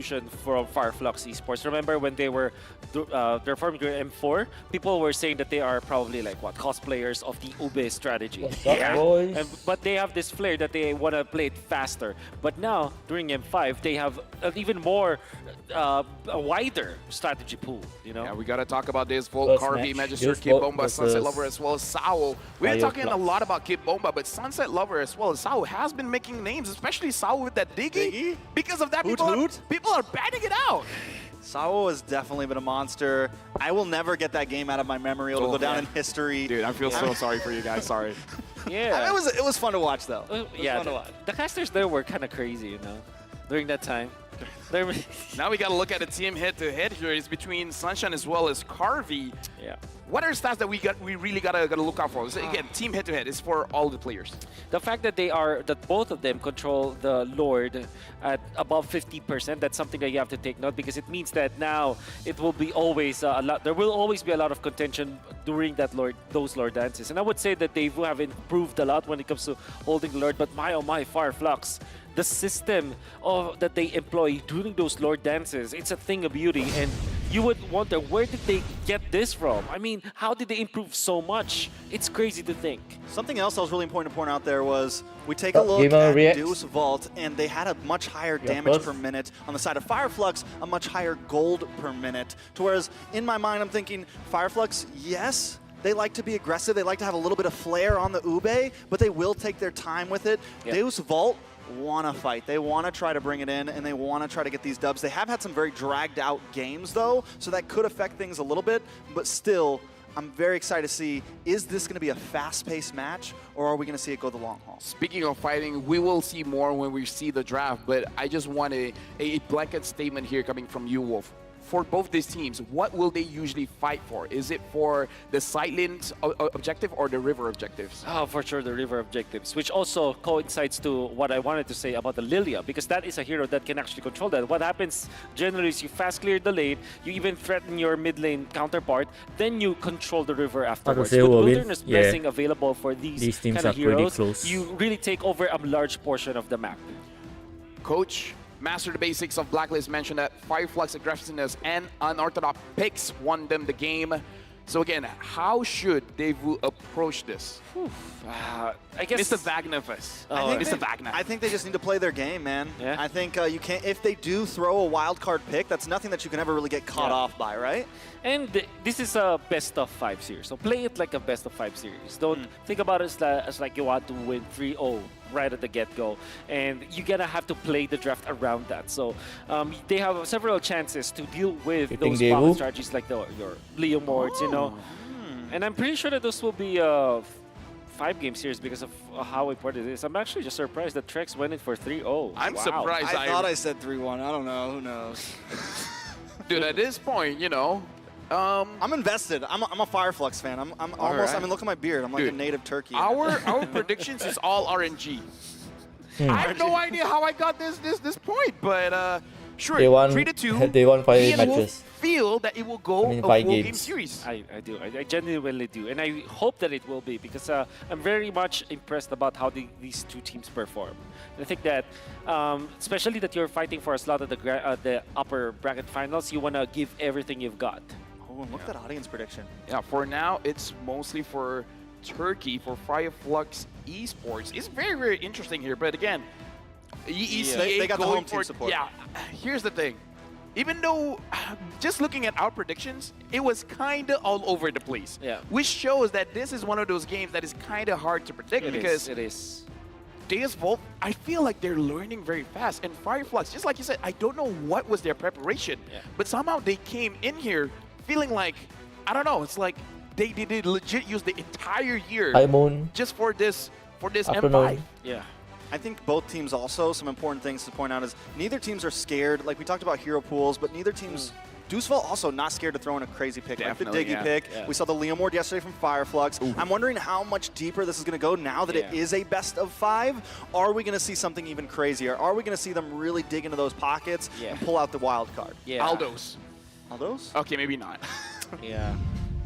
from Fireflux Esports. Remember when they were they're forming their M4? People were saying that they are probably like what cosplayers of the Ube strategy. What's up, boys? But they have this flair that they want to play it faster. But now during M5, they have an even more a wider strategy pool. You know. Yeah, we gotta talk about this. Volt, First Carvey, match, Magister, this Kid Volt Bomba, Sunset versus Lover, as well as Sao. We're talking a Fireflux. lot about Kid Bomba, but Sunset Lover as well as Sao has been making names, especially Sao with that Diggy. Because of that, people are batting it out. Sao has definitely been a monster. I will never get that game out of my memory. It'll go down in history. Dude, I feel so sorry for you guys. Sorry. Yeah. It was fun to watch though. Yeah. The casters there were kind of crazy, you know, during that time. Now we got to look at a team head-to-head here. It's between Sunshine as well as Carvey. Yeah. What are stats that we really gotta look out for? So again, team head-to-head is for all the players. The fact that both of them control the Lord at above 50%, that's something that you have to take note, because it means that now it will be always a lot. There will always be a lot of contention during those Lord dances, and I would say that they have improved a lot when it comes to holding the Lord. But my oh my, Fireflux, the system that they employ during those Lord dances, it's a thing of beauty, and you would wonder, where did they get this from? I mean, how did they improve so much? It's crazy to think. Something else that was really important to point out there was we take a look Gamer at reacts. Deus Vault, and they had a much higher Yeah, damage first. per minute. On the side of Fireflux, a much higher gold per minute. To whereas in my mind, I'm thinking Fireflux, yes, they like to be aggressive. They like to have a little bit of flair on the Ube, but they will take their time with it. Yep. Deus Vault want to fight. They want to try to bring it in, and they want to try to get these dubs. They have had some very dragged out games, though, so that could affect things a little bit, but still, I'm very excited to see, is this going to be a fast-paced match, or are we going to see it go the long haul? Speaking of fighting, we will see more when we see the draft, but I just want a blanket statement here coming from you, Wolf. For both these teams, what will they usually fight for? Is it for the Sidelined objective or the River objectives? Oh, for sure, the River objectives, which also coincides to what I wanted to say about the Lilia, because that is a hero that can actually control that. What happens generally is you fast clear the lane, you even threaten your mid lane counterpart, then you control the River afterwards. say With who will win? Wilderness Yeah. Blessing available for these teams kind of are pretty heroes, close. you really take over a large portion of the map. Coach, Master the Basics of Blacklist mentioned that Fireflux aggressiveness and unorthodox picks won them the game. So again, how should Daewoo approach this? I guess Mr. Vagnafus. Mr. Wagner. I think they just need to play their game, man. Yeah. I think you can't. If they do throw a wild card pick, that's nothing that you can ever really get caught off by, right? And this is a best of 5 series, so play it like a best of 5 series. Don't think about it as like you want to win 3-0 right at the get-go, and you're gonna have to play the draft around that. So they have several chances to deal with You those think they power will? strategies like your Leo Mords, you know. And I'm pretty sure that this will be a 5-game series because of how important it is. I'm actually just surprised that Trex went in for 3-0. I'm Wow. surprised. I thought I said 3-1. I don't know. Who knows? Dude, at this point, you know, I'm invested. I'm a Fireflux fan. I'm almost. right. I mean, look at my beard. I'm like Dude, a native turkey. our predictions is all RNG. I have no idea how I got this point, but sure, They won. 3-2. They won 5 Me and Wolf matches. feel that it will go I mean, a 5 full game games. series. I do. I genuinely do. And I hope that it will be, because I'm very much impressed about how these two teams perform. And I think that, especially that you're fighting for a slot at the upper bracket finals, you want to give everything you've got. Oh, and look at that audience prediction. Yeah, for now, it's mostly for Turkey, for Fireflux Esports. It's very, very interesting here, but again, ECA They got the going home team for, support. Yeah, here's the thing. Even though, just looking at our predictions, it was kind of all over the place. Yeah. Which shows that this is one of those games that is kind of hard to predict because it is. Deus Volt, I feel like they're learning very fast. And Fireflux, just like you said, I don't know what was their preparation, but somehow they came in here feeling like, I don't know, it's like they did legit use the entire year Hi, Moon. just for this M5. Afternoon. Yeah. I think both teams also, some important things to point out is neither teams are scared. Like we talked about hero pools, but neither teams, Deuceville also not scared to throw in a crazy pick. Definitely, like the Diggy yeah. pick. Yeah. We saw the Leomord yesterday from Fireflux. I'm wondering how much deeper this is going to go now that it Yeah. is a best of 5. Are we going to see something even crazier? Are we going to see them really dig into those pockets and pull out the wild card? Yeah. Aldos. Aldos? Okay, maybe not. Yeah.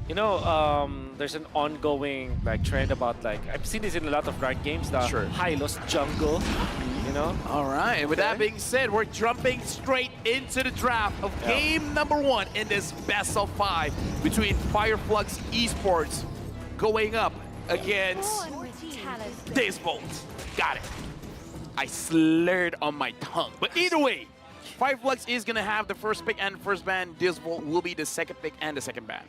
You know, there's an ongoing trend about I've seen this in a lot of ranked games, the Sure. high loss jungle. You know? All right, and with that being said, we're jumping straight into the draft of game number 1 in this best of 5 between Fireflux Esports going up against Disvolt. Got it. I slurred on my tongue. But either way, Fireflux is going to have the first pick and first ban. Disvolt will be the second pick and the second ban.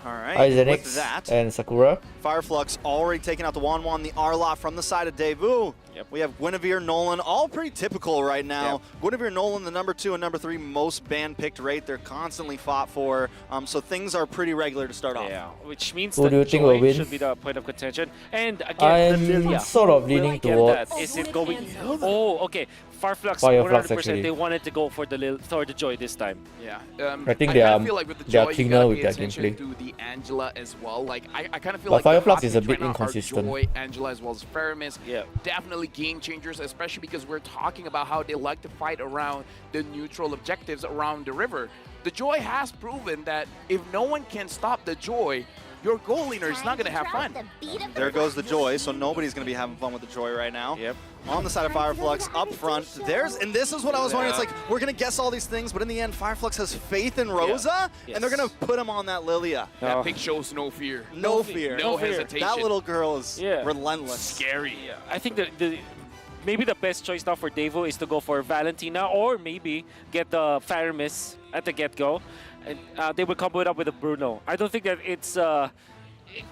All right, with that, and Sakura. Fireflux already taking out the Wanwan, the Arlot from the side of Daewoo. Yep. We have Guinevere, Nolan, all pretty typical right now. Guinevere, Nolan, the number 2 and number 3 most ban-picked rate. They're constantly fought for, so things are pretty regular to start off. Yeah, which means Who do you that think will Joy win? should be the point of contention. And again, the Lilia. I'm sort of Will leaning I get towards that? Is it going? Oh, okay. Fireflux, Fireflux 100%. actually. They wanted to go for the Joy this time. Yeah, I think kinda they are feel like with the they are Joy, you cleaner gotta with pay their attention gameplay. to the Angela as well. Like I kind of feel But like the Fireflux hot is a picks bit right now are inconsistent. Joy, Angela, as well as Faramis. Yeah. Definitely game changers, especially because we're talking about how they like to fight around the neutral objectives around the river. The Joy has proven that if no one can stop the Joy, your goal leaner is not going to have fun. There goes the Joy, so nobody's going to be having fun with the Joy right now. Yep. On the side of Fireflux, up front, and this is what I was wondering, it's like, we're going to guess all these things, but in the end, Fireflux has faith in Rosa, and they're going to put him on that Lilia. That pick shows no fear. No fear. No hesitation. That little girl is Yeah. relentless. Scary. Yeah, I think maybe the best choice now for Daewoo is to go for Valentina or maybe get the Faramis at the get-go. And they will combo it up with a Bruno. I don't think that it's...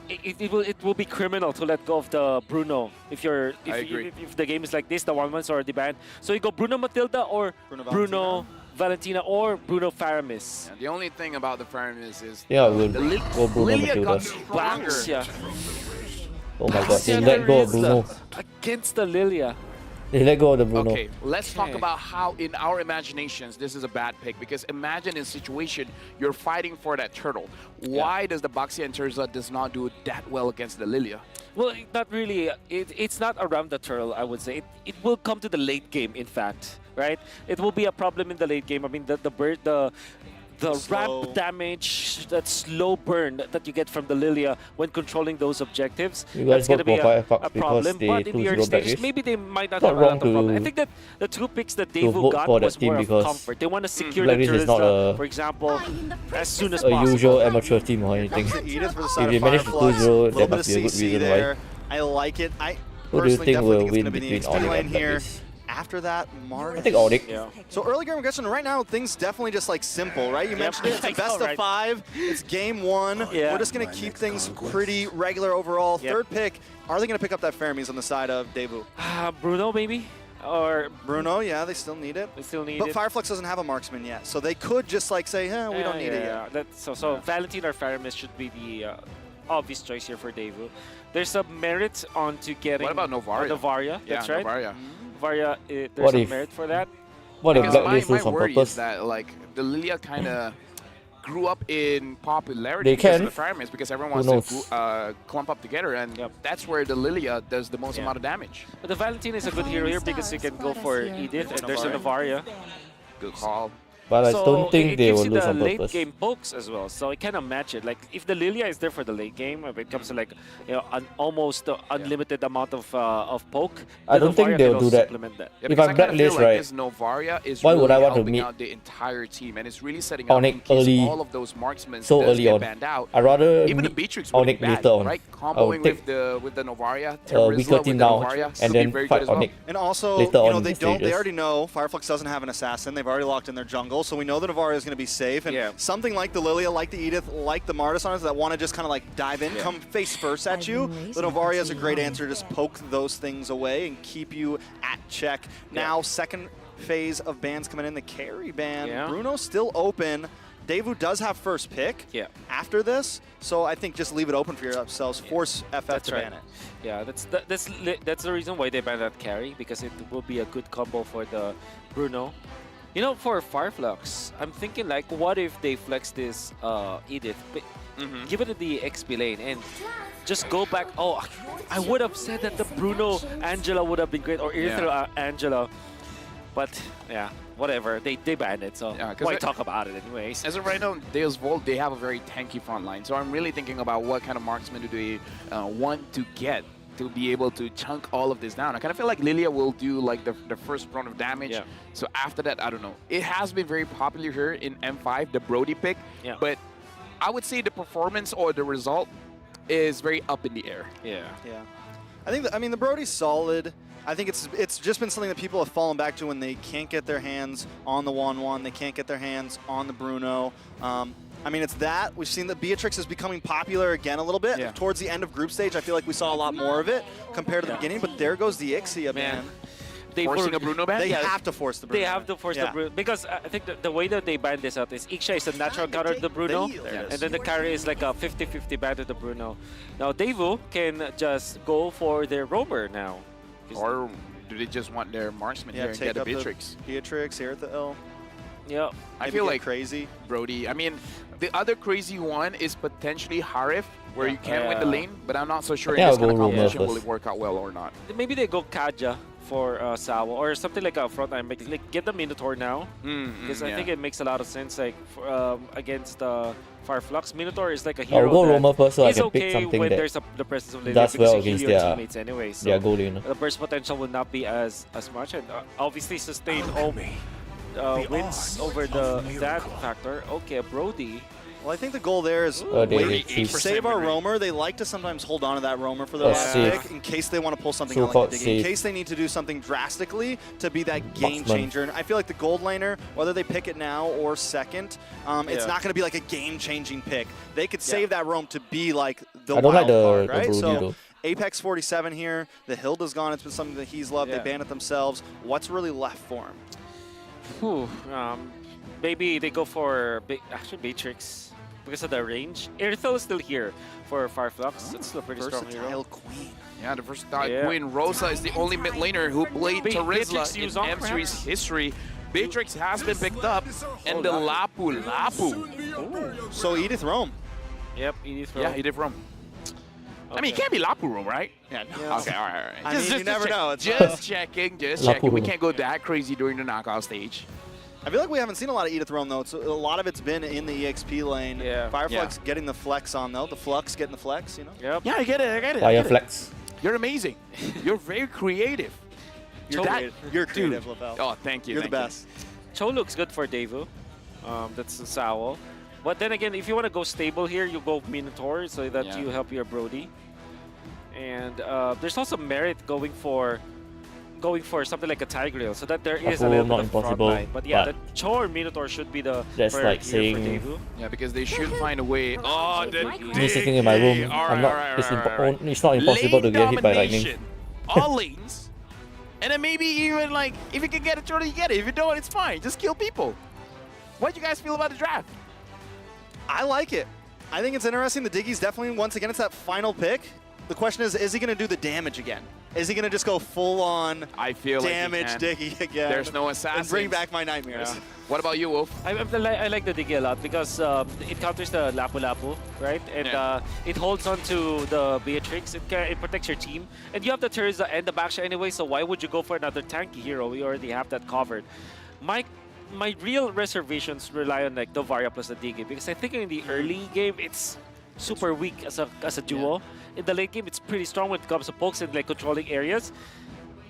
It will be criminal to let go of the Bruno if the game is like this, the 1-1's already banned. So you go Bruno Matilda or Bruno Valentina or Bruno Faramis. Yeah, the only thing about the Faramis is We'll the go Bruno Lilia Matilda. got stronger. Baxia. Oh my god, they let go of Bruno. Against the Lilia. They let go of the Bruno. Okay, let's talk about how in our imaginations this is a bad pick, because imagine in a situation you're fighting for that turtle. Why does the Baxia and Terza does not do that well against the Lilia? Well, not really. It's not around the turtle, I would say. It will come to the late game, in fact, right? It will be a problem in the late game. I mean, the ramp damage, that slow burn that you get from the Lilia when controlling those objectives, You that's guys going to vote be for a Fireflux because problem. they But in the early 2-0 stages, blacklist. maybe they might not Not have a wrong lot of problem. I to- think that the 2 picks that to Daewoo vote got for that was team more of because comfort. They want to secure the Blacklist is not Turista, a- for example, as soon as A possible. usual amateur team or anything. Edith for the If side they of manage to Fireflux, 2-0, little there bit of must be a good CC reason there. why. I like it. I Who do you personally think definitely will think it's win going to be the between XP Onyx lane and here. Blacklist? After that, Mark. I think Onyx. Yeah. So early game aggression, right now, things definitely just like simple, right? You mentioned it, it's I a know, best of right? 5, it's game 1. Yeah. We're just going to keep things pretty regular overall. Yep. Third pick, are they going to pick up that Faramis on the side of Daewoo? Bruno, maybe? Or Bruno, yeah, they still need it. they still need But it. Fireflux doesn't have a marksman yet, so they could just like say, we don't need it yet. So Valentin or Faramis should be the obvious choice here for Daewoo. There's a merit on to getting... What about Novaria? Novaria, that's right. Novaria. Novaria, there's What a if- merit for that. What if Because Blacklist my lose on worry is purpose? that like the Lilia kind of grew up in popularity They because can. of the Faramis, because everyone Who wants knows? to clump up together, and that's where the Lilia does the most amount of damage. But the Valentin is a good hero here because you can go for Edith and there's a Novaria. Good call. But I don't think it they gives will you lose the on late purpose. game pokes as well, so I kind of match it. Like if the Lilia is there for the late game, if it comes to like an almost unlimited amount of poke, I the don't think Novaria they'll can do also that. supplement that. Yeah, If because I'm I kinda feel Blacklist, like right, this Novaria is why really would I want to helping meet out the entire team, and it's really setting up Onyx in case early- all of those marksmen so does early get on? banned out. I'd rather Even the meet Beatrix would be Onyx bad, later on. right? I'll Comboing take with the Novaria, a weaker Terizla team with the now Novaria and could be then very fight good as well. Onyx. And also, Later on in they the don't. They stages. already know Fireflux doesn't have an assassin. They've already locked in their jungle, so we know the Novaria is going to be safe. And something like the Lilia, like the Edith, like the Martisans that want to just kind of like dive in, come face first at you. The Novaria is a great answer. Just poke those things away and keep you at check. Now, second phase of bans coming in, the carry ban. Bruno's still open. Daewoo does have first pick after this, so I think just leave it open for yourselves. Force FF to ban it. Yeah, that's the reason why they banned that carry, because it will be a good combo for the Bruno. You know, for Fireflux, I'm thinking like, what if they flex this Edith, give it the XP lane, and just go back. Oh, I would have said that the Bruno Angela would have been great, or Edith Angela, but yeah, whatever. They banned it, so why talk about it anyways? As of right now, Deus Volt, they have a very tanky front line, so I'm really thinking about what kind of marksman do they want to get to be able to chunk all of this down. I kind of feel like Lilia will do like the first round of damage. Yeah. So after that, I don't know. It has been very popular here in M5, the Brody pick. Yeah. But I would say the performance or the result is very up in the air. Yeah. Yeah. I mean, the Brody's solid. I think it's just been something that people have fallen back to when they can't get their hands on the 1-1. They can't get their hands on the Bruno. I mean, it's that. We've seen that Beatrix is becoming popular again a little bit. Yeah. Towards the end of group stage, I feel like we saw a lot more of it compared to the beginning, but there goes the Ixia, man. They Forcing a Bruno ban? They have to force the Bruno. They have to force the Bruno. Because I think the way that they ban this out is Ixia is a natural counter to the Bruno, and then the carry is like a 50-50 ban to the Bruno. Now, Daewoo can just go for their roamer now. Or do they just want their marksman here and take get a up Beatrix? the Beatrix here at the L. Yeah. I feel like crazy. Brody. I mean, the other crazy one is potentially Harif, where you can win the lane, but I'm not so sure in Yeah, this kind of I'll go competition roamer will first. it work out well or not. Maybe they go Kaja for Sawa or something like a front line. Like get the Minotaur now, because I think it makes a lot of sense. Like for, against Fireflux, Minotaur is like a hero. I'll go roamer first so I is can pick okay something when that there's the presence of Lilia does because well you heal against your their- teammates anyway. So their goal lane. the burst potential will not be as much, and obviously sustain all wins over that factor. Okay, Brody. Well, I think the goal there is they save our roamer. They like to sometimes hold on to that roamer for the last safe. pick in case they want to pull something So out like called a Diggy, in safe. case they need to do something drastically to be that game Marksman. changer. And I feel like the gold laner, whether they pick it now or second, it's not going to be like a game-changing pick. They could save that roam to be like the I don't like wild the card, right? Brody So though. Apex 47 here. The Hilda's gone. It's been something that he's loved. Yeah. They banned it themselves. What's really left for him? Whew, maybe they go for actually Beatrix because of the range. Airthel is still here for Fireflux. It's still a pretty strong hero. Versatile queen. Yeah, the versatile Yeah. queen. Rosa is the only mid laner who played Beatrix Terizla in use on, M3's perhaps? history. Beatrix has been picked up, and the Lapu Lapu. So Edith Rome. Yep, Edith. Yeah, he did from. I mean, it can't be Lapu Room, right? Yeah. Okay, all right. I mean, you never know. It's Just checking, just checking. We Lapu. can't go that crazy during the knockout stage. I feel like we haven't seen a lot of Edith Rome, though. A lot of it's been in the EXP lane. Yeah. Fireflux getting the flex on, though. The Flux getting the flex, you know? Yep. Yeah, I get it. I get it. I Fire get it. flex. You're amazing. You're very creative. You're that. You're creative, Lavelle. Oh, thank you. You're the thank you. best. Cho looks good for Daewoo. That's the Sao. But then again, if you want to go stable here, you go Minotaur so that you help your Brody. And there's also merit going for something like a Tigreal, so that there is a Apo, little not bit of front impossible, line. But yeah, but the Cho or Minotaur should be the that's priority like here saying- for Daewoo. Yeah, because they should find a way. Oh, the Me sitting in my room. I'm not. It's not impossible to get hit by lightning. All lanes. And then maybe even like, if you can get it, you get it. If you don't, it's fine. Just kill people. What do you guys feel about the draft? I like it. I think it's interesting. The Diggy's definitely, once again, it's that final pick. The question is he going to do the damage again? Is he going to just go full-on I feel damage like he Diggy again? There's no And assassins. bring back my nightmares. Yeah. What about you, Wolf? I like the Diggy a lot because it counters the Lapu Lapu, right? And it holds on to the Beatrix. It protects your team. And you have the Terizla and the Baksha anyway, so why would you go for another tanky hero? We already have that covered. My real reservations rely on like the Varya plus the Diggy because I think in the early game it's super weak as a duo. In the late game, it's pretty strong when it comes to pokes and like controlling areas.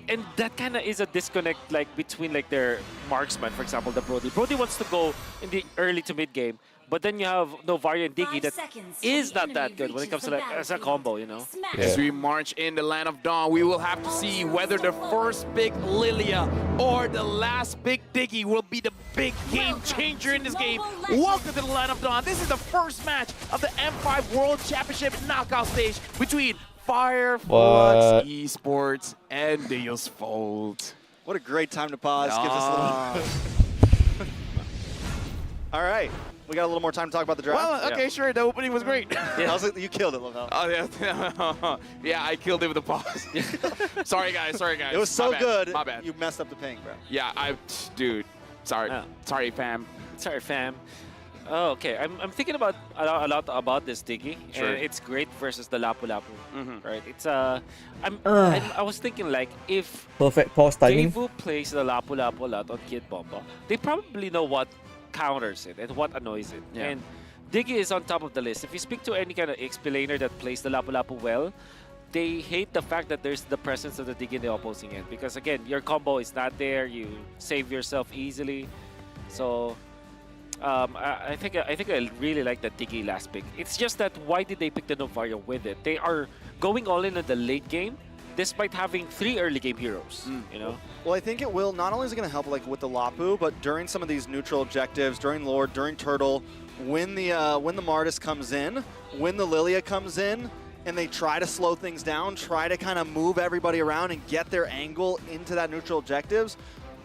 And that kind of is a disconnect like between like their marksman, for example, the Brody. Brody wants to go in the early to mid game, but then you have Novaria and Diggy that is not that good when it comes to like as a combo, you know. As we march in the Land of Dawn, we will have to see whether the first big Lilia or the last big Diggy will be the big game changer in this game. Welcome to the Land of Dawn. This is the first match of the M5 World Championship knockout stage between Fireflux Esports and Deus Fold. What a great time to pause. Gives us a little... All right. We got a little more time to talk about the draft. Well, okay, sure. The opening was great. You killed it, Lavelle. Oh, yeah. Yeah, I killed it with a pause. Sorry, guys. It was so good. My bad. You messed up the ping, bro. Yeah, dude. Sorry. Sorry, fam. Sorry, fam. Oh, okay. I'm thinking about a lot about this Diggy, Sure. and it's great versus the Lapu Lapu, right? It's I was thinking like if Perfect pause timing. Daewoo plays the Lapu Lapu a lot on Kid Bomba, they probably know what counters it and what annoys it. Yeah. And Diggy is on top of the list. If you speak to any kind of XP laner that plays the Lapu Lapu well, they hate the fact that there's the presence of the Diggy in the opposing end because again, your combo is not there. You save yourself easily, so I think I really like that Diggy last pick. It's just that why did they pick the Novaria with it? They are going all in the late game, despite having 3 early game heroes. You know. Well, I think it will. Not only is it going to help like with the Lapu, but during some of these neutral objectives, during Lord, during Turtle, when the Martis comes in, when the Lilia comes in, and they try to slow things down, try to kind of move everybody around and get their angle into that neutral objectives,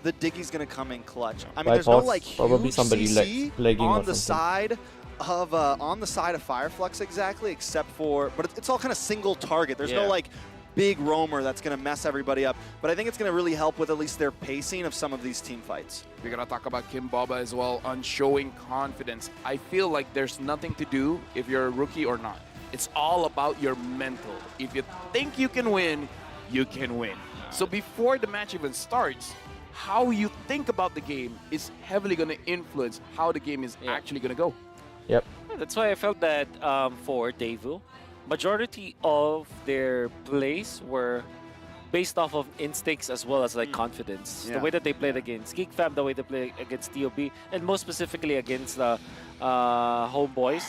the Diggy's going to come in clutch. I mean, there's no like huge CC on the side of Fireflux exactly, except for, but it's all kind of single target. There's no like big roamer that's going to mess everybody up. But I think it's going to really help with at least their pacing of some of these team fights. We're going to talk about Kim Baba as well on showing confidence. I feel like there's nothing to do if you're a rookie or not. It's all about your mental. If you think you can win, you can win. So before the match even starts, how you think about the game is heavily going to influence how the game is actually going to go. Yep. That's why I felt that for Daewoo, majority of their plays were based off of instincts as well as like confidence. The way that they played against Geek Fam, the way they play against TOB, and most specifically against the Homeboys.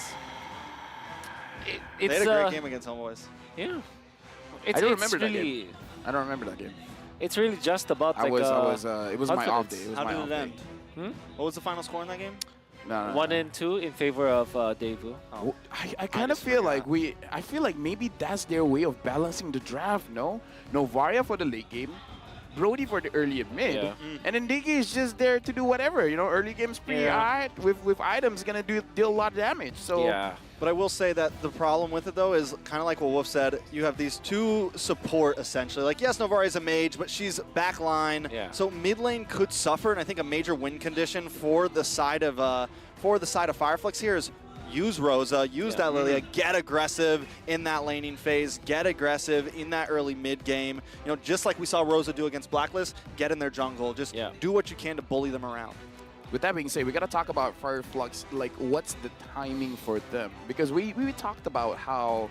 They had a great game against Homeboys. Yeah. I don't remember that game. I don't remember that game. It's really just about it was my off day. How did it end? What was the final score in that game? 1-2 in favor of Daewoo. Oh. I kind of feel like I feel like maybe that's their way of balancing the draft, no? Novaria for the late game, Brody for the early and mid, and then Diggy is just there to do whatever, you know, early game's pretty hard with items gonna deal a lot of damage. So But I will say that the problem with it, though, is kind of like what Wolf said. You have these 2 support, essentially. Like, yes, Novaria is a mage, but she's back line. So mid lane could suffer, and I think a major win condition for the side of Fireflux here is use Rosa, use that Lilia, get aggressive in that laning phase, get aggressive in that early mid game. You know, just like we saw Rosa do against Blacklist, get in their jungle. Just do what you can to bully them around. With that being said, we got to talk about Fireflux, like what's the timing for them? Because we talked about how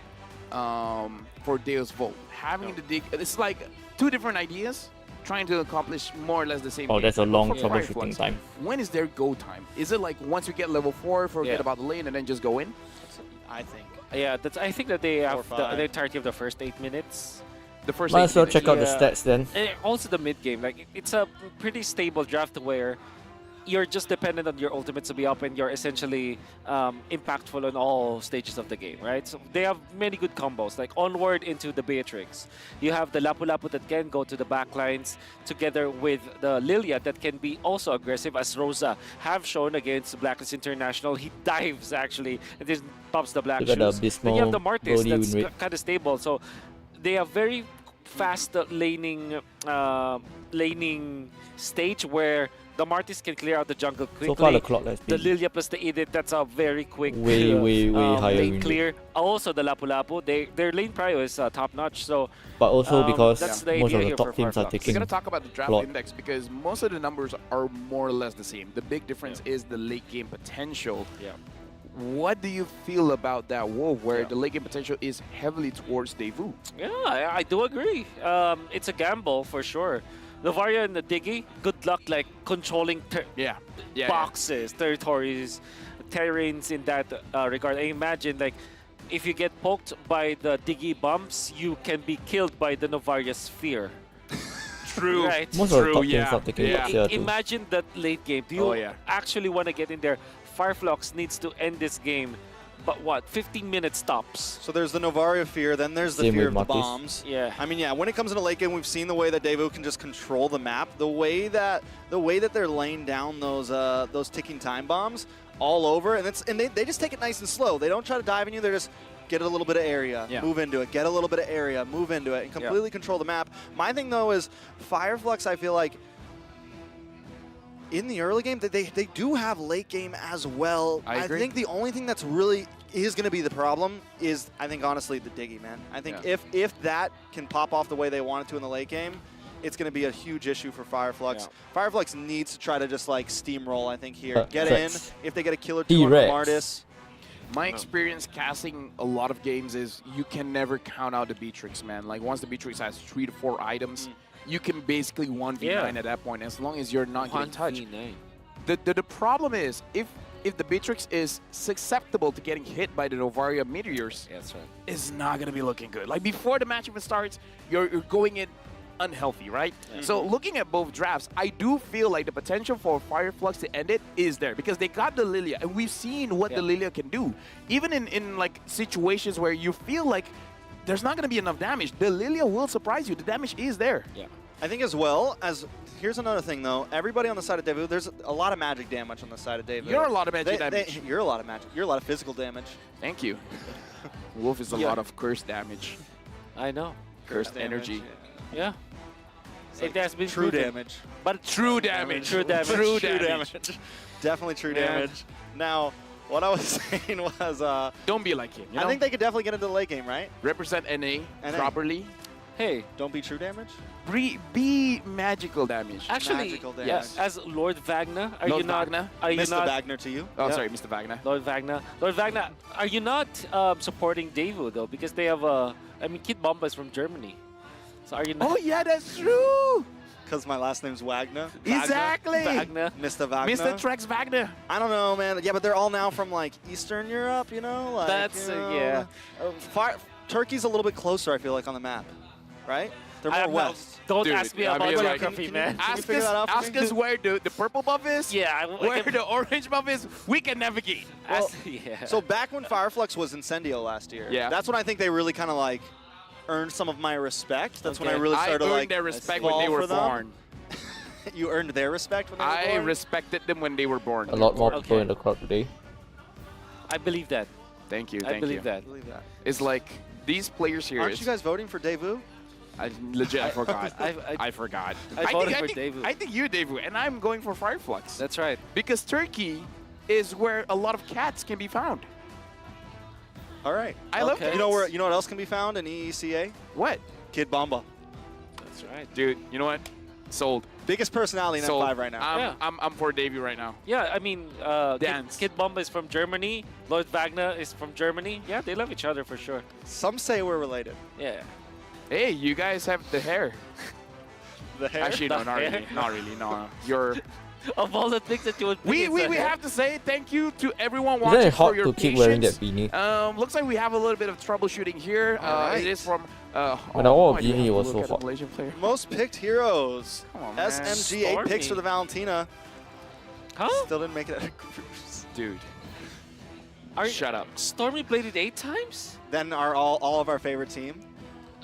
for Deus Volt, having the dig, it's like 2 different ideas trying to accomplish more or less the same thing. That's a long troubleshooting time. When is their go time? Is it like once we get level 4, forget about the lane and then just go in? I think. Yeah, I think that they have the entirety of the first 8 minutes. The first Might as well check out the stats then. And also the mid game. Like, it's a pretty stable draft where you're just dependent on your ultimates to be up and you're essentially impactful on all stages of the game, right? So they have many good combos, like onward into the Beatrix. You have the Lapu Lapu that can go to the backlines together with the Lilia that can be also aggressive, as Rosa have shown against Blacklist International. He dives actually and then pops the black shoes. Then you have the Martis that's kind of stable. So they have very fast laning stage where the Martis can clear out the jungle quickly. So far the clock has been the Lilia plus the Edith, that's a very quick way higher lane clear. Also the Lapu Lapu, their lane prio is top notch. So, but also because most of the top teams are taking. We're gonna talk about the draft index because most of the numbers are more or less the same. The big difference is the late game potential. What do you feel about that, Wolf, where the late game potential is heavily towards Daewoo? Yeah, I do agree. It's a gamble for sure. Novaria and the Diggy, good luck like controlling boxes, territories, terrains in that regard. I imagine like if you get poked by the Diggy bumps, you can be killed by the Novaria sphere. True. Right. Most of the top teams are taking it. Imagine that late game. Do you actually want to get in there? Fireflux needs to end this game, but what, 15 minutes tops. So there's the Novaria fear, then there's the fear of the bombs. I mean, when it comes into late game, we've seen the way that Daewoo can just control the map. The way that they're laying down those ticking time bombs all over, and they just take it nice and slow. They don't try to dive in you. They just get a little bit of area, move into it, get a little bit of area, move into it, and completely control the map. My thing, though, is Fireflux, I feel like, in the early game, they do have late game as well. I agree. I think the only thing that's really is going to be the problem is, I think, honestly, the Diggy, man. I think if that can pop off the way they want it to in the late game, it's going to be a huge issue for Fireflux. Fireflux needs to try to just, like, steamroll, I think, here. Get in. If they get a kill or 2 on the Martis. My experience casting a lot of games is you can never count out the Beatrix, man. Like once the Beatrix has 3 to 4 items, you can basically 1v9 at that point as long as you're not getting touched. The problem is if the Beatrix is susceptible to getting hit by the Novaria meteors, That's right. it's not gonna be looking good. Like before the match even starts, you're going in unhealthy, right? So looking at both drafts, I do feel like the potential for Fireflux to end it is there because they got the Lilia, and we've seen what the Lilia can do. Even in like situations where you feel like there's not going to be enough damage, the Lilia will surprise you. The damage is there. Yeah. I think as well as, here's another thing though, everybody on the side of Davu, there's a lot of magic damage on the side of Davu. You're a lot of magic damage. You're a lot of magic. You're a lot of physical damage. Thank you. Wolf is a lot of curse damage. I know. Cursed energy. Yeah. It has been True proven. damage. But True damage. True damage. True True damage. damage. Definitely true Yeah. damage. Now, what I was saying was, Don't be like him. You know? I think they could definitely get into the late game, right? Represent NA properly. Hey, Don't be true damage. Be magical damage. actually, Magical damage. yes. as Lord Wagner, are Lord you not? Wagner? Are you Mr. not? Wagner to you. Oh, Yeah. sorry, Mr. Wagner. Lord Wagner. Lord Wagner, are you not supporting Davu though? Because they have I mean, Kid Bomba is from Germany. So are you not? Oh yeah, that's true. Because my last name's Wagner. Exactly. Wagner. Mr. Wagner. Mr. Trex Wagner. I don't know, man. Yeah, but they're all now from like Eastern Europe, you know? Like, That's, you know, yeah. Turkey's a little bit closer, I feel like, on the map, right? They're more I'm not- west. Don't Dude, ask me I about mean, like, geography, can man. you Ask figure that out for me? us where the purple buff is. Yeah, Where the orange buff is, we can navigate. yeah. So back when Fireflux was Incendio last year, Yeah. that's when I think they really kind of like earned some of my respect. That's when I Okay. really I started earned to like their respect when fall they were for them. born. You earned their respect when they were I born? respected them when they were born. A lot more people Okay. in the crowd today. I believe that. Thank you. I Thank believe you. that. I believe that. It's like these players here. Aren't you guys voting for Davu? I legit I forgot. I- I forgot. I voted for Davu. I think you're Davu, and I'm going for Fireflux. That's right. Because Turkey is where a lot of cats can be found. All right. I love Okay. cats. You know what else can be found in EECA? What? Kid Bomba. That's right. Dude, you know what? Sold. Biggest personality in Sold. F5 right now. Yeah. I'm for Davey right now. Yeah, I mean, Dance. Kid Bomba is from Germany. Lord Wagner is from Germany. Yeah, they love each other for sure. Some say we're related. Yeah. Hey, you guys have the hair. The hair? Actually, The no, not hair? really. Not really. No, you're. Of all the things that you would We pick, it's the hair. have to say thank you to everyone Isn't watching it hot for your to keep wearing that patience. beanie? Looks like we have a little bit of troubleshooting here. Alright. It is from. When I wore a why do we beanie, have it to was look so at a hot. Malaysian player? Most picked heroes. Come on, man. SMG 8 picks for the Valentina. Huh? Still didn't make it out of groups. Dude, Are, shut up. Stormy played it 8 times? Then our all of our favorite team.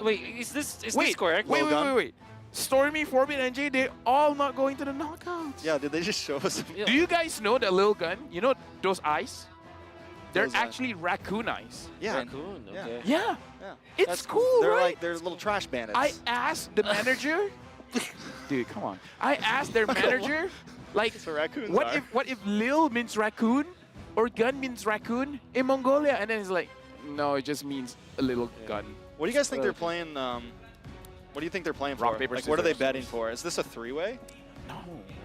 Wait, is this Wait, correct? wait, Logan? wait. Stormy, Forbid, and Jay, they're all not going to the knockouts. Yeah, did they just show us? Yeah. Do you guys know that little gun? You know those eyes? They're Those eyes. actually raccoon eyes. Yeah. Raccoon, Yeah. okay. Yeah, Yeah. it's That's cool, They're right? like they're little trash bandits. I asked the manager. Dude, come on. I asked their manager, like, That's what raccoons what are. if Lil means raccoon or gun means raccoon in Mongolia? And then it's like, no, it just means a little gun. What do you guys think they're playing? What do you think they're playing Rock, for? paper, Like, what are they scissors. betting for? Is this a three-way?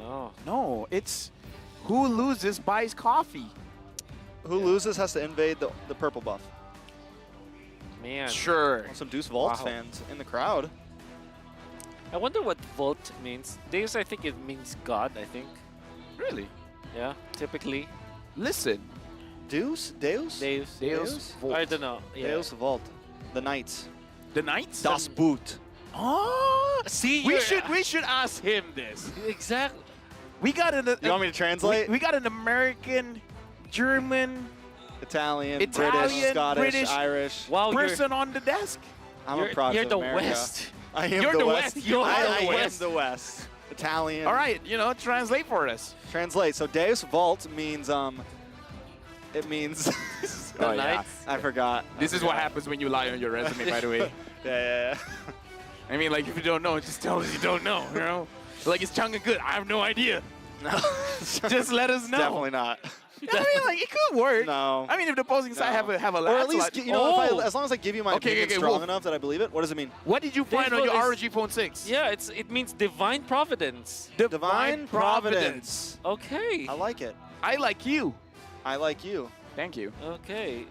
Oh. No, it's who loses buys coffee. Who loses has to invade the purple buff. Man. Sure. Some Deuce Vault Wow. fans in the crowd. I wonder what Volt means. Deus, I think it means God, I think. Really? Yeah, typically. Listen. Deus? Deus. Deus Volt. I don't know. Yeah. Deus Vault. The Knights. The Knights? Das Boot. Oh, See, we you're- should ask him this. Exactly. We got an You want me to translate? we got an American, German Italian, British, Italian, Scottish, British. Irish. Wow, person on the desk. I'm you're, a product you're of the America. West. I am You're the the West. West. You're I the am West. the West. Italian. All right, translate for us. Translate. So Deus Vault means it means The Oh, yeah. Knights. I forgot. This is what happens when you lie on your resume, by the way. Yeah. I mean, like, if you don't know, just tell us you don't know, Like, it's Chung and good. I have no idea. No. Just let us know. Definitely not. I mean, like, it could work. No. I mean, if the opposing side No. have a Or at least, Lancelot- you know, Oh. as long as I give you my Okay, opinion okay, strong Wolf. enough that I believe it. What does it mean? What did you find on This your one ROG Phone 6? Yeah, it means divine providence. Divine Providence. Okay. I like it. I like you. I like you. Thank you. Okay.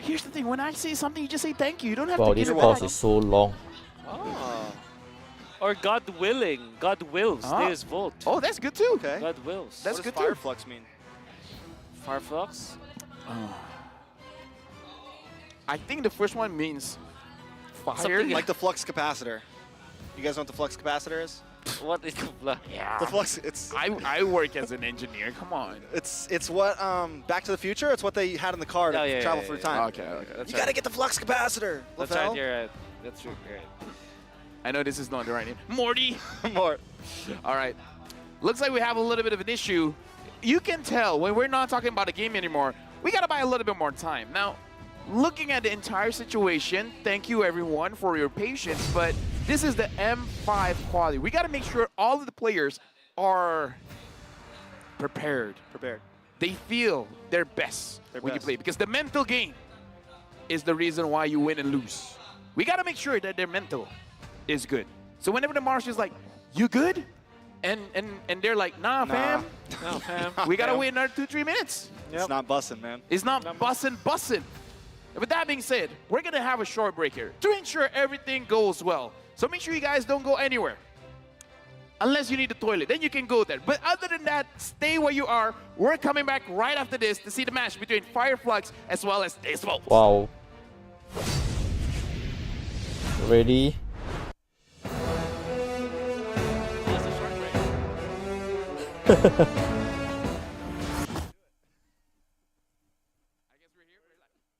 Here's the thing. When I say something, you just say thank you. You don't have Wow, to this give it pause back. is so long. Oh. Or God willing. God wills. Ah. There's vote. Oh, that's good too. Okay. God wills. That's what does good too. Fireflux mean? Fireflux? I think the first one means fire. Something Like the flux capacitor. You guys know what the flux capacitor is? What is the Yeah. The flux, it's I work as an engineer. Come on. it's what Back to the Future. It's what they had in the car to Oh, yeah, travel yeah, through yeah. time. Okay. That's You gotta get the flux capacitor. That's LaFell. right, you're right. That's true, you're right. I know this is not the right name. Morty. More. All right. Looks like we have a little bit of an issue. You can tell when we're not talking about a game anymore, we got to buy a little bit more time. Now, looking at the entire situation, thank you everyone for your patience, but this is the M5 quality. We got to make sure all of the players are prepared. They feel their best when you play, because the mental game is the reason why you win and lose. We got to make sure that their mental is good. So whenever the marshal is like, you good? And they're like, nah, fam. No, fam. We got to wait another 2-3 minutes. It's not bussing, man. It's not bussin'. With that being said, we're going to have a short break here to ensure everything goes well. So make sure you guys don't go anywhere. Unless you need the toilet, then you can go there. But other than that, stay where you are. We're coming back right after this to see the match between Fireflux as well as Taste Wolves. Wow. Ready?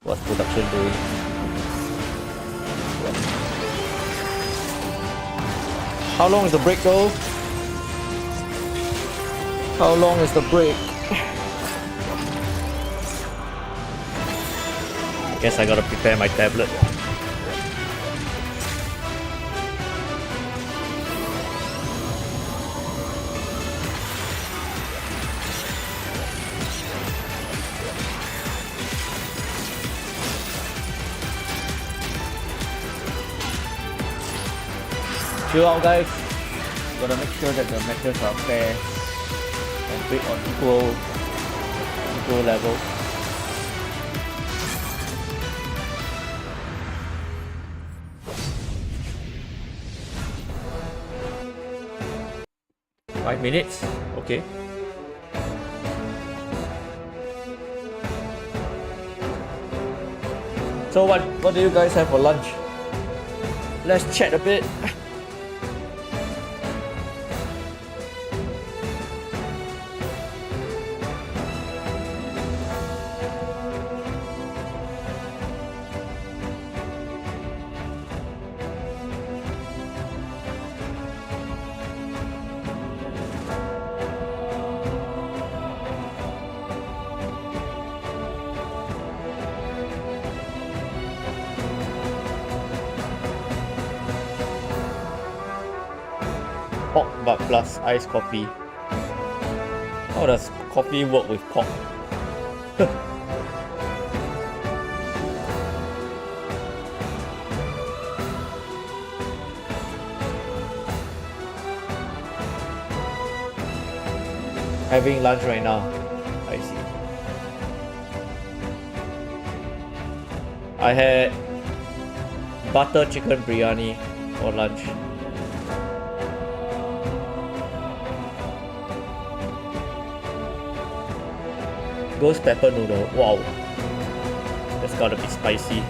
What's production doing? How long is the break though? How long is the break? Guess I gotta prepare my tablet. Chill out, guys. Gotta make sure that the matches are fair and played on equal level. Five minutes, okay. So what do you guys have for lunch? Let's chat a bit. Pork but plus iced coffee. How does coffee work with pork? Having lunch right now. I see. I had butter chicken biryani for lunch. Ghost pepper noodle. Wow. That's gotta be spicy.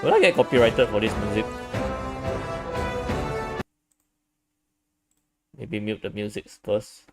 Will I get copyrighted for this music? Maybe mute the music first.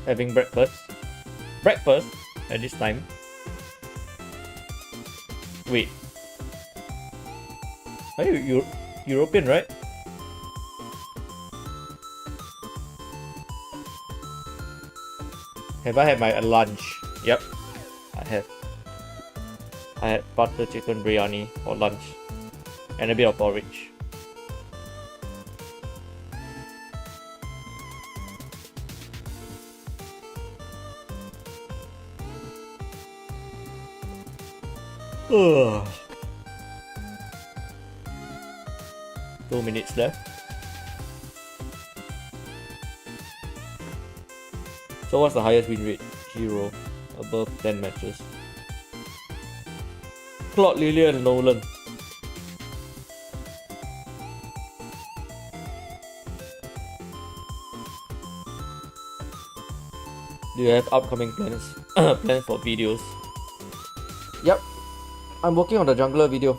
having breakfast. Breakfast at this time. Wait. Are you European, right? Have I had my lunch? Yep, I have. I had butter chicken biryani for lunch and a bit of porridge. Ugh. 2 minutes left. So what's the highest win rate hero above 10 matches? Claude, Lillian, Nolan. Do you have upcoming plans plans for videos? Yep, I'm working on the jungler video.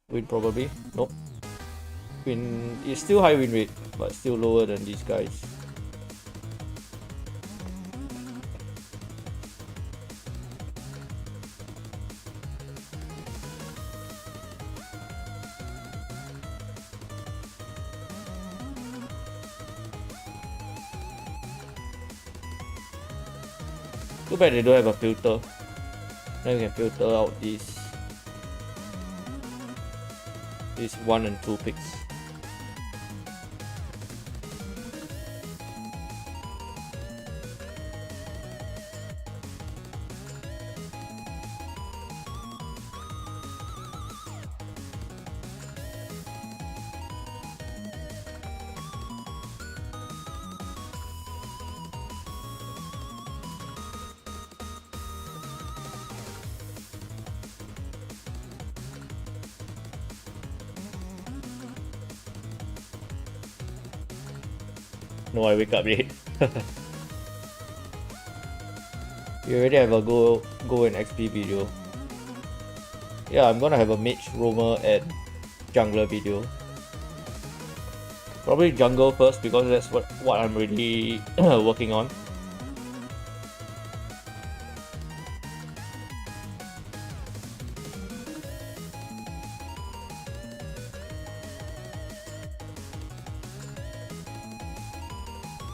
Win probably? Nope. Win is still high win rate, but still lower than these guys. Too bad they don't have a filter. Then we can filter out these 1 and 2 picks. No, I wake up late. You already have a go and XP video. Yeah, I'm gonna have a mage, roamer, and jungler video. Probably jungle first because that's what I'm really working on.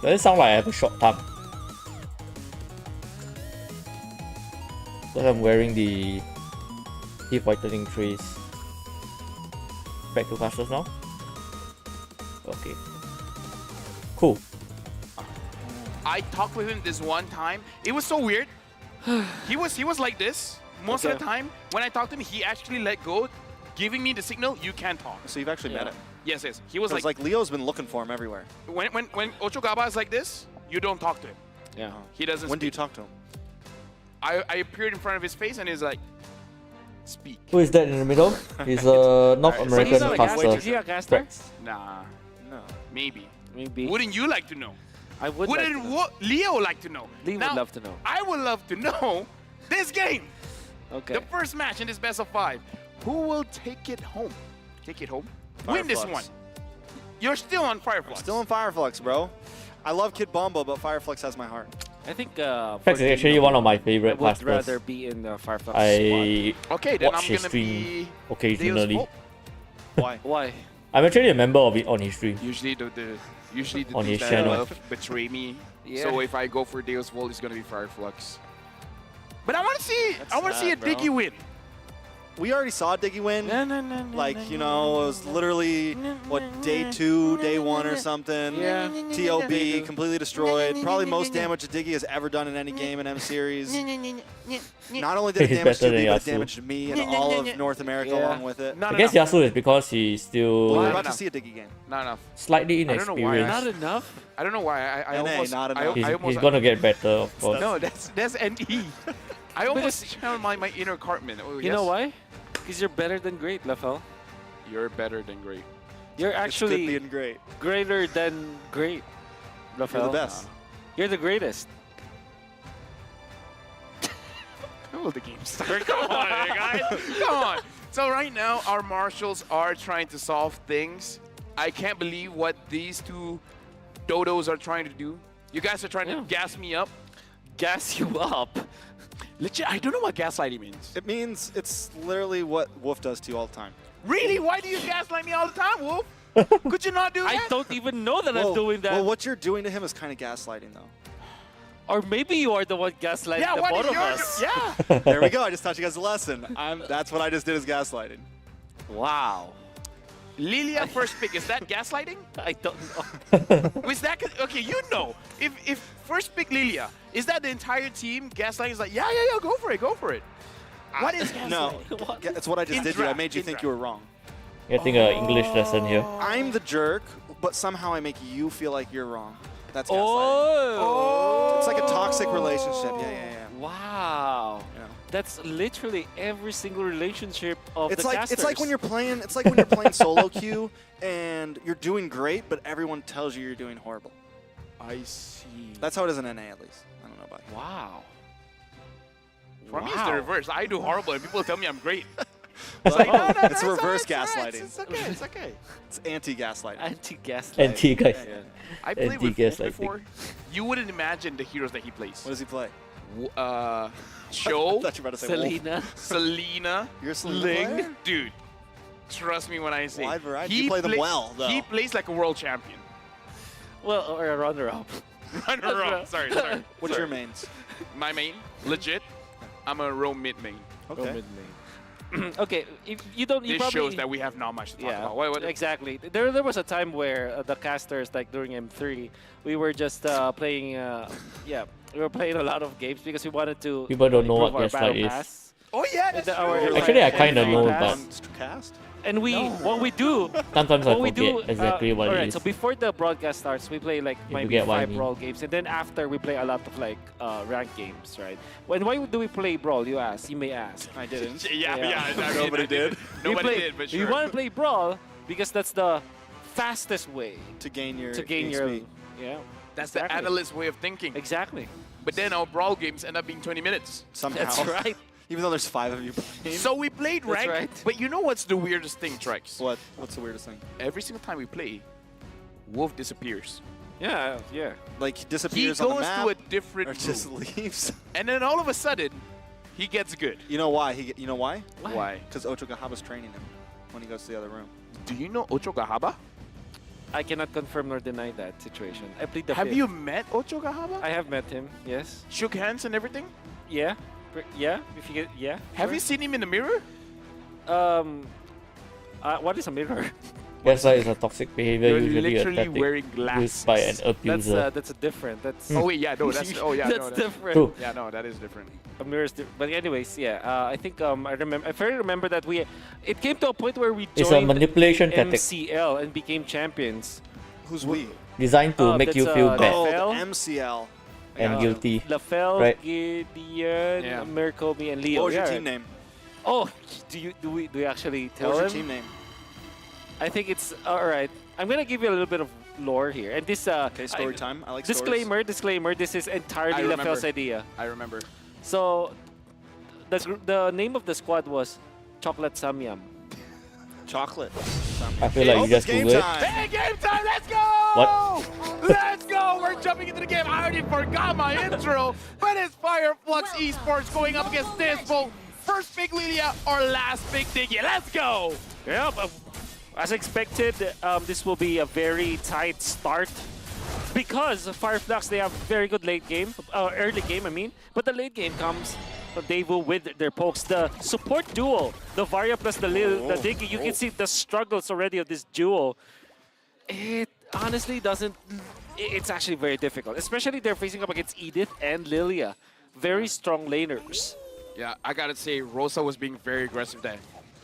Does it sound like I have a short tongue? Because I'm wearing the teeth whitening trays. Back to classes now? Okay. Cool. I talked with him this one time. It was so weird. He was like this most of the time. When I talked to him, he actually let go, giving me the signal, you can't talk. So you've actually met him? Yes, yes. He was like Leo's been looking for him everywhere. when Ocho Gaba is like this, you don't talk to him. Yeah. He doesn't When do you speak. talk to him? I appeared in front of his face and he's like, speak. Who is that in the middle? He's a North Alright, so American he's not a caster. caster. Is he a caster? Rex. Nah, No. maybe. Maybe. Wouldn't you like to know? I would Wouldn't like to know. Leo like to know? Lee Now, would love to know. I would love to know this game. Okay. The first match in this best of 5. Who will take it home? Take it home? Win this Fireflux. one. You're still on Fireflux. Still in Fireflux, bro. I love Kid Bombo, but Fireflux has my heart. I think Rex is actually one of my I favorite would casters. rather be in the Fireflux squad. I Okay, then watch I'm his gonna stream be occasionally. Deus Volt. Why? Why? I'm actually a member of it on his stream. Usually the On teams his that I channel. love betray me. Yeah. So if I go for Deus Volt, it's gonna be Fireflux. But I want to see That's a sad, bro. Diggy win. We already saw Diggy win. No, no, no, no, Like, no, you no, know, it was literally, what, day 2, day 1 or something. Yeah. TOB, completely destroyed. Probably most damage that Diggy has ever done in any game in M Series. Not only did it He's damage better to me, than but it Yasuo. damaged me and all of North America Yeah. along with it. Not I guess enough. Yasuo is because he's still We're Not about to enough. see a Diggy game. Not enough. slightly I don't know why. inexperienced. Not enough? I don't know why. I NA, almost. not I, enough. He's, I almost. he's gonna get better, of course. No, that's NE. I almost channeled my inner Cartman. Oh, You know why? Because you're better than great, Lafel. You're better than great. You're This could actually be great. greater than great, Lafel. You're the best. You're the greatest. When will the game start? Come on, guys. Come on. So right now, our marshals are trying to solve things. I can't believe what these two dodos are trying to do. You guys are trying to gas me up. Gas you up. Legit, I don't know what gaslighting means. It means it's literally what Wolf does to you all the time. Really? Why do you gaslight me all the time, Wolf? Could you not do that? I don't even know that I'm doing that. Well, what you're doing to him is kind of gaslighting, though. Or maybe you are the one gaslighting the what both is of yours? us. Yeah. There we go. I just taught you guys a lesson. That's what I just did is gaslighting. Wow. Lilia first pick, is that gaslighting? I don't know. Was that okay? You know, if first pick Lilia, is that the entire team gaslighting? Is like, yeah, go for it. What is gaslighting? No, What? it's what I just In did to you. I draft, made you in think draft. you were wrong. Getting an English lesson here. I'm the jerk, but somehow I make you feel like you're wrong. That's gaslighting. Oh. It's like a toxic relationship. Yeah. Wow. You know. That's literally every single relationship of It's the like casters. when you're playing solo queue and you're doing great, but everyone tells you you're doing horrible. I see. That's how it is in NA, at least. I don't know about you. Wow. For me, it's the reverse. I do horrible, and people tell me I'm great. It's like, no, it's reverse gaslighting. It's okay. It's okay. It's anti-gaslighting. Anti-gaslight. NT guys. I played with Wolf Anti-gaslighting. before. You wouldn't imagine the heroes that he plays. What does he play? Cho, I thought you were about to say Wolf. Selena. Selena, You're a Selena Ling. player? Dude, trust me when I say. Wide variety. You play them well, though. He plays like a world champion. Well, or a runner-up. Runner-up. Sorry. What's your mains? My main, legit. I'm a roam mid main. Okay. Okay, if you don't, you This probably shows that we have not much to talk yeah, about. What? exactly. There was a time where the casters, like during M3, we were just playing. We were playing a lot of games because we wanted to. People don't know improve what our gaslight battle is. pass. Oh yeah, that's true. Actually, I kinda know, pass. but Cast? And what we do. sometimes I What we forget do, exactly what it alright, is. so before the broadcast starts, we play like you maybe get what I 5 mean. brawl games, and then after we play a lot of like ranked games, right? Why do we play brawl? You ask. You may ask. I didn't. Yeah. Nobody did. Nobody did, but sure. We want to play brawl because that's the fastest way To gain your your. XP. Yeah. That's the exactly. analyst way of thinking. Exactly. But then our brawl games end up being 20 minutes. Somehow. That's right. Even though there's 5 of you playing. So we played That's ranked, right. but you know what's the weirdest thing, Trex? What's the weirdest thing? Every single time we play, Wolf disappears. Yeah. Like he He disappears goes on the map to a different or just room. leaves. And then all of a sudden, he gets good. You know why? You know why? Why? Because Ocho Gahaba's training him when he goes to the other room. Do you know Ocho Gahaba? I cannot confirm nor deny that situation. I plead the Have fifth. you met Ocho Gahaba? I have met him. Yes. Shook hands and everything? Yeah. Yeah. If you get yeah. Have you seen him in the mirror? What is a mirror? Gaslight is a toxic behavior, You're usually a literally tactic wearing glasses. used by an abuser. That's a different. That's Oh wait, yeah, no, that's that's different. True. Yeah, no, that is different. A mirror is different. But anyways, yeah. I think I very remember that it came to a point where we It's a joined manipulation tactic MCL and became champions. Who's we? designed to make you that's, feel uh, bad Oh, FL? the MCL. and guilty. Lafel, Right. Gideon, Yeah. Merkobi, and Leo. What was your Yeah, team name? Oh, do we actually What tell was your him? team name? I think it's all right. I'm gonna give you a little bit of lore here, and this Okay, story time. I like Disclaimer. This is entirely I remember. Lafel's idea. I remember. So, the name of the squad was Chocolate Samyam. Chocolate. I feel like you just game Google it. time. Hey, game time! Let's go! What? Let's go! We're jumping into the game. I already forgot my intro, but it's Fireflux Esports going up against Dispo. First big Lilia or last big Diggy. Let's go! Yeah, but as expected, this will be a very tight start because Fireflux, they have very good late game, early game, I mean. But the late game comes from Daewoo with their pokes. The support duo, the Varia plus the Diggy, you can see the struggles already of this duo. It honestly doesn't... It's actually very difficult, especially they're facing up against Edith and Lilia. Very strong laners. Yeah, I gotta say, Rosa was being very aggressive there.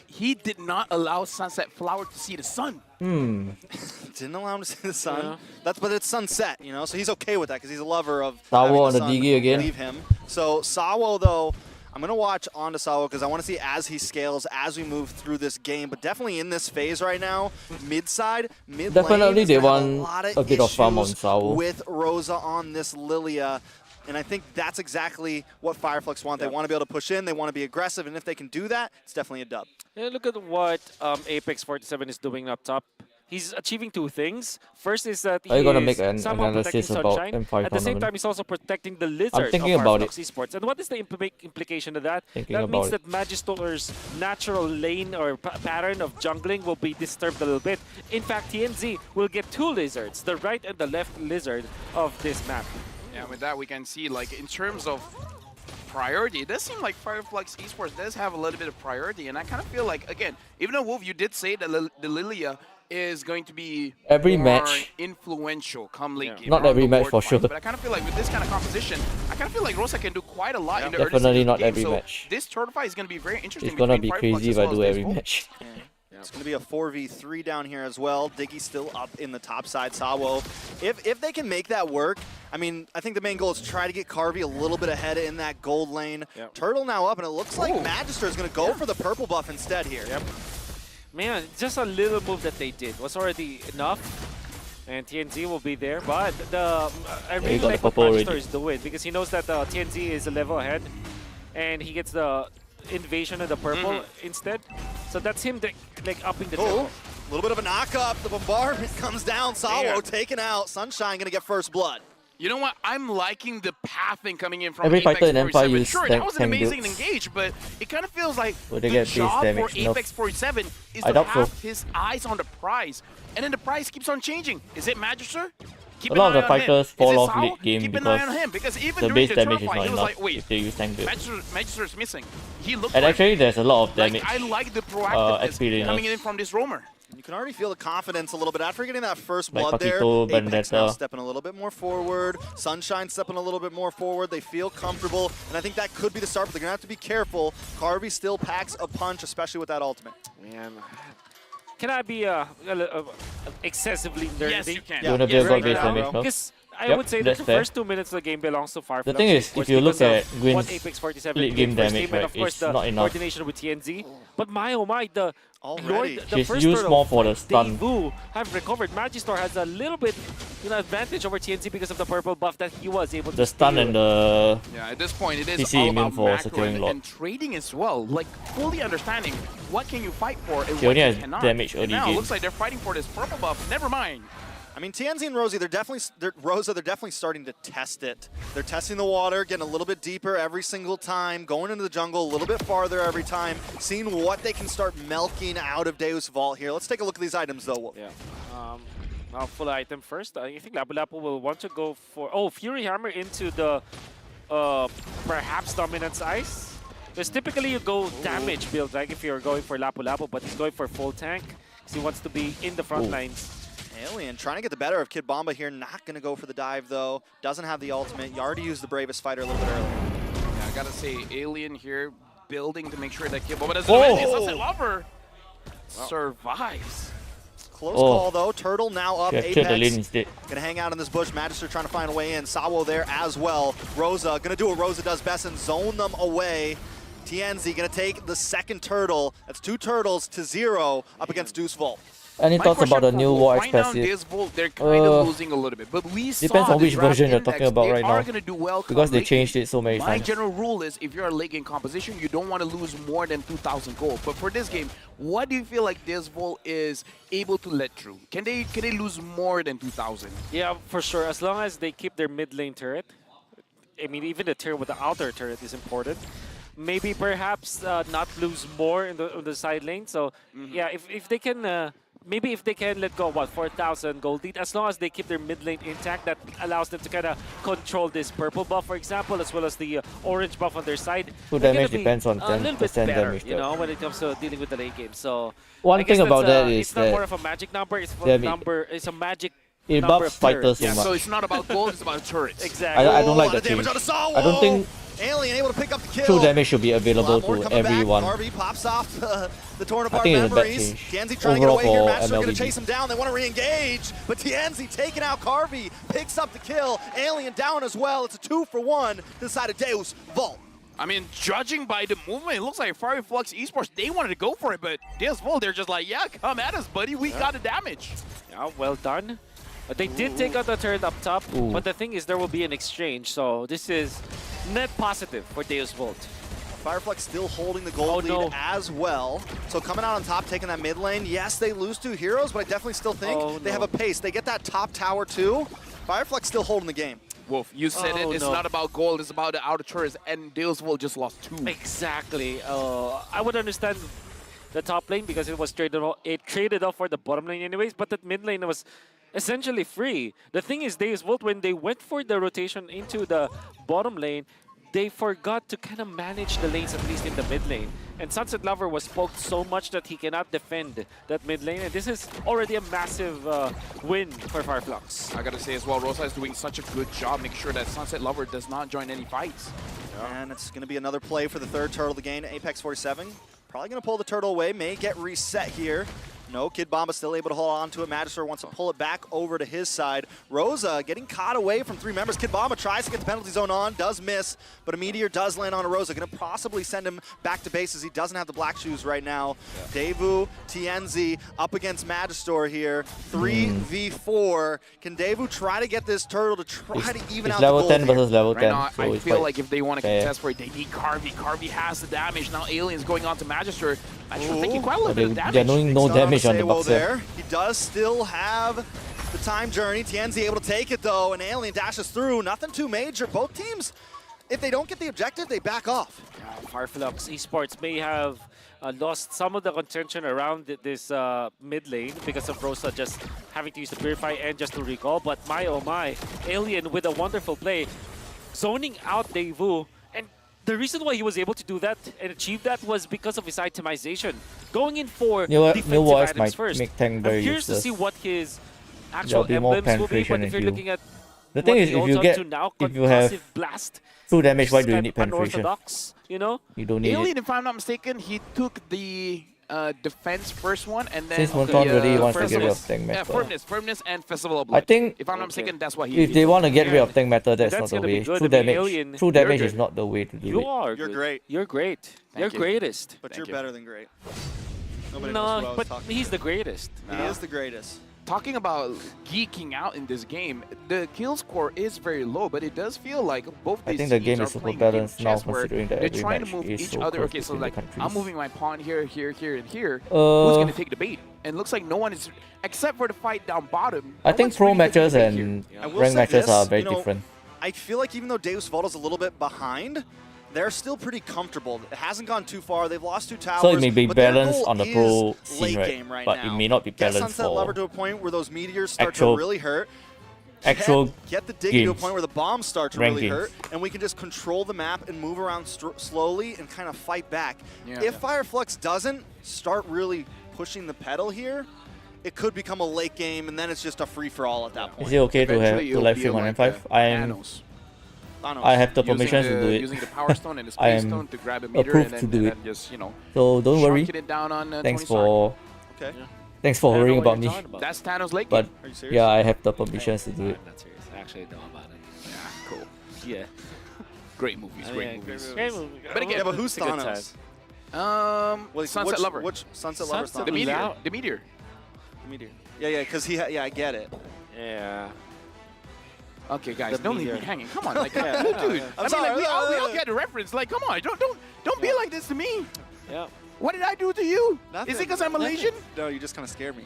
He did not allow Sunset Flower to see the sun. Didn't allow him to see the sun. Yeah. But it's sunset, you know, so he's okay with that because he's a lover of Sawo having on the sun Diggy again. leave him. So Sawo, though, I'm going to watch on to Sawo because I want to see as he scales, as we move through this game. But definitely in this phase right now, mid-side, mid-lane, Definitely is they gonna have want lot of a bit of farm on issues Sawo. with Rosa on this Lilia. And I think that's exactly what Fireflux want. They want to be able to push in. They want to be aggressive. And if they can do that, it's definitely a dub. Yeah, look at what Apex 47 is doing up top. He's achieving two things. First is that he Are you gonna is make an somehow protecting analysis about Sunshine. M5 At the same tournament? time, he's also protecting the lizard thinking of about Fireflux Esports. And what is the implication of that? Thinking That means about that Magister's natural lane or pattern of jungling will be disturbed a little bit. In fact, TNZ will get two lizards, the right and the left lizard of this map. Yeah, with that we can see, like, in terms of priority, it does seem like Fireflux Esports does have a little bit of priority, and I kind of feel like, again, even though Wolf, you did say that the Lilia is going to be Every more match. influential come late game. Not around every the match board for fight. sure. But I kind of feel like with this kind of composition, I kind of feel like Rosa can do quite a lot in the early Definitely stages of not the game. every So match. this turtle fight is going to be very interesting. It's gonna be between crazy Fireflux if I as well do as every Wolf. match. It's going to be a 4v3 down here as well. Diggy still up in the top side. Sawo, if they can make that work, I mean, I think the main goal is try to get Carvey a little bit ahead in that gold lane. Yep. Turtle now up, and it looks like Ooh. Magister is going to go for the purple buff instead here. Yep. Man, just a little move that they did was already enough. And TNZ will be there, but I you really got like the what purple Magister already. is doing because he knows that TNZ is a level ahead, and he gets the invasion of the purple instead. So that's him like upping the Oh, tempo. a little bit of a knock-up. The bombardment comes down. Sawo Man. taken out. Sunshine going to get first blood. You know what? I'm liking the pathing coming in from Every Apex fighter in Empire 47. use Sure, tank- that was an tank amazing builds. engage, but it kind of feels like Will they the get base job damage for enough? Apex 47 is I to doubt have so. his eyes on the prize. And then the prize keeps on changing. Is it Magister? Keep A an lot of eye the on him. fighters Is fall it off Sao? late game Keep an eye because on him, because even the during base the damage turf is fight, not he was enough like, wait, if they use tank build. Magister's missing. He looked And like, actually, there's a lot of damage. I like the proactiveness experience. coming in from this roamer. You can already feel the confidence a little bit after getting that first Like blood there. Pakito, Apex now Vendetta. stepping a little bit more forward. Sunshine stepping a little bit more forward. They feel comfortable, and I think that could be the start, but they're going to have to be careful. Carvey still packs a punch, especially with that ultimate. Man, can I be excessively nerdy? Yes, you can. You wanna Yes, build right base now. damage, no? Because I Yep, would say that that's the fair. first 2 minutes of the game belongs to Fireflux. The thing is, Esports if you look because at of Gwyn's what Apex 47 late did game first damage, game, and right, of course it's the not enough. coordination with TNZ. But my oh my, the Already. Lord, the She's first used turtle more for the stun. Daewoo have recovered. Magister has a little bit advantage over TNZ because of the purple buff that he was able to The stun steal. and the Yeah, at this point, it is CC all immune about for macro securing and, lot. and trading as well. Like, fully understanding what can you fight for and He what only you has cannot. damage And early now it game. looks like they're fighting for this purple buff. Never mind. I mean, TNZ and Rosie, they're definitely starting to test it. They're testing the water, getting a little bit deeper every single time, going into the jungle a little bit farther every time, seeing what they can start milking out of Deus Vault here. Let's take a look at these items, though, Wolf. Yeah. Now full item first. I think Lapu Lapu will want to go for Fury Hammer into the perhaps Dominance Ice. Because typically you go damage build, like if you're going for Lapu Lapu, but he's going for full tank because he wants to be in the front lines. Alien trying to get the better of Kid Bomba here. Not going to go for the dive, though. Doesn't have the ultimate. You already used the Bravest Fighter a little bit earlier. Yeah, I gotta say, Alien here building to make sure that Kid Bomba doesn't Oh! win. Sunset Lover survives. Close Oh. call, though. Turtle now up. captured the lane Apex instead. gonna hang out in this bush. Magister trying to find a way in. Sawo there as well. Rosa gonna do what Rosa does best and zone them away. TNZ gonna take the second turtle. That's 2 turtles to 0 up against Deuce Vault. Any My thoughts about question the for new Wolf, War right now, Expressive? this Volt, they're kind of Uh, losing a little bit, but we saw depends on the which draft version you're index. talking about They right are now. going to do well Because they late changed game. it so many My times. general rule is if you're a late game composition, you don't want to lose more than 2,000 gold. But for this game, what do you feel like this Volt is able to let through? Can they lose more than 2,000? Yeah, for sure. As long as they keep their mid lane turret. I mean, even the turret with the outer turret is important. Maybe perhaps not lose more in the side lane. So yeah, if they can, maybe if they can let go what 4,000 gold lead, as long as they keep their mid lane intact, that allows them to kind of control this purple buff, for example, as well as the orange buff on their side. So They're damage gonna be depends on a little bit 10% better, damage you there. know, when it comes to dealing with the late game. So One I guess thing about that's, that is it's not that more of a magic number. It's damage- number. It's a magic. it number buffs of fighters turrets. so Yeah, much. so it's not about gold, it's about turrets. Exactly. I don't like a lot that of damage change. on the Sawo. I don't think Alien able to pick up the kill. true damage should be A available lot more to coming everyone. back. Harvey pops off the torn apart think it's a bad memories. change. TNZ trying to get Overall away here. for Master going to MLBB. chase him down. They want to re-engage, but TNZ taking out Carvey. Picks up the kill. Alien down as well. It's a 2-for-1 to the side of Deus Vault. I mean, judging by the movement, it looks like Fireflux Esports, they wanted to go for it, but this Volt, they're just like, yeah, come at us, buddy. We got the damage. Yeah, well done. They did take out the turret up top, but the thing is there will be an exchange, so this is net positive for Deus Volt. Fireflex still holding the gold lead as well. So coming out on top, taking that mid lane. Yes, they lose 2 heroes, but I definitely still think they have a pace. They get that top tower too. Fireflex still holding the game. Wolf, you said it. It's not about gold. It's about the outer turrets, and Dealsville just lost 2. Exactly. I would understand the top lane because it was traded off for the bottom lane anyways, but that mid lane was essentially free. The thing is, Dealsville, when they went for the rotation into the bottom lane, they forgot to kind of manage the lanes, at least in the mid lane. And Sunset Lover was poked so much that he cannot defend that mid lane. And this is already a massive win for Fireflux. I gotta say as well, Rosa is doing such a good job making sure that Sunset Lover does not join any fights. And it's going to be another play for the 3rd turtle to gain. Apex 47 probably going to pull the turtle away. May get reset here. No, Kid Bomba still able to hold on to it. Magister wants to pull it back over to his side. Rosa getting caught away from 3 members. Kid Bomba tries to get the penalty zone on, does miss, but a meteor does land on a Rosa. Going to possibly send him back to base as he doesn't have the black shoes right now. Devu, TNZ up against Magister here. 3v4. Can Devu try to get this turtle to try to even out the level gold 10 here? versus level 10. Right now, so I it's feel quite like if they want to fair. contest for it, they need Carvey. Carvey has the damage. Now Alien's going on to Magister. Magister taking quite a little bit of damage. They're doing no It's not damage on the Sabo boxer. there. He does still have the time journey. Tienzi able to take it though, and Alien dashes through. Nothing too major. Both teams, if they don't get the objective, they back off. Fireflux Esports may have lost some of the contention around this mid lane because of Rosa just having to use the Purify and just to recall. But my oh my, Alien with a wonderful play, zoning out Devu. And the reason why he was able to do that and achieve that was because of his itemization. Going in for defensive voice items might first. make tank very I'm curious to useless. see what his actual There'll be more emblems will be, but penetration if you're if you- looking at The thing what is, he if holds you on get, to now, if you have concussive blast, true damage, why which do you is need kind of penetration? unorthodox, you know? You don't need it. Alien, if I'm not mistaken, he took the defense first one, and then Since Monton really wants to get rid of firmness. tank Yeah, matter. firmness and Festival of Blood. I think if I'm not mistaken, that's what he if they want to get rid Yeah. of tank matter, that's not That's the gonna be way. good. True I mean, damage, Alien, true you're damage good. is not the way to do You it. are You're good. great. You're great. You're you. greatest. But Thank you're you. better than great. Nobody knows who I No, was but talking he's to. the greatest. He is the greatest. Talking about geeking out in this game, the kill score is very low, but it does feel like both I these think the teams game are is super playing a game of balanced now, chess where considering that they're every trying to match move is each so other. close Okay, so between the like countries. I'm moving my pawn here, here, here, and here. Who's gonna take the bait? And looks like no one is, except for the fight down bottom. I think pro matches and I will rank say matches this, are very you know, different. I feel like even though Deus Volta's a little bit behind, they're still pretty comfortable. It hasn't gone too far. They've lost 2 towers. So it may be but their balanced goal on the is pro scene, late right? game right But now. it may not be Get balanced Sunset Lover for to a point where those meteors start actual- to really hurt. actual Get the dig to a games. point where the bombs start to really Rankings. hurt, and we can just control the map and move around slowly and kind of fight back. Yeah. If Fireflux doesn't start really pushing the pedal here, it could become a late game, and then it's just a free-for-all at that point. Is it okay to have Eventually, to it'll live be stream on like M5? Thanos. Thanos. I have the Using permission to do it. Using the Power Stone and the I Space am Stone to grab a meter approved and to then, do and it. then just, you know, So don't worry. shunking it down on Thanks Tony Stark. for Okay. thanks for I don't know worrying what about you're me. talking about. That's Thanos late But game. Are you serious? yeah, I have the permissions to do I'm it. not serious. I actually know about it. Yeah, cool. Yeah. Great movies, great movies. Great movie. But again, Yeah, but who's It's a good Thanos? Sunset which, Lover. Which Sunset Lover's Sunset The Thanos? meteor. Lover. The meteor. The meteor. Yeah, because yeah, I get it. Yeah. Okay, guys, The don't leave me meteor. hanging. Come on, like, Yeah, dude. yeah. I mean, sorry, like, we all yeah. get the reference. Like, come on, don't be like this to me. Yeah. What did I do to you? Nothing. Is it because I'm Malaysian? No, you just kind of scared me.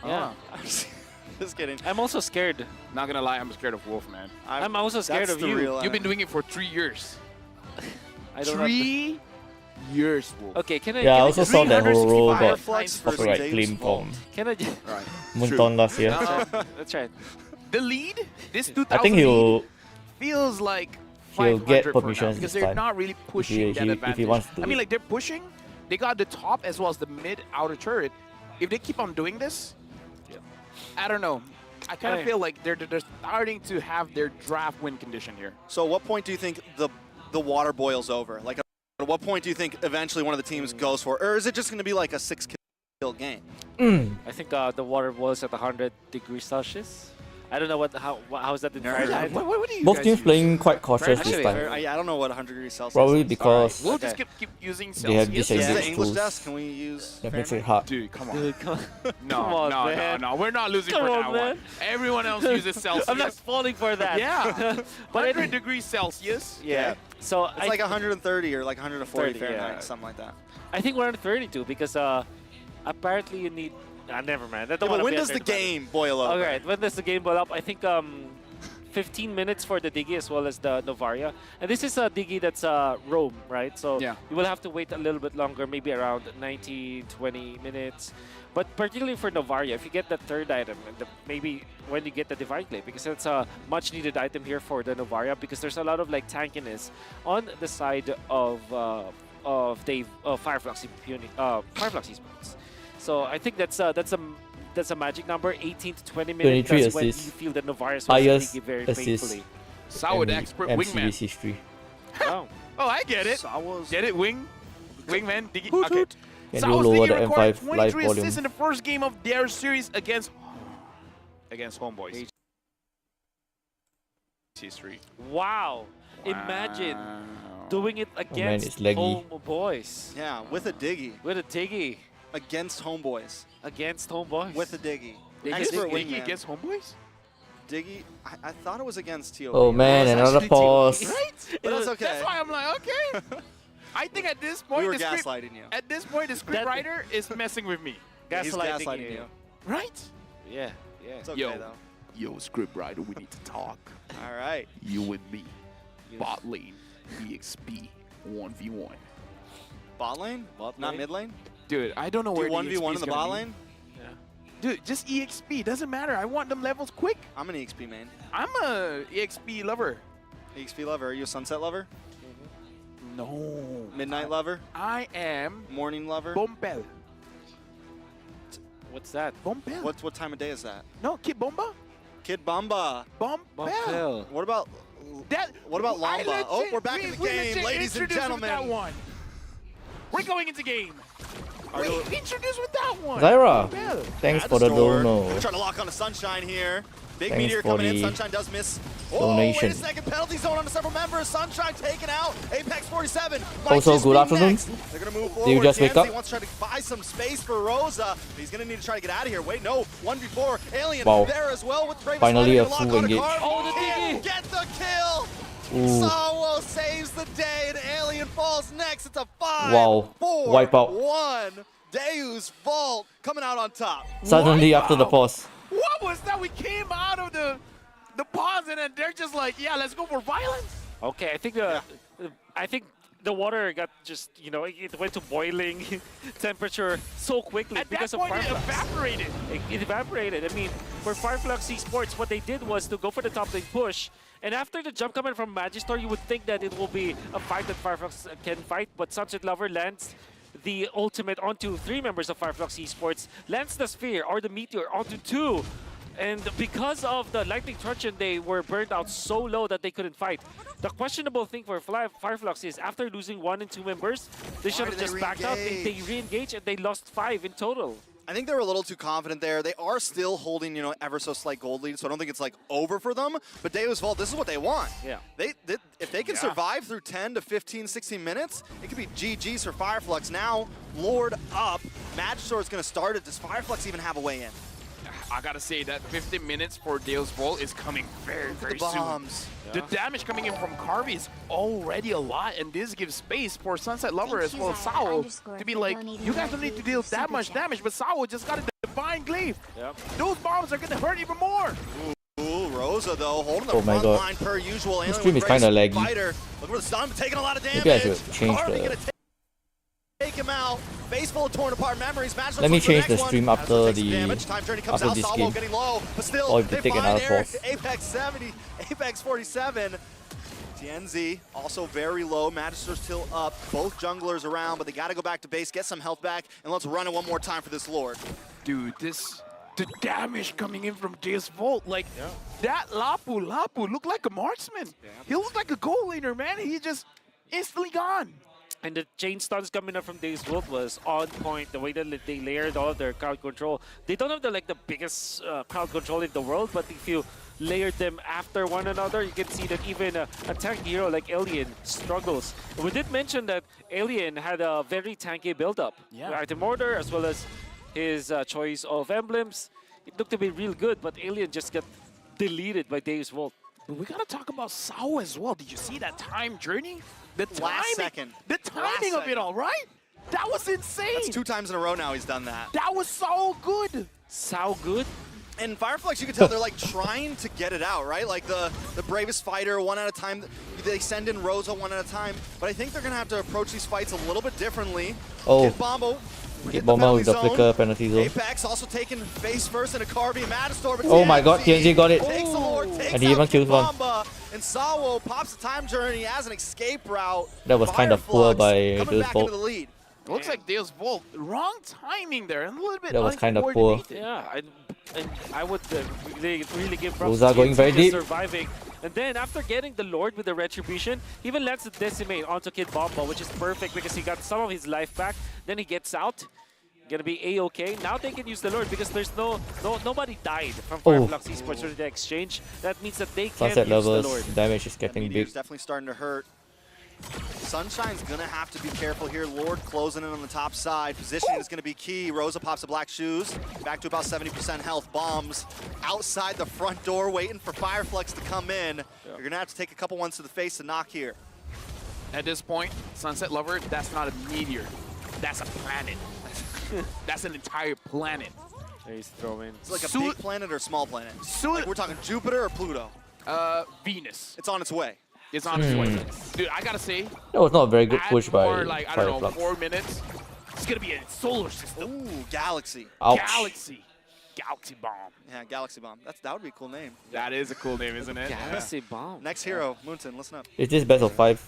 Yeah. I'm just kidding. I'm also scared. Not gonna lie, I'm scared of Wolf, man. I'm also scared That's of the you. real You've been doing it for 3 years. I don't have 3 years, Wolf. Okay, can I? Yeah, I can also saw that whole role got Fireflux versus copyright Dave's claim Vault. from Can I? Just, Right. Munton last year. that's right. The lead, this 2000 I think lead, he'll feels like he'll 500 get for now, permissions because this they're time. not really pushing that if advantage. he wants to I mean, do like, they're pushing. They got the top as well as the mid outer turret. If they keep on doing this, I don't know. I kind of Hey. feel like they're starting to have their draft win condition here. So at what point do you think the water boils over? Like, at what point do you think eventually one of the teams goes for it? Or is it just going to be like a 6-kill game? I think the water boils at 100 degrees Celsius. I don't know how's that in Fahrenheit. What do you Both guys teams use? playing quite cautious this Actually, time. I don't know what 100 degrees Celsius Probably is. because We'll Okay. just keep using they have Celsius. this This is the English English tools desk. Can we use that makes it Fahrenheit? hard. Dude, come on. Dude, come No, come on, no, man. no, no. We're not losing Come for on, that man. one. Everyone else uses Celsius. I'm not falling for that. Yeah. But 100 degrees Celsius. Yeah. So It's like 130 or like 140 30, Fahrenheit, yeah. something like that. I think we're on 32 because apparently you need. Never mind. I don't Yeah, but wanna when be does the under game boil over? All right. When does the game boil up? I think 15 minutes for the Diggy as well as the Novaria. And this is a Diggy that's roam, right? So Yeah. you will have to wait a little bit longer, maybe around 19, 20 minutes. But particularly for Novaria, if you get the third item, and maybe when you get the Divine Glaive, because it's a much needed item here for the Novaria, because there's a lot of like tankiness on the side of Fireflux Esports. So I think that's a magic number. 18 to 20 minutes. 23 That's when you assists. feel that Novaris was Highest really very assist. faithfully. Solid expert wingman. MCB's history. Oh. Oh, I get it. Sawa's Get it, wingman. Diggy. Hoot, Okay. hoot. Can So you I was lower thinking the recorded M5 live 23 volume? assists in the first game of their series against Homeboys. History. Wow. Imagine doing it man, against it's laggy. Homeboys. Yeah, with a Diggy. With a Diggy. Against Homeboys. Against Homeboys. With a Diggy. Diggy Expert Diggy wingman. against Homeboys? Diggy, I thought it was against TOB. Oh man, It's another actually pause. TOB, right? But that's okay. That's why I'm like, okay. I think at this point, We were the script, gaslighting you. at this point, the script That- writer is messing with me. Yeah, he's Gaslighting gaslighting you. you. Right? Yeah. Yeah. It's okay, Yo. though. Yo, script writer, we need to talk. All right. You and me. You- Bot lane. EXP. 1v1. Bot lane? Bot Not lane? mid lane? Dude, I don't know Do where 1v1 in EXP the bot lane? Yeah. Dude, just EXP. Doesn't matter. I want them levels quick. I'm an EXP main. I'm a EXP lover. EXP lover. Are you a sunset lover? No. Midnight lover? I am Morning lover? Bombel. What's that? Bombel. What time of day is that? No, Kid Bomba? Kid Bamba. Bombel. Bumpel. What about That. What about I Lamba? legit- Oh, we're back in the we game, legit ladies and introduced with that gentlemen. one. We're going into game. We introduced with that one. Zyra, Bombel. thanks At for the store? dono. Trying to lock on a Sunshine here. Big Thanks meteor for coming in. the Sunshine does miss. Oh, donation. wait a second. Penalty zone on several members. Sunshine taken out. Apex 47. might Also, just good be afternoon. next. They're going to move forward. Did you just wake Tianzi up? wants to try to buy some space for Rosa. He's going to need to try to get out of here. Wait, no. 1v4. Alien Wow. there as well with Travis Finally Snyder a gonna full lock on engage. Carve. Oh, the Can't Diggy. Get the kill. Ooh. Sawo saves the day, and Alien falls next. It's a 5, Wow. 4, Wipeout. 1. Deus Vault coming out on top. Suddenly after the Wow. pause. What was that? We came out of the pause and then they're just like, yeah, let's go for violence. Okay, I think the water got just, it went to boiling temperature so quickly At because that of point, it Fireflux. evaporated. It evaporated. I mean, for Fireflux Esports, what they did was to go for the top lane push. And after the jump coming from Magister, you would think that it will be a fight that Fireflux can fight. But Sunset Lover lands the ultimate onto 3 members of Fireflux Esports, lands the Sphere or the Meteor onto 2. And because of the Lightning Truncheon, they were burned out so low that they couldn't fight. The questionable thing for Fireflux is after losing 1 and 2 members, they should have did they just backed out. They re-engaged and they lost 5 in total. I think they were a little too confident there. They are still holding, ever so slight gold lead, so I don't think it's like over for them. But Deus Vault, this is what they want. Yeah. If they can survive through 10 to 15, 16 minutes, it could be GG's for Fireflux. Now, Lord up. Magister is going to start it. Does Fireflux even have a way in? I gotta say that 15 minutes for Deus Vault is coming very, Look at very the soon. bombs. The damage coming in from Carvey is already a lot, and this gives space for Sunset Lover as well as Sao to be like, you guys don't need to deal that much damage, but Sao just got a Divine Glaive. Yep. Those bombs are gonna hurt even more. Ooh, Rosa, though, holding the Oh my front God. line per usual. This Alien stream with is kinda Grace laggy. Fighter. Look for the stun, but taking a lot of damage. Maybe I should change Carvey the- gonna take him out. Face full of torn apart memories. Magister Let me looks for change the next one. stream Magister after takes some the- damage. Time journey comes after out. this Salvo game. getting low, but still, Or if they they take find another Eric. pause. Apex 70, Apex 47. TNZ also very low. Magister's still up. Both junglers around, but they got to go back to base, get some health back, and let's run it one more time for this Lord. Dude, the damage coming in from Deus Vault, like that Lapu looked like a marksman. He looked like a goal laner, man. He just instantly gone. And the chain stuns coming up from Dave's Volt was on point. The way that they layered all of their crowd control. They don't have the biggest crowd control in the world, but if you layered them after one another, you can see that even a tank hero like Alien struggles. We did mention that Alien had a very tanky build-up. Yeah. Item order as well as his choice of emblems. It looked to be real good, but Alien just got deleted by Dave's Volt. But we gotta talk about Sao as well. Did you see that time journey? The timing, Last second. the timing of it all, right? That was insane. That's 2 times in a row now he's done that. That was so good. So good. And Fireflux, you can tell they're like trying to get it out, right? Like the bravest fighter, one at a time. They send in Rosa one at a time. But I think they're gonna have to approach these fights a little bit differently. Oh. Kid Bombo. Kid Bomba with the flicker penalty zone. Apex also taking face first in a Carby Matador. Oh my god, TNG got it. Takes the Lord, takes And he even out kills Kid one. Bomba. And Sawo pops the time journey as an escape route. That was kind of poor Fireflux by coming Deus back Volt. into the lead. Looks like Deus Volt. Wrong timing there. A little bit That was kind of poor. uncoordinated. Yeah, and I would really give props Rosa to going TNT very for deep. surviving. And then after getting the Lord with the Retribution, he even lands the Decimate onto Kid Bomba, which is perfect because he got some of his life back. Then he gets out. Gonna be A-okay. Now they can use the Lord because there's nobody died from Fireflux Esports for the exchange. That means that they can Sunset use the Lord. levels, damage is That getting meteor's big. definitely starting to hurt. Sunshine's gonna have to be careful here. Lord closing in on the top side. Positioning is gonna be key. Rosa pops the black shoes. Back to about 70% health. Bombs outside the front door waiting for Fireflux to come in. You're gonna have to take a couple ones to the face to knock here. At this point, Sunset Lover, that's not a meteor. That's a planet. That's an entire planet. He's throwing. It's like a Su- big planet or a small planet. Su- Like we're talking Jupiter or Pluto. Venus. It's on its way. It's on its way. Dude, I gotta say, That was not a very good add push by more, like, I don't know, Fireflux. 4 minutes. It's gonna be a solar system. Ooh, Galaxy. Ouch. Galaxy. Galaxy Bomb. Yeah, Galaxy Bomb. That would be a cool name. That is a cool name, isn't it? Galaxy Bomb. Next hero, Moonton, listen up. Is this best of 5?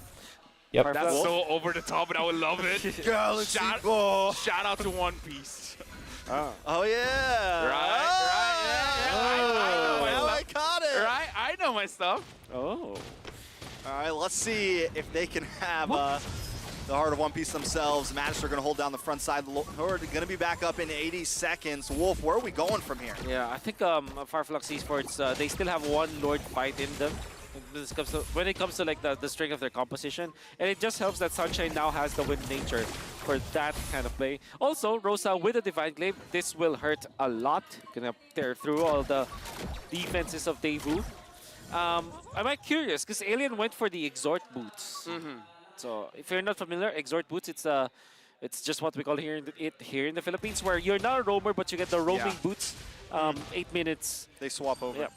Yep. That's so over the top, but I would love it. Galaxy shout, Bomb. shout out to One Piece. Oh yeah. Right, I caught it. Right? I know my stuff. Oh. All right, let's see if they can have the Heart of One Piece themselves. Magister going to hold down the front side. The Lord going to be back up in 80 seconds. Wolf, where are we going from here? Yeah, I think Fireflux Esports, they still have one Lord fight in them. When it comes to like the strength of their composition, and it just helps that Sunshine now has the win nature for that kind of play. Also, Rosa with a Divine Glaive, this will hurt a lot. Gonna tear through all the defenses of Daewoo. I'm curious because Alien went for the Exhort boots. So if you're not familiar, Exhort boots, it's just what we call here in the Philippines, where you're not a roamer but you get the roaming boots. 8 minutes. They swap over. Yep.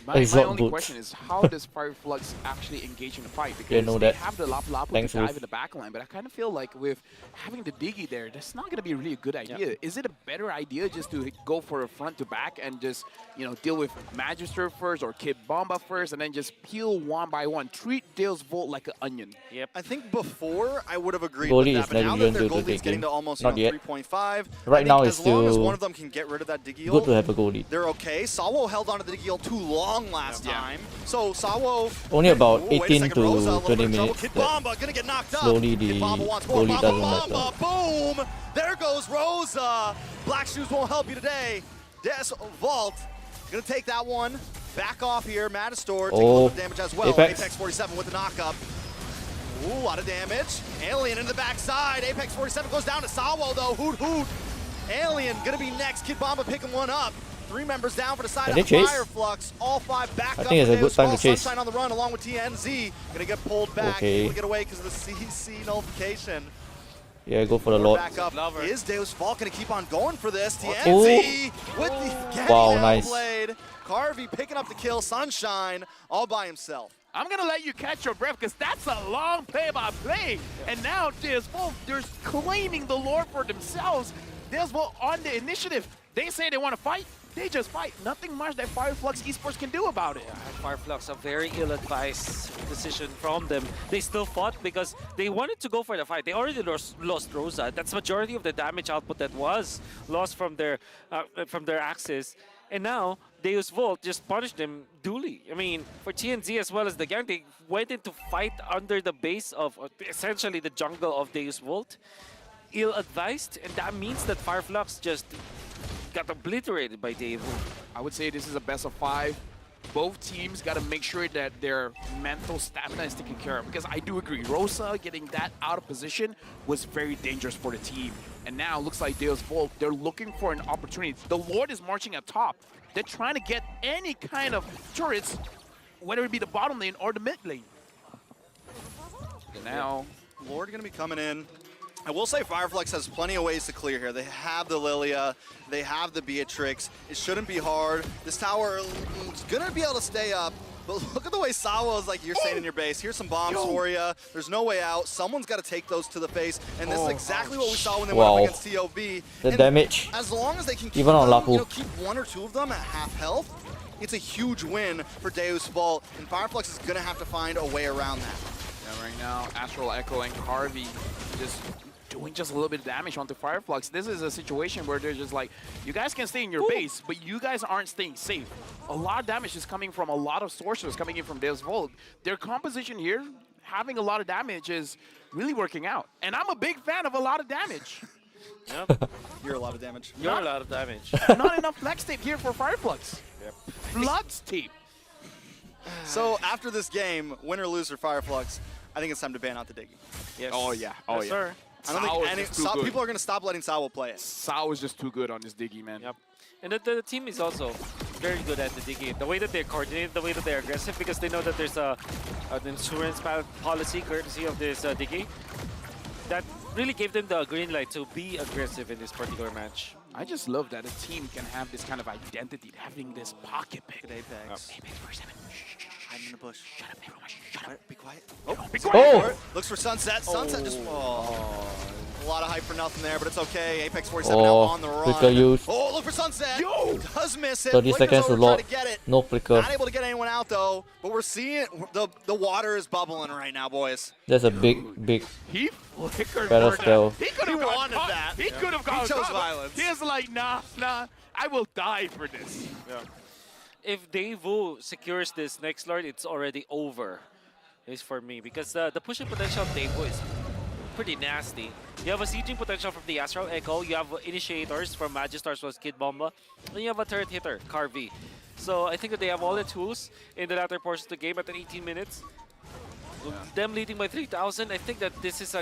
My Exalt only boots. question is, how does Fireflux actually engage in the fight? Because know they that. have the Lapu Lapu Thanks, to dive Ruth. in the backline, but I kind of feel like with having the Diggy there, that's not going to be really a good idea. Is it a better idea just to go for a front to back and just, deal with Magister first or Kid Bomba first and then just peel one by one? Treat Deus Volt like an onion. Yep. I think before I would have agreed Goalie with is that, but now not that even their due to goalie's taking. getting to almost Not yet. 3.5, I Right think now as it's long as still one of them can get rid of that Diggy good to have a goalie. they're okay. Sawo held onto the Diggy too long last time. So Sawo... Only about Ooh, wait a 18 second, to Rosa, a little 20 bit of trouble. minutes Kid that Bomba gonna get knocked up. slowly Kid the Bomba wants more. goalie Bomba, doesn't matter. Bomba, boom! There goes Rosa. Black Shoes won't help you today. Des Vault gonna take that one. Back off here. Matastor taking a little bit of damage as well. Apex. 47 with the knockup. Ooh, a lot of damage. Alien in the backside. Apex 47 goes down to Sawo though. Hoot hoot. Alien gonna be next. Kid Bomba picking one up. 3 members down for the side Can of they chase? Fireflux. All 5 back up. think it's a today good as time well. to chase. Sunshine on the run along with TNZ. Gonna get pulled back. Okay. Able to get away because of the CC nullification. Yeah, go for the Lord. Back up is Deus Vault gonna keep on going for this. Oh. TNZ with the Wow, getting nice. outplayed. Carvey picking up the kill. Sunshine all by himself. I'm going to let you catch your breath because that's a long play-by-play. And now Deus Volt, they're claiming the Lord for themselves. Deus Volt on the initiative. They say they want to fight. They just fight. Nothing much that Fireflux Esports can do about it. Fireflux, a very ill-advised decision from them. They still fought because they wanted to go for the fight. They already lost Rosa. That's majority of the damage output that was lost from their axis. And now, Deus Volt just punished them duly. I mean, for TNZ as well as the gang, they went into fight under the base of essentially the jungle of Deus Volt. Ill-advised, and that means that Fireflux just got obliterated by Devu. I would say this is a best of 5. Both teams got to make sure that their mental stamina is taken care of. Because I do agree, Rosa getting that out of position was very dangerous for the team. And now looks like Deus Volt, they're looking for an opportunity. The Lord is marching at top. They're trying to get any kind of turrets, whether it be the bottom lane or the mid lane. And now, Lord going to be coming in. I will say Fireflux has plenty of ways to clear here. They have the Lilia, they have the Beatrix. It shouldn't be hard. This tower is gonna be able to stay up, but look at the way Sawa is like, you're staying in your base. Here's some bombs for you. There's no way out. Someone's got to take those to the face, and this is exactly what we saw when they went up against TOB. The and damage. as long as they can keep, Even on them, Lapu. keep 1 or 2 of them at half health, it's a huge win for Deus Volt, and Fireflux is gonna have to find a way around that. yeah, right now, Astral Echo and Harvey just doing just a little bit of damage onto Fireflux. This is a situation where they're just like, you guys can stay in your base, but you guys aren't staying safe. A lot of damage is coming from a lot of sources coming in from Deus Volt. Their composition here, having a lot of damage, is really working out. And I'm a big fan of a lot of damage. Yep. You're a lot of damage. You're a lot of damage. Not enough flex tape here for Fireflux. Yep. Flux tape. So after this game, win or lose for Fireflux, I think it's time to ban out the Diggy. Yes. Oh, yeah. Oh, Yes, yeah. sir. I don't Sao is think just too good. people are going to stop letting Sawa play it. Sao is just too good on this Diggy, man. Yep. And the team is also very good at the digging. The way that they're coordinated, the way that they're aggressive, because they know that there's an insurance policy courtesy of this Diggy that really gave them the green light to be aggressive in this particular match. I just love that a team can have this kind of identity, having this pocket pick. Good Apex. Apex 47. Hiding in the bush. Shut up, everyone. Shut up. Be quiet. Be Oh! Looks for Sunset. Sunset just... Oh. A lot of hype for nothing there, but it's okay. Apex 47 Oh, now on the run. flicker use. Oh, look for Sunset. Yo! Does miss it. 30 Flickers seconds over to try lock. to get it. No flicker. Not able to get anyone out, though. But we're seeing the water is bubbling right now, boys. That's a big. He flickered Better for spell. that. He could He have gone wanted caught. that. He could have gone He chose caught. violence. He was like, nah, I will die for this. If Daewoo secures this next Lord, it's already over. It's for me, because the pushing potential of Daewoo is pretty nasty. You have a sieging potential from the Astral Echo, you have initiators from Magistar as well as Kid Bomba, and you have a turret hitter, Carvey. So I think that they have all the tools in the latter portion of the game at 18 minutes. Them leading by 3,000, I think that this is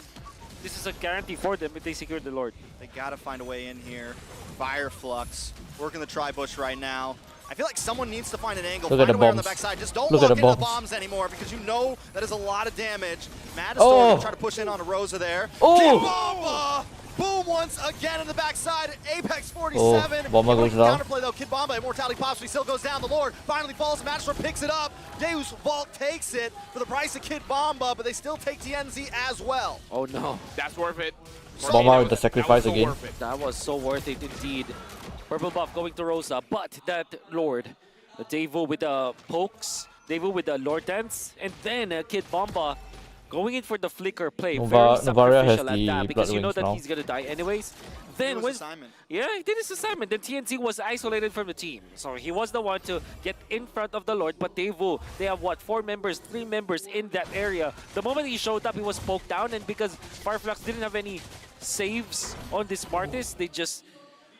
a guarantee for them if they secure the Lord. They got to find a way in here. Fireflux working the tri-bush right now. I feel like someone needs to find an angle, Look at find the a way on the bombs. backside. Just don't Look walk at the into the bombs. bombs anymore, because you know that is a lot of damage. Magistar Oh. try to push in on a Rosa there. Oh. Kid Bomba! Boom once again in the backside. Apex 47. Oh, Bomba Able goes to down. Counterplay though. Kid Bomba, immortality pops, but he still goes down. The Lord finally falls. Magistar picks it up. Deus Vault takes it for the price of Kid Bomba, but they still take TNZ as well. Oh no. That's worth it. Bomba with the sacrifice That was so again. worth it. That was so worth it indeed. Purple buff going to Rosa, but that Lord, the Daewoo with the pokes, Daewoo with the Lord dance, and then Kid Bomba going in for the flicker play. Very Novaria has sacrificial at the that, because you know Blood that Wings he's gonna die anyways. Then It was when assignment. yeah, he did his assignment. Then TNC was isolated from the team, so he was the one to get in front of the Lord. But Daewoo, they have what, 3 members in that area. The moment he showed up, he was poked down, and because Fireflux didn't have any saves on this Martis, they just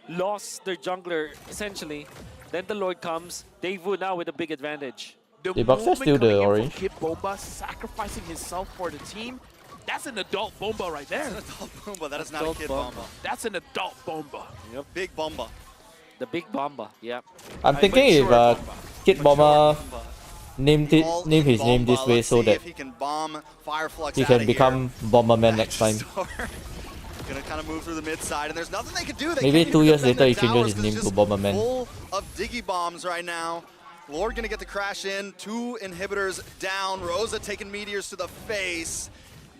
lost their jungler essentially. Then the Lord comes. Daewoo now with a big advantage. The Box moment is still the coming in from orange. Kid Bomba sacrificing himself for the team, that's an adult Bomba right there. That's an adult Bomba. That is not a Adult Kid Bomba. Bomba. That's an adult Bomba. Big Bomba. The big Bomba, yeah. I'm thinking if mature Bomba. Kid Bomba name All his in name this Bomba. way Let's so see that if he can bomb Fireflux he outta can become Bomberman next time. Magistar Gonna kind of move through the mid side, and there's nothing they can do. They Maybe can't 2 even years defend later he their changes towers his 'cause name it's to just Bomberman. Full of Diggy bombs right now. Lord gonna get the crash in. 2 inhibitors down. Rosa taking meteors to the face.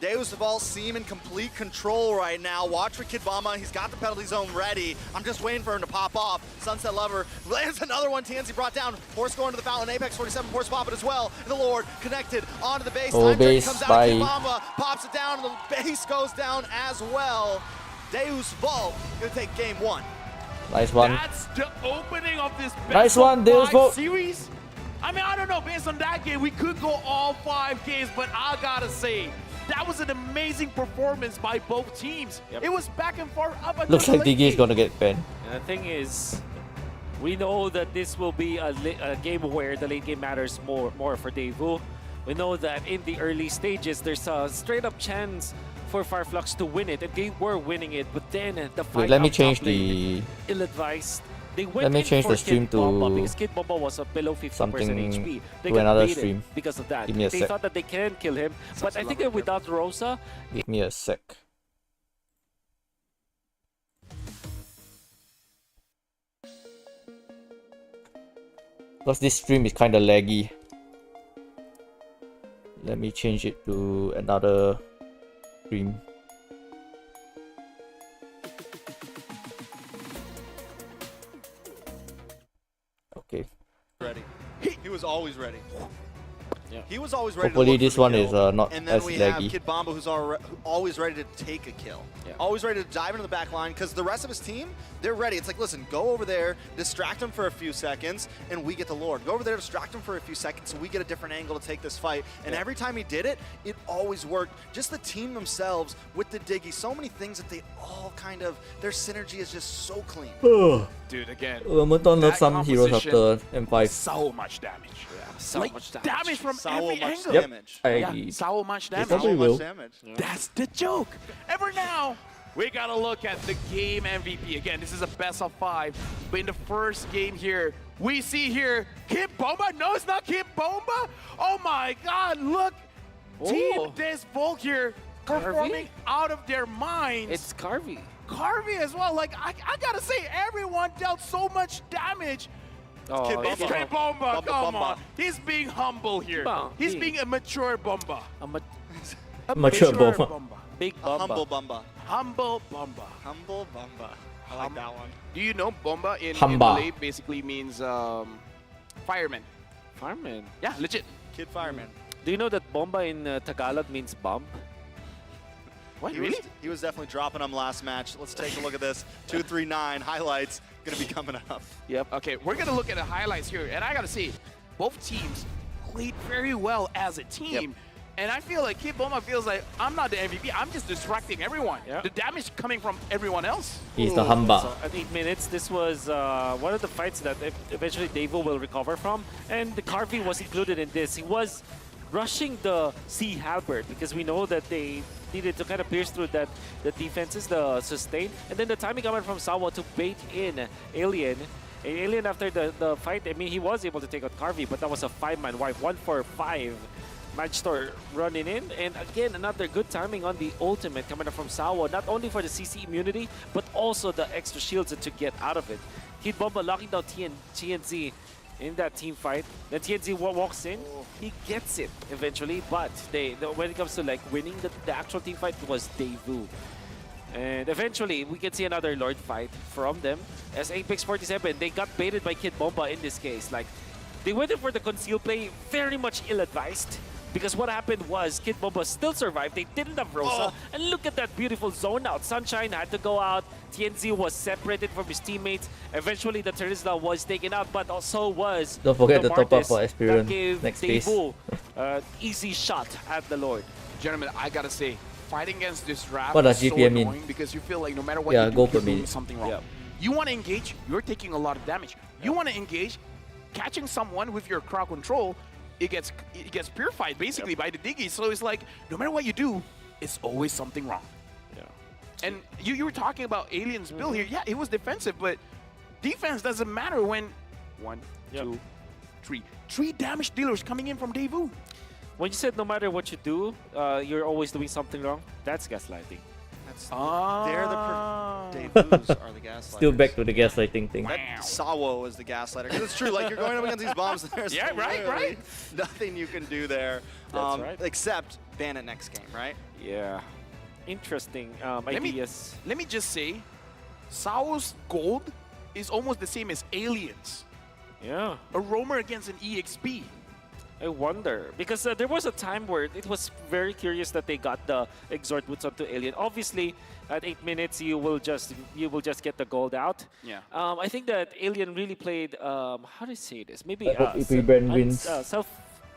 Deus Vault seem in complete control right now. Watch for Kid Bomba. He's got the penalty zone ready. I'm just waiting for him to pop off. Sunset Lover lands another one. TNC brought down. Horse going to the fountain. Apex 47 Horse pop it as well. And the Lord connected onto the base. Oh, Time turn base comes out. by- Kid Bomba pops it down, and the base goes down as well. Deus Vault gonna take game 1. Nice one. That's the opening of this Nice best of one, Deus 5 vote. series. I mean, I don't know. Based on that game, we could go all 5 games, but I gotta say, that was an amazing performance by both teams. Yep. It was back and forth up until Looks like the late DG is game. gonna get banned. And the thing is, we know that this will be a game where the late game matters more for Daewoo. We know that in the early stages, there's a straight-up chance for Fireflux to win it, and they were winning it. But then the fight Wait, let me up top change lane, the ill-advised. They went Let me in change for the stream Kid Bomba to because Kid Bomba was below 50% something HP. They to got another baited stream. because of that. Give me a They sec. thought that they can kill him, but I think that without Rosa, Give me a sec. Because this stream is kind of laggy. Let me change it to another stream. Okay. Ready. He was always ready. Yeah. He was always ready Hopefully to look this for the one kill. is not And then as we have laggy. Kid Bomba, who's always ready to take a kill. Yeah. Always ready to dive into the back line, because the rest of his team, they're ready. It's like, listen, go over there, distract him for a few seconds, and we get the Lord. Go over there, distract him for a few seconds, so we get a different angle to take this fight. And every time he did it, it always worked. Just the team themselves with the Diggy, so many things that they all kind of, their synergy is just so clean. Dude, again, 我们don't love that some heroes composition after M5. so much damage. so Like, much damage from So every much angle. Yep. damage. I Yeah, agree. so much damage. probably So will. much damage. That's the joke. And for now, we gotta look at the game MVP. Again, this is a best of 5. But in the first game here, we see here Kid Bomba. No, it's not Kid Bomba. Oh my God! Look, Team Des Volk here performing out of their minds. it's Carvey. Carvey as well. Like I gotta say, everyone dealt so much damage. Oh, Kid It's Bomba. Kid Bomba. Bomba, Come Bomba. on, he's being humble here. Bomba. He's being a mature Bomba. I'm a A Mature Bomba. big A Bomba. humble Bumba. Humble Bomba. Humble Bumba. I like that one. Do you know Bomba in Hamba. Malay basically means fireman? Fireman. Yeah, legit. Kid Fireman. Do you know that Bomba in Tagalog means bomb? What, He really? was definitely dropping them last match. Let's take a look at this. 239 highlights going to be coming up. Yep. Okay, we're going to look at the highlights here. And I got to say, both teams played very well as a team. And I feel like Kid Bomba feels like, I'm not the MVP. I'm just distracting everyone. Yep. The damage coming from everyone else. He's the So Hamba. at 8 minutes, this was one of the fights that eventually Daewoo will recover from. And the Carvey was included in this. He was rushing the Sea Halberd because we know that they needed to kind of pierce through the defenses, the sustain. And then the timing coming from Sawa to bait in Alien. And Alien, after the fight, I mean, he was able to take out Carvey, but that was a 5-man wipe, 1 for 5. Magistore running in, and again, another good timing on the ultimate coming up from Sawa, not only for the CC immunity, but also the extra shields to get out of it. Kid Bomba locking down TNZ in that team fight. Then TNZ walks in, he gets it eventually, but when it comes to like winning the actual team fight, it was Daewoo. And eventually, we can see another Lord fight from them. As Apex 47, they got baited by Kid Bomba in this case. Like, they went in for the conceal play, very much ill-advised. Because what happened was, Kid Bomba still survived. They didn't have Rosa. And look at that beautiful zone out. Sunshine had to go out. TNZ was separated from his teammates. Eventually, the Terizla was taken out, but also was Don't forget the to top up Martis for that Experience gave next phase. Daewoo easy shot at the Lord. Gentlemen, I got to say, fighting against this draft What does is so GPM mean? annoying because you feel like no matter what Yeah, you do, go per you're doing minute. something wrong. Yeah. You want to engage, you're taking a lot of damage. You want to engage, catching someone with your crowd control, it gets purified basically by the Diggy. So it's like, no matter what you do, it's always something wrong. Yeah. And you were talking about Alien's build here. Yeah, it was defensive, but defense doesn't matter when 1, 2, 3. 3 damage dealers coming in from Daewoo. When you said no matter what you do, you're always doing something wrong, that's gaslighting. That's, Ah. they're the Daewoos are the gaslighters. Still back to the gaslighting thing. That Sawo is the gaslighter. 'Cause it's true, like you're going up against these bombs. There's Yeah, right, literally right. nothing you can do there. That's right. Except ban it next game, right? Yeah. Interesting me- ideas. Let me just say, Sao's gold is almost the same as Alien's. Yeah. A roamer against an EXP. I wonder because there was a time where it was very curious that they got the Exhort Boots onto Alien. Obviously, at 8 minutes you will just get the gold out. Yeah. I think that Alien really played. How do I say this? Maybe I hope EP Brand wins.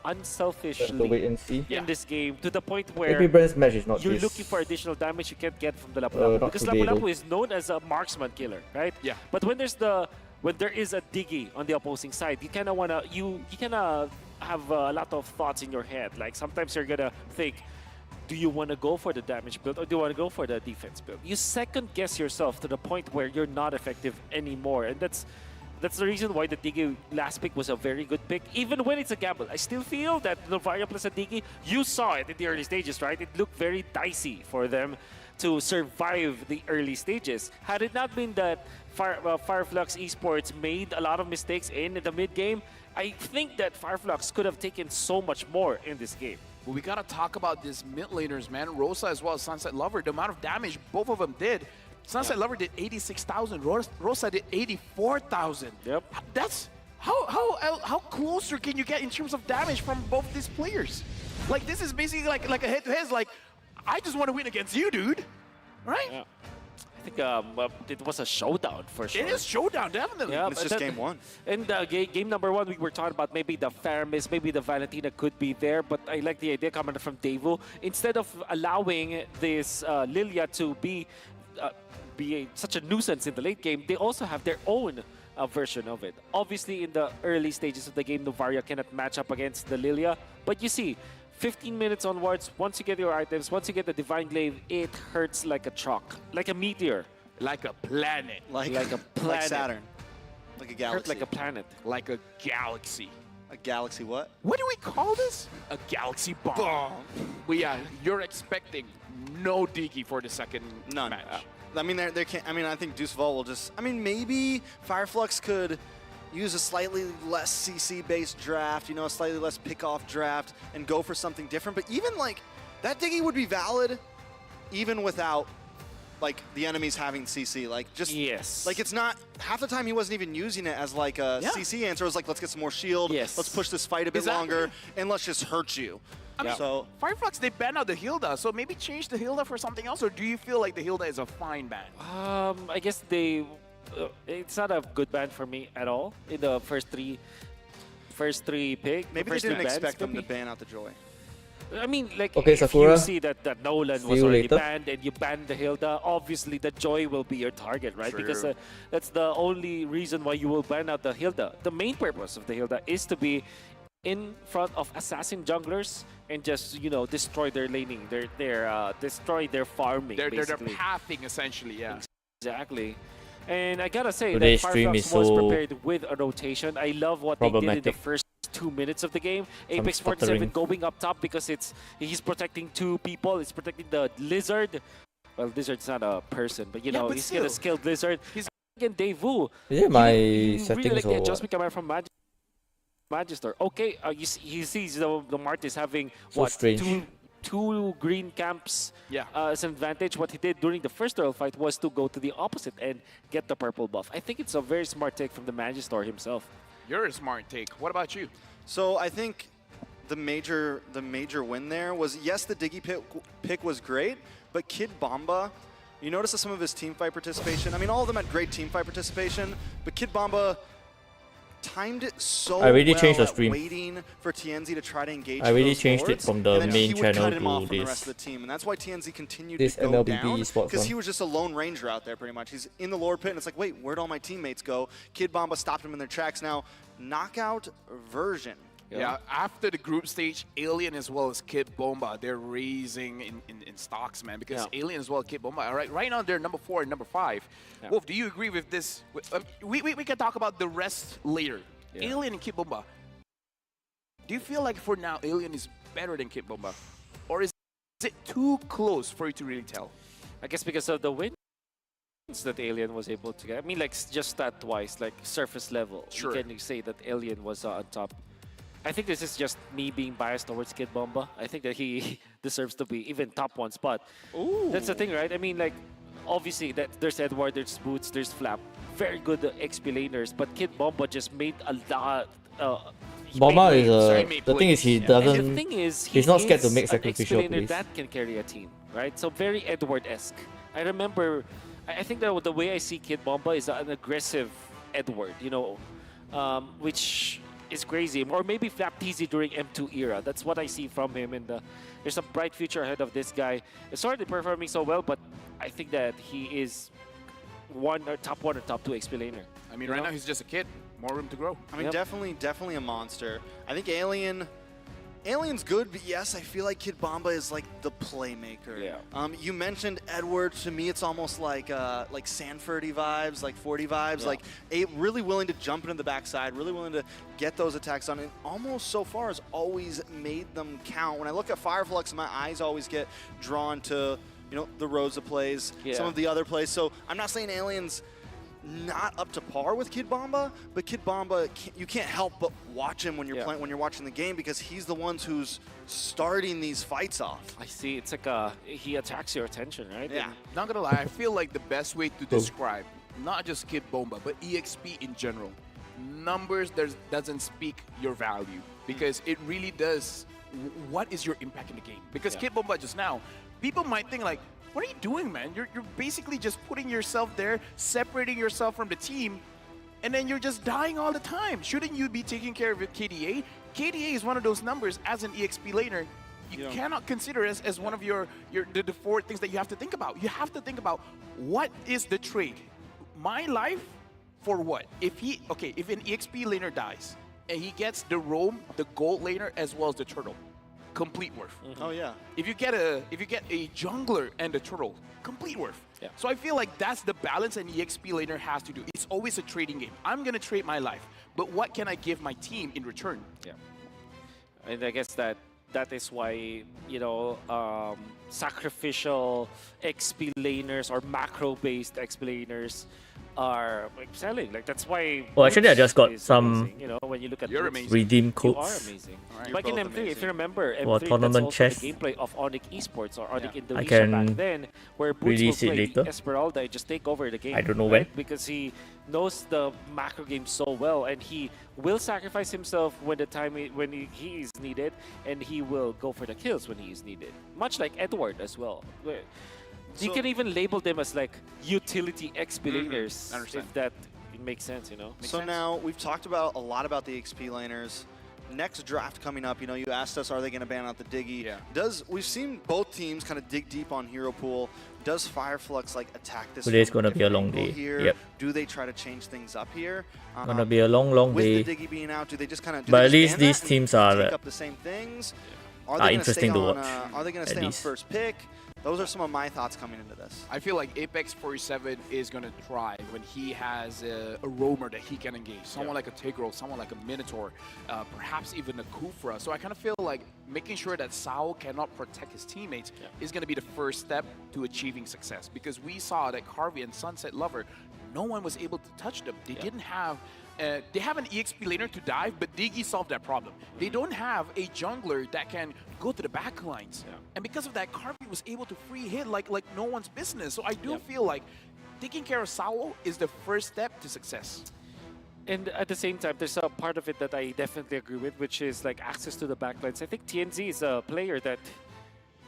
Unselfishly To wait and see. in this game to the point EP where Brand's match is not you're this. looking for additional damage you can't get from the Lapu-Lapu not because today, Lapu-Lapu though. is known as a marksman killer, right? Yeah. But when there is a Diggy on the opposing side, you kind of wanna you kind of have a lot of thoughts in your head. Like sometimes you're gonna think, do you want to go for the damage build or do you want to go for the defense build? You second guess yourself to the point where you're not effective anymore, and that's the reason why the Diggy last pick was a very good pick, even when it's a gamble. I still feel that Novaria plus a Diggy, you saw it in the early stages, right? It looked very dicey for them to survive the early stages. Had it not been that Fireflux Esports made a lot of mistakes in the mid game, I think that Fireflux could have taken so much more in this game. Well, we gotta talk about these mid laners, man. Rosa as well as Sunset Lover. The amount of damage both of them did. Sunset Lover did 86,000. Rosa did 84,000. Yep. That's how closer can you get in terms of damage from both these players? Like this is basically like a head-to-head. Like I just want to win against you, dude. Right? Yeah. I think it was a showdown for sure. It is showdown, definitely. Yeah, It's just game one. And game number one, we were talking about maybe the Faramis, maybe the Valentina could be there, but I like the idea coming from Daewoo. Instead of allowing this Lilia to be such a nuisance in the late game, they also have their own version of it. Obviously, in the early stages of the game, Novaria cannot match up against the Lilia, but you see, 15 minutes onwards, once you get your items, once you get the Divine Glaive, it hurts like a truck, like a meteor. Like a planet. Like a planet. Like Saturn. Like a Hurt galaxy. like a planet. Like a galaxy. A galaxy what? What do we call this? A galaxy bomb. Well, yeah, you're expecting no Diggy for the second None. match. I mean, they can't. I mean, I think Deuce Vault will just. I mean, maybe Fireflux could use a slightly less CC-based draft, you know, a slightly less pick-off draft, and go for something different. But even like that Diggy would be valid, even without like the enemies having CC. Like just like it's not half the time he wasn't even using it as like a CC answer. It was like, let's get some more shield. Yes. Let's push this fight a bit longer, and let's just hurt you. I mean, So Fireflux, they banned out the Hilda, so maybe change the Hilda for something else, or do you feel like the Hilda is a fine ban? I guess it's not a good ban for me at all in the first three pick. maybe they didn't expect them to ban out the Joy. I mean, like, Okay, if Sakura. you see that Nolan See was you already later. banned and you banned the Hilda, obviously the Joy will be your target, right? True. Because that's the only reason why you will ban out the Hilda. The main purpose of the Hilda is to be in front of assassin junglers and just, you know, destroy their laning, destroy their farming, They're basically. pathing, essentially, yeah. Exactly. And I gotta say Today's that stream Fireflux is was so prepared with a rotation. I love what they did in the problematic. first 2 minutes of the game. Apex stuttering. 47 going up top because he's protecting two people. He's protecting the lizard. Well, lizard's not a person, but you know, but he's still. got a skilled lizard. He's again Daewoo. Is it my You settings really like the or adjustment coming from Magister. Okay, he sees the Martis having So what strange. two green camps Yeah. as an advantage. What he did during the first royal fight was to go to the opposite and get the purple buff. I think it's a very smart take from the Magister himself. You're a smart take. What about you? So I think the major win there was, yes, the Diggy pick was great, but Kid Bomba, you notice that some of his teamfight participation, I mean, all of them had great teamfight participation, but Kid Bomba timed it so I really well changed the at stream. waiting for TNZ to try to engage I really those changed it lords, from the and then main he would channel cut him to off from the this. rest of the team, and that's why TNZ continued This to go MLBB down, Esports because one. he was just a lone ranger out there pretty much. He's in the Lord Pit, and it's like, wait, where'd all my teammates go? Kid Bomba stopped him in their tracks. Now, knockout version. Yeah, after the group stage, Alien as well as Kid Bomba, they're raising in stocks, man, because Alien as well as Kid Bomba, right now they're number 4 and number 5. Yeah. Wolf, do you agree with this? We can talk about the rest later. Yeah. Alien and Kid Bomba. Do you feel like for now Alien is better than Kid Bomba? Or is it too close for you to really tell? I guess because of the wins that Alien was able to get. I mean, like, just stat-wise, like surface level, Sure. you can say that Alien was on top. I think this is just me being biased towards Kid Bomba. I think that he deserves to be even top 1 spot. Ooh. That's the thing, right? I mean, like, obviously, there's Edward, there's Boots, there's Flap. Very good XP laners, but Kid Bomba just made a lot. Bomba is He the thing is he plays. And doesn't. the thing is, he's not scared to is make an sacrificial explainer plays. that can carry a team, right? So very Edward-esque. I remember, I think that the way I see Kid Bomba is an aggressive Edward, you know, which is crazy. Or maybe Flapteasy during M2 era. That's what I see from him, and there's a bright future ahead of this guy. It's already performing so well, but I think that he is top one or top two explainer. I mean, right now he's just a kid. More room to grow. I mean, definitely a monster. I think Alien's good, but yes, I feel like Kid Bomba is like the playmaker. Yeah. You mentioned Edward. To me, it's almost like Sanford-y vibes, like 40 vibes. Yeah. Like really willing to jump into the backside, really willing to get those attacks on, and almost so far has always made them count. When I look at Fireflux, my eyes always get drawn to the Rosa plays, some of the other plays. So I'm not saying Alien's not up to par with Kid Bomba, but Kid Bomba, you can't help but watch him when you're playing, when you're watching the game, because he's the ones who's starting these fights off. I see. It's like he attracts your attention, right? Yeah. Not gonna lie, I feel like the best way to describe not just Kid Bomba, but EXP in general, numbers doesn't speak your value, because it really does. What is your impact in the game? Because Kid Bomba just now, people might think like, what are you doing, man? You're basically just putting yourself there, separating yourself from the team, and then you're just dying all the time. Shouldn't you be taking care of your KDA? KDA is one of those numbers as an EXP laner you cannot consider as one of the four things that you have to think about. You have to think about, what is the trade? My life for what? If an EXP laner dies and he gets the roam, the gold laner, as well as the turtle, complete worth. Oh yeah. If you get a jungler and a turtle, complete worth. Yeah. So I feel like that's the balance an EXP laner has to do. It's always a trading game. I'm gonna trade my life, but what can I give my team in return? Yeah. And I guess that is why, sacrificial XP laners or macro-based XP laners are excelling. Like, that's why. Well, actually, I just got is some amazing, when you look at You're Blitz, amazing. redeem you are codes. amazing. Alright. Like in You're M3, both if you remember, For M3, that's tournament also chest. the gameplay of Onyx Esports or Onyx I Indonesia can back then, where Boots will release it play later. Esmeralda and just take over the game. I don't know right? when. Because he knows the macro game so well, and he will sacrifice himself when he is needed, and he will go for the kills when he is needed. Much like Edward as well. You can even label them as like utility XP laners, if that makes sense, So now we've talked a lot about the XP laners. Next draft coming up, you asked us, are they going to ban out the Diggy? Yeah. We've seen both teams kind of dig deep on Hero Pool. Does Fireflux attack this? Today's from gonna be a long different day. angle here? Yep. Do they try to change things up here? Gonna be a long with day. the Diggy being out, do they just kind of? But at least these teams take are up the same things. are gonna interesting stay to on, watch, Are they going to at stay on least. first pick? Those are some of my thoughts coming into this. I feel like Apex 47 is going to thrive when he has a roamer that he can engage. Someone like a Tigreal, someone like a Minotaur, perhaps even a Kufra. So I kind of feel like making sure that Sao cannot protect his teammates is going to be the first step to achieving success. Because we saw that Carvey and Sunset Lover, no one was able to touch them. They didn't have... they have an EXP laner to dive, but Diggy solved that problem. They don't have a jungler that can go to the back lines. And because of that, Carvey was able to free hit like no one's business. So I do feel like taking care of Sao is the first step to success. And at the same time, there's a part of it that I definitely agree with, which is like access to the backlines. I think TNZ is a player that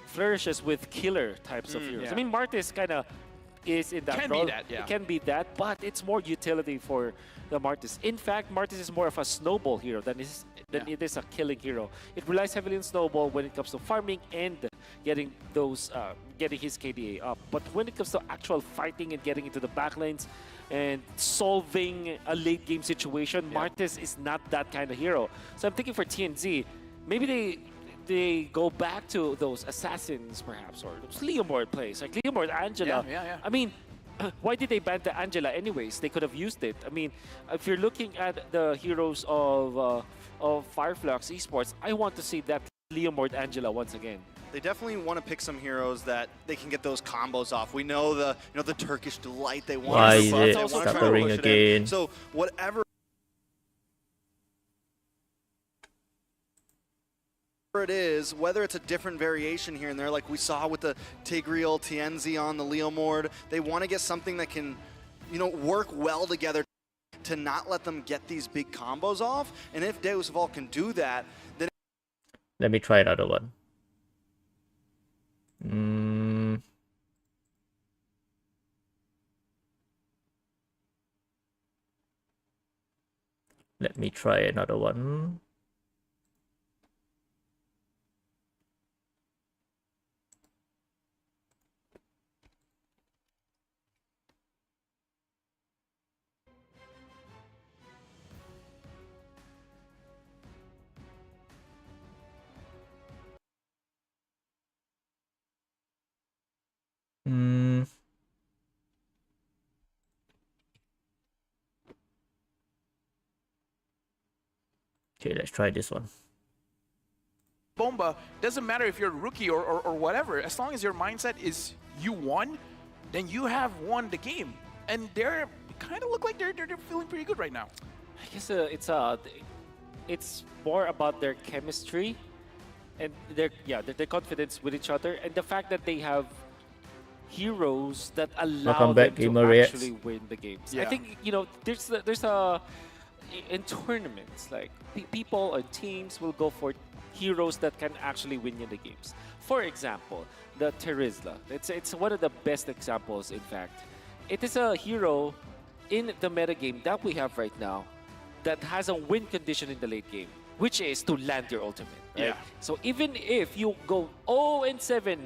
flourishes with killer types of heroes. Yeah. I mean, Martis kind of is in that role. It can be that, but it's more utility for the Martis. In fact, Martis is more of a snowball hero than it is a killing hero. It relies heavily on snowball when it comes to farming and getting his KDA up. But when it comes to actual fighting and getting into the backlines and solving a late game situation, Martis is not that kind of hero. So I'm thinking for TNZ, maybe they go back to those assassins, perhaps, or those Leomord plays, like Leomord, Angela. I mean, why did they ban the Angela anyways? They could have used it. I mean, if you're looking at the heroes of Fireflux Esports, I want to see that Leomord Angela once again. They definitely want to pick some heroes that they can get those combos off. We know the the Turkish delight they want. Why to is buff, it they wanna try to stuttering push it in. again? So whatever it is, whether it's a different variation here and there, like we saw with the Tigreal, Tienzi on the Leomord, they want to get something that can, work well together to not let them get these big combos off. And if Deus Vault can do that, then Let me try another one. Let me try another one. Okay, let's try this one. Bomba, doesn't matter if you're a rookie or whatever, as long as your mindset is you won, then you have won the game. And they're kind of look like they're feeling pretty good right now. I guess it's more about their chemistry and their confidence with each other, and the fact that they have heroes that allow Welcome them back, to Gamer Reacts. actually win the games. Yeah. I think there's a in tournaments like people and teams will go for heroes that can actually win you the games. For example, the Terizla. It's one of the best examples. In fact, it is a hero in the metagame that we have right now that has a win condition in the late game, which is to land your ultimate. Right? Yeah. So even if you go 0-7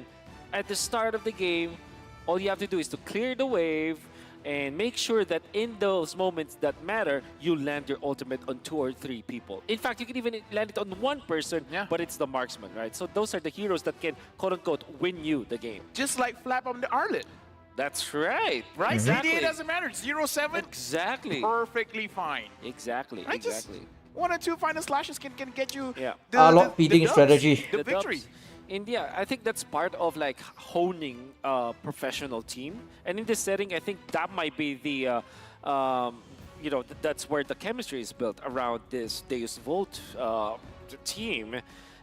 at the start of the game, all you have to do is to clear the wave and make sure that in those moments that matter, you land your ultimate on 2 or 3 people. In fact, you can even land it on 1 person, but it's the marksman, right? So those are the heroes that can, quote-unquote, win you the game. Just like Flap on the Arlet, That's right. right? Exactly. CDA doesn't matter. 0-7, Exactly. perfectly fine. Exactly. Right? Exactly. Just 1 or 2 final slashes can get you Yeah. Lock feeding dubs, strategy. the The victory. dubs. And yeah, I think that's part of like honing a professional team. And in this setting, I think that might be the, that's where the chemistry is built around this Deus Volt team.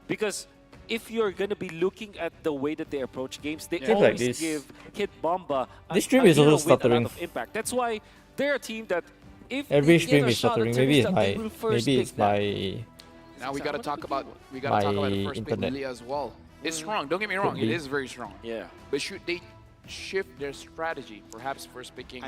Because if you're going to be looking at the way that they approach games, they Like always this. give Kid Bomba This stream is hero also with a stuttering. lot of impact. That's why they're a team that if Every they get stream a is shot at stuttering. Maybe it's Terizla, my they will first pick that. Now we Is got to that talk what about they the first pick internet. Lilia as well. It's strong. Don't get me wrong. It be. is very strong. Yeah. But should they shift their strategy? Perhaps first picking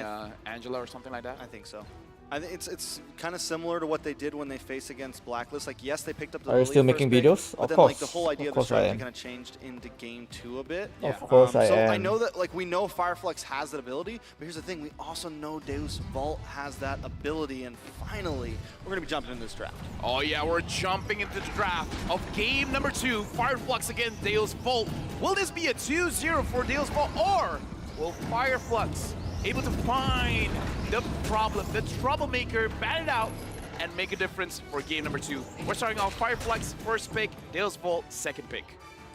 Angela or something like that? I think so. I think it's kind of similar to what they did when they faced against Blacklist. Like, yes, they picked up the Are you Lilia still first making pick, videos? but Of then course. like the whole idea Of of the course I strategy am. kind of changed into game 2 a bit. Of course I so I am. know that like we know Fireflux has that ability, but here's the thing: we also know Deus Vault has that ability. And finally, we're gonna be jumping into this draft. Oh yeah, we're jumping into the draft of game number 2, Fireflux against Deus Vault. Will this be a 2-0 for Deus Vault, or will Fireflux able to find the problem, the troublemaker, bat it out, and make a difference for game number 2? We're starting off Fireflux first pick, Deus Vault second pick.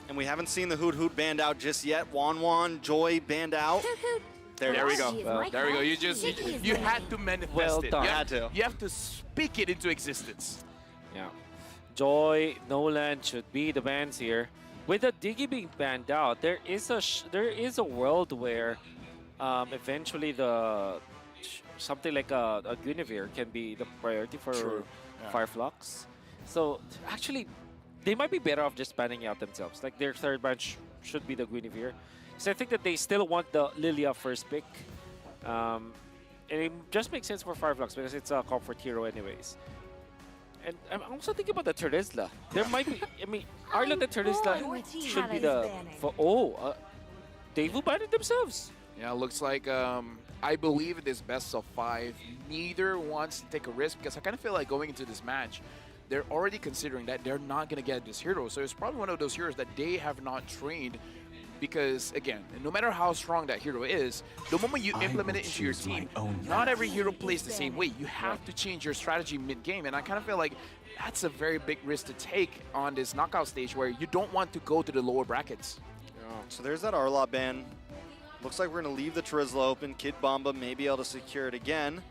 And we haven't seen the Hoot Hoot band out just yet. Wan Joy band out. There we go. Well, There we go. You had to manifest Well it. done. You Had to. You have to speak it into existence. Yeah. Joy, Nolan should be the bans here. With the Diggy being banned out, there is a world where eventually something like a Guinevere can be the priority for True. Yeah. Fireflux. So actually, they might be better off just banning out themselves. Like their third ban should be the Guinevere. So I think that they still want the Lilia first pick. And it just makes sense for Fireflux because it's a comfort hero anyways. And I'm also thinking about the Terizla. There might be, I mean, Arlen and Terizla should be the... They will ban it themselves. Yeah, looks like I believe it is best of 5. Neither wants to take a risk because I kind of feel like going into this match, they're already considering that they're not going to get this hero. So it's probably one of those heroes that they have not trained because, again, no matter how strong that hero is, the moment you implement it into your team, not every hero plays the same way. You have to change your strategy mid-game, and I kind of feel like that's a very big risk to take on this knockout stage where you don't want to go to the lower brackets. So there's that Arla ban. Looks like we're going to leave the Terizla open. Kid Bomba may be able to secure it again.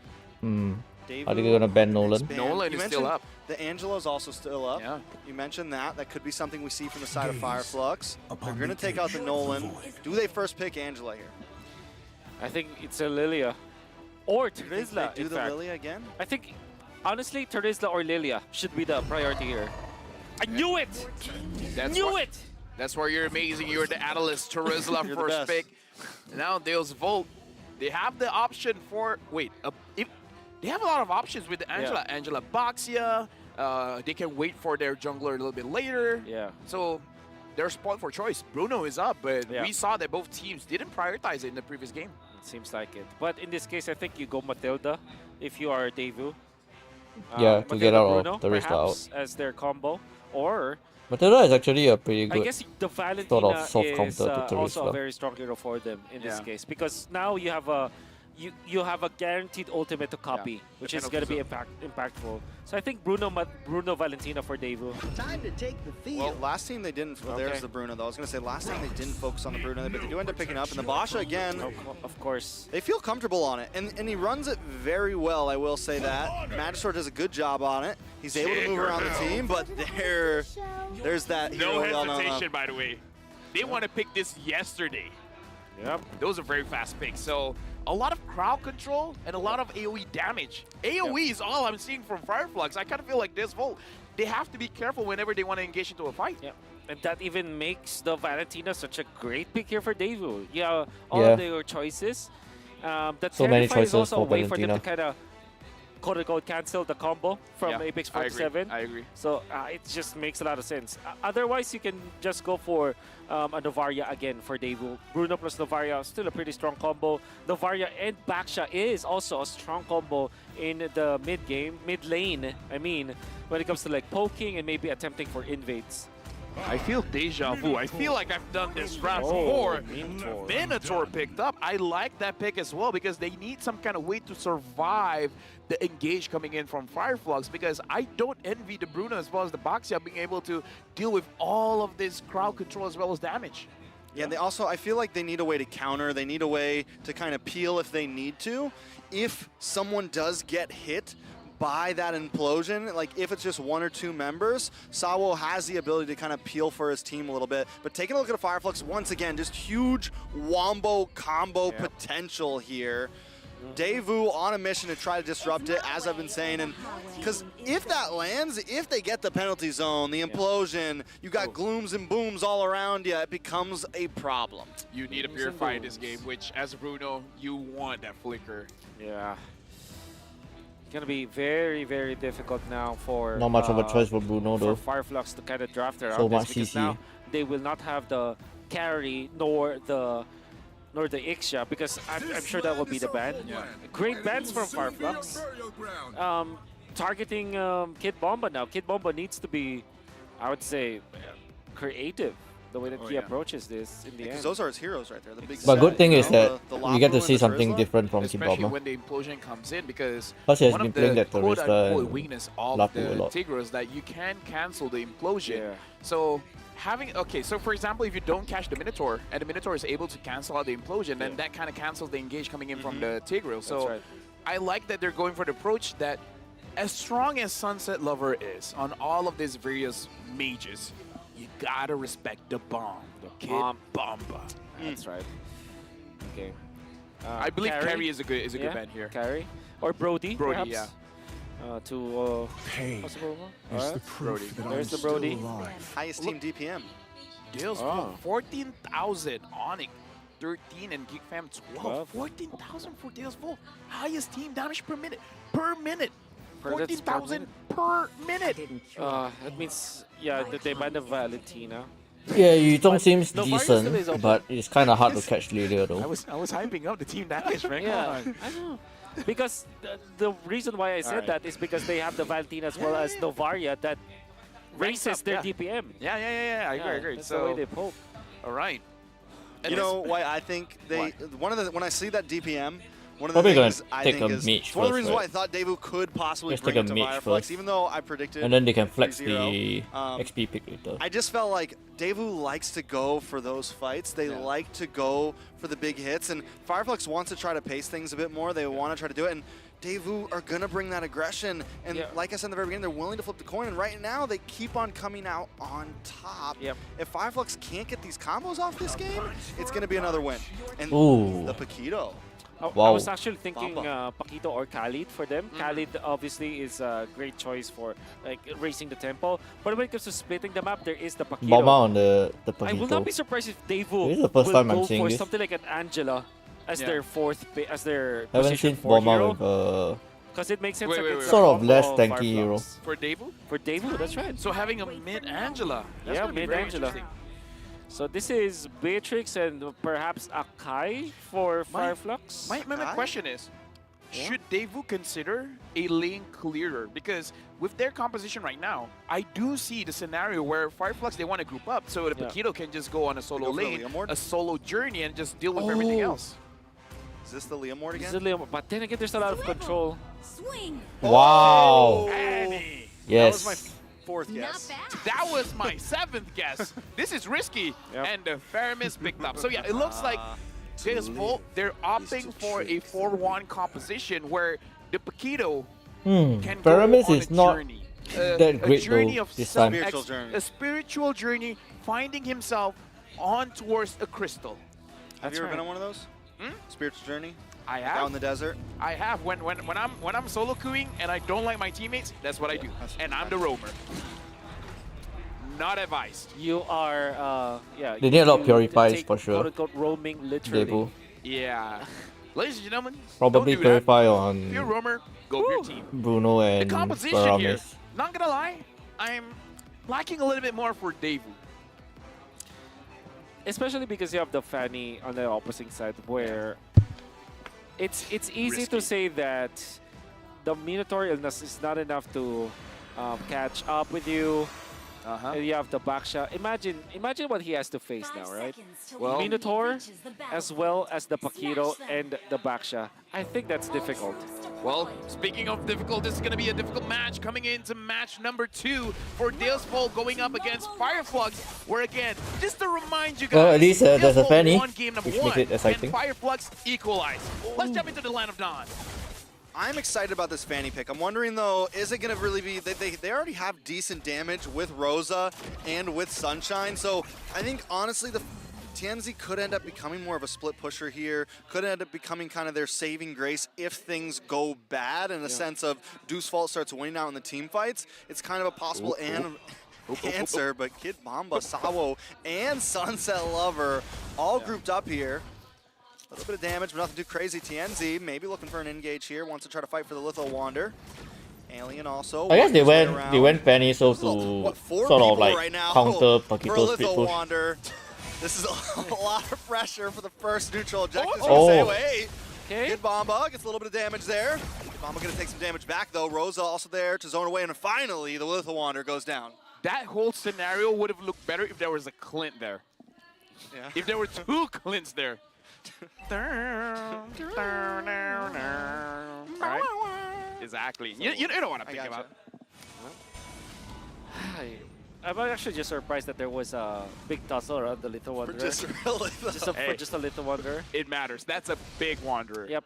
Are they gonna ban Nolan? Nolan You is still mentioned up. The Angelo's also still up. Yeah. You mentioned that. That could be something we see from the side of Fireflux. They're going to take out the Nolan. Do they first pick Angela here? I think it's a Lilia. Or Think Terizla, they do in the fact. Lilia again? I think, honestly, Terizla or Lilia should be the priority here. I knew it! That's why you're amazing. You're the analyst, Terizla You're the first best. pick. Now Deus Volt. They have the option for they have a lot of options with the Angela. Yeah. Angela Boxia. They can wait for their jungler a little bit later. Yeah. So they're spoiled for choice. Bruno is up, but Yeah. we saw that both teams didn't prioritize it in the previous game. It seems like it. But in this case, I think you go Matilda if you are Daewoo. Yeah, to get Matilda out of Bruno, the Rista perhaps, as their combo. Or Matilda is actually a pretty I good. guess the Valentina soft is counter to also a Terizla. very strong hero for them in this Yeah. case, because now you have a you have a guaranteed ultimate to copy, which is going to be impactful. So I think Bruno Valentina for Daewoo. Time to take the field. Well, last team they didn't. Well, there's Okay. the Bruno though. I was gonna say last time they didn't focus on the Bruno, but they do end up picking up. And the Basha again, Of course. they feel comfortable on it, and he runs it very well. I will say that Magister does a good job on it. He's able to move around the team, but there's that No hero we all know. hesitation, by the way. They want to pick this yesterday. Yep. Those are very fast picks. So a lot of crowd control and a lot of AoE damage. AoE is all I'm seeing from Fireflux. I kind of feel like this Volt, they have to be careful whenever they want to engage into a fight. Yeah. And that even makes the Valentina such a great pick here for Daewoo. Yeah, all Yeah. of their choices. That So many Terrify is choices also a for way for them to Valentina. kind of quote-unquote cancel the combo from Yeah, Apex I agree. 47. I agree. So it just makes a lot of sense. Otherwise, you can just go for a Novaria again for Daewoo. Bruno plus Novaria, still a pretty strong combo. Novaria and Baksha is also a strong combo in the mid lane. I mean, when it comes to like poking and maybe attempting for invades. I feel deja vu. I feel like I've done this round Oh, before. Minotaur. Minotaur picked up. I like that pick as well because they need some kind of way to survive the engage coming in from Fireflux, because I don't envy the Bruno as well as the Boxia being able to deal with all of this crowd control as well as damage. Yeah, they also, I feel like they need a way to counter. They need a way to kind of peel if they need to. If someone does get hit by that implosion, like if it's just one or two members, Sawo has the ability to kind of peel for his team a little bit. But taking a look at a Fireflux, once again, just huge wombo combo potential here. Daewoo on a mission to try to disrupt it, as I've been saying, and because if that lands, if they get the penalty zone, the implosion, you got glooms and booms all around you, it becomes a problem. You need to purify in this game, which as Bruno, you want that flicker. Yeah. It's going to be very, very difficult now for Not much of a choice for Bruno for though. Fireflux to kind of draft around So this, much because CC. now they will not have the carry nor the Ixia, because I'm sure that will be the ban. Great bans from Fireflux. Targeting Kid Bomba now. Kid Bomba needs to be, I would say, creative the way that he approaches this in the Because end. those are his heroes right there. The big But set, good thing you is know, that the we get Lapu to and see the something Terizla. different from Especially Kibama. when the implosion comes in, because Plus he has one been of playing the that Terizla quote-unquote and weakness of Lapu the a lot. Tigro is that you can cancel the implosion. Yeah. So having, okay, so for example, if you don't catch the Minotaur, and the Minotaur is able to cancel out the implosion, then that kind of cancels the engage coming in from the Tigro. So right. I like that they're going for the approach that, as strong as Sunset Lover is on all of these various mages, you gotta respect the bomb, the Kid bomb. Bomba. That's right. Okay. I believe Carry is a good yeah, ban here. Carry. Or Brody, Brody, perhaps. To Pain possible. is Alright. the proof that There's I'm the Brody. still alive. Highest team DPM. Deals Oh. 14,000 Onyx, 13, and GeekFam 12. 12. 14,000 for Deals Full. Highest team damage per minute. Per minute. That's per 14,000 per minute. That means, yeah, that they banned the Valentina. Yeah, Yuzhong seems No, Vargas still is decent, open. but it's kind of hard to catch Lilia I though. was hyping up the team damage, man. Come Yeah, on. I know. Because the reason why I said that is because they have the Valentina as well as Novaria that raises up, their yeah. DPM. Yeah. I agree. That's the way they poke. All right. And You this- know why I think they when I see that DPM, one of Probably the gonna things I take think a is mage one of the first, reasons why I right? thought Daewoo could possibly Let's bring take it a to mage Fireflux, first. even though I predicted. And then they can flex 3-0. the Um, XP pick later. I just felt like Daewoo likes to go for those fights. They like to go for the big hits, and Fireflux wants to try to pace things a bit more. They want to try to do it, and Daewoo are going to bring that aggression. And like I said in the very beginning, they're willing to flip the coin, and right now they keep on coming out on top. Yep. If Fireflux can't get these combos off this game, it's going to be another win. And Ooh. the Paquito. I Wow. was actually thinking Bamba. Paquito or Khalid for them. Khalid obviously is a great choice for like raising the tempo. But when it comes to splitting the map, there is the Paquito. Bomba on the I will not be Paquito. surprised if Davu This is will the first time I'm go seeing for this. something like an Angela as their as their Haven't position seen 4 Bomba hero. with Because it makes sense. Wait, like wait, it's wait. a Sort of combo less of tanky hero. Fireflux. For Davu? For Davu, that's right. So having a mid-Angela. That's Yeah, gonna be very mid-Angela. interesting. So this is Beatrix and perhaps Akai for Fireflux. My question is, should Davu consider a lane clearer? Because with their composition right now, I do see the scenario where Fireflux, they want to group up so the Paquito can just go on a solo Go for the lane, Leomord? a solo journey, and just deal with everything Oh. else. Is this the Leomord again? This is Leo, but then again, there's a lot of control. Swing. Wow. Annie. That was my Yes. fourth Not guess. bad. That was my 7th guess. This is risky. Yep. And the Faramis picked up. So yeah, it looks like this full, they're opting for a 4-1 composition where the Paquito can go Pyramis on is a not journey. that great a journey though of this some time. Spiritual journey. A spiritual journey, finding himself on towards a crystal. Have you ever been on one of those? Spiritual journey? I Out in have. the desert? I have. When I'm solo queuing and I don't like my teammates, that's what I do. And I'm the roamer. Not advised. You are, yeah. They need a lot of you purifies take, for sure. Quote-unquote roaming, literally. Debu. Yeah. Ladies and gentlemen, Probably don't do that. purify If you're a on roamer, go for your team. Bruno The and composition here, Pyramis. not gonna lie, I'm lacking a little bit more for Davu. Especially because you have the Fanny on the opposite side, where it's easy to Risky. say that the Minotaur illness is not enough to catch up with you. And you have the backshot. Imagine what he has to face now, right? Well, Minotaur, as well as the Paquito and the backshot. I think that's difficult. Well, speaking of difficult, this is going to be a difficult match coming into match number 2 for Dalesfall going up against Fireflux, where again, just to remind you guys, Well, at least there's a Dalesfall Fanny, won game number which 1, makes it exciting. and Fireflux equalized. Let's jump into the Land of Dawn. I'm excited about this Fanny pick. I'm wondering though, is it going to really be, they already have decent damage with Rosa and with Sunshine, so I think honestly the TNZ could end up becoming more of a split pusher here, could end up becoming kind of their saving grace if things go bad in a sense of Deuce Fault starts winning out in the team fights. It's kind of a possible answer, but Kid Bamba, Sawo, and Sunset Lover all grouped up here. A little bit of damage, but nothing too crazy. TNZ maybe looking for an engage here, wants to try to fight for the Litho Wander. Alien also. I guess they working his way went around. Fanny so This is to four sort of people like right now counter for a Paquito's split Litho push. Wander. This is a lot of pressure for the first neutral objective. Oh. Hey, Okay. Kid Bamba gets a little bit of damage there. Kid Bamba gonna take some damage back though. Rosa also there to zone away, and finally the Litho Wander goes down. That whole scenario would have looked better if there was a Clint there. Yeah. If there were 2 Clints there. Right? Exactly. You know what I'm I thinking gotcha. about. I'm actually just surprised that there was a big tussle around the Little Wanderer. Just really Just a, Hey. for just a Little Wanderer. It matters. That's a big wanderer. Yep.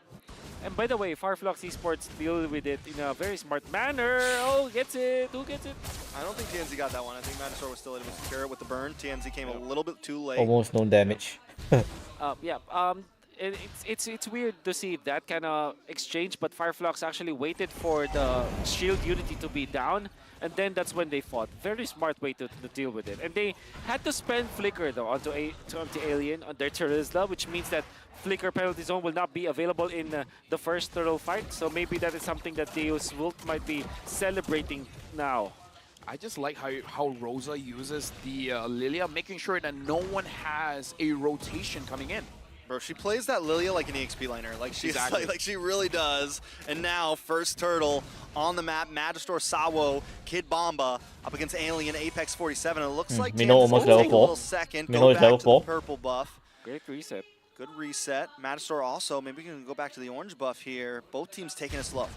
And by the way, Fireflux Esports deal with it in a very smart manner. Oh, gets it. Who gets it? I don't think TNZ got that one. I think Magister was still able to secure it with the burn. TNZ came a little bit too late. Almost no damage. Yeah. It's weird to see that kind of exchange, but Fireflux actually waited for the shield unity to be down, and then that's when they fought. Very smart way to deal with it. And they had to spend Flicker though onto Alien on their Terizla, which means that Flicker penalty zone will not be available in the first turtle fight. So maybe that is something that Deus Vult might be celebrating now. I just like how Rosa uses the Lilia, making sure that no one has a rotation coming in. Bro, she plays that Lilia like an EXP laner. Like she's Exactly. like she really does. And now first turtle on the map, Magister, Sawo, Kid Bamba up against Alien, Apex 47. It looks like Minnow TNZ almost will level take a 4. little second, Minnow go is back level to 4. the purple buff. Great reset. Good reset. Magister also, maybe we can go back to the orange buff here. Both teams taking it slow.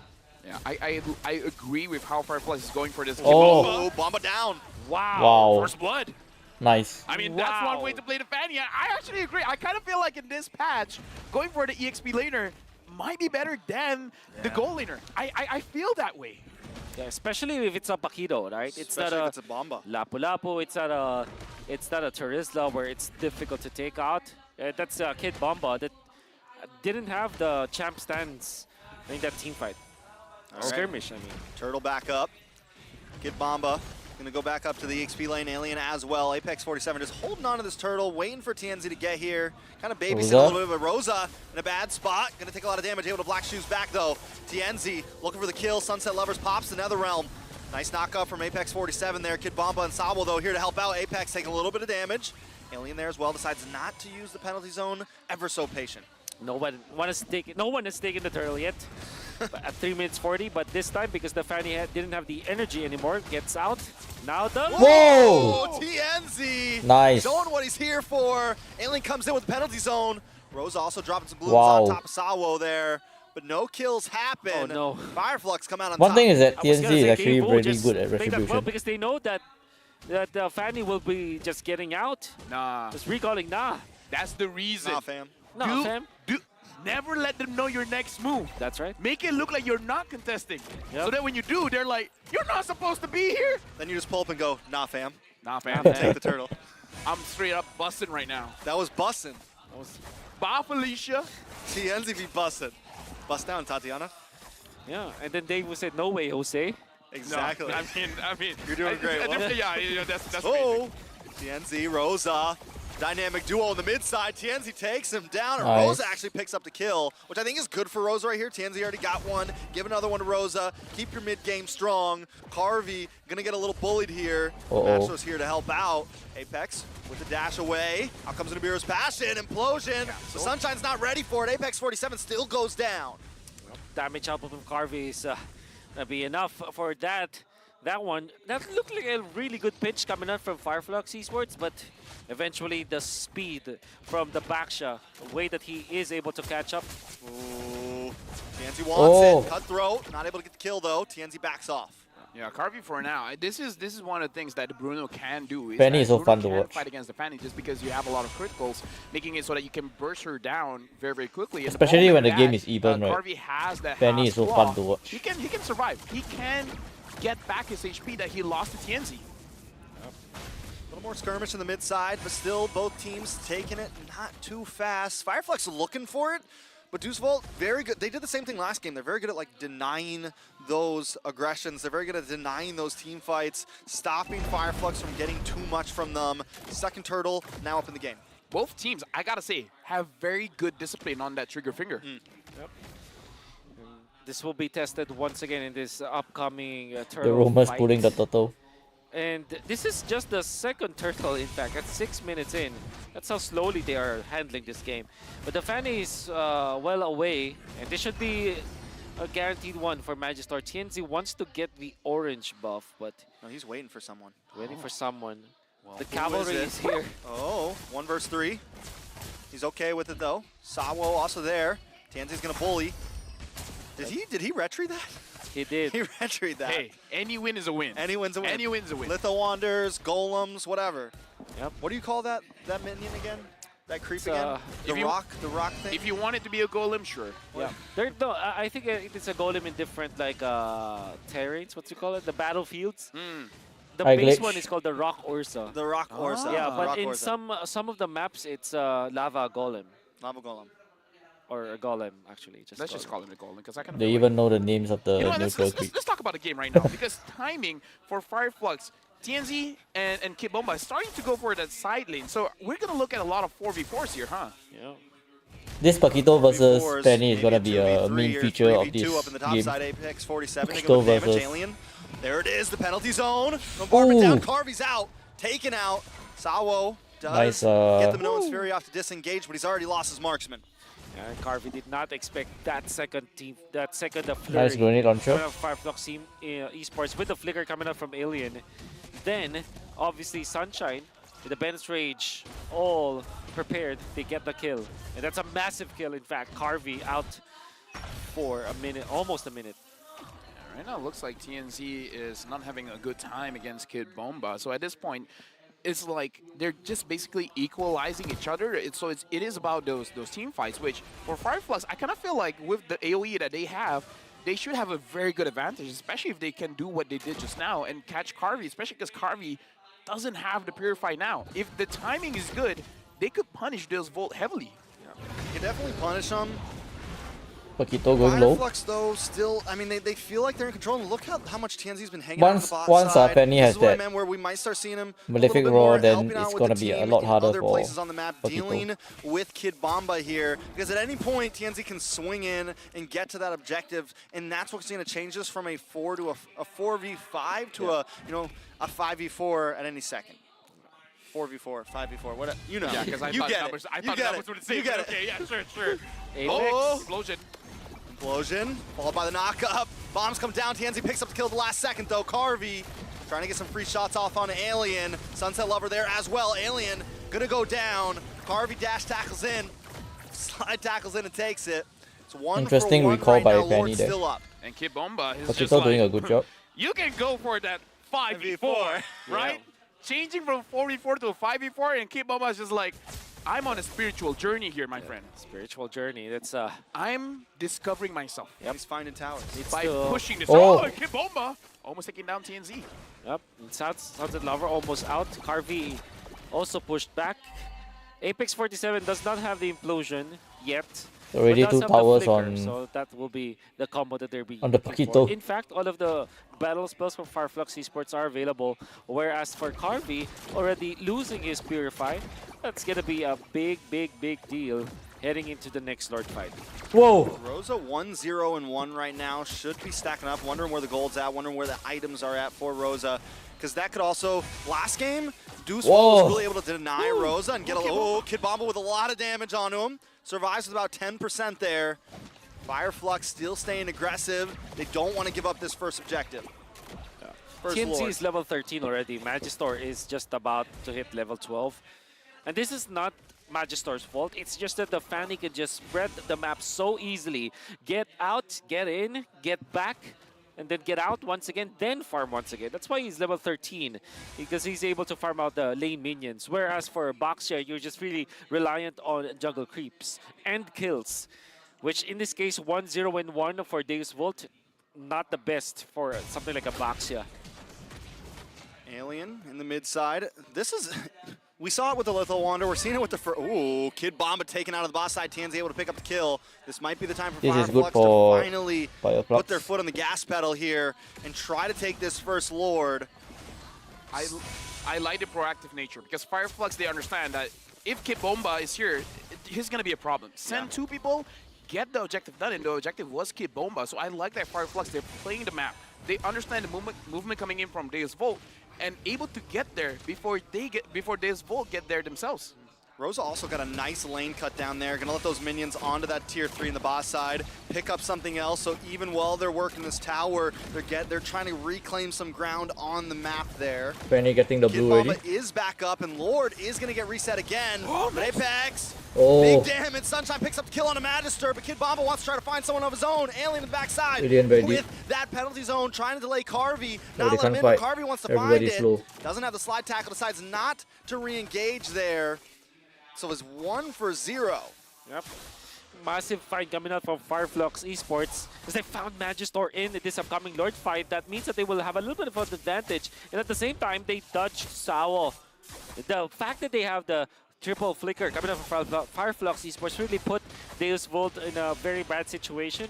Yeah, I agree with how Fireflux is going for this. Oh. Oh, Bamba down. Wow. First blood. Nice. I mean, that's one Wow. way to play the Fanny. I actually agree. I kind of feel like in this patch, going for the EXP laner might be better than the goal laner. I feel that way. Yeah, especially if it's a Paquito, right? It's Especially not if it's a Bamba. Lapu-Lapu. It's not a Terizla where it's difficult to take out. That's Kid Bamba. That didn't have the champ stance in that team fight. All right. Skirmish, I mean. Turtle back up. Kid Bomba gonna go back up to the EXP lane. Alien as well. Apex 47 just holding on to this turtle, waiting for TNZ to get here. Kind of babysitting a little bit of a Rosa in a bad spot. Gonna take a lot of damage. Able to Black Shoes back though. TNZ looking for the kill. Sunset Lovers pops the Netherrealm. Nice knockup from Apex 47 there. Kid Bomba and Sabo though here to help out. Apex taking a little bit of damage. Alien there as well decides not to use the penalty zone. Ever so patient. No one has taken the turtle yet. At 3 minutes 40, but this time because the Fanny didn't have the energy anymore, gets out. Now the Whoa! TNZ! Nice. Showing what he's here for. Alien comes in with the penalty zone. Rosa also dropping some blooms Wow. on top of Sawo there, but no kills happen. Oh no! Fireflux come out on One top. thing is that I was TNZ gonna is say actually Glaive will really just good at play that well retribution. because they know that Fanny will be just getting out. Nah, Just recalling, nah, that's the reason. Nah, fam. nah, fam. Never let them know your next move. That's right. Make it look like you're not contesting. Yep. So that when you do, they're like, you're not supposed to be here. Then you just pull up and go, nah, fam. Nah, fam. Take the turtle. I'm straight up busting right now. That was bussin'. Bye, Felicia. TNZ be bussin'. Bust down, Tatiana. Yeah, and then Dave said, "No way, Jose." Exactly. No, I mean, You're doing great, Wolf. Yeah, that's Oh, TNZ, Rosa. Dynamic duo on the mid side. TNZ takes him down, and Nice. Rosa actually picks up the kill, which I think is good for Rosa right here. TNZ already got one. Give another one to Rosa. Keep your mid game strong. Carvey gonna get a little bullied here. Mastro's here to help out. Apex with the dash away. Out comes Nibiru's passion. Implosion. The Sunshine's not ready for it. Apex 47 still goes down. Damage output from Carvey is gonna be enough for that one. That looked like a really good pitch coming out from Fireflux Esports, but eventually the speed from the Baksha, the way that he is able to catch up. Ooh. TNZ wants it. Cutthroat. Not able to get the kill though. TNZ backs off. Yeah, Carvey for now. This is one of the things that Bruno can do. Is Fanny that is so Bruno fun to can watch. Fight against the Fanny just because you have a lot of criticals, making it so that you can burst her down very, very quickly. And Especially moment when the that, game is even, right? Carvey has that Fanny half is so claw, fun to watch. He can survive. He can get back his HP that he lost to TNZ. A little more skirmish in the mid side, but still both teams taking it not too fast. Fireflux looking for it, but Deucevolt, very good. They did the same thing last game. They're very good at like denying those aggressions. They're very good at denying those team fights, stopping Fireflux from getting too much from them. Second turtle now up in the game. Both teams, I gotta say, have very good discipline on that trigger finger. Yep. This will be tested once again in this upcoming The turtle Roma's fight. pulling the turtle. And this is just the second turtle, in fact. At 6 minutes in. That's how slowly they are handling this game. But the Fanny is well away, and this should be a guaranteed one for Magister. TNZ wants to get the orange buff, but No, he's waiting for someone. waiting for someone. The who cavalry is is it? here. Oh, 1 versus 3. He's okay with it though. Sawo also there. TNZ's gonna bully. Did he retry that? He did. He retry that. Hey, any win is a win. Any win's a win. Any win's a win. Litho Wanders, Golems, whatever. Yep. What do you call that minion again? That creep It's, again? if you- The rock thing? If you want it to be a golem, sure. Yeah. No, I think it's a golem in different like terrains. What you call it? The battlefields. The High base glitch. one is called the Rock Ursa. The rock Orsa. Yeah, but Rock in Orsa. some of the maps, it's lava golem Lava Golem. or a golem actually. Let's just call him a golem because I can. They even know the names of the You know what, neutral let's creep. talk about the game right now because timing for Fireflux, TNZ and Kid Bomba is starting to go for that side lane. So we're gonna look at a lot of 4v4s here, huh? Yeah. This Paquito versus 3v4s, Fanny is gonna maybe be a 2v3 main or feature of 3v2 this up in the top game. side, Apex 47. Paquito Taking a damage, versus- Alien. There it is, the penalty zone. Bombardment down, Ooh. Carvey's out. Taken out. Sawo does Nice, get the Minoan's Fury off to disengage, but he's already lost his marksman. And Carvey did not expect that second flurry. Nice grenade launcher. From Fireflux team esports with the flicker coming up from Alien. Then obviously Sunshine with the Ben's Rage all prepared. They get the kill, and that's a massive kill. In fact, Carvey out for a minute, almost a minute. Right now, it looks like TNZ is not having a good time against Kid Bomba. So at this point, it's like they're just basically equalizing each other. It is about those team fights, which for Fireflux, I kind of feel like with the AoE that they have, they should have a very good advantage, especially if they can do what they did just now and catch Carvey, especially because Carvey doesn't have the Purify now. If the timing is good, they could punish Deucevolt heavily. He definitely punish them. Paquito going low. Fireflux, though, still, I mean, they feel like they're in control. And look how much TNZ's been hanging out on the bot Once side. Penny This has is what I that meant, where we might start seeing him Malefic a little bit Roar, more then helping it's out with gonna the be a team lot in harder other for places on the map, Paquito. dealing with Kid Bomba here. Because at any point, TNZ can swing in and get to that objective, and that's what's going to change this from a 4 to a 4v5 to a 5v4 at any second. 4v4, 5v4, whatever. You know. Yeah, because I you thought get numbers. it. I You thought get numbers it. were the same. You get but it. okay, yeah, sure. Apex. Oh, explosion. Explosion, followed by the knock-up. Bombs come down, TNZ picks up the kill at the last second though. Carvey trying to get some free shots off on Alien. Sunset Lover there as well. Alien gonna go down. Carvey dash tackles in. Slide tackles in and takes it. It's 1 Interesting for 1 recall right by now. Penny Lord's there. still up. And Kid Bomba is just Paquito doing a like, good job. you can go for that 5v4, right? Changing from 4v4 to a 5v4, and Kid Bomba is just like, I'm on a spiritual journey here, my friend. Spiritual journey. That's I'm discovering myself He's finding towers. by pushing this. Oh. Oh, Kid Bomba almost taking down TNZ. Yep. Sunset Lover almost out. Carvey also pushed back. Apex 47 does not have the implosion yet. Already but does 2 have the towers flicker, on so that will be the combo that they're being on the looking Paquito. for. In fact, all of the battle spells from Fireflux Esports are available, whereas for Carvey, already losing his Purify, that's gonna be a big deal heading into the next Lord fight. Whoa! Rosa 1-0-1 right now. Should be stacking up. Wondering where the gold's at. Wondering where the items are at for Rosa. Because that could also, last game, Deuce was really able to deny Rosa and get a Kid Bomba with a lot of damage onto him. Survives with about 10% there. Fireflux still staying aggressive. They don't want to give up this first objective. First TNC Lord. is level 13 already. Magister is just about to hit level 12. And this is not Magister's fault. It's just that the Fanny can just spread the map so easily. Get out, get in, get back, and then get out once again, then farm once again. That's why he's level 13, because he's able to farm out the lane minions. Whereas for Boxia, you're just really reliant on jungle creeps and kills, which in this case, 1-0-1 for Deus Volt, not the best for something like a Boxia. Alien in the mid side. This is, we saw it with the Lethal Wander. We're seeing it with the ooh, Kid Bomba taken out of the boss side. TNZ able to pick up the kill. This might be the time for This is Fireflux good for to finally Fireflux. put their foot on the gas pedal here and try to take this first Lord. I like the proactive nature because Fireflux, they understand that if Kid Bomba is here, he's going to be a problem. Send 2 people, get the objective done, and the objective was Kid Bomba. So I like that Fireflux, they're playing the map. They understand the movement coming in from Deus Volt and able to get there before Deus Volt get there themselves. Rosa also got a nice lane cut down there. Gonna let those minions onto that tier 3 in the boss side, pick up something else. So even while they're working this tower, they're trying to reclaim some ground on the map there. Penny getting the Kid blue Bomba already. is back up, and Lord is gonna get reset again. But Apex, Oh. big damage. Sunshine picks up the kill on a Magister, but Kid Bomba wants to try to find someone of his own. Alien in the backside Alien ready. with that penalty zone, trying to delay Carvey. No, Not they let him in, can't but fight. Carvey wants to Everybody's find slow. it. Doesn't have the slide tackle, decides not to re-engage there. So it's 1-0. Yep. Massive fight coming out from Fireflux Esports as they found Magister in this upcoming Lord fight. That means that they will have a little bit of an advantage. And at the same time, they dodged Sao. The fact that they have the triple flicker coming out from Fireflux Esports really put Deus Volt in a very bad situation.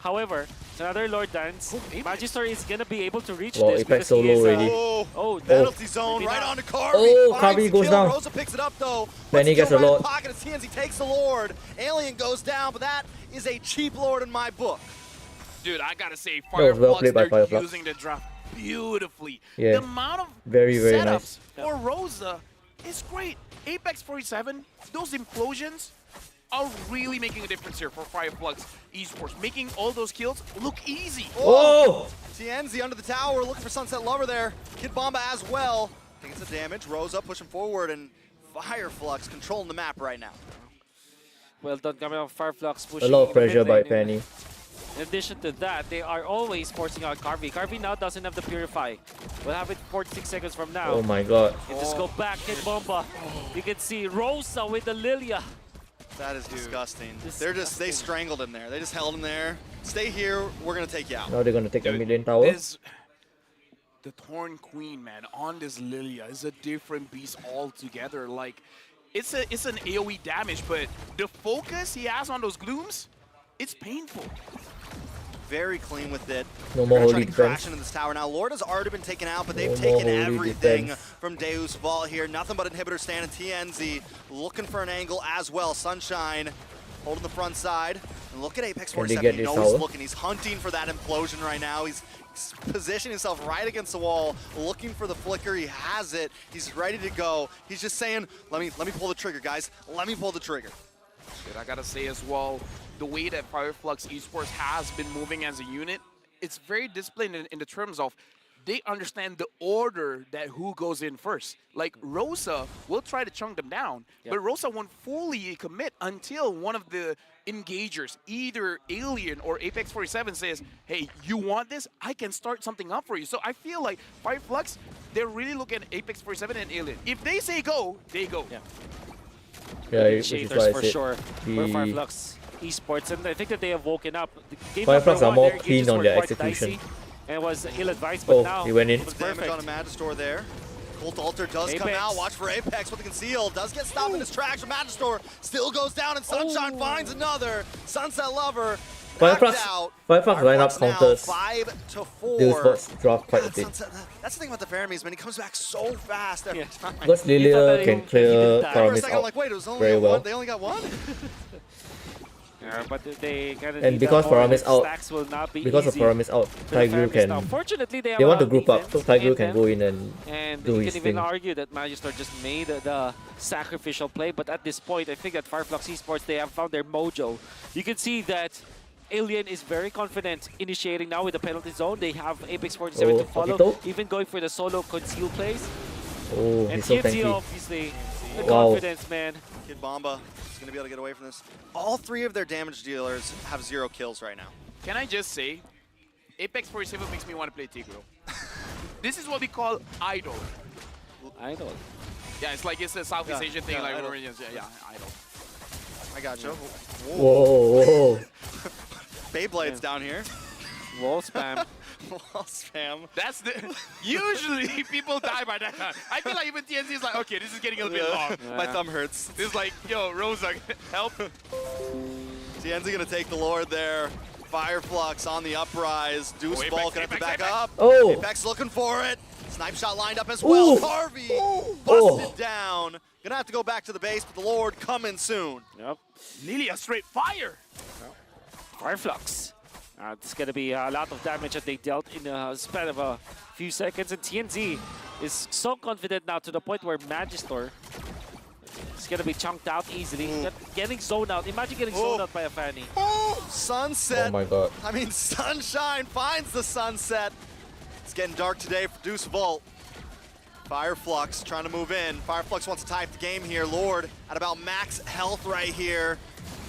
However, it's another Lord dance. Magister is going to be able to reach Wow, this Apex because he solo is, already. Oh, penalty zone maybe right not. onto Carvey. Oh, Finds Carvey the goes kill. down. Rosa picks it up though. Penny gets a right in the Lord. pocket as TNZ takes the Lord. Alien goes down, but that is a cheap Lord in my book. Dude, I gotta say, That was well Fireflux, played by they're Fireflux. using the draft beautifully. Yeah. The amount of Very setups nice. for Rosa is great. Apex 47, those implosions are really making a difference here for Fireflux Esports, making all those kills look easy. Oh! TNZ under the tower, looking for Sunset Lover there. Kid Bomba as well. Taking some damage. Rosa pushing forward, and Fireflux controlling the map right now. well done coming out from Fireflux A pushing lot of in the pressure mid by lane. Penny. In addition to that, they are always forcing out Carvey. Carvey now doesn't have the Purify. We'll have it 46 seconds from now. Oh my god. You just go back, Kid Bomba. You can see Rosa with the Lilia. That is disgusting. Disgusting. They strangled him there. They just held him there. Stay here, we're gonna take you out. Now they're gonna take a Dude, million tower. The Torn Queen, man, on this Lilia is a different beast altogether. Like, it's an AoE damage, but the focus he has on those glooms, it's painful. Very clean with it. No more They're gonna holy try to crash defense. into this tower. Now, Lord has already been taken out, but they've No more taken holy everything defense. from Deus Vault here. Nothing but inhibitor stand, and TNZ looking for an angle as well. Sunshine holding the front side. And look at Apex Can they 47. get He this knows he's tower? looking. He's hunting for that implosion right now. He's positioning himself right against the wall, looking for the flicker. He has it. He's ready to go. He's just saying, let me pull the trigger, guys. Let me pull the trigger. But I gotta say as well, the way that Fireflux Esports has been moving as a unit, it's very disciplined in the terms of they understand the order that who goes in first. Like Rosa will try to chunk them down, but Rosa won't fully commit until one of the engagers, either Alien or Apex 47, says, hey, you want this? I can start something up for you. So I feel like Fireflux, they're really looking at Apex 47 and Alien. If they say go, they go. Yeah, which is why Initiators I for said sure. the For Fireflux Esports, and I think that they have woken up. The game Fireflux number are one, more their clean engages on were their quite execution. dicey and was ill-advised, but Oh, now he went in. it was Damage perfect. on a Magistor there. Colt Alter does come Apex. out. Watch for Apex with the conceal. Does get stopped in his tracks. Magistor still goes down, and Sunshine finds another. Sunset Lover knocked Fireflux out. lineup now counters 5-4. Deus Vault's drop quite a God, bit. Sunset, that's the thing about the Faramis, man. He comes back so fast every time. Because He thought Lilia that can he clear didn't die. For a Pyramid second, I'm out like, wait, it was only very well. one. They only got one? Yeah, but they kind of And because Pyramid's out, stacks will not be because of easy Pyramid's out, for the Tigreal Faramis now. can... Fortunately, they have They want a to group up, so defense Tigreal in can them. go in and And do you his can even thing. argue that Magistor just made the sacrificial play, but at this point, I think that Fireflux Esports, they have found their mojo. You can see that Alien is very confident initiating now with the penalty zone. They have Apex 47 Oh, to follow, Akito? even going for the solo conceal plays. Oh, And he's so TNT, tanky. obviously, the Wow. confidence, man. Kid Bomba is going to be able to get away from this. All three of their damage dealers have 0 kills right now. Can I just say, Apex 47 makes me want to play Tigreal. This is what we call idol. Idol. Yeah, it's a Southeast Yeah, Asian thing, yeah, like idol. idol. I got you. Whoa, whoa. Beyblade's down here. Wall spam. Wall spam. That's the usually people die by that time. I feel like even TNC is like, okay, this is getting a little bit long. My thumb hurts. This is like, yo, Rosa, help. TNZ going to take the Lord there. Fireflux on the uprise. Deuce Apex, Ball going to have to Apex, back Apex. up. Oh. Apex looking for it. Snipe shot lined up as well. Ooh. Harvey busted Oh. down. Gonna have to go back to the base, but the Lord coming soon. Yep. Lilia straight fire. Fireflux. It's going to be a lot of damage that they dealt in a span of a few seconds. And TNZ is so confident now to the point where Magistor is going to be chunked out easily. Getting zoned out. Imagine getting zoned out by a Fanny. Sunset. Oh my god. I mean, Sunshine finds the sunset. It's getting dark today for Deuce Vault. Fireflux trying to move in. Fireflux wants to tie up the game here. Lord at about max health right here.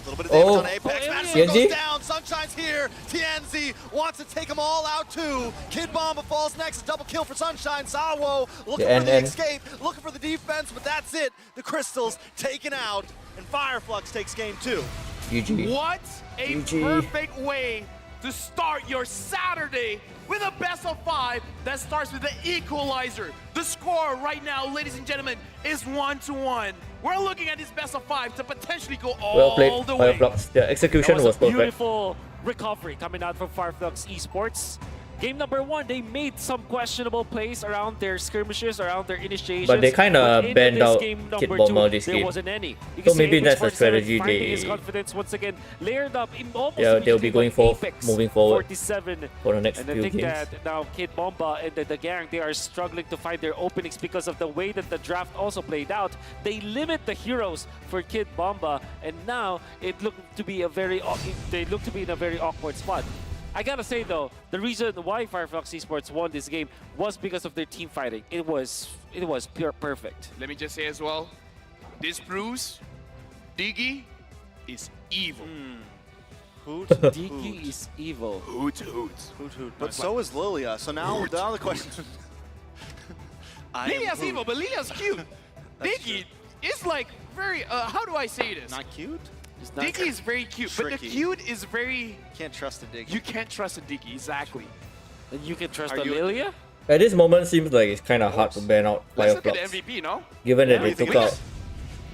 A little bit of damage Oh. on Apex. Oh, Madison TNZ? goes down. Sunshine's here. TNZ wants to take them all out too. Kid Bomba falls next. A double kill for Sunshine. Sawo looking Yeah, for the and- escape, looking for the defense, but that's it. The Crystals taken out, and Fireflux takes game 2. GG. What a GG. perfect way to start your Saturday with a best of 5 that starts with the equalizer. The score right now, ladies and gentlemen, is 1-1. We're looking at this best of 5 to potentially go Well all played, the way. Fireflux. The execution That was a perfect. beautiful recovery coming out from Fireflux Esports. Game number 1, they made some questionable plays around their skirmishes, around their initiations. But they kinda in banned this out game Kid number Bomba 2, this there game. wasn't any. You So can see maybe Apex that's the 47 strategy finding his they- confidence once again, layered up in almost Yeah, they'll be immediately, going but for Apex moving forward 47. for the next And I few think games. that now Kid Bomba and the gang, they are struggling to find their openings because of the way that the draft also played out. They limit the heroes for Kid Bomba, and now it looked to be they look to be in a very awkward spot. I gotta say though, the reason why Fireflux Esports won this game was because of their team fighting. It was pure perfect. Let me just say as well, this proves Diggy is evil. Hoot, Diki is evil. Hoot, hoot. Hoot, hoot. But so is Lilia. So now the question. I am Lilia's Hoot. evil, but Lilia's cute. Diggy is like very, how do I say this? Not cute? It's not- Diggy is very cute, but the Tricky. cute is very, Can't trust a dig. you can't trust a Diggy, exactly. And you can trust Are you- Lilia? At this moment, seems like it's kind of hard to ban out Let's look at Fireflux, the MVP, no? given that Yeah, they I think took we out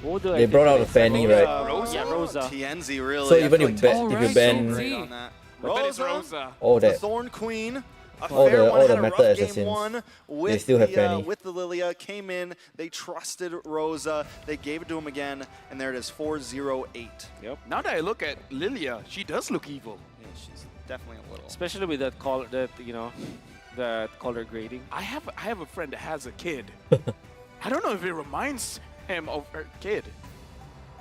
Who do I They think brought it out a is? Fanny, Rosa. right? Rosa. Yeah, Rosa. TNZ really. So I even feel if like ban- TNZ if you is ban- so great on that. But it's Rosa. all the that, Thorn Queen. A All fair the- one, all had the a meta rough game assassins, one with they still have the Fanny. with the Lilia. Came in, they trusted Rosa, they gave it to him again, and there it is, 4-0-8. Yep. Now that I look at Lilia, she does look evil. Yeah, she's definitely a little. Especially with that call, that that color grading. I have a friend that has a kid. I don't know if it reminds him of her kid.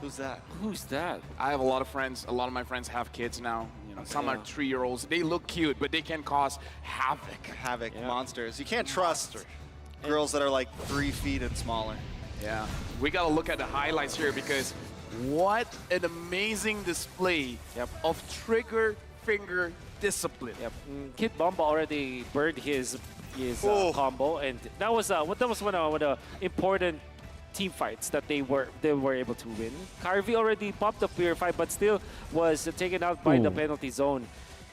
Who's that? Who's that? I have a lot of friends. A lot of my friends have kids now. You know, some are 3-year-olds. They look cute, but they can cause havoc. Havoc, Yeah. monsters. You can't trust girls that are like 3 feet and smaller. Yeah, we gotta look at the highlights here because what an amazing display of trigger finger discipline. Yep. Kid Bomba already burned his combo, and that was one of the important team fights that they were able to win. Carvey already popped the Purify, but still was taken out by the penalty zone.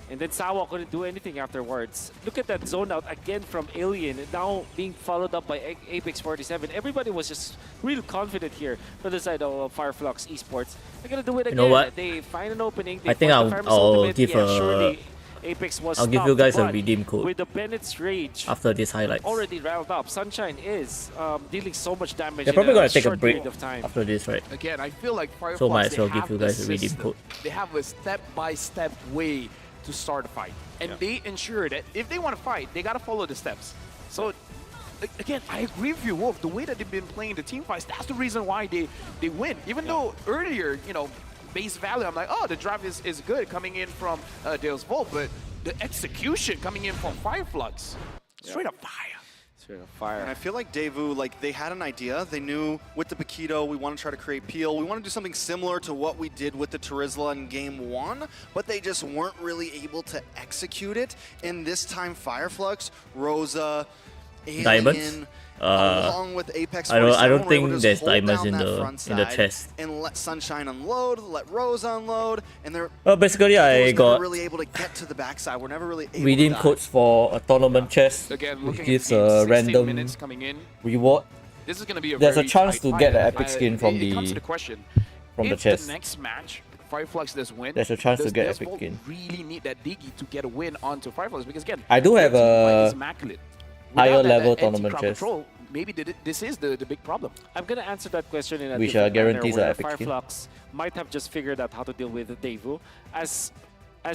And then Sawa couldn't do anything afterwards. Look at that zone out again from Alien, now being followed up by Apex 47. Everybody was just real confident here for the side of Fireflux Esports. They're gonna do it again. You know what? They find an opening. They I think force the I'll Pharma's ultimate. give Yeah, a- surely Apex was I'll give you stopped, guys a but redeem code with the Bennett's Rage after these highlights. already riled up. Sunshine is dealing so much damage They're probably in a gonna take a short break period of time. after this, right? Again, I feel like Fireflux, So might as they well give have you the guys a redeem system. code. They have a step-by-step way to start a fight. And they ensure that if they want to fight, they got to follow the steps. So, again, I agree with you, Wolf. The way that they've been playing the team fights, that's the reason why they win. Even though earlier, you know, base value, I'm like, oh, the drive is good coming in from Dale's Volt, but the execution coming in from Fireflux, straight up fire. Straight up fire. And I feel like Daewoo, like they had an idea. They knew with the Paquito, we want to try to create peel. We want to do something similar to what we did with the Terizla in game 1, but they just weren't really able to execute it. And this time, Fireflux, Rosa, Alien, Diamonds? along with Apex I don't 47, think were able to just there's hold diamonds down in that the- front in the side chest. and let Sunshine unload, let Rosa unload, and they're Well, basically, I never got really able to get to the backside. We're never really able redeem to dive. codes for a tournament chest, Again, which looking gives at the a 16 random minutes coming in, reward this is going to be a There's a very chance tight to get fight. an epic skin from it comes to the- the question, from the if chest. the next match, Fireflux does win, There's a chance to does get Desvolt epic skin. really need that Diggy to get a win onto Fireflux? Because again, I do their have team fight a is immaculate. higher Without that level anti-crowd tournament chest. control, maybe this is the big problem. I'm gonna answer that question in a Which, different manner, guarantees where an epic skin. Fireflux might have just figured out how to deal with Daewoo as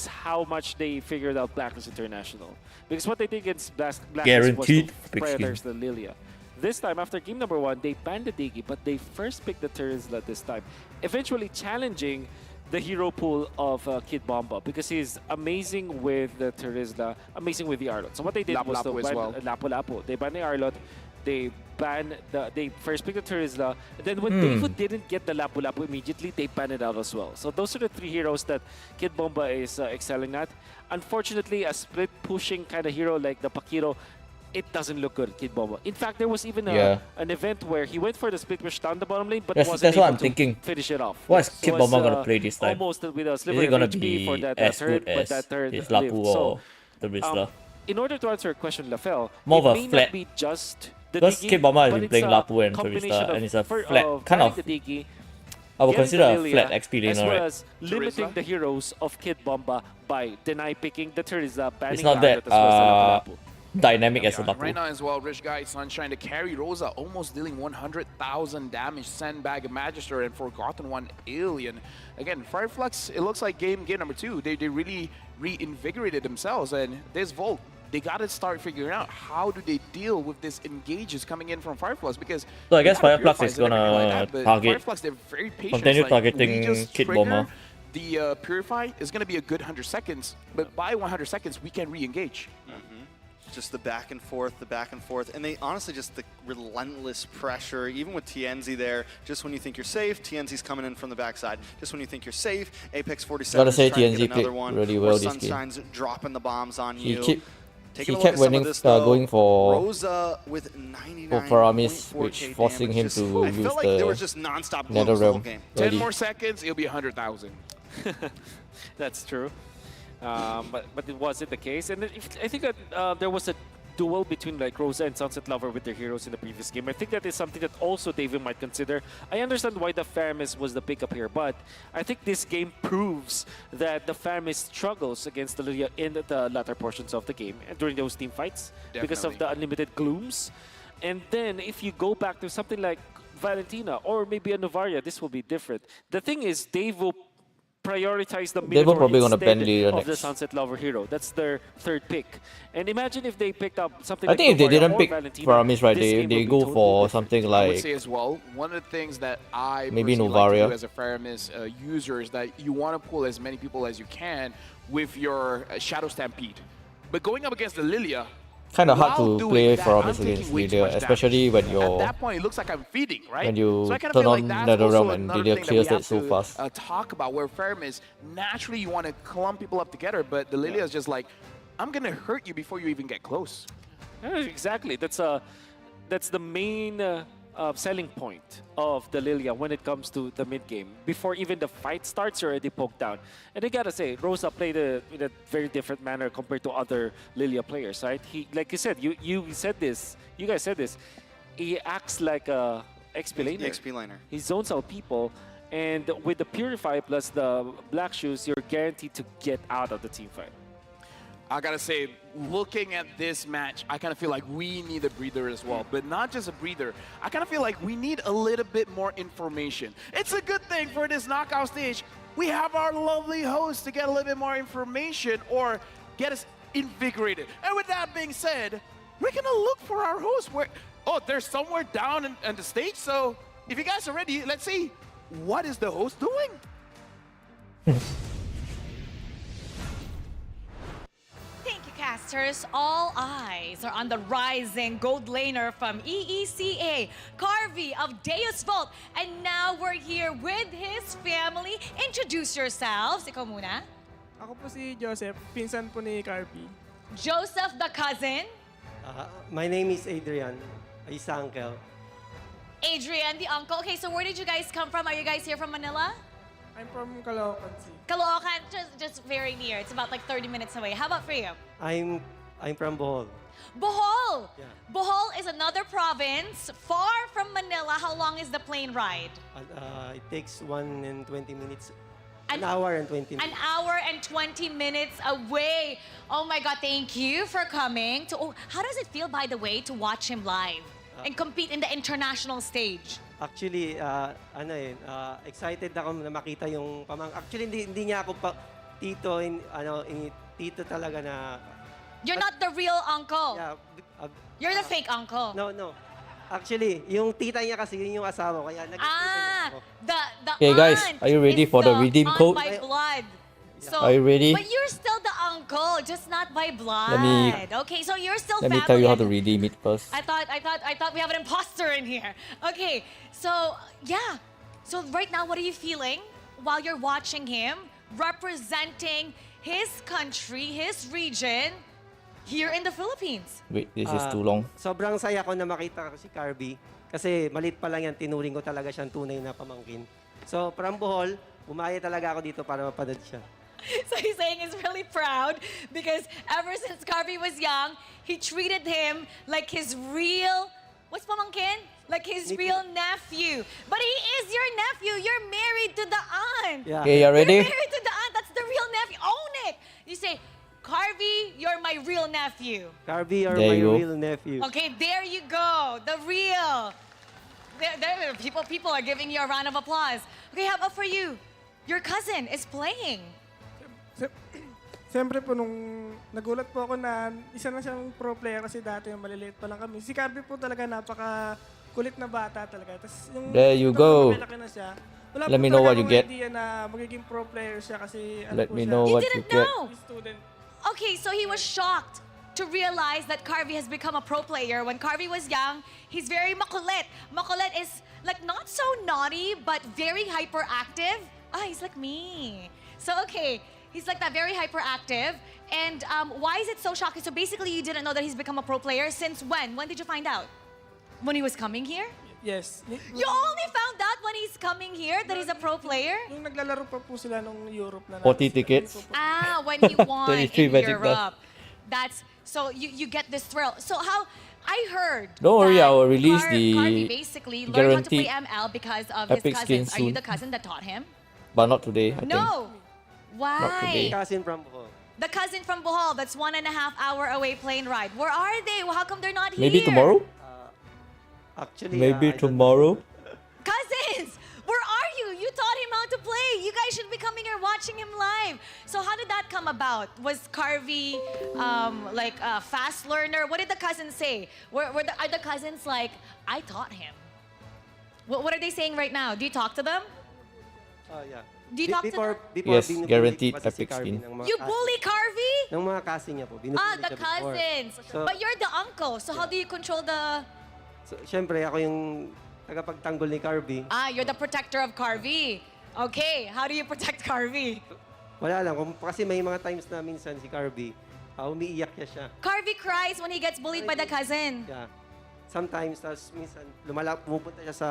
how much they figured out Blacklist International. Because what they did against Blacklist Guaranteed was to epic skin. predators the Lilia. This time, after game number 1, they banned the Diggy, but they first picked the Terizla this time, eventually challenging the hero pool of Kid Bomba because he's amazing with the Terizla, amazing with the Arlot. So what they did was to Lapu-Lapu as ban well. Lapu-Lapu. They banned the Arlot, they first picked the Terizla, and then when Daewoo didn't get the Lapu-Lapu immediately, they banned it out as well. So those are the 3 heroes that Kid Bomba is excelling at. Unfortunately, a split pushing kind of hero like the Paquito, it doesn't look good, Kid Bomba. In fact, there was even an event where he went for the split push down the bottom lane, but wasn't that's able what I'm to thinking. finish it off. What is So Kid it's, Bomba gonna play this time? Almost with a Is sliver it of gonna HP be for that as third, good but as that third his live. Lapu So, or the Rizla? in order to answer your question, Lafel, More it of a may flat- not be just the Because Diggy, Kid Bomba has but been it's playing a Lapu and combination Terista, of and it's a fir- flat of kind carrying of. the Diggy, I would getting consider the a Lilia, flat XP as laner, well right? as limiting Terizla? the heroes of Kid Bomba by deny picking the Terizla, banning It's not the that Arlot, as well as the Lapu-Lapu. dynamic as a Yeah, Lapu. right now as well, Rich Guy, Sunshine to carry Rosa, almost dealing 100,000 damage, Sandbag, Magister, and Forgotten One Alien. Again, Fireflux, it looks like game number 2. They really reinvigorated themselves, and this Volt, they got to start figuring out how do they deal with this engages coming in from Fireflux, because So I guess they have Fireflux Purifies is and everything gonna like that, but target- Fireflux, they're very patient. continue It's like, targeting we just Kid trigger Bomba. The Purify is going to be a good 100 seconds, but by 100 seconds, we can re-engage. Just the back and forth, and they honestly just the relentless pressure, even with TNZ there, just when you think you're safe, TNZ's coming in from the backside. Just when you think you're safe, Apex 47 Gotta say is trying to TNZ get another played one, really where well this game. Sunshine's dropping the bombs on He you. keep- Taking he a look kept at some of winning, this, though, going for Rosa with 99 Paramis, which forcing him to I use felt like there the was just non-stop Nether blows the whole Realm. game. 10 Ready. more seconds, it'll be 100,000. That's true. But it wasn't the case. And then I think that there was a duel between like Rosa and Sunset Lover with their heroes in the previous game. I think that is something that also David might consider. I understand why the Faramis was the pickup here, but I think this game proves that the Faramis struggles against the Lilia in the latter portions of the game and during those team fights because of the unlimited glooms. And then if you go back to something like Valentina or maybe a Novaria, this will be different. The thing is, Dave will prioritize the They were Minotaur probably gonna ban instead Lilia of the next. Sunset Lover hero. That's their third pick. And imagine if they picked up something I like think if they Novaria didn't or pick Valentina, Faramis, right, this they game will be go totally for different. something I would like say as well, one of the things that I maybe personally like to Novaria. do as a Faramis user is that you want to pull as many people as you can with your Shadow Stampede. But going up against the Lilia, kind of hard while to doing play that, Faramis I'm taking against way too Lilia, much especially damage. when At you're that point, it looks like I'm feeding, right? when you so I kind of turn feel on like that's NetherRealm also and another Lilia thing that clears we it have so to fast. talk about, where Faramis, naturally you want to clump people up together, but the Lilia is just like, I'm going to hurt you before you even get close. Yeah, exactly. That's the main selling point of the Lilia when it comes to the mid game. Before even the fight starts, you're already poked down. And I gotta say, Rosa played in a very different manner compared to other Lilia players, right? He, like you said, you said this, you guys said this. He acts like a XP laner. The XP laner. He zones out people, and with the Purify plus the Black Shoes, you're guaranteed to get out of the team fight. I gotta say, looking at this match, I kind of feel like we need a breather as well. But not just a breather. I kind of feel like we need a little bit more information. It's a good thing for this knockout stage. We have our lovely host to get a little bit more information or get us invigorated. And with that being said, we're gonna look for our host. Oh, they're somewhere down on the stage. So if you guys are ready, let's see. What is the host doing? Thank you, casters. All eyes are on the rising gold laner from EECA, Carvey of Deus Vault. And now we're here with his family. Introduce yourselves. Ikaw muna. Ako po si Joseph, pinsan po ni Carby. Joseph the cousin. My name is Adrian, isa uncle. Adrian the uncle. Okay, so where did you guys come from? Are you guys here from Manila? I'm from Caloocan City. Caloocan, just very near. It's about like 30 minutes away. How about for you? I'm from Bohol. Bohol. Yeah. Bohol is another province far from Manila. How long is the plane ride? It takes 1 and 20 minutes. An- An hour and 20 minutes. An hour and 20 minutes away. Oh my God, thank you for coming. How does it feel, by the way, to watch him live and compete in the international stage? Actually, excited ako na makita yung Actually, hindi niya ako tito, tito talaga na... You're not the real uncle. Yeah, You're the fake uncle. No. Actually, yung tita niya kasi yun yung asawa ko. Kaya Ah, the Okay, guys, aunt are you ready is for the redeem aunt code? by blood. So, Are you ready? But you're still the uncle, just not by blood. Okay, so you're still Let me family. tell you how to redeem it first. I thought we have an imposter in here. Okay, so yeah. So right now, what are you feeling while you're watching him representing his country, his region, here in the Philippines? Wait, this is too long. Sobrang saya ko na makita ko si Carby. Kasi malit pa lang yan, tinuring ko talaga siyang tunay na pamangkin. So, from Bohol, bumaya talaga ako dito para mapanood siya. So he's saying he's really proud because ever since Carvey was young, he treated him like his real, what's pamangkin? Like his real nephew. But he is your nephew. You're married to the aunt. Yeah. Okay, you ready? You're married to the aunt. That's the real nephew. Own it. You say, Carvey, you're my real nephew. Carby, you're There my you go. real nephew. Okay, there you go. The real. People are giving you a round of applause. Okay, how about for you? Your cousin is playing. Siyempre po, nung nagulat po ako na isa na siyang pro player kasi dati yung maliliit pa lang kami. Si Carby po talaga napaka-kulit na bata talaga. Tas yung There you go. malaki na siya, wala Let po me know talaga what you akong get. idea na magiging pro player siya kasi Let po me siya, know You what you didn't get. know. student. Okay, so he was shocked to realize that Carvey has become a pro player. When Carvey was young, he's very makulit. Makulit is like not so naughty, but very hyperactive. He's like me. So okay, he's like that, very hyperactive. And why is it so shocking? So basically, you didn't know that he's become a pro player since when? When did you find out? When he was coming here? Yes. You only found out when he's coming here that he's a pro player? Yung naglalaro pa po sila nung Europe na 40 tickets. Ah, when he won 33 in magic Europe. so you get this thrill. So how I heard. Don't worry, that I will release the Carvey basically learned how to play guaranteed ML because of his epic cousins. skin Are you soon. the cousin that taught him? But not today, I think. No. today. Why? Cousin from Bohol. The cousin from Bohol, that's 1.5 hour away plane ride. Where are they? How come they're not Maybe here? tomorrow? Actually, Maybe I don't know. tomorrow? Cousins, where are you? You taught him how to play. You guys should be coming here watching him live. So how did that come about? Was Carvey like a fast learner? What did the cousins say? Are the cousins like, I taught him? What are they saying right now? Do you talk to them? Yeah. Do you talk to them? Before Yes, binubuli guaranteed ko kasi si epic Carvey skin. ng mga You cousin- bully Carvey? Ng mga cousin niya po. Binubuli Ah, the siya before. cousins. So, But you're the uncle. So how do you control the... so, syempre, ako yung tagapagtanggol ni Carvey. Ah, you're the protector of Carvey. Okay, how do you protect Carvey? Wala lang. Kasi may mga times na minsan si Carvey, umiiyak niya siya. Carvey cries when he gets bullied by the cousin. Yeah. Sometimes, tapos minsan, pumupunta siya sa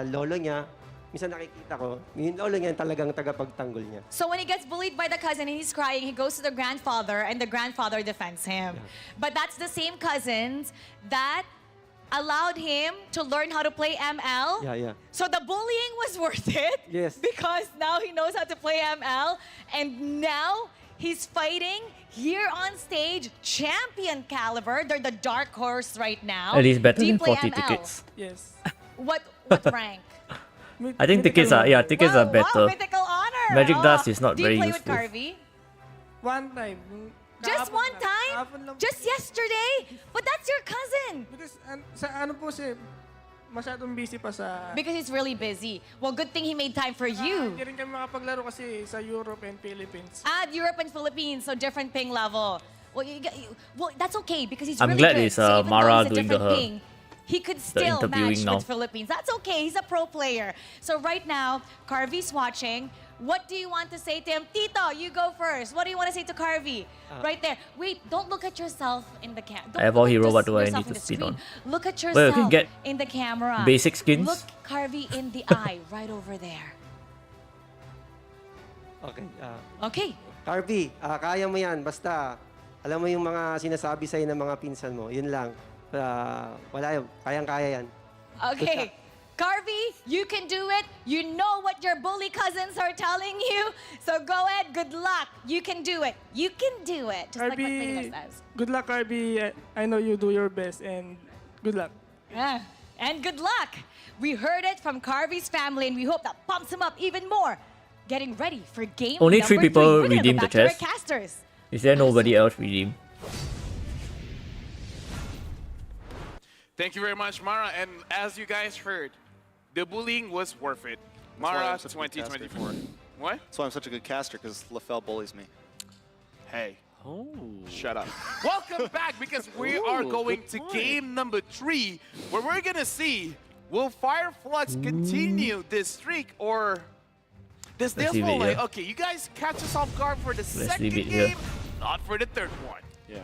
lolo niya. Minsan nakikita ko, yung lolo niya yung talagang tagapagtanggol niya. So when he gets bullied by the cousin and he's crying, he goes to the grandfather and the grandfather defends him. But that's the same cousins that allowed him to learn how to play ML. Yeah. So the bullying was worth it. Yes. Because now he knows how to play ML and now he's fighting here on stage, champion caliber. They're the dark horse right now. At least better Do you than play 40 ML? tickets. Yes. What rank? I think tickets are tickets are Wow, better. mythical honor. Magic Dust is not Do very you play useful. with Carvey? One time. Just Kahapon one lang. time? Kahapon lang po. Just yesterday? But that's your cousin. Because sa ano po siya, masyadong busy pa sa... Because he's really busy. Well, good thing he made time for you. Hindi rin kami makapaglaro kasi sa Europe and Philippines. Europe and Philippines, so different ping level. Well, well that's okay because he's I'm really glad good. it's, So even Mara though he's a doing the different ping, he could still interviewing match now. with Philippines. That's okay. He's a pro player. So right now, Carvey's watching. What do you want to say to him? Tito, you go first. What do you want to say to Carvey? Right there. Wait, don't look at yourself in the camera. I have all hero, what do I need to spin on? Look at Well, yourself you can get in the camera. basic skins. Look Carvey in the eye, right over there. Okay. Okay. Carvey, kaya mo yan. Basta, alam mo yung mga sinasabi sa'yo ng mga pinsan mo. Yun lang. Wala yun. Kayang-kaya yan. Okay. Carvey, you can do it. You know what your bully cousins are telling you. So go ahead. Good luck. You can do it. You can do it. Just like what Minigas says. Good luck, Carvey. I know you do your best and good luck. Yeah. And good luck. We heard it from Carvey's family, and we hope that pumps him up even more. Getting ready for game Only number 3 people We're gonna go redeemed the back to our chest. casters. Is there nobody else redeemed? Thank you very much, Mara. And as you guys heard, the bullying was worth it. why Mara I'm such a good 2024. What? That's why I'm such a good caster, because LaFell bullies me. Hey, Oh. shut up. Welcome back, because we are going to game number 3, where we're gonna see, will Fireflux continue this streak, or does this leave it one like, here. okay, you guys catch us off guard for the second leave it here. game, not for the third one. Yeah.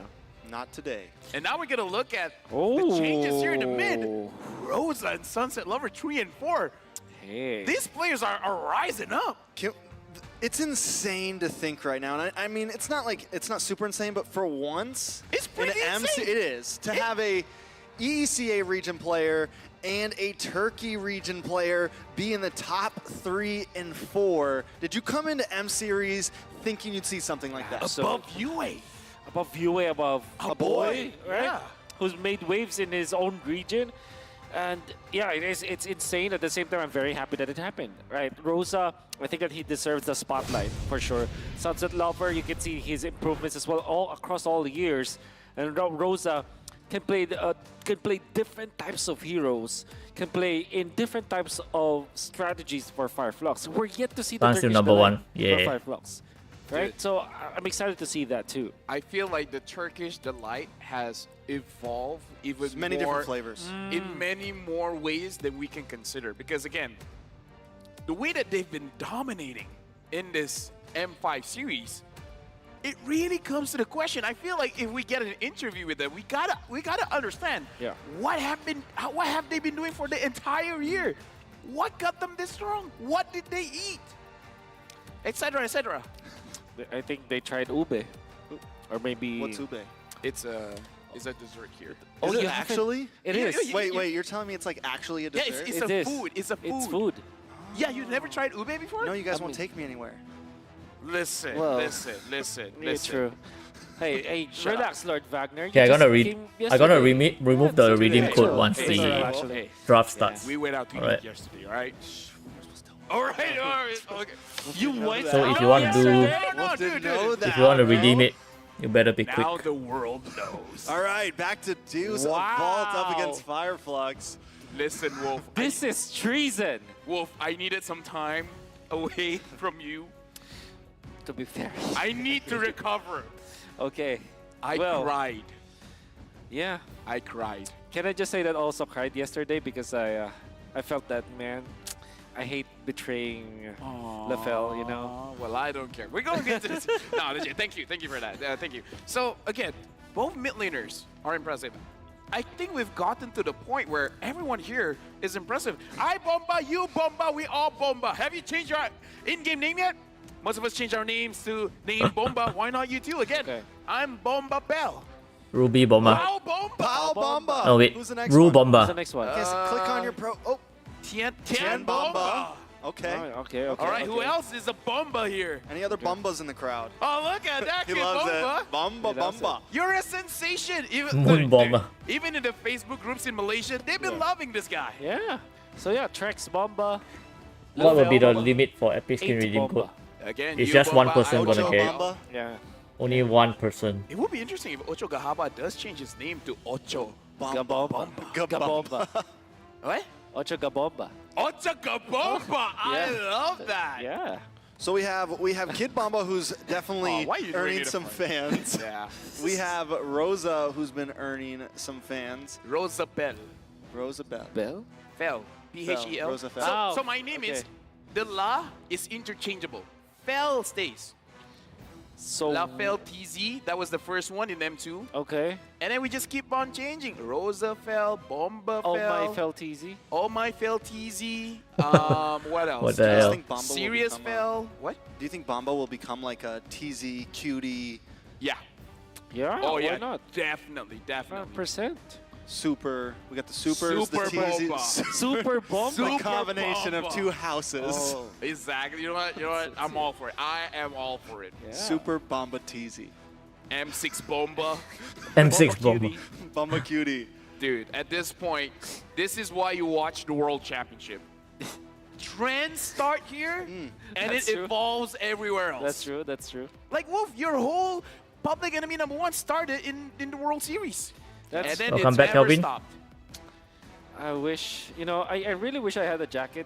Not today. And now we're gonna look at the changes here in the mid. Rosa and Sunset Lover 3 and 4. Hey. These players are rising up. It's insane to think right now, and I mean, it's not super insane, but for once, It's pretty in MC, insane. it is to have a EECA region player and a Turkey region player be in the top 3 and 4. Did you come into M Series thinking you'd see something like that? Above UA. Above UA, above A boy, right? yeah. Who's made waves in his own region. And yeah, it's insane. At the same time, I'm very happy that it happened, right? Rosa, I think that he deserves the spotlight for sure. Sunset Lover, you can see his improvements as well all across all the years. And Rosa can play different types of heroes, can play in different types of strategies for Fireflux. We're yet to see the That's the Turkish number delight one. Yeah. for Fireflux, right? Dude. So I'm excited to see that too. I feel like the Turkish Delight has evolved even There's many more different flavors. in many more ways than we can consider. Because again, the way that they've been dominating in this M5 series, it really comes to the question. I feel like if we get an interview with them, we gotta understand what have they been doing for the entire year? What got them this strong? What did they eat? Etc. etc. I think they tried ube, or maybe What's Ube? It's a dessert here. Oh, Is it you haven't- actually? It Yeah, is. yeah, Wait, you're telling me it's like actually a Yeah, dessert? it's It a is. food. It's a food. It's food. Yeah, you never tried ube before? No, you guys I won't mean- take me anywhere. Listen, Well, listen. Yeah, true. Hey, Shut relax, Lord Wagner. Okay, You I'm gonna just came yesterday. remove the it's redeem okay. code Chill. once Hey, the actually. draft starts. We went out to Alright. eat yesterday, alright? Alright, okay. You went So if you out want to do, yesterday? No, dude. if you want to redeem it, you better be Now quick. the world knows. All right, back to Deuce Wow. Vault up against Fireflux. Listen, Wolf. This is treason. Wolf, I needed some time away from you. To be fair. I need to recover. Okay. I Well, cried. Yeah. I cried. Can I just say that I also cried yesterday because I felt that, man. I hate betraying LaFell, you know. Well, I don't care. We're going into this. No, legit. Thank you for that. Thank you. So again, both mid laners are impressive. I think we've gotten to the point where everyone here is impressive. I Bomba, you Bomba, we all Bomba. Have you changed your in-game name yet? Most of us changed our names to name Bomba. Why not you too? Again, Okay. I'm Bomba Bell. Ruby Bomba. Wow, Bomba. Pao Bomba. Oh wait, Who's the next Ru one? What's the Bomba. next one? Yes, click on your pro. Oh, Tian Bomba. okay. Okay. All right, who else is a Bomba here? Any other Bombas in the crowd? Oh, look at that He kid, loves Bomba. it. Bomba, He loves Bomba. You're a sensation. Even, Moon dude, Bomba. even in the Facebook groups in Malaysia, they've been loving this guy. Yeah. So yeah, Trex Bomba. What would be the LaFell, limit for epic skin 80 redeem code? Bomba. Again, It's you just one Bomba, person I gonna Ocho get it. Bomba. Yeah. Only one person. It would be interesting if Ocho Gahaba does change his name to Ocho. Gabomba. Gabomba. What? Ocho Gabomba. Ocho Gabomba. I love that. Yeah. So we have Kid Bomba, who's definitely Oh, why are you doing earning it some fun? fans. Yeah. We have Rosa, who's been earning some fans. Rosa Bell. Rosa Bell. Bell? Fell. P-H-E-L. Rosa Fell. So, Oh, so my name is, okay. the La is interchangeable. Fell stays. So. La Fell TZ, that was the first one in M2. Okay. And then we just keep on changing. Rosa Fell, Bomba Oh Fell. my, fell TZ. Oh my Fell TZ. What else? What the Do you hell? think Bomba will Serious become a- Fell. What? Do you think Bomba will become like a TZ cutie Yeah. Yeah. Oh why yeah. not? Definitely. 100%. super? We got the supers, Super the TZ. Bomba. Super Bomba. A Super combination of Bomba. two houses. Oh. Exactly. You know what? You know what? I'm all for it. I am all for it. Yeah. Super Bomba TZ. M6 Bomba. M6 Bomba. cutie. Bomba cutie. Dude, at this point, this is why you watch the World Championship. Trends start here, and That's it true. evolves everywhere else. That's true. That's true. Like, Wolf, your whole Public Enemy #1 started in the World Series. That's And then Welcome it's back, never Kelvin. stopped. I wish, I really wish I had a jacket.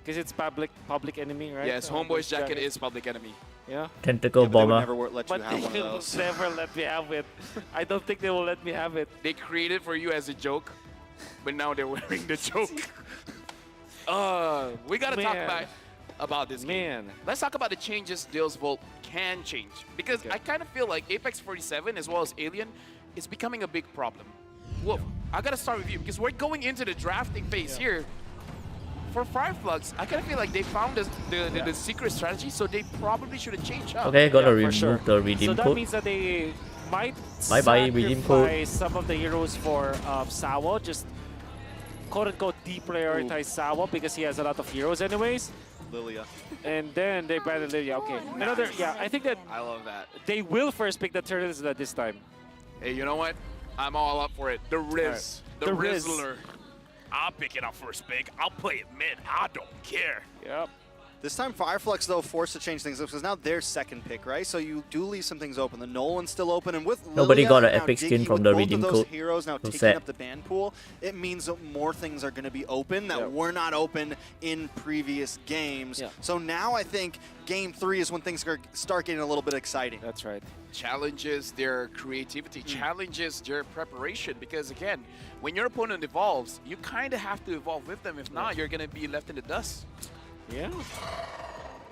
Because it's public enemy, right? Yes, Homeboy's jacket is Public Enemy. Yeah. Tentacle Yeah, but they would Bomber. never let you But have one they of will those. never let me have it. I don't think they will let me have it. They created for you as a joke, but now they're wearing the joke. We gotta talk Man. about this game. Man. Let's talk about the changes Dale's Vault can change. Because I kind of feel like Apex 47 as well as Alien is becoming a big problem. Wolf, I gotta start with you because we're going into the drafting phase here. For Fireflux, I kind of feel like they found the secret strategy, so they probably should have changed up. Okay, gotta Yeah, for remove sure. the redeem So that code. means that they might Bye-bye, redeem code. sacrifice some of the heroes for Sawa, just quote-unquote deprioritize Sawa because he has a lot of heroes anyways. Lilia. And then they branded Lilia. Okay, another, yeah, I think that I love that. they will first pick the Turtles this time. Hey, you know what? I'm all up for it. The Riz. Right. The Riz. Rizzler. I'll pick it up first pick. I'll play it mid. I don't care. Yep. This time, Fireflux, though, forced to change things up because now they're second pick, right? So you do leave some things open. The Nolan's still open, and with Nobody Lilia got an and now epic skin Diggy, from with the both redeem of those code. heroes now So taking sad. up the ban pool, it means that more things are going to be open that Yep. were not open in previous games. Yeah. So now I think Game 3 is when things start getting a little bit exciting. That's right. Challenges their creativity, challenges their preparation. Because again, when your opponent evolves, you kind of have to evolve with them. If not, you're going to be left in the dust. Yeah.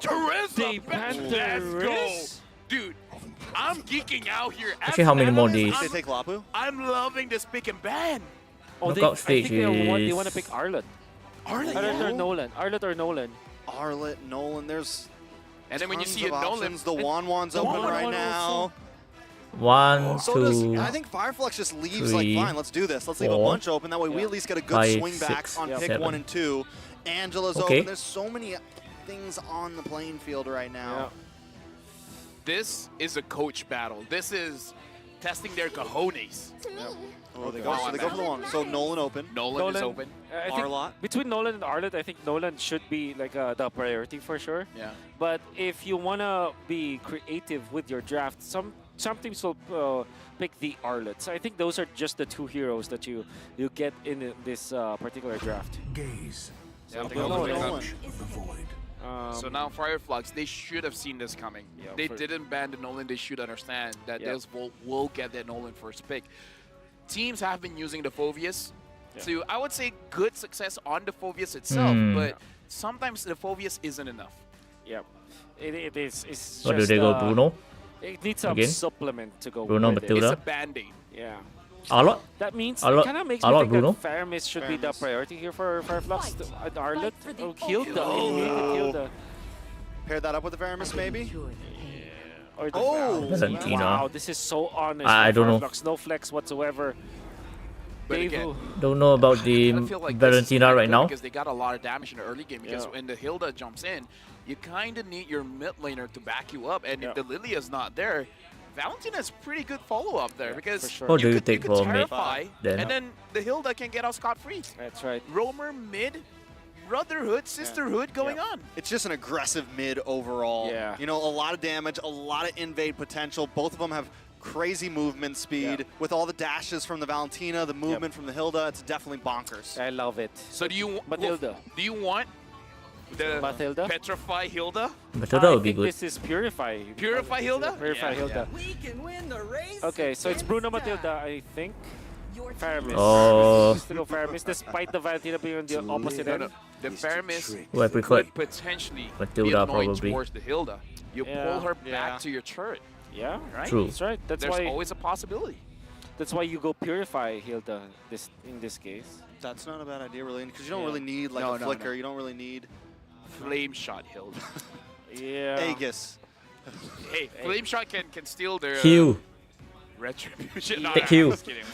Teresa, They banned the let's go. Riz? Dude, I'm geeking out here. As Actually, how many an more analyst, days? Did they take Lapu? I'm loving this pick and ban. Oh, Knockout I stage think they want is- to pick Arlott. Arlott, Arlott or Nolan. Arlott or Nolan. Arlott, Nolan, there's And then when you tons see it, of Nolan, options. The Wanwan's open Wanwan right also. now. 1, So does, 2. I think Fireflux just leaves 3, like, fine, let's do this. Let's leave a 4, bunch open. That way we at least get a good 5, swing back 6, on pick 7. 1 and 2. Angela's Okay. open. There's so many things on the playing field right now. This is a coach battle. This is testing their cojones. Oh, they go for the one. So Nolan open. Nolan is open. I think Arlott. between Nolan and Arlott, I think Nolan should be like the priority for sure. Yeah. But if you wanna be creative with your draft, some teams will pick the Arlott. So I think those are just the 2 heroes that you get in this particular draft. Gaze. Yeah, Go Nolan. Nolan. Of the void. So now Fireflux, they should have seen this coming. Yeah, They didn't ban the Nolan. They should understand that this will get that Nolan first pick. Teams have been using the Phoveus to, I would say, good success on the Phoveus itself, but sometimes the Phoveus isn't enough. Yeah, it is. It's What do just, they go, Bruno? It needs some Again? supplement to go Bruno with it. Matilda. It's a band-aid. Yeah. Arlott? That means Arlott- it kind of makes me Arlott, think Bruno? that Faramis should be the Faramis. priority here for Fireflux. Arlott, oh, Hilda. Oh. Hilda. Pair that up with the Veramis, maybe? Or the Oh! Valentina. Wow, this is so honest. I for don't know. Fireflux. No flex whatsoever. But Dave, again, Don't know about the I feel like this is Valentina very right good now. because they got a lot of damage in the early game. Because Yeah. when the Hilda jumps in, you kind of need your mid laner to back you up. And Yeah. if the Lilia's not there, Valentina's pretty good follow-up there because for sure. What do you could, take could for mid terrify, then? and then the Hilda can get out scot-free. That's right. Roamer mid, brotherhood, sisterhood going on. It's just an aggressive mid overall. Yeah. You know, a lot of damage, a lot of invade potential. Both of them have crazy movement speed. Yeah. With all the dashes from the Valentina, the movement from the Hilda, it's definitely bonkers. I love it. So do you Matilda. do you want the Matilda? Petrify Hilda? Matilda would be I think good. this is Purify. Purify Hilda? Purify Yeah, Hilda. We can win the race. Okay, so it's Bruno Matilda, I think. Faramis. Oh. Still go Faramis, despite the Valentina being on the opposite No, end. no. The Faramis Who I prefer. could potentially be Matilda, annoying probably. towards the Hilda. You Yeah. pull her Yeah. back to your turret, Yeah, right? True. that's right. That's There's why. always a possibility. That's why you go Purify Hilda. In this case. That's not a bad idea, really, because you don't Yeah. really need like No, a no, flicker. no. You don't really need Flame shot Hilda. Yeah. Aegis. Hey, flame shot can steal their Q. retribution. Yeah. No, Q. I'm just kidding.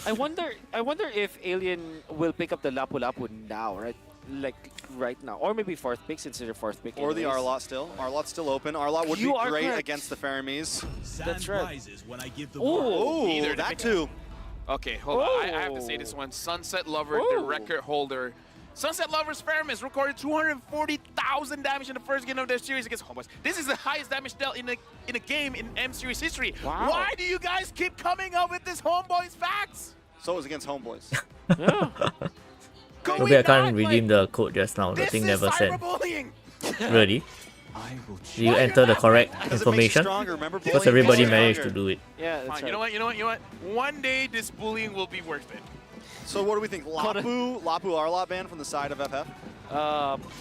I wonder if Alien will pick up the Lapu Lapu now, right? Like right now, or maybe fourth pick since it's their fourth pick. Or the anyways. Arlott still. Arlott's still open. Arlott would You be are great correct. against the Faramis. That's right. rises when I give the Oh, Either that the- too. Okay, hold on. I have to say this one. Sunset Lover, the Oh. record holder. Sunset Lover's Faramis recorded 240,000 damage in the first game of their series against Homeboys. This is the highest damage dealt in a game in M Series history. Wow. Why do you guys keep coming up with this Homeboys facts? So it was against Homeboys. Yeah. Going Maybe I can't back, redeem like, the code just now. The This thing is never sent. cyberbullying. Really? I will Do you enter the correct Because it makes you information? stronger. Remember, Because bullying makes everybody you managed to stronger. do it. Yeah, that's Fine, right. you know what? One day this bullying will be worth it. So what do we think? Lapu Arlott ban from the side of FF?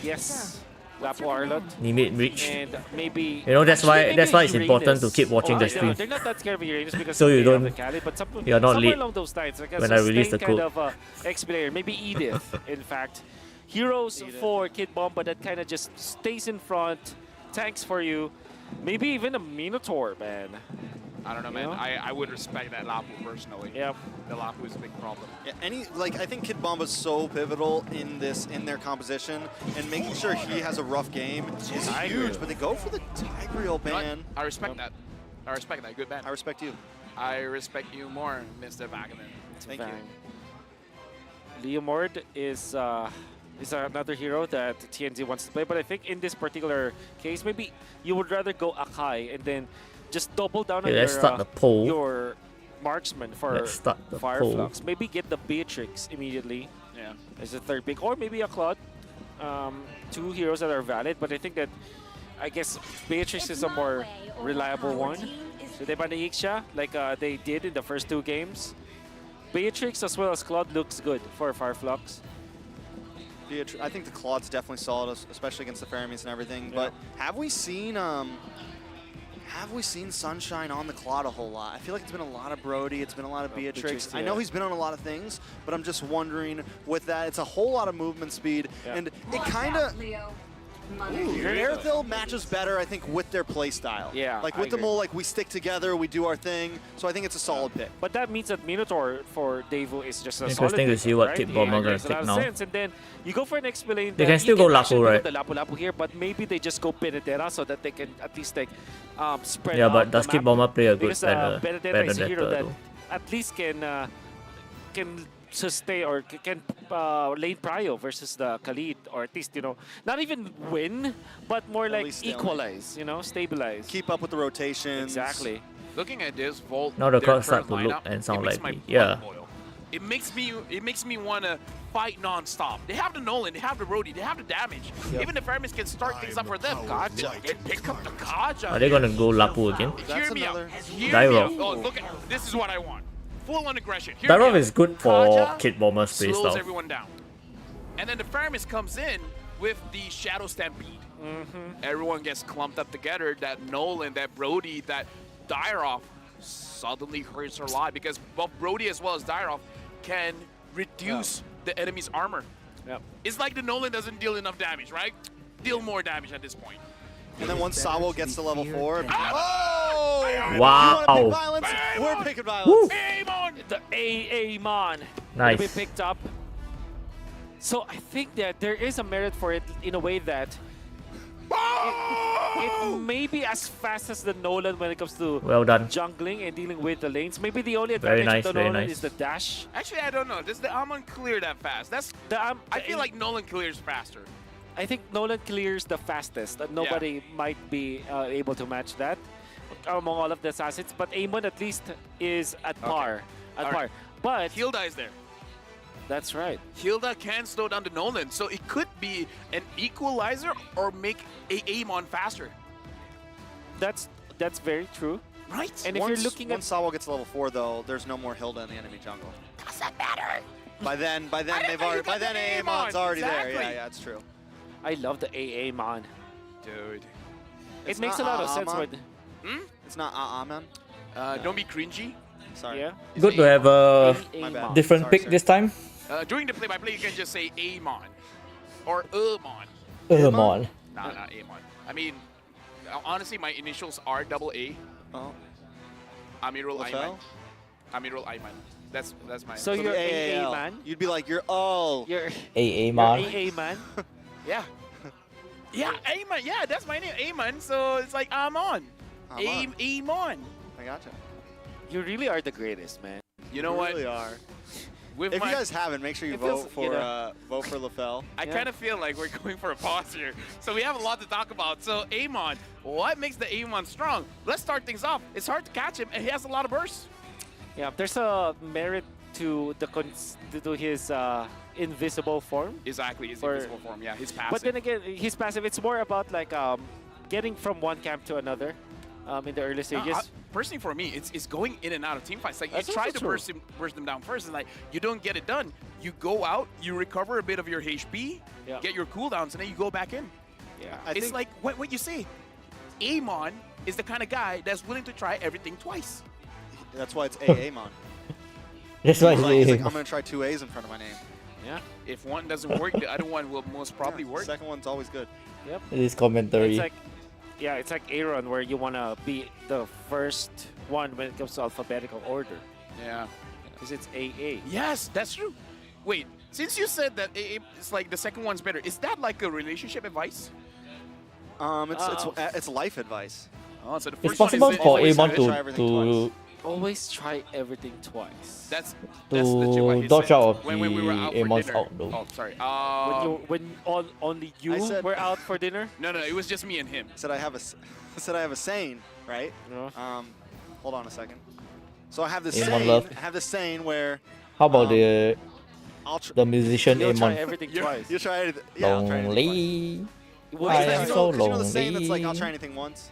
Yes. Lapu Arlott. Limit reach. And maybe You know, that's why maybe it's important to Uranus. keep watching the I know, stream. They're not that scared of Uranus because So you they have don't- the Cali, but you're not somewhere late along those lines, like a when I release the sustained kind code. of X-player, maybe Edith, in fact. Heroes for Kid Bomba that kind of just stays in front, tanks for you. Maybe even a Minotaur, man. I don't know, man. Yeah. I would respect that Lapu personally. Yep. The Lapu is a big problem. Yeah, I think Kid Bomba's so pivotal in their composition, and making sure he has a rough game is huge. But they go for the Tigreal You know what? ban. I respect that. I respect that. Good ban. I respect you. I respect you more, Mr. Wagner. Thank you. Leomord is another hero that TNZ wants to play, but I think in this particular case, maybe you would rather go Akai and then just double down on Okay, let's your, start the poll. your marksman for Let's start the Fireflux. Maybe get the Beatrix immediately Yeah. as a third pick, or maybe a Claude. Two heroes that are valid, but I think that I guess Beatrix is a more reliable one. So they baniig siya like they did in the first two games. Beatrix as well as Claude looks good for Fireflux. I think the Claude's definitely solid, especially against the Faramis and everything. But have we seen Sunshine on the Claude a whole lot? I feel like it's been a lot of Brody, it's been a lot of Beatrix. I know yeah. he's been on a lot of things, but I'm just wondering with that, it's a whole lot of movement speed, Yeah. and it kind of Airthil matches better, I think, with their play style. Yeah, Like I with the agree. mole, like we stick together, we do our thing. So I think it's a solid pick. But that means that Minotaur for Devo is just a Interesting solid to pick, see what right? Kid Bomber gonna Makes a lot pick of now. sense. And then you go for an explain. They that can still you go actually Lapu, go right? with the Lapu here, but maybe they just go Benedetta so that they can at least like spread Yeah, out but does the Kid map. Bomber play a good Because Benedetta is a hero that though? at least can sustain or can lane prio versus the Khalid, or at least, you know, not even win, but more like least stalemate. equalize, you know, stabilize. Keep up with the rotations. Exactly. Looking at this Volt, Now the their cards start current to look lineup, and sound it makes like my me. blood Yeah. boil. It makes me want to fight non-stop. They have the Nolan, they have the Rhodey, they have the damage. Even the Fairmans can start things up for them. Gotcha. They pick up the Kaja. Are they gonna go Lapu again? Hear me out. Hear me Dairov. out. Oh, look at this is what I want. Full on aggression. Hear me Dairov out. is good for Kaja Kid Bomber's play slows style. everyone down. And then the Fairmans comes in with the Shadow Stampede. Everyone gets clumped up together. That Nolan, that Brody, that Dairov suddenly hurts a lot because both Brody as well as Dairov can reduce the enemy's armor. Yep. It's like the Nolan doesn't deal enough damage, right? Deal more damage at this point. And then once Sawo gets to level 4, Oh! you want to pick Wow. violence? We're picking violence. Amon! The AA Mon Nice. will be picked up. So I think that there is a merit for it in a way that it may be as fast as the Nolan when it comes to Well done. jungling and dealing with the lanes. Maybe the only Very advantage nice, of the very Nolan nice. is the dash. Actually, I don't know. Does the Amon clear that fast? That's. I feel like Nolan clears faster. I think Nolan clears the fastest. And nobody might be able to match that among all of the assassins. But Amon at least is at par. At All par. right. But Hilda is there. that's right. Hilda can slow down the Nolan, so it could be an equalizer or make Amon faster. That's very true. Right? And if you're looking at once Sawo gets to level 4, though, there's no more Hilda in the enemy jungle. Doesn't matter. By then I didn't they've know you already. got By then the Amon's Amon. already there. Exactly. Yeah, it's true. I love the AA Mon. Dude. It makes a lot of sense Amon. with It's not man. Don't be cringy. Sorry. yeah. Good to have a My bad. different Sorry, pick sir. this time. During the play-by-play, you can just say Amon. Or Amon. Mon. Nah, not Amon. I mean, honestly, my initials are double A. Oh. Amirul Ayman. Lafel? Amirul Ayman. That's my. So So you're the AA AAL. man. You'd be like, you're all. You're AA Mon. AA man. Yeah. Yeah, Amon. Yeah, that's my name, Amon. So it's like Amon. Amon. Amon. I gotcha. You really are the greatest, man. You know You what? really are. With If my, you guys haven't, make sure you It feels, vote for you know. vote for Lafel. I Yeah. kind of feel like we're going for a pause here. So we have a lot to talk about. So Amon, what makes the Amon strong? Let's start things off. It's hard to catch him, and he has a lot of bursts. Yeah, there's a merit to the to his invisible form. Exactly, his For- invisible form. Yeah, his passive. But then again, his passive, it's more about like getting from one camp to another in the early stages. Personally, for me, it's going in and out of team fights. Like That's you try also to true. burst them down first, and like you don't get it done. You go out, you recover a bit of your HP, Yeah. get your cooldowns, and then you go back in. Yeah. I It's think like what you say. Amon is the kind of guy that's willing to try everything twice. that's why it's AA Mon. That's why He's like, he's I'm gonna try 2 A's in front of my name. Yeah. If one doesn't work, the other one will most probably Yeah, work. Second one's always good. Yep. this commentary. It's like, yeah, it's like Aaron, where you wanna be the first one when it comes to alphabetical order, Yeah. because it's AA. Yes, that's true. Wait, since you said that it's like the second one's better, is that like a relationship advice? It's life advice. Oh, so the It's first one possible is for always Amon have to try everything to Always try everything twice. That's legit what he to dodge said. out of when we were out the for Amon's dinner. out though. Oh, sorry. When only you I said- were out for dinner. No, it was just me and him. I said I have a saying, right? No. Hold on a second. So I have this Amon saying. love. I have this saying where How about the I'll tr the musician You'll try Amon? everything twice. you try it. Yeah, I'll try anything Lonely. What I is that? am once. so You know the saying that's like I'll lonely. try anything once,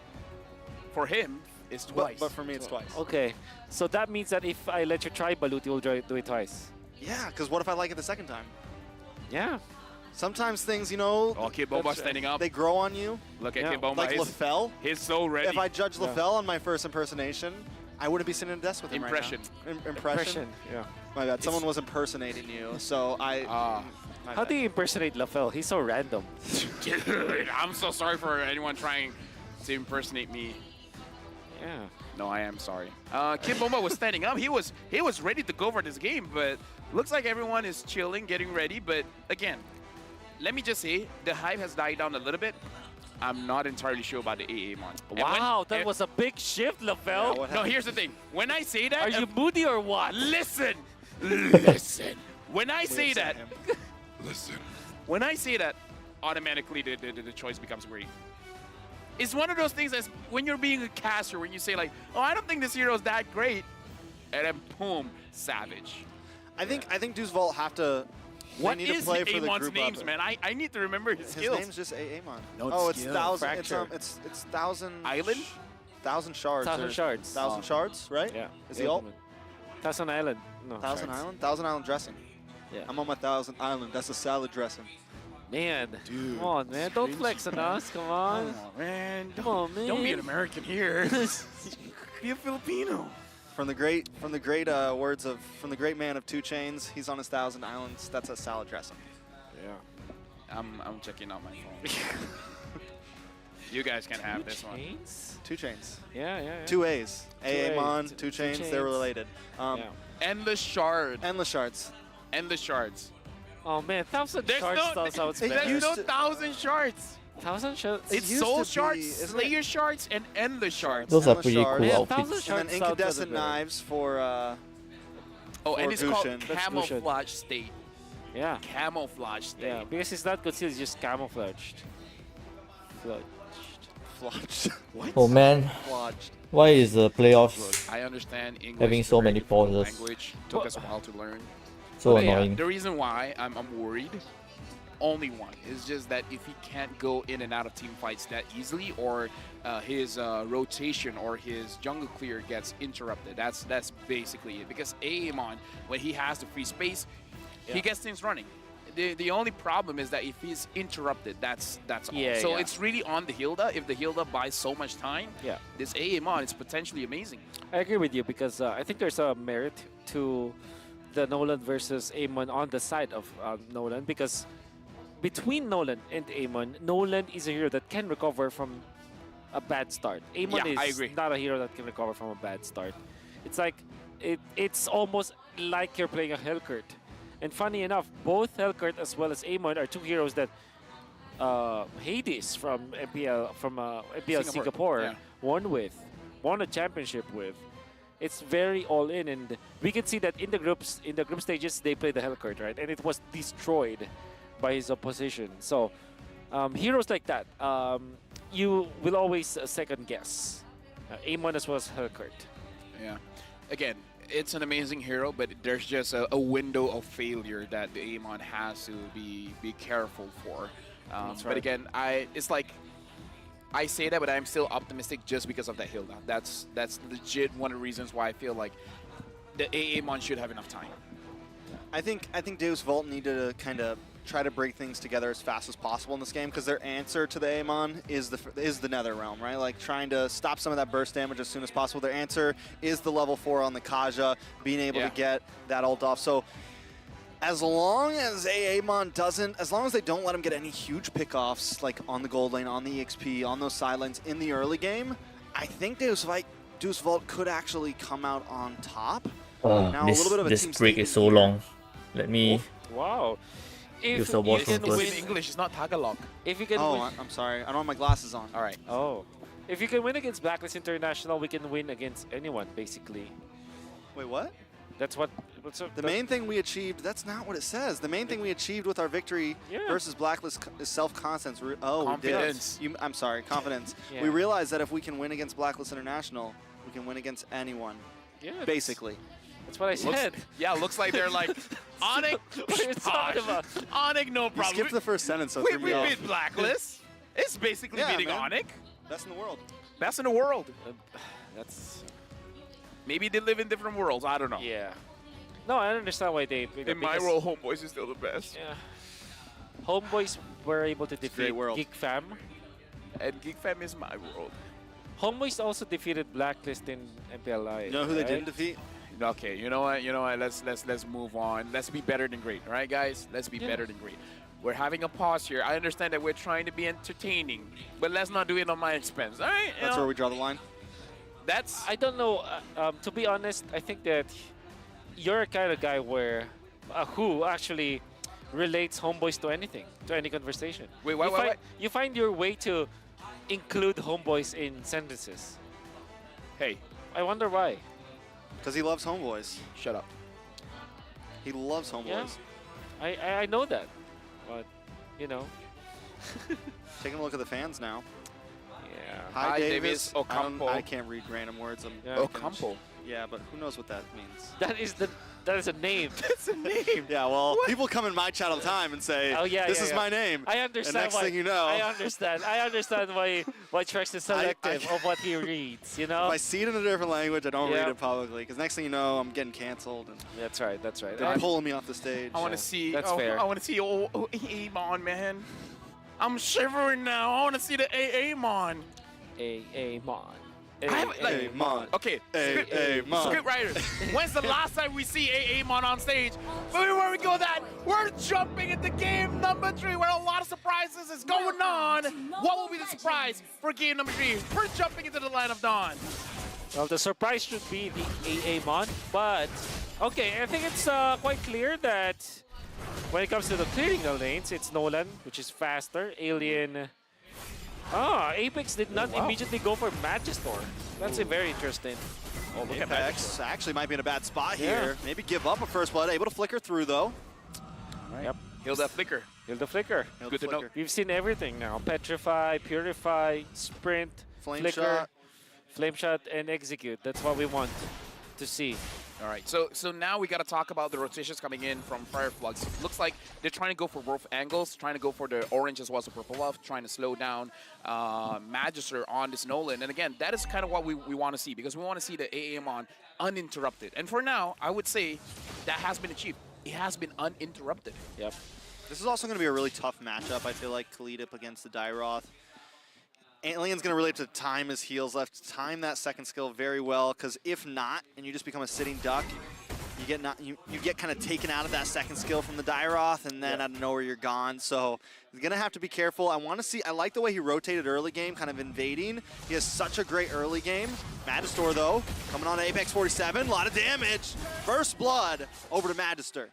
For him, it's twice. but for me it's twice. Okay, so that means that if I let you try Balut, you'll do it twice. Yeah, because what if I like it the second time? Yeah. Sometimes things, you know, Oh, Kid Bomba standing up. they grow on you. Look at Yeah. Kid Bomba. Like Lafel. He's so ready. If I judge Lafel on my first impersonation, I wouldn't be sitting at a desk with him Impression. right now. Impression. Yeah. My bad. Someone was impersonating you, so I. How do you impersonate LaFell? He's so random. Dude, I'm so sorry for anyone trying to impersonate me. Yeah. No, I am sorry. Kid Bomba was standing up. He was ready to go for this game, but looks like everyone is chilling, getting ready. But again, let me just say, the hype has died down a little bit. I'm not entirely sure about the AA mon. Wow, that was a big shift, LaFell. No, here's the thing. When I say that, Are you moody or what? listen, listen. When I say that, listen. When I say that, automatically the choice becomes great. It's one of those things as when you're being a caster, when you say like, oh, I don't think this hero is that great, and then boom, savage. I think Deuce Vault have to. What they need is to play for the Amon's group names, up. man? I need to remember his His skills. name's just Amon. No, it's oh, it's skill. 1,000. Fracture. It's 1,000. Island? 1,000 shards. 1,000 or shards. 1,000 shards, right? Yeah. Is the ult? Thousand Island. No. 1,000 shards. Island? 1,000 Island dressing. Yeah. I'm on my 1,000 Island. That's a salad dressing. Man. Dude, Come on, man. Don't flex on us. Come on. man. Come on, man. Don't be an American here. Be a Filipino. From the great words of from the great man of 2 Chains, he's on his 1,000 Islands. That's a salad dressing. Yeah. I'm checking out my phone. You guys can have this one. Chains? 2 Chains. Yeah, yeah, yeah. 2 A's. A's. Amon, Two 2 Chains. Chains. They're related. Yeah. Endless shard. Endless shards. Endless shards. Oh man, 1,000 There's shards no, sounds it better. there's no used to- 1,000 shards. 1,000 shards? It's used soul to be, shards, isn't slayer it? shards, and endless shards. Those are Endless pretty shards. cool Yeah, outfits. 1,000 And shards then sounds incandescent better. knives for Oh, for and it's called Gushin. That's Gushin. camouflage state. Yeah. Camouflage state. Yeah, because it's not concealed, it's just camouflaged. Fludged. flodged. Oh man, Flodged. why is the playoffs I understand English having is a so very many difficult pauses? language. Took us a while to learn. so But yeah, annoying? the reason why I'm worried, only one, is just that if he can't go in and out of team fights that easily, or his rotation or his jungle clear gets interrupted. That's basically it. Because Amon, when he has the free space, he gets things running. The only problem is that if he's interrupted, that's all. Yeah, So yeah. it's really on the Hilda. If the Hilda buys so much time, Yeah. this Amon is potentially amazing. I agree with you because I think there's a merit to the Nolan versus Amon on the side of Nolan, because between Nolan and Amon, Nolan is a hero that can recover from a bad start. Amon Yeah, I is agree. not a hero that can recover from a bad start. It's like it's almost like you're playing a Hellcurt. And funny enough, both Hellcurt as well as Amon are 2 heroes that Hades from MPL Singapore yeah. won a championship with. It's very all in, and we can see that in the group stages they played the Hellcurt, right? And it was destroyed by his opposition. So heroes like that, you will always second guess. Amon as well as Hellcurt. Yeah. Again, it's an amazing hero, but there's just a window of failure that the Amon has to be careful for. But right. again, it's like I say that, but I'm still optimistic just because of that Hilda. That's legit one of the reasons why I feel like the Amon should have enough time. I think Deus Vult need to kind of try to break things together as fast as possible in this game, because their answer to the Amon is the Nether Realm, right? Like trying to stop some of that burst damage as soon as possible. Their answer is the level 4 on the Kaja, being able to get that ult off. So as long as Amon doesn't, as long as they don't let him get any huge pickoffs, like on the gold lane, on the EXP, on those side lanes in the early game, I think Deus Vult could actually come out on top. Now, a little bit of a this team break is so long. Let me. Wow. If Use the you watch can from win, It's in English, it's not Tagalog. if you can Oh, win, I'm sorry. I don't have my glasses on. All right. oh, if you can win against Blacklist International, we can win against anyone, basically. Wait, what? That's what. The main thing we achieved, that's not what it says. The main thing we achieved with our victory Yeah. versus Blacklist is self-confidence. Confidence. We did. I'm sorry, confidence. Yeah. We realized that if we can win against Blacklist International, we can win against anyone, Yeah, basically. That's what I said. Looks like they're like, Onyx, What are you talking about? Onyx, no You problem. skipped the first sentence, so it we threw me off. beat Blacklist. It's basically Yeah, beating man. Onyx. Best in the world. Best in the world. That's Maybe they live in different worlds. I don't know. yeah. No, I understand why they. In my because- world, Homeboys is still the best. Yeah. Homeboys were able to defeat great world. Geek Fam. And Geek Fam is my world. Homeboys also defeated Blacklist in MPLI. You know who they right? didn't defeat? Okay, you know what? Let's move on. Let's be better than great, all right, guys? Let's be better than great. We're having a pause here. I understand that we're trying to be entertaining, but let's not do it on my expense, all right? That's where we draw the line. That's I don't know. To be honest, I think that you're a kind of guy where who actually relates homeboys to anything, to any conversation. Wait, You find your way to include homeboys in sentences. Hey, I wonder why. Because he loves homeboys. shut up. He loves homeboys. Yeah. I know that, but you know. Taking a look at the fans now. Yeah. Hi, Davis Ocampo. I can't read random words. Yeah. Ocampo. Yeah, but who knows what that means? That is a name. That's a name. Yeah, well, people come in my chat all the time and say, Oh yeah, this yeah, is yeah. my name. I understand And next why. thing you know, I understand why Trex is selective of what he reads. You know. if I see it in a different language, I don't Yeah. read it publicly. Because next thing you know, I'm getting canceled and That's right. That's right. they're pulling me off the stage. I want to see. That's fair. I want to see Amon, man. I'm shivering now. I want to see the Amon. Mon. I have, like, Amon. Okay, Amon. script writers. When's the last time we see Amon on stage? But before we go that, we're jumping into game number 3 where a lot of surprises is going on. What will be the surprise for game number 3? We're jumping into the Land of Dawn. Well, the surprise should be the Mon, but okay, I think it's quite clear that when it comes to the clearing the lanes, it's Nolan, which is faster. Alien. Apex did not immediately go for Magistor. That's very interesting. Oh, look at Apex actually might be in a bad spot Yeah. here. Maybe give up a first blood. Able to flicker through, though. Yep. Heal that flicker. Kill the flicker. Able Good to know. flicker. We've seen everything now. Petrify, Purify, Sprint, Flame Flicker, shot. Flame Shot, and Execute. That's what we want to see. All right, so now we got to talk about the rotations coming in from Fireflux. Looks like they're trying to go for both angles, trying to go for the orange as well as the purple buff, trying to slow down Magister on this Nolan. And again, that is kind of what we want to see, because we want to see the Amon uninterrupted. And for now, I would say that has been achieved. It has been uninterrupted. Yep. This is also going to be a really tough matchup, I feel like, Khalid up against the Dairoth. Alien's going to really have to time his heals left, time that second skill very well, because if not, and you just become a sitting duck, you get kind of taken out of that second skill from the Dairoth, and then out of nowhere you're gone. So he's going to have to be careful. I like the way he rotated early game, kind of invading. He has such a great early game. Magistor, though, coming on to Apex 47, a lot of damage. First blood over to Magister.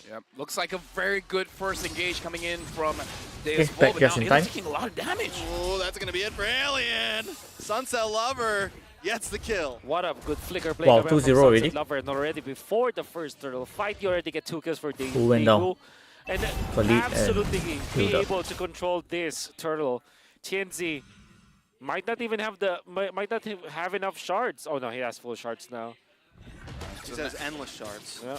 Yep. Looks like a very good first engage coming in from Okay, this back Volvo. just Now, in Alien's time. taking a lot of damage. Oh, that's going to be it for Alien. Sunset Lover gets the kill. What a good flicker play. Wow, coming 2-0 from already. Sunset Lover, and already before the first turtle fight, you already get 2 kills for the Who went down? Daegu. And Khalid and absolutely be Hilda. able to control this turtle. TNZ might not even have have enough shards. Oh no, he has full shards now. He says endless shards. Yeah.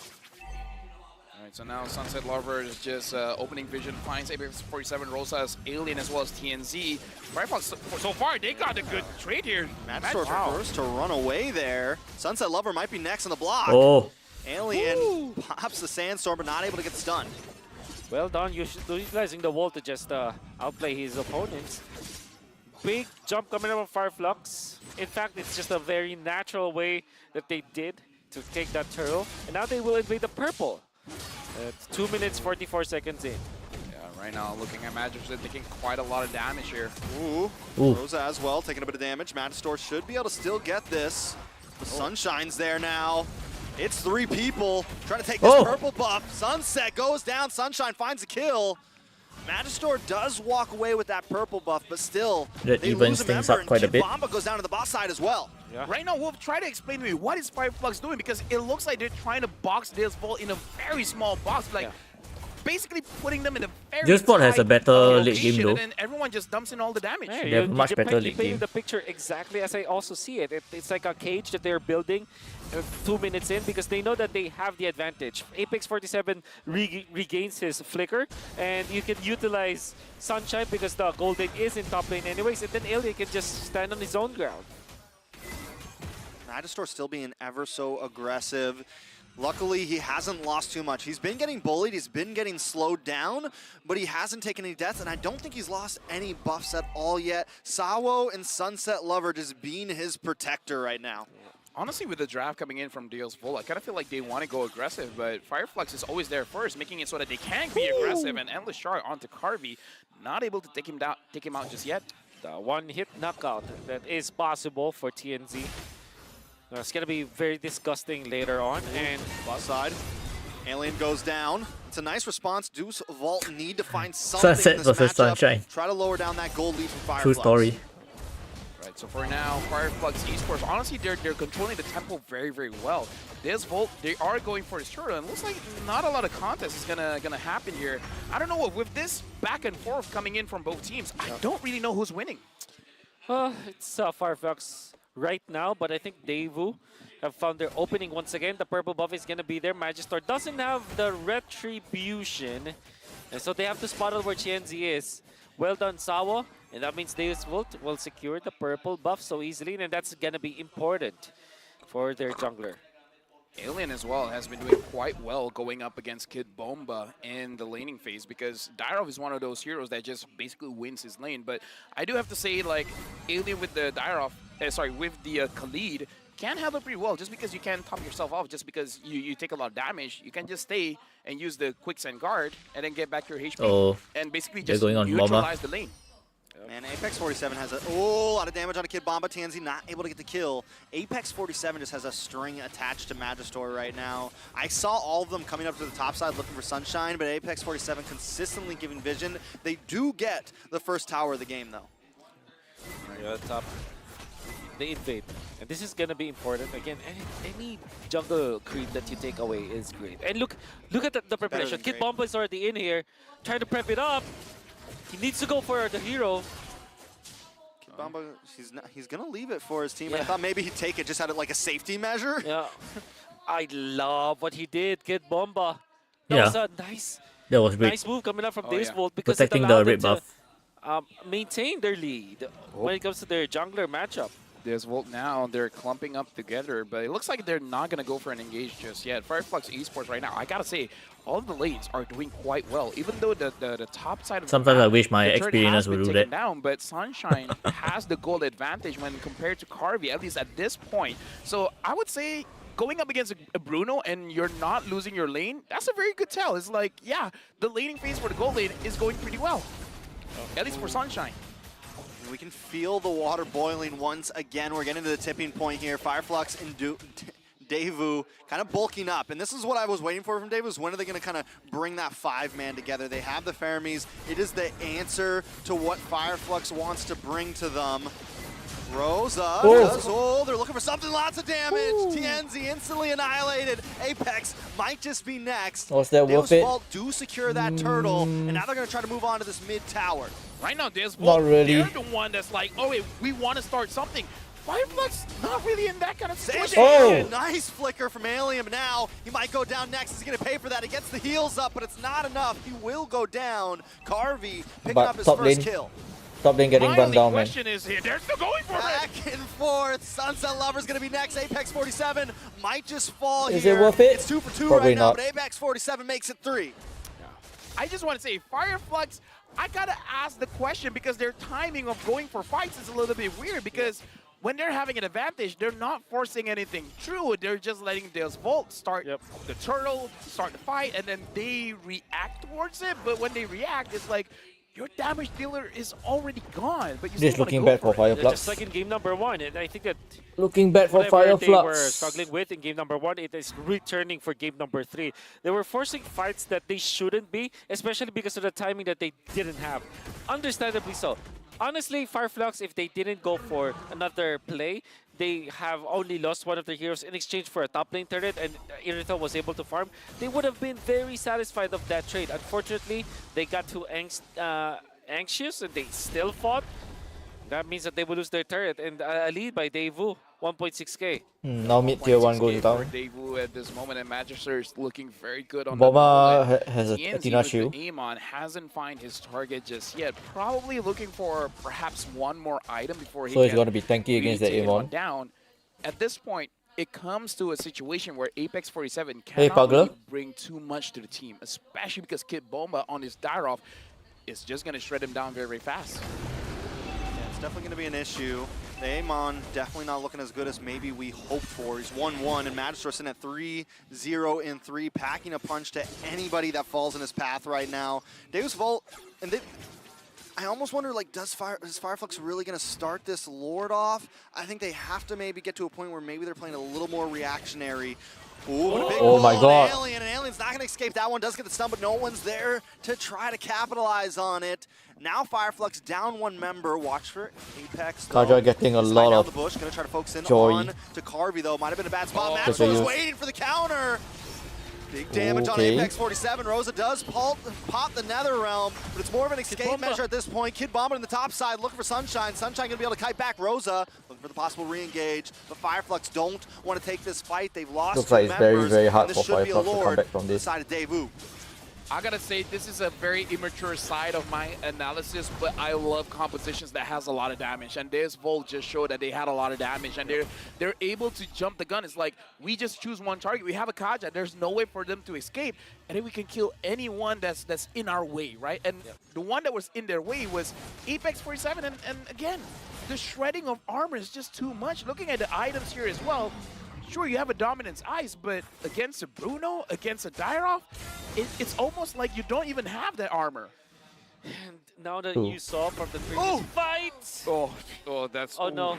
All right, so now Sunset Lover is just opening vision, finds Apex 47, rolls as Alien as well as TNZ. Fireflux, so far, they got a good trade here. Magister first to run away there. Sunset Lover might be next on the block. Oh, Alien pops the Sandstorm, but not able to get stunned. Well done, utilizing the wall to just outplay his opponents. Big jump coming up from Fireflux. In fact, it's just a very natural way that they did to take that turtle. And now they will invade the purple. 2 minutes, 44 seconds in. Yeah, right now, looking at Magister, taking quite a lot of damage here. Ooh. Ooh. Rosa as well, taking a bit of damage. Magistor should be able to still get this. The Sunshine's there now. It's 3 people trying to take this purple buff. Sunset goes down. Sunshine finds a kill. Magister does walk away with that purple buff, but still, That they evens lose a things member, up quite a and bit. Bomba goes down to the boss side as well. Yeah. Right now, Wolf, try to explain to me, what is Fireflux doing? Because it looks like they're trying to box this Volt in a very small box, like basically putting them in a very This bot has a tight better late location, game though. and then everyone just dumps in all the damage. Yeah, They have much better late painting game. the picture exactly as I also see it. It's like a cage that they're building 2 minutes in, because they know that they have the advantage. Apex 47 regains his flicker, and you can utilize Sunshine because the Golden is in top lane anyways, and then Alien can just stand on his own ground. Magistor still being ever so aggressive. Luckily, he hasn't lost too much. He's been getting bullied, he's been getting slowed down, but he hasn't taken any deaths, and I don't think he's lost any buffs at all yet. Sawo and Sunset Lover just being his protector right now. Honestly, with the draft coming in from Deals Vol, I kind of feel like they want to go aggressive, but Fireflux is always there first, making it so that they can be aggressive. And Endless Shard onto Carvey, not able to take him out just yet. The one-hit knockout that is possible for TNZ. It's going to be very disgusting later on. And Bot side. Alien goes down. It's a nice response. Deuce Vault need to find something in Sunset this versus matchup. Sunshine. Try to lower down that gold lead from Fireflux. True story. Right, so for now, Fireflux Esports, honestly, they're controlling the tempo very, very well. This Volt, they are going for his turtle, and it looks like not a lot of contest is gonna happen here. I don't know, with this back and forth coming in from both teams, I don't really know who's winning. it's Fireflux right now, but I think Daewoo have found their opening once again. The purple buff is going to be there. Magister doesn't have the Retribution, and so they have to spot out where TNZ is. Well done, Sawa, and that means Deus Vult will secure the purple buff so easily, and that's going to be important for their jungler. Alien as well has been doing quite well going up against Kid Bomba in the laning phase, because Dyrov is one of those heroes that just basically wins his lane. But I do have to say, like, Alien with the with the Khalid can handle pretty well, just because you can top yourself off, just because you take a lot of damage. You can just stay and use the Quicksand Guard and then get back your HP and basically just neutralize the lane. And Apex 47 has a lot of damage on a Kid Bomba. TNZ not able to get the kill. Apex 47 just has a string attached to Magister right now. I saw all of them coming up to the top side looking for Sunshine, but Apex 47 consistently giving vision. They do get the first tower of the game, though. Yeah, top. They invade. And this is going to be important. Again, any jungle creep that you take away is great. And look at the preparation. Kid Bomba is already in here, trying to prep it up. He needs to go for the hero. Kid Bomba, he's gonna leave it for his team. I thought maybe he'd take it just out of like a safety measure. Yeah. I love what he did, Kid Bomba. That was a nice move coming up from Deus Vult, because protecting it the allowed red them buff. to maintain their lead when it comes to their jungler matchup. There's Volt now, they're clumping up together, but it looks like they're not going to go for an engage just yet. Fireflux Esports right now, I gotta say, all of the lanes are doing quite well, even though the top side of Sometimes the I wish my the turret experience has would been do taken that. down, but Sunshine has the goal advantage when compared to Carvey, at least at this point. So I would say, going up against a Bruno and you're not losing your lane, that's a very good tell. It's like, yeah, the laning phase for the gold lane is going pretty well, at least for Sunshine. We can feel the water boiling once again. We're getting to the tipping point here. Fireflux and Daewoo kind of bulking up. And this is what I was waiting for from Daewoo, is when are they going to kind of bring that five-man together? They have the Pharaohs. It is the answer to what Fireflux wants to bring to them. Rosa does hold. They're looking for something, lots of damage. TNZ instantly annihilated. Apex might just be next. Was that worth it? Vault do secure that turtle, and now they're going to try to move on to this mid tower. Right now, Deus Not Vult, really. they're the one that's like, oh wait, we want to start something. Fireflux not really in that kind of situation. Nice flicker from Alien, but now he might go down next. He's going to pay for that. He gets the heals up, but it's not enough. He will go down. Carvey picking up his first kill. Top lane getting run down, man. question is here, they're still going for it. Back and forth. Sunset Lover's going to be next. Apex 47 might just fall here. Is it worth it? It's 2 for 2 Probably right now, not. but Apex 47 makes it 3. I just want to say, Fireflux, I got to ask the question, because their timing of going for fights is a little bit weird, because when they're having an advantage, they're not forcing anything through. They're just letting Deus Vult start the turtle, start the fight, and then they react towards it. But when they react, it's like, your damage dealer is already gone, but you still Just want to looking go bad for for it. Fireflux. Just like in game number 1, and I think that Looking bad for whatever they were Fireflux. struggling with in game number 1, it is returning for game number 3. They were forcing fights that they shouldn't be, especially because of the timing that they didn't have. Understandably so. Honestly, Fireflux, if they didn't go for another play, they have only lost one of their heroes in exchange for a top lane turret, and Irithel was able to farm. They would have been very satisfied of that trade. Unfortunately, they got too anxious and they still fought. That means that they will lose their turret, and a lead by Daewoo, 1.6k. Now mid tier 1 goes down. Daewoo at this moment, and Magister is looking very good on Bomba the has a TNZ Athena with shield. the aim on hasn't find his target just yet. Probably looking for perhaps one more item before he So he's can going to be tanky against the really take aim it on. down. At this point, it comes to a situation where Apex 47 Hey, cannot Pagla. really bring too much to the team, especially because Kid Bomba on his Dyrov is just going to shred him down very, very fast. Yeah, it's definitely going to be an issue. The Amon definitely not looking as good as maybe we hoped for. He's 1-1, and Magister sitting at 3-0 in 3, packing a punch to anybody that falls in his path right now. Deus Vult, and I almost wonder, like, is Fireflux really going to start this Lord off? I think they have to maybe get to a point where maybe they're playing a little more reactionary. Ooh, what a big Oh my roll God. on Alien, and Alien's not going to escape that one. Does get the stun, but no one's there to try to capitalize on it. Now Fireflux down one member. Watch for Apex. Kajal getting a He's lot down of the bush. Going to try to focus in joy. on to Carvey, though. Might have been a bad spot. Oh, Maxwell was use. waiting for the counter. Big damage on Okay. Apex 47. Rosa does pop the Nether Realm, but it's more of an escape measure at this point. Kid Bomber on the top side looking for Sunshine. Sunshine going to be able to kite back Rosa, looking for the possible re-engage. But Fireflux don't want to take this fight. They've lost Looks two like it's very, members, very hard and for this should be a Fireflux to come Lord back from this. side of Daewoo. I gotta say, this is a very immature side of my analysis, but I love compositions that has a lot of damage. And this Volt just showed that they had a lot of damage, and they're able to jump the gun. It's like, we just choose one target. We have a Kaja. There's no way for them to escape, and then we can kill anyone that's in our way, right? And the one that was in their way was Apex 47, and again, the shredding of armor is just too much. Looking at the items here as well, sure, you have a Dominance Ice, but against a Bruno, against a Dyrov, it's almost like you don't even have that armor. And now that Ooh. you saw from the previous fight, Oh, that's... oh no,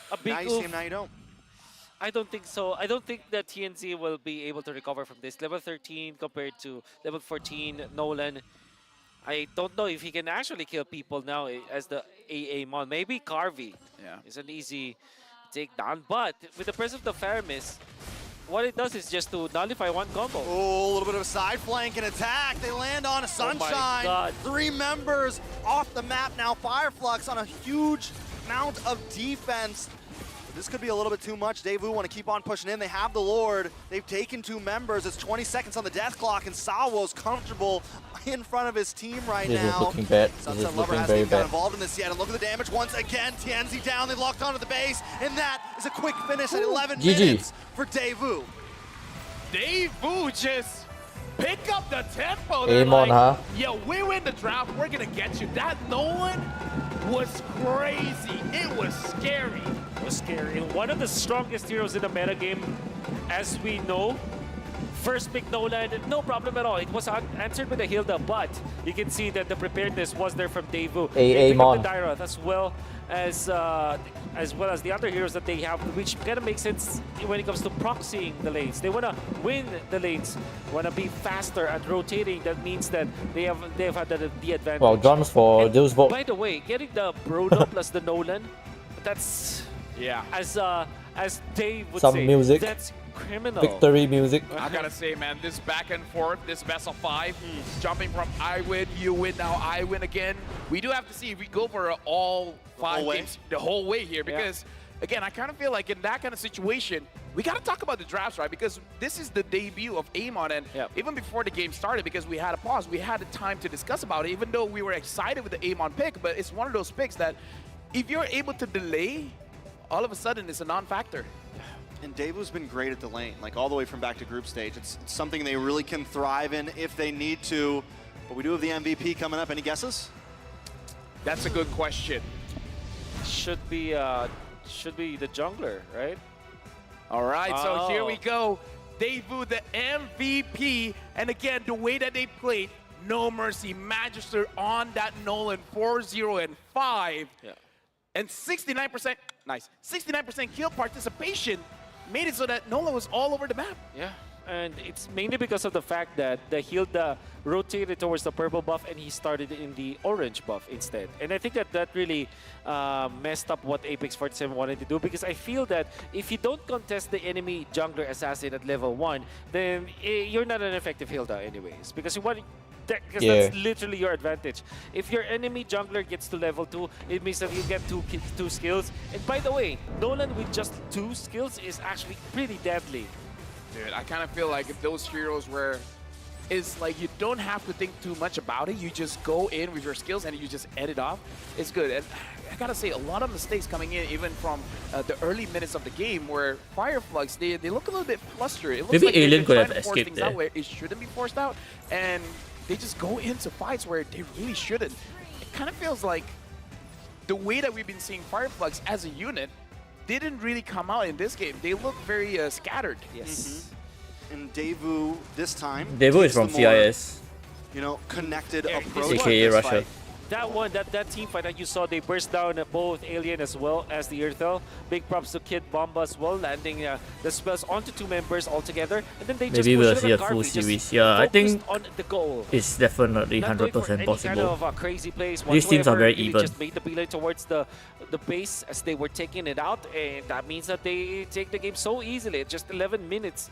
a big Now you see oof. him, now you don't. I don't think so. I don't think that TNZ will be able to recover from this. Level 13 compared to level 14, Nolan. I don't know if he can actually kill people now as the AA Mon. Maybe Carvey is an easy takedown, but with the presence of the Faramis, what it does is just to nullify one combo. Oh, a little bit of a side flank and attack. They land on a Sunshine. God. 3 members off the map now. Fireflux on a huge amount of defense. This could be a little bit too much. Daewoo want to keep on pushing in. They have the Lord. They've taken 2 members. It's 20 seconds on the death clock, and Salwo's comfortable in front of his team right This is now. looking bad. This Sunset is Lover looking hasn't very even got bad. involved in this yet. And look at the damage once again. TNZ down. They locked onto the base, and that is a quick finish at 11 GG. minutes for Daewoo. Daewoo just pick up the tempo. Amon, huh? Yo, we win the draft. We're gonna get you. That Nolan was crazy. It was scary. It was scary. One of the strongest heroes in the metagame, as we know. First pick Nolan, no problem at all. It was answered with a Hilda, but you can see that the preparedness was there from Daewoo. They picked up the Dyroth as well as the other heroes that they have, which kind of makes sense when it comes to proxying the lanes. They want to win the lanes, want to be faster at rotating. That means that they've had the advantage. Well, guns for And Deus Vult. by the way, getting the Bruno plus the Nolan, that's as Dave would Some say, music. that's criminal. Victory music. I gotta say, man, this back and forth, this best of 5, jumping from I win, you win, now I win again. We do have to see if we go for all 5 games the whole way here, because again, I kind of feel like in that kind of situation, we got to talk about the drafts, right? Because this is the debut of Amon, and even before the game started, because we had a pause, we had a time to discuss about it, even though we were excited with the Amon pick, but it's one of those picks that if you're able to delay, all of a sudden it's a non-factor. And Daewoo's been great at the lane, like all the way from back to group stage. It's something they really can thrive in if they need to. But we do have the MVP coming up. Any guesses? That's a good question. Should be the jungler, right? All right, so here we go. Daewoo, the MVP, and again, the way that they played, no mercy. Magister on that Nolan, 4-0 and 5. Yeah. And 69%, nice, 69% kill participation made it so that Nolan was all over the map. Yeah, and it's mainly because of the fact that the Hilda rotated towards the purple buff and he started in the orange buff instead. And I think that really messed up what Apex 47 wanted to do, because I feel that if you don't contest the enemy jungler assassin at level 1, then you're not an effective Hilda anyways, because you want... Because that's literally your advantage. If your enemy jungler gets to level 2, it means that you get two skills. And by the way, Nolan with just 2 skills is actually pretty deadly. Dude, I kind of feel like if those heroes were... It's like you don't have to think too much about it. You just go in with your skills and you just edit off. It's good. And I gotta say, a lot of mistakes coming in, even from the early minutes of the game, where Fireflux, they look a little bit flustered. It looks Maybe like Alien they're could trying have to force escaped things there. out where it shouldn't be forced out. And they just go into fights where they really shouldn't. It kind of feels like the way that we've been seeing Fireflux as a unit didn't really come out in this game. They look very scattered. Yes. And Daewoo this time. Devo takes is from the more, CIS, connected Yeah, approach. this to aka this Russia. fight. That one, that team fight that you saw, they burst down both Alien as well as the Earthel. Big props to Kid Bomba as well, landing the spells onto 2 members altogether. And then they just Maybe we'll pushed see it a on full Garvey, just series. Yeah, I think focused on the goal. it's definitely Not going for 100% any possible. kind of crazy plays These teams are whatsoever. very Really even. just made the beeline towards the base as they were taking it out, and that means that they take the game so easily. Just 11 minutes.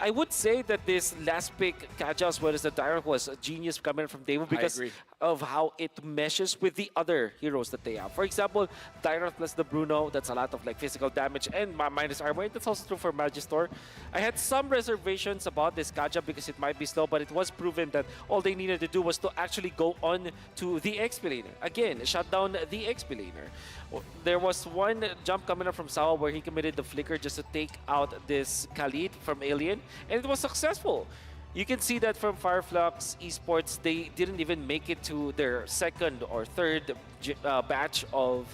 I would say that this last pick, Kaja as well as the Direct, was a genius coming from Daewoo because agree. of how it meshes with the other heroes that they have. For example, Direct plus the Bruno, that's a lot of like physical damage and minus armor. That's also true for Magistor. I had some reservations about this Kaja because it might be slow, but it was proven that all they needed to do was to actually go on to the XP laner. Again, shut down the XP laner. There was one jump coming up from Sawa where he committed the flicker just to take out this Khalid from Alien, and it was successful. You can see that from Fireflux Esports, they didn't even make it to their second or third batch of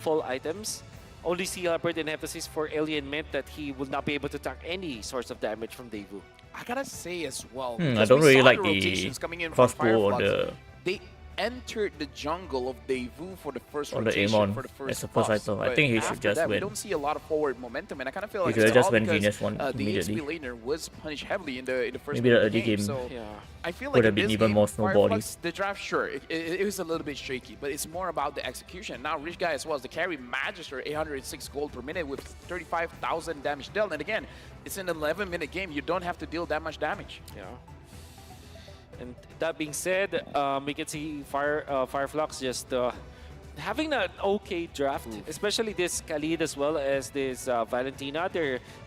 full items. Only C. Albert and emphasis for Alien meant that he will not be able to tank any source of damage from Daewoo. I gotta say as well. I because don't we really saw like the the rotations coming in from crossbow or Fireflux. the They entered the jungle of Daewoo for the first or the rotation, Amon for the first as the first buffs. item. I But think he should after just that, We win. don't see a lot of forward momentum, and I kind of feel like He should it's just all win because Genius one the immediately. XP laner was punished heavily in the first Maybe the part of early game So Yeah. I feel would like have in been this even game, more snowbally. Fireflux, the draft, sure, it was a little bit shaky, but it's more about the execution. Now, Rich Guy as well as the carry Magister, 806 gold per minute with 35,000 damage dealt. And again, it's an 11-minute game. You don't have to deal that much damage. Yeah. And that being said, we can see Fireflux just having an okay draft, especially this Khalid as well as this Valentina.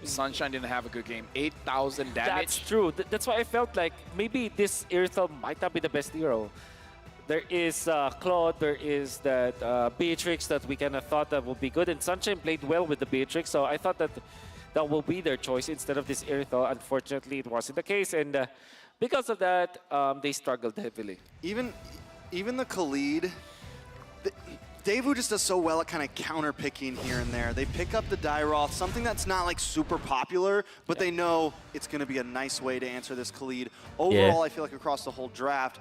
Sunshine didn't have a good game. 8,000 damage. That's true. That's why I felt like maybe this Earthel might not be the best hero. There is Claude, there is that Beatrix that we kind of thought that would be good, and Sunshine played well with the Beatrix, so I thought that that will be their choice instead of this Earthel. Unfortunately, it wasn't the case, and because of that, they struggled heavily. Even the Khalid, Daewoo just does so well at kind of counter-picking here and there. They pick up the Dyroth, something that's not like super popular, but they know it's going to be a nice way to answer this Khalid. Overall, I feel like across the whole draft,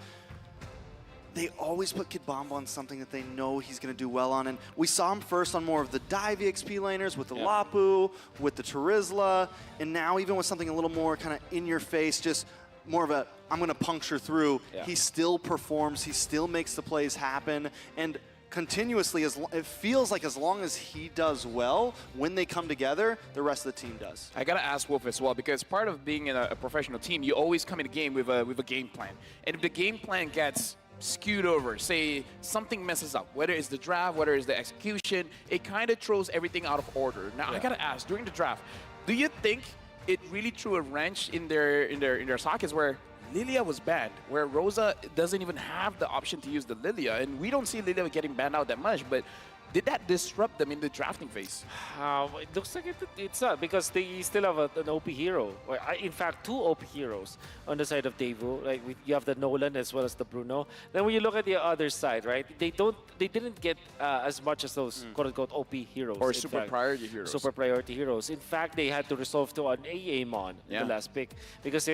they always put Kid Bomba on something that they know he's going to do well on. And we saw him first on more of the dive XP laners with the Lapu, with the Terizla, and now even with something a little more kind of in your face, just more of a, I'm going to puncture through. Yeah. He still performs. He still makes the plays happen. And continuously, it feels like as long as he does well, when they come together, the rest of the team does. I gotta ask Wolf as well, because part of being in a professional team, you always come in a game with a game plan. And if the game plan gets skewed over, say something messes up, whether it's the draft, whether it's the execution, it kind of throws everything out of order. Now I gotta ask, during the draft, do you think it really threw a wrench in their sockets where Lilia was banned, where Rosa doesn't even have the option to use the Lilia, and we don't see Lilia getting banned out that much, but did that disrupt them in the drafting phase? It looks like it's not, because they still have an OP hero. Or, in fact, 2 OP heroes on the side of Daewoo. Like you have the Nolan as well as the Bruno. Then when you look at the other side, right? They didn't get as much as those quote-unquote OP heroes. Or in super fact. priority heroes. Super priority heroes. In fact, they had to resolve to an AA Mon in the last pick because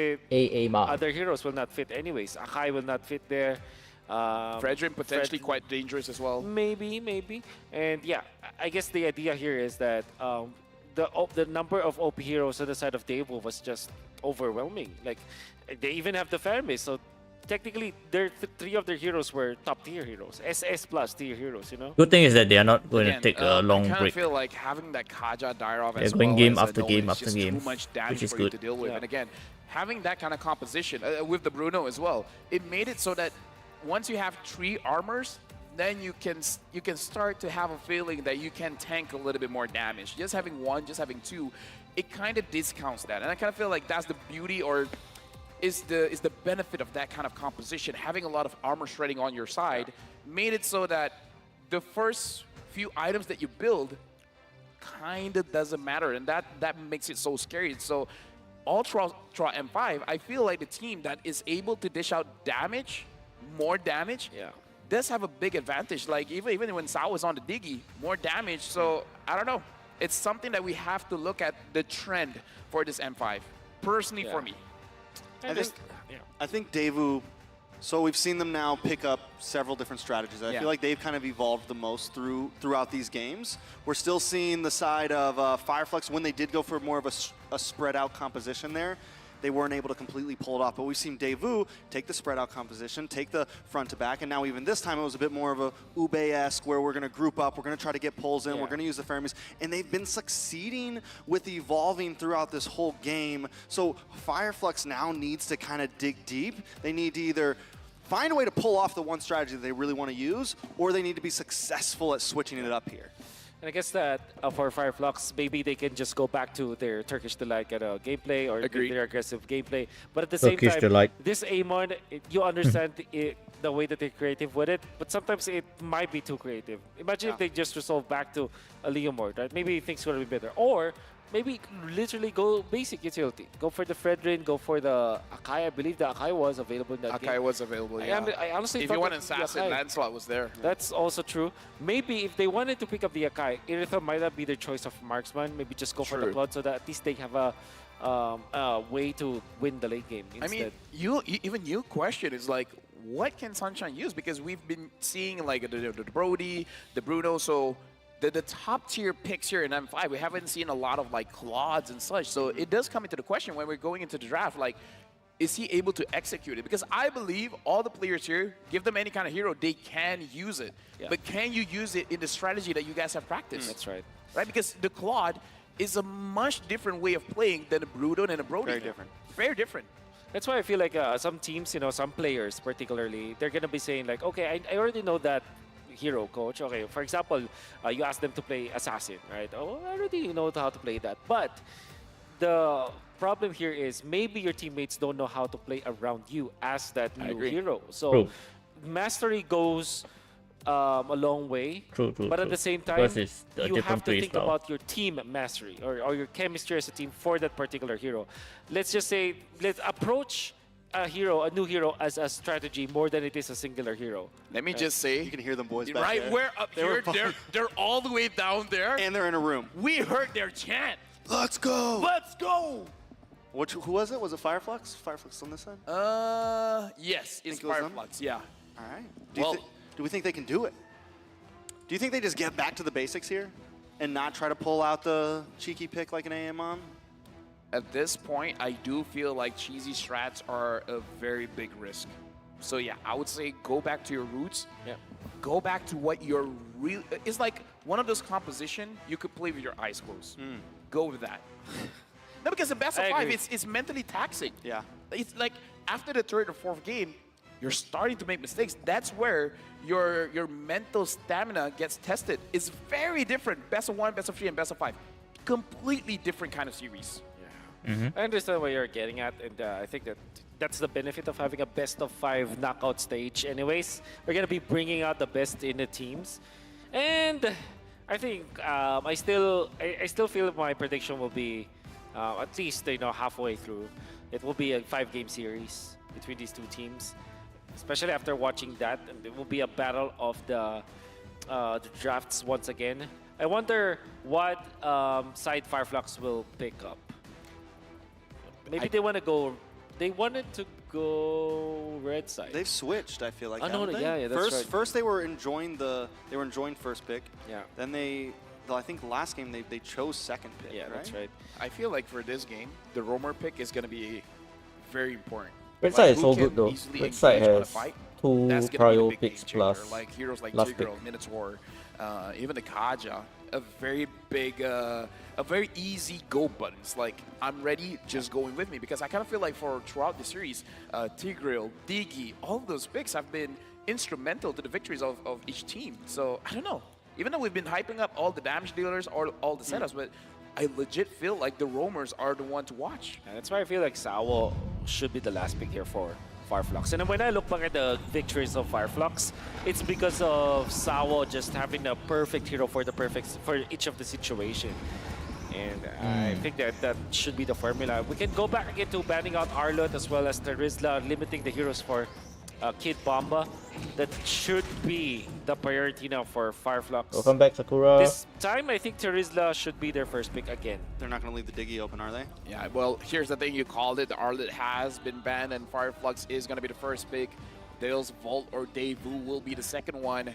Mar. other heroes will not fit anyways. Akai will not fit there. Fredrin potentially quite dangerous as well. Maybe. And yeah, I guess the idea here is that the number of OP heroes on the side of Daewoo was just overwhelming. Like, they even have the fan base, so technically, 3 of their heroes were top-tier heroes, SS plus tier heroes, you know? Good thing is that they are not going Again, to take a long I kind break. of feel like having that Kaja Dyrov They're as going well game as after Nolan game is after just game, too much damage which is for you good. to deal with. Yeah. And again, having that kind of composition with the Bruno as well, it made it so that once you have 3 armors, then you can start to have a feeling that you can tank a little bit more damage. Just having 1, just having 2, it kind of discounts that. And I kind of feel like that's the beauty or is the benefit of that kind of composition. Having a lot of armor shredding on your side made it so that the first few items that you build kind of doesn't matter, and that makes it so scary. So all throughout M5, I feel like the team that is able to dish out damage, more damage, does have a big advantage. Like even when Sao was on the Diggy, more damage. So I don't know. It's something that we have to look at the trend for this M5. Personally, for me. I think Daewoo, so we've seen them now pick up several different strategies. I feel like they've kind of evolved the most throughout these games. We're still seeing the side of Fireflux when they did go for more of a spread out composition there. They weren't able to completely pull it off, but we've seen Daewoo take the spread out composition, take the front to back, and now even this time it was a bit more of a Ube-esque where we're going to group up, we're going to try to get pulls in, we're going to use the Fermis, and they've been succeeding with evolving throughout this whole game. So Fireflux now needs to kind of dig deep. They need to either find a way to pull off the one strategy that they really want to use, or they need to be successful at switching it up here. And I guess that for Fireflux, maybe they can just go back to their Turkish Delight gameplay or their aggressive gameplay. But at the same time, this Amon, you understand the way that they're creative with it, but sometimes it might be too creative. Imagine if they just resolve back to a Leomord, right? Maybe things would be better. Or maybe literally go basic utility. Go for the Fredrin, go for the Akai. I believe the Akai was available in that game. Akai was available, yeah. I honestly if thought you want that an assassin, Lancelot was there. That's also true. Maybe if they wanted to pick up the Akai, Iritha might not be their choice of marksman. Maybe just go for the Blood so that at least they have a way to win the late game instead. I mean, even you question is like, what can Sunshine use? Because we've been seeing like the Brody, the Bruno, so the top tier picks here in M5, we haven't seen a lot of like Claudes and such. So it does come into the question when we're going into the draft, like, is he able to execute it? Because I believe all the players here, give them any kind of hero, they can use it. But can you use it in the strategy that you guys have practiced? That's right. Right? Because the Claude is a much different way of playing than a Bruno and a Brody. Very different. Very different. That's why I feel like some teams, some players particularly, they're going to be saying like, okay, I already know that hero, coach. Okay, for example, you ask them to play Assassin, right? Oh, I already know how to play that. But the problem here is maybe your teammates don't know how to play around you as that new hero. So mastery goes a long way. But at the same time, you have to think about your team mastery or your chemistry as a team for that particular hero. Let's just say, let's approach a new hero as a strategy more than it is a singular hero. Let me just say, you can hear them boys back right there. where up here, they're all the way down there, and they're in a room. We heard their chant. Let's go! Let's go! Who was it? Was it Fireflux? Fireflux on this side? Yes, it's Fireflux. Yeah. All right. Do we think they can do it? Do you think they just get back to the basics here and not try to pull out the cheeky pick like an Amon? At this point, I do feel like cheesy strats are a very big risk. So yeah, I would say go back to your roots. Yeah. Go back to what you're real. It's like one of those composition you could play with your eyes closed. Go with that. No, because the best of five, it's mentally taxing. Yeah. It's like after the third or fourth game, you're starting to make mistakes. That's where your mental stamina gets tested. It's very different. Best of 1, best of 3, and best of 5. Completely different kind of series. I understand what you're getting at, and I think that's the benefit of having a best-of-5 knockout stage. Anyways, we're gonna be bringing out the best in the teams, and I think I still feel my prediction will be at least halfway through. It will be a 5-game series between these two teams, especially after watching that, and it will be a battle of the drafts once again. I wonder what side Fireflux will pick up. Maybe they want to go. They wanted to go red side. They've switched. I feel like. Yeah, that's right. First they were enjoying first pick. Yeah. Then I think last game they chose second pick. Yeah, right? that's right. I feel like for this game, the roamer pick is gonna be very important. Red side is so good though. Red side has 2 prio picks plus like heroes like last Tigreal, Minotaur, even the Kaja, a very big, a very easy go buttons. Like, I'm ready, just going with me. Because I kind of feel like throughout the series, Tigreal, Digi, all of those picks have been instrumental to the victories of each team. So, I don't know. Even though we've been hyping up all the damage dealers or all the setups, but I legit feel like the roamers are the one to watch. Yeah, that's why I feel like Sawo should be the last pick here for Fireflux. And then when I look back at the victories of Fireflux, it's because of Sawo just having the perfect hero for each of the situation. And I think that should be the formula. We can go back again to banning out Arlot as well as Terizla, limiting the heroes for Kid Bomba. That should be the priority now for Fireflux. Welcome back, Sakura. This time, I think Terizla should be their first pick again. They're not going to leave the Diggy open, are they? Yeah, well, here's the thing. You called it. The Arlet has been banned, and Fireflux is going to be the first pick. Dale's Vault or Daewoo will be the second one.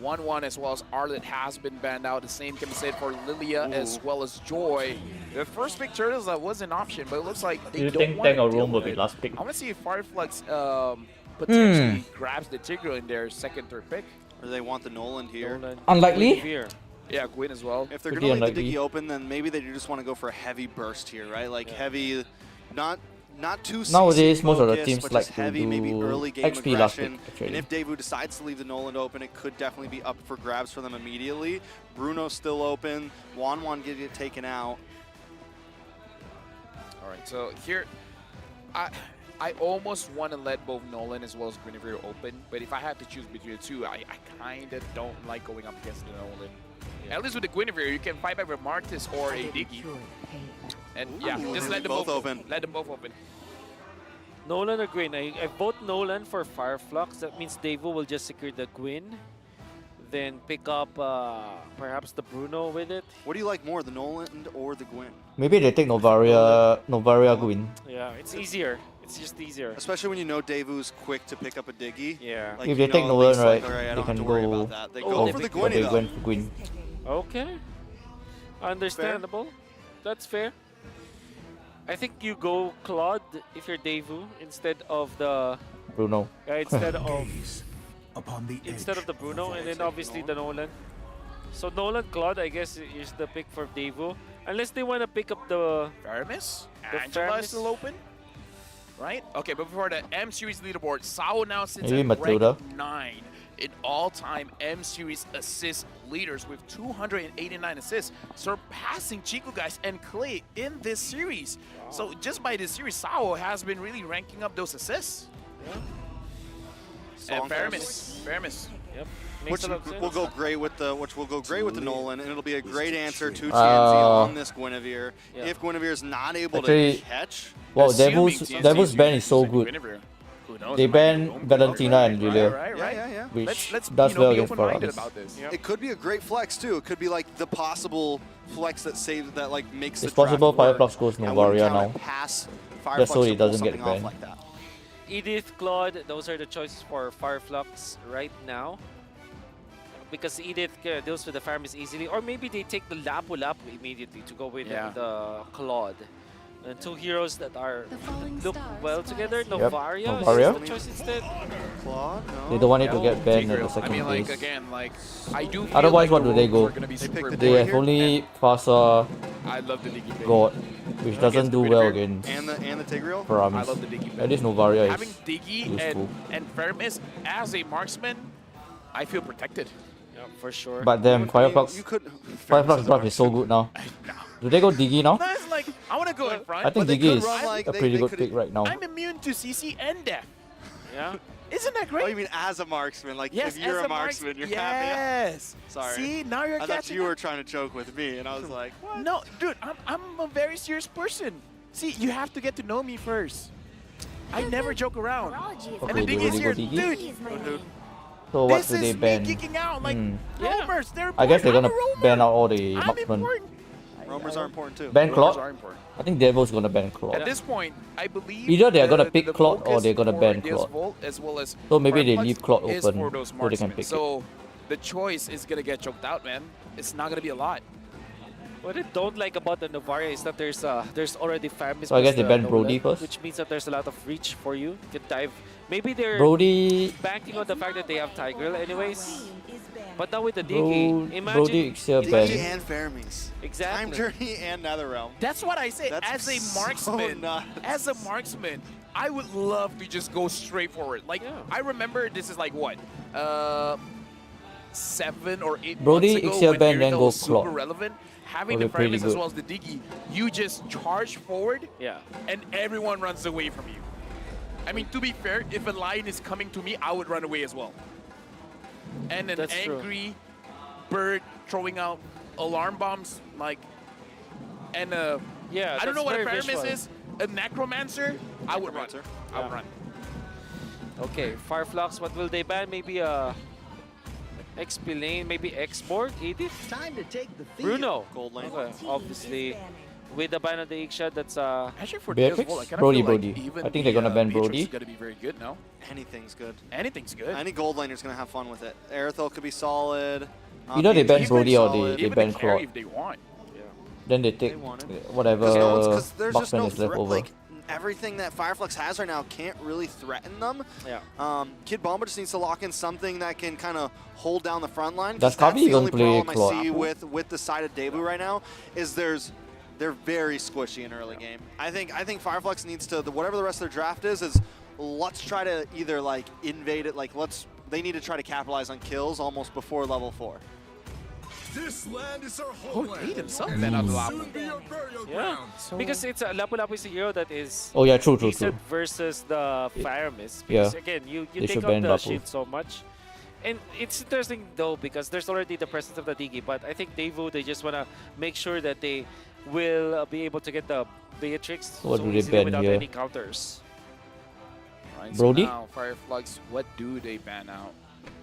1-1 as well as Arlet has been banned out. The same can be said for Lilia as well as Joy. The first pick Turtles was an option, but it looks like they Do you don't think want Tank to or deal Room will with be it. last pick? I want to see if Fireflux potentially grabs the Tigreal in their second, third pick. Or they want the Nolan here? Nolan, Unlikely. Here. Yeah, Gwyn as well. If they're Pretty going to leave the unlikely. Diggy open, then maybe they just want to go for a heavy burst here, right? Like heavy, not too Nowadays, CC most of the focused, teams but like just to heavy, maybe do early game XP last aggression. pick, actually. And if Daewoo decides to leave the Nolan open, it could definitely be up for grabs for them immediately. Bruno's still open. Wan get it taken out. All right, so here, I almost want to let both Nolan as well as Guinevere open, but if I have to choose between the two, I kind of don't like going up against the Nolan. At least with the Guinevere, you can fight back with Martis or a Diggy. And yeah, Ooh, just let them both open. Let them both open. Nolan or Gwyn? I vote Nolan for Fireflux. That means Daewoo will just secure the Gwyn. Then pick up perhaps the Bruno with it. What do you like more, the Nolan or the Gwyn? Maybe they take Novaria Gwyn. Yeah, it's easier. It's just easier. Especially when you know Daewoo's quick to pick up a Diggy. Yeah. Like, If you they take know, at Nolan, least, like, right, alright, I they don't have can to worry go- about that. They Oh, go they for the pick- Gwyn They though. went for Gwyn. Okay. Understandable. That's fair. I think you go Claude if you're Daewoo instead of the Bruno. instead of Gaze upon the instead edge of the Bruno, of and then light. obviously the Nolan. So Nolan Claude, I guess, is the pick for Daewoo, unless they want to pick up the Faramis? The Angela Faramis. is still open? Right? Okay, but before the M Series leaderboard, Sao now sits Maybe at Matilda. rank 9 in all-time M Series assist leaders with 289 assists, surpassing Chico guys and Clay in this series. So just by this series, Sao has been really ranking up those assists. Song And Faramis. Yep. Which Makes a lot of sense. will go great with the Nolan, and it'll be a great answer to TNZ Uh, on this Guinevere. Yeah. If Guinevere's not able Actually- to catch, Wow, Assuming Devil's TNC ban is so using good. Guinevere. Who knows? They It might ban be open. Valentina and Lilia, yeah. which Let's does you know, well be against open-minded Paramis. about this. Yep. it could be a great flex too. It could be like the possible flex that saves that like makes It's the draft possible work. Fireflux goes I wouldn't Novaria count it now. past Just Fireflux so he to pull doesn't get something off banned. like that. Edith, Claude, those are the choices for Fireflux right now. Because Edith deals with the Faramis easily. Or maybe they take the Lapu-Lapu immediately to go with Yeah. the Claude. And two heroes that are The falling look stars well rise together. again. Novaria Novaria. is the choice instead. Claude, no. They don't want it to Yeah. get banned in the Tigreal. I second mean, like, phase. again, like, I do feel Otherwise, like what the do they rules go? are gonna be They pick super the They Boy have here? only Fasa I love the Diggy pick. God, which doesn't do well against And the Tigreal. I Paramis. love the Diggy pick. At least Novaria Having is Diggy useful. and Faramis as a marksman, I feel protected. Yeah, for sure. But then Fireflux You could. Fireflux draft is so good now. Do they go Diggy now? No, it's like, I want to go in front. I think they Diggy could is run like- a they- pretty they good could- pick right now. I'm immune to CC and death. Yeah. Isn't that great? Oh, you mean as a marksman? Like yes, if you're as a marksman, you're happy. Yes. Sorry. See, now you're I thought catching you were up. trying to joke with me, and I was like, what? No, dude, I'm a very serious person. See, you have to get to know me first. I never joke around. Neurology is And Okay, the they thing is really here, go Diggy? dude, is my Dude. name. So what this do they is ban? me geeking out. Like, Yeah. roamers, they're I guess they're important. gonna I'm a roamer. ban out all the I'm marksmen. important. Roamers are important too. Ban Roamers Claude? are important. I think Devil's gonna ban Claude. At this point, I believe Either they're gonna pick the Claude or focus they're gonna for ban Deus Claude. Volt as well as So maybe they Fireflux leave Claude is open for those so they can marksmen. pick it. So the choice is gonna get choked out, man. It's not gonna be a lot. What I don't like about the Novaria is that there's already Faramis. So I guess plus they the ban Nolan, Brody first? which means that there's a lot of reach for you. You can dive. Maybe they're Brody, banking on the fact that they have Tigreal anyways. Is banned. But now with the Bro, Diggy, imagine Brody Ixia Diggy ban. and Faramis. exactly. Time Journey and Netherrealm. That's what I say. That's As a so marksman, nuts. as a marksman, I would love to just go straight forward. Like, Yeah. I remember this is like what, 7 or 8 Brody, months ago Ixia when ban, then Aerial go was super Claude. relevant. Having Will the be pretty Faramis as good. well as the Diggy, you just charge forward Yeah. and everyone runs away from you. I mean, to be fair, if a lion is coming to me, I would run away as well. And an That's true. angry bird throwing out alarm bombs, like, and Yeah. I don't know that's what a very Faramis visual. is. A necromancer, I would run. Necromancer. I would run. Okay, Fireflux, what will they ban? Maybe XP lane, maybe X-Borg, Edith? Time to take the Bruno. Gold lane. Okay, obviously. With the ban of the Ikshot, that's Actually, for Beatrix? Deus Volt, I kind of Brody, feel like Brody. even I think they're gonna ban Beatrix Brody. is gonna be very good now. Anything's good. Anything's good. Any gold laner's gonna have fun with it. Aerithel could be solid. Either they ban Beatrix Brody or solid. they Even ban the carry Claude. if they want. Then they take want it. whatever Because there's just marksman no is left threat. over. Like everything that Fireflux has right now can't really threaten them. Yeah. Kid Bomba just needs to lock in something that can kind of hold down the front line. Does 'cause that's Kavi the even only play problem I Claude? see with the side of Debu right now is they're very squishy in early game. I think Fireflux needs to whatever the rest of their draft is let's try to either like invade it, like they need to try to capitalize on kills almost before level 4. This land is our Oh, homeland. he himself been on the lap. Soon be your burial Yeah. ground. Because it's Lapu-Lapu is a hero that is Oh yeah, true. decent versus the Fire Mist. Yeah. Because again, you They take should out ban the Lapu. shield so much. And it's interesting though because there's already the presence of the Digi, but I think Devu, they just want to make sure that they will be able to get the Beatrix What so do they easily ban without here? any counters. Right, Brody? So now, Fireflux, what do they ban out?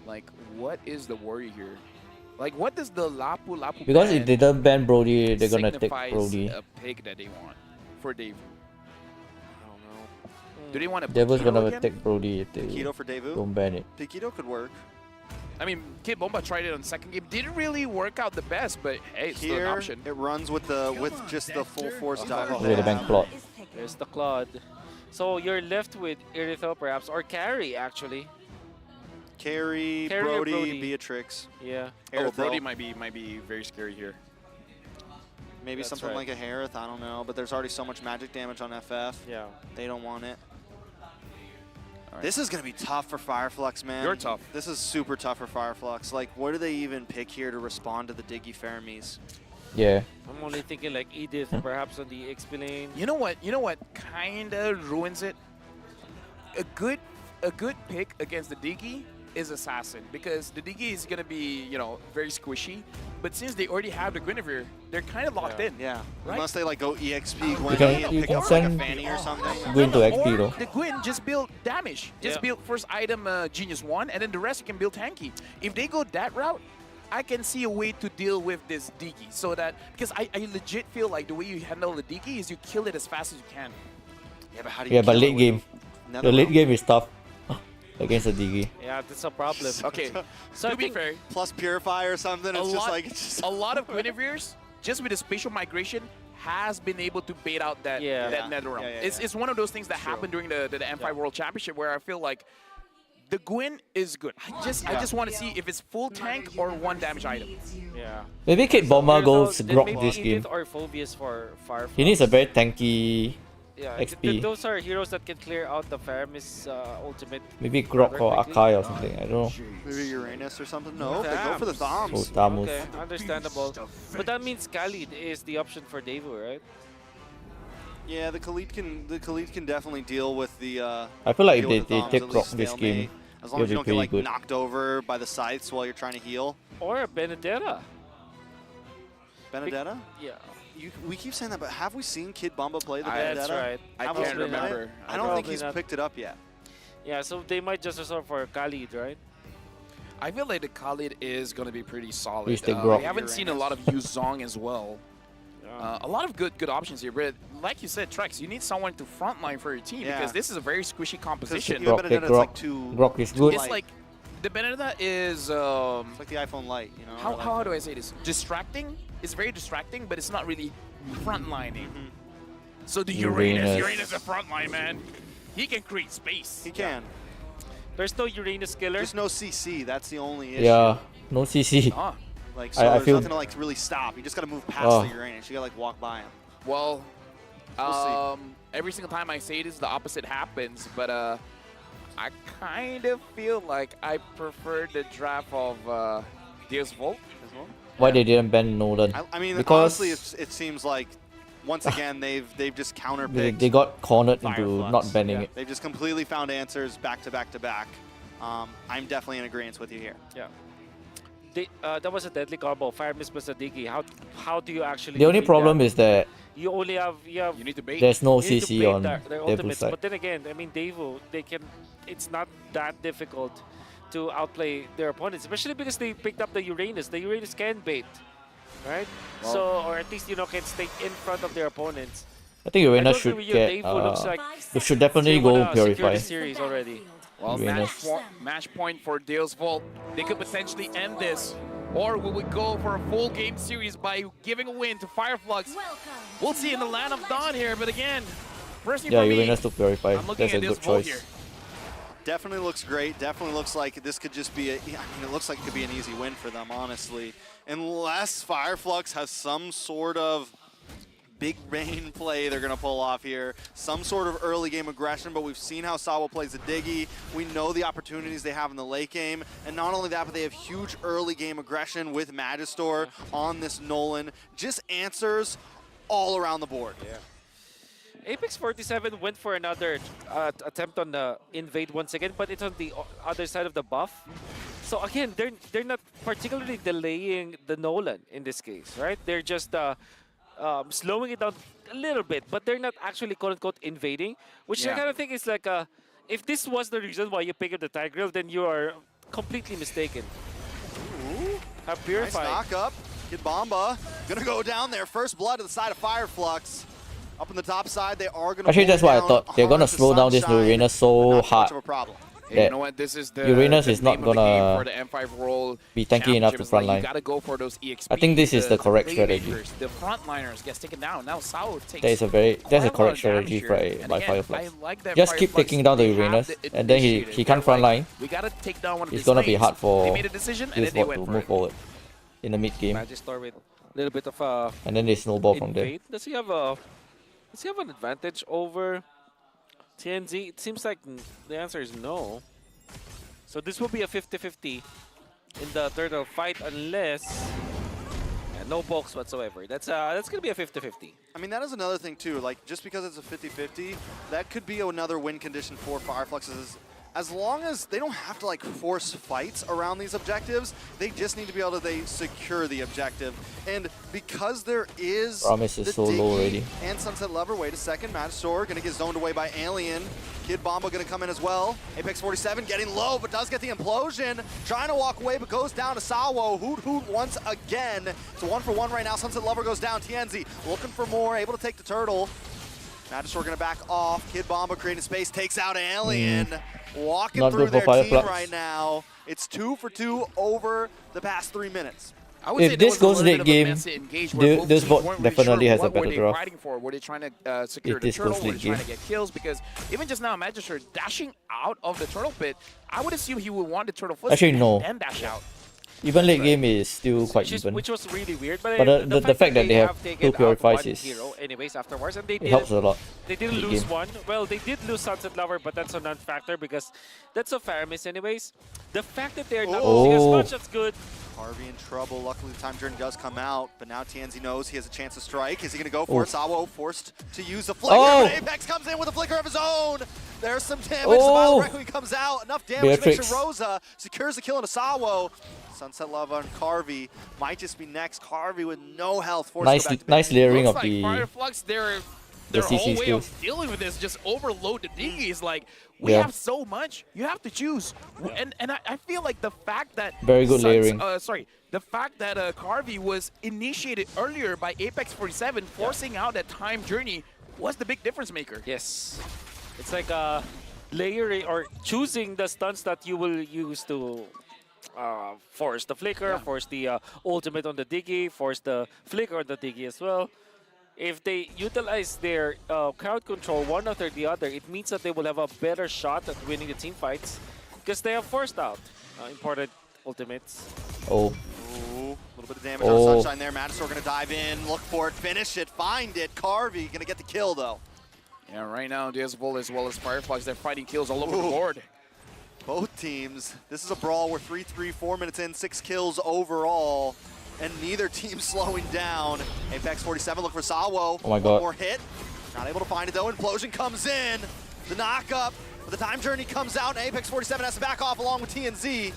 Like, what is the worry here? Like, what does the Lapu Because ban if they don't ban Brody, they're gonna take signifies Brody. a pick that they want for Devu? I don't know. Do they want a Devil's Paquito gonna again? take Brody if they Keto for Devu. don't ban it. Piquito could work. I mean, Kid Bomba tried it on the second game. Didn't really work out the best, but hey, it's still an Here option. it runs with just the full force dive. Okay, the ban Claude. There's the Claude. So you're left with Irithel perhaps, or Carry actually. Carry, Carry or Brody, Brody? Beatrix. Oh, Yeah. Aerithel. Brody might be very scary here. Maybe That's something right. like a Harith, I don't know. But there's already so much magic damage on FF. Yeah. They don't want it. Right. This is going to be tough for Fireflux, man. You're tough. This is super tough for Fireflux. Like, what do they even pick here to respond to the Diggy Fermis? Yeah. I'm only thinking like Edith perhaps on the XP lane. You know what? You know what kind of ruins it? A good pick against the Diggy is Assassin, because the Diggy is gonna be, you know, very squishy. But since they already have the Guinevere, they're kind of locked in. Yeah. Right? Unless they like go EXP You Gwen can- and you pick can up like a send- Fanny or something. Go into XP or though. the Gwyn just build damage. Just Yeah. build first item Genius 1, and then the rest you can build tanky. If they go that route, I can see a way to deal with this Diggy. So that, because I legit feel like the way you handle the Diggy is you kill it as fast as you can. Yeah, but how do you Yeah, but kill it late with game. another The late round? game is tough against the Digi. Yeah, that's a problem. Okay, So I to be think fair, Plus Purify or something. a It's just lot, like it's a lot of Guinevere's, just with the spatial migration, has been able to bait out that Yeah. that nether realm. Yeah, It's one of those things that happened during the M5 World Championship where I feel like the Gwyn is good. I just want to see if it's full tank or one damage item. yeah. Maybe Kid Bomba Irithel, goes then Grok maybe this Edith game. or Phobius for Firefly. He needs a very tanky. yeah, XP. those are heroes that can clear out the Faramis ultimate. Maybe Grok rather or quickly. Akai or something. I don't know. maybe Uranus or something. No, they go for the Oh, Thoms. Tamus. Okay, understandable. But that means Khalid is the option for Devu, right? Yeah, the Khalid can definitely deal with the. I feel like deal if with they the Thoms, take at Grok least this stalemate. game, As long as you it'll don't be get like pretty good. knocked over by the scythes while you're trying to heal. Or Benedetta. Benedetta? Yeah. We keep saying that, but have we seen Kid Bomba play the That's Benedetta? right. I Have we can't seen it? remember. I don't think Probably he's not. picked it up yet. Yeah, so they might just resort for Khalid, right? I feel like the Khalid is going to be pretty solid. Use the Grok. We haven't seen a lot of Yuzong as well. A lot of good options here, but like you said, Trex, you need someone to frontline for your team Yeah. because this is a very squishy composition. Even Grok, Benedetta's Grok. like too. Grok is good. It's light. like the Benedetta is It's like the iPhone Lite, you know. how do I say this? Distracting. It's very distracting, but it's not really frontlining. So the Uranus. Uranus is a frontline, man. He can create space. He can. There's no Uranus killer. Just no CC. That's the only issue. Yeah, no CC. Ah, Like, so I there's feel- nothing to like really stop. You just gotta move past Oh. the Uranus. You gotta like walk by him. well, We'll every single time I say this, the opposite happens. But I kind of feel like I prefer the draft of Deus Volt. As well. Why they didn't ban Nolan? I mean, Because- honestly, it seems like once again they've just They, counterpicked. they got cornered into Fireflux. not banning Yeah. it. They've just completely found answers back to back to back. I'm definitely in agreement with you here. Yeah. that was a deadly combo. Fire Mist plus a Diggy. How do you actually? The only defeat problem that? is that You only have You need to bait. there's no you need to CC bait on their Devil's ultimates. side. But then again, I mean, Devo, they can. It's not that difficult to outplay their opponents, especially because they picked up the Uranus. The Uranus can bait, right? Well, so, or at least can stay in front of their opponents. I think I Uranus don't should agree with you, get. Devo looks like They should definitely they go wanna secure Purify. the series already. Well, Uranus. match point for Deus Volt. They could potentially end this. Or will we go for a full game series by giving a win to Fireflux? We'll see in the Land of Dawn here, but again, personally Yeah, for me, Uranus to Purify. I'm looking That's a at Deus good Volt choice. here. Definitely looks great. Definitely looks like this could just be it looks like it could be an easy win for them, honestly. Unless Fireflux has some sort of big brain play they're going to pull off here. Some sort of early game aggression, but we've seen how Sawa plays the Diggy. We know the opportunities they have in the late game. And not only that, but they have huge early game aggression with Magistor on this Nolan. Just answers all around the board. Yeah. Apex 47 went for another attempt on the invade once again, but it's on the other side of the buff. So again, they're not particularly delaying the Nolan in this case, right? They're just slowing it down a little bit, but they're not actually quote-unquote invading, which I kind of think is like if this was the reason why you pick up the Tigreal, then you are completely mistaken. Ooh. Have Purified. Nice knock up. Kid Bomba gonna go down there. First blood to the side of Fireflux. Up on the top side, they are gonna. Actually, that's why I down thought they're gonna hard to slow down this Sunshine, Uranus but so not too hard much of a problem. Hey, you know what? This is the Uranus the is not name of the game gonna for the M5 role be tanky enough to championships. Like, frontline. you gotta go for those EXP. I think this is the correct strategy. playmakers, The frontliners gets taken down. Now Sao takes. That's a quite lot correct of strategy damage by, here. And by again, Fireflux. I like that Just keep Fireflux, taking down the they have Uranus, the and then he initiative. can't They're frontline. like, we gotta take down one of It's these gonna be lanes. hard for They made a decision and this then they bot went to for move it. forward in the mid game, Magistor with a little bit of and then they snowball from there. invade. Does he have an advantage over TNZ? It seems like the answer is no. So this will be a 50-50 in the turtle fight unless no bulks whatsoever. That's gonna be a 50-50. I mean, that is another thing too. Like, just because it's a 50-50, that could be another win condition for Fireflux. As long as they don't have to like force fights around these objectives, they just need to be able to secure the objective. And because there is Promise is the so low Diggy already. and Sunset Lover, wait a second, Magistor gonna get zoned away by Alien. Kid Bomba gonna come in as well. Apex 47 getting low, but does get the implosion. Trying to walk away, but goes down to Sawo. Hoot once again. It's a 1-for-1 right now. Sunset Lover goes down. TNZ looking for more, able to take the turtle. Magistor gonna back off. Kid Bomba creating space, takes out Alien. Walking Not through good for their team Fireflux. right now. It's 2 for 2 over the past 3 minutes. I would If say this there was goes a little late bit of a game, messy engage where both this teams bot weren't really definitely sure has a what were better they draft. fighting for. Were they trying to secure If the this turtle? goes Were they late trying game. to get kills? Because even just now, Magistor dashing out of the turtle pit, I would assume he would want the turtle first Actually, no. and then dash out. Even late game is still quite even. Which was really weird. But, But the fact that they have taken two purifies out one is- hero anyways afterwards, and they It did. helps a lot. They didn't late lose game. one. Well, they did lose Sunset Lover, but that's a non-factor because that's a fair miss anyways. The fact that they're not losing as much, that's good. Harvey in trouble. Luckily, the time journey does come out, but now TNZ knows he has a chance to strike. Is he going to go for it? Sawo forced to use the flicker, but Apex comes in with a flicker of his own. There's some damage. The Violent Requiem comes out. Enough damage to make Beatrix. sure Rosa secures the kill into Sawo. Sunset Lava and Carvey might just be next. Carvey with no health. Forced to go back to Nice layering Looks of like the. Fireflux, their CC whole way skills. of dealing with this just overload the Diggies. Like, we Yeah. have so much, you have to choose. And I feel like the fact that Very good layering. The fact that Carvey was initiated earlier by Apex 47, forcing out that time journey, was the big difference maker. Yes. It's like layering or choosing the stunts that you will use to force the flicker, force the ultimate on the Diggy, force the flicker on the Diggy as well. If they utilize their crowd control one after the other, it means that they will have a better shot at winning the team fights because they have forced out important ultimates. Oh, Ooh, a little bit of damage on Sunshine there. Magistor going to dive in, look for it, finish it, find it. Carvey going to get the kill, though. Yeah, right now, Diazvol as well as Fireflux, they're fighting kills all over the board. Both teams. This is a brawl. We're 3-3, 4 minutes in, 6 kills overall, and neither team slowing down. Apex 47 look for Sawo. Oh my One God. more hit. Not able to find it though. Implosion comes in. The knock up. But the time journey comes out, and Apex 47 has to back off along with TNZ.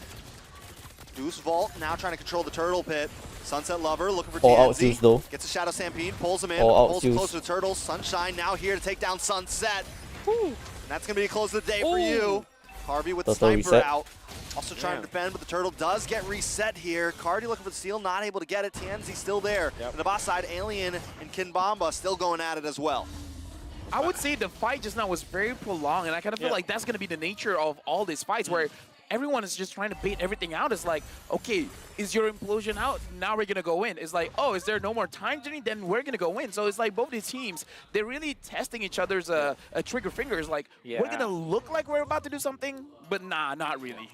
Boost Vault now trying to control the turtle pit. Sunset Lover looking for All out TNZ. Zeus though. Gets a Shadow Stampede, pulls him in, All out pulls him Zeus. closer to Turtles. Sunshine now here to take down Sunset. And that's going to be close of the day for you. Carvey with the Total sniper reset. out. Also trying to defend, but the turtle does get reset here. Cardi looking for the steal, not able to get it. TNZ still there. On the boss side, Alien and Kinbamba still going at it as well. I would say the fight just now was very prolonged, and I kind of feel like that's going to be the nature of all these fights, where everyone is just trying to bait everything out. It's like, okay, is your implosion out? Now we're going to go in. It's like, oh, is there no more time, Jenny? Then we're going to go in. So it's like both these teams, they're really testing each other's trigger fingers. Like, we're going to look like we're about to do something, but nah, not really.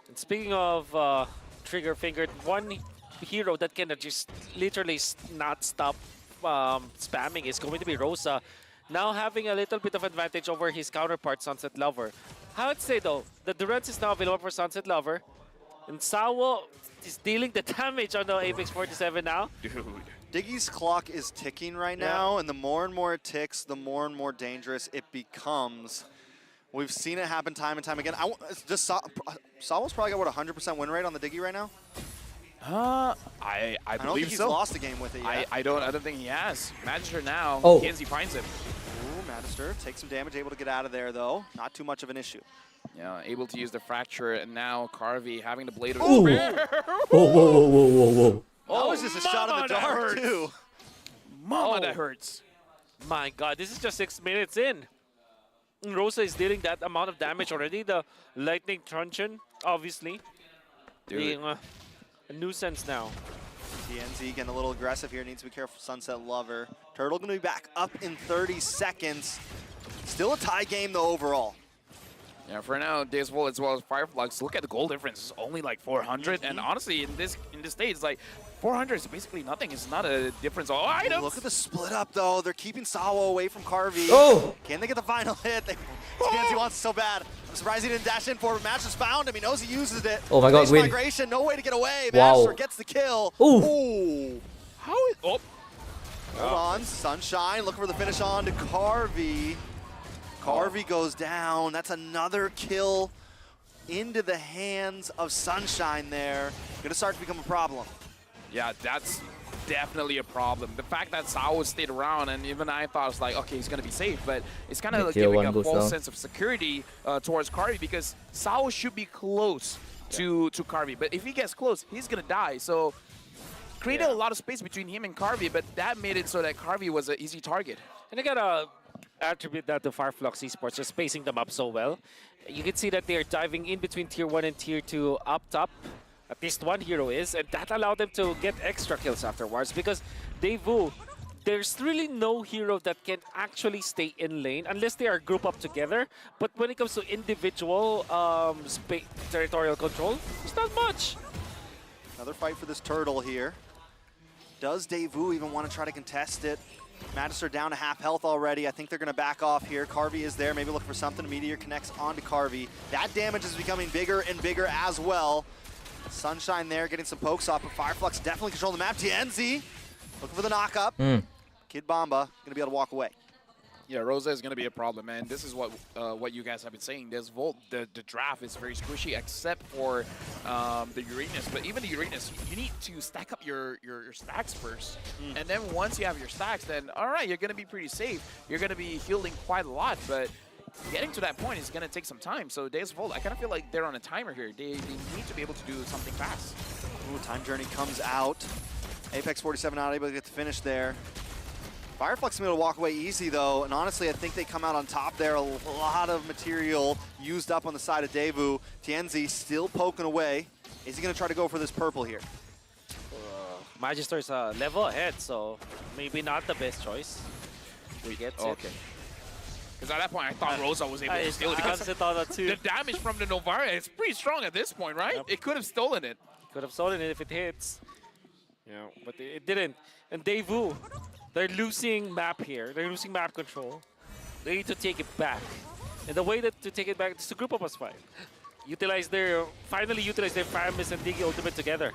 And speaking of trigger fingered, one hero that can just literally not stop spamming is going to be Rosa. Now having a little bit of advantage over his counterpart, Sunset Lover. I would say though, the Durance is now available for Sunset Lover. And Sawo is dealing the damage on the Apex 47 now. Dude. Diggy's clock is ticking right now, and the more and more it ticks, the more and more dangerous it becomes. We've seen it happen time and time again. Sawo's probably got, what, 100% win rate on the Diggy right now? I I don't believe think he's so. lost a game with it yet. I don't think he has. Magister now, Oh. Kenzie finds him. Ooh, Magister takes some damage, able to get out of there though. Not too much of an issue. Yeah, able to use the fracture, and now Carvey having the blade of Ooh. despair. Whoa, whoa, whoa, whoa, whoa, whoa. That was just a shot in mama, the that dark hurts. too. Mama, that hurts. My god, this is just 6 minutes in. Rosa is dealing that amount of damage already. The Lightning Truncheon, obviously, being a nuisance now. TNZ getting a little aggressive here. Needs to be careful. Sunset Lover. Turtle going to be back up in 30 seconds. Still a tie game though overall. Yeah, for now, Dazevol as well as Fireflux, look at the goal difference. It's only like 400, and honestly, in this stage, it's like 400 is basically nothing. It's not a difference. Oh, items. Look at the split up though. They're keeping Sawo away from Carvey. Oh! Can they get the final hit? TNZ wants it so bad. I'm surprised he didn't dash in for it. Magister's found him. He knows he uses it. Oh my god, Space win. migration, no way to get away. Wow. Magister gets the kill. Ooh. Ooh. How is... Oh. Hold on, Sunshine looking for the finish on to Carvey. Carvey goes down. That's another kill into the hands of Sunshine there. Gonna start to become a problem. Yeah, that's definitely a problem. The fact that Sao stayed around, and even I thought it's like, okay, he's going to be safe, but it's kind of like Tier giving 1 a goes false down. sense of security towards Carvey, because Sao should be close to Carvey. But if he gets close, he's going to die. So created a lot of space between him and Carvey, but that made it so that Carvey was an easy target. And I gotta attribute that to Fireflux Esports, just spacing them up so well. You can see that they're diving in between Tier 1 and Tier 2 up top. At least one hero is, and that allowed them to get extra kills afterwards, because Daewoo, there's really no hero that can actually stay in lane unless they are grouped up together. But when it comes to individual territorial control, there's not much. Another fight for this turtle here. Does Daewoo even want to try to contest it? Magister down to half health already. I think they're going to back off here. Carvey is there, maybe look for something. Meteor connects onto Carvey. That damage is becoming bigger and bigger as well. Sunshine there getting some pokes off, but Fireflux definitely controlling the map. TNZ looking for the knock up. Kid Bomba going to be able to walk away. Yeah, Rosa is going to be a problem, man. This is what you guys have been saying. This Volt, the draft is very squishy, except for the Uranus. But even the Uranus, you need to stack up your stacks first. And then once you have your stacks, then all right, you're going to be pretty safe. You're going to be healing quite a lot, but getting to that point is going to take some time. So Days Volt, I kind of feel like they're on a timer here. They need to be able to do something fast. Ooh, Time Journey comes out. Apex 47 not able to get the finish there. Fireflux is able to walk away easy though, and honestly I think they come out on top there. A lot of material used up on the side of Daewoo. TNZ still poking away. Is he going to try to go for this purple here? Magister's a level ahead, so maybe not the best choice. He gets it. Because at that point, I thought Rosa was able to steal it. Because Because the damage from the Novara is pretty strong at this point, right? Yep. It could have stolen it. Could have stolen it if it hits. Yeah, but it didn't. And Daewoo, they're losing map here. They're losing map control. They need to take it back. And the way to take it back is to group up as 5. Finally utilize their Faramis and Diggy ultimate together.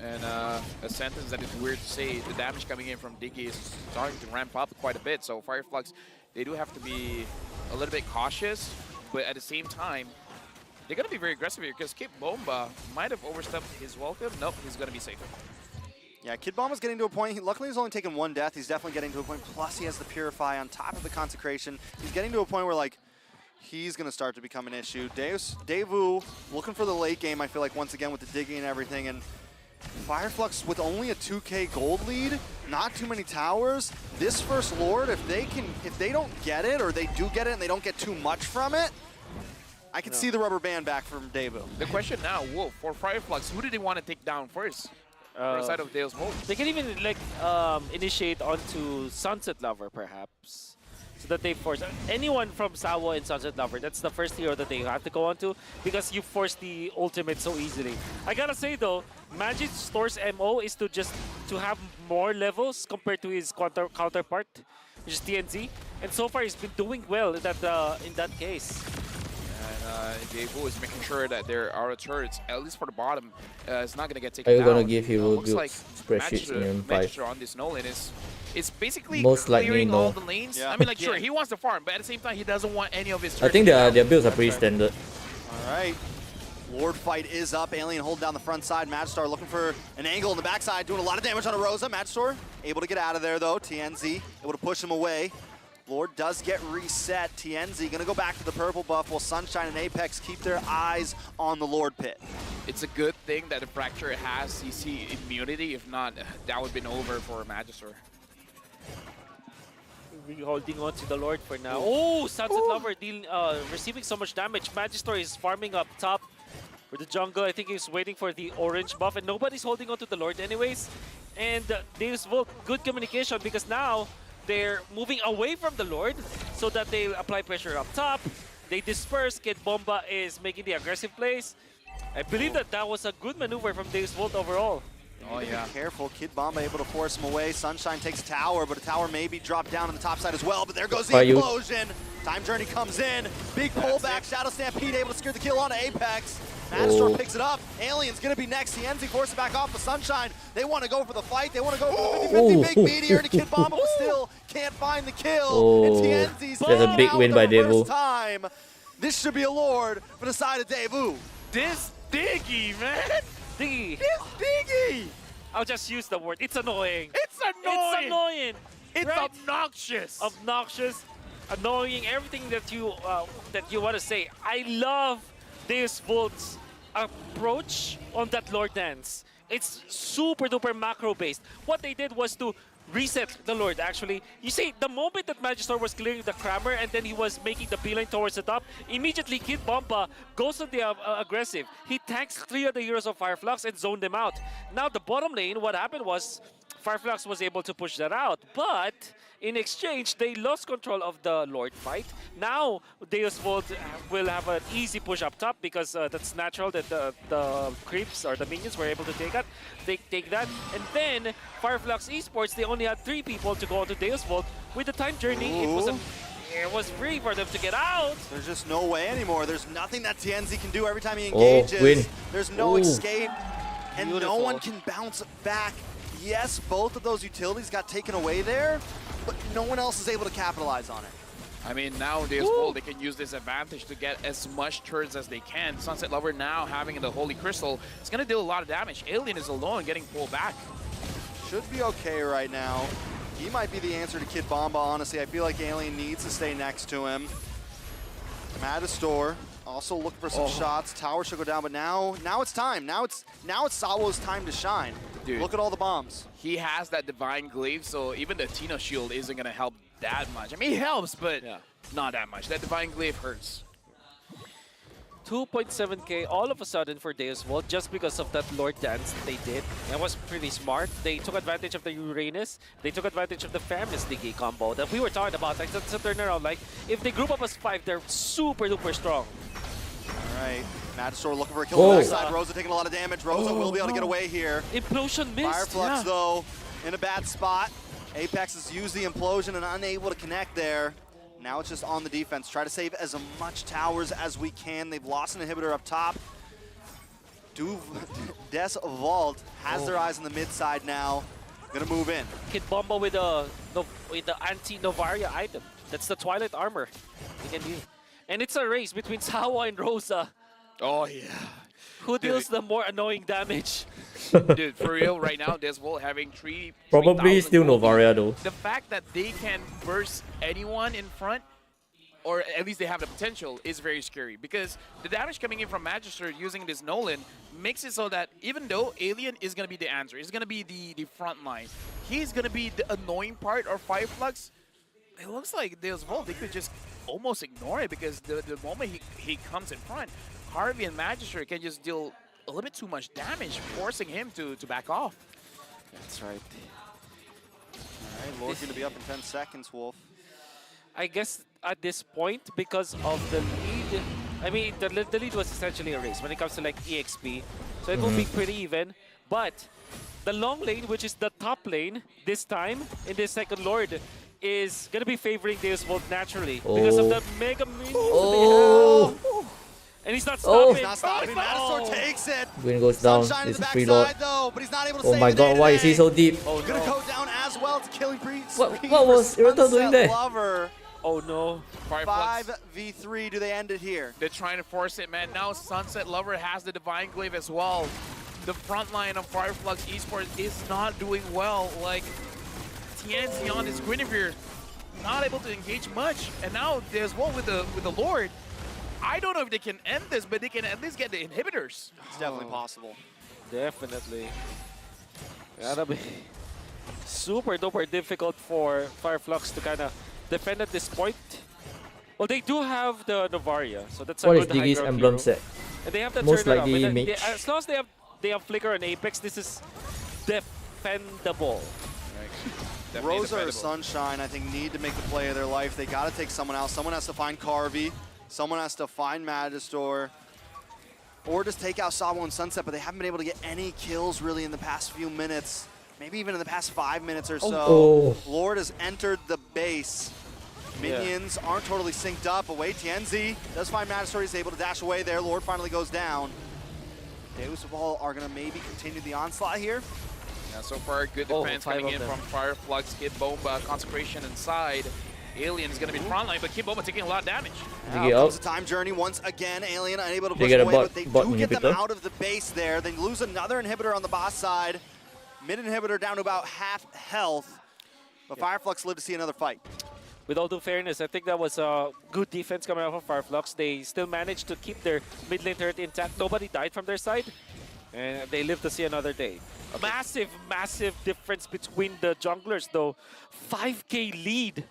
And a sentence that is weird to say, the damage coming in from Diggy is starting to ramp up quite a bit. So Fireflux, they do have to be a little bit cautious, but at the same time, They're going to be very aggressive here because Kid Bomba might have overstepped his welcome. Nope, he's going to be safe. Yeah, Kid Bomba's getting to a point. Luckily, he's only taken one death. He's definitely getting to a point. Plus, he has the Purify on top of the Consecration. He's getting to a point where, like, he's going to start to become an issue. Daewoo looking for the late game, I feel like, once again with the digging and everything. And Fireflux with only a 2K gold lead, not too many towers. This first Lord, if they don't get it, or they do get it and they don't get too much from it, I can see the rubber band back from Daewoo. The question now, Wolf, for Fireflux, who do they want to take down first? Outside of Dale's Volt. They can even like initiate onto Sunset Lover perhaps, so that they force anyone from Sawa and Sunset Lover. That's the first hero that they have to go onto because you force the ultimate so easily. I gotta say though, Magic Store's MO is to have more levels compared to his counterpart, which is TNZ, and so far he's been doing well in that case. And Daewoo is making sure that their aura turrets, at least for the bottom, is not going to get taken Are you down. gonna give hero Looks like spreadsheets in 5? Magister on this Nolan is basically Most likely clearing no. all the lanes. Yeah. I mean, like, sure, he wants to farm, but at the same time, he doesn't want any of his I turrets think to go their down. builds are pretty standard. All right. Lord fight is up. Alien hold down the front side. Magistar looking for an angle in the backside, doing a lot of damage on a Rosa. Magistar able to get out of there though. TNZ able to push him away. Lord does get reset. TNZ gonna go back to the purple buff while Sunshine and Apex keep their eyes on the Lord pit. It's a good thing that the Fracture has CC immunity. If not, that would have been over for Magister. We're holding on to the Lord for now. Oh, Sunset Lover receiving so much damage. Magister is farming up top for the jungle. I think he's waiting for the orange buff, and nobody's holding on to the Lord anyways. And Deus Volt, good communication because now they're moving away from the Lord so that they apply pressure up top. They disperse. Kid Bomba is making the aggressive plays. I believe that was a good maneuver from Deus Volt overall. Oh, yeah. Be careful. Kid Bomba able to force him away. Sunshine takes tower, but a tower may be dropped down on the top side as well. But there goes the explosion. Time Journey comes in. Big pullback. Shadow Stampede able to secure the kill on Apex. Magistor picks it up. Alien's going to be next. TNZ forces it back off the Sunshine. They want to go for the fight. They want to go for the 50-50 big meteor to Kid Bomba, but still can't find the kill. And TNZ's That's a big win by Daewoo. time. This should be a Lord for the side of Daewoo. This Diggy, man! Diggy. This Diggy! I'll just use the word. It's annoying. It's annoying! It's annoying. It's right? obnoxious! Obnoxious, annoying, everything that you want to say. I love Deus Volt's approach on that Lord dance. It's super duper macro based. What they did was to reset the Lord, actually. You see, the moment that Magister was clearing the Crammer and then he was making the beeline towards the top, immediately Kid Bomba goes on the aggressive. He tanks 3 of the heroes of Fireflux and zoned them out. Now, the bottom lane, what happened was Fireflux was able to push that out, but in exchange, they lost control of the Lord fight. Now, Deus Volt will have an easy push up top because that's natural that the creeps or the minions were able to take that. And then, Fireflux Esports, they only had 3 people to go onto Deus Volt. With the time journey, it was free for them to get out. There's just no way anymore. There's nothing that TNZ can do every time he engages. Win. There's no escape, and Beautiful. no one can bounce back. Yes, both of those utilities got taken away there, but no one else is able to capitalize on it. I mean, now Deus Volt, they can use this advantage to get as much turrets as they can. Sunset Lover now having the Holy Crystal, it's going to deal a lot of damage. Alien is alone getting pulled back. Should be okay right now. He might be the answer to Kid Bomba, honestly. I feel like Alien needs to stay next to him. Magistor also looking for some shots. Tower should go down, but now it's time. Now it's Sawo's time to shine. Dude. Look at all the bombs. He has that Divine Glaive, so even the Tina Shield isn't going to help that much. I mean, it helps, but not that much. That Divine Glaive hurts. 2.7k all of a sudden for Deus Volt just because of that Lord dance that they did. That was pretty smart. They took advantage of the Uranus. They took advantage of the Famous Diggy combo that we were talking about. Like, it's a turnaround. Like, if they group up as 5, they're super duper strong. All right, Magistor looking for a kill on the backside. Rosa taking a lot of damage. Rosa will be able to get away here. Implosion missed. Fireflux, though, in a bad spot. Apex has used the implosion and unable to connect there. Now it's just on the defense. Try to save as much towers as we can. They've lost an inhibitor up top. Des Vault has their eyes on the mid side now. Gonna move in. Kid Bomba with the anti-Novaria item. That's the Twilight Armor he can do. And it's a race between Sawa and Rosa. Oh, yeah. Who deals the more annoying damage? Dude, for real, right now, Desvol having Probably 3,000 still gold. Novaria though. The fact that they can burst anyone in front, or at least they have the potential, is very scary. Because the damage coming in from Magister using this Nolan makes it so that even though Alien is going to be the answer, is going to be the front line, he's going to be the annoying part, or Fireflux, it looks like Desvol, they could just almost ignore it, because the moment he comes in front, Harvey and Magister can just deal a little bit too much damage, forcing him to back off. That's right. All right, Lord's going to be up in 10 seconds, Wolf. I guess at this point, because of the lead, I mean, the lead was essentially a race when it comes to like EXP. So it will be pretty even. But the long lane, which is the top lane this time in this second Lord, is going to be favoring Deus Vult naturally because of the mega minions that they have. And he's not stopping. He's not stopping. Magister takes it. Gwyn goes down. Sunshine It's in a the free Lord. backside, though, but he's not able to Oh save my the day god, why is he today. so deep? Oh Gonna no. go down as well. It's killing breeze. What was Irito doing there? Lover. Oh no. Fireflux, 5v3. Do they end it here? they're trying to force it, man. Now Sunset Lover has the Divine Glaive as well. The front line of Fireflux Esports is not doing well. Like, TNC on this Guinevere, not able to engage much. And now there's one with the Lord. I don't know if they can end this, but they can at least get the inhibitors. It's definitely possible. Definitely. That'll be super duper difficult for Fireflux to kind of defend at this point. Well, they do have the Novaria, so that's a What is good high Diggy's ground emblem hero. set? And they have the Most turnaround. likely And then mage. as long as they have Flicker and Apex, this is defendable. Rosa or Sunshine, I think, need to make the play of their life. They got to take someone else. Someone has to find Carvey. Someone has to find Magister. Or just take out Sabo and Sunset, but they haven't been able to get any kills really in the past few minutes. Maybe even in the past 5 minutes or so. Oh. Lord has entered the base. Minions aren't totally synced up. Away TNZ does find Magister. He's able to dash away there. Lord finally goes down. Deus Vult are going to maybe continue the onslaught here. Yeah, so far, good Oh, defense 5 coming of in them. from Fireflux, Kid Bomba, Consecration inside. Alien is going to be front line, but Kid Bomba taking a lot of damage. Diggy Out comes out. the time journey once again. Alien unable to They push get a away, bot- but they bot do get them inhibitor. out of the base there. They lose another inhibitor on the boss side. Mid inhibitor down to about half health. But Fireflux live to see another fight. With all due fairness, I think that was a good defense coming out from Fireflux. They still managed to keep their mid lane turret intact. Nobody died from their side, and they live to see another day. A massive, massive difference between the junglers, though. 5K lead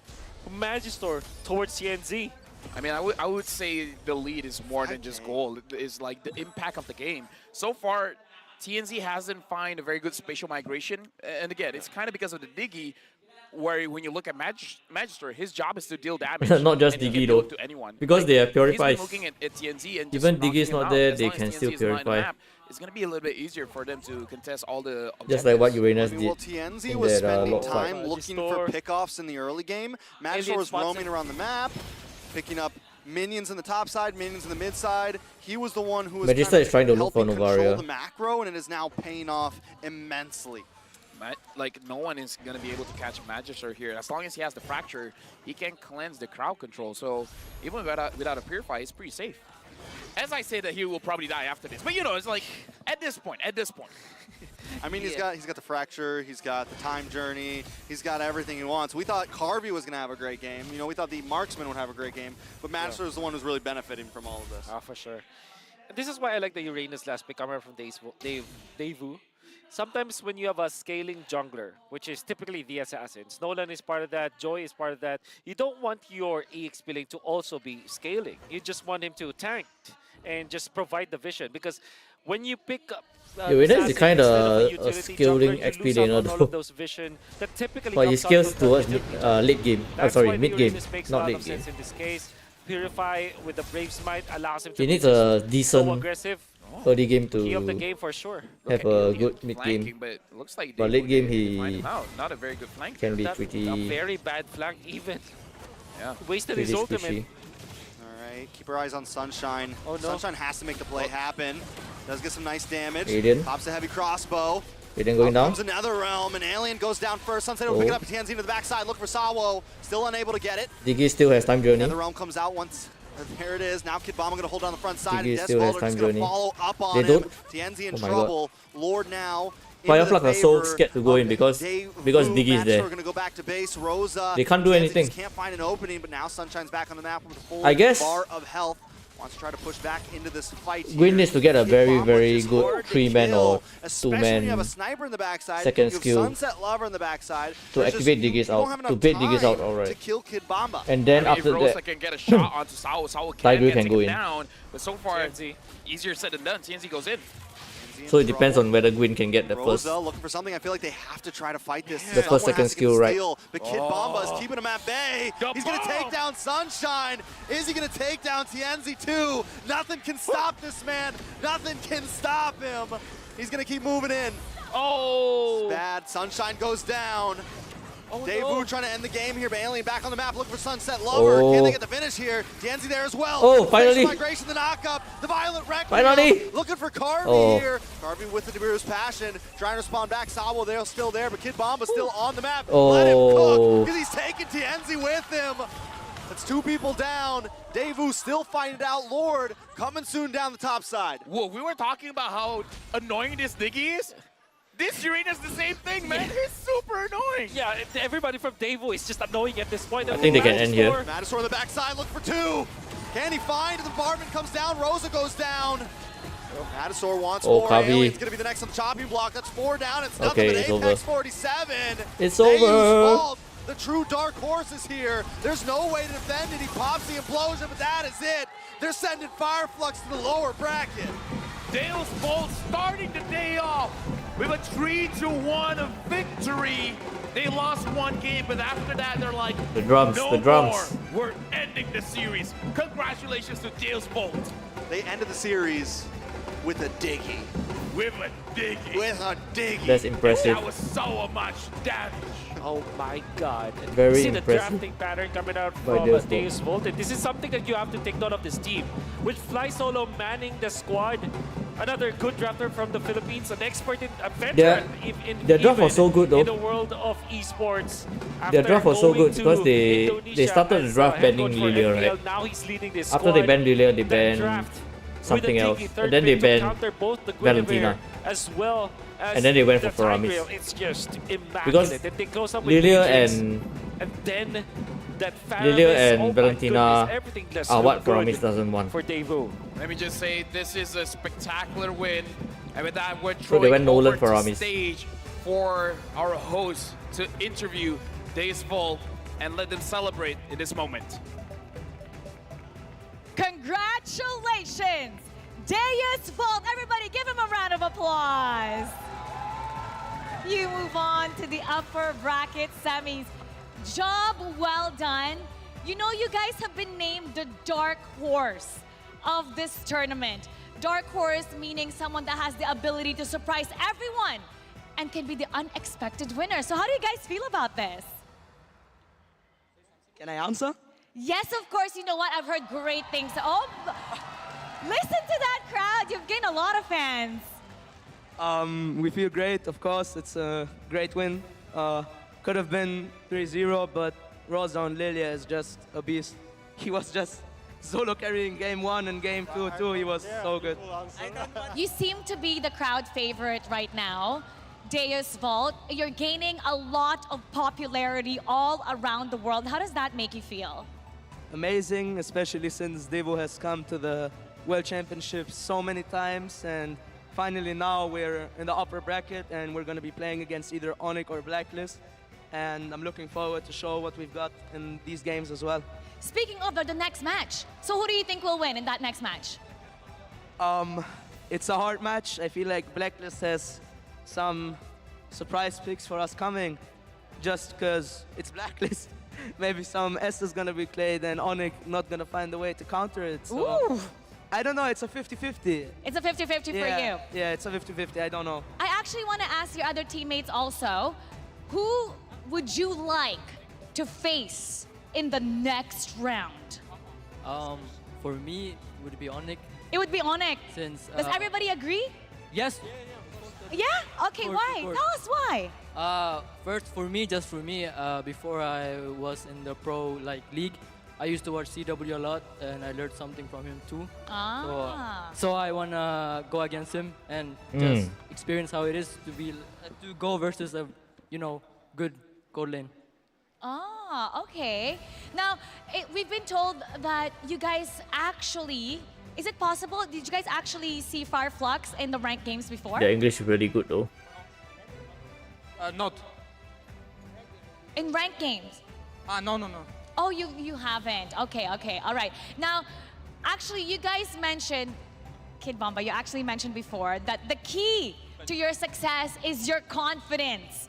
from Magister towards CNZ. I mean, I would say the lead is more than just goal. It's like the impact of the game. So far, TNZ hasn't found a very good spatial migration. And again, it's kind of because of the Diggy, where when you look at Magister, his job is to deal damage. Not just and he Diggy can do though. it to anyone. Because Like, they are he's been purified. looking at TNZ and Even just Diggy is knocking him not out. there, As they long as can TNZ still is not in the purify. map, it's going to be a little bit easier for them to contest all the objectives. Just like what I Uranus mean, did. well, TNZ in was that, spending lot fight. time looking for Magister. pickoffs in the early game. Magister Alien was spots roaming it. around the map, picking up minions in the top side, minions in the mid side. He was the one who was Magister kind is of trying to look for helping control Novaria. the macro, and it is now paying off immensely. Like, no one is going to be able to catch Magister here. As long as he has the Fracture, he can cleanse the crowd control. So even without a Purify, he's pretty safe. As I say that he will probably die after this. But, you know, it's like, at this point. I mean, he's got the Fracture, he's got the Time Journey, he's got everything he wants. We thought Carvey was going to have a great game. You know, we thought the Marksman would have a great game, but Magister is the one who's really benefiting from all of this. For sure. And this is why I like the Uranus last pick coming from Daewoo. Sometimes when you have a scaling jungler, which is typically the assassins, Nolan is part of that, Joy is part of that, you don't want your EXP lane to also be scaling. You just want him to tank and just provide the vision. Because when you pick up Uranus is assassin kinda instead of a utility scaling jungler, you XP lose out laner on all though. of those vision that typically But he comes out scales from the towards utility late game. That's Sorry, why mid the game, Uranus makes a not lot late of game. sense in this case. Purify with the Brave Smite allows him to He be needs a so decent aggressive. early game Key of the to game for sure. have a Alien good mid flanking, game. But it looks like But they late game they find he him out. Not a very good flank. can be That, a pretty very bad flank even. Yeah. Wasted his pretty ultimate. squishy. All right, keep our eyes on Sunshine. Oh, no. Sunshine has to make the play happen. Does get some nice damage. Aiden. Pops a heavy crossbow. Aiden going Out down. comes another realm, and Alien goes down first. Sunset will pick it Oh. up. TNZ to the backside. Look for Sawo. Still unable to get it. Diggy still has time journey. Another realm comes out once There it is. Now Kid Bomba going to hold on the front side. Diggy And still has Desvalder time just going to journey. follow up on They him. don't- Tienzi in Oh my trouble. Lord now. Fireflux are so scared to go in because Diggy is there. We're going to go back to base. Rosa. They can't do Tienzi anything. just can't find an opening, but now Sunshine's back on the map with a full I guess- bar of health. Wants to try to push back into this fight here. Green needs to get a Kid very, Bomba very just good hard to 3-man kill, or especially when you have a 2-man sniper in the backside. second you have skill Sunset Lover in the backside. to There's activate just- Diggy's you don't out, have to enough bait Diggy's out time alright. to kill Kid Bomba. And then I mean, after if Rosa that, can get a shot onto Sao, Sao Tiger can can go take him in. down. But so far, it's easier said than done. TNZ goes in. so it depends on whether Gwyn can get the first. Rosa looking for something. I feel like they have to try to fight this. The first, Someone second has to get skill, the right? steal, but Kid Bomba is keeping him at bay. The He's going to take bomb! down Sunshine. Is he going to take down Tienzi too? Nothing can stop this man. Nothing can stop him. He's going to keep moving in. Oh! Bad. Sunshine goes down. Daewoo trying to end the game here, but Alien back on the map looking for Sunset Lover. Can they get the finish here? Tienzi there as well. Oh, finally. Facial migration, the knockup, the violent wreck. Finally. Looking for Carvey Oh. here. Carvey with the Debiru's passion, trying to respond back. Sawa they're still there, but Kid Bomba's still on the map. Let him Oh. cook, because he's taking Tienzi with him. That's 2 people down. Daewoo still fighting it out. Lord coming soon down the top side. Whoa, we were talking about how annoying this Diggy is. This Urina's the same thing, man. He's super annoying. Yeah, everybody from Daewoo is just annoying at this point. I think they can end here. Matador on the backside, look for 2. Can he find? The bombardment comes down. Rosa goes down. Matador wants Oh, more. Kavi. Alien's going to be the next on the chopping block. That's 4 down. It's nothing Okay, but it's Apex over. 47. It's Dave's over. fault. The true dark horse is here. There's no way to defend it. He pops the implosion, but that is it. They're sending Fireflux to the lower bracket. Dale's Bolt starting the day off with a 3-1 victory. They lost 1 game, but after that, they're like, The drums, no the drums. more. We're ending the series. Congratulations to Dale's Bolt They ended the series with a diggy. with a Diggy. With a diggy. That's impressive. That was so much damage. Oh my god. Very See the impressive drafting pattern coming out by from Deus Volt. Deus Volt. And this is something that you have to take note of this team. With Fly Solo manning the squad, another good drafter from the Philippines, an expert in a veteran their draft was so good, though. in the world of esports. Their After draft was so going good because to they Indonesia started the as, draft head banning coach for Lilia, MPL. right? Now he's leading this After they squad. banned Lilia, they That banned draft something with a else. Diggy third And then they pick to banned counter both the Valentina. Guinevere as well as And then they went for the Tigreal. Faramis. It's just immaculate. Because And they close up with Lilia Matrix, and then that Lilia Faramis, and oh my Valentina goodness, everything just are what looked good Faramis doesn't want. for Daewoo. Let me just say, this is a spectacular win. And with that, we're So they went throwing Nolan over for to Aramis. stage for our host to interview Deus Volt and let them celebrate in this moment. Congratulations, Deus Volt. Everybody give him a round of applause. You move on to the upper bracket semis. Job well done. You know, you guys have been named the dark horse of this tournament. Dark horse meaning someone that has the ability to surprise everyone and can be the unexpected winner. So how do you guys feel about this? Can I answer? Yes, of course. You know what? I've heard great things. Oh, listen to that crowd. You've gained a lot of fans. We feel great, of course. It's a great win. Could have been 3-0, but Rosa on Lilia is just a beast. He was just solo carrying game 1 and game 2 too. He was so good. You seem to be the crowd favorite right now. Deus Volt, you're gaining a lot of popularity all around the world. How does that make you feel? Amazing, especially since Devo has come to the World Championship so many times, and finally now we're in the upper bracket and we're going to be playing against either Onyx or Blacklist. And I'm looking forward to show what we've got in these games as well. Speaking of the next match, so who do you think will win in that next match? It's a hard match. I feel like Blacklist has some surprise picks for us coming just because it's Blacklist. Maybe some S is going to be played and Onyx not going to find a way to counter it. So Ooh. I don't know. It's a 50-50. It's a 50-50 for you. Yeah, it's a 50-50. I don't know. I actually want to ask your other teammates also, who would you like to face in the next round? For me, it would be Onyx It would be Onyx. since Does everybody agree? yes. Yeah? Okay, Of course, why? of course. Tell us why. First for me, just for me, before I was in the pro league, I used to watch CW a lot, and I learned something from him too. Ah. So I wanna go against him and just experience how it is to be to go versus a good gold lane. Ah, okay. Now, we've been told that you guys actually, is it possible, did you guys actually see Fireflux in the ranked games before? Their English is really good though. Not. In ranked games? No. Oh, you haven't. Okay, all right. Now, actually, you guys mentioned, Kid Bomba, you actually mentioned before that the key to your success is your confidence.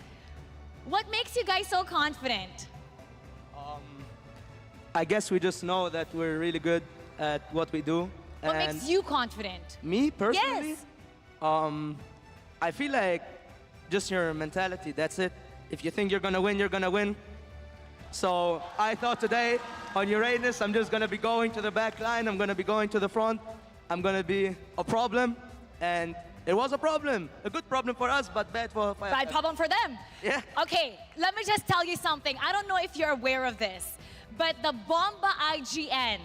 What makes you guys so confident? I guess we just know that we're really good at what we do. What and makes you confident? me personally, Yes. I feel like just your mentality, that's it. If you think you're gonna win, you're gonna win. So I thought today on Uranus, I'm just gonna be going to the back line, I'm gonna be going to the front, I'm gonna be a problem, and it was a problem. A good problem for us, but bad for Fireflux. Bad problem for them. Yeah. Okay, let me just tell you something. I don't know if you're aware of this, but the Bomba IGN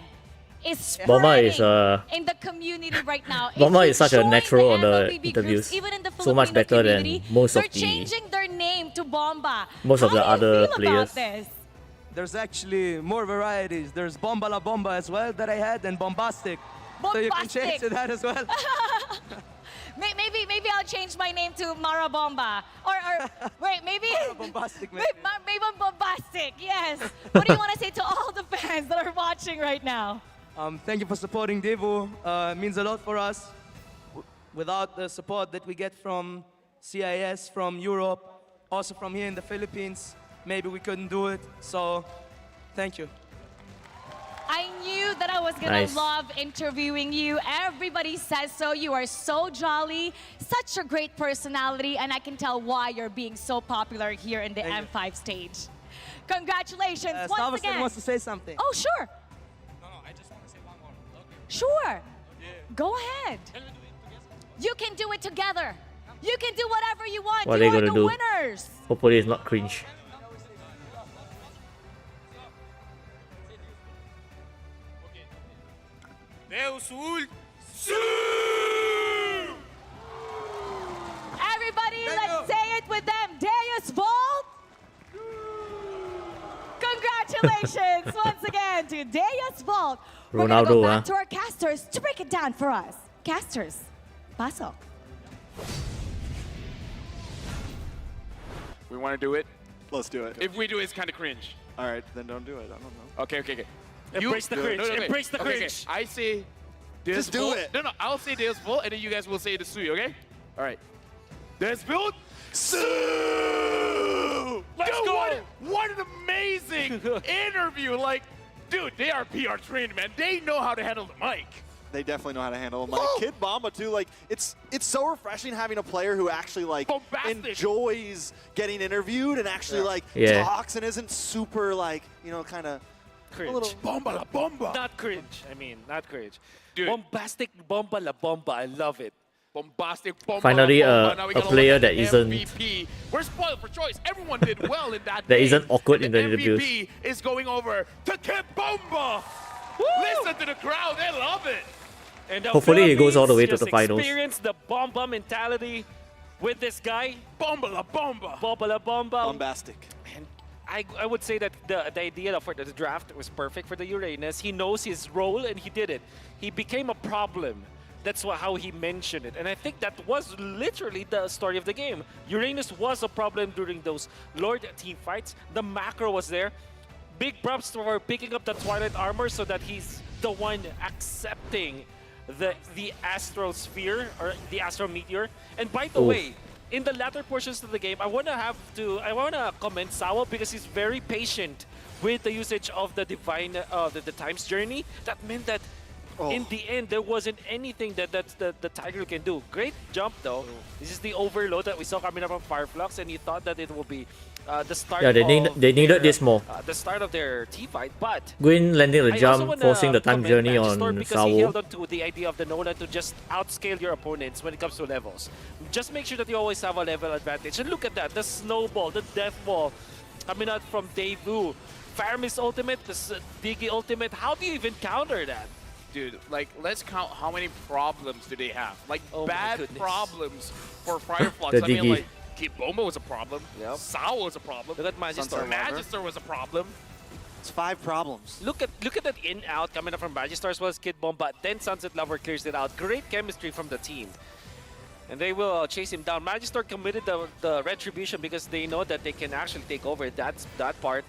is Bomba spreading is, in the community right now. If Bomba you is such a join natural on the MLBB interviews. groups, even in the So much Filipino better than community, most of they're the- changing their name to Bomba. most of How the do you other feel players. about this? There's actually more varieties. There's Bomba La Bomba as well that I had, and Bombastic. So you can change to that as well. Maybe I'll change my name to Mara Bomba. Or wait, maybe Bombastic, maybe. maybe I'm Bombastic. Yes. What do you want to say to all the fans that are watching right now? Thank you for supporting Devo. It means a lot for us. Without the support that we get from CIS, from Europe, also from here in the Philippines, maybe we couldn't do it. So, thank you. I knew that I was gonna Nice. love interviewing you. Everybody says so. You are so jolly, such a great personality, and I can tell why you're being so popular here in the Thank you. M5 stage. Congratulations once Salveston again. wants to say something. Oh, sure. No, I just want to say one more. Okay. Sure. Go ahead. You can do it together. You can do whatever you want. What are you they are the gonna do? winners. Hopefully it's not cringe. Deus ult. Everybody, let's say it with them. Deus Volt. Congratulations once again to Deus Volt. We're gonna go Ronaldo, back huh? to our casters to break it down for us. Casters, paso. We want to do it. Let's do it. If we do it, it's kind of cringe. All right, then don't do it. I don't know. Okay. Embrace the cringe. Embrace the Okay. cringe. I say Deus Just do Volt. it. No, I'll say Deus Volt, and then you guys will say the Sui, okay? All right. Deus Volt. Sue! Let's go! What an amazing interview. Like, dude, they are PR trained, man. They know how to handle the mic. They definitely know how to handle a mic. Kid Bomba too. Like it's so refreshing having a player who actually like Bombastic. enjoys getting interviewed and actually like Yeah. talks and isn't super like kind of Cringe. little- Bomba la bomba. Not cringe. I mean, not cringe. Dude. Bombastic Bomba La Bomba. I love it. Bombastic bomba. Finally, bomba. Now we a gotta player look at that the isn't- MVP. We're spoiled for choice. Everyone did well in that That game. isn't awkward And in the interviews. MVP is going over to Kid Bomba. Listen to the crowd. They love it. And the Hopefully he goes all the way to Philippines the just finals. Experience the Bomba mentality with this guy. Bomba la bomba. Bomba La Bomba. bombastic. And I would say that the idea for the draft was perfect for the Uranus. He knows his role and he did it. He became a problem. That's how he mentioned it. And I think that was literally the story of the game. Uranus was a problem during those Lord team fights. The macro was there. Big props for picking up the Twilight Armor so that he's the one accepting the Astrosphere or the Astro Meteor. And by the Oof. way, in the latter portions of the game, I wanna commend Sawa because he's very patient with the usage of the Divine the Time's Journey. That meant that in the end there wasn't anything that the Tiger can do. Great jump though. This is the overload that we saw coming up from Fireflux, and he thought that it will be the start. Yeah, they of needed their, this more. the start of their team fight, but. Gwyn landing the I also jump, wanna forcing the time commend journey Manchester on because he held Sawo. on to the idea of the Nolan to just outscale your opponents when it comes to levels. Just make sure that you always have a level advantage. And look at that, the snowball, the death ball coming out from Daewoo. Faramis ultimate, this Diggy ultimate. How do you even counter that? Dude, like, let's count how many problems do they have. Like, Oh my bad goodness. problems for Fireflux. The I mean, Diggy. like, Kid Bomba was a problem. Yep. Sao was a problem. Look at Magister. Magister was a problem. It's 5 problems. Look at that in out coming up from Magister as well as Kid Bomb, but then Sunset Lover clears it out. Great chemistry from the team. And they will chase him down. Magister committed the retribution because they know that they can actually take over that part.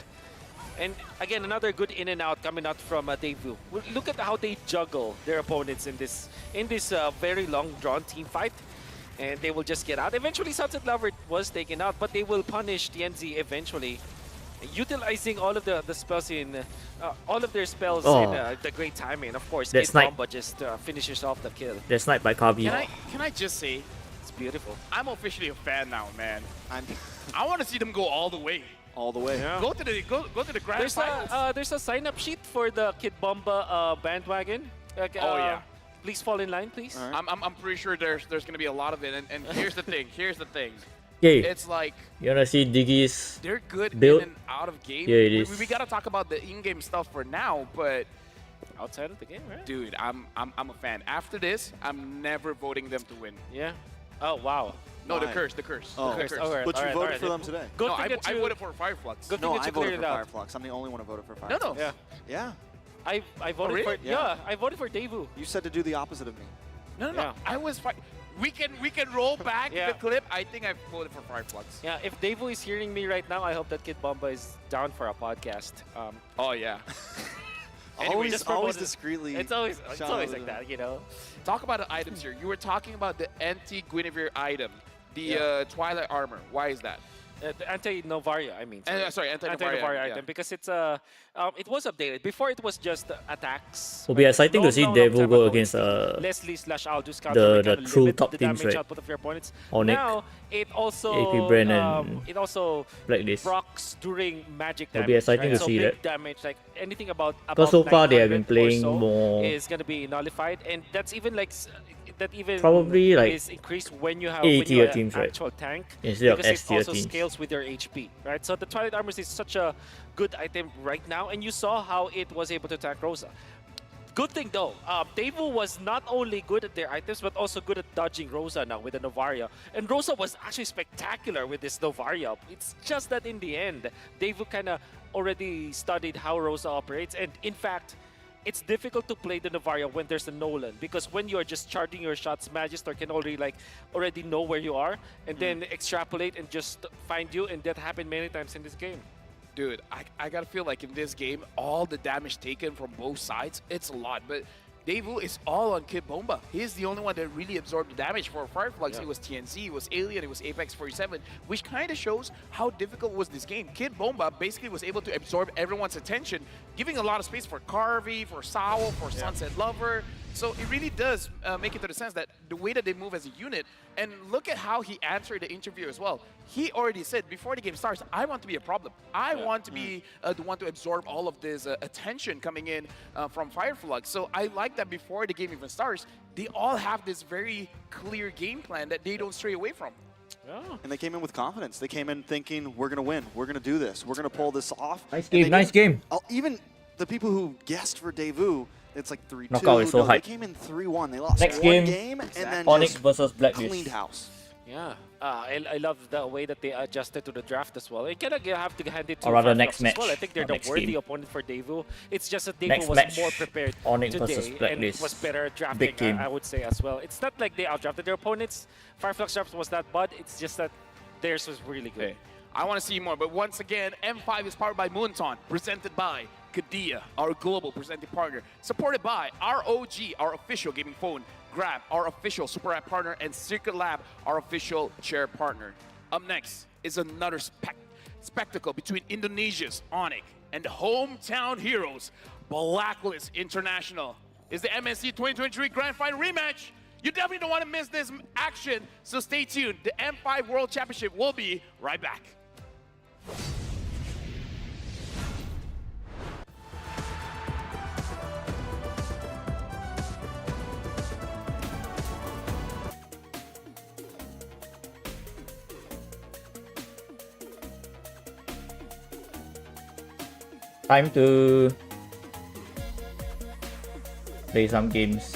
And again, another good in and out coming out from Daewoo. Look at how they juggle their opponents in this very long drawn team fight. And they will just get out. Eventually, Sunset Lover was taken out, but they will punish TNZ eventually, utilizing all of the spells in all of their spells in the great timing. Of course, That Kid snipe. Bomba just finishes off the kill. They're sniped by Kabi. Can I just say, It's beautiful. I'm officially a fan now, man. I'm I want to see them go all the way. all the way. Yeah. Go to the grand There's finals. there's a sign-up sheet for the Kid Bomba bandwagon. Oh, yeah. Please fall in line, please. All right. I'm pretty sure there's going to be a lot of it. And here's the thing. Here's the thing. Okay, It's like you wanna see Diggy's they're good build? in and out of game. Here it We is. got to talk about the in-game stuff for now, but Outside of the game, right? dude, I'm a fan. After this, I'm never voting them to win. Yeah. Oh wow. No, the Why? curse, the curse. Oh. the curse. Alright, But you alright, voted alright. for them today. Good No, thing I that you- voted for Fireflux. Good No, thing that I you voted cleared for it out. Fireflux. I'm the only one who voted for No, Fireflux. no. Yeah. Yeah. I voted really? for Yeah. I voted for Daewoo. You said to do the opposite of me. No. Yeah. I was fine. We can roll back Yeah. the clip. I think I voted for Fireflux. Yeah, if Daewoo is hearing me right now, I hope that Kid Bomba is down for a podcast. Oh yeah. Anyway, just always promote it. discreetly. It's always shout like out to that, you know. Talk about the items here. You were talking about the anti-Guinevere item, the Twilight armor. Why is that? The anti-Novaria, I mean. Sorry, anti-Novaria Anti-Novaria item, item, yeah. because it's it was updated. Before it was just attacks. Will be exciting to see Daewoo go against Leslie / Aldous the true top the teams, damage right? output of your opponents. Onyx, Now it also AP Bren and it also Blacklist. procs during magic Will damage. be exciting right? to so see big that. damage, like anything above Because so far they have been 900 or playing so more is gonna be nullified, and that's even like that even Probably, like, is increased when you have A when you tier have teams, right? actual tank, Instead of because S it tier also teams. scales with your HP, right? So the Twilight Armors is such a good item right now, and you saw how it was able to attack Rosa. Good thing though, Daewoo was not only good at their items, but also good at dodging Rosa now with the Novaria. And Rosa was actually spectacular with this Novaria. It's just that in the end, Daewoo kind of already studied how Rosa operates. And in fact, it's difficult to play the Novaria when there's a Nolan, because when you're just charging your shots, Magister can already know where you are and then extrapolate and just find you, and that happened many times in this game. Dude, I gotta feel like in this game, all the damage taken from both sides, it's a lot. But Daewoo is all on Kid Bomba. He's the only one that really absorbed the damage for Fireflux. Yeah. It was TNZ, it was Alien, it was Apex 47, which kind of shows how difficult was this game. Kid Bomba basically was able to absorb everyone's attention, giving a lot of space for Carvey, for Sao, for Sunset Lover. So it really does make it to the sense that the way that they move as a unit, and look at how he answered the interview as well. He already said before the game starts, I want to be a problem. I want to be the one to absorb all of this attention coming in from Fireflux. So I like that before the game even starts, they all have this very clear game plan that they don't stray away from. And they came in with confidence. They came in thinking, we're going to win. We're going to do this. We're going to pull this off. Nice And game, they nice didn't- game. Even the people who guessed for Daewoo, it's like 3-2. Knockout is so No, they hype. came in 3-1. They lost Next one game, and then Onyx just versus Blacklist. cleaned house. Yeah, I love the way that they adjusted to the draft as well. You kind of have to hand it to Or rather, Fireflux next as match, well. I think they're or the next worthy game. opponent for Daewoo. It's just that Daewoo Next was match, more prepared Onyx versus today and Blacklist. was better at Big drafting, game. I would say as well. It's not like they outdrafted their opponents. Fireflux draft was not bad. It's just that theirs was really good. Okay. I want to see more, but once again, M5 is powered by Moonton, presented by Kadia, our global presenting partner, supported by ROG, our official gaming phone, Grab, our official super app partner, and Circuit Lab, our official chair partner. Up next is another spectacle between Indonesia's Onyx and the hometown heroes, Blacklist International. It's the MSC 2023 Grand Final rematch. You definitely don't want to miss this action, so stay tuned. The M5 World Championship will be right back. time to play some games.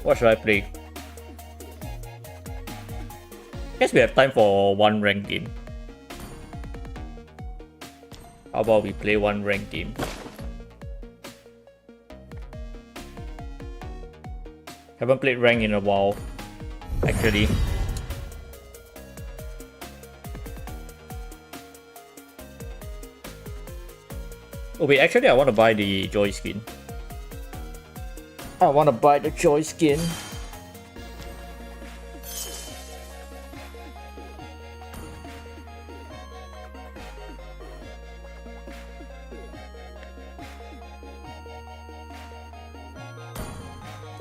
What should I play? Guess we have time for one ranked game. How about we play one ranked game? Haven't played rank in a while, actually. Oh wait, actually I want to buy the Joy skin. I want to buy the Joy skin.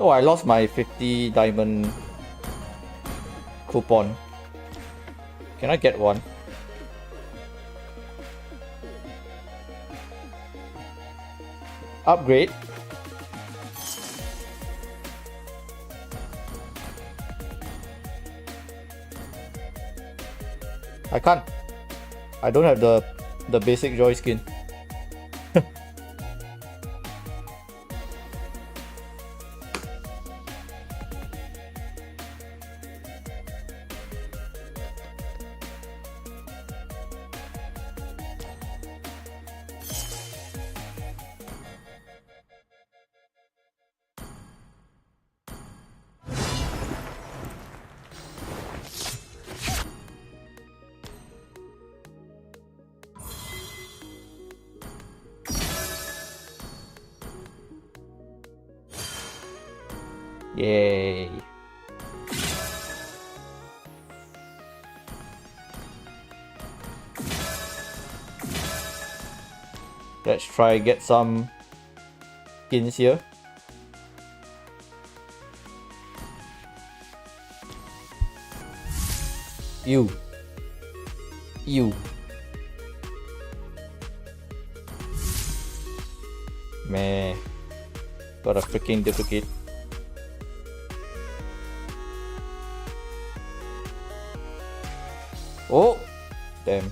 Oh, I lost my 50 diamond coupon. Can I get one? Upgrade. I can't. I don't have the basic Joy skin. Yay. Let's try get some skins here. You. Meh. Got a freaking duplicate. Oh, damn.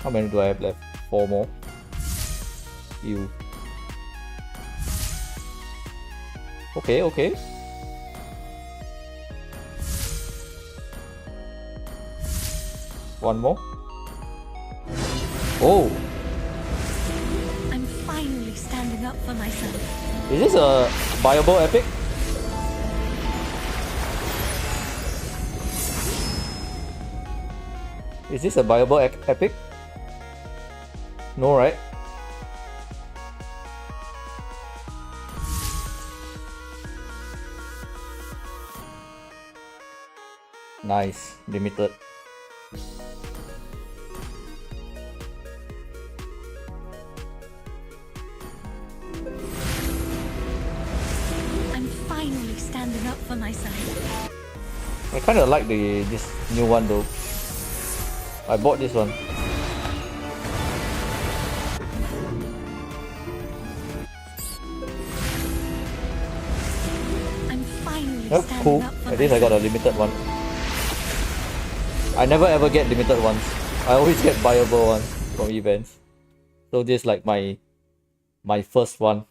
How many do I have left? 4 more. You. Okay, okay. One more. Oh, I'm finally standing up for myself. is this a viable epic? Is this a viable epic? No, right? Nice, limited. I'm finally standing up for myself. I kind of like this new one though. I bought this one. I'm finally That's standing cool. up for At least I got a limited one. I never ever get limited ones. I always get viable ones from events. So this is like my first one.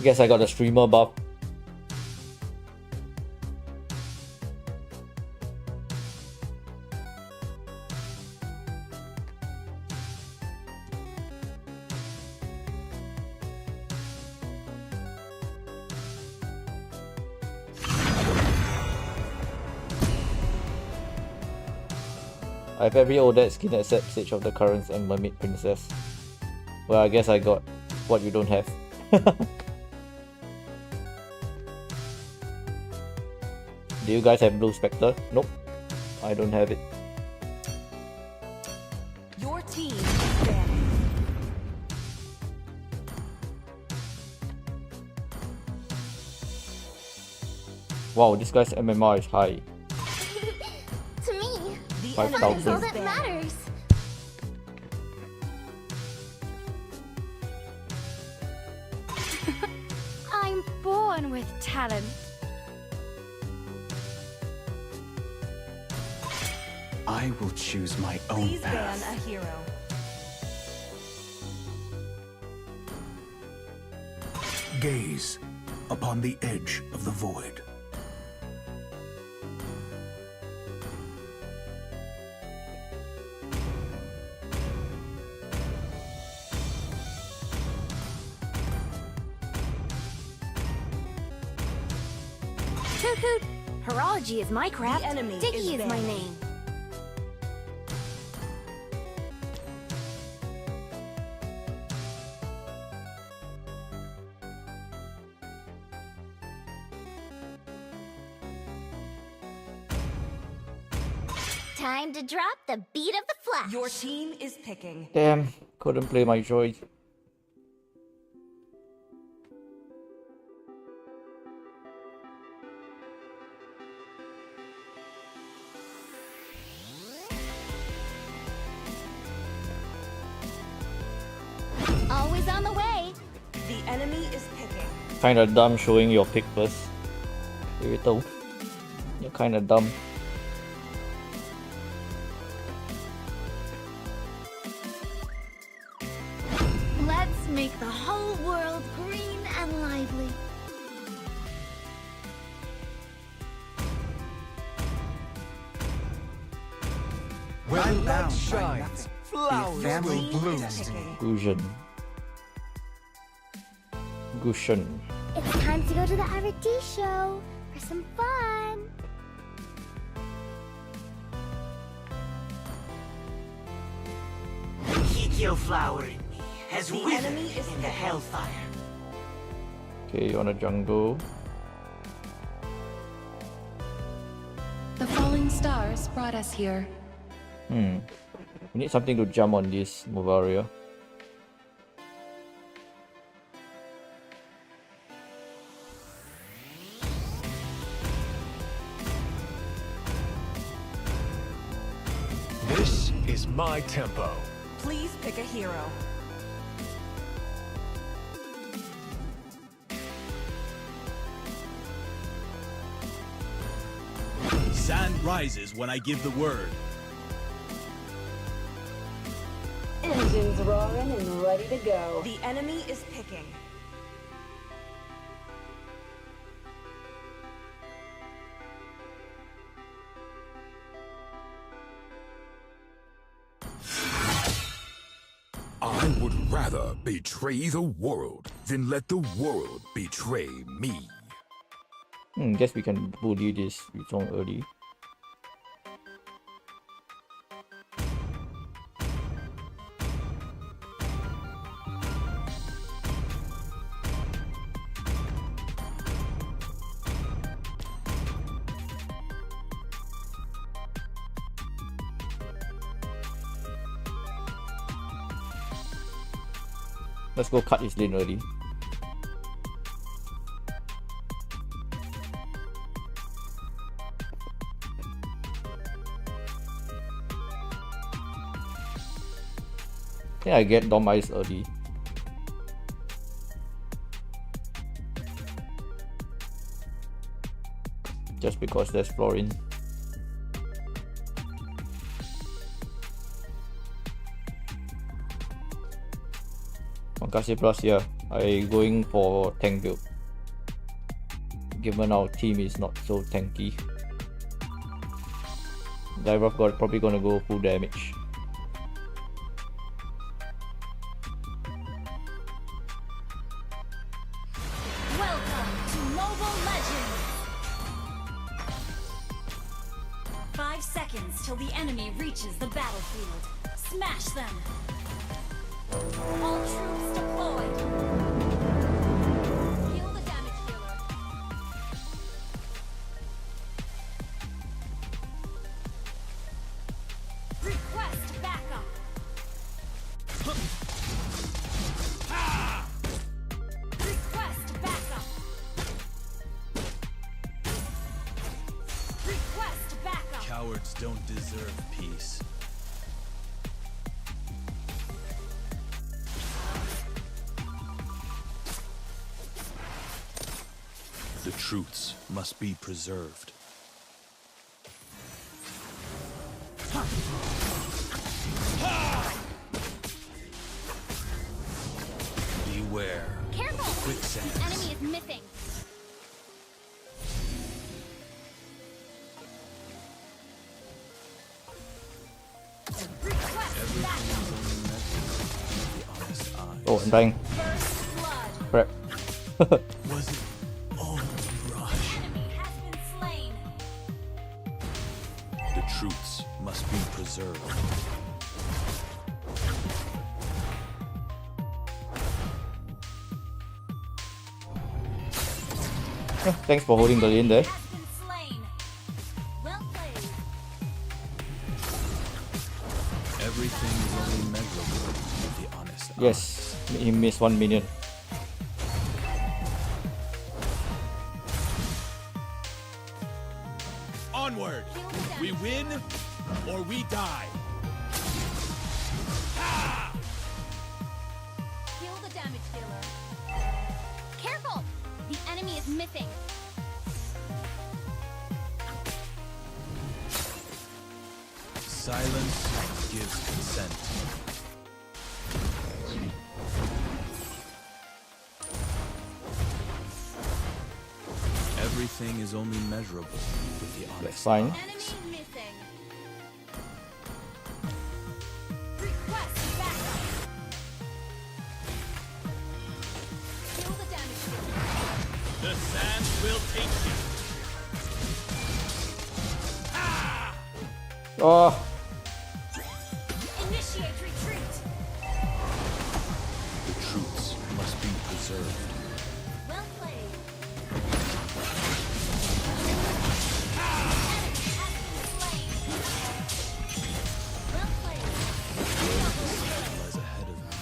Guess I got a streamer buff. I have every Odette skin except Sage of the Currents and Mermaid Princess. Well, I guess I got what you don't have. Do you guys have Blue Spectre? Nope. I don't have it. Your team is banned. Wow, this guy's MMR is high. To me, that's 5,000. all that matters. I'm born with talent. I will choose my own Please ban path. a hero. Gaze upon the edge of the void. Toot toot. Horology is my craft. The enemy Dicky is is my banned. name. Time to drop the beat of the flash. Your team is picking. Damn, couldn't play my droid. Always on the way. The enemy is picking. Kinda dumb showing your pick first. Irito. You're kinda dumb. Let's make the whole world green and lively. Where light shines, flowers will bloom. Gusion. Gushen. It's time to go to the R&D show for some fun. Hikyo flower in me has The withered enemy is in the hellfire. Okay, on a jungle. The falling stars brought us here. We need something to jump on this Movaria. This is my tempo. Please pick a hero. Sand rises when I give the word. Engines roaring and ready to go. The enemy is picking. I would rather betray the world than let the world betray me. Guess we can bully this Yuzong early. Let's go cut his lane early. I think I get Dom Ice early. Just because there's Florin. Makasih plus, yeah, I going for tank build. Given our team is not so tanky. Glaive probably gonna go full damage. Welcome to Mobile Legends. 5 seconds till the enemy reaches the battlefield. Smash them. All troops deployed. Heal the damage dealer. Request backup. Request backup. Cowards don't deserve peace. The truths must be preserved. Beware. Careful! Quicksand. The enemy is missing. Oh, I'm dying. Crap. Was it all a rush? The truths must be preserved. Thanks for holding the lane there. Everything is only measurable with the honest eye. Yes, he missed 1 minion. Onward! We win or we die. Kill the damage dealer. Careful! The enemy is missing. Silence gives consent. Everything is only measurable with the honest. That's fine. Enemy missing. Request backup. Kill the damage dealer. The sands will take you. Oh, Initiate retreat. The truths must be preserved. Well played. Well played. Lies ahead of me.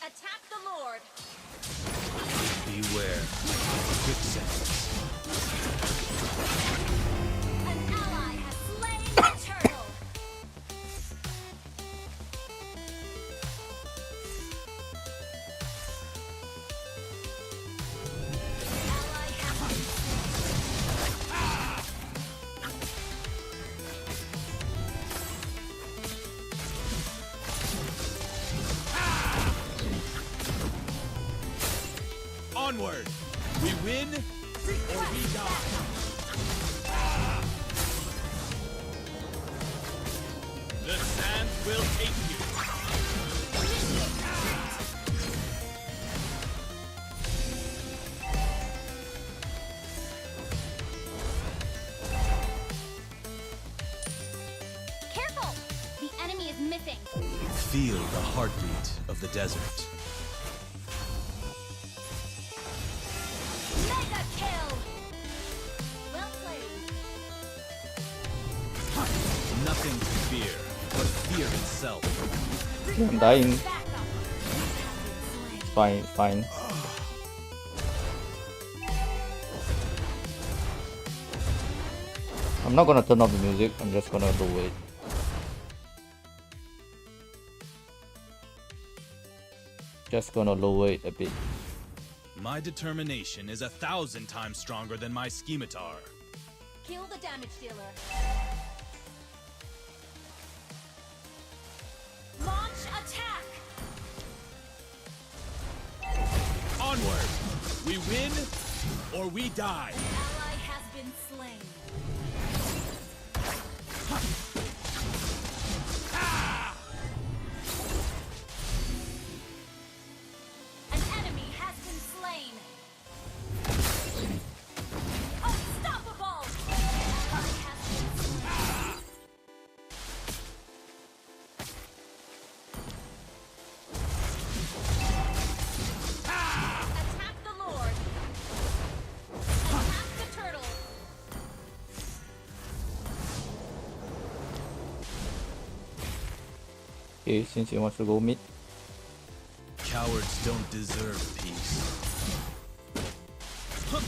Attack the Lord. Beware. Quicksands. An ally has slain the turtle. Ally has been Onward! We win or we die. The sands will take you. Careful! The enemy is missing. Feel the heartbeat of the desert. Mega kill! Well played. Nothing to fear but fear itself. I'm dying. It's fine, it's fine. I'm not gonna turn off the music, I'm just gonna lower it. Just gonna lower it a bit. My determination is 1,000 times stronger than my scimitar. Kill the damage dealer. Launch attack! Onward! We win or we die. Ally has been slain. An enemy has been slain. Unstoppable! Ally has been slain. Attack the Lord. Attack the turtle. Okay, since he wants to go mid. Cowards don't deserve peace. Shut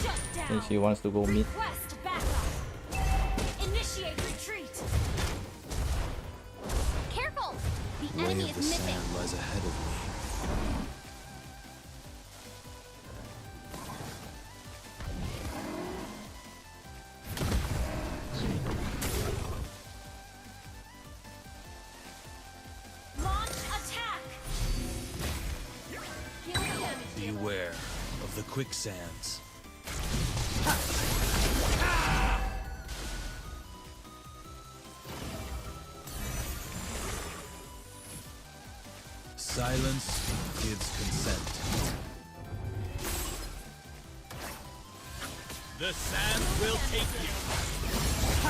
I think down. she wants to go mid. Request backup. Initiate retreat. Careful! The Way enemy of the is missing. sand lies ahead of me. Launch attack. Kill the damage dealer. Beware of the quicksands. Silence gives consent. The sand will take you.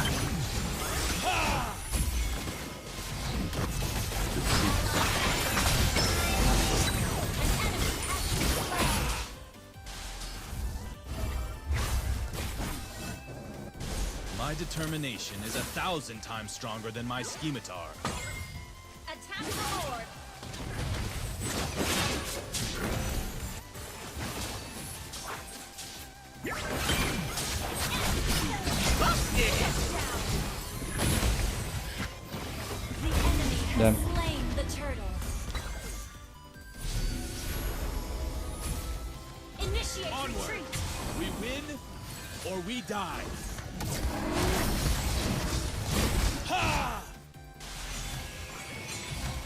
My determination is 1,000 times stronger than my scimitar. Attack the Lord. The enemy has Damn. slain the turtle. Initiate Onward. retreat. We win or we die. Ha!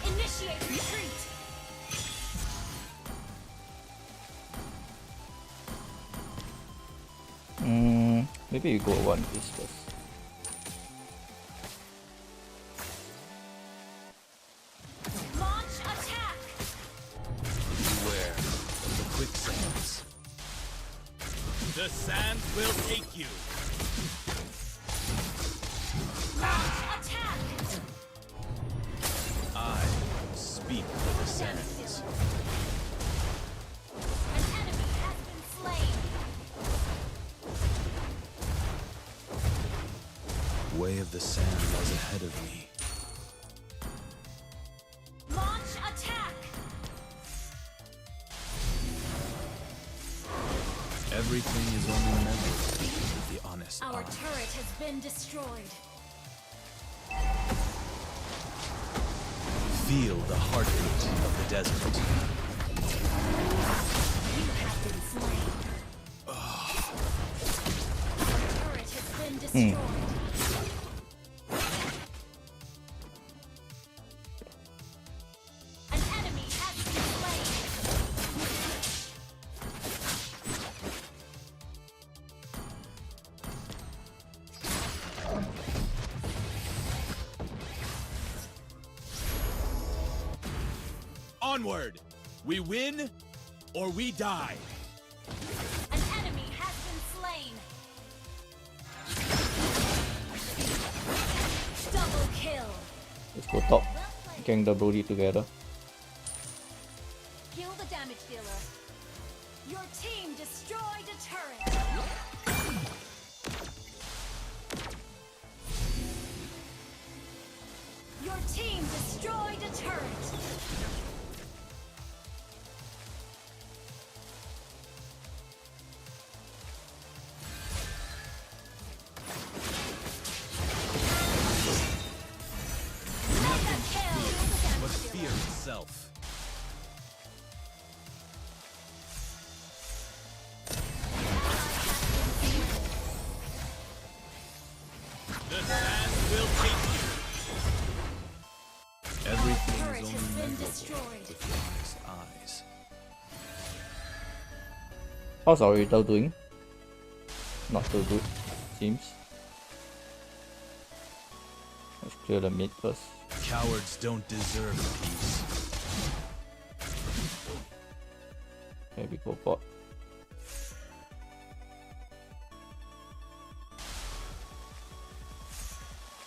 Initiate retreat. Maybe you go one piece first. Launch attack. Beware of the quicksands. The sand will take you. Launch attack. I speak for the sands. An enemy has been slain. Way of the sand lies ahead of me. Launch attack. Everything is only measured with the honest Our eye. turret has been destroyed. Feel the heartbeat of the desert. You have been slain. Our turret has been destroyed. An enemy has been slain. Onward! We win or we die. An enemy has been slain. Double kill. Let's go top. Gang the Brody together. Kill the damage dealer. Your team destroyed a turret. Your team destroyed a turret. Mega kill. But fear itself. The sand will take you. Everything Turret is has only been measurable destroyed. with the honest eyes. How's our Riddle doing? Not so good, seems. Let's clear the mid first. Cowards don't deserve peace. Okay, we go bot.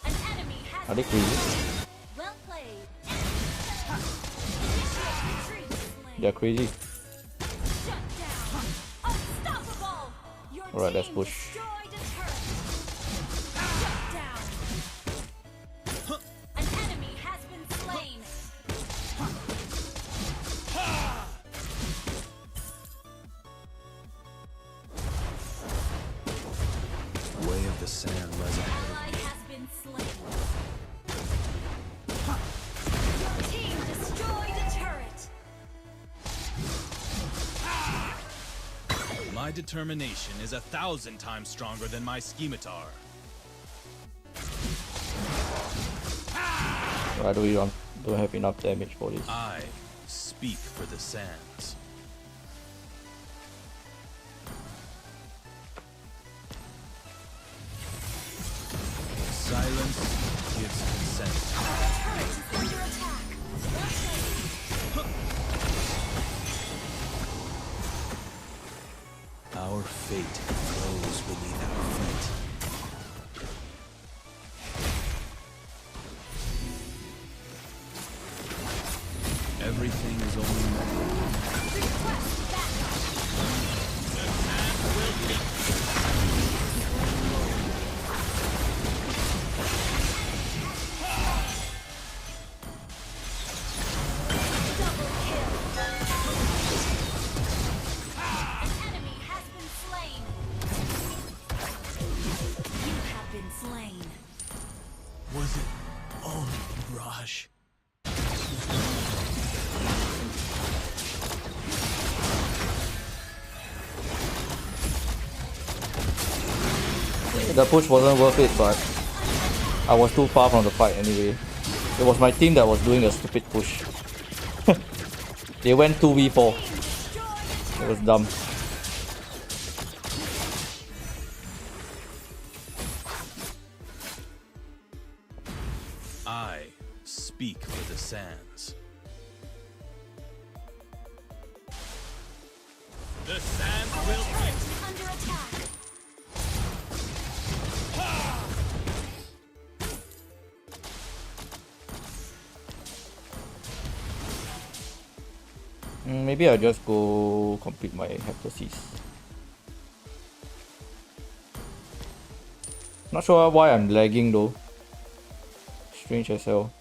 An enemy has Are they been crazy? slain. Well played. Initiate retreat. They're crazy. Shut down. Unstoppable. Your Alright, let's team push. destroyed a turret. Shut down. An enemy has been slain. My determination is 1,000 times stronger than my scimitar. I don't have enough damage for this. I speak for the sands. Silence gives consent. Our fate flows beneath our feet. Everything is only Was it only Mirage? The push wasn't worth it, but I was too far from the fight anyway. It was my team that was doing a stupid push. They went 2v4. It was dumb. I speak for the sands. The sands will under attack. Maybe I'll just go complete my heptasis. Not sure why I'm lagging though. Strange as hell.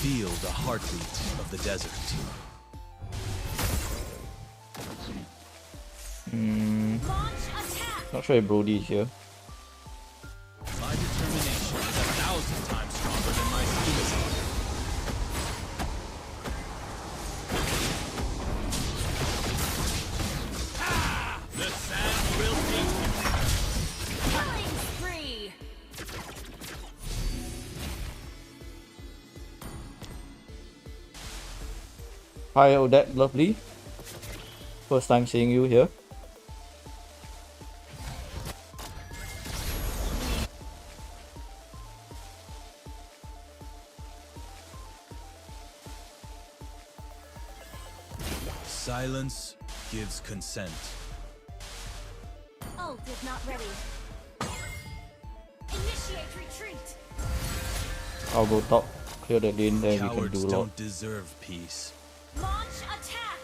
feel the heartbeat of the desert. Not sure if Brody is here. My determination is 1,000 times stronger than my scimitar. The sand will take you. Killing spree. Hi Odette, lovely. First time seeing you here. Silence gives consent. Ult is not ready. Initiate retreat. I'll go top, clear the lane, then we can Cowards do a lot. don't deserve peace. Launch attack.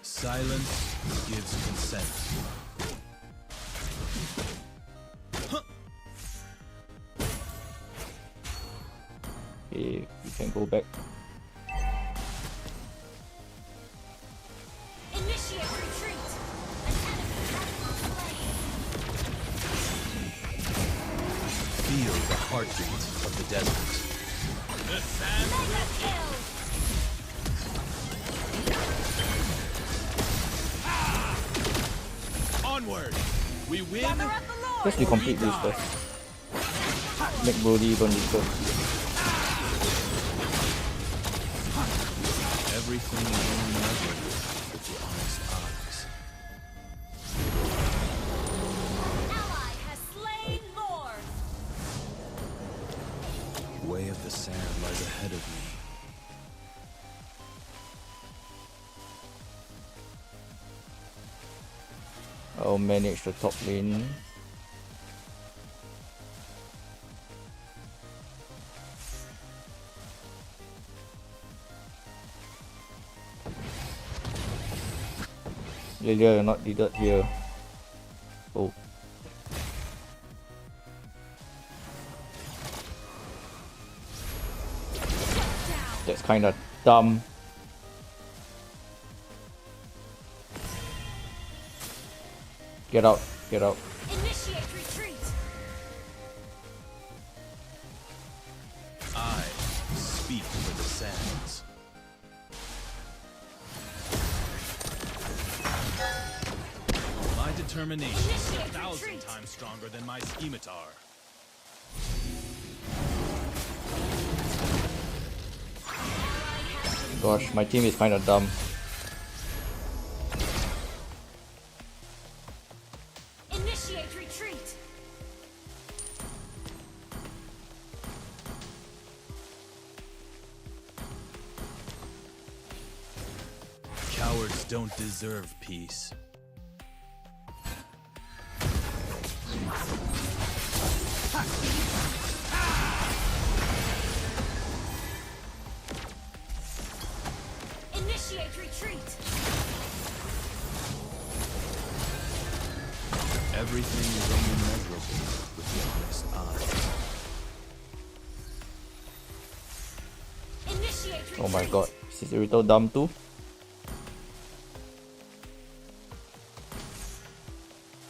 Silence gives consent. Okay, we can go back. Initiate retreat. An enemy has been slain. Feel the heartbeat of the desert. The sand will kill. Onward! We win! Let's we complete this first. Make Brody even weaker. Everything is only measured with the honest eyes. Ally has slain Lord. Way of the sand lies ahead of me. I'll manage the top lane. Lilia, you're not needed here. Oh. kind of dumb. Get out, get out. Initiate retreat. I speak for the sands. My determination is 1,000 times stronger than my scimitar. Gosh, my team is kind of dumb. Initiate retreat. Cowards don't deserve peace. Initiate retreat. Everything is only measurable with the honest eye. Initiate retreat. Oh my god, is Irito dumb too?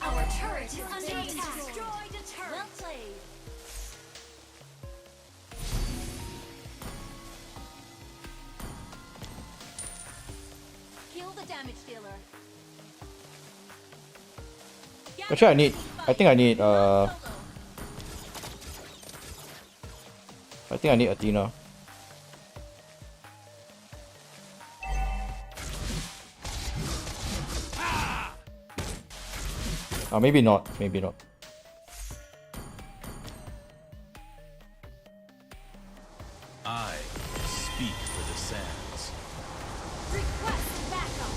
Our turret is under attack. Destroyed a turret. Well played. Kill the damage dealer. Actually, I think I need Athena. Maybe not, maybe not. I speak for the sands. Request backup.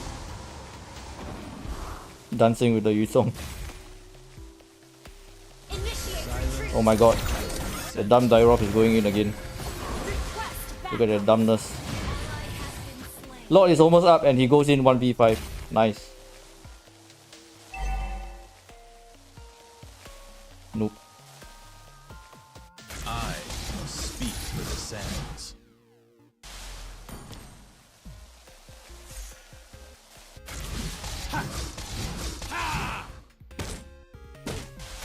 Dancing with the Yusong. Initiate retreat. Oh my god, the dumb Dairoth is going in again. Look at the dumbness. Lord is almost up and he goes in 1v5. Nice. Nope. I speak for the sands.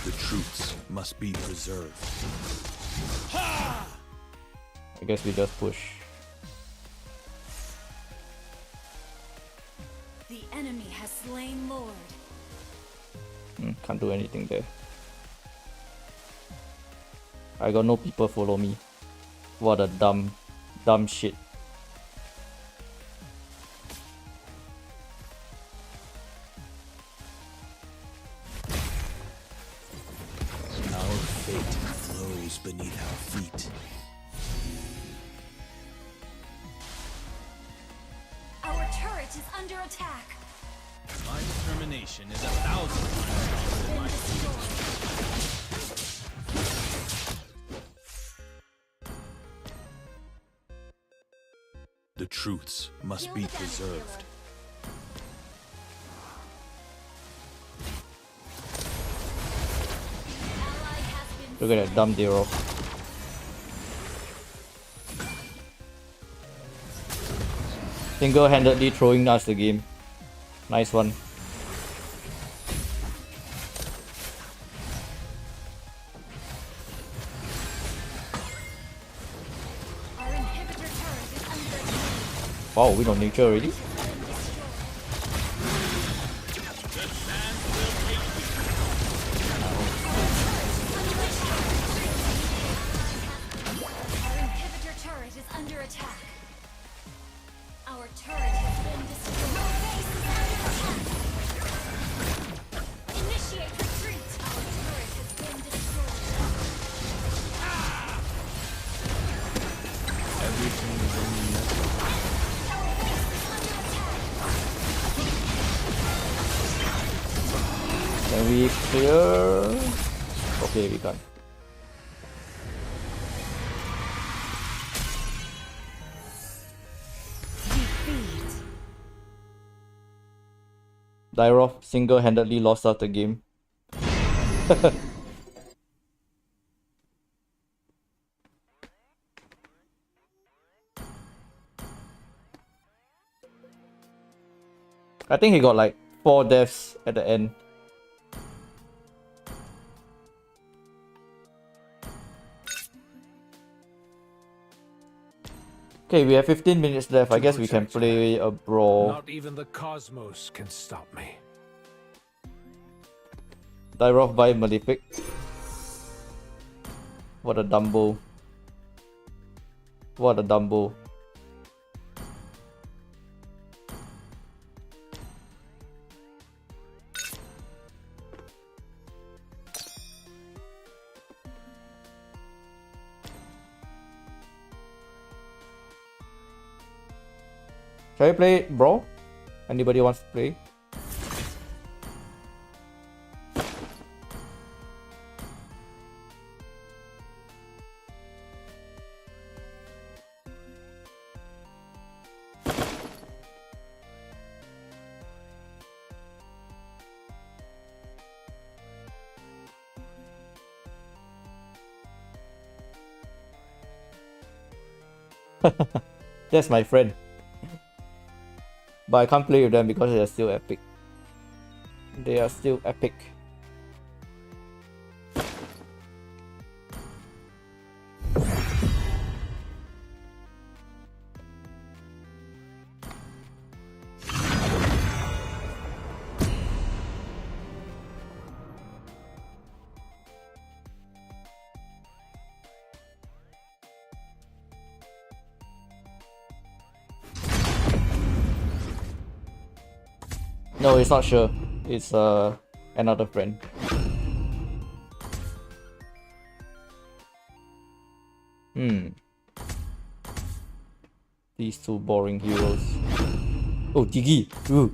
The truths must be preserved. I guess we just push. The enemy has slain Lord. Can't do anything there. I got no people follow me. What a dumb shit. Our fate flows beneath our feet. Our turret is under attack. My determination is 1,000 times stronger than my scimitar. The truths must be preserved. Look at that dumb Dairoth. Single-handedly throwing us the game. Nice one. Our inhibitor turret is under attack. Wow, we don't nature already? Our inhibitor turret is under attack. Our turret has been destroyed. Our base is under attack. Initiate retreat. Our turret has been destroyed. Everything is only measurable. Our base is under attack. Can we clear? Okay, we can. Defeat. Dairoth single-handedly lost us the game. I think he got like 4 deaths at the end. Okay, we have 15 minutes left. I guess we can play a brawl. Not even the cosmos can stop me. Direct by Malefic. What a Dumbo. What a Dumbo. Shall we play Brawl? Anybody wants to play? That's my friend. But I can't play with them because they are still epic. They are still epic. No, it's not sure. It's another friend. These two boring heroes. Oh, Diggy! Ooh.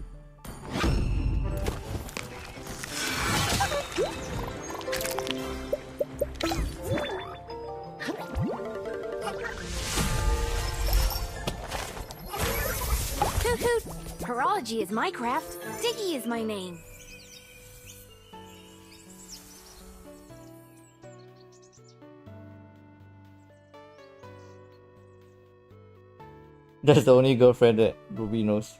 Hoot hoot! Horology is my craft. Diggy is my name. That's the only girlfriend that Ruby knows.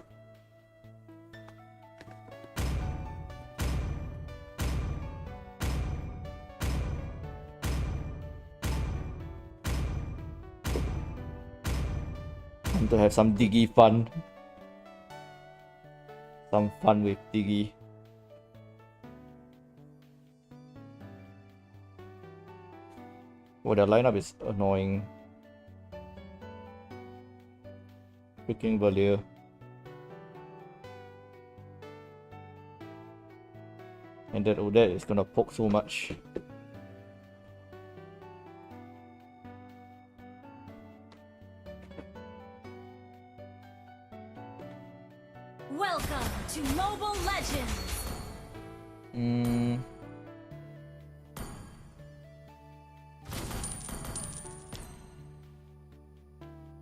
Time to have some Diggy fun. Some fun with Diggy. Oh, their lineup is annoying. Freaking Valier. And that Odette is gonna poke so much. Welcome to Mobile Legends.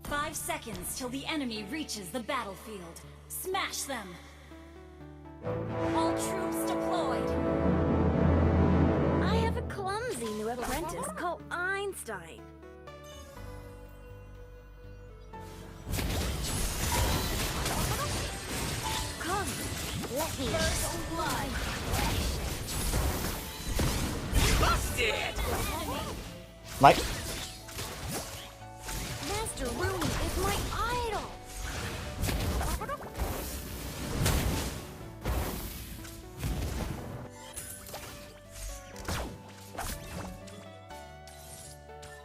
5 seconds till the enemy reaches the battlefield. Smash them! All troops deployed! I have a clumsy new apprentice called Einstein. Come, let me first blood. Busted! Mike. Master Ruby is my idol.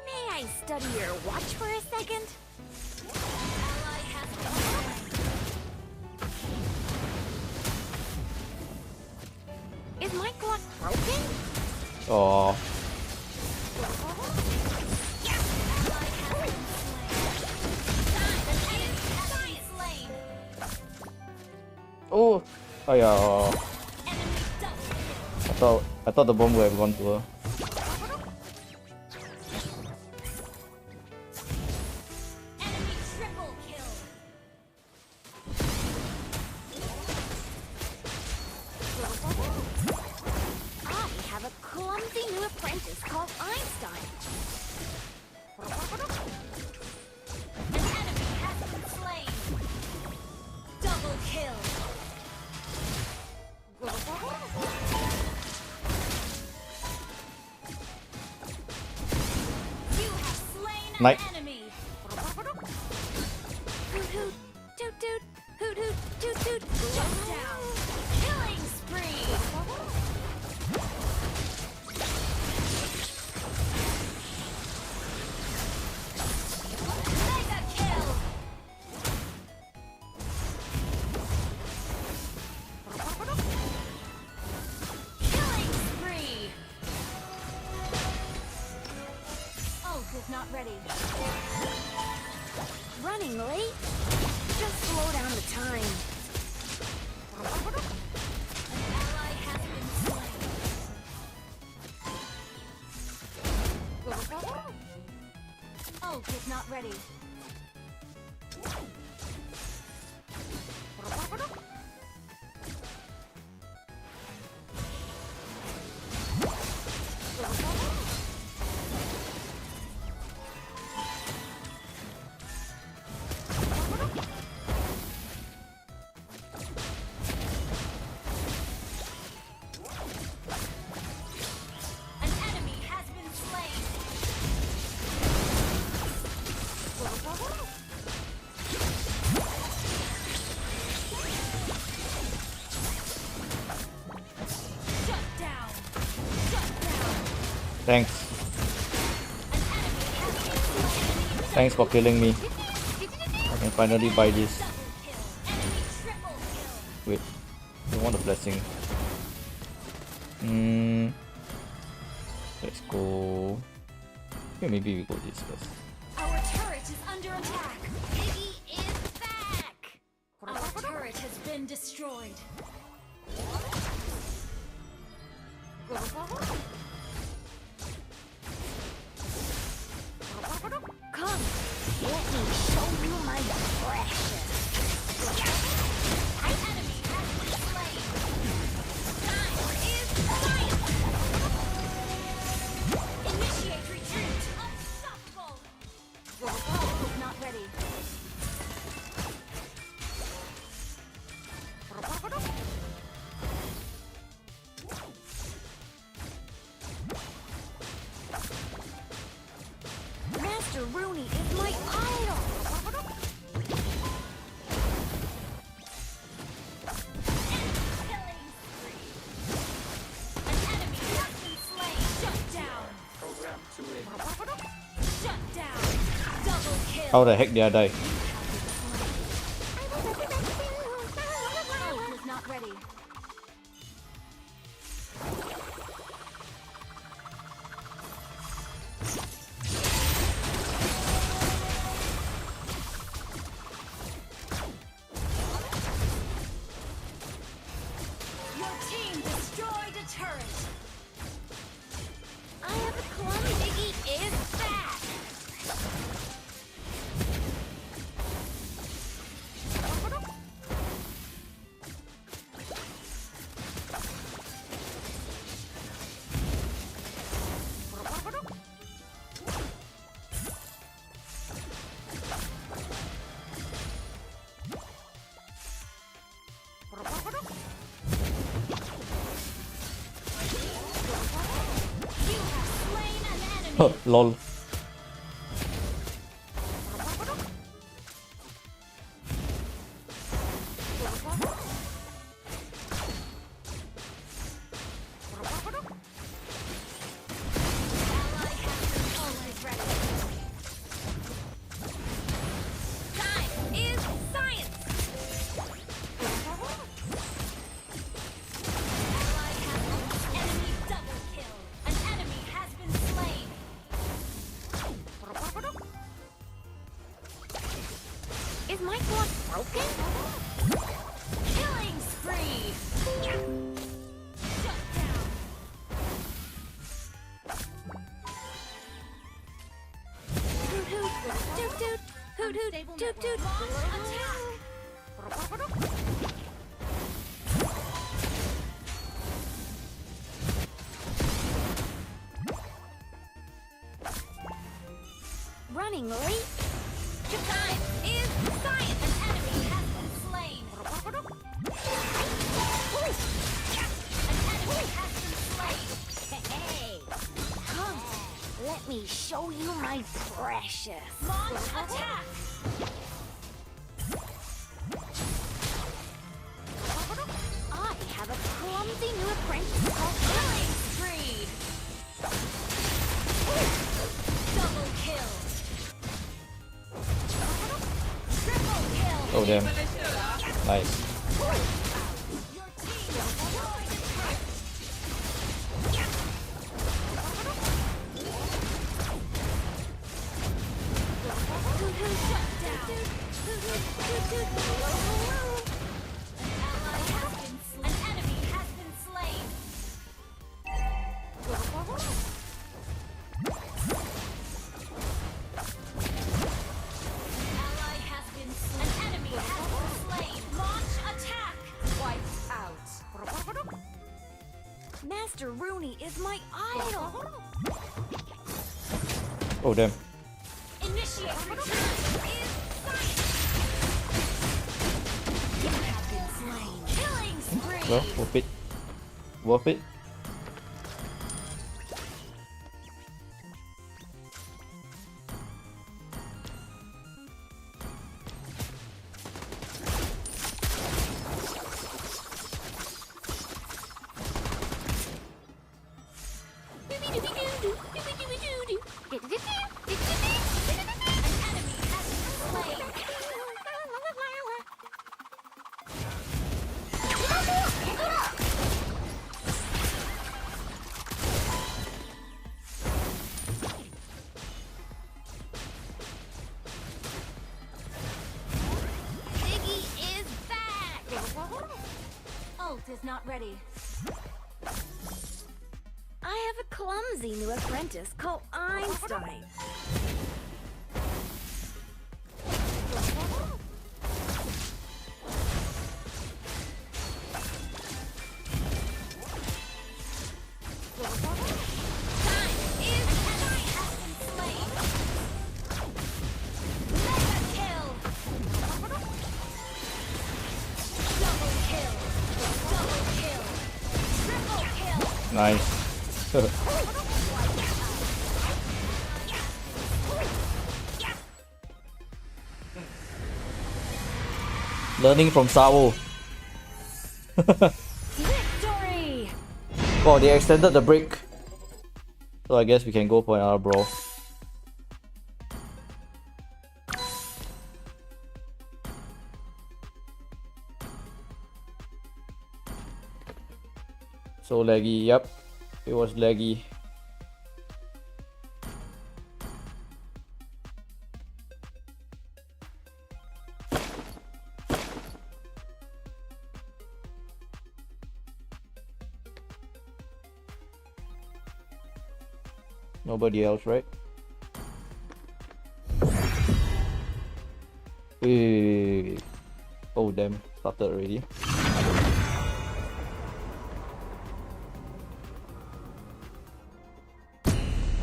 May I study your watch for a second? Ally has been Is my clock broken? Oh. Oh, oh yeah. I thought the bomb would have gone to her. Enemy triple kill. I have a clumsy new apprentice called Einstein. An enemy has been slain. Double kill. Knight. Enemy. Hoot hoot, toot toot, hoot hoot, toot toot. Shut down. Killing spree. Mega kill. Killing spree. Ult is not ready. Running late? Just slow down the time. An ally has been slain. Ult is not ready. An enemy has been slain. Shut down. Shut down. Thanks. Thanks for killing me. I can finally buy this. Wait, I want a blessing. Let's go. Okay, maybe we go this first. Our turret is under attack. Piggy is back. Our turret has been destroyed. Come, let me show you my precious. An enemy has been slain. Time is science. Initiate retreat. Unstoppable. Ult is not ready. Master Rooney is my idol. Killing spree. An enemy has been slain. Shut down. Shut down. Double kill. How the heck did I die? Ult is not ready. Your team destroyed a turret. I have a clumsy Iggy is back. You have slain an enemy. Lol. Ally has been always ready. Time is science. Ally has enemy double kill. An enemy has been slain. Is my block broken? Killing spree. Shut down. Hoot hoot, toot toot, hoot hoot, toot toot. Launch attack. Running late? Your time is science. An enemy has been slain. An enemy has been slain. Hey, come, let Let me show you my precious. Launch attack! I have a clumsy new apprentice called Killing Spree. Double kill. Triple kill. Oh damn. Nice. An enemy has been slain. Ally has been slain. An enemy has been slain. Launch attack. Wiped out. Master Rooney is my idol. Oh damn. Initiate return is sight. You have been slain. Killing spree. Well, worth it. Worth it. Biggie is back. Ult is not ready. I have a clumsy new apprentice called Einstein. Nice. Learning from Savo. Victory! Oh, they extended the break. So I guess we can go for another brawl. So laggy, yep. It was laggy. Nobody else, right? Wait. Oh damn, started already.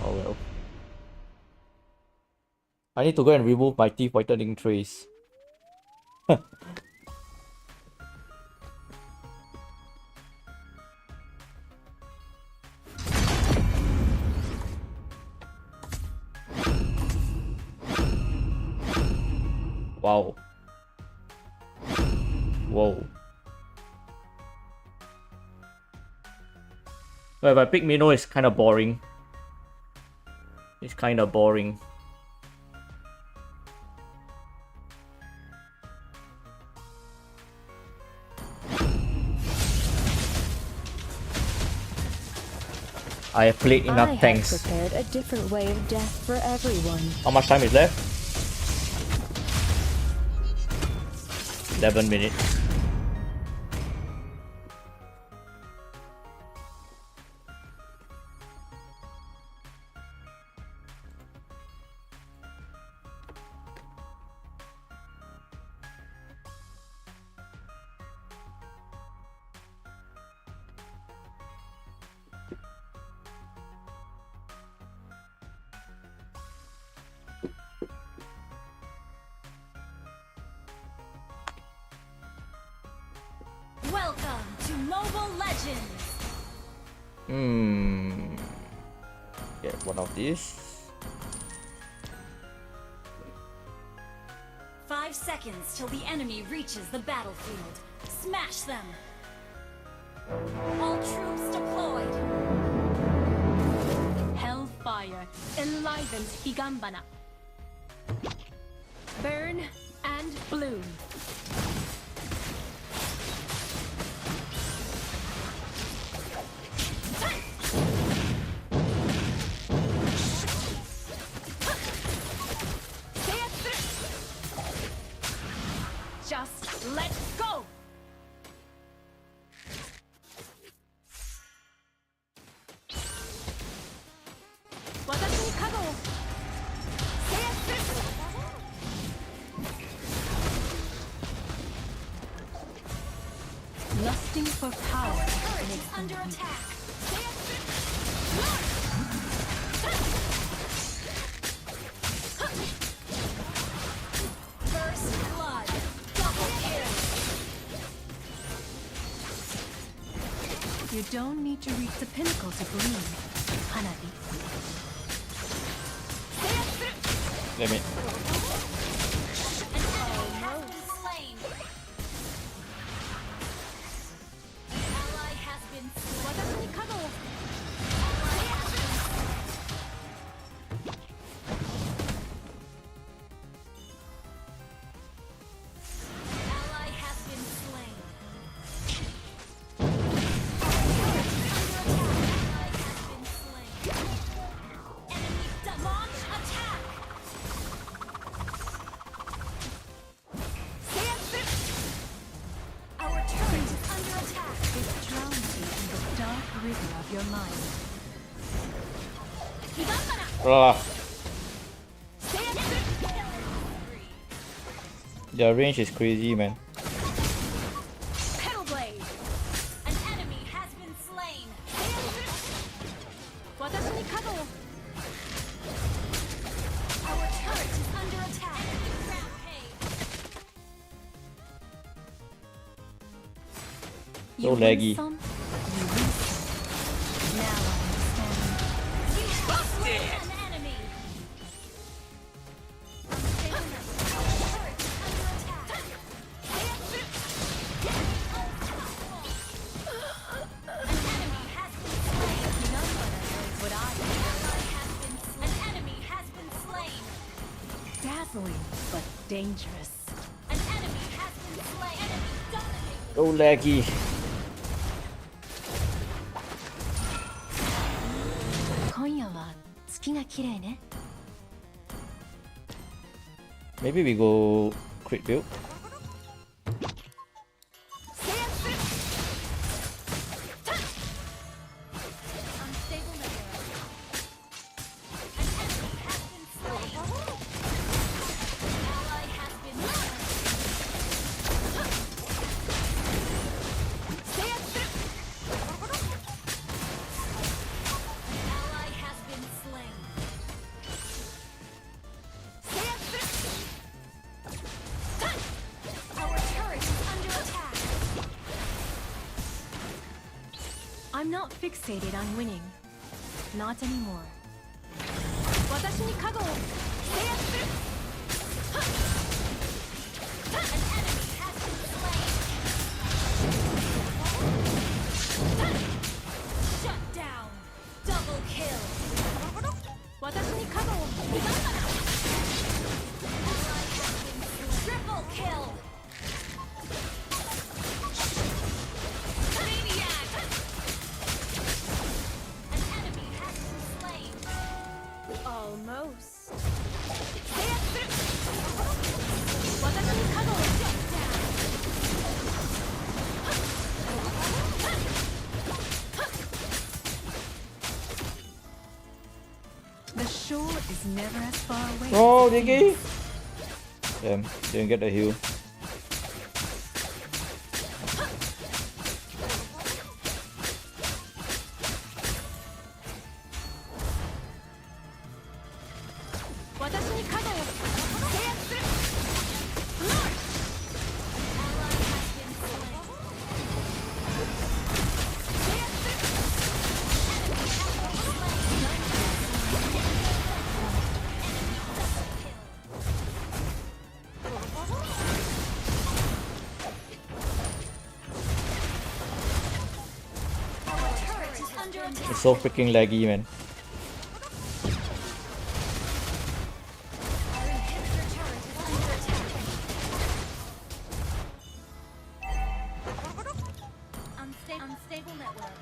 Oh well. I need to go and remove my teeth whitening trace. Wow. Whoa. Well, if I pick Minnow, it's kind of boring. It's kind of boring. I have played enough tanks. I have prepared a different way of death for everyone. How much time is left? 11 minutes. Welcome to Mobile Legends. Get one of these. seconds till the enemy reaches the battlefield. Smash them! All troops deployed! Hellfire enlivens Higambana. Burn and bloom. Just let go! Lusting for power makes Under attack! First blood! Double kill! You don't need to reach the pinnacle to bloom, Hanabi. Damn it. Your mind. Their range is crazy, man. Petal blade! An enemy has been slain! Our turret is under attack! Rampage! So laggy. But dangerous. An enemy has been slain. Enemy dominated. So laggy. Maybe we go crit build. I'm not fixated on winning. Not anymore. Shut down. Double kill. Triple kill. Almost. The shore is never as far away. Oh, Diggy! Damn, didn't get the heal. It's so freaking laggy, man. Unstable network.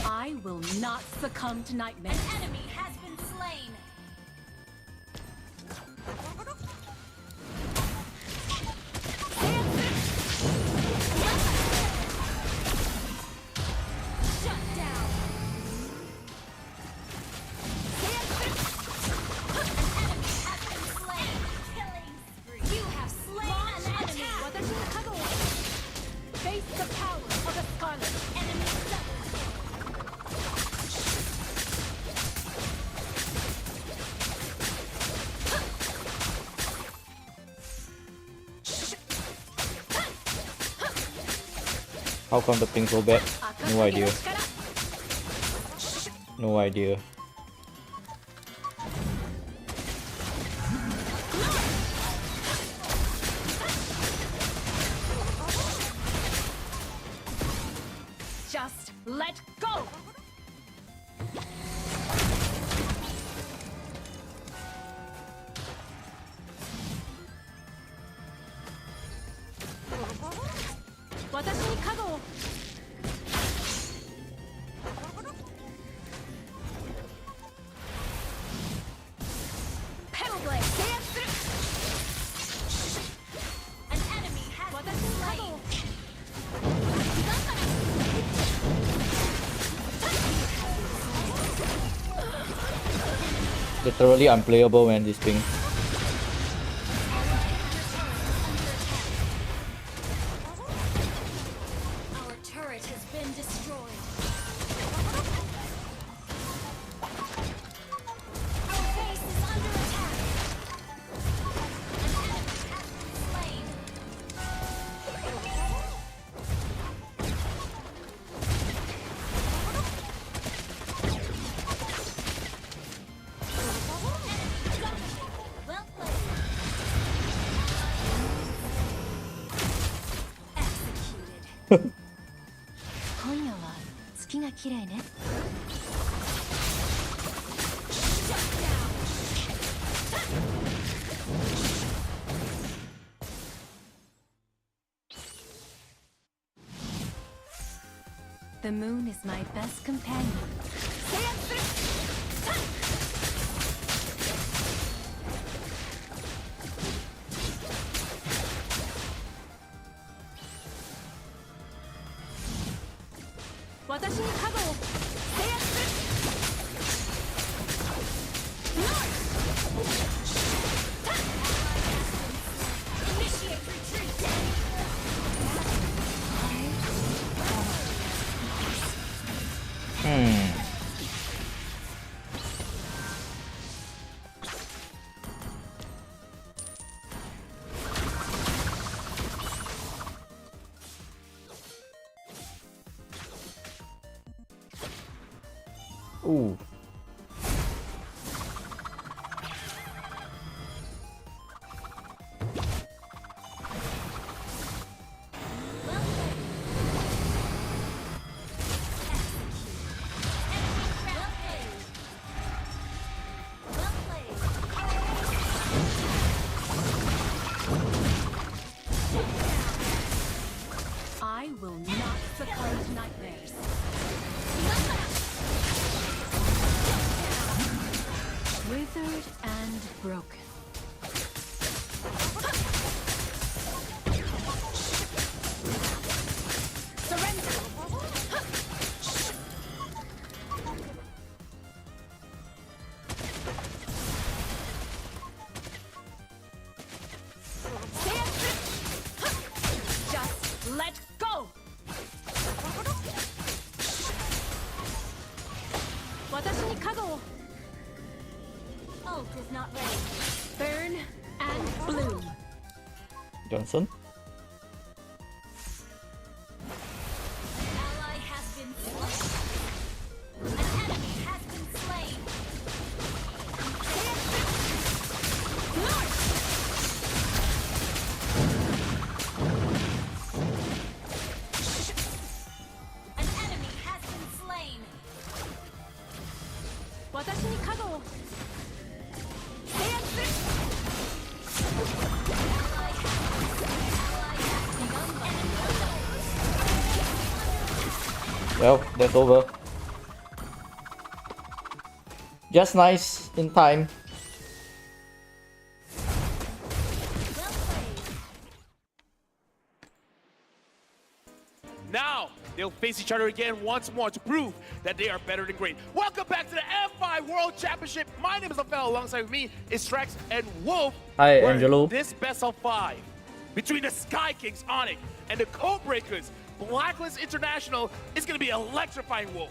I will not succumb to nightmares. An enemy has been slain. Shut down. An enemy has been slain. Killing spree. You have slain an enemy. Face the power of the Scarlet. Enemy double. How come the ping so bad? No idea. No idea. Just let go. Watashi ni kago wo. Pedal blade. Dance through. An enemy has been slain. Literally unplayable, man, this thing. Our turret has been destroyed. Our base is under attack. An enemy has been slain. Well played. Executed. 今夜は月が綺麗ね。The moon is my best companion. 私に加護を制圧する。Initiate retreat. Ooh. I will not succumb to nightmares. Withered and broken. Surrender. Just let go. Watashi ni kago wo. Ult is not ready. Burn and bloom. Johnson? Ally has been slain. An enemy has been slain. Well, that's over. Just nice in time. Now, they'll face each other again once more to prove that they are better than great. Welcome back to the M5 World Championship. My name is Lafel. Alongside with me is Strex and Wolf. Hi, Where Angelo. This best of 5 between the Sky Kings, Onyx, and the Codebreakers, Blacklist International, is going to be electrifying, Wolf.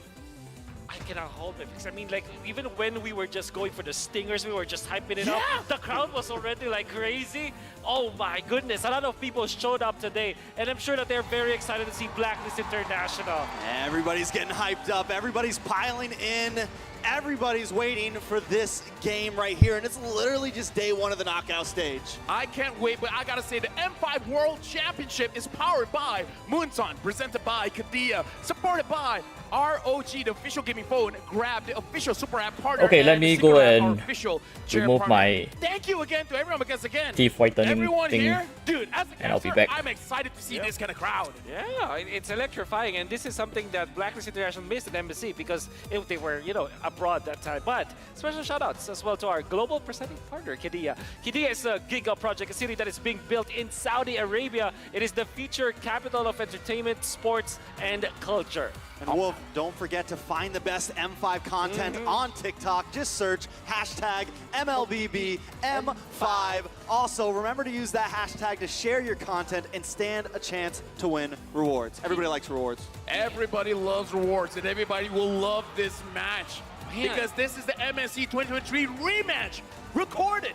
I cannot hold it because I mean, like, even when we were just going for the stingers, we were just hyping it up. Yeah. The crowd was already like crazy. Oh my goodness, a lot of people showed up today, and I'm sure that they're very excited to see Blacklist International. Everybody's getting hyped up. Everybody's piling in. Everybody's waiting for this game right here, and it's literally just day one of the knockout stage. I can't wait, but I gotta say the M5 World Championship is powered by Moonson, presented by Kadia, supported by ROG, the official gaming phone. Grab the official Super App partner. Okay, let and me the go Secret App, and our official chair remove partner. my Thank you again to everyone because again, teeth whitening everyone thing, here, dude, as a and I'll be caster, back. I'm excited to see this kind of crowd. Yeah, it's electrifying, and this is something that Blacklist International missed at Embassy because they were, you know, abroad that time. But special shoutouts as well to our global presenting partner, Qiddiya. Qiddiya is a giga project, a city that is being built in Saudi Arabia. It is the future capital of entertainment, sports, and culture. And Wolf, don't forget to find the best M5 content on TikTok. Just search hashtag MLBB M5. Also, remember to use that hashtag to share your content and stand a chance to win rewards. Everybody likes rewards. Everybody loves rewards, and everybody will love this match. Because this is the MSC 2023 rematch recorded.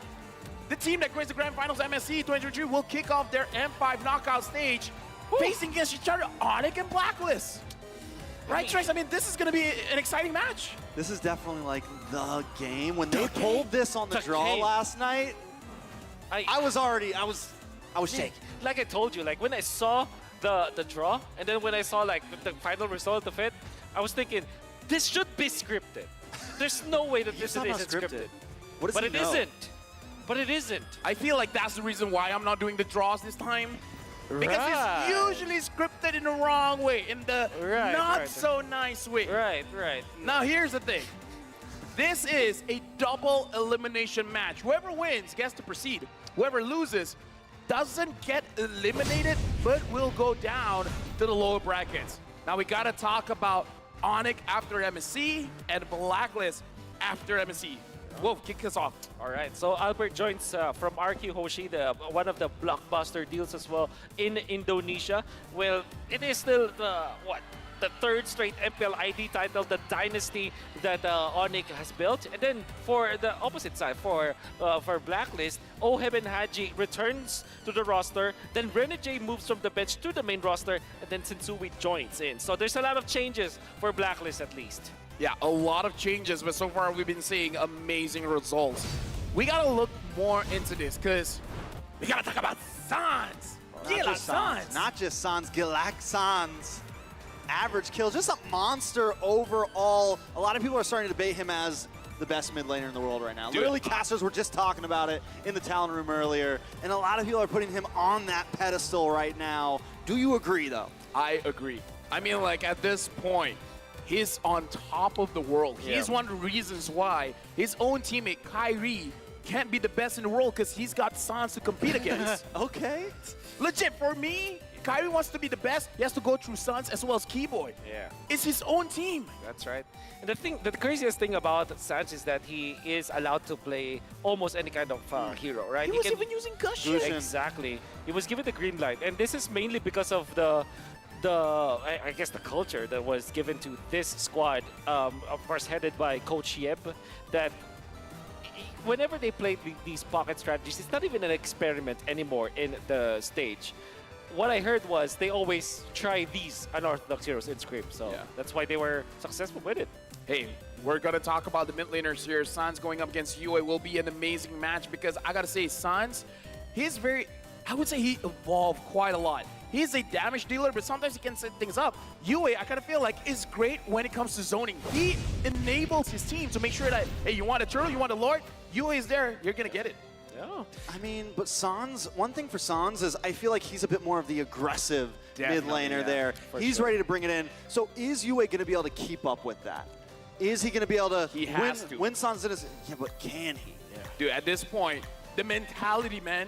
The team that grades the Grand Finals MSC 2023 will kick off their M5 knockout stage facing against each other, Onyx and Blacklist. Right, Trace? I mean, this is going to be an exciting match. This is definitely like the game. When they pulled this on the draw last night, I was shaking. Like I told you, like when I saw the draw, and then when I saw like the final result of it, I was thinking, this should be scripted. There's no way that this isn't scripted. What does but he it know? isn't. But it isn't. I feel like that's the reason why I'm not doing the draws this time. Because it's usually scripted in the wrong way, in the not so nice way. Right. Now here's the thing. This is a double elimination match. Whoever wins gets to proceed. Whoever loses doesn't get eliminated, but will go down to the lower brackets. Now we gotta talk about Onyx after MSC and Blacklist after MSC. Wolf, kick us off. All right, so Albert joins from RQ Hoshi, one of the blockbuster deals as well in Indonesia. Well, it is still the third straight MPL ID title, the dynasty that Onyx has built. And then for the opposite side, for Blacklist, Ohem and Haji returns to the roster. Then Renegade moves from the bench to the main roster, and then Sensui joins in. So there's a lot of changes for Blacklist at least. Yeah, a lot of changes, but so far we've been seeing amazing results. We gotta look more into this because we gotta talk about Sans. Not just Sans, Gilak Sans. Average kills, just a monster overall. A lot of people are starting to debate him as the best mid laner in the world right now. Literally, casters were just talking about it in the talent room earlier, and a lot of people are putting him on that pedestal right now. Do you agree, though? I agree. I mean, like, at this point, he's on top of the world. He's one of the reasons why his own teammate, Kyrie, can't be the best in the world because he's got Sans to compete against. Okay. Legit, for me, Kyrie wants to be the best, he has to go through Sans as well as Keyboy. Yeah. It's his own team. That's right. And the craziest thing about Sans is that he is allowed to play almost any kind of hero, right? He was even using Gushing. Exactly. He was given the green light. And this is mainly because of I guess the culture that was given to this squad, of course headed by Coach Yeb, that whenever they play these pocket strategies, it's not even an experiment anymore in the stage. What I heard was they always try these unorthodox heroes in script, so that's why they were successful with it. Hey, we're going to talk about the mid laners here. Sans going up against Yue will be an amazing match because I got to say, Sans, I would say he evolved quite a lot. He's a damage dealer, but sometimes he can set things up. Yue, I kind of feel like, is great when it comes to zoning. He enables his team to make sure that, hey, you want a turtle, you want a lord, Yue is there, you're going to get it. Yeah. I mean, but Sans, one thing for Sans is I feel like he's a bit more of the aggressive mid laner there. He's ready to bring it in. So is Yue going to be able to keep up with that? Is he going to be able to win Sans in his... Yeah, but can he? Yeah. Dude, at this point, the mentality, man,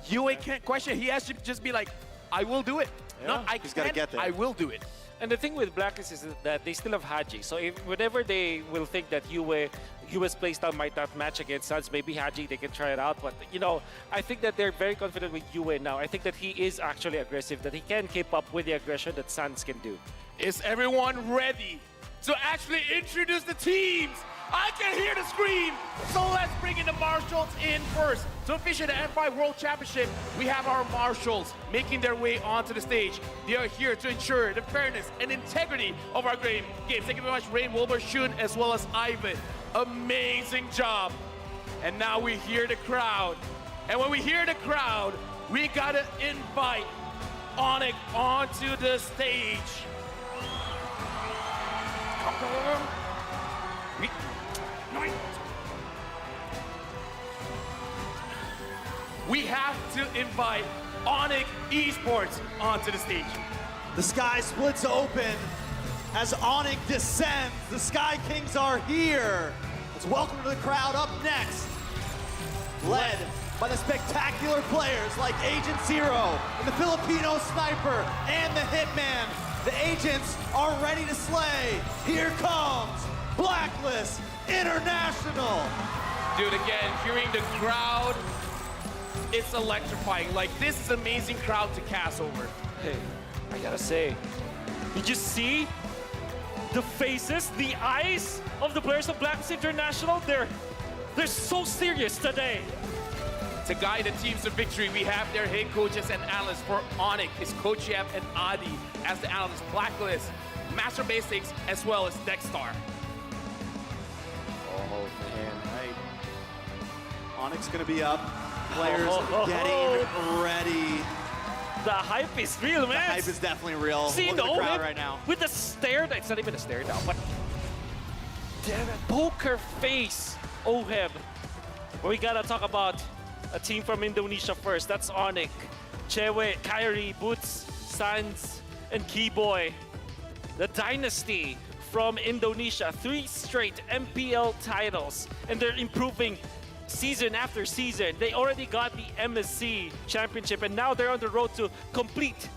Yue can't question. He has to just be like, I will do it. Yeah. Not I He's got to get there. I will do it. And the thing with Blacklist is that they still have Haji. So if whenever they will think that Yue's playstyle might not match against Suns, maybe Haji, they can try it out. But, you know, I think that they're very confident with Yue now. I think that he is actually aggressive, that he can keep up with the aggression that Suns can do. Is everyone ready to actually introduce the teams? I can hear the scream. So let's bring in the Marshals in first. To officiate the M5 World Championship, we have our Marshals making their way onto the stage. They are here to ensure the fairness and integrity of our game. Thank you very much, Rain, Wilbur, Shun, as well as Ivan. Amazing job. And now we hear the crowd. And when we hear the crowd, we gotta invite Onyx onto the stage. We have to invite Onyx Esports onto the stage. The sky splits open as Onyx descends. The Sky Kings are here. Let's welcome to the crowd up next. Led by the spectacular players like Agent Zero and the Filipino Sniper and the Hitman. The agents are ready to slay. Here comes Blacklist International. Dude, again, hearing the crowd, it's electrifying. Like, this is an amazing crowd to cast over. Hey, I gotta say, did you see the faces, the eyes of the players of Blacklist International? They're so serious today. To guide the teams to victory, we have their head coaches and analysts. For Onyx is Coach Yep and Adi as the analysts. Blacklist, Master Basics, as well as Dexstar. Oh, man. Onyx going to be up. Players getting ready. The hype is real, man. The hype is definitely real. See Look the at the crowd Oheb right now. with the stare. It's not even a stare now, but damn it, poker face, Oheb. We gotta talk about a team from Indonesia first. That's Onyx, Chewe, Kyrie, Boots, Sans, and Keyboy. The Dynasty from Indonesia, 3 straight MPL titles, and they're improving season after season. They already got the MSC championship, and now they're on the road to complete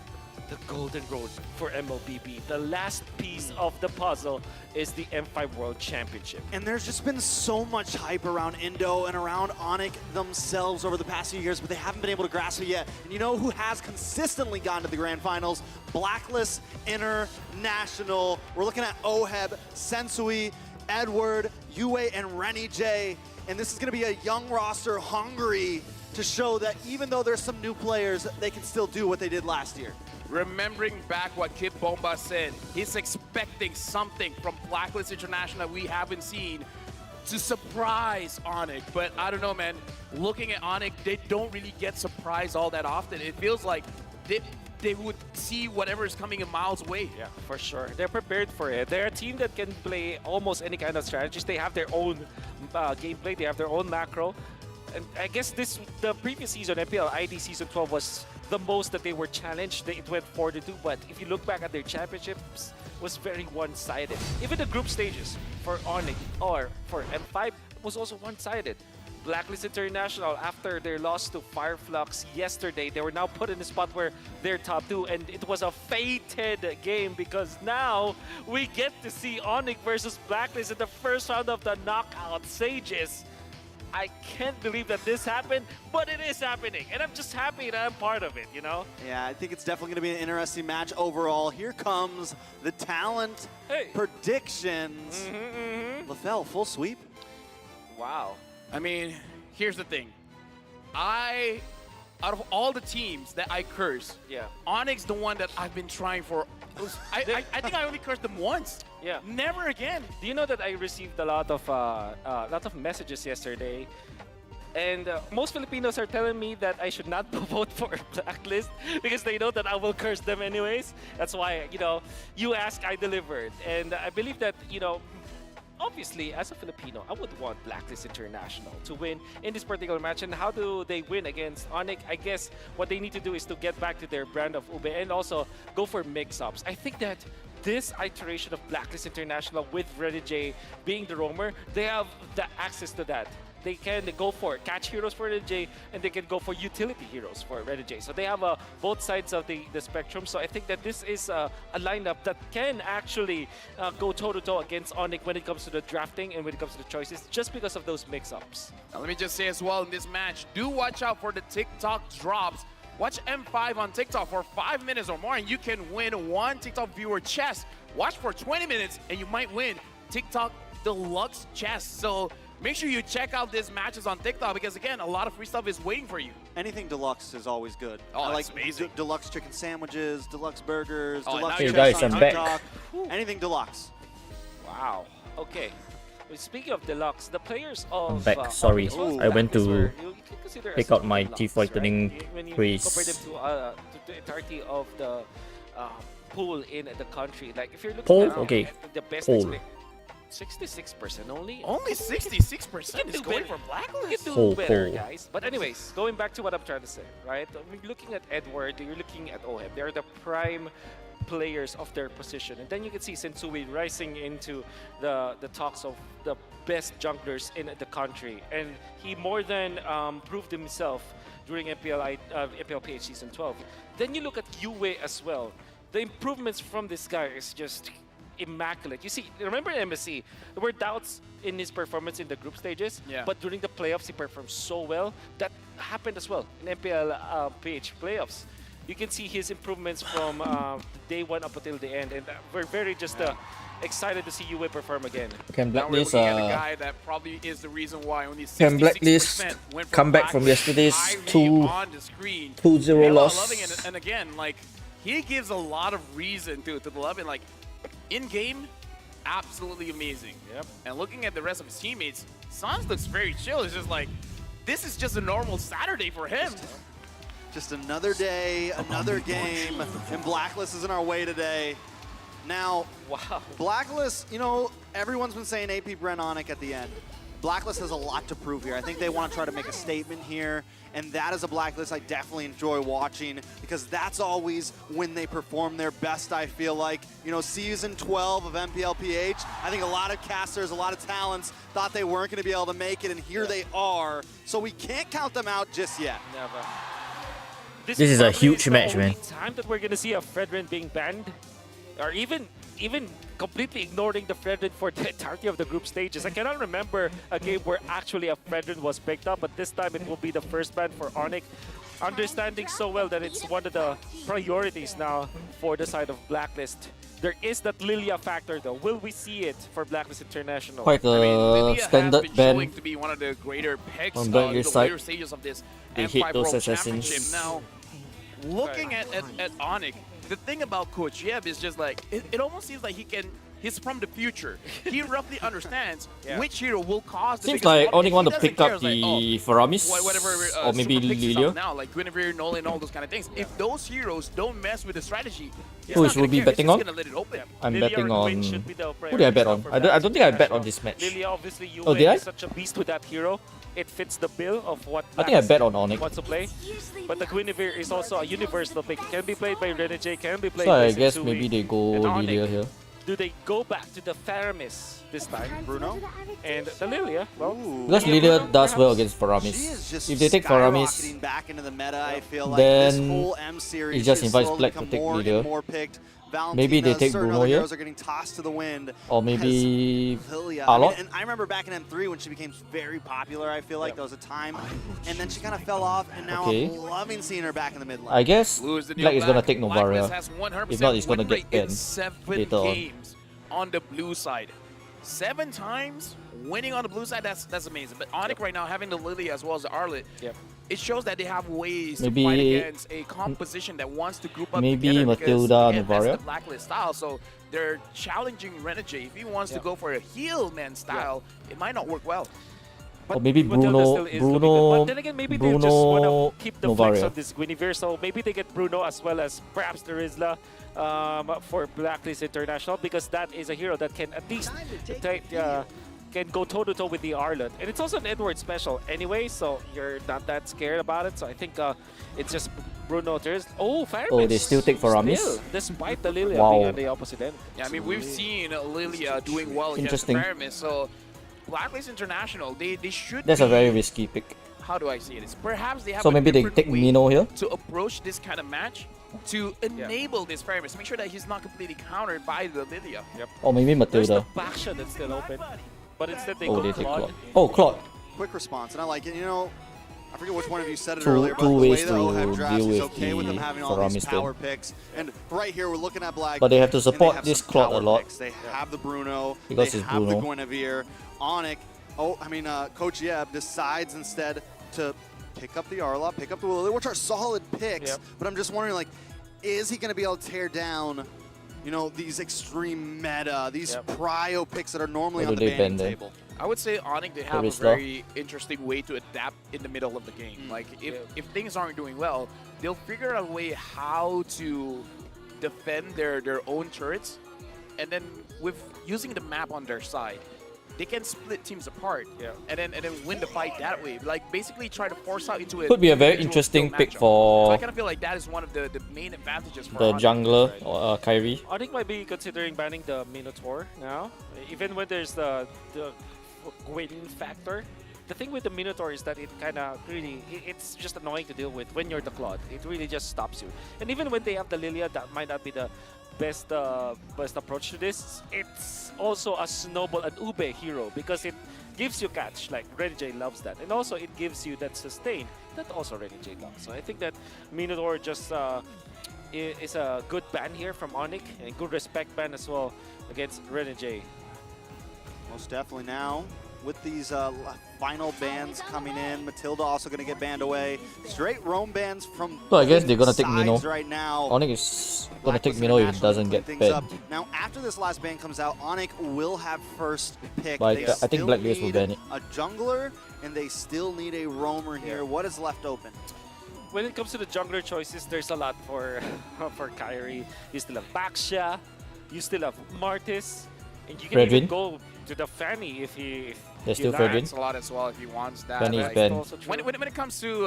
the golden road for MLBB. The last piece of the puzzle is the M5 World Championship. And there's just been so much hype around Indo and around Onyx themselves over the past few years, but they haven't been able to grasp it yet. And you know who has consistently gone to the grand finals? Blacklist International. We're looking at Oheb, Sensui, Edward, Yue, and Renny J. And this is going to be a young roster hungry to show that even though there's some new players, they can still do what they did last year. Remembering back what Kid Bomba said, he's expecting something from Blacklist International that we haven't seen to surprise Onyx. But I don't know, man. Looking at Onyx, they don't really get surprised all that often. It feels like they would see whatever is coming in miles away. Yeah, for sure. They're prepared for it. They're a team that can play almost any kind of strategies. They have their own gameplay. They have their own macro. And I guess the previous season, MPL ID Season 12, was the most that they were challenged. It went 4-2, but if you look back at their championships, it was very one-sided. Even the group stages for Onyx or for M5 was also one-sided. Blacklist International, after their loss to Fireflux yesterday, they were now put in a spot where they're top 2, and it was a fated game because now we get to see Onyx versus Blacklist in the first round of the knockout stages. I can't believe that this happened, but it is happening, and I'm just happy that I'm part of it, you know? Yeah, I think it's definitely going to be an interesting match overall. Here comes the talent predictions. LaFell, full sweep? Wow. I mean, here's the thing. Out of all the teams that I curse, Onyx the one that I've been trying for. I think I only cursed them once. Yeah. Never again. Do you know that I received a lot of messages yesterday, And most Filipinos are telling me that I should not vote for Blacklist because they know that I will curse them anyways. That's why, you ask, I delivered. And I believe that, obviously, as a Filipino, I would want Blacklist International to win in this particular match. And how do they win against Onyx? I guess what they need to do is to get back to their brand of Ube and also go for mix-ups. I think that this iteration of Blacklist International with Ready J being the roamer, they have the access to that. They can go for catch heroes for Ready J, and they can go for utility heroes for Ready J. So they have both sides of the spectrum. So I think that this is a lineup that can actually go toe-to-toe against Onyx when it comes to the drafting and when it comes to the choices, just because of those mix-ups. Now, let me just say as well, in this match, do watch out for the TikTok drops. Watch M5 on TikTok for 5 minutes or more, and you can win one TikTok viewer chest. Watch for 20 minutes, and you might win TikTok Deluxe chest. So make sure you check out these matches on TikTok because, again, a lot of free stuff is waiting for you. Anything deluxe is always good. Oh, I that's like amazing. Deluxe chicken sandwiches, deluxe burgers, Oh, deluxe now you're guys, chips on I'm back. TikTok. Anything deluxe. Wow. Okay. Well, speaking of deluxe, the players of I'm back. Sorry, Onyx I went Blacklist to were, you can consider pick as out my deluxe, teeth whitening right? When you quiz. compare them to the entirety of the pool in the country, like if you're looking Poll? at Okay. the best Poll. 66% only. Only 66% is going for Blacklist. You can do Poll, better, poll. guys. But anyways, going back to what I'm trying to say, right? When you're looking at Edward, you're looking at OHEB. They're the prime players of their position. And then you can see Sensui rising into the talks of the best junglers in the country. And he more than proved himself during MPLPH Season 12. Then you look at Yue as well. The improvements from this guy is just immaculate. You see, remember MSC, there were doubts in his performance in the group stages, but during the playoffs, he performed so well. That happened as well in MPLPH playoffs. You can see his improvements from day one up until the end, and we're very just excited to see Yue perform again. Can Now we're Blacklist looking at a guy that probably is the reason why only 66% can Blacklist went for come back from Blacklist. yesterday's Ivy on the screen. 2-0 People are loss? loving it. And again, like, he gives a lot of reason to love it. Like, in-game, absolutely amazing. Yep. And looking at the rest of his teammates, Sans looks very chill. It's just like, this is just a normal Saturday for him. Just another day, another game, and Blacklist is in our way today. Now, wow. Blacklist, everyone's been saying AP Brent Onyx at the end. Blacklist has a lot to prove here. I think they want to try to make a statement here, and that is a Blacklist I definitely enjoy watching because that's always when they perform their best, I feel like. Season 12 of MPLPH, I think a lot of casters, a lot of talents thought they weren't going to be able to make it, and here they are. So we can't count them out just yet. Never. This is a probably huge the match, only man. time that we're gonna see a Fredrin being banned, or even completely ignoring the Fredrin for the entirety of the group stages. I cannot remember a game where actually a Fredrin was picked up, but this time it will be the first ban for Onyx. Understanding so well that it's one of the priorities now for the side of Blacklist. There is that Lilia factor though. Will we see it for Blacklist International? Quite a Lilia standard has been ban showing to be one of the greater picks on in Blacklist the side. later stages of this They M5 hit those World assassins. Championship. Now, looking at Onyx, the thing about Coach Yeb is just like, it almost seems like he's from the future. He roughly understands which hero will cause the Seems biggest like problem. Onyx want He to doesn't pick care. up It's like, the Faramis or maybe super picks Lilia. now, like Guinevere, Nolan, all those kind of things. If those heroes don't mess with the strategy, Who is Ruby betting on? He's gonna let it open. I'm Lilia betting or on... Quinn should be the Who did I bet on? priority I for don't think I bet Blacklist on this match. Lilia, obviously, Yue Oh, did I? is such a beast with that hero. It fits the bill of what I think I bet on Blacklist Onyx. wants to play. But the Guinevere is also a universal pick. It can be played by Renegade, can be played So by I guess Sensui maybe they go and Onyx. Lilia here. Do they go back to the Faramis this time, Bruno? And the Lilia, well... Because Lilia does well against She is Faramis. just If they take Faramis, skyrocketing back into the meta, I feel like then this whole M series it just has invites slowly Black to become take more Lilia. and more picked. Maybe they Valentina, take certain Bruno other here. heroes are getting tossed to the wind. Or maybe Lilia. Alok. And I remember back in M3 when she became very popular, I feel like there was a time, and then she kind of fell off, and now Okay. I'm loving seeing her back in the mid lane. I guess Lose the Black new is gonna Black. take Novaria. Blacklist has 100% If not, he's gonna win get rate in banned 7 later on. games on the blue side. 7 times winning on the blue side, that's amazing. But Onyx right now having the Lily as well as the Arlet, it shows that they have ways Maybe- to fight against a composition that wants to group up maybe together Matilda, because, again, that's Novaria? the Blacklist style. So they're challenging Renegade. If he wants to go for a heel man style, it might not work well. Or maybe Matilda Bruno. still is looking good. But then again, maybe they just want Bruno. to keep the flex Novaria. of this Guinevere, so maybe they get Bruno as well as perhaps the Rizla for Blacklist International, because that is a hero that can at least can go toe-to-toe with the Arlott. And it's also an Edward special anyway, so you're not that scared about it. So I think it's just Bruno. Oh, Fire Oh, they still take Faramis? Still, despite the Lilia Wow. being on the opposite end. Yeah, I mean, we've seen Lilia doing well against Interesting. Faramis, so Blacklist International, they should That's be, a very risky pick. how do I say this? Perhaps they have So a maybe they different take way Mino here? to approach this kind of match to enable this Faramis, make sure that he's not completely countered by the Lilia. Yep. Or maybe There's the Matilda. Baksha that's still open, but instead they Oh, go they take Claude. Claude. Oh, Claude. Quick response, and I like it. You know, I forget which one of you said it Two- earlier, but two the way ways that to OHEB drafts deal is with okay with them the having all these Faramis then. power picks. And right here, we're looking at Black. But they have to and they support have this some Claude a power lot. picks. They have the Bruno. Because they it's have Bruno. the Guinevere. Onyx. Coach Yeb decides instead to pick up the Arla, pick up the Willow, which are solid picks. Yep. But I'm just wondering, like, is he going to be able to tear down, you know, these extreme meta, these prio picks that are normally Or on do the they banning ban them? table? I would say Onyx, they have a Barista. very interesting way to adapt in the middle of the game. Like, if things aren't doing well, they'll figure out a way how to defend their own turrets. And then with using the map on their side, they can split teams apart and then win the fight that way. Like, basically try to force out into a Could be a very individual interesting skill pick matchup. for So I kind of feel like that is one of the main advantages for the Onyx. jungler, Kyrie. I think might be considering banning the Minotaur now, even when there's the Gwyn factor. The thing with the Minotaur is that it kind of really, it's just annoying to deal with when you're the Claude. It really just stops you. And even when they have the Lilia, that might not be the best approach to this. It's also a snowball, an Ube hero, because it gives you catch. Like, Renijay loves that. And also it gives you that sustain that also Renijay loves. So I think that Minotaur just is a good ban here from Onyx, and good respect ban as well against Renijay. Most definitely now. With these final bans coming in, Matilda also going to get banned away. Straight roam bans from So I guess they're gonna take sides Mino. right now. Onyx is gonna take Blacklist Mino if it International doesn't clean get things banned. up. Now, after this last ban comes out, Onyx will have first pick. But They I think still Blacklist will need ban it. a jungler, and they still need a roamer here. What is left open? When it comes to the jungler choices, there's a lot for for Kyrie. You still have Baksha, you still have Martis, and you can Fredrin. even go to the Fanny if he. There's if you still like. Fredrin. That's a lot as well if he wants that. Fanny is Like, banned. Also true. when it comes to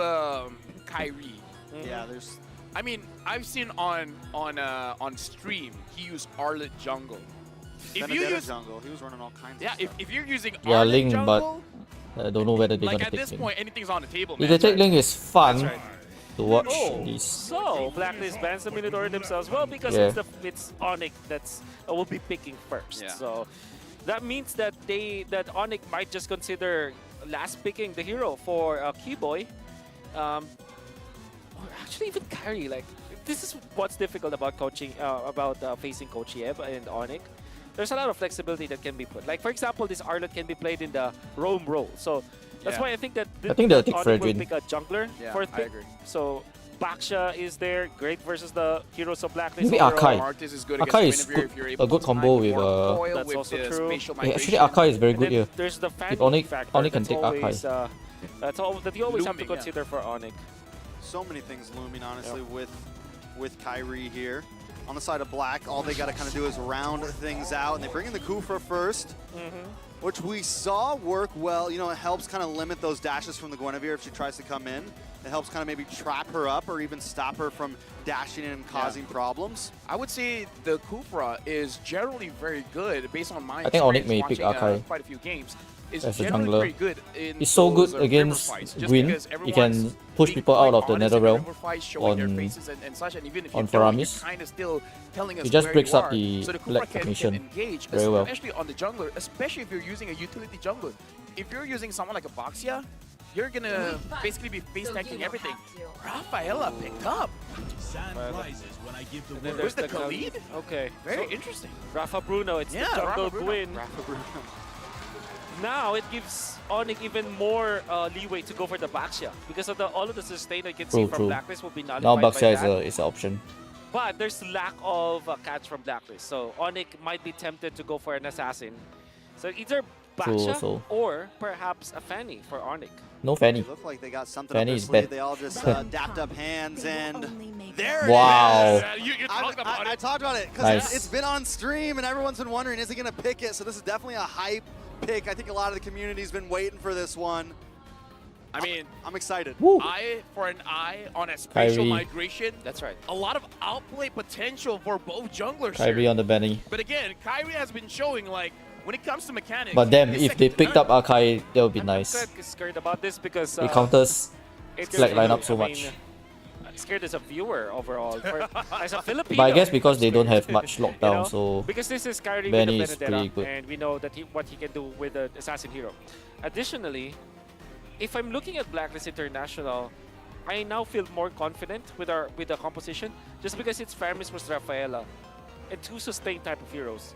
Kyrie, Yeah, there's... I mean, I've seen on stream he used Arlott jungle. If you Benedetta use jungle, he was running all kinds of yeah, stuff. if you're using Yeah, Arlott Ling, but jungle, I don't know whether they're like gonna at take this Ling. point, anything's on the table, If man. they take Ling, it's fun That's right. to watch Oh, these. so Blacklist bans the Minotaur themselves. Well, because Yeah. it's Onyx that's will be picking first. Yeah. So that means that Onyx might just consider last picking the hero for Keyboy. Or actually even Kyrie. Like, this is what's difficult about coaching, facing Coach Yeb and Onyx. There's a lot of flexibility that can be put. Like, for example, this Arlott can be played in the roam role. So that's Yeah. why I think that I think they'll take Onyx will Fredrin. pick a jungler Yeah, fourth I pick. agree. So Baksha is there, great versus the heroes of Blacklist. Maybe overall. Arkai. Martis is good Akai against is Guinevere good, if you're a able good to combo time with more coil That's with also the true. spatial Yeah, actually migration. Akai is very And good then here. there's the Fanny Onyx- factor. Onyx can that's take Akai. always, that's all that you always have to Looming, yeah. consider for Onyx. So many things looming, honestly, with Kyrie here. On the side of Black, all they got to kind of do is round things out, and they bring in the Kufra first, which we saw work well. You know, it helps kind of limit those dashes from the Guinevere if she tries to come in. It helps kind of maybe trap her up or even stop her from dashing in and causing problems. I would say the Kufra is generally very good based on my I think Onyx experience may pick watching Akai quite a few games. Is as a generally jungler. very good in He's so those, good river against fights, just Gwyn. because He everyone's can push being people out quite of the honest in Netherrealm river fights, showing their on- faces and such, and even if on you don't, Faramis. you're kind of still telling us He just where breaks you up are. the So the Kufra black can formation engage, very well. especially on the jungler, especially if you're using a utility jungler. If you're using someone like a Boxia, you're gonna basically be face tanking everything. Rafaela picked up. Sand rises when I give the And then word. there's the the Khalid? Okay. Very So, interesting. Rafa Bruno, it's Yeah, the jungle Rafa Bruno. Gwyn. Rafa Bruno. Now it gives Onyx even more leeway to go for the Baksha because of all of the sustain I can see from True. Blacklist will be nullified Now by Baksha that. is an option. But there's lack of catch from Blacklist, so Onyx might be tempted to go for an assassin. So either True Basha also. or perhaps a Fanny for Onyx. No Fanny. They look like they got something Fanny up is their sleeve. bad. They all just dapped up hands, and there Wow. it is. You talked about I it. talked about it because Nice. it's been on stream, and everyone's been wondering, is he going to pick it? So this is definitely a hype pick. I think a lot of the community's been waiting for this one. I mean, I'm excited. eye for an eye on a spatial Kyrie. migration. That's right. A lot of outplay potential for both junglers Kyrie here. on the Benny. But again, Kyrie has been showing, like, when it comes to mechanics. But then he's if they second to picked none. up Akai, that would be I'm nice. scared about this because It counters it's Black really- lineup so I mean, much. I'm scared as a viewer overall. As a Filipino. But I guess because they don't have scared. much lockdown, so Because this is Kyrie Benny with is the pretty Benedetta, good. and we know that what he can do with the assassin hero. Additionally, if I'm looking at Blacklist International, I now feel more confident with the composition just because it's Faramis versus Rafaela and two sustained type of heroes.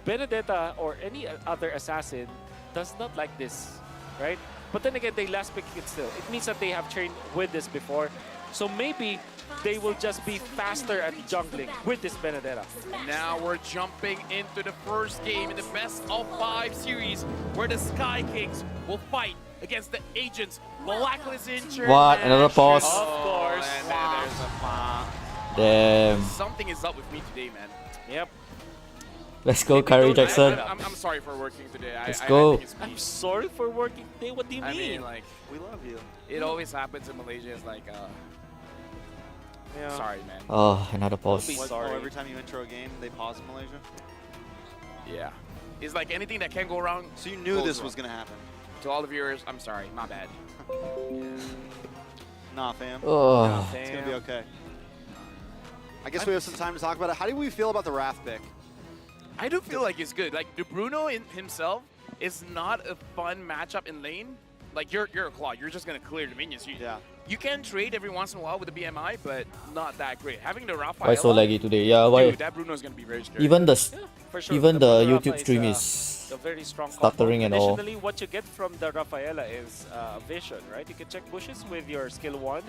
Benedetta or any other assassin does not like this, right? But then again, they last pick it still. It means that they have trained with this before. So maybe they will just be faster at jungling with this Benedetta. Now we're jumping into the first game in the best of 5 series where the Sky Kings will fight against the Agents. Blacklist International. What? Another pause? Of course. And then there's a damn. Something is up with me today, man. Yep. Let's go, Kyrie Jackson. I'm sorry for working today. Let's I go. think it's me. I'm sorry for working today. What do you I mean? mean, like, We love you. it always happens in Malaysia. It's like, Yeah. sorry, man. Oh, another pause. Be What, sorry. every time you intro a game, they pause in Malaysia? Yeah. It's like anything that can go wrong. So you knew goes this wrong. was going to happen? To all the viewers, I'm sorry. My bad. Nah, fam. Oh. It's going to be okay. I guess we have some time to talk about it. How do we feel about the Wrath pick? I do feel like it's good. Like, De Bruno in himself is not a fun matchup in lane. Like, you're a Claw. You're just going to clear the minions. You can trade every once in a while with the BMI, but not that great. Having the Rafaela, Why so laggy today? Yeah, why? dude, that Bruno is going to be very scary. Even the For sure. even the Rafa YouTube stream is is a very strong stuttering combo. and all. Additionally, what you get from the Rafaela is vision, right? You can check bushes with your skill 1.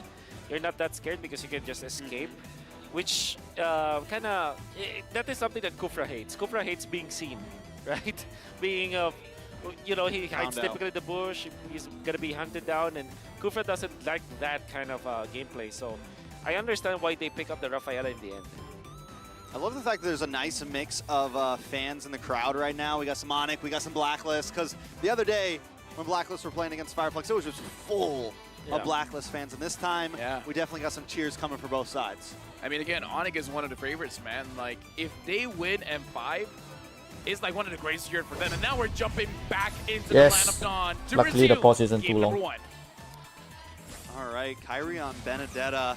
You're not that scared because you can just escape, which kind of that is something that Kufra hates. Kufra hates being seen, right? Being you know, he hides typically in the bush. He's gonna be hunted down, and Kufra doesn't like that kind of gameplay. So I understand why they pick up the Rafaela in the end. I love the fact that there's a nice mix of fans in the crowd right now. We got some Onyx, we got some Blacklist, because the other day when Blacklist were playing against Fireflex, it was just full of Blacklist fans, and this time we definitely got some cheers coming for both sides. I mean, again, Onyx is one of the favorites, man. Like, if they win M5, it's like one of the greatest years for them. And now we're jumping back into the land of Dawn to Luckily, the resume pause isn't game too long. number 1. All right, Kyrie on Benedetta.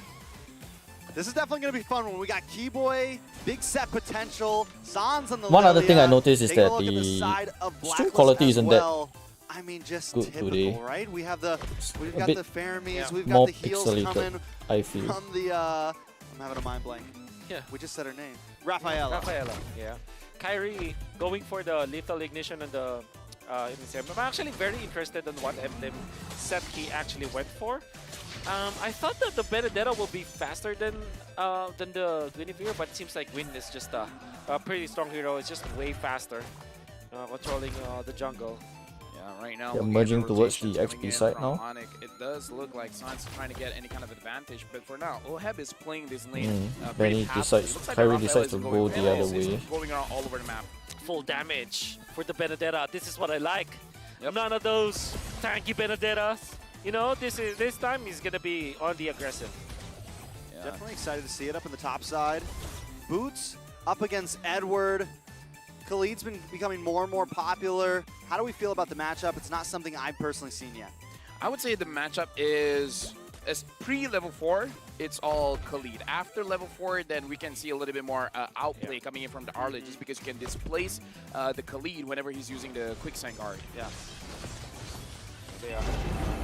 This is definitely going to be fun when we got Keyboy, big set potential, Sans on the One other thing I Lilia. noticed is Take a that look at the side of stream Blacklist quality as isn't well. I mean, just good typical, today. right? We have the, we've a got bit the Faramis, we've more got the heals pixelated, coming I feel. from the, I'm having a mind blank. Yeah. We just said her name. Rafaela. Rafaela, yeah. Kyrie going for the lethal ignition and the I'm actually very interested in what emblem set he actually went for. I thought that the Benedetta will be faster than the Guinevere, but it seems like Gwyn is just a pretty strong hero. It's just way faster, controlling the jungle. Yeah, right now. They're looking at merging the towards the rotations XP coming in side from now. Onyx, it does look like Sans is trying to get any kind of advantage, but for now, Oheb is playing this lane. Benny decides, Kyrie decides to go the other way. Going around all over the map. Full damage for the Benedetta. This is what I like. None of those tanky Benedettas. You know, this time he's gonna be on the aggressive. Yeah. Definitely excited to see it up in the top side. Boots up against Edward. Khalid's been becoming more and more popular. How do we feel about the matchup? It's not something I've personally seen yet. I would say the matchup is pre-level 4, it's all Khalid. After level 4, then we can see a little bit more outplay coming in from the Arlet, just because you can displace the Khalid whenever he's using the quicksand guard. Yeah.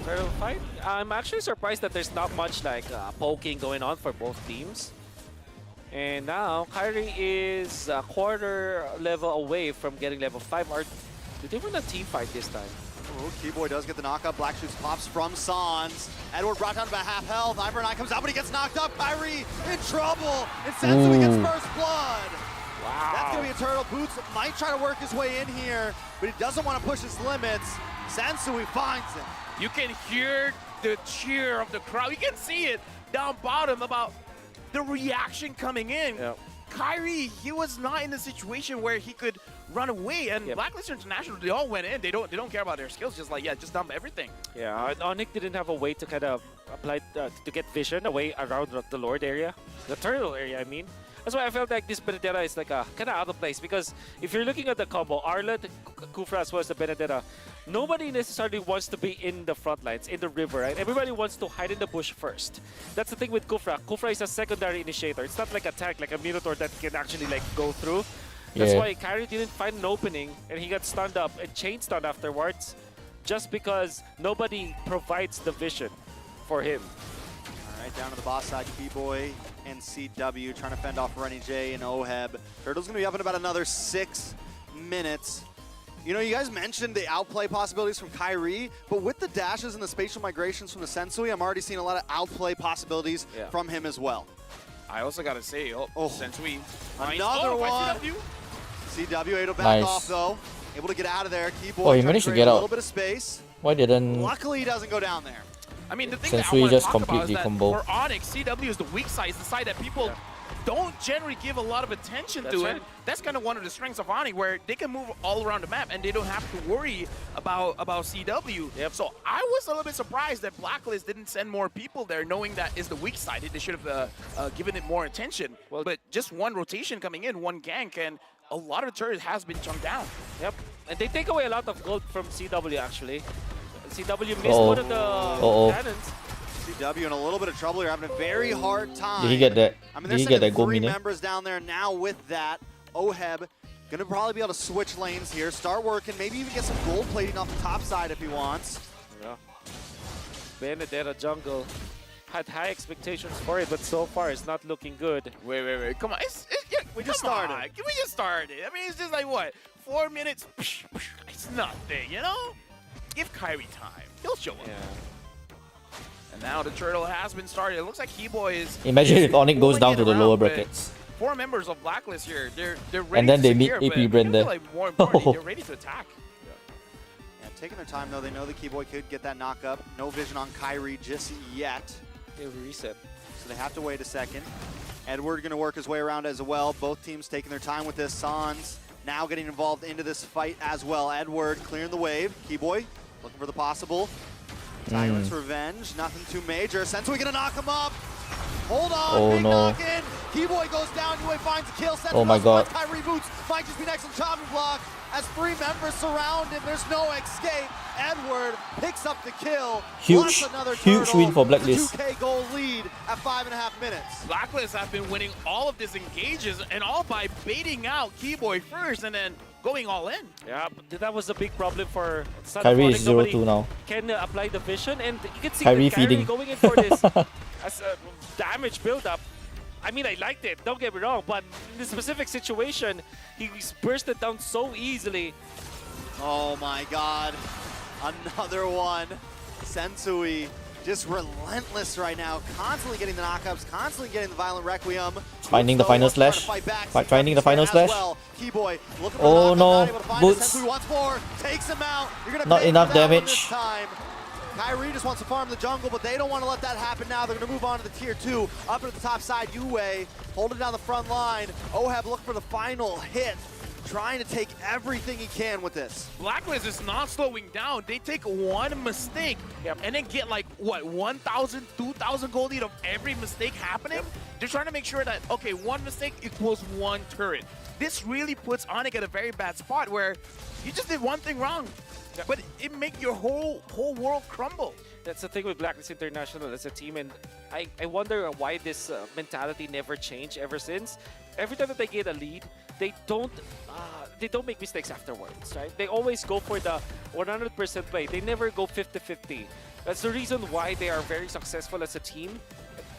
Turtle fight. I'm actually surprised that there's not much like poking going on for both teams. And now Kyrie is a quarter level away from getting level 5. Did they win a team fight this time? Oh, Keyboy does get the knockup. Black Shoots pops from Sans. Edward brought down to about half health. Iver9 comes out, but he gets knocked up. Kyrie in trouble. And Sensui gets first blood. Wow. That's going to be a turtle. Boots might try to work his way in here, but he doesn't want to push his limits. Sensui finds him. You can hear the cheer of the crowd. You can see it down bottom about the reaction coming in. Yep. Kyrie, he was not in a situation where he could run away, and Blacklist International, they all went in. They don't care about their skills. Just like, yeah, just dump everything. Yeah, Onyx didn't have a way to kind of apply to get vision away around the Lord area, the turtle area. I mean, that's why I felt like this Benedetta is like a kind of out of place, because if you're looking at the combo, Arlet, Kufra as well as the Benedetta, nobody necessarily wants to be in the front lines, in the river, right? Everybody wants to hide in the bush first. That's the thing with Kufra. Kufra is a secondary initiator. It's not like a tank, like a Minotaur that can actually like go through. That's why Kyrie didn't find an opening, and he got stunned up and chain stunned afterwards, just because nobody provides the vision for him. All right, down to the boss side, Keyboy and CW trying to fend off Rennie J and Oheb. Turtle's going to be up in about another 6 minutes. You know, you guys mentioned the outplay possibilities from Kyrie, but with the dashes and the spatial migrations from the Sensui, I'm already seeing a lot of outplay possibilities from him as well. I also got to say, Sensui. Another one. CW able to back off, though. Able to get out of there. Keyboy Oh, he managed to get a out. little bit of space. Why didn't... Luckily, he doesn't go down there. I mean, the thing Sensui that I want to just talk about is completely that combo. for Onyx, CW is the weak side. It's the side that people don't generally give a lot of attention to. Right. And that's kind of one of the strengths of Onyx, where they can move all around the map and they don't have to worry about CW. So I was a little bit surprised that Blacklist didn't send more people there, knowing that is the weak side. They should have given it more attention. But just one rotation coming in, one gank, and a lot of the turret has been chunked down. Yep, and they take away a lot of gold from CW actually. CW missed one of the cannons. CW in a little bit of trouble here, having a very hard time. Did he get that? I mean, Did he they're get that sending gold 3 minion? members down there now with that. Oheb gonna probably be able to switch lanes here, start working, maybe even get some gold plating off the top side if he wants. Yeah. Benedetta jungle had high expectations for it, but so far it's not looking good. Wait. Come on. We just started. We just started. I mean, it's just like, what, 4 minutes? It's nothing, you know? Give Kyrie time. He'll show up. Yeah. And now the turtle has been started. It looks like Keyboy is... Imagine if Onyx goes pulling down it to the around, lower but brackets. 4 members of Blacklist here. They're ready And then to they meet secure, AP but I Brenda. feel like more importantly, they're ready to attack. Yeah, taking their time though. They know the Keyboy could get that knock up. No vision on Kyrie just yet. They reset. So they have to wait a second. Edward gonna work his way around as well. Both teams taking their time with this. Sans now getting involved into this fight as well. Edward clearing the wave. Keyboy looking for the possible. Tyrant's Revenge, nothing too major. Sensui gonna knock him up. Hold on, big knock in. Keyboy goes down, Yue finds a kill. Sensui my God. Kyrie Boots might just be next on chopping block. As 3 members surround him, there's no escape. Edward picks up the kill. Huge win for Blacklist. 2K goal lead at 5.5 minutes. Blacklist have been winning all of these engages, and all by baiting out Keyboy first and then going all in. Yeah, but that was a big problem for Kyrie is 0-2 now. Can apply the vision, and you can see Kyrie that Kyrie feeding. going in for this as a damage build-up. I mean, I liked it, don't get me wrong, but in this specific situation, he's bursted down so easily. Oh my God, another one. Sensui just relentless right now, constantly getting the knockups, constantly getting the violent requiem. Finding the final slash. Finding the final slash. Keyboy looking for Oh the no, not able to find it. Boots. Sensui once more, takes him out. You're gonna Not pay enough for that one damage. this time. Kyrie just wants to farm the jungle, but they don't want to let that happen now. They're going to move on to the tier 2. Up at the top side, Yue holding down the front line. Oheb looking for the final hit, trying to take everything he can with this. Blacklist is not slowing down. They take one mistake and then get like, what, 1,000, 2,000 gold lead of every mistake happening? They're trying to make sure that, okay, one mistake equals 1 turret. This really puts Onyx at a very bad spot where you just did one thing wrong, but it make your whole world crumble. That's the thing with Blacklist International as a team, and I wonder why this mentality never changed ever since. Every time that they get a lead, they don't make mistakes afterwards, right? They always go for the 100% play. They never go 50-50. That's the reason why they are very successful as a team.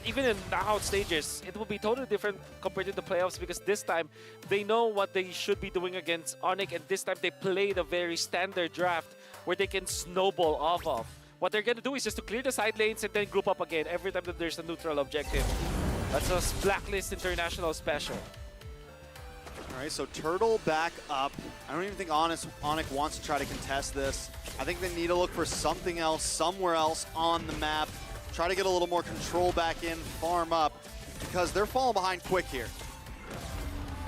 Even in knockout stages, it will be totally different compared to the playoffs, because this time they know what they should be doing against Onyx, and this time they played a very standard draft where they can snowball off of. What they're going to do is just to clear the side lanes and then group up again every time that there's a neutral objective. That's a Blacklist International special. All right, so Turtle back up. I don't even think Onyx wants to try to contest this. I think they need to look for something else, somewhere else on the map. Try to get a little more control back in, farm up, because they're falling behind quick here.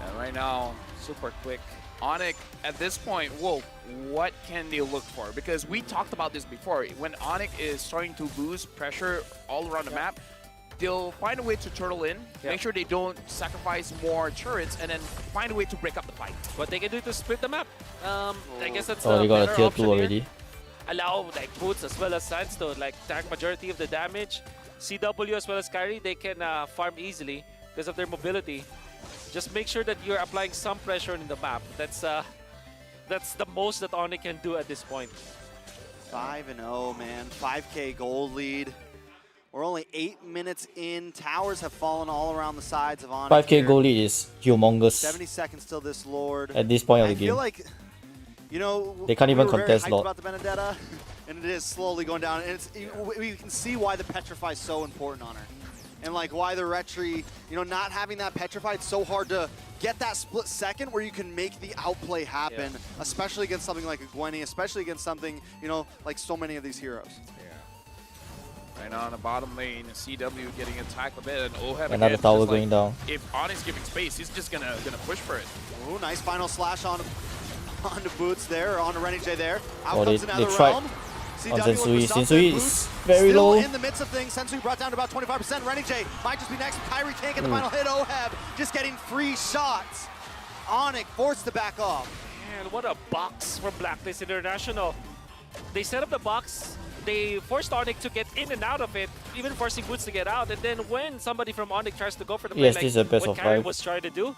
Yeah, right now, super quick. Onyx, at this point, Wolf, what can they look for? Because we talked about this before. When Onyx is starting to lose pressure all around the map, they'll find a way to turtle in, make sure they don't sacrifice more turrets, and then find a way to break up the fight. What they can do to split the map. I guess that's Oh, the they got a better tier option 2 here. already. Allow like Boots as well as Sans to like tank majority of the damage. CW as well as Kyrie, they can farm easily because of their mobility. Just make sure that you're applying some pressure in the map. That's the most that Onyx can do at this point. 5-0, man. 5K gold lead. We're only 8 minutes in. Towers have fallen all around the sides of Onyx. 5k goal lead is humongous 70 seconds till this Lord. at this point of I the feel game. like, you know, They can't even we were contest very hyped Lord. about the Benedetta, and it is slowly going down. And it's, we can see why the Petrify is so important on her. And like why the Retri, you know, not having that Petrify, it's so hard to get that split second where you can make the outplay happen, especially against something like a Gwenny, especially against something, you know, like so many of these heroes. Right now on the bottom lane, CW getting attacked a bit, and Oheb Another again, tower just going down. If Onyx giving space, he's just gonna push for it. Ooh, nice final slash on the Boots there, on the Renny J there. Out Oh, comes they another tried realm. on CW Sensui. with something. Sensui Boots is very still low. in the midst of things. Sensui brought down to about 25%. Renny J might just be next. Kyrie can't get the final hit. Oheb just getting free shots. Onyx forced to back off. Man, what a box from Blacklist International. They set up the box. They forced Onyx to get in and out of it, even forcing Boots to get out. And then when somebody from Onyx tries to go for the play, Yes, like this is a best what of Kyrie 5. was trying to do,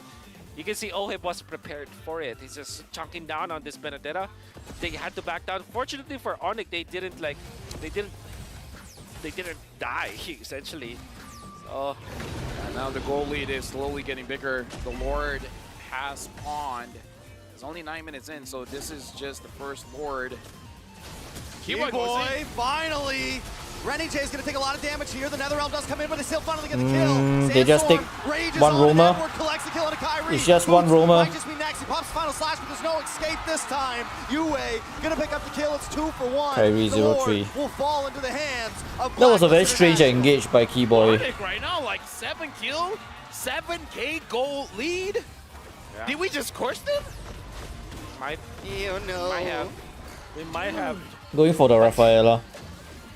you can see Oheb was prepared for it. He's just chunking down on this Benedetta. They had to back down. Fortunately for Onyx, they didn't die essentially. So And now the goal lead is slowly getting bigger. The Lord has spawned. It's only 9 minutes in, so this is just the first Lord. Boy, finally! Renny J is going to take a lot of damage here. The Netherrealm does come in, but they still finally get the kill. They just take rages one on Roamer. Edward, collects the kill on a Kyrie. It's just one Boots Roamer. Might just be next. He pops the final slash, but there's no escape this time. Yue going to pick up the kill. It's 2 for 1. Kyrie The Lord 0-3. will fall into the hands of That was a very Blacklist strange International. engage by Keyboy. Onyx right now, like 7 kill, 7K goal lead. Did we just course them? might You know. might have. We might have. Going for the Rafaela.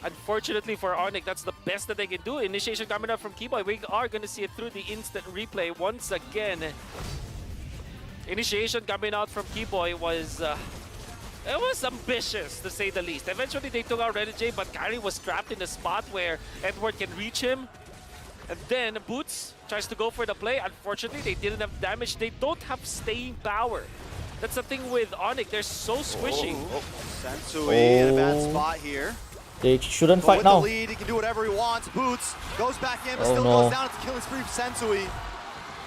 Unfortunately for Onyx, that's the best that they can do. Initiation coming up from Keyboy. We are going to see it through the instant replay once again. Initiation coming out from Keyboy was it was ambitious to say the least. Eventually they took out Renny J, but Kyrie was trapped in a spot where Edward can reach him. And then Boots tries to go for the play. Unfortunately, they didn't have damage. They don't have staying power. That's the thing with Onyx. They're so squishy. Sensui in a bad spot here. They shouldn't But fight with now. the lead, he can do whatever he wants. Boots goes back in, but Oh, still no. goes down. It's a killing spree for Sensui.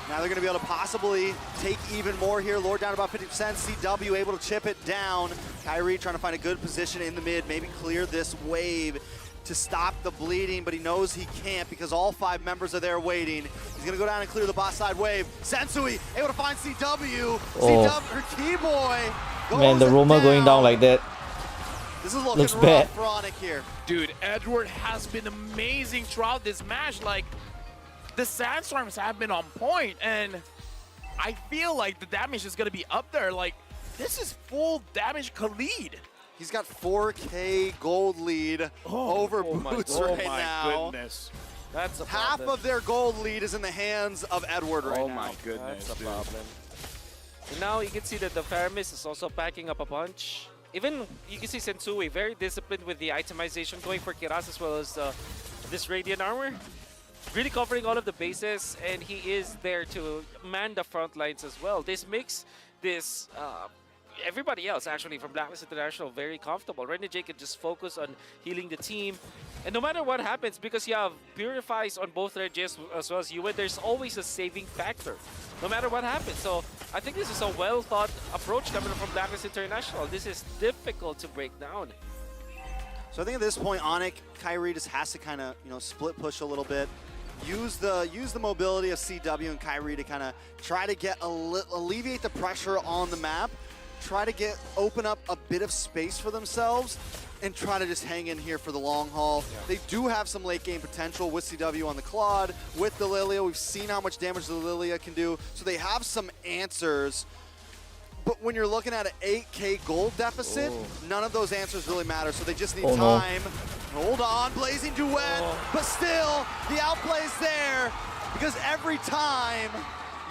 Now they're going to be able to possibly take even more here. Lord down about 50%. CW able to chip it down. Kyrie trying to find a good position in the mid, maybe clear this wave to stop the bleeding, but he knows he can't because all 5 members are there waiting. He's going to go down and clear the boss side wave. Sensui able to find CW. CW, her Keyboy goes Man, the Roma going down like that. This is looking looks rough bad. for Onyx here. Dude, Edward has been amazing throughout this match. Like, the Sandstorms have been on point, and I feel like the damage is going to be up there. Like, this is full damage Khalid. He's got 4K gold lead over Boots right now. Goodness. That's a Half problem. of their gold lead is in the hands of Edward right now. Oh my goodness, That's a dude. problem. And now you can see that the Faramis is also packing up a bunch. Even you can see Sensui very disciplined with the itemization, going for Kiras as well as this Radiant Armor. Really covering all of the bases, and he is there to man the front lines as well. This makes this everybody else actually from Blacklist International very comfortable. Renny J can just focus on healing the team. And no matter what happens, because you have Purifies on both Red Jays as well as Yue, there's always a saving factor, no matter what happens. So I think this is a well-thought approach coming from Blacklist International. This is difficult to break down. So I think at this point, Onyx, Kyrie just has to kind of, you know, split push a little bit. use the mobility of CW and Kyrie to kind of try to get alleviate the pressure on the map, try to open up a bit of space for themselves, and try to just hang in here for the long haul. Yeah. They do have some late game potential with CW on the Claude, with the Lilia. We've seen how much damage the Lilia can do, so they have some answers. But when you're looking at an 8K gold deficit, none of those answers really matter, so they just need time. No. Hold on, Blazing Duet, but still, the outplay's there, because every time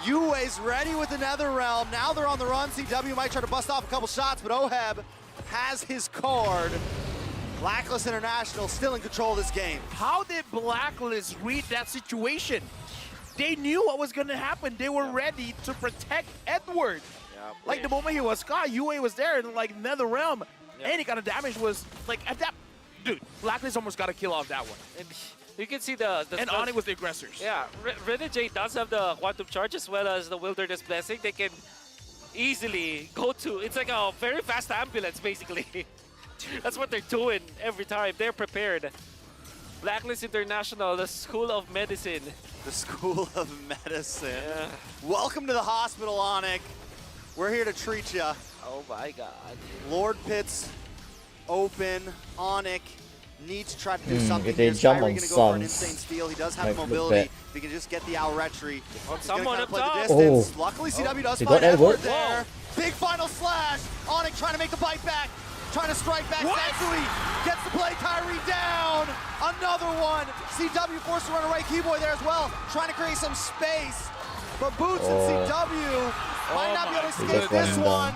Yue's ready with the Netherrealm, now they're on the run. CW might try to bust off a couple shots, but Oheb has his card. Blacklist International still in control of this game. How did Blacklist read that situation? They knew what was going to happen. They were ready to protect Edward. Like the moment he was caught, Yue was there and like Netherrealm. Any kind of damage was like at that. Dude, Blacklist almost got a kill off that one. And you can see the and Onyx was the aggressors. Yeah, Renegade does have the Quantum Charge as well as the Wilderness Blessing. They can easily go to, it's like a very fast ambulance basically. That's what they're doing every time. They're prepared. Blacklist International, the School of Medicine. The School of Medicine. Yeah. Welcome to the hospital, Onyx. We're here to treat you. Oh my God. Lord Pit's open. Onyx needs to try to do something. If they jump on going to go for an Suns, insane steal. He does have mobility. If he can just get the owl retry. On someone up top. Distance. Luckily, CW does find Edward there. Big final slash. Onyx trying to make a bite back. Trying to strike back. Sensui gets the play. Kyrie down. Another one. CW forced to run away. Keyboy there as well. Trying to create some space. But Boots and CW might not be able to escape this one.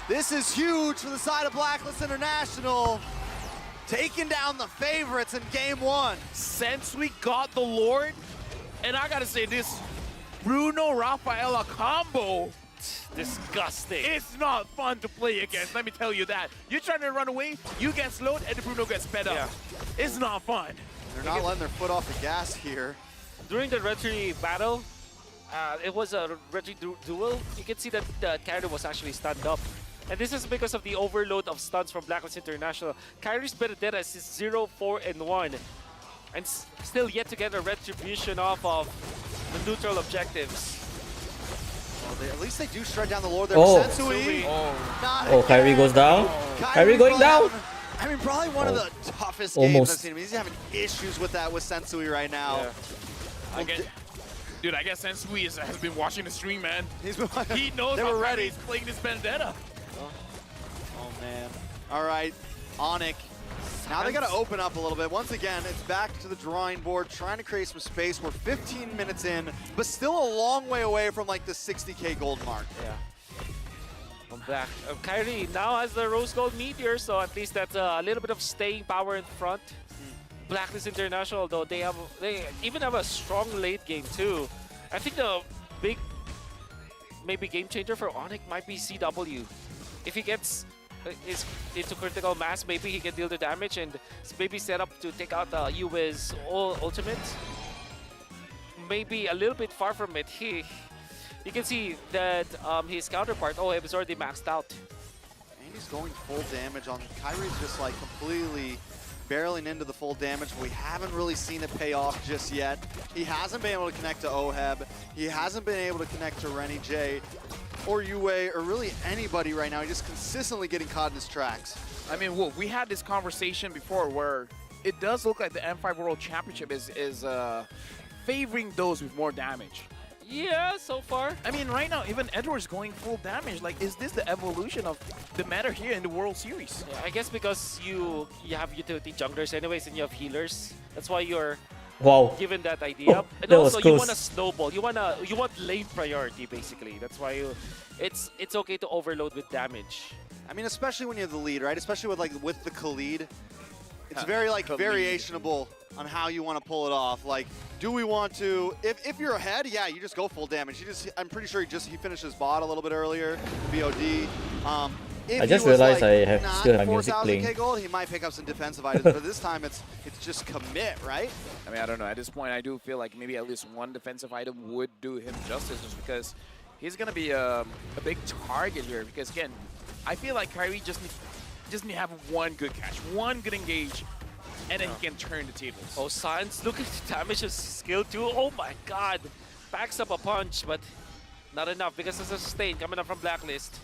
This is huge for the side of Blacklist International. Taking down the favorites in game one. Since we got the Lord, and I gotta say this, Bruno Rafaela combo. Disgusting. It's not fun to play against, let me tell you that. You're trying to run away, you get slowed, and the Bruno gets sped up. It's not fun. They're not letting their foot off the gas here. During the retry battle, it was a retry duel. You can see that the character was actually stunned up. And this is because of the overload of stuns from Blacklist International. Kyrie's Benedetta is 0-4-1. And still yet to get a retribution off of the neutral objectives. Well, at least they do strike down the Lord there. Sensui. Kyrie goes down. Kyrie going down. I mean, probably one of the toughest games I've seen him. He's having issues with that with Sensui right now. Dude, I guess Sensui has been watching the stream, man. He knows they were ready. He's playing this Vendetta. Oh, man. All right, Onyx. Now they got to open up a little bit. Once again, it's back to the drawing board, trying to create some space. We're 15 minutes in, but still a long way away from like the 60K gold mark. Yeah. I'm back. Kyrie now has the Rose Gold Meteor, so at least that's a little bit of staying power in front. Blacklist International, though, they even have a strong late game too. I think the big maybe game changer for Onyx might be CW. If he gets into critical mass, maybe he can deal the damage and maybe set up to take out Yue's ultimate. Maybe a little bit far from it. You can see that his counterpart, Oheb, is already maxed out. And he's going full damage on Kyrie's just like completely barreling into the full damage. We haven't really seen it pay off just yet. He hasn't been able to connect to Oheb. He hasn't been able to connect to Renny J or Yue or really anybody right now. He's just consistently getting caught in his tracks. I mean, Wolf, we had this conversation before where it does look like the M5 World Championship is favoring those with more damage. Yeah, so far. I mean, right now, even Edward's going full damage. Like, is this the evolution of the meta here in the World Series? Yeah, I guess because you have utility junglers anyways and you have healers. That's why you're given that idea. And also, you want to snowball. You want lane priority, basically. That's why it's okay to overload with damage. I mean, especially when you have the lead, right? Especially with the Khalid. It's very variationable on how you want to pull it off. Like, do we want to? If you're ahead, yeah, you just go full damage. I'm pretty sure he finished his bot a little bit earlier, BOD. I just realized I still have music playing. Gold, he might pick up some defensive items, but this time it's just commit, right? I mean, I don't know. At this point, I do feel like maybe at least one defensive item would do him justice, just because he's gonna be a big target here. Because again, I feel like Kyrie just need to have one good catch, one good engage. and then he can turn the tables. Oh, Sans, look at the damage of skill 2. Oh my god. Backs up a punch, but not enough because it's a sustain coming up from Blacklist.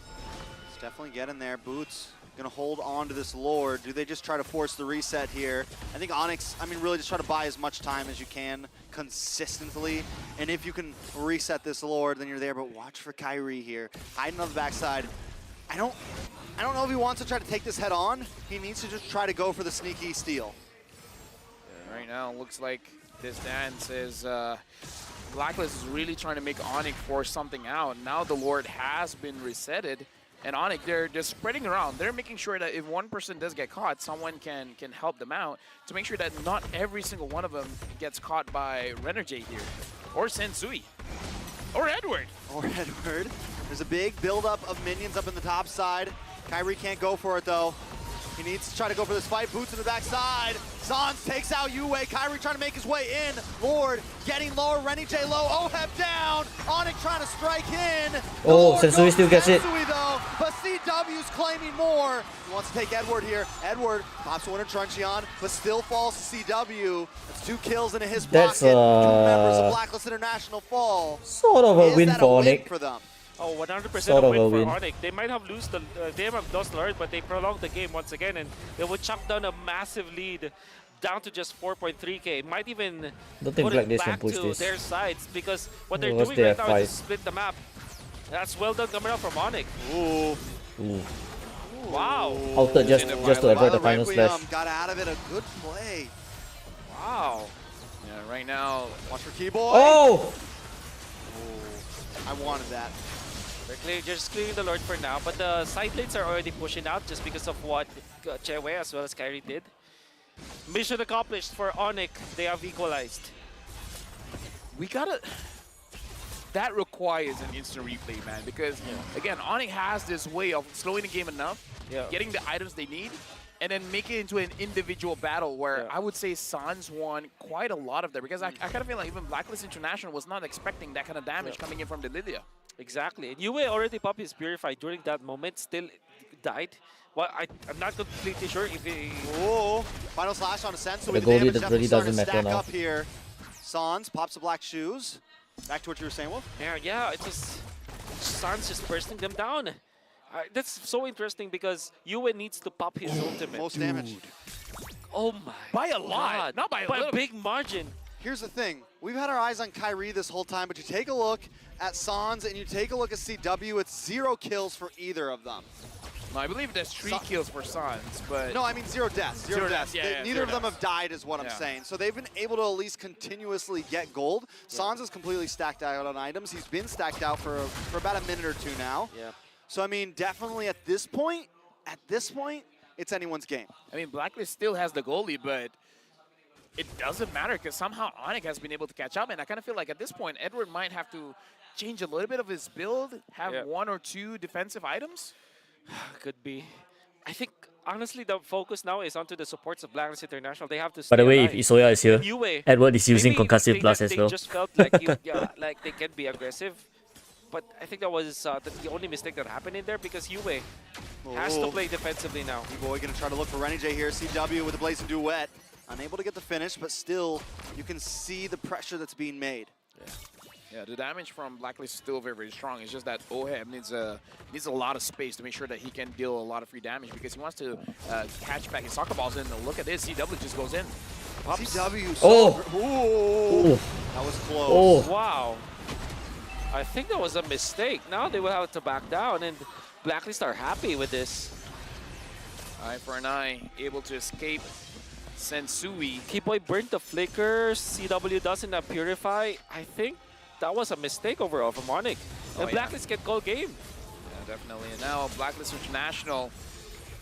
It's definitely getting there. Boots gonna hold on to this Lord. Do they just try to force the reset here? I think Onyx, I mean, really just try to buy as much time as you can consistently. And if you can reset this Lord, then you're there. But watch for Kyrie here, hiding on the backside. I don't know if he wants to try to take this head on. He needs to just try to go for the sneaky steal. Yeah, right now, it looks like this dance is Blacklist is really trying to make Onyx force something out. Now the Lord has been resetted. And Onyx, they're spreading around. They're making sure that if one person does get caught, someone can help them out to make sure that not every single one of them gets caught by Renerjay here. Or Sensui. Or Edward. Or Edward. There's a big buildup of minions up in the top side. Kyrie can't go for it, though. He needs to try to go for this fight. Boots in the backside. Sans takes out Yue. Kyrie trying to make his way in. Lord getting lower. Renerjay low. Oheb down. Onyx trying to strike in. Oh, Sensui still gets it. Sensui, though, but CW's claiming more. He wants to take Edward here. Edward pops one in Truncheon, but still falls to CW. That's 2 kills into his That's, pocket. 2 members of Blacklist International fall. Sort of a win for Onyx. For them? Oh, 100% Sort a of win a for win. Onyx. They might have lost Lord, but they prolonged the game once again, and they would chuck down a massive lead down to just 4.3k. Might even Don't think put it Blacklist can back push to this. their sides because what they're Because doing they right have now 5. is to split the map. That's well done coming out from Onyx. Ooh. Ooh. Wow. Altered just to avoid the final splash. Got out of it. A good play. Wow. Yeah, right now. Watch for Keyboy. Oh! I wanted that. They're just clearing the Lord for now, but the side lanes are already pushing out just because of what Chewe as well as Kyrie did. Mission accomplished for Onyx. They have equalized. We gotta. That requires an instant replay, man, because again, Onyx has this way of slowing the game enough, getting the items they need, and then make it into an individual battle where I would say Sans won quite a lot of that, because I kind of feel like even Blacklist International was not expecting that kind of damage coming in from the Lilia. Exactly. And Yue already popped his Purify during that moment, still died. Well, I'm not completely sure if he... Whoa! Final slash on a sense. So The the goalie damage that really definitely doesn't starting to matter stack now. up here. Sans pops the black shoes. Back to what you were saying, Wolf? Yeah, it's just... Sans just bursting them down. That's so interesting because Yue needs to pop his ultimate. Most damage. Oh my By a lot, God. not by a By little. a big margin. Here's the thing. We've had our eyes on Kyrie this whole time, but you take a look at Sans and you take a look at CW, it's 0 kills for either of them. No, I believe there's 3 kills for Sans, but... No, I mean 0 deaths. 0 deaths. Yeah, Neither of them have died is what I'm Yeah. saying. So they've been able to at least continuously get gold. Sans is completely stacked out on items. He's been stacked out for about a minute or 2 now. Yeah. So I mean, definitely at this point, it's anyone's game. I mean, Blacklist still has the goalie, but it doesn't matter because somehow Onyx has been able to catch up. And I kind of feel like at this point, Edward might have to change a little bit of his build, have 1 or 2 defensive items. Could be. I think, honestly, the focus now is onto the supports of Blacklist International. They have to By stay the way, alive. if Isoya is here, Yue, Edward is using maybe Concussive Plus as well. They just felt like, like they can be aggressive. But I think that was the only mistake that happened in there because Yue has to play defensively now. B-Boy gonna try to look for Renerjay here. CW with the Blazing Duet. Unable to get the finish, but still, you can see the pressure that's being made. Yeah, the damage from Blacklist is still very, very strong. It's just that Oheb needs a lot of space to make sure that he can deal a lot of free damage because he wants to catch back his soccer balls in. And look at this, CW just goes in. CW. Oh! That was close. Oh! Wow. I think that was a mistake. Now they will have to back down, and Blacklist are happy with this. Eye for an eye, able to escape Sensui. Keyboy burnt the flicker. CW doesn't have Purify. I think that was a mistake overall from Onyx. And Blacklist can call game. Yeah, definitely. And now Blacklist International.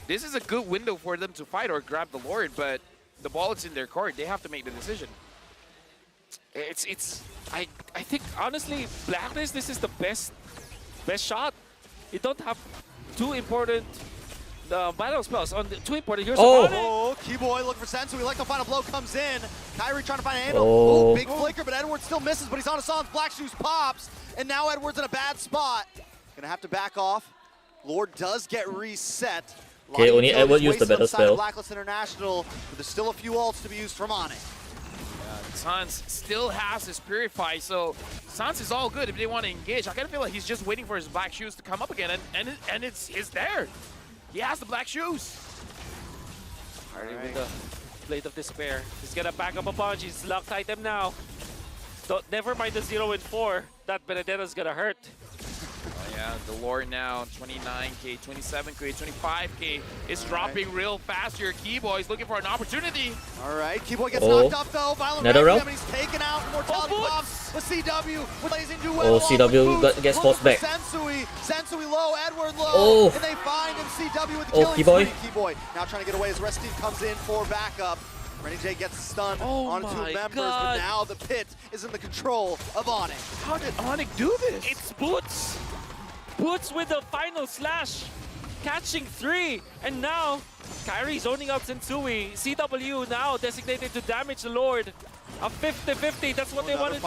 This is a good window for them to fight or grab the Lord, but the ball is in their court. They have to make the decision. I think honestly, Blacklist, this is the best shot. You don't have 2 important battle spells on the 2 important heroes. Oh, Keyboy looking for Sensui. Like the final blow comes in. Kyrie trying to find a handle. Oh, big flicker, but Edward still misses, but he's on a Sans. Black Shoes pops, and now Edward's in a bad spot. Gonna have to back off. Lord does get reset, Okay, only Edward used the better spell. Blacklist International, but there's still a few ults to be used from Onyx. Sans still has his Purify, so Sans is all good if they want to engage. I kind of feel like he's just waiting for his black shoes to come up again, and it's there. He has the black shoes. Hardy with the Blade of Despair. He's gonna back up a bunch. He's locked item now. Don't, never mind the 0 and 4. That Benedetta's gonna hurt. Oh yeah, the lore now, 29k, 27k, 25k is dropping real fast here. Keyboy's looking for an opportunity. All right, Keyboy gets knocked off though. Violent Netherrealm? Requiem, and he's taken out. Mortality bombs. The CW with Blazing Duel. Oh, CW gets forced back. Sensui low, Edward low. Oh. And they find him CW with the Oh, killing Keyboy. spree. Keyboy now trying to get away as rest team comes in for backup. Renny J gets stunned on two members, but now the pit is in the control of Onyx. How did Onyx do this? It's Boots. Boots with the final slash, catching 3, and now Kyrie zoning out Sensui. CW now designated to damage the Lord. A 50-50, that's what they want to do.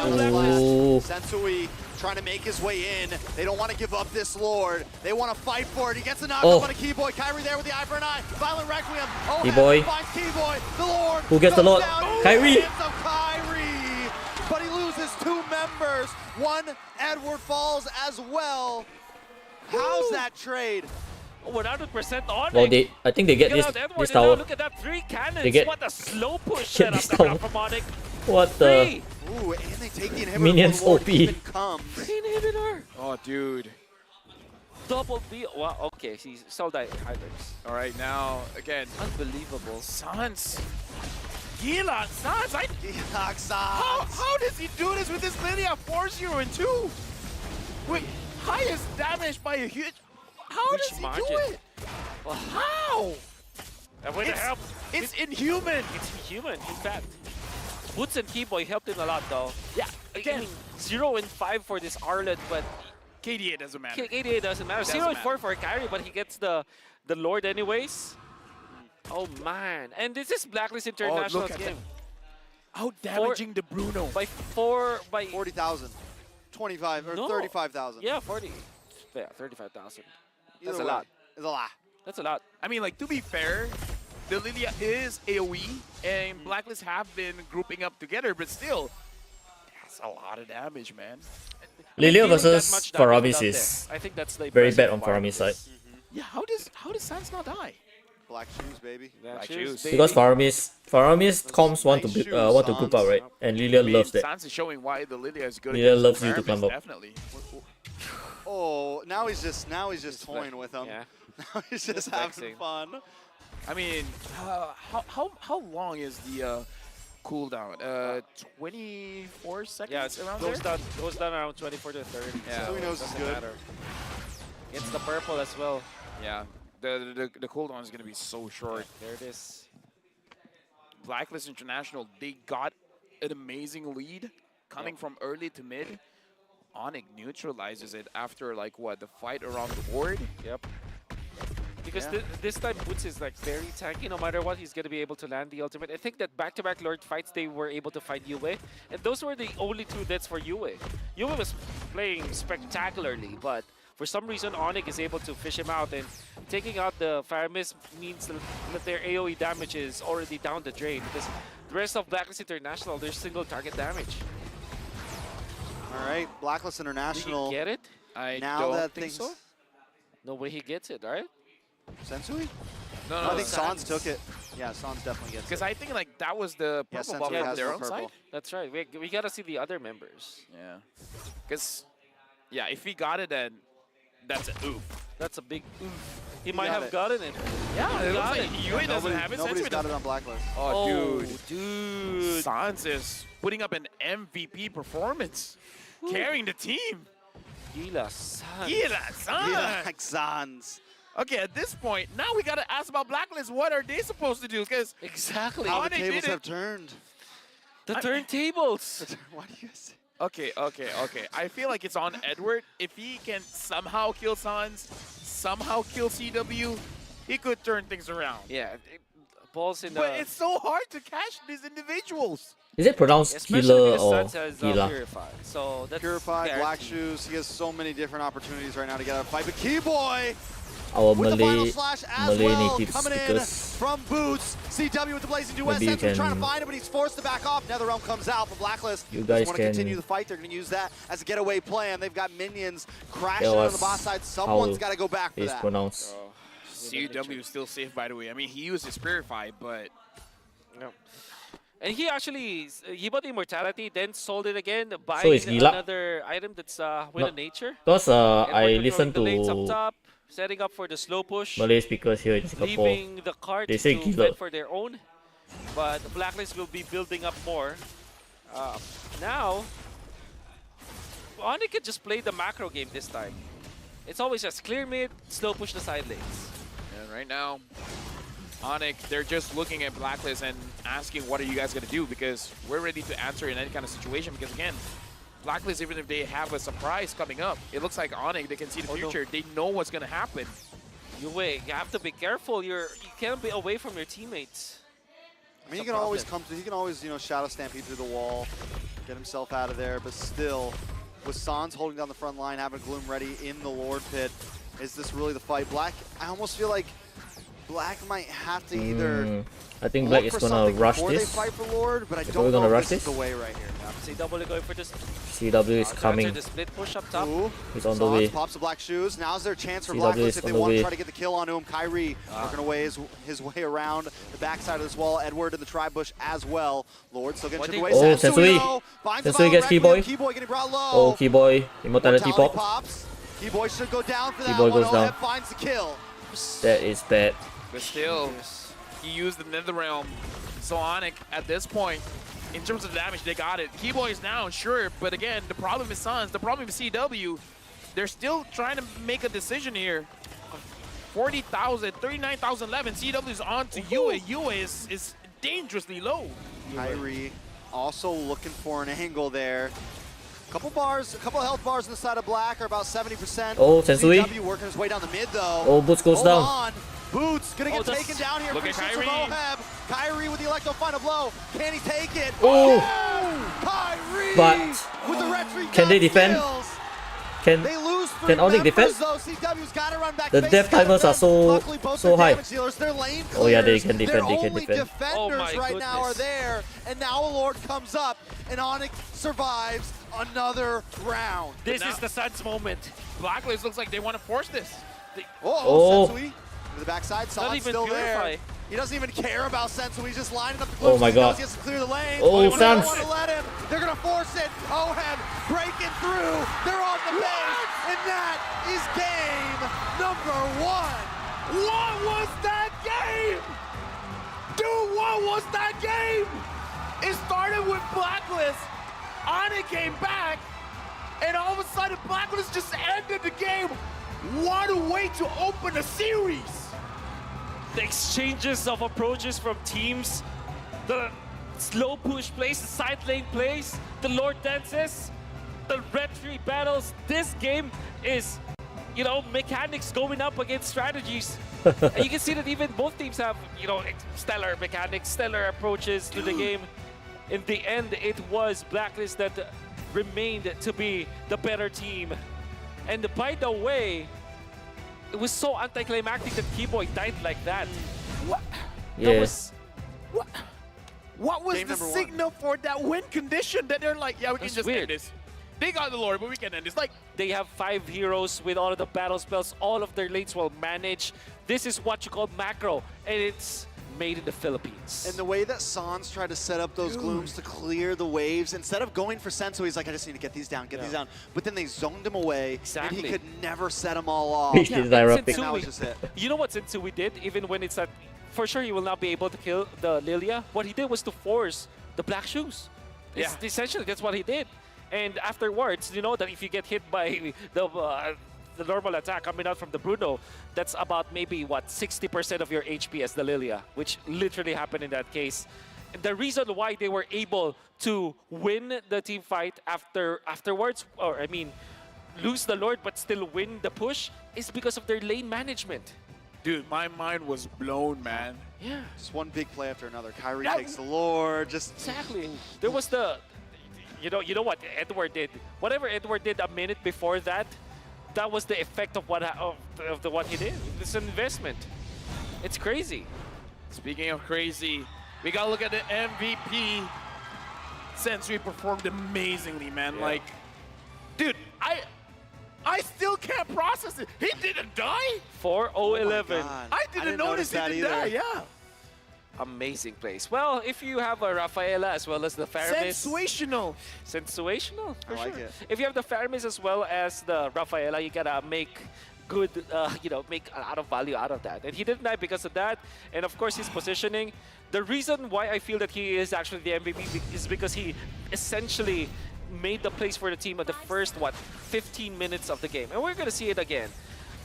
Sensui trying to make his way in. They don't want to give up this Lord. They want to fight for it. He gets a knockup on a Keyboy. Kyrie there with the eye for an eye. Violent Requiem. Oh, Keyboy. finds Keyboy. The Lord. Who gets the Lord? Kyrie. Kyrie. But he loses 2 members. One Edward falls as well. How's that trade? 100% on Well, I think they get this tower. Look at that, 3 cannons. They get, what a slow push get setup coming tower. from Onyx. What the? Ooh, and they take the inhibitor. Minions Lord OP. even comes. Inhibitor. Oh, dude. Double B. Well, okay, he's sold that hybrids. All right, now, again. Unbelievable. Sans. Gila, Sans. How does he do this with this Lilia 4-0 and 2? Wait, highest damage by a huge... How does he do it? Well, how? And with the help. It's inhuman. It's inhuman, in fact. Boots and Keyboy helped him a lot, though. Yeah, again, 0 and 5 for this Arlet, but KDA doesn't matter. KDA doesn't matter. 0 and 4 for Kyrie, but he gets the Lord anyways. Oh man! And this is Blacklist International's game. Out damaging the Bruno by 40,000, 25 or 35,000. Yeah, 40. Yeah, 35,000. That's Either a way, lot. It's a lot. That's a lot. I mean, like, to be fair, the Lilia is AoE, and Blacklist have been grouping up together, but still, that's a lot of damage, man. Lilia versus Faramis is I think that's the very bad on Faramis' side. Yeah, how does Sans not die? Black shoes, baby. Black shoes. Because Faramis comms want to group up, right? And Lilia loves that. Sans is showing why the Lilia is good. Lilia against loves you to Faramis, climb up. Definitely. Oh, now he's just toying with him. Yeah. Now he's just having fun. I mean, how long is the cooldown? 24 seconds. Yeah, it's around goes down around 24 to 30. Yeah, so he knows it's good. Matter. It's the purple as well. Yeah, the cooldown is gonna be so short. There it is. Blacklist International, they got an amazing lead coming from early to mid. Onyx neutralizes it after like what, the fight around the board? Yep. Because this time Boots is like very tanky. No matter what, he's gonna be able to land the ultimate. I think that back-to-back Lord fights they were able to fight Yue, and those were the only 2 deaths for Yue. Yue was playing spectacularly, but for some reason Onyx is able to fish him out, and taking out the Faramis means that their AoE damage is already down the drain, because the rest of Blacklist International, there's single target damage. All right, Blacklist International. Did he get it? I now don't that think so. No way he gets it, right? Sensui? No, I think Sans took it. Yeah, Sans definitely gets it. Because I think like that was the purple Sensui buff has on their the own purple. side. That's right. We gotta see the other members. Yeah. Because, yeah, if he got it, then that's a oof. That's a big oof. He might got have it. gotten it. Yeah, it looks got like it. Yue doesn't have it. Nobody's Sensui got doesn't. it on Blacklist. Oh, dude. Dude. Sans is putting up an MVP performance. Carrying the team. Gila Sans. Gila Sans. Yeah, Sans. Okay, at this point, now we gotta ask about Blacklist. What are they supposed to do? Because exactly how the Onyx tables did have it. turned. The turntables. Why do you say? Okay. I feel like it's on Edward. If he can somehow kill Sans, somehow kill CW, he could turn things around. Yeah, balls in the. But it's so hard to catch these individuals. Is it pronounced Especially Killer because or Sans has Gila? Purify. So that's Purify, Black guaranteed. Shoes. He has so many different opportunities right now to get out of fight. But Keyboy! our with the final Malay slash as well, native coming in speakers. from Boots. CW with the blazing duet. Maybe you Sensui trying to can- find him, but he's forced to back off. NetherRealm comes out, but Blacklist You just guys want to can continue the fight. They're going to use that as a getaway plan. They've got minions crashing tell on us the boss side. how Someone's got to go back for it's that. pronounced. CW is still safe, by the way. I mean, he used his Purify, but No. And he actually, he bought Immortality, then sold it again, buying So it's Gila? another item that's Wind of Nature. Because And I we're listen controlling the lanes up to top, setting up for the slow push, Malay speakers here in Singapore. leaving the cart They say to Gila. fend for their own. But Blacklist will be building up more. Now, Onyx could just play the macro game this time. It's always just clear mid, slow push the side lanes. and right now, Onyx, they're just looking at Blacklist and asking, what are you guys going to do? Because we're ready to answer in any kind of situation. Because again, Blacklist, even if they have a surprise coming up, it looks like Onyx, they can see the future. No. They know what's going to happen. You have to be careful. You can't be away from your teammates. I mean, he can always come to, he can always, you know, shadow stampede through the wall, get himself out of there, but still, with Sans holding down the front line, having Gloom ready in the Lord Pit, is this really the fight? Black, I almost feel like Black might have to either I think Black look is for gonna something rush before this. they fight for Lord, but I If don't we're gonna know rush if this is this? the way right here. CW going for this. CW is To coming. answer the split push up top. Ooh, He's on the Sans way. pops the black shoes. Now's their chance for CW Blacklist is if they on the want to way. try to get the kill onto him. Kyrie working away his way around the backside of this wall. Edward in the tri-bush as well. Lord still getting What chipped they- away. Oh, Sensui. though, finds the Sensui bottom gets right Keyboy. wheel. Keyboy getting brought low. Oh, Keyboy. Immortality pop. pops. Keyboy should go down for that Keyboy one. goes down. Oheb finds the kill. That is bad. But still, he used the Netherrealm. So Onyx, at this point, in terms of damage, they got it. Keyboy is down, sure, but again, the problem is Suns, the problem is CW. They're still trying to make a decision here. 40,000, 39,011. CW is on to Yue. Yue is dangerously low. Kyrie also looking for an angle there. Couple health bars on the side of Black are about 70%. Oh, Sensui. CW working his way down the mid though. Oh, Boots goes Hold down. on. Boots gonna get that's- taken down here. Look at Appreciates from Kyrie. Oheb. Kyrie with the Electro final blow. Can he take it? Oh. Kyrie But with the retreat can they defend? skills. Can They lose three Can Onyx defend? members, though. CW's got to run back. The Face death gotta timers are defend. so- Luckily, both so their high. damage dealers, their lane Oh, yeah, they clears. can defend, Their they can only defend. Oh defenders my right now are goodness. there, and now a Lord comes up, and Onyx survives another round. This now- is the Suns moment. Blacklist looks like they want to force this. Oh. Sensui to the backside. Not Sans even still Purify. there. He doesn't even care about Sensui. He's just lining up the Oh glutes. my He knows God. He has to clear the lane. Oh, They don't Sans. want to let him. They're going to force it. Oheb breaking through. They're on the base. And that is game number one. What was that game? Dude, what was that game? It started with Blacklist. Onyx came back, and all of a sudden Blacklist just ended the game. What a way to open a series. The exchanges of approaches from teams, the slow push plays, the side lane plays, the Lord dances, the red tree battles. This game is, you know, mechanics going up against strategies. And you can see that even both teams have, you know, stellar mechanics, stellar approaches to the game. In the end, it was Blacklist that remained to be the better team. And by the way, it was so anticlimactic that Keyboy died like that. What? That Yeah. was What was Game the number one. signal for that win condition that they're like, yeah, we can That's just weird. end this. They got the Lord, but we can end this. Like, they have 5 heroes with all of the battle spells. All of their lanes will manage. This is what you call macro, and it's made in the Philippines. And the way that Sans tried to set up those glooms to clear the waves, instead of going for Sensui, he's like, I just need to get these down, get these down. But then they zoned him away, Exactly. and he could never set them all off. Beach is direct pick. And that was just it. You know what Sensui did? Even when it's at, for sure he will not be able to kill the Lilia. What he did was to force the black shoes. Essentially, that's what he did. And afterwards, you know that if you get hit by the normal attack coming out from the Bruno, that's about maybe, what, 60% of your HP as the Lilia, which literally happened in that case. And the reason why they were able to win the team fight afterwards, or I mean, lose the Lord but still win the push, is because of their lane management. dude, my mind was blown, man. Yeah. Just one big play after another. Kyrie takes the Lord, just... Exactly. There was the, you know what Edward did. Whatever Edward did a minute before that, that was the effect of what what he did. It's an investment. It's crazy. Speaking of crazy, we gotta look at the MVP. Sensui performed amazingly, man. Yeah. Like, dude, I still can't process it. He didn't die. 4-0-11. I didn't notice he didn't die. Yeah. Amazing plays. Well, if you have a Rafaela as well as the Faramis. Sensational. Sensational, for I like sure. it. If you have the Faramis as well as the Rafaela, you gotta make good, make a lot of value out of that. And he didn't die because of that. And of course, his positioning. The reason why I feel that he is actually the MVP is because he essentially made the plays for the team at the first, 15 minutes of the game. And we're gonna see it again.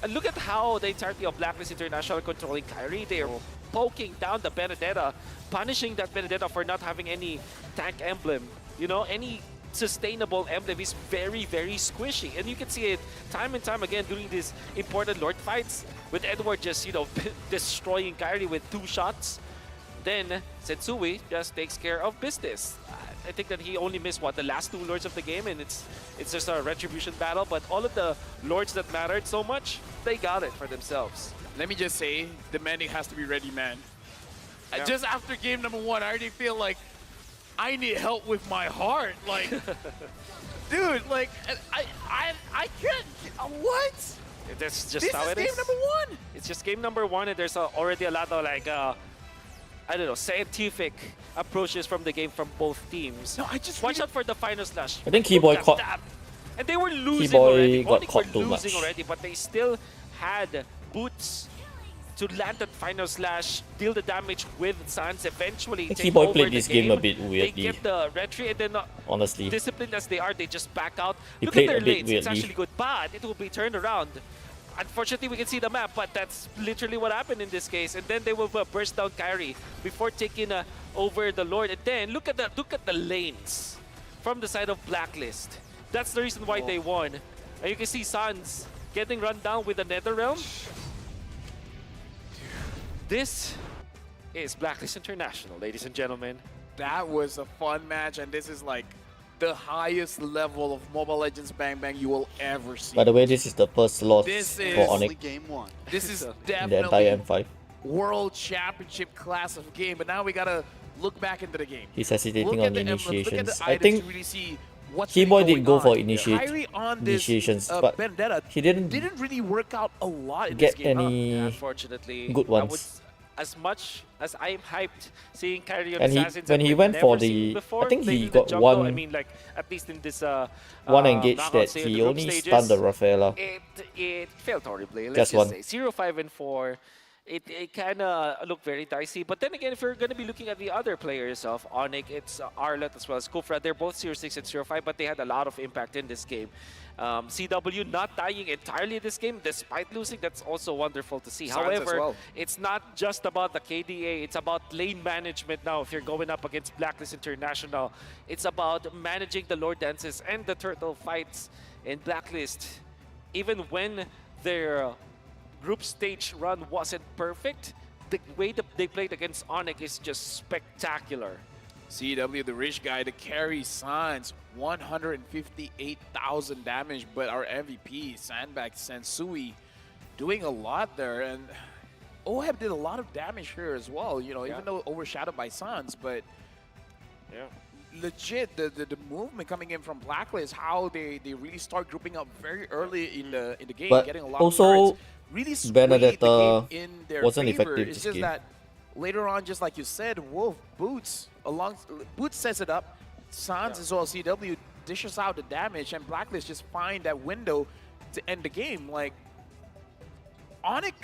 And look at how the entirety of Blacklist International are controlling Kyrie. They're poking down the Benedetta, punishing that Benedetta for not having any tank emblem. You know, any sustainable emblem is very, very squishy. And you can see it time and time again during these important Lord fights with Edward just, destroying Kyrie with 2 shots. Then Sensui just takes care of business. I think that he only missed, the last 2 Lords of the game, and it's just a retribution battle. But all of the Lords that mattered so much, they got it for themselves. Let me just say, the Manning has to be ready, man. Yeah. Just after game number 1, I already feel like I need help with my heart. Like, dude, like, I can't. What? That's just how it is. This is game number 1. It's just game number 1, and there's already a lot of I don't know, scientific approaches from the game from both teams. No, I just watch out for the final slash. I think Keyboy caught. Stab. And they were losing Keyboy already. got Onyx caught were too losing much. already, but they still had boots to land that final slash, deal the damage with Sans. Eventually, think take Keyboy over played the this game a bit They weirdly. get the retreat, and then Honestly, disciplined as they are, they just back out. He Look at played their a bit lanes. It's weirdly. actually good, but it will be turned around. Unfortunately, we can see the map, but that's literally what happened in this case. And then they will burst down Kyrie before taking over the Lord. And then look at the lanes from the side of Blacklist. That's the reason why they won. And you can see Sans getting run down with the Netherrealm. This is Blacklist International, ladies and gentlemen. That was a fun match, and this is like the highest level of Mobile Legends Bang Bang you will ever see. by the way, this is the first loss This is for Onyx game 1. This is in the definitely entire M5. World Championship class of game, but now we gotta look back into the game. He's hesitating Look on at the emblems, look at initiations. the I items think to really see what's Keyboy really did going go for on. Kyrie on this initiations, but Vendetta he didn't really work out a lot in get this game. any Unfortunately, good I would, ones. as much as I'm hyped seeing Kyrie on And Assassins, when that he we've went for never seen the, before, I think he playing in the got jungle, one, I mean, like at least in this one engage knockout that stage, the he group only stages, stunned the Rafaela. It failed horribly. Let's Just just one. say 0-5-4. It kind of looked very dicey. But then again, if you're going to be looking at the other players of Onyx, it's Arlet as well as Kufra. They're both 0-6 and 0-5, but they had a lot of impact in this game. CW not dying entirely this game, despite losing. That's also wonderful to see. Sans However, as well. it's not just about the KDA. It's about lane management now if you're going up against Blacklist International. It's about managing the Lord Dances and the Turtle fights in Blacklist. Even when their group stage run wasn't perfect, the way that they played against Onyx is just spectacular. CW, the rich guy, to carry Sans, 158,000 damage, but our MVP, Sandbag Sensui, doing a lot there. And Oheb did a lot of damage here as well, even though overshadowed by Sans, but legit, the movement coming in from Blacklist, how they really start grouping up very early in the game, But getting a lot also, of turrets, really swayed Benedetta the game in their wasn't favor. effective It's this just game. that later on, just like you said, Wolf, Boots sets it up. Sans as well, CW dishes out the damage, and Blacklist just find that window to end the game. Like, Onyx,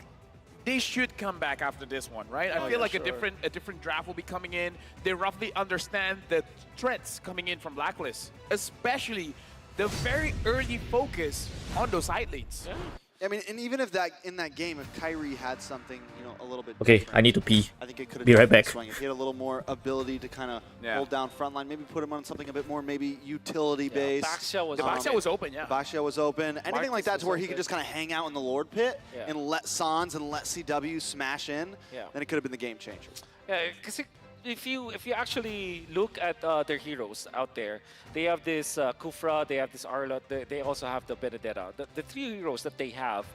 they should come back after this one, right? I feel like a different draft will be coming in. They roughly understand the threats coming in from Blacklist, especially the very early focus on those side lanes. I mean, and even if in that game, if Kyrie had something, a little bit Okay, different, I need to pee. I think it could have Be right back. swung. If he had a little more ability to kind of hold down front line, maybe put him on something a bit more maybe utility based. Baxia was Baxia was open, yeah. Baxia was open. Anything like that to where he could just kind of hang out in the Lord pit Yeah. and let Sans and let CW smash in, then it could have been the game changer. Yeah, because if you actually look at their heroes out there, they have this Kufra, they have this Arlot, they also have the Benedetta. The three heroes that they have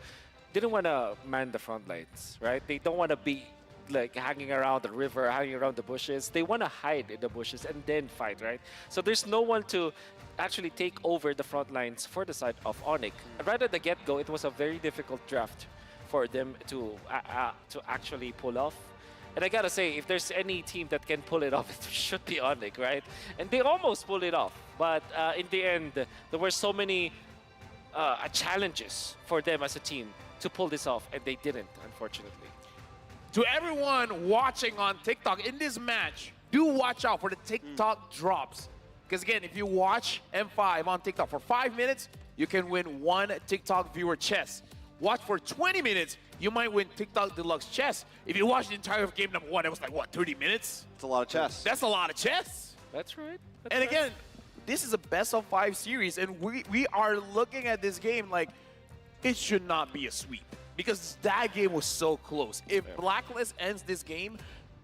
didn't want to man the front lines, right? They don't want to be like hanging around the river, hanging around the bushes. They want to hide in the bushes and then fight, right? So there's no one to actually take over the front lines for the side of Onyx. Right at the get-go, it was a very difficult draft for them to actually pull off. And I gotta say, if there's any team that can pull it off, it should be Onyx, right? And they almost pulled it off, but in the end, there were so many challenges for them as a team to pull this off, and they didn't, unfortunately. To everyone watching on TikTok, in this match, do watch out for the TikTok drops. Because again, if you watch M5 on TikTok for 5 minutes, you can win 1 TikTok viewer chess. Watch for 20 minutes, you might win TikTok Deluxe chess. If you watch the entire game number 1, it was like, what, 30 minutes? It's a lot of chess. That's a lot of chess. That's right. And again, this is a best of 5 series, and we are looking at this game like it should not be a sweep. Because that game was so close. If Blacklist ends this game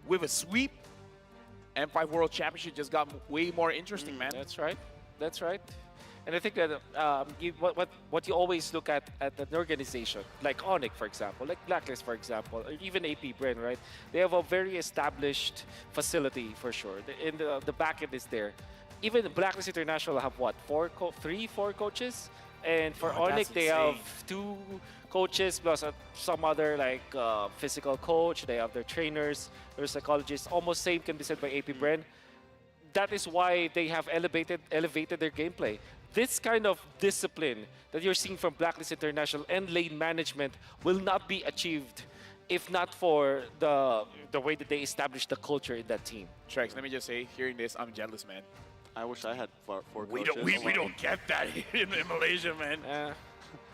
with a sweep, M5 World Championship just got way more interesting, man. That's right. That's right. And I think that what you always look at an organization, like Onyx, for example, like Blacklist, for example, or even AP Bren, right? They have a very established facility, for sure. The back end is there. Even Blacklist International have what? 4 coaches? And for Onyx, they have 2 coaches plus some other like physical coach. They have their trainers, their psychologists. Almost same can be said by AP Bren. That is why they have elevated their gameplay. This kind of discipline that you're seeing from Blacklist International and lane management will not be achieved if not for the way that they establish the culture in that team. Trex, let me just say, hearing this, I'm jealous, man. I wish I had 4 We coaches. we don't get that here in Malaysia, man.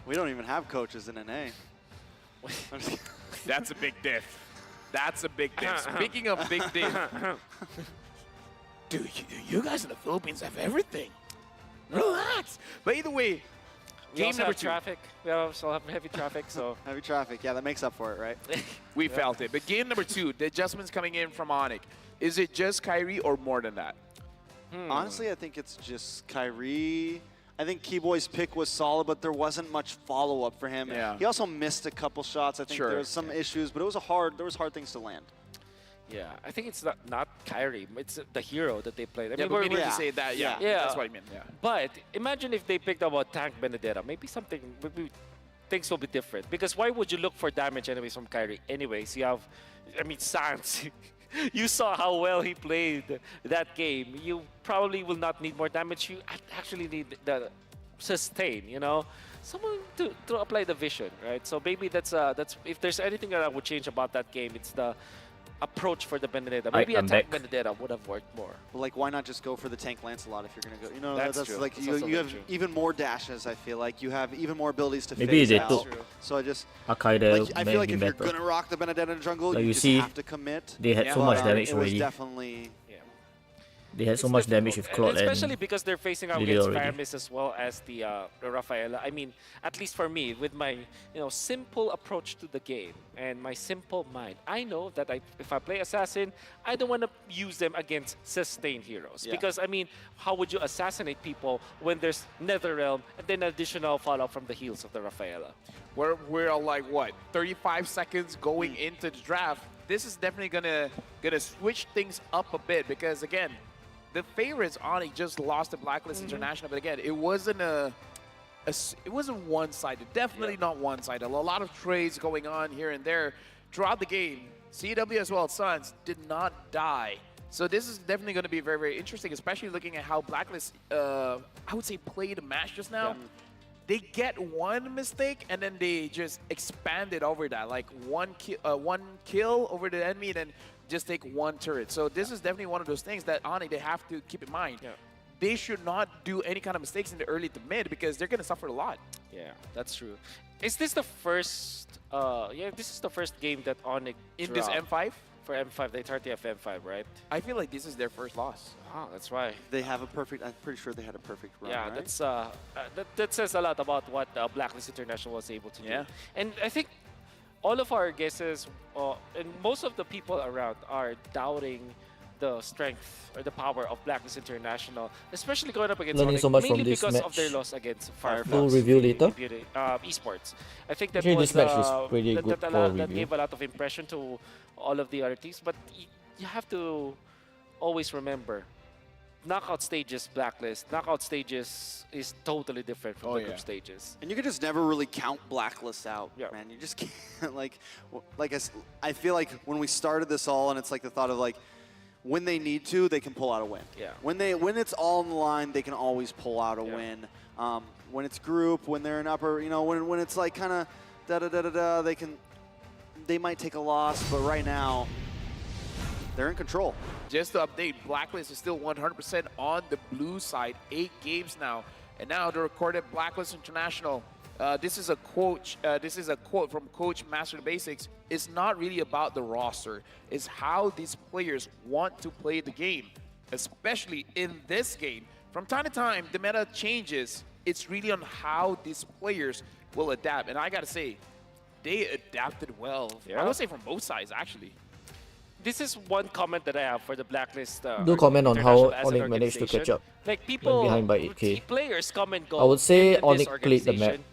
We don't even have coaches in NA. That's a big diff. That's a big diff. Speaking of big diff, dude, you guys in the Philippines have everything. Relax. But either way, game number 2. Traffic. We also have heavy traffic, so heavy traffic. Yeah, that makes up for it, right? We felt it. But game number 2, the adjustments coming in from Onyx. Is it just Kyrie or more than that? Honestly, I think it's just Kyrie. I think Keyboy's pick was solid, but there wasn't much follow-up for him. Yeah. He also missed a couple shots. I think there was some issues, but it was there was hard things to land. yeah, I think it's not Kyrie. It's the hero that they played. I Yeah, mean, but we need to say that. Yeah, that's what I meant. Yeah. But imagine if they picked up a Tank Benedetta. Maybe things will be different. Because why would you look for damage anyways from Kyrie? Anyways, you have, Sans. You saw how well he played that game. You probably will not need more damage. You actually need the sustain, someone to apply the vision, right? So maybe that's if there's anything that I would change about that game, it's the approach for the Benedetta. Maybe a Tank Benedetta would have worked more. Well, like, why not just go for the Tank Lancelot if you're going to go? That's true. Like, That's you have even more dashes, I feel like. You have even more abilities to Maybe phase they out. took So I just... Akaida I feel like maybe if you're better. going to rock the Benedetta in jungle, Like you you just see, have to commit. they had so much damage It was already. definitely... They had so much damage with Claude especially and because they're facing out Lily against already. Paramis as well as the Rafaela. I mean, at least for me, with my simple approach to the game and my simple mind, I know that if I play Assassin, I don't want to use them against sustained heroes. Yeah. Because, I mean, how would you assassinate people when there's Netherrealm and then additional follow-up from the heals of the Rafaela? We're like, what, 35 seconds going into the draft. This is definitely gonna switch things up a bit because, again, the favorites Onyx just lost to Blacklist International, but again, it wasn't it wasn't one-sided. Definitely not one-sided. A lot of trades going on here and there throughout the game. CW as well as Suns did not die. So this is definitely going to be very, very interesting, especially looking at how Blacklist, I would say, played the match just now. Yeah. They get one mistake and then they just expand it over that, like one kill over the enemy, and then just take one turret. So this is definitely one of those things that Onyx, they have to keep in mind. Yeah. They should not do any kind of mistakes in the early to mid because they're going to suffer a lot. Yeah, that's true. Is this the first? This is the first game that Onyx in this M5 for M5. They started the M5, right? I feel like this is their first loss. Oh, that's why they have a perfect. I'm pretty sure they had a perfect run. Yeah, right? that's that says a lot about what Blacklist International was able to do. And I think all of our guesses and most of the people around are doubting the strength or the power of Blacklist International, especially going up against Learning Onyx, so much mainly from this because of match. their loss against Fireflies. Full review later. Esports. I think that Actually, was this match is pretty good for a that review. gave a lot of impression to all of the other teams, but you have to always remember, knockout stages, Blacklist, knockout stages is totally different from the group stages. And you can just never really count Blacklist out, man. You just can't, like I feel like when we started this all, and it's like the thought of like, when they need to, they can pull out a win. Yeah. When it's all on the line, they can always pull out a win. When it's group, when they're in upper, you know, when it's like kind of da-da-da-da-da, they might take a loss, but right now, they're in control. Just to update, Blacklist is still 100% on the blue side. 8 games now, and now the recorded Blacklist International. This is a quote. This is a quote from Coach Master the Basics. It's not really about the roster. It's how these players want to play the game, especially in this game. From time to time, the meta changes. It's really on how these players will adapt, and I gotta say, they adapted well. Yeah. I would say from both sides, actually. This is one comment that I have for the Blacklist. Do comment on how International as an Onyx managed to catch organization. up. Like people, behind by 8K. players come and go. I would say in this Onyx played the map. organization.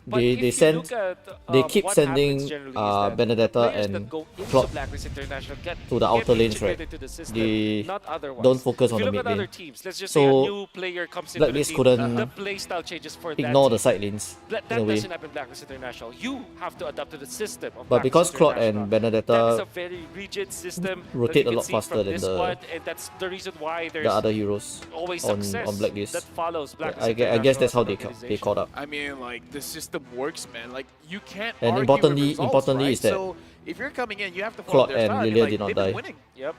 But They if you send, look at, they keep what sending happens generally is that Benedetta players and that go into Claude Blacklist International get to the outer lanes, integrated right? to the system, They not otherwise. don't focus on if you the look mid at lane. other teams, let's just say a So new player comes into the Blacklist team, couldn't the playstyle changes for ignore that the side lanes That in a way. doesn't happen in Blacklist International. You have to adapt to the system of But because Blacklist Claude International. and That is Benedetta a very rigid system rotate that you a can lot see faster from than this the- squad, and that's the reason why there's the other heroes always on success Blacklist. that follows Blacklist I guess International that's how as an they organization. caught up. I mean, like, the system works, man. Like, you can't And argue importantly- with results, importantly right? is that so if you're coming in, you have to follow Claude their and style. I mean, Lilia like, did not they've been die. winning. Yep.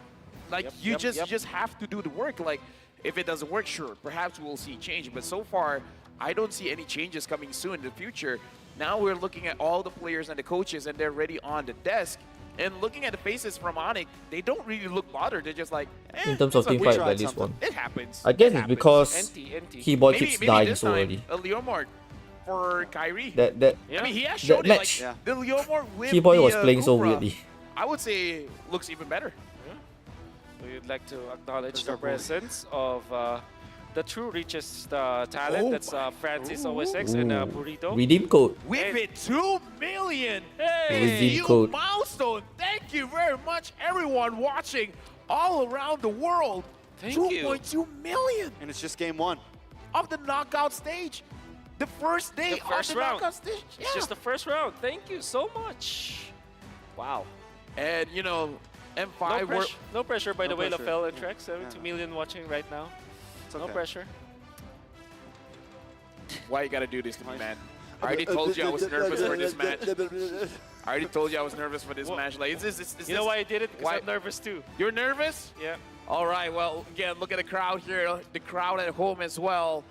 Like, Yep, you yep, just yep. you just have to do the work. Like, if it doesn't work, sure, perhaps we'll see change. But so far, I don't see any changes coming soon in the future. Now we're looking at all the players and the coaches, and they're ready on the desk. And looking at the faces from Onyx, they don't really look bothered. They're just like, In terms of it's like, team we fight, tried at least something. one. It happens. I guess It it's happens. because NT. Keyboy Maybe- keeps maybe dying this so time, early. A Leomord for Kyrie. That I mean, he has that shown it. match, Like, the Leomord with Keyboy the, was playing so Cupra, weirdly. I would say looks even better. We'd like to acknowledge the presence of the true richest talent. Oh That's Francis OSX and Burrito. Redeem code. We've hit 2 million. Hey, Redeem you code. milestone. Thank you very much, everyone watching all around the world. Thank 2.2 million And it's just game 1. of the knockout stage. The first day The first of the round. knockout stage. It's just the first round. Thank you so much. Wow. And, you know, M5 were... No pressure, by No the way, pressure. LaFell and Yeah. Trex. 2 million watching right now. It's No okay. pressure. Why you gotta do this to me, man? I already told you I was nervous for this match. I already told you I was nervous for this match. Like, it's You know why I did it? Because Why- I'm nervous too. You're nervous? Yeah. All right, well, again, look at the crowd here, the crowd at home as well.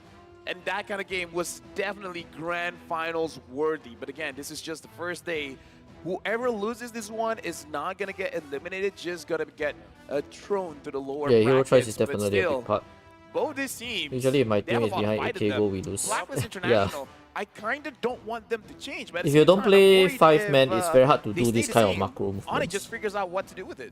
And that kind of game was definitely grand finals worthy. But again, this is just the first day. Whoever loses this one is not going to get eliminated, just going to get thrown to the lower Yeah, hero brackets. choice is But definitely a still, big part. both these teams, Usually if my they have team is a lot of behind fight in 8K them. goal, we lose. Blacklist Yeah. International, I kind of don't want them to change. But at the If you same don't time, I'm play worried 5-man, if, it's very hard to they do stay this the kind of same. macro Onyx movements. just figures out what to do with it.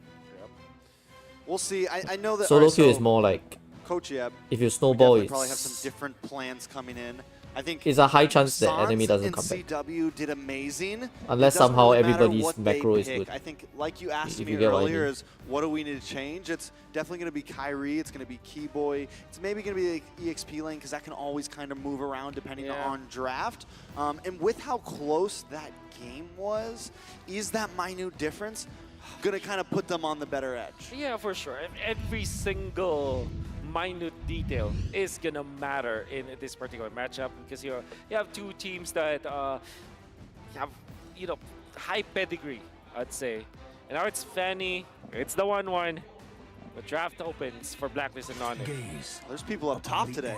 We'll see. I know that Solo alright, queue so is more like, Coach Yeb, if you we snowball, definitely it's, probably have some different plans coming in. I think it's a high chance that Sans enemy doesn't and come back. CW did amazing. Unless It doesn't somehow really matter everybody's what they macro is pick. good. I think, like you asked If me you get what I earlier, mean. is what do we need to change? It's definitely going to be Kyrie. It's going to be Keyboy. It's maybe going to be the EXP lane because that can always kind of move around depending on draft. And with how close that game was, is that minute difference going to kind of put them on the better edge? Yeah, for sure. Every single minute detail is gonna matter in this particular matchup because you have two teams that have high pedigree, I'd say. And now it's Fanny, it's the 1-1. The draft opens for Blacklist and Onyx. There's people up top today.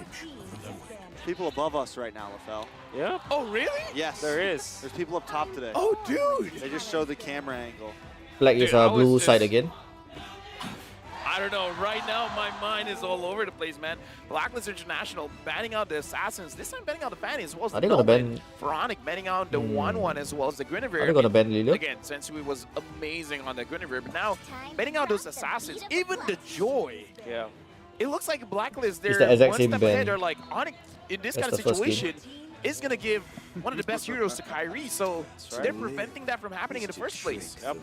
People above us right now, LaFell. Yeah. Oh, really? Yes. There is. There's people up top today. Oh, dude. They just showed the camera angle. Black is Dude, I a was blue just- side again. I don't know. Right now, my mind is all over the place, man. Blacklist International banning out the Assassins. This time banning out the Fanny as well as Are the they gonna Nolan. ban? Pharaonic banning out the 1-1 as well as the Guinevere. Are they gonna ban Lilia? Again, Sensui was amazing on the Guinevere, but now banning out those Assassins, even the Joy. Yeah. It looks like Blacklist, they're It's the exact one same step ban. ahead. They're like, Onyx, in this That's kind of the first game. situation, is going to give one of the best heroes to Kyrie. So right. they're preventing that from happening in the first place. Yep.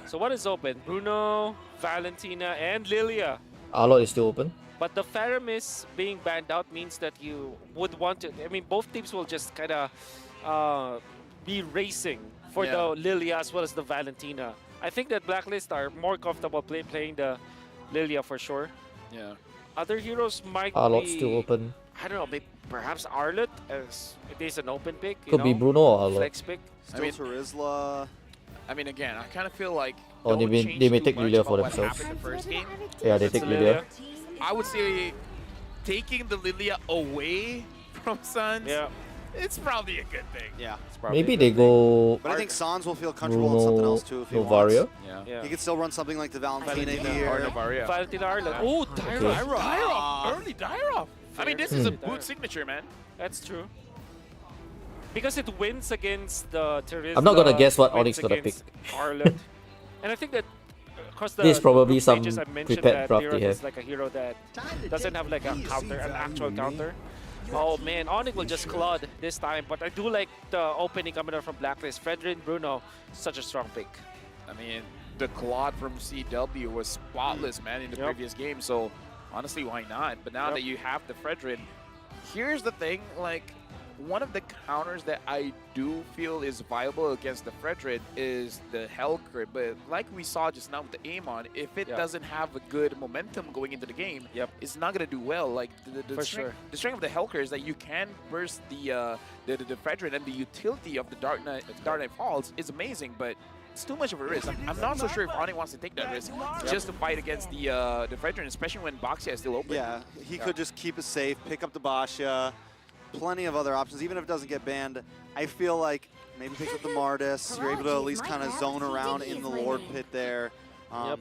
So what is open? Bruno, Valentina, and Lilia. Arlot is still open. But the Faramis being banned out means that you would want to... I mean, both teams will just kind of be racing for the Lilia as well as the Valentina. I think that Blacklist are more comfortable playing the Lilia for sure. Yeah. Other heroes might Arlot's be... still open. I don't know, maybe perhaps Arlot, as it is an open pick. Could be Bruno or Arlot. Flex pick. Still Terizla. I mean, again, I kind of feel like Or they may take Lilia for themselves. The first game. Yeah, they take Lilia. I would say taking the Lilia away from Suns, it's probably a good thing. Yeah. Maybe they go. But I think Sans will feel comfortable Bruno, on something else too if he Novaria. wants. Yeah. He could still run something like the Valentina Or here. Novaria. Valentina Arlot. Oh, Dyrov. Early Dyrov. I mean, this is a boot signature, man. That's true. Because it wins against the Terizla. I'm not gonna guess what wins Onyx gonna pick. against Arlot. And I think that across the This is probably group some stages, I mentioned prepared that draft Dyrov they have. is like a hero that doesn't have like a counter, an actual counter. Oh man, Onyx will just clod this time, but I do like the opening coming out from Blacklist. Fredrin Bruno, such a strong pick. I mean, the Claude from CW was spotless, man, in the previous game. So honestly, why not? But now that you have the Fredrin, here's the thing, like, one of the counters that I do feel is viable against the Fredrin is the Helker, but like we saw just now with the Amon, if it doesn't have a good momentum going into the game, it's not going to do well. Like the strength of the Helker is that you can burst the Fredrin, and the utility of the Dark Knight Falls is amazing, but it's too much of a risk. I'm not so sure if Onyx wants to take that risk just to fight against the Fredrin, especially when Boxia is still open. Yeah, he could just keep it safe, pick up the Basha. Plenty of other options, even if it doesn't get banned. I feel like maybe pick up the Mardis. You're able to at least kind of zone around in the Lord Pit there. I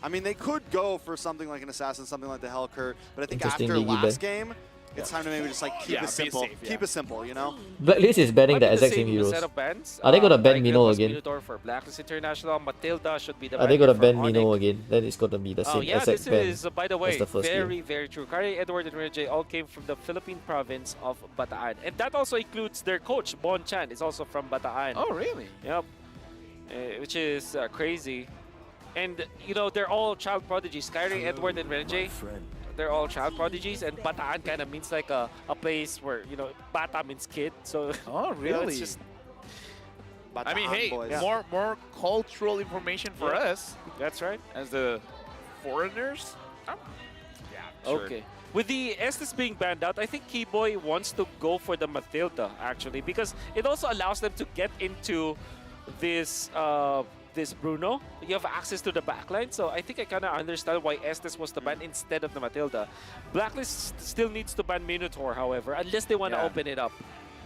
mean, they could go for something like an Assassin, something like the Helker, but I think after last game, it's time to maybe just like keep it simple. Safe, keep it simple, you know? Blacklist is banning the exact same heroes. Are they gonna ban Mino again? Minotaur for Blacklist International. Matilda should be the Are they gonna ban Onyx. Mino again? Then it's gonna be the same yeah, exact this ban. is, by the way, as the first very, game. very true. Kari, Edward, and Renjay all came from the Philippine province of Bataan. And that also includes their coach, Bon Chan, is also from Bataan. Oh, really? Yep. Which is crazy. And, you know, they're all child prodigies. Kyrie, Edward, and Renjay, they're all child prodigies. And Bataan kind of means like a place where, you know, Bata means kid. So, oh, really? You know, it's just... I mean, hey, more cultural information for us. That's right. As the foreigners. Oh. Yeah, sure. Okay. With the Estes being banned out, I think Keyboy wants to go for the Matilda, actually, because it also allows them to get into this this Bruno. You have access to the backline, so I think I kind of understand why Estes was the ban instead of the Matilda. Blacklist still needs to ban Minotaur, however, unless they want to open it up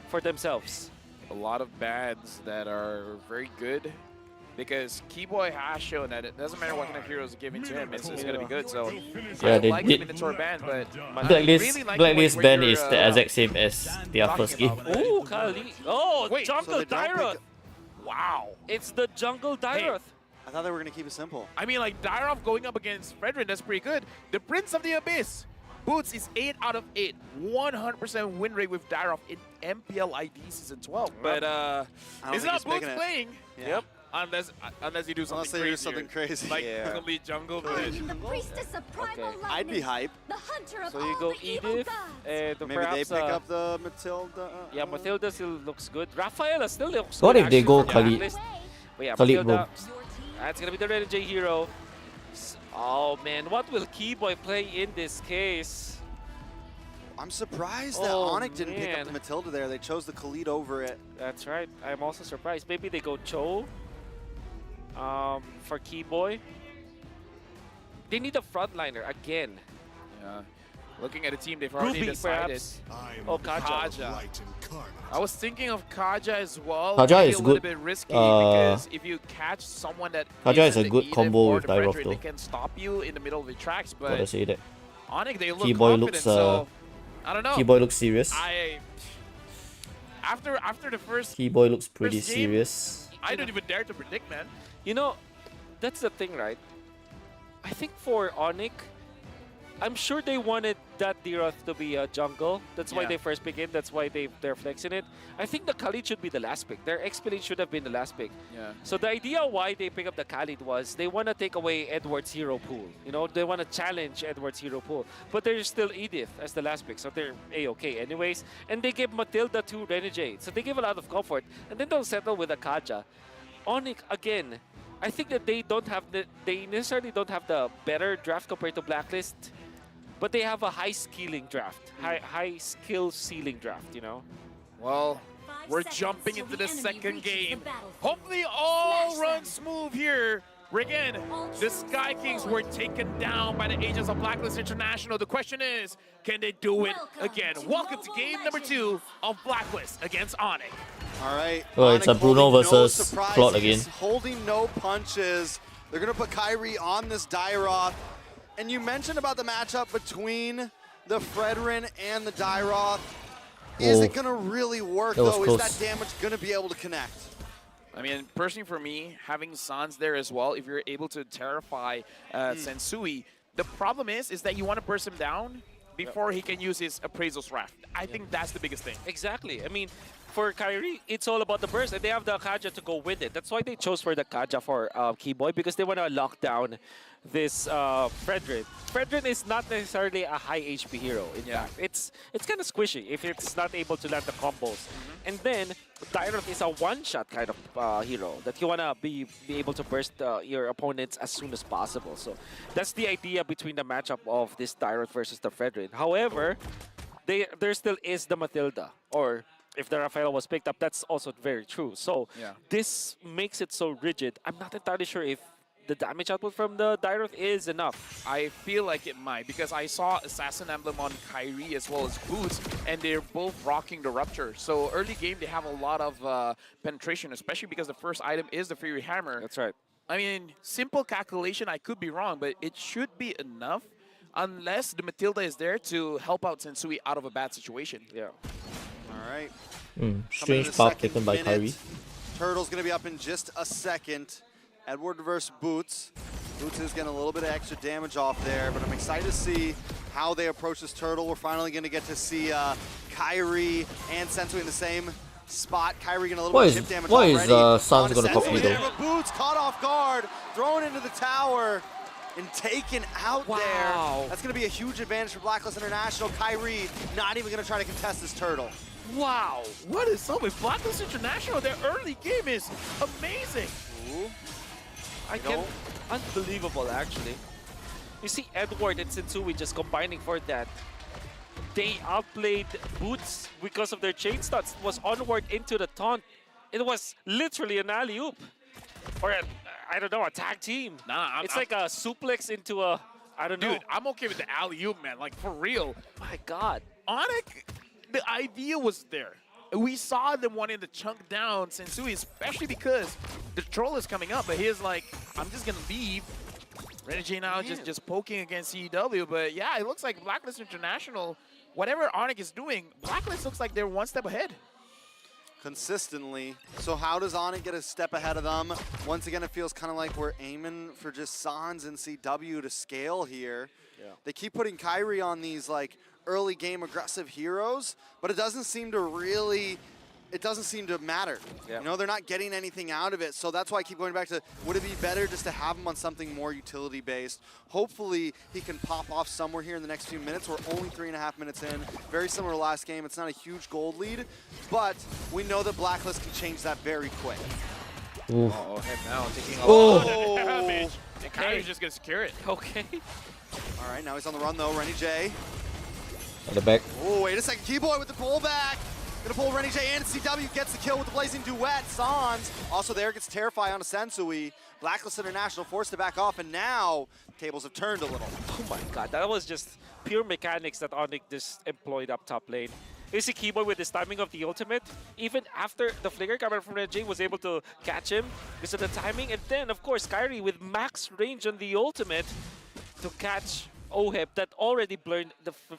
for themselves. A lot of bans that are very good, because Keyboy has shown that it doesn't matter what kind of heroes are given to him, it's going to be good. So Yeah, I they like did. the Minotaur ban, but Blacklist ban is the exact same as their first game. Ooh, Kali. Oh, wait, Jungle Dyroth. Wow. It's the Jungle Dyroth. I thought they were going to keep it simple. I mean, like, Dyrov going up against Fredrin, that's pretty good. The Prince of the Abyss. Boots is 8 out of 8. 100% win rate with Dyrov in MPL ID Season 12. But it's not Boots playing. Yep. Unless you do something they crazy. do something crazy. Like complete jungle. The priestess of primal lightning, I'd be hype. the hunter of So all you go the evil Edith, gods. and Maybe perhaps they pick up the Matilda. yeah, Matilda still looks good. Rafaela still looks What good. if they actually, go for Khalid? Blacklist. But yeah, Khalid Matilda, that's gonna be the Renjay hero. Oh man, what will Keyboy play in this case? I'm surprised that Oh, Onyx didn't pick up man. the Matilda there. They chose the Khalid over it. That's right. I'm also surprised. Maybe they go Cho for Keyboy. They need a frontliner again. Yeah. Looking at a team, they've already Ruby, decided. perhaps. Oh, Kaja. Kaja. I was thinking of Kaja as well. Kaja Maybe is a little good. bit risky because if you catch someone that Kaja is is a in good the Eden combo or with the Dairoth Frederick, though. they can stop you in the middle of the tracks. Gotta But say that. Onyx, they look Keyboy confident. looks, So I don't know. Keyboy looks serious. After the first Keyboy looks pretty first game, serious. I don't even dare to predict, man. You know, that's the thing, right? I think for Onyx, I'm sure they wanted that Dairoth to be a jungle. That's why Yeah. they first pick it. That's why they're flexing it. I think the Khalid should be the last pick. Their X-Blade should have been the last pick. Yeah. So the idea why they pick up the Khalid was they want to take away Edward's hero pool. You know, they want to challenge Edward's hero pool. But there's still Edith as the last pick, so they're A-okay anyways. And they give Matilda to Renegade, so they give a lot of comfort. And then they'll settle with a Kaja. Onyx, again, I think that they necessarily don't have the better draft compared to Blacklist, but they have a high skilling draft, high skill ceiling draft, you know? Well, we're jumping into the second game. Hopefully all runs smooth here. Again, the Sky Kings were taken down by the Agents of Blacklist International. The question is, can they do it again? Welcome to game number 2 of Blacklist against Onyx. All right. Oh, it's a Onyx Bruno holding versus no Claude surprises, again. Holding no punches. They're going to put Kyrie on this Dairoth. And you mentioned about the matchup between the Fredrin and the Dairoth. Is it going to really work, that was though? close. Is that damage going to be able to connect? I mean, personally for me, having Sans there as well, if you're able to terrify Sensui, the problem is that you want to burst him down before he can use his Appraisal's Raft. I think that's the biggest thing. Exactly. I mean, for Kyrie, it's all about the burst, and they have the Kaja to go with it. That's why they chose for the Kaja for Keyboy, because they want to lock down this Fredrin. Fredrin is not necessarily a high HP hero. In fact, it's kind of squishy if it's not able to land the combos. And then Dairoth is a one-shot kind of hero that you want to be able to burst your opponents as soon as possible. So that's the idea between the matchup of this Dairoth versus the Fredrin. However, there still is the Matilda, or if the Rafael was picked up, that's also very true. So this makes it so rigid. I'm not entirely sure if the damage output from the Dairoth is enough. I feel like it might, because I saw Assassin Emblem on Kyrie as well as Boots, and they're both rocking the Rupture. So early game, they have a lot of penetration, especially because the first item is the Fury Hammer. That's right. I mean, simple calculation, I could be wrong, but it should be enough unless the Matilda is there to help out Sensui out of a bad situation. Yeah. All right. Strange path taken by Kyrie. Turtle's going to be up in just a second. Edward versus Boots. Boots is getting a little bit of extra damage off there, but I'm excited to see how they approach this Turtle. We're finally going to get to see Kyrie and Sensui in the same spot. Kyrie getting a little bit of chip damage already. Why is Sans going to copy Sensui there, though? but Boots caught off guard, thrown into the tower, and taken out there. That's going to be a huge advantage for Blacklist International. Kyrie not even going to try to contest this Turtle. Wow, what is up with Blacklist International? Their early game is amazing. Ooh. Unbelievable, actually. You see Edward and Sensui just combining for that. They outplayed Boots because of their chain stunts. It was onward into the taunt. It was literally an alley-oop. Or I don't know, a tag team. Nah, it's like a suplex into a, I don't know. Dude, I'm okay with the alley-oop, man. Like, for real. My God. Onyx, the idea was there. We saw them wanting to chunk down Sensui, especially because the troll is coming up, but he's like, I'm just going to leave. Renegade now just poking against CEW, but yeah, it looks like Blacklist International, whatever Onyx is doing, Blacklist looks like they're one step ahead. Consistently. So how does Onyx get a step ahead of them? Once again, it feels kind of like we're aiming for just Sans and CW to scale here. Yeah. They keep putting Kyrie on these like early game aggressive heroes, but it doesn't seem to matter. Yeah. You know, they're not getting anything out of it. So that's why I keep going back to, would it be better just to have him on something more utility based? Hopefully he can pop off somewhere here in the next few minutes. We're only 3.5 minutes in. Very similar to last game. It's not a huge gold lead, but we know that Blacklist can change that very quick. Oof. Oh, him now taking a lot of damage. And Kyrie's just going to secure it. Okay. All right, now he's on the run though. Renny J. At the back. Oh, wait a second. Keyboy with the pullback. Gonna pull Renny J and CW gets the kill with the Blazing Duet. Sans also there, gets Terrify on a Sensui. Blacklist International forced to back off, and now tables have turned a little. Oh my god, that was just pure mechanics that Onyx just employed up top lane. You see Keyboy with his timing of the ultimate, even after the flicker coming from Red J was able to catch him because of the timing. And then, of course, Kyrie with max range on the ultimate to catch Oheb that already burned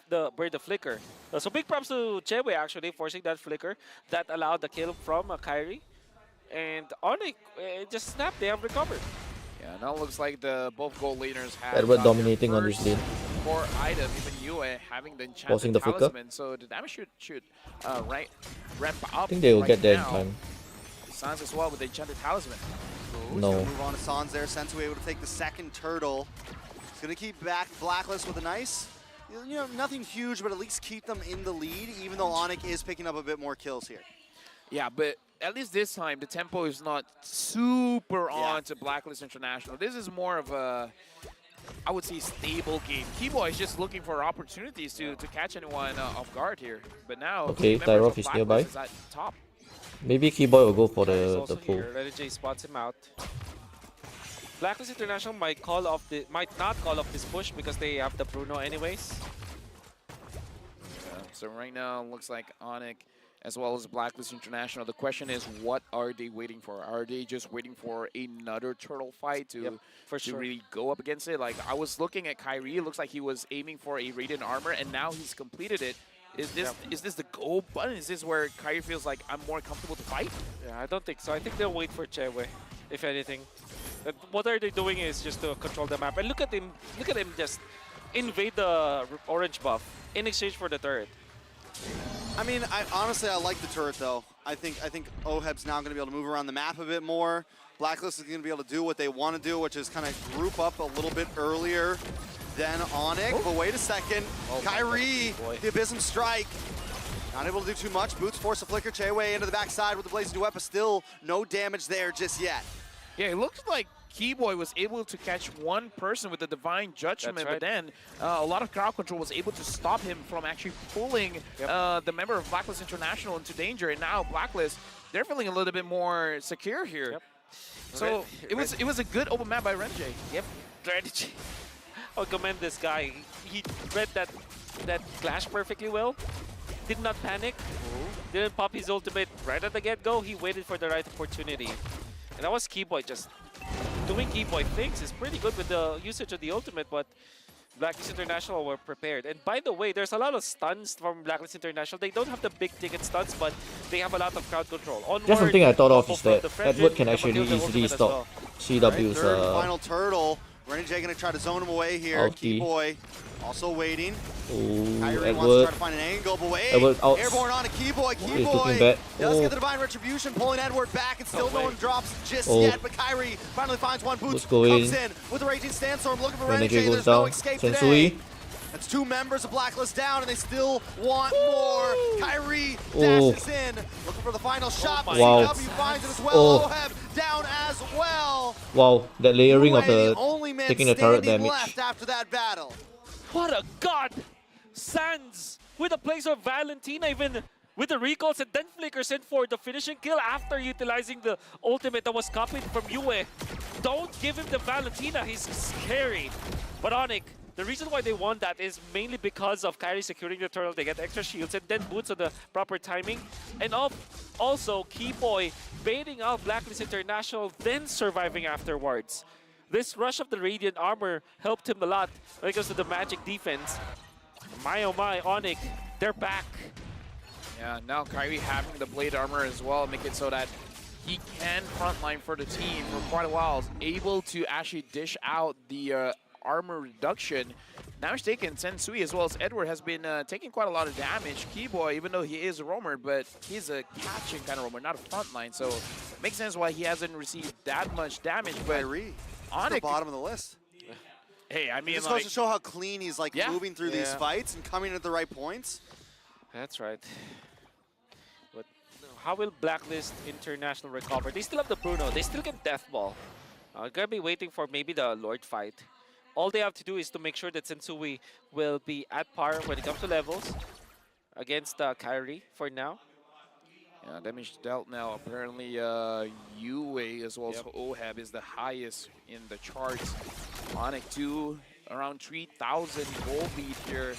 the flicker. So big props to Chewe actually forcing that flicker that allowed the kill from Kyrie. And Onyx just snapped, they have recovered. Yeah, now it looks like the both goal laners have Edward got their dominating on this first lane. core item, even Yue having the Forcing enchanted the flicker. talisman, so the damage should ramp up. I think they will right get there in now. time. Sans as well with the enchanted talisman. No. Move on to Sans there. Sensui able to take the second turtle. He's gonna keep back Blacklist with a nice, you know, nothing huge, but at least keep them in the lead, even though Onyx is picking up a bit more kills here. Yeah, but at least this time the tempo is not super on to Blacklist International. This is more of a, I would say, stable game. Keyboy is just looking for opportunities to catch anyone off guard here. But now, Okay, members Tyrov of is Blacklist nearby. is at top. Maybe Keyboy will go for He's the also pull. here. Red J spots him out. Blacklist International might not call off this push because they have the Bruno anyways. So right now, looks like Onyx as well as Blacklist International. The question is, what are they waiting for? Are they just waiting for another turtle fight to really go up against it? Like, I was looking at Kyrie. It looks like he was aiming for a Radiant Armor, and now he's completed it. Is this the go button? Is this where Kyrie feels like I'm more comfortable to fight? Yeah, I don't think so. I think they'll wait for Chewe, if anything. What are they doing is just to control the map. And look at him just invade the orange buff in exchange for the turret. I mean, honestly, I like the turret though. I think Oheb's now going to be able to move around the map a bit more. Blacklist is going to be able to do what they want to do, which is kind of group up a little bit earlier than Onyx. But wait a second, Kyrie, the Abysm Strike. Not able to do too much. Boots force a flicker. Chewe into the backside with the Blazing Duet, but still no damage there just yet. Yeah, it looks like Keyboy was able to catch one person with the Divine Judgment, but then a lot of crowd control was able to stop him from actually pulling the member of Blacklist International into danger. And now Blacklist, they're feeling a little bit more secure here. So it was a good open map by Renjay. Yep, Renjay. I'll commend this guy. He read that clash perfectly well. Did not panic. Didn't pop his ultimate right at the get-go. He waited for the right opportunity. And that was Keyboy just doing Keyboy things. Is pretty good with the usage of the ultimate, but Blacklist International were prepared. And by the way, there's a lot of stuns from Blacklist International. They don't have the big ticket stuns, but they have a lot of crowd control. Just something I thought of is that Edward Edward can actually easily stop CW's Third and final turtle. Renny J gonna try to zone him away here. ulti. Keyboy also waiting. Ooh, Kyrie wants to Edward. try to find an angle, but wait. Edward out. Airborne on a Keyboy. He's looking bad. Does get the Divine Retribution, pulling Edward back, and still no one drops just yet. But Kyrie finally finds one. Boots comes in with the Raging Sandstorm, looking for Renny J. There's no escape today. That's two members of Blacklist down, and they still want more. Kyrie dashes in, looking for the final shot. Wow. CW finds it as well. Oheb down as well. Wow, that layering of the the only man taking the turret standing damage. left after that battle. What a god! Sans with the place of Valentina, even with the recalls, and then flickers in for the finishing kill after utilizing the ultimate that was copied from Yue. Don't give him the Valentina, he's scary. But Onyx, the reason why they won that is mainly because of Kyrie securing the turtle. They get extra shields and then boots on the proper timing. And also Keyboy baiting out Blacklist International, then surviving afterwards. This rush of the Radiant Armor helped him a lot when it comes to the magic defense. My oh my, Onyx, they're back. Yeah, now Kyrie having the Blade Armor as well, make it so that he can frontline for the team for quite a while. Able to actually dish out the armor reduction. Now he's taking Sensui as well as Edward has been taking quite a lot of damage. Keyboy, even though he is a roamer, but he's a catching kind of roamer, not a frontline. So it makes sense why he hasn't received that much damage. But Kyrie, Onyx, the bottom of the list. Hey, I mean, it's supposed to show how clean he's like moving through these Yeah. fights and coming at the right points. That's right. But how will Blacklist International recover? They still have the Bruno. They still get Death Ball. Gonna be waiting for maybe the Lord fight. All they have to do is to make sure that Sensui will be at par when it comes to levels against Kyrie for now. Damage dealt now. Apparently, UA as well as OHAB is the highest in the charts. Onyx 2, around 3,000 gold lead here.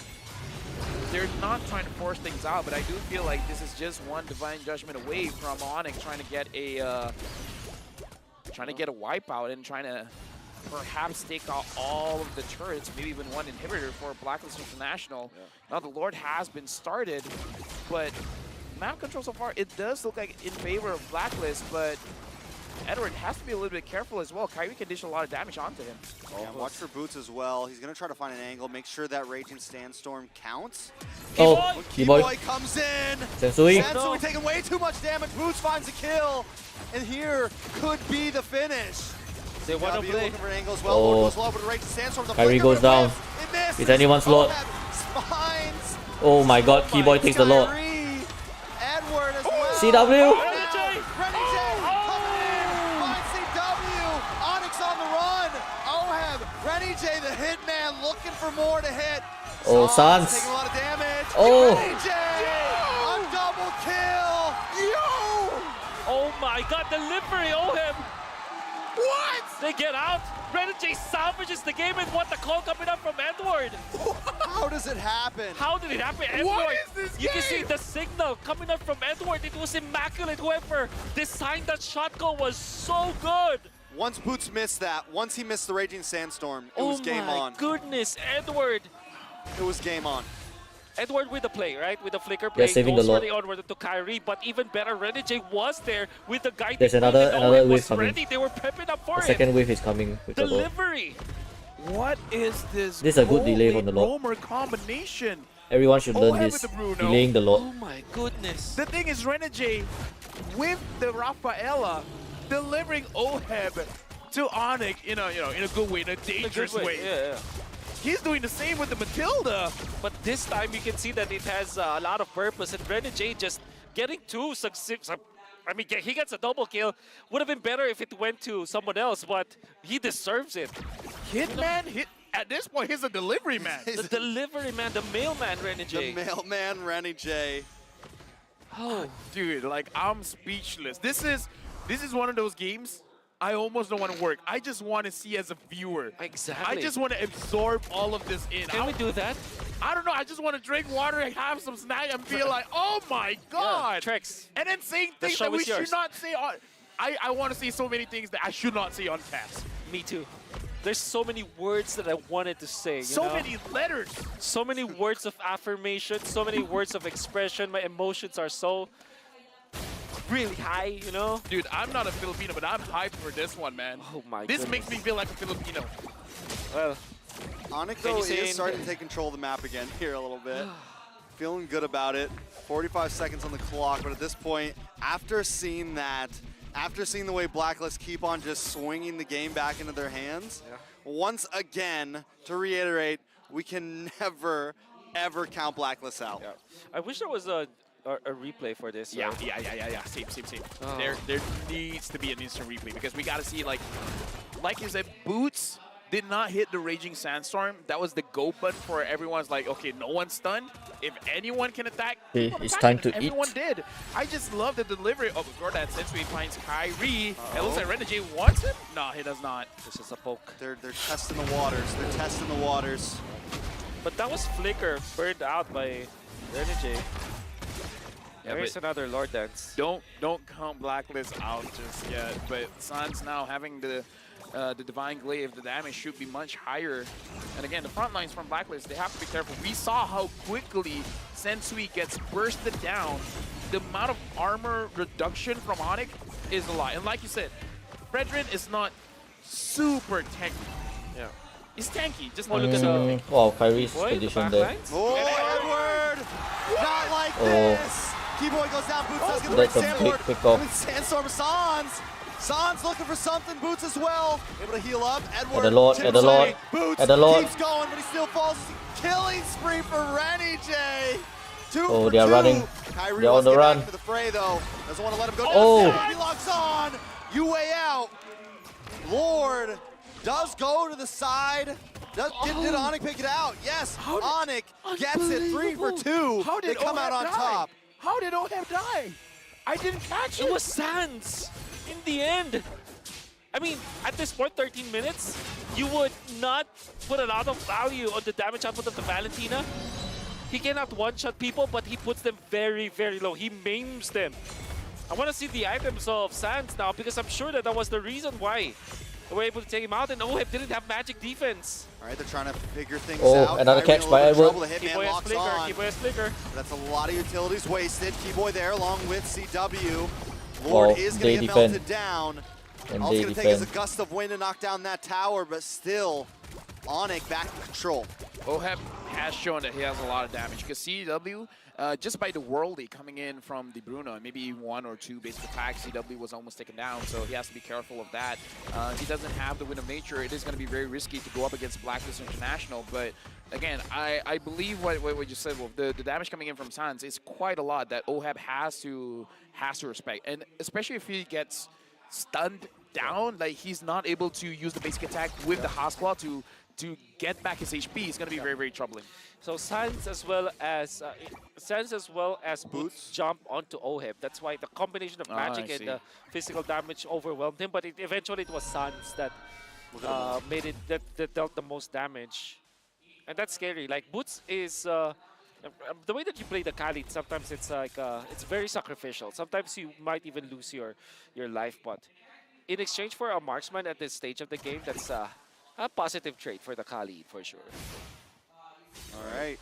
They're not trying to force things out, but I do feel like this is just one Divine Judgment away from Onyx trying to get a wipeout and trying to perhaps take out all of the turrets, maybe even one inhibitor for Blacklist International. Now the Lord has been started, but map control so far, it does look like in favor of Blacklist, but Edward has to be a little bit careful as well. Kyrie can dish a lot of damage onto him. Yeah, watch for Boots as well. He's going to try to find an angle, make sure that Raging Sandstorm counts. Oh, Keyboy comes in. Sensui. Sensui taking way too much damage. Boots finds a kill. And here could be the finish. They want to play. Looking for an angle as well. Lord goes low, but Raging Sandstorm. The Kyrie flicker, goes down. It misses. Is anyone's Lord? Spines. Oh my god, Keyboy takes the Lord. Kyrie. Edward as well. CW. Renny J, the hitman, looking for more to hit. Oh, Sans. Taking a lot of damage. Oh. Renny J, a double kill. Yo! Oh my god, delivery, OHAB. What? They get out. Renny J salvages the game and what the call coming up from Edward. How does it happen? How did it happen, Edward? What is this You can game? see the signal coming up from Edward. It was immaculate. Whoever designed that shot call was so good. Once Boots missed that, once he missed the Raging Sandstorm, it was game on. Oh my goodness, Edward. It was game on. Edward with the play, right? With the flicker play, saving goes the for Lord. the onward to Kyrie, but even better, Renny J was there with the guy. There's another wave was coming. ready. They were prepping up for The him. second wave is coming with the Lord. Delivery. What is this? This is a good delay from the Lord. Roamer combination. Everyone should learn OHAB this. with the Bruno. Delaying the Lord. Oh my goodness. The thing is, Renegade with the Rafaela delivering OHAB to Onyx in a good way, in a dangerous way. Yeah. He's doing the same with the Matilda. But this time you can see that it has a lot of purpose, and Renny J just getting two success. I mean, he gets a double kill. Would have been better if it went to someone else, but he deserves it. Hitman, at this point, he's a delivery man. The delivery man, the mailman, Renny J. The mailman, Renny J. Oh, dude, like I'm speechless. This is one of those games I almost don't want to work. I just want to see as a viewer. Exactly. I just want to absorb all of this in. Can we do that? I don't know. I just want to drink water and have some snack and feel like, oh my god. Yeah, Trex. And then saying The things show that we is yours. should not say on. I want to say so many things that I should not say on cast. Me too. There's so many words that I wanted to say. So you know? many letters. So many words of affirmation. So many words of expression. My emotions are so really high, you know? Dude, I'm not a Filipino, but I'm hyped for this one, man. Oh my This goodness. makes me feel like a Filipino. Well, Onyx, Can though, you say is starting to take control of the map again here a little bit. Feeling good about it. 45 seconds on the clock, but at this point, after seeing the way Blacklist keep on just swinging the game back into their hands, once again, to reiterate, we can never, ever count Blacklist out. yeah. I wish there was a replay for this. Yeah, right? yeah. Same. Oh. There needs to be an instant replay because we got to see, like you said, Boots did not hit the Raging Sandstorm. That was the go button for everyone's like, okay, no one's stunned. If anyone can attack, Okay, keep on it's attacking. time to Everyone eat. did. I just love the delivery. Oh, before that, Sensui finds Kyrie. It looks like Renegade wants him. No, he does not. This is a poke. They're testing the waters. They're testing the waters. But that was Flicker burned out by Renny J. Yeah, There's but another Lord Dance. don't count Blacklist out just yet. But Sans now having the Divine Glaive, the damage should be much higher. And again, the front lines from Blacklist, they have to be careful. We saw how quickly Sensui gets bursted down. The amount of armor reduction from Onyx is a lot. And like you said, Fredrin is not super tanky. Yeah. He's tanky. Just look at the Wow, Kyrie's Boy, the position there. backlines? Oh, Edward! Not like Oh. this! Keyboy goes down, Boots does get the That's break, a Sandlord. quick off. Sandstorm Sans! Sans looking for something, Boots as well. Able to heal up, Edward. At the Lord, chips at the Lord, away. Boots at the Lord. keeps going, but he still falls. Killing spree for Renny J. Two Oh, for they are two. running. Kyrie They're wants on to the get run. back into the fray, though. Doesn't want to let him go. Oh. He locks on. You way out. Lord does go to the side. Did Onyx pick it out? Yes, Onyx gets it 3 for 2. How did they come out OHAB on die? top. How did OHAB die? I didn't catch it. It was Sans in the end. I mean, at this point, 13 minutes, you would not put a lot of value on the damage output of the Valentina. He cannot one-shot people, but he puts them very, very low. He maims them. I want to see the items of Sans now because I'm sure that was the reason why they were able to take him out, and Oheb didn't have magic defense. All right, they're trying to figure things Oh, out. another Kyrie in catch a by little bit of Edward. trouble. The Keyboy Hitman has locks flicker, on. Keyboy has flicker. That's a lot of utilities wasted. Keyboy there along with CW. Lord is going to get defend. melted down. And All they it's going to take is a defend. gust of wind to knock down that tower, but still, Onyx back in control. Oheb has shown that he has a lot of damage because CW, just by the worldly coming in from the Bruno, and maybe one or two basic attacks, CW was almost taken down, so he has to be careful of that. He doesn't have the Wind of Nature. It is going to be very risky to go up against Blacklist International, but again, I believe what you said, Wolf. The damage coming in from Sans is quite a lot that Oheb has to respect, and especially if he gets stunned down, like he's not able to use the basic attack with the hospital to get back his HP. It's going to be very, very troubling. So Sans as well as Boots jump onto Oheb. That's why the combination of magic and the physical damage overwhelmed him. But eventually it was Sans that made it that dealt the most damage, and that's scary. Like Boots is the way that you play the Khalid. Sometimes it's like it's very sacrificial. Sometimes you might even lose your life, but in exchange for a marksman at this stage of the game, that's a positive trait for the Khalid for sure. All right,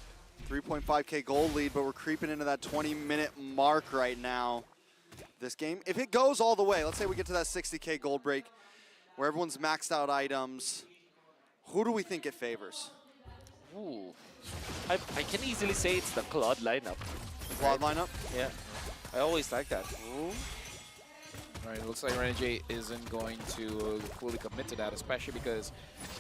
3.5K gold lead, but we're creeping into that 20-minute mark right now. This game, if it goes all the way, let's say we get to that 60K gold break, where everyone's maxed out items, who do we think it favors? Ooh, I can easily say it's the Claude lineup. Claude lineup? Yeah, I always like that. Ooh. All right, it looks like Renegade isn't going to fully commit to that, especially because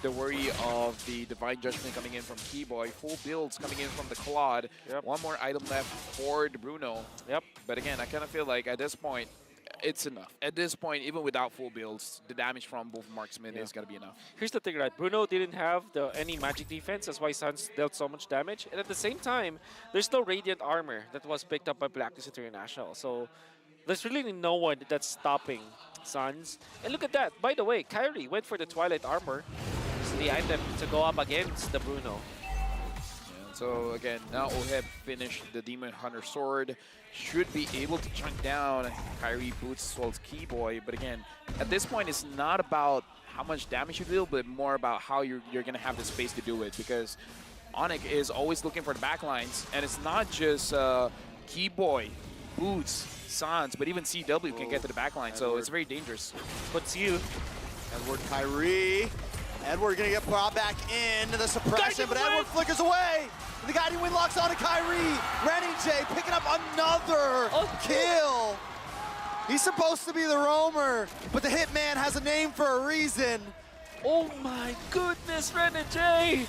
the worry of the Divine Judgment coming in from Keyboy, full builds coming in from the Claude, one more item left for the Bruno. Yep. But again, I kind of feel like at this point, it's enough. At this point, even without full builds, the damage from both marksmen is going to be enough. Here's the thing, right? Bruno didn't have any magic defense. That's why Sans dealt so much damage. And at the same time, there's no Radiant Armor that was picked up by Blacklist International. So there's really no one that's stopping Sans. And look at that. By the way, Kyrie went for the Twilight Armor. It's the item to go up against the Bruno. So again, now Oheb finished the Demon Hunter Sword. Should be able to chunk down Kyrie, Boots, as well as Keyboy. But again, at this point, it's not about how much damage you deal, but more about how you're going to have the space to do it. Because Onyx is always looking for the backlines. And it's not just Keyboy, Boots, Sans, but even CW can get to the backline. So it's very dangerous. But you, Edward, Kyrie. Edward going to get brought back into the suppression, but Edward flickers away. The guiding wind locks on to Kyrie. Renegade picking up another kill. He's supposed to be the roamer, but the Hitman has a name for a reason. Oh my goodness, Renegade!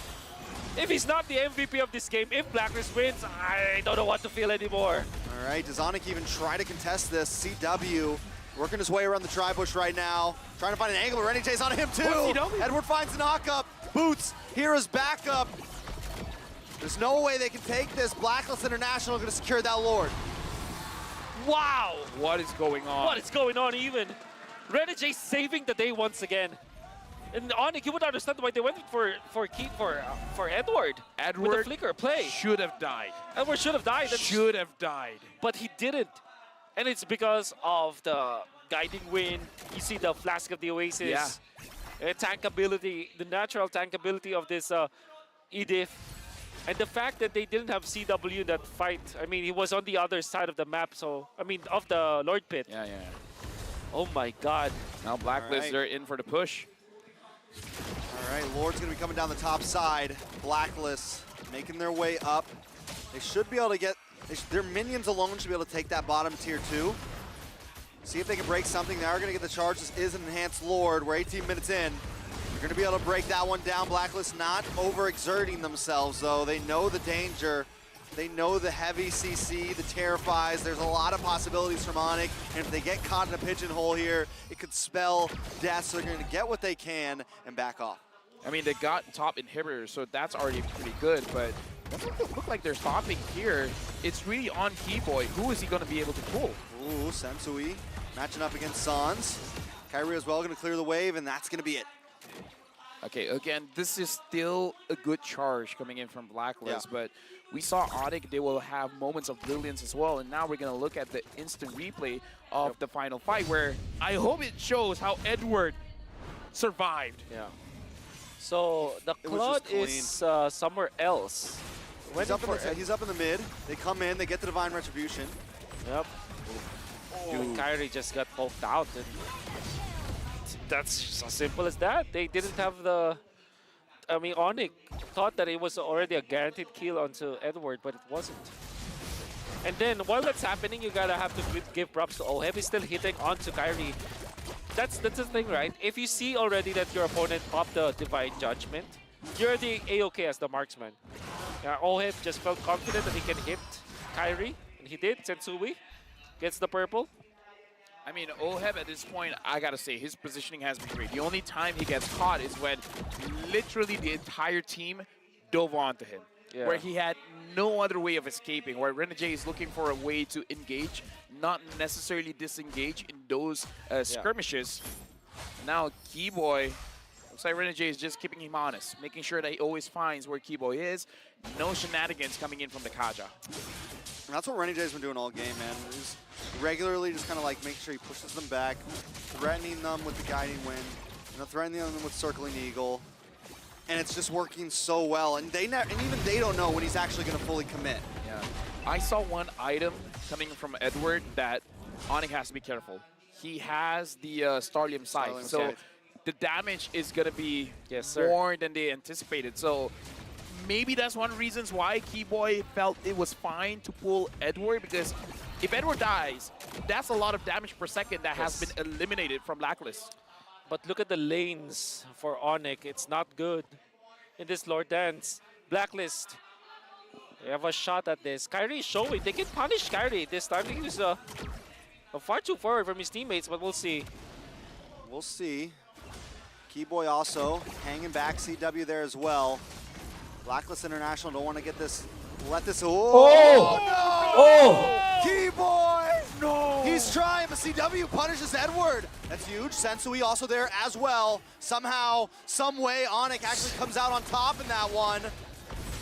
If he's not the MVP of this game, if Blacklist wins, I don't know what to feel anymore. All right, does Onyx even try to contest this? CW working his way around the tri-bush right now. Trying to find an angle. Renegade's on him too. Edward finds the knock-up. Boots, here is backup. There's no way they can take this. Blacklist International going to secure that Lord. Wow! What is going on? What is going on even? Renegade saving the day once again. And Onyx, you would understand why they went for Edward. Edward with the flicker play. Should have died. Edward should have died. Should have died. But he didn't. And it's because of the guiding wind. You see the Flask of the Oasis. Yeah. Tankability, the natural tankability of this Edith. And the fact that they didn't have CW in that fight. I mean, he was on the other side of the map, so, I mean, of the Lord Pit. Yeah. Oh my God. Now Blacklist, they're in for the push. All right, Lord's going to be coming down the top side. Blacklist making their way up. They should be able to get, their minions alone should be able to take that bottom tier 2. See if they can break something. They are going to get the charge. This is an enhanced Lord. We're 18 minutes in. They're going to be able to break that one down. Blacklist not overexerting themselves, though. They know the danger. They know the heavy CC, the terrifies. There's a lot of possibilities from Onyx. And if they get caught in a pigeonhole here, it could spell death. So they're going to get what they can and back off. I mean, they got top inhibitors, so that's already pretty good, but it doesn't look like they're stopping here. It's really on Keyboy. Who is he going to be able to pull? Ooh, Sensui matching up against Sans. Kyrie as well, going to clear the wave, and that's going to be it. Okay, again, this is still a good charge coming in from Blacklist, but we saw Onyx, they will have moments of brilliance as well, and now we're going to look at the instant replay of the final fight, where I hope it shows how Edward survived. Yeah. So the Claude is somewhere else. He's up in the mid. They come in, they get the Divine Retribution. Yep. Oh, Kyrie just got poked out. And that's just as simple as that. They didn't have the... I mean, Onyx thought that it was already a guaranteed kill onto Edward, but it wasn't. And then while that's happening, you gotta have to give props to Oheb. He's still hitting onto Kyrie. That's the thing, right? If you see already that your opponent popped the Divine Judgment, you're already A-okay as the marksman. Oheb just felt confident that he can hit Kyrie, and he did. Sensui gets the purple. I mean, Oheb at this point, I gotta say, his positioning has been great. The only time he gets caught is when literally the entire team dove onto him, where he had no other way of escaping, where Renegade is looking for a way to engage, not necessarily disengage in those skirmishes. Now, Keyboy, looks like Renegade is just keeping him honest, making sure that he always finds where Keyboy is. No shenanigans coming in from the Kaja. And that's what Renegade's been doing all game, man. He's regularly just kind of like making sure he pushes them back, threatening them with the Guiding Wind, threatening them with Circling Eagle. And it's just working so well. And even they don't know when he's actually going to fully commit. Yeah. I saw one item coming from Edward that Onyx has to be careful. He has the Starlium Scythe. So the damage is going to be more than they anticipated. So maybe that's one of the reasons why Keyboy felt it was fine to pull Edward, because if Edward dies, that's a lot of damage per second that has been eliminated from Blacklist. But look at the lanes for Onyx. It's not good in this Lord Dance. Blacklist, they have a shot at this. Kyrie is showing. They can punish Kyrie this time. He was far too forward from his teammates, but we'll see. We'll see. Keyboy also hanging back. CW there as well. Blacklist International don't want to get this. Let this. Keyboy! No! He's trying, but CW punishes Edward. That's huge. Sensui also there as well. Somehow, some way, Onyx actually comes out on top in that one.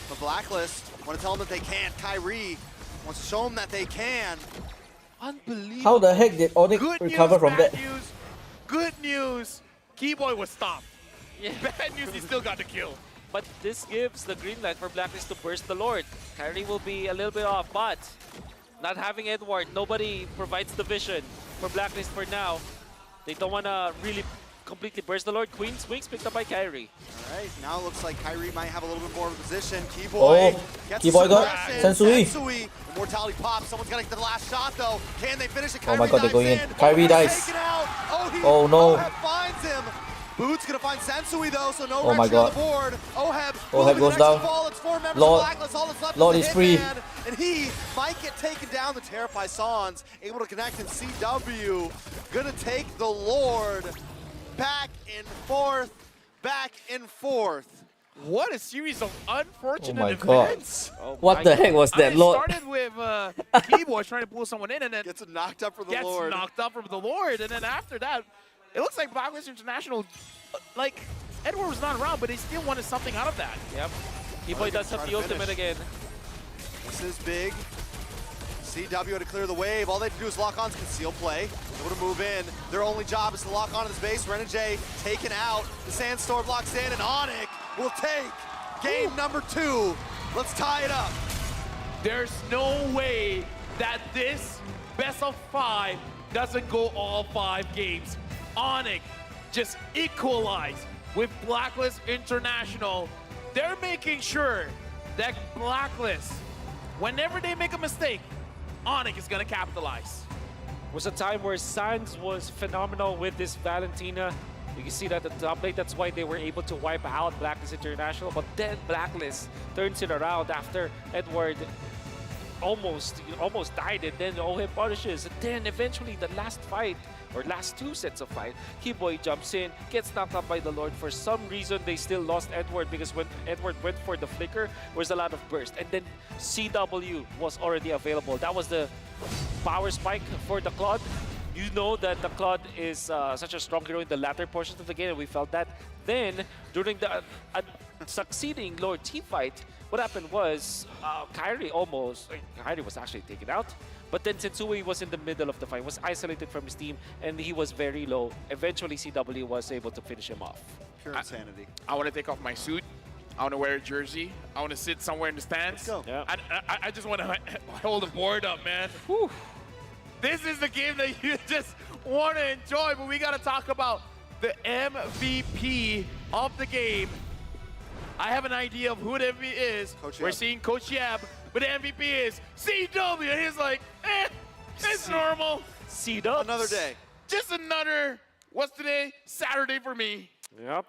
But Blacklist want to tell them that they can't. Kyrie wants to show them that they can. Unbelievable. How the heck did Onyx recover from that? Good news. Keyboy was stopped. Bad news, he still got the kill. But this gives the green light for Blacklist to burst the Lord. Kyrie will be a little bit off, but not having Edward, nobody provides the vision for Blacklist for now. They don't want to really completely burst the Lord. Queen swings picked up by Kyrie. All right, now it looks like Kyrie might have a little bit more of a position. Keyboy gets Keyboy got Sensui. Immortality pops. Someone's got to get the last shot, though. Can they finish it? Kyrie oh my god, they're going in. in. Kyrie dies. Oh no. Oheb finds him. Boot's gonna find Sensui though, so no retry on the board. Oheb goes down. It's 4 members Lord, of Blacklist. All that's left Lord is is free. And he might get taken down. The Terrify Sans able to connect, and CW gonna take the Lord back in fourth. What a series of unfortunate oh my god. events. What the heck was that, Lord? It started with Keyboy trying to pull someone in, and then gets knocked up from the Lord. And then after that, it looks like Blacklist International, like, Edward was not around, but they still wanted something out of that. Yep. Keyboy does have the ultimate again. This is big. CW to clear the wave. All they have to do is lock on to conceal play. Able to move in. Their only job is to lock onto this base. Renegade taken out. The Sandstorm blocks in, and Onyx will take game number 2. Let's tie it up. There's no way that this best of 5 doesn't go all 5 games. Onyx just equalized with Blacklist International. They're making sure that Blacklist, whenever they make a mistake, Onyx is going to capitalize. It was a time where Sans was phenomenal with this Valentina. You can see that at the top lane, that's why they were able to wipe out Blacklist International. But then Blacklist turns it around after Edward almost died, and then Oheb punishes. And then eventually the last fight, or last 2 sets of fight, Keyboy jumps in, gets knocked out by the Lord. For some reason, they still lost Edward, because when Edward went for the flicker, there was a lot of burst. And then CW was already available. That was the power spike for the Claude. You know that the Claude is such a strong hero in the latter portions of the game, and we felt that. Then, during the succeeding lower team fight, what happened was Kyrie was actually taken out. But then Sensui was in the middle of the fight, was isolated from his team, and he was very low. Eventually, CW was able to finish him off. Pure insanity. I want to take off my suit. I want to wear a jersey. I want to sit somewhere in the stands. Let's go. Yeah. I just want to hold the board up, man. Whew. This is the game that you just want to enjoy, but we got to talk about the MVP of the game. I have an idea of who the MVP is. We're seeing Coach Yab, but the MVP is CW. And he's like, it's normal. CW. Another day. Just another, what's today? Saturday for me. Yep.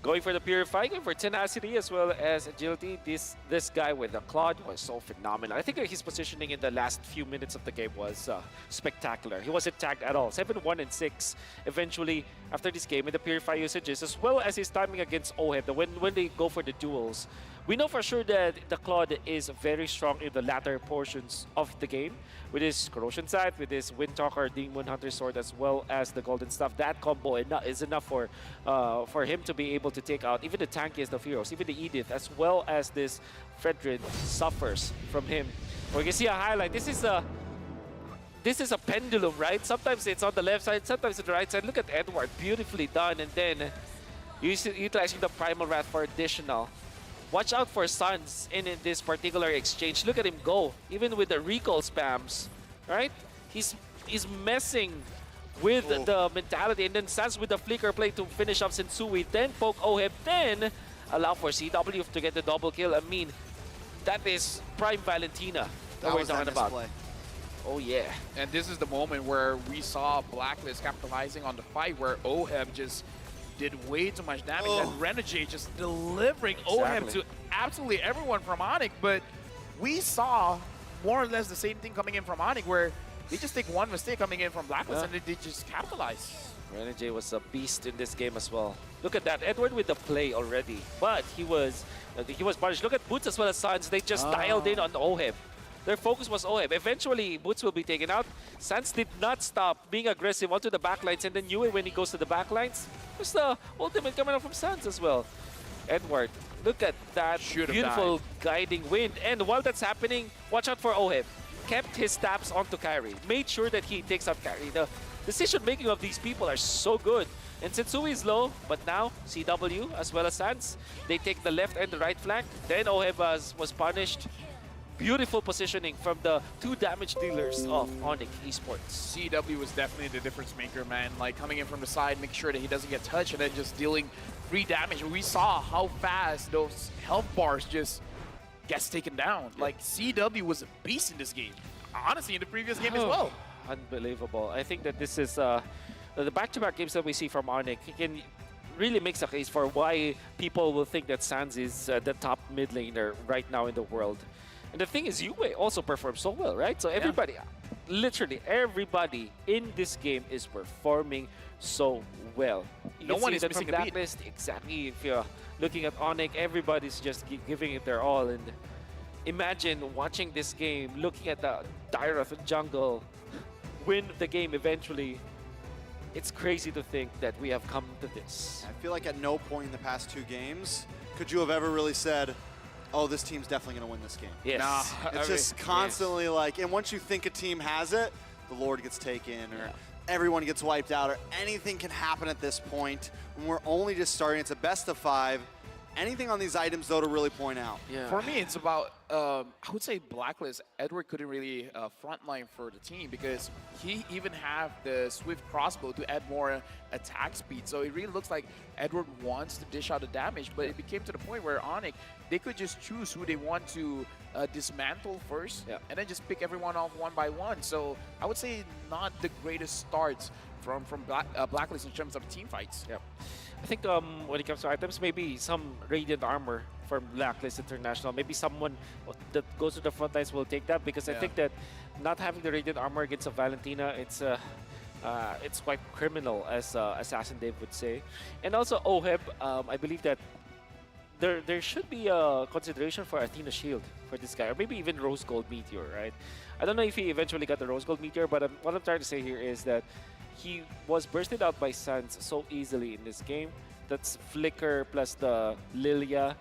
Going for the Purify, going for tenacity as well as agility. This guy with the Claude was so phenomenal. I think that his positioning in the last few minutes of the game was spectacular. He wasn't tagged at all. 7-1 and 6 eventually after this game in the Purify usages, as well as his timing against OHEB. When they go for the duels, we know for sure that the Claude is very strong in the latter portions of the game with his Corrosion Sight, with his Windtalker, Demon Hunter Sword, as well as the Golden Staff. That combo is enough for him to be able to take out even the tankiest of heroes, even the Edith, as well as this Fredrin suffers from him. We can see a highlight. This is a pendulum, right? Sometimes it's on the left side, sometimes on the right side. Look at Edward, beautifully done, and then utilizing the Primal Wrath for additional. Watch out for Suns in this particular exchange. Look at him go, even with the recall spams, right? He's messing with the mentality, and then Suns with the flicker play to finish off Sensui, then poke OHEB, then allow for CW to get the double kill. I mean, that is prime Valentina that we're talking about. Oh yeah. And this is the moment where we saw Blacklist capitalizing on the fight where OHEB just did way too much damage, and Renegade just delivering OHEB to absolutely everyone from Onyx. But we saw more or less the same thing coming in from Onyx, where they just take one mistake coming in from Blacklist and they just capitalize. Renegade was a beast in this game as well. Look at that, Edward with the play already, but he was punished. Look at Boots as well as Sans. They just dialed in on OHEB. Their focus was OHEB. Eventually, Boots will be taken out. Sans did not stop being aggressive onto the backlines, and then Yue, when he goes to the backlines, there's the ultimate coming out from Sans as well. Edward, look at that beautiful guiding wind. And while that's happening, watch out for OHEB. Kept his taps onto Kyrie. Made sure that he takes out Kyrie. The decision-making of these people are so good. And Sensui is low, but now CW as well as Sans, they take the left and the right flank. Then OHEB was punished. Beautiful positioning from the two damage dealers of Onyx Esports. CW was definitely the difference maker, man. Like coming in from the side, make sure that he doesn't get touched, and then just dealing free damage. We saw how fast those health bars just gets taken down. Like CW was a beast in this game. Honestly, in the previous game as well. Unbelievable. I think that this is the back-to-back games that we see from Onyx. He can really makes a case for why people will think that Sans is the top mid laner right now in the world. And the thing is, Yue also performs so well, right? So everybody, literally everybody in this game is performing so well. No one is missing a beat. Exactly. If you're looking at Onyx, everybody's just giving it their all. And imagine watching this game, looking at the Dyrath jungle, win the game eventually. It's crazy to think that we have come to this. I feel like at no point in the past two games could you have ever really said, oh, this team's definitely going to win this game. Yes. Nah, it's just constantly like, and once you think a team has it, the Lord gets taken, or everyone gets wiped out, or anything can happen at this point. When we're only just starting, it's a best of 5. Anything on these items, though, to really point out? For me, it's about, I would say Blacklist. Edward couldn't really frontline for the team because he even have the Swift Crossbow to add more attack speed. So it really looks like Edward wants to dish out the damage, but it became to the point where Onyx, they could just choose who they want to dismantle first and then just pick everyone off one by one. So I would say not the greatest starts from Blacklist in terms of team fights. I think when it comes to items, maybe some Radiant Armor from Blacklist International. Maybe someone that goes to the front lines will take that, because I think that not having the Radiant Armor against a Valentina, it's quite criminal, as Assassin Dave would say. And also OHEB, I believe that there should be a consideration for Athena Shield for this guy, or maybe even Rose Gold Meteor, right? I don't know if he eventually got the Rose Gold Meteor, but what I'm trying to say here is that he was bursted out by Sans so easily in this game. That's Flicker plus the Lilia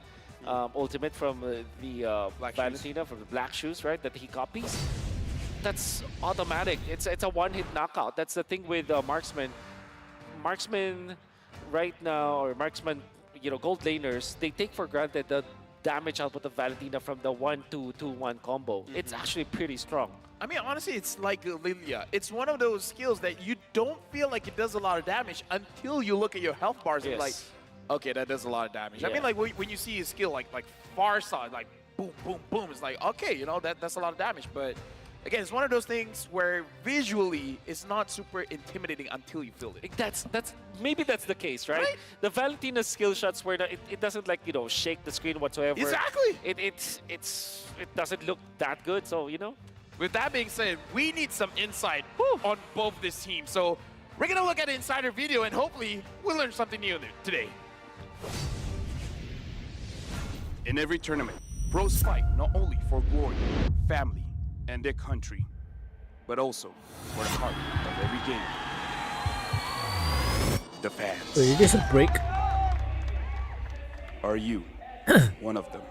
ultimate from the Valentina from the Black Shoes, right? That he copies. That's automatic. It's a one-hit knockout. That's the thing with Marksman. Marksman right now, or Marksman, gold laners, they take for granted the damage output of Valentina from the 1-2-2-1 combo. It's actually pretty strong. I mean, honestly, it's like Lilia. It's one of those skills that you don't feel like it does a lot of damage until you look at your health bars and be like, okay, that does a lot of damage. I mean, like when you see his skill, like far side, like boom, boom, boom, it's like, okay, that's a lot of damage. But again, it's one of those things where visually it's not super intimidating until you feel it. Maybe that's the case, right? The Valentina skill shots where it doesn't like shake the screen whatsoever. Exactly. It doesn't look that good. So With that being said, we need some insight on both this team. So we're gonna look at an insider video and hopefully we'll learn something new today. In every tournament, pros fight not only for glory, family, and their country, but also for the heart of every game. The fans. Wait, there's a break. Are you one of them?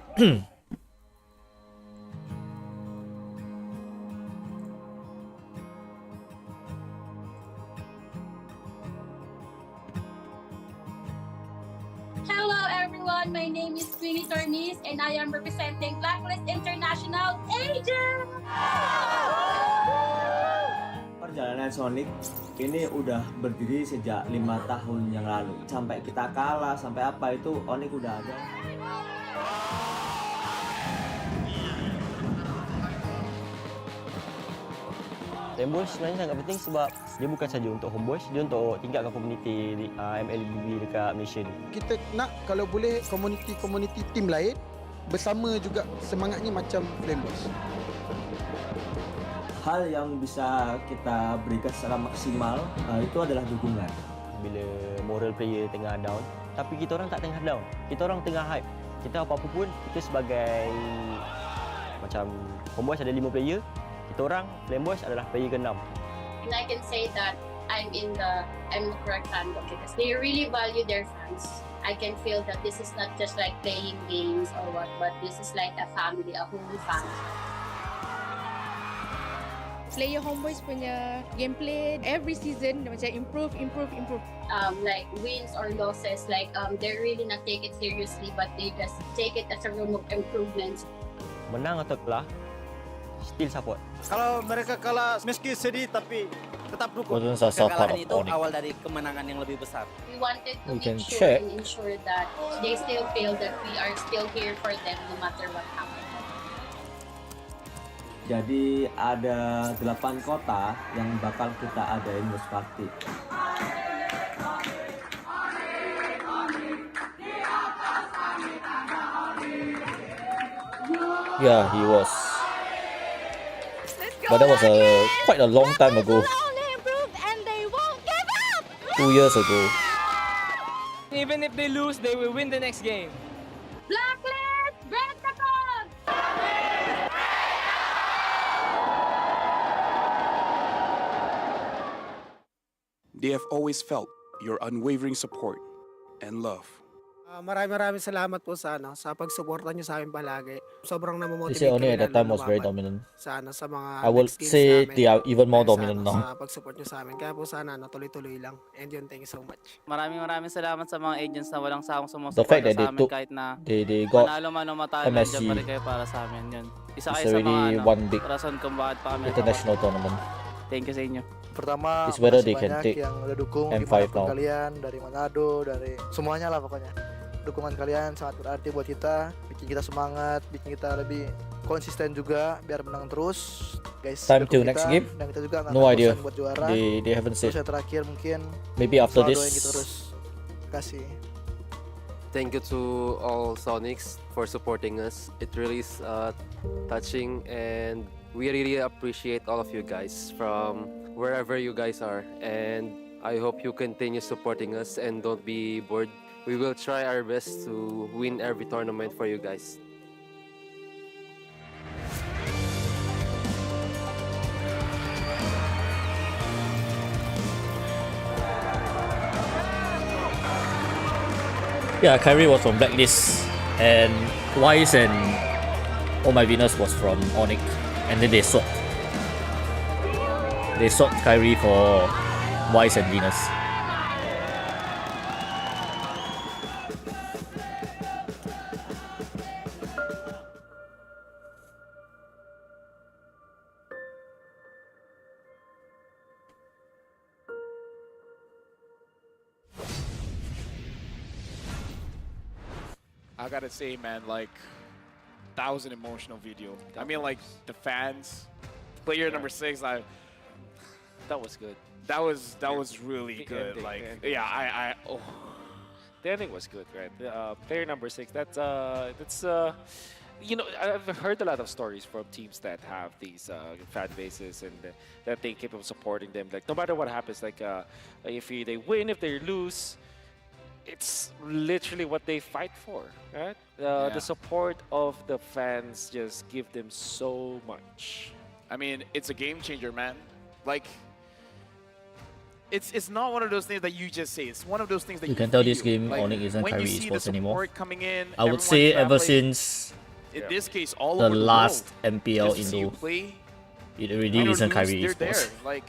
Hello everyone, my name is TRINITY and I am representing Blacklist International Agent. Perjalanan Sonic ini udah berdiri sejak 5 tahun yang lalu. Sampai kita kalah, sampai apa itu Onyx udah ada. Homeboys sebenarnya sangat penting sebab dia bukan saja untuk Homeboys, dia untuk tingkatkan komuniti MLBB dekat Malaysia ni. Kita nak kalau boleh komuniti tim lain bersama juga semangatnya macam Homeboys. Hal yang bisa kita berikan secara maksimal itu adalah dukungan. Bila moral player tengah down, tapi kita orang tak tengah down. Kita orang tengah hype. Kita apa-apa pun, kita sebagai macam Homeboys ada 5 player, kita orang Homeboys adalah player ke-6. And I can say that I'm the correct fandom because they really value their fans. I can feel that this is not just like playing games or what, but this is like a family, a whole family. Player Homeboys punya gameplay every season macam improve. Like wins or losses, like they're really not take it seriously, but they just take it as a room of improvements. Menang atau kalah, still support. Kalau mereka kalah meski sedih tapi tetap dukung. Kekalahan itu awal dari kemenangan yang lebih besar. We wanted to make sure and ensure that they still feel that we are still here for them no matter what happens. Jadi ada 8 kota yang bakal kita adain Host Party. Yeah, he was. But that was quite a long time ago. 2 years ago. Even if they lose, they will win the next game. Blacklist, break the code! They have always felt your unwavering support and love. Maraming salamat po sa pagsuporta niyo sa amin palagi. Sobrang They namomotivate say only at that time was very dominant. sa mga I will next games say namin. they are even more dominant Sa now. pag-support niyo sa amin. Kaya po sana tuloy-tuloy lang. And yun, thank you so much. Maraming salamat sa mga agents na walang sawang The sumusuporta fact that sa they amin took, kahit na they got manalo man o matalo, MSG. nandiyan pa rin kayo para sa amin. Yun. Isa It's kayo sa already mga one big rason kung bakit pa kami international tournament. Thank you sa inyo. Pertama, It's whether they makasih can banyak take yang udah dukung M5 dimanapun now. kalian, dari Manado, dari semuanya lah pokoknya. Dukungan kalian sangat berarti buat kita, bikin kita semangat, bikin kita lebih konsisten juga biar menang terus. Guys, Time dukung to next kita, game? dan kita juga nggak No akan idea. bosan buat juara. They haven't said. Terus yang terakhir mungkin Maybe after selalu this. doain kita terus. Terima kasih. Thank you to all Sonics for supporting us. It really is touching, and we really appreciate all of you guys from wherever you guys are. And I hope you continue supporting us and don't be bored We will try our best to win every tournament for you guys. Yeah, Kyrie was from Blacklist, and Wise and Oh My Venus was from Onyx, and then they swapped. They swapped Kyrie for Wise and Venus. I gotta say, man, like, that was an emotional video. I mean, like, the fans, player number 6, that was good. That was really The good. ending, Like, the ending. yeah, The ending was good, right? Player number 6. That's you know, I've heard a lot of stories from teams that have these fan bases and that they keep on supporting them. Like no matter what happens, like if they win, if they lose, it's literally what they fight for, right? The support of the fans just give them so much. I mean, it's a game changer, man. Like, it's not one of those things that you just say. It's one of those things that You can tell this feel. game Like, Onyx isn't when you Kyrie see the esports anymore. support coming in, I would everyone say ever traveling, since in this case, all the over the last world, MPL just to see you Indo, play, it already win or isn't lose, Kyrie they're esports. there. Like,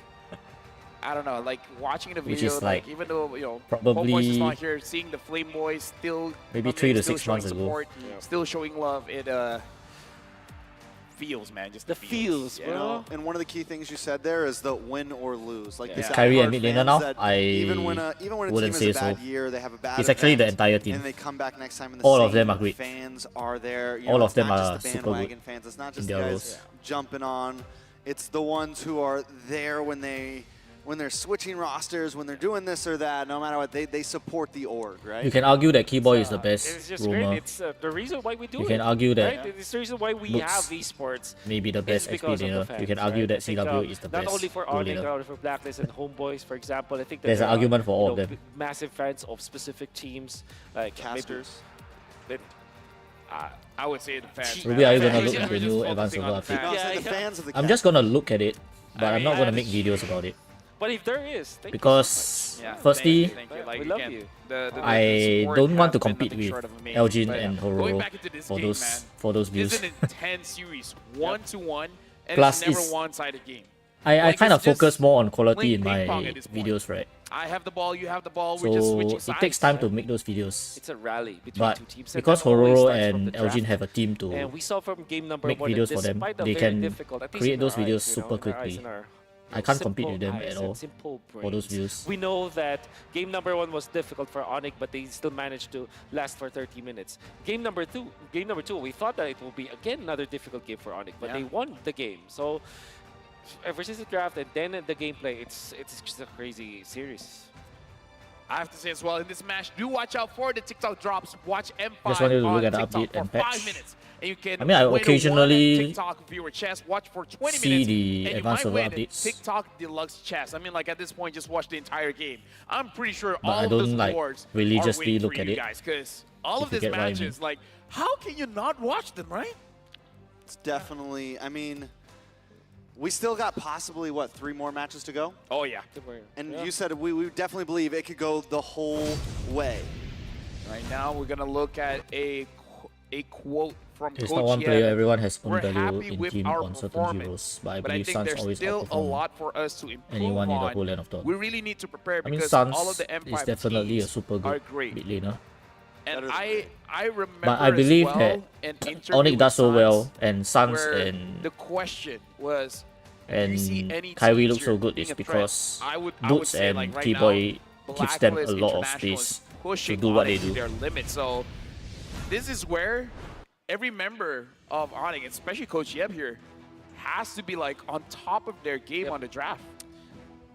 I don't know, like watching the Which video, is like even though you know probably Homeboys is not here, seeing the Flame Boys still maybe coming 3 in, to still 6 showing months ago. support, still showing love. It feels, man, just the feels, You know, and one of the key things you said there is the win or lose. Like Is the Kyrie diehard and mid laner fans now? that I even when a team wouldn't has say a bad so. year, they have a bad It's actually the event, entire team. and they come back next time and the All same of them are great. fans are there. You All know, of it's them not are just the super bandwagon good fans. It's not in just the their guys roles. jumping on. It's the ones who are there when they're switching rosters, when they're doing this or that. No matter what, they support the org, right? You can argue that Keyboy is the best It's just roamer. great. It's the reason why we do it. You can argue that right? It's the reason why we Looks have esports. maybe the best is XP because of the laner. fans, You can argue right? that I think, CW is the not best only for pro Onyx, laner. not only for Blacklist and Homeboys, for example. I think that There's there an argument are, for all you of know, them. massive fans of specific teams, like Casters. I would say the fans. Ruby, are you gonna Fans, look yeah, at the we're just new focusing advanced on server the update? fans. No, it's like the fans of the I'm just gonna look at it, but I'm not gonna I- make videos about it. But if there is, thank Because Yeah, firstly, thank you. Like, we love again, you. the I support don't want has to been compete nothing with short of amazing. Elgin But and going Hororo back into this for game, those man, for those views. This is an intense series, 1-1, and Plus, it's never it's- one-sided game. I Like, kind of it's just focus more on quality playing in my ping pong at this point. videos, right? I have the ball, you have the ball. We're just So switching it sides. takes time to make those videos. It's a rally between But two teams. and because that always Hororo starts from and the draft. Elgin have a team to And we saw from game number make 1 videos that for them, despite the they very can difficult, at least create in those our videos eyes, you know, super in our eyes, quickly. in our I can't compete simple with them eyes at and all simple for those brains. views. We know that game number 1 was difficult for Onyx, but they still managed to last for 30 minutes. Game number two, we thought that it will be again another difficult game for Onyx, but they won the game. So ever since the draft and then the gameplay, it's just a crazy series. I have to say as well, in this match, do watch out for the TikTok drops. Watch M5 Just wanted to on look at the TikTok update for and 5 patch. minutes. And you can I mean, I win a occasionally one TikTok viewer chest. Watch for 20 see minutes. the and you advanced might server win updates. TikTok deluxe chest. I mean, like at this point, just watch the entire game. I'm pretty sure But all I of don't, those like, awards religiously are waiting look for at you it, guys, because all if of you these get what I mean. matches, like, how can you not watch them, right? It's definitely, I mean, we still got possibly, what, 3 more matches to go? Oh, yeah. And you said we definitely believe it could go the whole way. Right now, we're going to look at a quote from It's Coach not one Yeb. player, everyone has own We're value happy in with team our on certain performance, heroes, but I but I believe think Suns there's always still a outperform lot for us to improve anyone in the on. whole lane of Dawn. We really need to prepare I mean, because Suns all of the M5 is definitely a teams super are good great. mid laner. And I remember But I believe as well that an interview Onyx with does so Suns well, and Suns where and the question was, do you see any Kyrie teams looks so here good being is a threat? because I would Boots say, and like, right Keyboy now, gives them a Blacklist lot of International is space to pushing do what they Onyx to do. their limit. So this is where every member of Onyx, especially Coach Yeb here, has to be like on top of their game on the draft.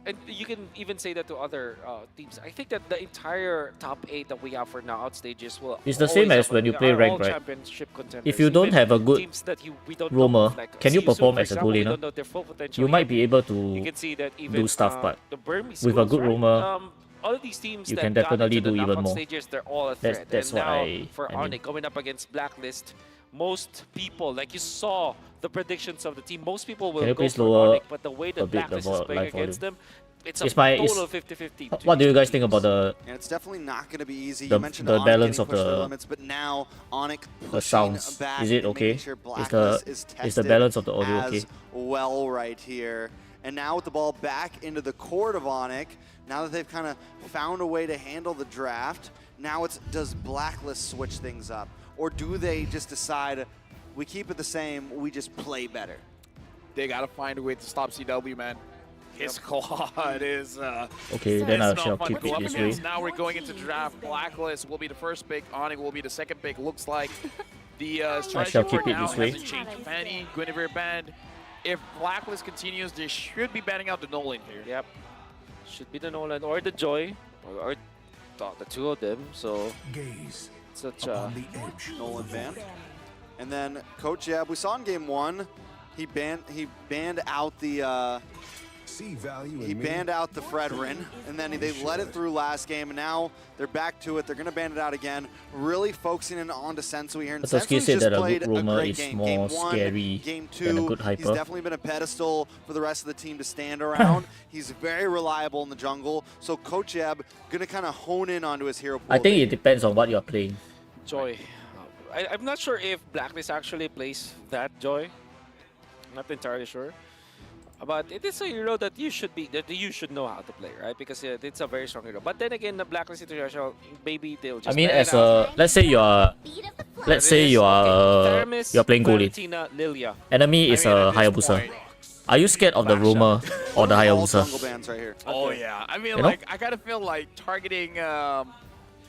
And you can even say that to other teams. I think that the entire top 8 that we have for now out stages will It's the same always as when you play are ranked, all right? championship contenders. If you don't Even have a good teams that we don't roamer, know, like can you Sisu, perform for as a example, good we laner? don't know their full potential You might yet. be able You to can see that even do stuff, but the Burmese with a schools, good right? roamer, all of these teams you that can got definitely into the do even knockout more. stages, they're all a threat. That's and what now for I mean. Onyx going up against Blacklist, most people, like you saw the predictions of the team, most people will Can you go please for lower Onyx, but the way a that bit the Blacklist is playing live against volume? them, it's a It's my- total it's- 50-50. What do you guys think about the And it's definitely not going to be easy. the- You mentioned the Onyx balance getting of pushed to the- limits, but now Onyx the pushing sounds? back Is it and okay? making sure Is Blacklist the is is the tested balance of the audio as okay? well right here. And now with the ball back into the court of Onyx, now that they've kind of found a way to handle the draft, now it's does Blacklist switch things up? Or do they just decide, we keep it the same, we just play better? They got to find a way to stop CW, man. His squad is Okay, then I it's shall no fun keep to go it up this against. way. Now we're going into draft. Blacklist will be the first pick. Onyx will be the second pick. Looks like the strategy shall right keep it now this way. hasn't changed. Fanny, Guinevere banned. If Blacklist continues, they should be banning out the Nolan here. Yep. Should be the Nolan or the Joy, or the two of them. So Gaze such a Nolan ban. And then Coach Yab, we saw in game one, he banned out the See value he in banned me. out the Fredrin, and then they let it through last game, and now they're back to it. They're going to ban it out again, really focusing in on to Sensui here. And But Sasuke Sensui's said just that a played good roamer great is game. more Game one, scary game than a two, good he's hyper. definitely been a pedestal for the rest of the team to stand around. He's very reliable in the jungle, so Coach Yab going to kind of hone in onto his hero pool. I think it depends on what you're playing. Joy. I'm not sure if Blacklist actually plays that Joy. I'm not entirely sure. But it is a hero that you should know how to play, right? Because it's a very strong hero. But then again, the Blacklist International, maybe they'll just. I mean, ban it as out. let's say you're playing goalie. Valentina, Lilia. Enemy is a Hayabusa. Are you scared of the rumor or the Hayabusa? Bans right here. Oh yeah, I mean, You know? like I gotta feel like targeting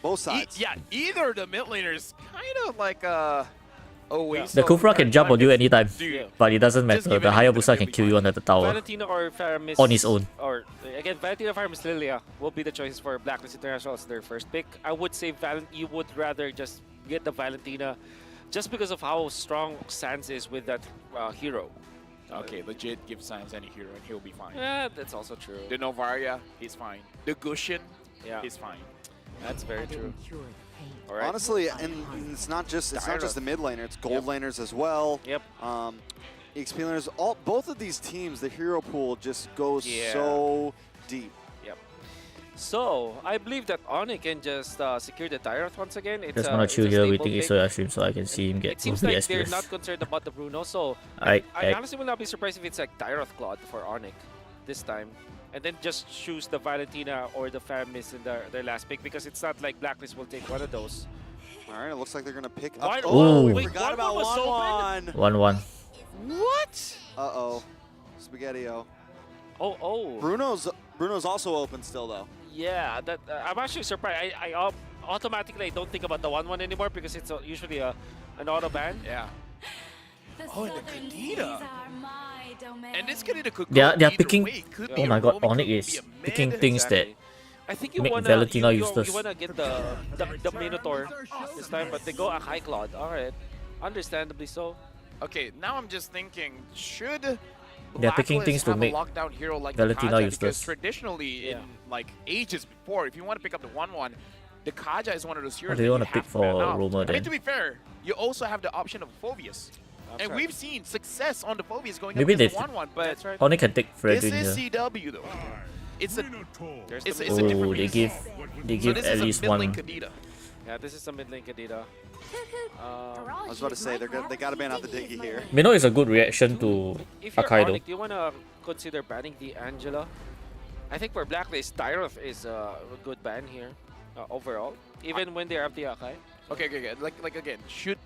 both sides. Either the mid laners, kind of like The Kufra can jump on you anytime, Dude. but it doesn't Just matter. give The it anything, Hayabusa can kill you under the tower Valentina or Faramis on his own. Or again, Valentina, Faramis, Lilia will be the choices for Blacklist International as their first pick. I would say you would rather just get the Valentina, just because of how strong Sans is with that hero. Okay, legit give Sans any hero and he'll be fine. Yeah, that's also true. The Novaria, he's fine. The Gushin, Yeah. he's fine. That's very true. All right. Honestly, and it's not just the mid laner; it's gold laners as well. Yep. EXP laners. Both of these teams, the hero pool just goes Yeah. so deep. Yep. So I believe that Oni can just secure the Tyroth once again. It's Just a- wanna it's chill a here stable waiting pick. Isoya stream so I can see him get It seems the like they're SPS. not concerned about the Bruno, so I I honestly will not be surprised if it's like Tyroth Claude for Onyx this time. And then just choose the Valentina or the Faramis in their last pick, because it's not like Blacklist will take one of those. All right, it looks like they're gonna pick Why- up. Ooh. we wait, forgot about was one. 1-1. What? Uh-oh. Spaghetti-O. Oh. Bruno's also open still though. Yeah, that I'm actually surprised. I automatically don't think about the 1-1 anymore because it's usually an auto ban. Yeah. Oh, and the Kadita. And this Kadita could go They're either picking. way. Could Oh be my a god, roaming, Onyx could is be a mid. picking things that I think you make wanna Valentina you useless. wanna get the Minotaur this time, but they go a High Claude. All right, understandably so. Okay, now I'm just thinking, should They're picking Blacklist things to have make a lockdown hero like Valentina the Kaja? useless. Because traditionally, in like ages before, if you want to pick up the 1-1, the Kaja is one of those heroes. do you that wanna have pick to for ban out. Roamer I mean, then? to be fair, you also have the option of Phobius. And right. we've seen success on the Phobius going Maybe up against they- the 1-1, but That's right. Onyx can take this Fredrin is here. CW though. It's a There's the it's a different Oh, they beast. give So this at is a least mid-lane one. Kadita. Yeah, this is a mid lane Kadita. I was about to say they gotta ban out the Diggy here. Mino is a good reaction to If you're Akaido. Onyx, do you wanna consider banning the Angela? I think for Blacklist, Tyroth is a good ban here overall, even when they have the Akai. Okay. Like again, should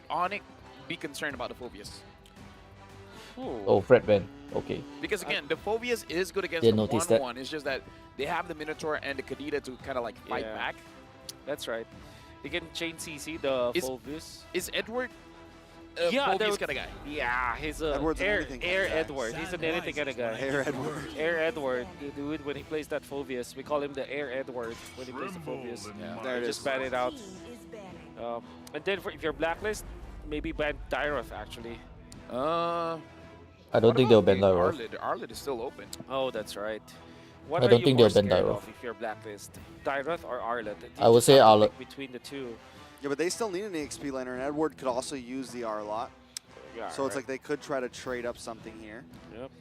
Onyx be concerned about the Phobius? Oh, Fred ban. Okay. Because again, the Phobius is good against Didn't the notice that. 1-1. It's just that they have the Minotaur and the Kadita to kind of like fight Yeah. back. That's right. You can chain CC the Is- Phobius. Is Edward Yeah, Phobius kind of guy? Yeah, he's a Edward's an Air anything kind of guy. Edward. He's an anything kind of guy. Air Edward. Air Edward. The dude, when he plays that Phobius, we call him the Air Edward when he plays the Phobius. Yeah. There it Just is. ban it out. And then if you're Blacklist, maybe ban Tyroth actually. I don't think they'll ban that. Lyra. Arlet is still open. Oh, that's right. What I are don't you think more they'll ban scared Dyroth. of if you're Blacklist? Dyroth or Arlet? I would say Arlet. Between the two. Yeah, but they still need an EXP laner, and Edward could also use the R a lot. Yeah, So it's like they could try to trade up something here. Yep.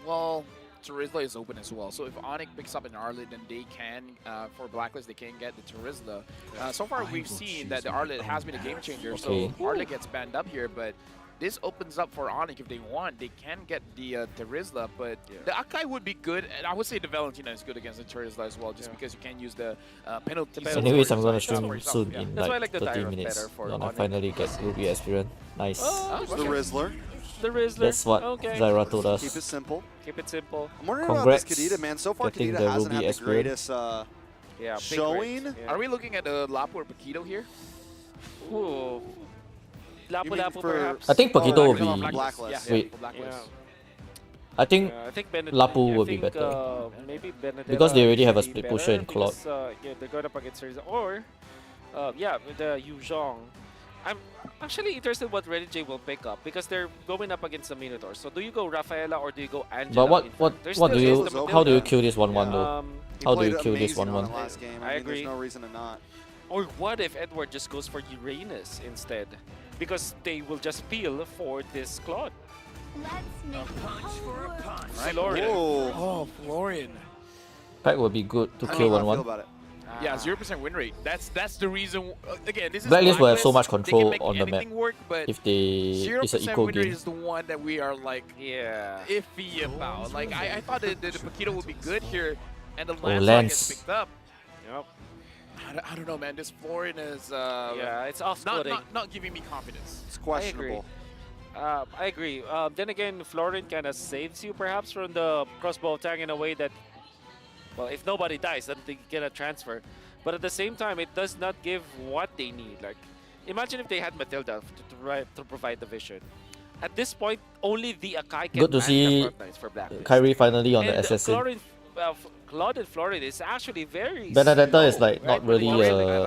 Well, Terizla is open as well. So if Onyx picks up an Arlet, then they can, for Blacklist, they can get the Terizla. So far, we've seen that the Arlet has been a game changer. Okay. So Arlet gets banned up here, but this opens up for Onyx if they want. They can get the Terizla, but the Akai would be good. And I would say the Valentina is good against the Terizla as well, just because you can use the penalty. Anyways, I'm gonna stream for soon yourself, in That's why I like like the 30 Dyroth minutes. better for When I Onyx. finally get Ruby experience. Nice. Oh, The Rizzler. The Rizzler. That's what okay. Zyra told us. Keep it simple. Keep it simple. I'm wondering Congrats about this Kadita, man. So far, getting Kadita the hasn't Ruby had the experience. greatest Yeah, big showing. rates, yeah. Are we looking at Lapu or Paquito here? Ooh. You mean Lapu for- perhaps? I think Paquito will no, be. Blacklist. Yeah, Wait. for Blacklist. I think I think Benedict, Lapu will be think, better. Maybe Benedict Because they already have a should split be pusher better and Claude. because, yeah, they're going up against Riz or yeah, the Yu Zhong. I'm actually interested what Ready J will pick up because they're going up against the Minotaur. So do you go Rafaela or do you go Angela? But in what front? There what do still you is the how do you Matilda. kill this 1-1 though? He How do you played kill this amazing on 1-1? it last game. I I mean, agree. there's no reason to not. Or what if Edward just goes for Uranus instead? Because they will just peel for this Claude. Let's make the whole world. Florian. Whoa. Oh, Florian. Pack would be good to I kill don't know how I 1-1. feel about it. Yeah, 0% win rate. That's the reason. Again, this is Blacklist will have so much They can control make on the map anything work, but if they it's an 0% equal win rate game. is the one that we are like iffy about. Like I thought that the Paquito would be good here, and the Lance Lance. gets picked up. Yep. I don't know, man. This Florian is Yeah, it's off-putting. not giving me confidence. It's questionable. I agree. Then again, Florian kind of saves you perhaps from the crossbow attack in a way that, well, if nobody dies, then they get a transfer. But at the same time, it does not give what they need. Like, imagine if they had Matilda to provide the vision. At this point, only the Akai can Good to man see the front lines for Blacklist. Kyrie finally on the And assassin. Claude and Florian is actually very Benedetta slow, is like right? not really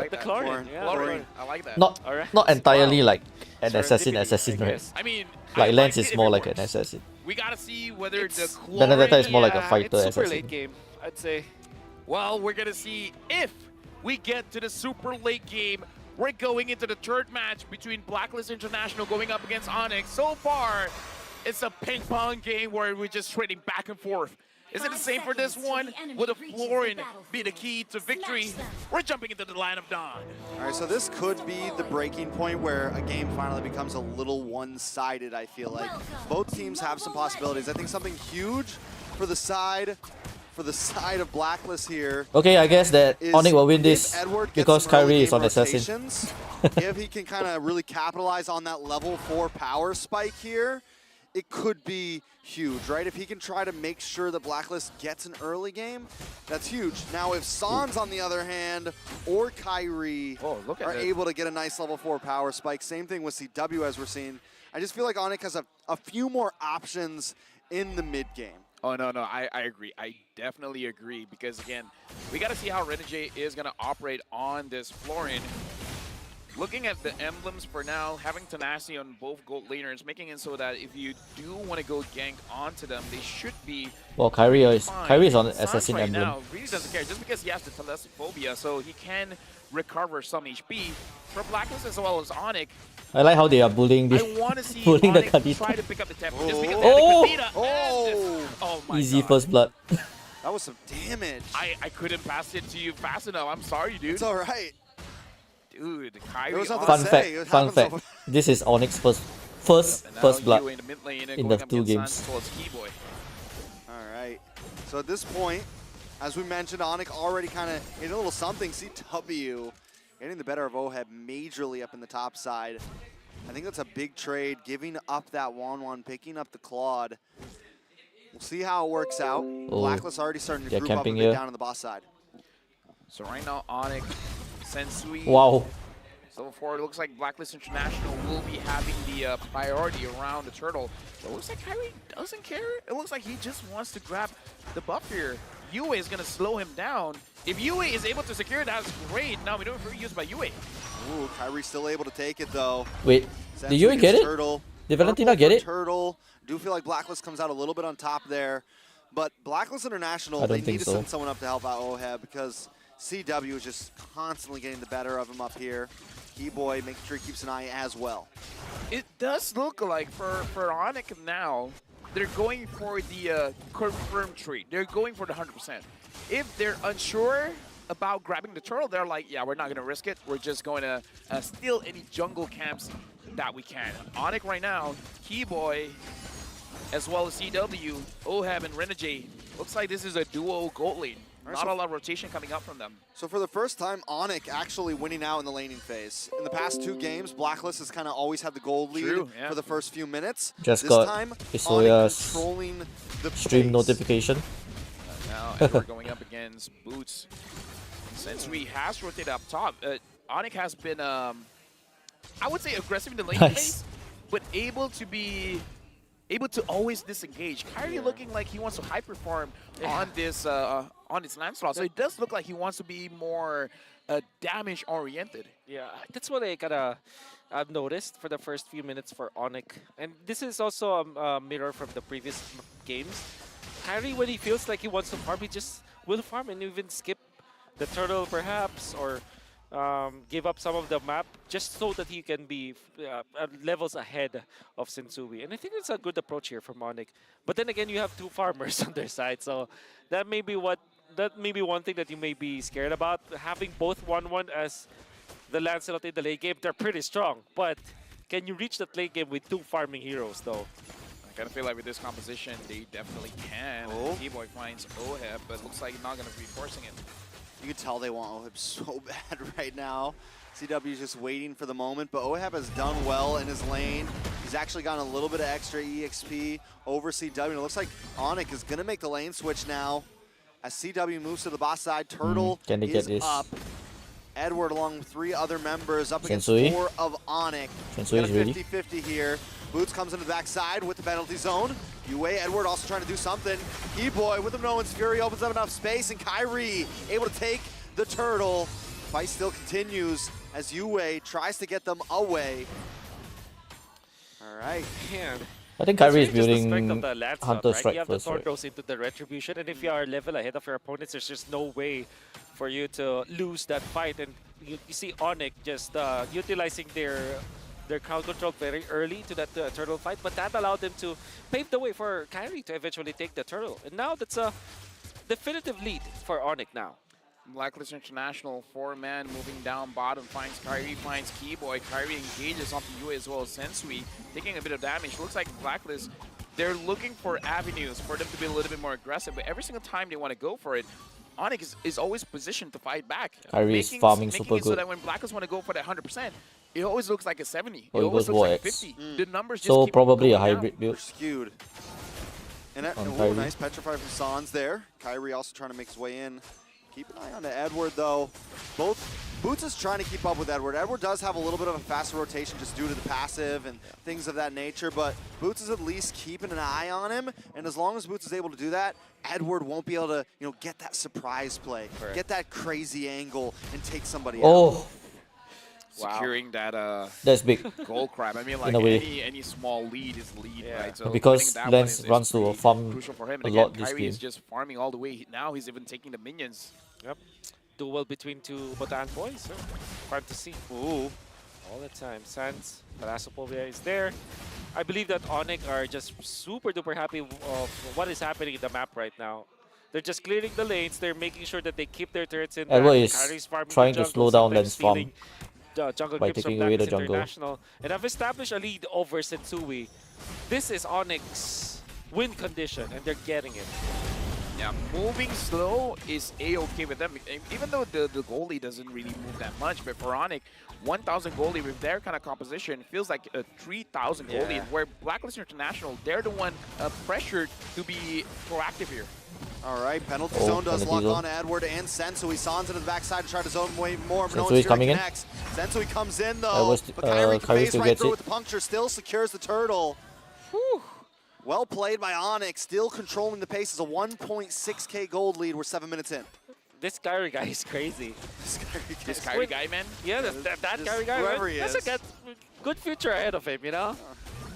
The Chlorine, yeah. Florian, I like that. not Alright. not entirely like an Serendipity, assassin, I right? guess. I mean, Like I Lance like is it if more it like an works. assassin. We gotta see whether the Benedetta is more like a Yeah, fighter it's super assassin. late game, I'd say. Well, we're gonna see if we get to the super late game. We're going into the third match between Blacklist International going up against Onyx. So far, it's a ping pong game where we're just trading back and forth. Is it the same for this one? Will the Florian be the key to victory? We're jumping into the line of dawn. All right, so this could be the breaking point where a game finally becomes a little one-sided, I feel like. Both teams have some possibilities. I think something huge for the side of Blacklist here. Okay, I guess that is Onyx will win if this Edward gets because some early Kyrie is game on assassin. rotations, if he can kind of really capitalize on that level 4 power spike here, it could be huge, right? If he can try to make sure that Blacklist gets an early game, that's huge. Now, if Sans, on the other hand, or Kyrie are able to get a nice level 4 power spike, same thing with CW as we're seeing, I just feel like Onyx has a few more options in the mid game. Oh, no, I agree. I definitely agree because, again, we got to see how Renegade is going to operate on this Florian. Looking at the emblems for now, having tenacity on both gold laners, making it so that if you do want to go gank onto them, they should be Well, Kyrie is fine. on Sans assassin right emblem. now really doesn't care, just because he has the Telephobia, so he can recover some HP. For Blacklist as well as Onyx, I like how they are bullying the I want to see bullying the Onyx Kadita. try to pick up the tempo, just because they have the Kadita and oh my Easy God. first blood. That was some damage. I couldn't pass it to you fast enough. I'm sorry, dude. It's all right. Dude, Kyrie. There was nothing Fun to say. fact, It fun happens fact. over- This is Onyx first blood in the mid lane and in going the up 2 against games. Sans as well as Keyboy. All right. So at this point, as we mentioned, Onyx already kind of in a little something. CW getting the better of Oheb majorly up in the top side. I think that's a big trade, giving up that 1-1, picking up the Claude. We'll see how it works out. Blacklist already starting to they're group up a camping bit here. down on the boss side. So right now, Onyx, Sensui. Wow. So far, it looks like Blacklist International will be having the priority around the turtle. It looks like Kyrie doesn't care. It looks like he just wants to grab the buff here. Yue is going to slow him down. If Yue is able to secure it, that's great. Now we don't have used by Yue. Ooh, Kyrie still able to take it though. Wait, Sensui did you gets get it? Turtle. Did Valentina Purple get for it? Turtle. Do feel like Blacklist comes out a little bit on top there. But Blacklist International, I they don't think need to so. send someone up to help out OHEB because CW is just constantly getting the better of him up here. E-Boy making sure he keeps an eye as well. It does look like for Onyx now, they're going for the confirmed trade. They're going for the 100%. If they're unsure about grabbing the turtle, they're like, yeah, we're not going to risk it. We're just going to steal any jungle camps that we can. Onyx right now, Keyboy, as well as CW, OHEB, and Renegade. Looks like this is a duo gold lane. Not a lot of rotation coming up from them. So for the first time, Onyx actually winning out in the laning phase. In the past 2 games, Blacklist has kind of always had the gold lead for the first few minutes. Just this got time, Isoya's controlling the stream pace. notification. Now Edward going up against Boots. Since we has rotated up top, Onyx has been, I would say, aggressive in the lane phase, but able to always disengage. Kyrie looking like he wants to hyper farm on this Lancelot. So it does look like he wants to be more damage oriented. Yeah, that's what I've noticed for the first few minutes for Onyx. And this is also a mirror from the previous games. Kyrie, when he feels like he wants to farm, he just will farm and even skip the turtle perhaps, or give up some of the map just so that he can be levels ahead of Sensui. And I think it's a good approach here from Onyx. But then again, you have 2 farmers on their side, so that may be one thing that you may be scared about. Having both 1-1 as the Lancelot in the late game, they're pretty strong. But can you reach that late game with 2 farming heroes, though? I kind of feel like with this composition, they definitely can. Keyboy finds OHEB, but looks like he's not going to be forcing it. You can tell they want OHEB so bad right now. CW is just waiting for the moment, but OHEB has done well in his lane. He's actually gotten a little bit of extra EXP over CW. And it looks like Onyx is going to make the lane switch now. As CW moves to the boss side, Turtle Can they is get this? up. Edward along with 3 other members up against Sensui? 4 of Onyx. Sensui is ready. 50-50 here. Boots comes into the backside with the penalty zone. Yue, Edward also trying to do something. E-Boy with the No One's Fury opens up enough space, and Kyrie able to take the turtle. Fight still continues as Yue tries to get them away. All right. Man. I think Kyrie is It's really just the building strength of the Lancelot, Hunter right? Strike You have first, the Thorn right? Rose into the Retribution, and if you are level ahead of your opponents, there's just no way for you to lose that fight. And you see Onyx just utilizing their crowd control very early to that turtle fight, but that allowed them to pave the way for Kyrie to eventually take the turtle. And now that's a definitive lead for Onyx now. Blacklist International, 4-man moving down bottom, finds Kyrie, finds Keyboy. Kyrie engages onto Yue as well as Sensui, taking a bit of damage. Looks like Blacklist, they're looking for avenues for them to be a little bit more aggressive, but every single time they want to go for it, Onyx is always positioned to fight back. Kyrie is farming making super it so good. that when Blacklist want to go for that 100%, it always looks like a 70. Oh, it it always goes looks like Warx. 50. The numbers just So keep probably a going down. hybrid build. Skewed. And that, On Kyrie. nice petrify from Sans there. Kyrie also trying to make his way in. Keep an eye on to Edward, though. Boots is trying to keep up with Edward. Edward does have a little bit of a faster rotation just due to the passive and things of that nature, but Boots is at least keeping an eye on him, and as long as Boots is able to do that, Edward won't be able to, get that surprise play, get that crazy angle, and take somebody out. Securing that That's big. gold crab. I mean, like In a way. any small lead is lead, right? So Because winning that Lance one is runs to a pretty farm crucial for him. a And lot again, this Kyrie game. is just farming all the way. Now he's even taking the minions. Yep. Duel between 2 Botan boys. Fun to see. Ooh. All the time. Sans, Thalassopobia is there. I believe that Onyx are just super duper happy of what is happening in the map right now. They're just clearing the lanes. They're making sure that they keep their turrets in. Edward is Kyrie's farming the trying to jungle, slow down sometimes Lens farm stealing jungle by creeps from taking away the Blacklist jungle. International, and have established a lead over Sensui. This is Onyx win condition, and they're getting it. Yeah, moving slow is A-okay with them. Even though the goalie doesn't really move that much, but for Onyx, 1,000 goalie with their kind of composition feels like a 3,000 goalie. Yeah. Where Blacklist International, they're the one pressured to be proactive here. All right, penalty zone does penalty lock zone. on Edward and Sensui. Sans into the backside to try to zone way more. No Sensui one's coming in. connects. Sensui comes in though, Edward's, but Kyrie Kyrie phase still right gets through it. with the puncture, still secures the turtle. Whew. Well played by Onyx, still controlling the pace. It's a 1.6k gold lead. We're 7 minutes in. This Kyrie guy is crazy. This Kyrie guy, man. Yeah, that Kyrie guy. whoever man, he that's is. a good future ahead of him, you know?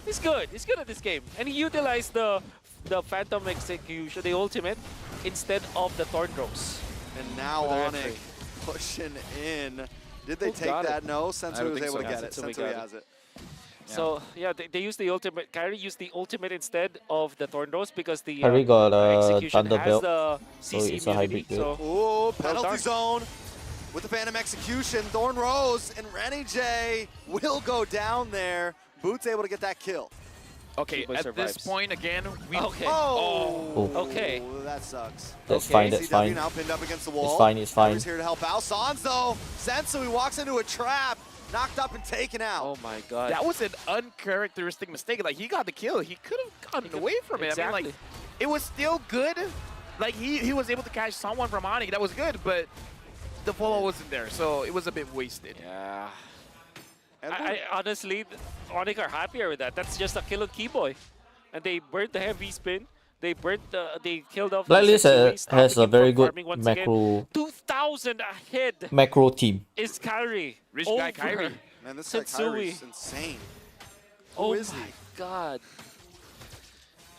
He's good. He's good at this game. And he utilized the the Phantom Execution, the ultimate, instead of the Thornrose. And now Onyx pushing in. Did they take that? No, Sensui was able to get it. Sensui has it. So yeah, they used the ultimate. Kyrie used the ultimate instead of the Thornrose because the Kyrie got execution Thunder has Belt, the so CC it's a hybrid immunity. build. So Penalty zone with the Phantom Execution. Thornrose and Renny J will go down there. Boots able to get that kill. Okay, at this point again, we... Okay. Okay. That sucks. That's fine, that's CW fine. now pinned up against the wall. It's fine, it's fine. He's here to help out. Sans though, Sensui walks into a trap, knocked up and taken out. Oh my god. That was an uncharacteristic mistake. Like, he got the kill. He could have gotten away from it. Exactly. I mean, like, it was still good. Like, he was able to catch someone from Onyx. That was good, but the follow wasn't there, so it was a bit wasted. Yeah. I honestly, Onyx are happier with that. That's just a kill on Keyboy. And they burned the heavy spin. They burned they killed off Blacklist has a very good macro. 2,000 ahead. Macro team. Is Kyrie. Rich over guy Kyrie. Man, this guy Kyrie's insane. Who is he? God.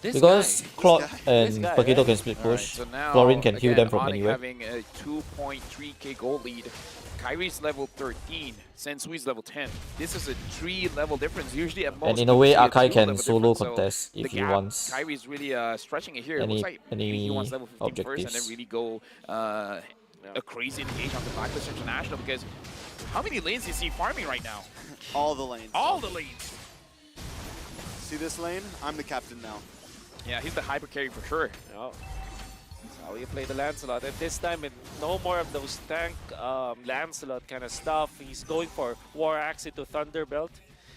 Because Claude and Paquito can split push, So now, Chlorine can heal them from Onyx anywhere. having a 2.3k gold lead. Kyrie's level 13, Sensui's level 10. This is a 3-level difference. Usually at most, And in a way, you see Akai two can level solo difference. So contest the if he gap, wants. Kyrie's really stretching it here. It Any- looks like maybe he wants level 15 first and then objectives. really go a crazy engage on the Blacklist International, because how many lanes is he farming right now? All the lanes. All the lanes. See this lane? I'm the captain now. Yeah, he's the hyper carry for sure. Oh. That's how you play the Lancelot. And this time, no more of those tank Lancelot kind of stuff. He's going for War Axe into Thunderbelt.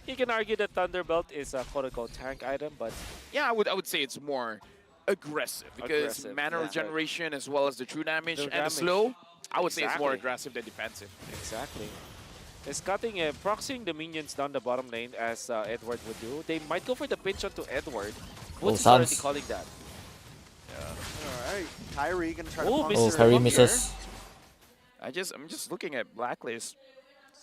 You can argue that Thunderbelt is a quote-unquote tank item, but... Yeah, I would say it's more aggressive, because Aggressive, mana yeah. regeneration as well as the true damage The and damage. the slow, I would say it's more Exactly. aggressive than defensive. Exactly. It's cutting, proxying the minions down the bottom lane as Edward would do. They might go for the pinch onto Edward. What's he already Sans. calling that? Alright, Kyrie gonna try to Oh, punish misses Oh, the Kyrie hook misses. I'm just looking at Blacklist.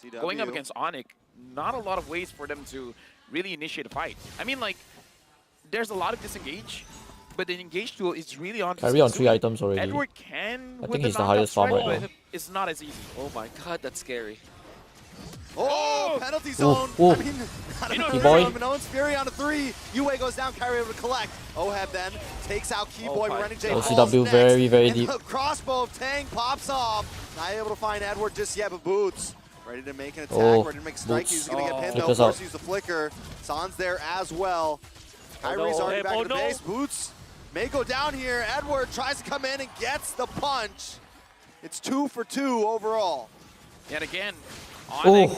CW. Going up against Onyx, not a lot of ways for them to really initiate a fight. I mean, like, there's a lot of disengage, but the engage tool is really on Kyrie on Sensui. 3 items already. Edward can I with think the he's the knockout highest farm strike, right but now. it's not as easy. Oh my god, that's scary. Oh, penalty zone. ooh. I mean, not enough Keyboy. room. Minoan's Fury on a 3. Yue goes down, Kyrie able to collect. Oheb then takes out Keyboy. my Renny J God. falls OCW next. very, very And deep. the crossbow of Tang pops off. Not able to find Edward just yet, but Boots ready to make an attack, Oh, ready to make a strike. Boots. He's going to get pinned, though. Flickers Force out. use the flicker. San's there as well. Kyrie's no, already Oheb, back oh to the no. base. Boots may go down here. Edward tries to come in and gets the punch. It's 2 for 2 overall. And again, Ooh. Onyx,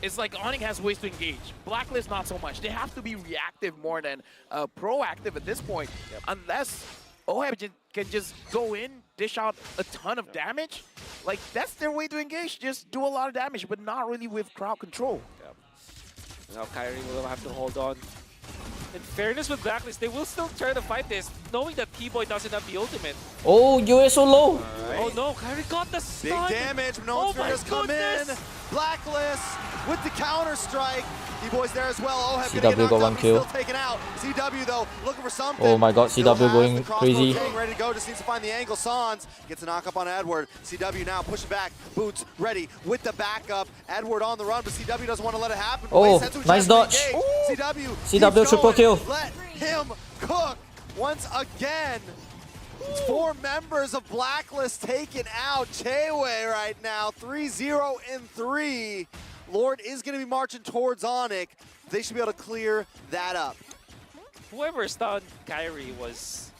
it's like Onyx has ways to engage. Blacklist, not so much. They have to be reactive more than proactive at this point. Unless Oheb can just go in, dish out a ton of damage. Like, that's their way to engage. Just do a lot of damage, but not really with crowd control. Now Kyrie will have to hold on. In fairness with Blacklist, they will still try to fight this, knowing that Keyboy doesn't have the ultimate. Oh, Yue so low. Oh no, Kyrie got the Big stun! damage. No Oh one's my has come in. goodness. Blacklist with the counter strike. D-Boy's there as well. Oheb CW gonna get knocked got up, one he's kill. Still taken out. CW though, looking for something. Oh my god, Still CW has going the crossbow crazy. king ready to go. Just needs to find the angle. Sans gets a knock up on Edward. CW now pushing back. Boots ready with the backup. Edward on the run, but CW doesn't want to let it happen. Oh, Sensui nice tries to dodge. engage. CW keeps triple going. kill. Let him cook once again. 4 members of Blacklist taken out. Chewe right now, 3-0 in 3. Lord is going to be marching towards Onyx. They should be able to clear that up. Whoever stunned Kyrie was...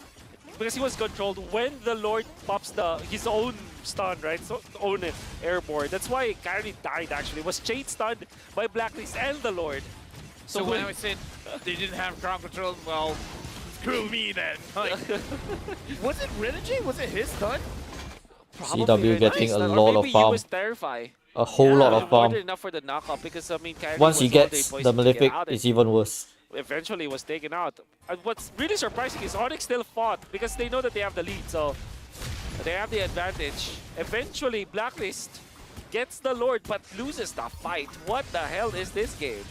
Because he was controlled when the Lord pops his own stun, right? So own airborne. That's why Kyrie died actually. Was chain stunned by Blacklist and the Lord. So when I said they didn't have crowd control, well, screw me then. Like, was it Renegade? Was it his stun? CW getting a Or lot maybe of he farm. was terrified. A whole lot of More farm. than enough for the knockup because I mean, Kyrie Once he was all day gets poised the to get Malefic, out it's and even worse. eventually was taken out. And what's really surprising is Onyx still fought because they know that they have the lead, so they have the advantage. Eventually, Blacklist gets the Lord but loses the fight. What the hell is this game?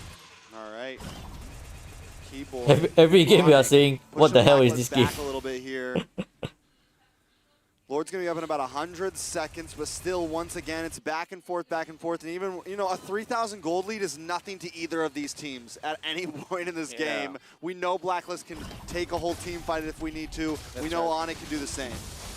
All right. Every game we are saying, what the hell is this game? Back a little bit here. Lord's going to be up in about 100 seconds, but still, once again, it's back and forth, and even, you know, a 3,000 gold lead is nothing to either of these teams at any point in this game. We know Blacklist can take a whole team fight if we need to. We know Onyx can do the same.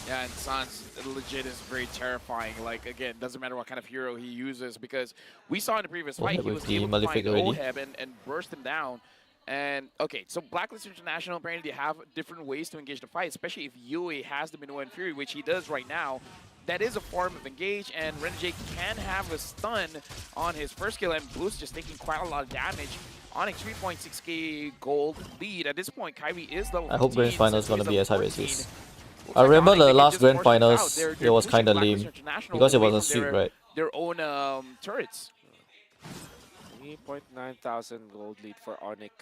Yeah, and Sans legit is very terrifying. Like, again, doesn't matter what kind of hero he uses, because we saw in the previous fight, he was able to find Oheb and burst him down. And, okay, so Blacklist International, apparently they have different ways to engage the fight, especially if Yue has the Minuan Fury, which he does right now. That is a form of engage, and Renegade can have a stun on his first kill, and Blue's just taking quite a lot of damage. Onyx 3.6k gold lead. At this point, Kyrie is level 15. I hope Grand Final is going to be as high as this. I remember the last Grand Finals, it was kind of lame, because it was a sweep, right? Their own turrets. 3.9 thousand gold lead for Onyx.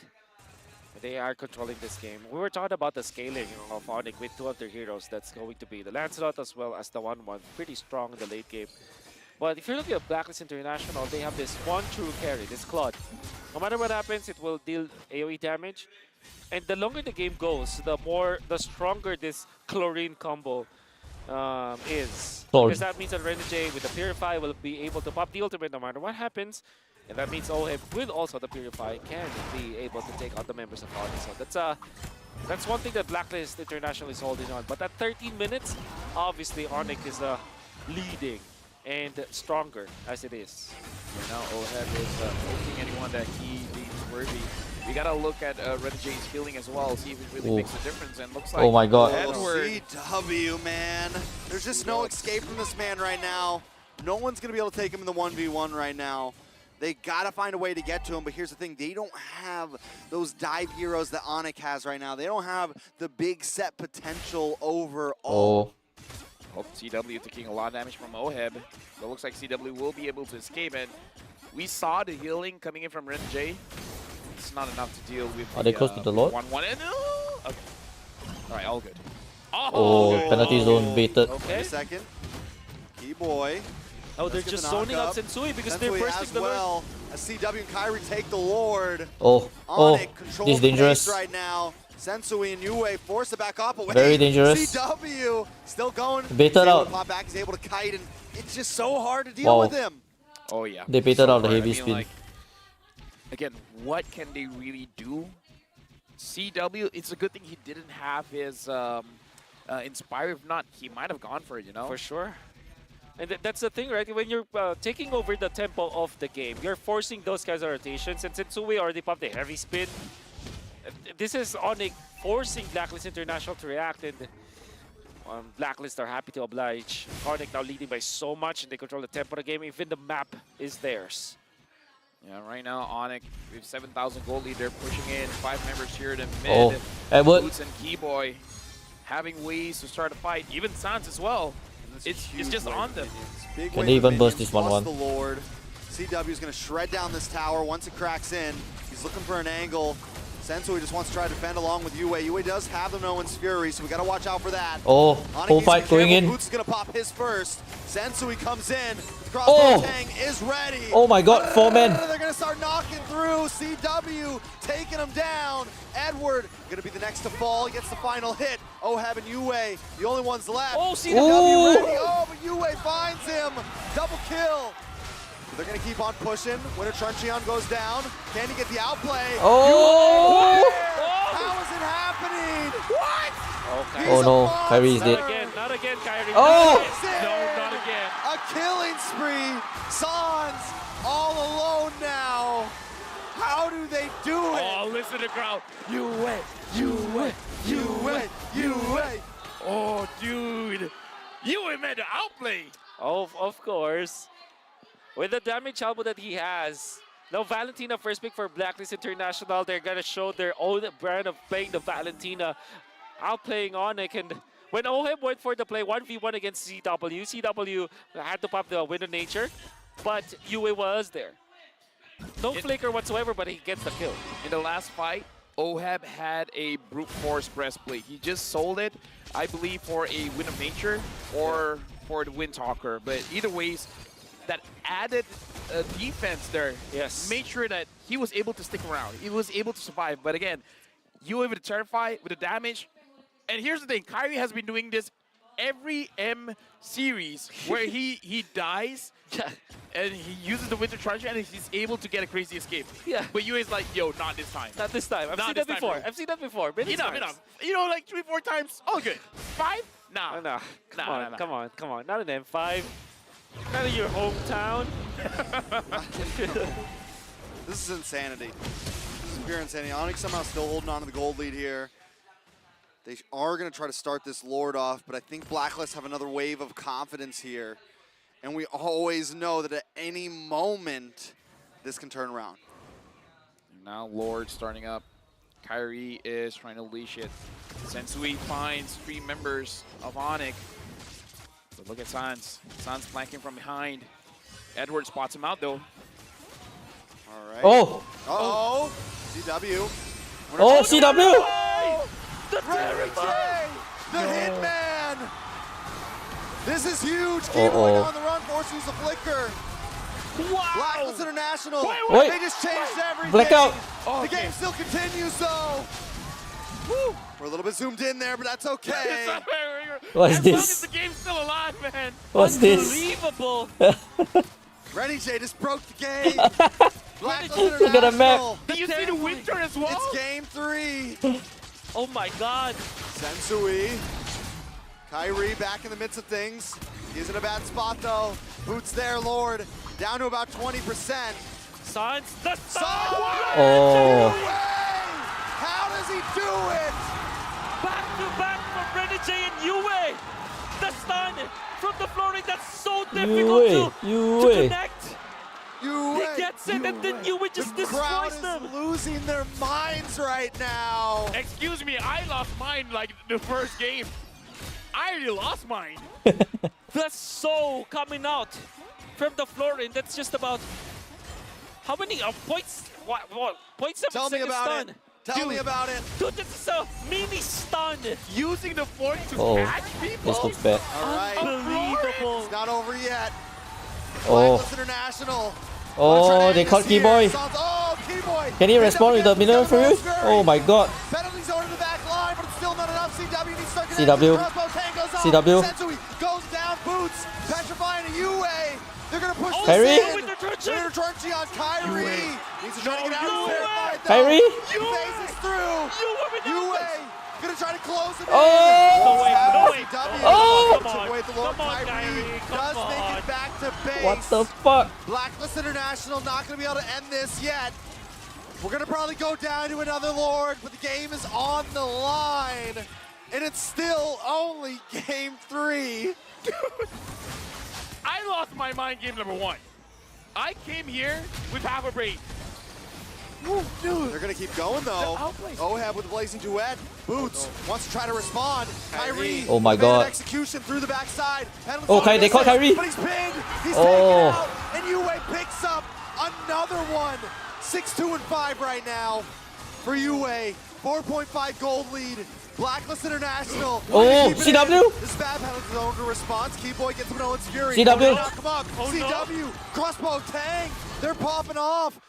They are controlling this game. We were talking about the scaling of Onyx with two of their heroes. That's going to be the Lancelot as well as the 1-1. Pretty strong in the late game. But if you're looking at Blacklist International, they have this one true carry, this Claude. No matter what happens, it will deal AoE damage. And the longer the game goes, the stronger this Chlorine combo is. Because that means that Renegade with the Purify will be able to pop the ultimate no matter what happens. And that means Oheb with also the Purify can be able to take out the members of Onyx. So that's one thing that Blacklist International is holding on. But at 13 minutes, obviously Onyx is leading and stronger as it is. Now Oheb is poking anyone that he deems worthy. We gotta look at Renegade's healing as well, see if it really makes a difference. And looks like oh my god. CW, man. There's just no escape from this man right now. No one's gonna be able to take him in the 1v1 right now. They gotta find a way to get to him, but here's the thing, they don't have those dive heroes that Onyx has right now. They don't have the big set potential overall. CW taking a lot of damage from Oheb. But it looks like CW will be able to escape, and we saw the healing coming in from Renegade. It's not enough to deal with. Are they close to the Lord? 1-1 and okay. Alright, all good. Oh, penalty zone baited. Okay. Wait a second. Keyboy. Oh, they're just zoning up Sensui because they're bursting the Lord. As CW and Kyrie take the Lord. Oh, this is dangerous. Right now. Sensui and Yue force it back up. Very dangerous. CW still going. Baited out. Pop back, he's able to kite, and it's just so hard to deal with him. Oh yeah. They baited out the heavy spin. Like, again, what can they really do? CW, it's a good thing he didn't have his Inspire. If not, he might have gone for it, you know? For sure. And that's the thing, right? When you're taking over the tempo of the game, you're forcing those kinds of rotations. And Sensui already popped the heavy spin. This is Onyx forcing Blacklist International to react. And Blacklist are happy to oblige. Onyx now leading by so much, and they control the tempo of the game. Even the map is theirs. Yeah, right now, Onyx, we have 7,000 gold lead. They're pushing in 5 members here in the mid. Oh, Edward. Boots and Keyboy having ways to start a fight. Even Sans as well. It's just on them. Can they even burst this 1-1? The Lord. CW is going to shred down this tower once it cracks in. He's looking for an angle. Sensui just wants to try to defend along with Yue. Yue does have the Noan's Fury, so we got to watch out for that. Oh, full fight going in. Boots is going to pop his first. Sensui comes in. Crossbow Tang is ready. Oh my god, 4 men. They're going to start knocking through. CW taking him down. Edward going to be the next to fall. He gets the final hit. Oheb and Yue, the only ones left. Oh, CW ready. Oh, but Yue finds him. Double kill. They're going to keep on pushing. Winter Truncheon goes down. Can he get the outplay? Oh! How is it happening? What? Okay. Oh no, Kyrie is dead. Not again, Kyrie. Oh! No, not again. A killing spree. Sans all alone now. How do they do it? Oh, listen to the crowd. You wait. Oh, dude. You meant to outplay. Oh, of course. With the damage elbow that he has. Now, Valentina first pick for Blacklist International. They're going to show their own brand of playing the Valentina, outplaying Onyx. And when Oheb went for the play 1v1 against CW had to pop the Wind of Nature, but Yue was there. No flicker whatsoever, but he gets the kill. In the last fight, Oheb had a brute force breastplate. He just sold it, I believe, for a Wind of Nature or for the Windtalker. But either ways, that added defense there. Yes. Made sure that he was able to stick around. He was able to survive. But again, you able to terrify with the damage. And here's the thing, Kyrie has been doing this every M series where he dies and he uses the Winter Truncheon and he's able to get a crazy escape. Yeah. But UA is like, yo, not this time. Not this time. I've seen that before. I've seen that before. Many times. Enough. You know, like 3-4 times. All good. 5? Nah. No. Come on. Not an M5. Not in your hometown. This is insanity. This is pure insanity. Onyx somehow still holding on to the gold lead here. They are going to try to start this Lord off, but I think Blacklist have another wave of confidence here. And we always know that at any moment, this can turn around. Now Lord starting up. Kyrie is trying to leash it. Sensui finds 3 members of Onyx. But look at Sans. Sans flanking from behind. Edward spots him out though. All right. Oh! Uh-oh! CW. Oh, CW! The Hitman! This is huge. Keyboy on the run, forces the flicker. Wow! Blacklist International. Wait. They just changed everything. Blackout. The game still continues though. Woo. We're a little bit zoomed in there, but that's okay. What's as long this? as the game's still alive, man. What's this? Unbelievable. Renny J just broke the game. Blacklist Look at the map. International. Do you see the winter as well? It's game 3. Oh my God. Sensui. Kyrie back in the midst of things. He's in a bad spot though. Boots there, Lord. Down to about 20%. Sans. The Oh. How does he do it? Back to back from Renny J and Yue. The stun from the floor. That's so difficult to connect. He gets it, and then Yue just destroys them. The crowd is losing their minds right now. Excuse me, I lost mine like the first game. I already lost mine. That's so coming out from the floor, and that's just about how many points? What 0.7 Tell me about stun. it. Tell me about it. Dude, this is a mini stun. Using the force to catch people. This looks bad. All right. Unbelievable. It's not over yet. Oh. Blacklist International. Oh, they caught Keyboy. Oh, Keyboy. Can he respond with the middle for you? Oh my God. Penalties over to the back line, but it's still not enough. CW needs to start CW. CW. Sensui goes down, Boots, petrifying a UA. They're going to push this Kyrie? in. They're Truncheon on Kyrie. Needs to try to get out of there. Kyrie? He phases through. UA. Going to try to close him in. Oh! No way. Oh! Come on. Wait, the Lord Come on, Kyrie Kyrie. does Come make on. it back to base. What the fuck? Blacklist International not going to be able to end this yet. We're going to probably go down to another Lord, but the game is on the line. And it's still only game 3. I lost my mind game number 1. I came here with half a brain. Dude. They're going to keep going, though. Ohab with the Blazing Duet. Boots wants to try to respond. Kyrie. Oh my God. Execution through the backside. Oh, they caught Kyrie. But he's pinned. He's taken out. And UA picks up another one. 6-2 and 5 right now for UA. 4.5 gold lead. Blacklist International. Oh, CW. The Spab has his own response. Keyboy gets him in Owen's Fury. CW. Knock him up. CW. Crossbow Tang. They're popping off.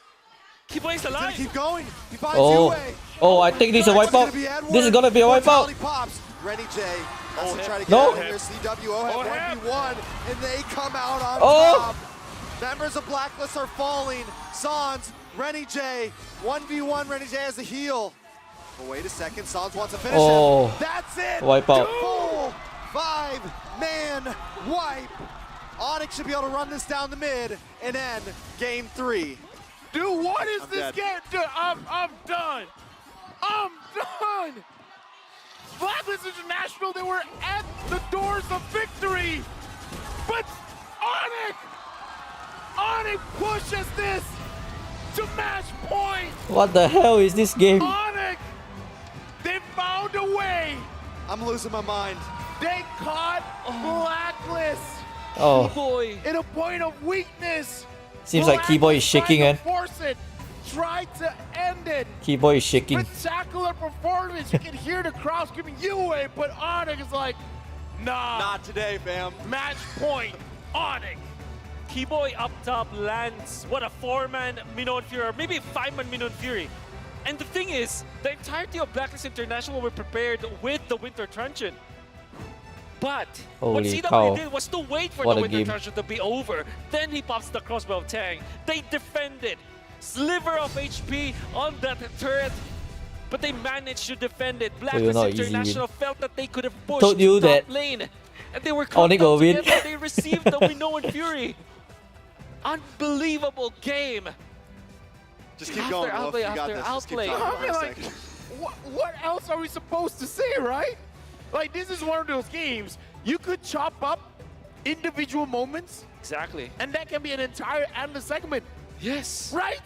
Keyboy's He's alive. gonna keep going. He finds Oh. UA. Oh, I think this is a wipeout. This is gonna be a wipeout. Pops. Renny J has to try to get No. out of here. CW Ohab 1v1, and they come out on Oh. top. Members of Blacklist are falling. Sans, Renny J, 1v1. Renny J has a heal. But wait a second, Sans wants to finish Oh. him. That's it. Wipeout. Full 5-man wipe. Onyx should be able to run this down the mid and end game 3. Dude, what is I'm this dead. game? Dude, I'm done. I'm done. Blacklist International, they were at the doors of victory. But Onyx pushes this to match point. What the hell is this game? Onyx, they found a way. I'm losing my mind. They caught Blacklist Oh. in a point of weakness. Seems like Keyboy is shaking, man. Force it. Tried to end it. Keyboy is shaking. Spectacular performance. You can hear the crowd screaming UA, but Onyx is like, nah. Not today, fam. Match point, Onyx. Keyboy up top lands, what, a 4-man Minoan Fury, or maybe a 5-man Minoan Fury. And the thing is, the entirety of Blacklist International were prepared with the Winter Truncheon. But what Holy CW cow. did was to wait for What the a Winter game. Truncheon to be over. Then he pops the crossbow of Tang. They defended. Sliver of HP on that turret. But they managed to defend it. you're not Blacklist easy International win. felt that they could have pushed Told you top that lane. And they were Onyx will win. together. They received the Minoan Fury. Unbelievable game. Just keep going, Wolf. You got this. Just keep outplay. talking I for mean, a like, second. what else are we supposed to say, right? Like, this is one of those games you could chop up individual moments, Exactly. and that can be an entire endless segment, Yes. right?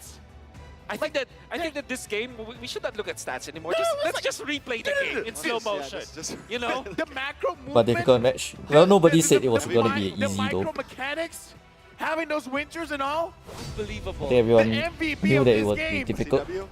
I think that this game, we should not look at stats anymore. Let's just replay the game in slow motion. You know? The macro movement. But difficult match. Well, nobody said it was the gonna be the easy though. micro mechanics, having those winters and all. Unbelievable. I think everyone The MVP knew of that this it would be game. difficult. CW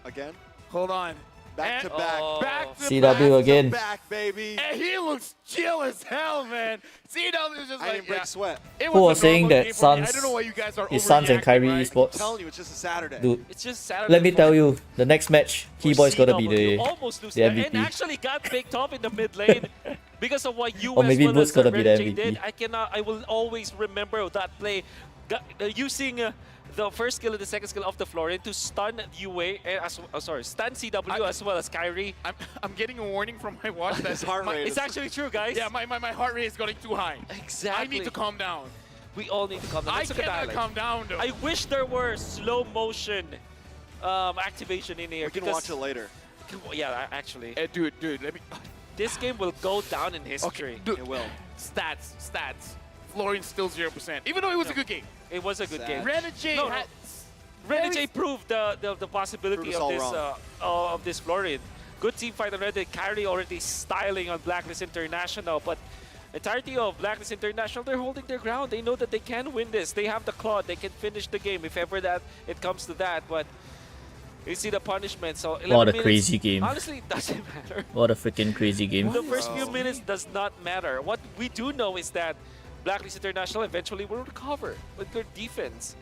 again. Hold on. Back to back. Back to CW back. again. Back, baby. And he looks chill as hell, man. CW is just I like, didn't break sweat. It Who was a saying normal that game for me. I Suns, don't know why you guys are his Suns and overreacting, Kyrie right? I'm esports? telling you, it's just a Saturday. Dude, It's just Saturday. let me tell you, the next match, Keyboy's gonna be CW the almost lose the that, and MVP. actually got picked off in the mid lane because of what you Or maybe as well Boots as gonna be the Red Jay MVP. did. I will always remember that play, using the first skill and the second skill of the Florian to stun UA, stun CW as well as Kyrie. I'm getting a warning from my watch that His heart rate It's is actually true, guys. yeah, my heart rate is going too high. Exactly. I need to calm down. We all need to calm down. I Let's look at the cannot highlights. calm down though. I wish there were slow motion activation in here. We can because- watch it later. Yeah, actually. Dude, let me. This game will go down in history. Dude, It will. Stats. Florian still 0%, even though it was a good game. It was a good Sad. game. Renegade No, had Renegade proved the possibility Proved us of all this Florian. Good team fight on Renegade. Kyrie already styling on Blacklist International, but entirety of Blacklist International, they're holding their ground. They know that they can win this. They have the Claude. They can finish the game if ever that it comes to that. But you see the punishment. So 11 What a minutes, crazy game. Honestly, it doesn't matter. What a freaking crazy game. The first few minutes does not matter. What we do know is that Blacklist International eventually will recover with their defense.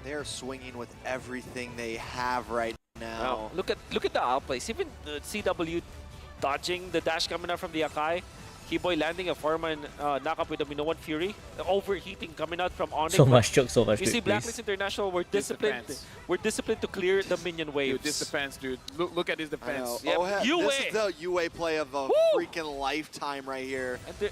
They're swinging with everything they have right now. Wow. Look at the outplays. Even CW dodging the dash coming out from the Akai. Keyboy landing a 4-man knockup with a Minoan Fury. Overheating coming out from Onyx. So much choke, so much You see, good Blacklist plays. International were disciplined. We're disciplined to clear the minion waves. Dude, this defense, dude. Look at his I defense. know. Yep. Oh, UA. this is the UA play of a Woo! freaking lifetime right here. And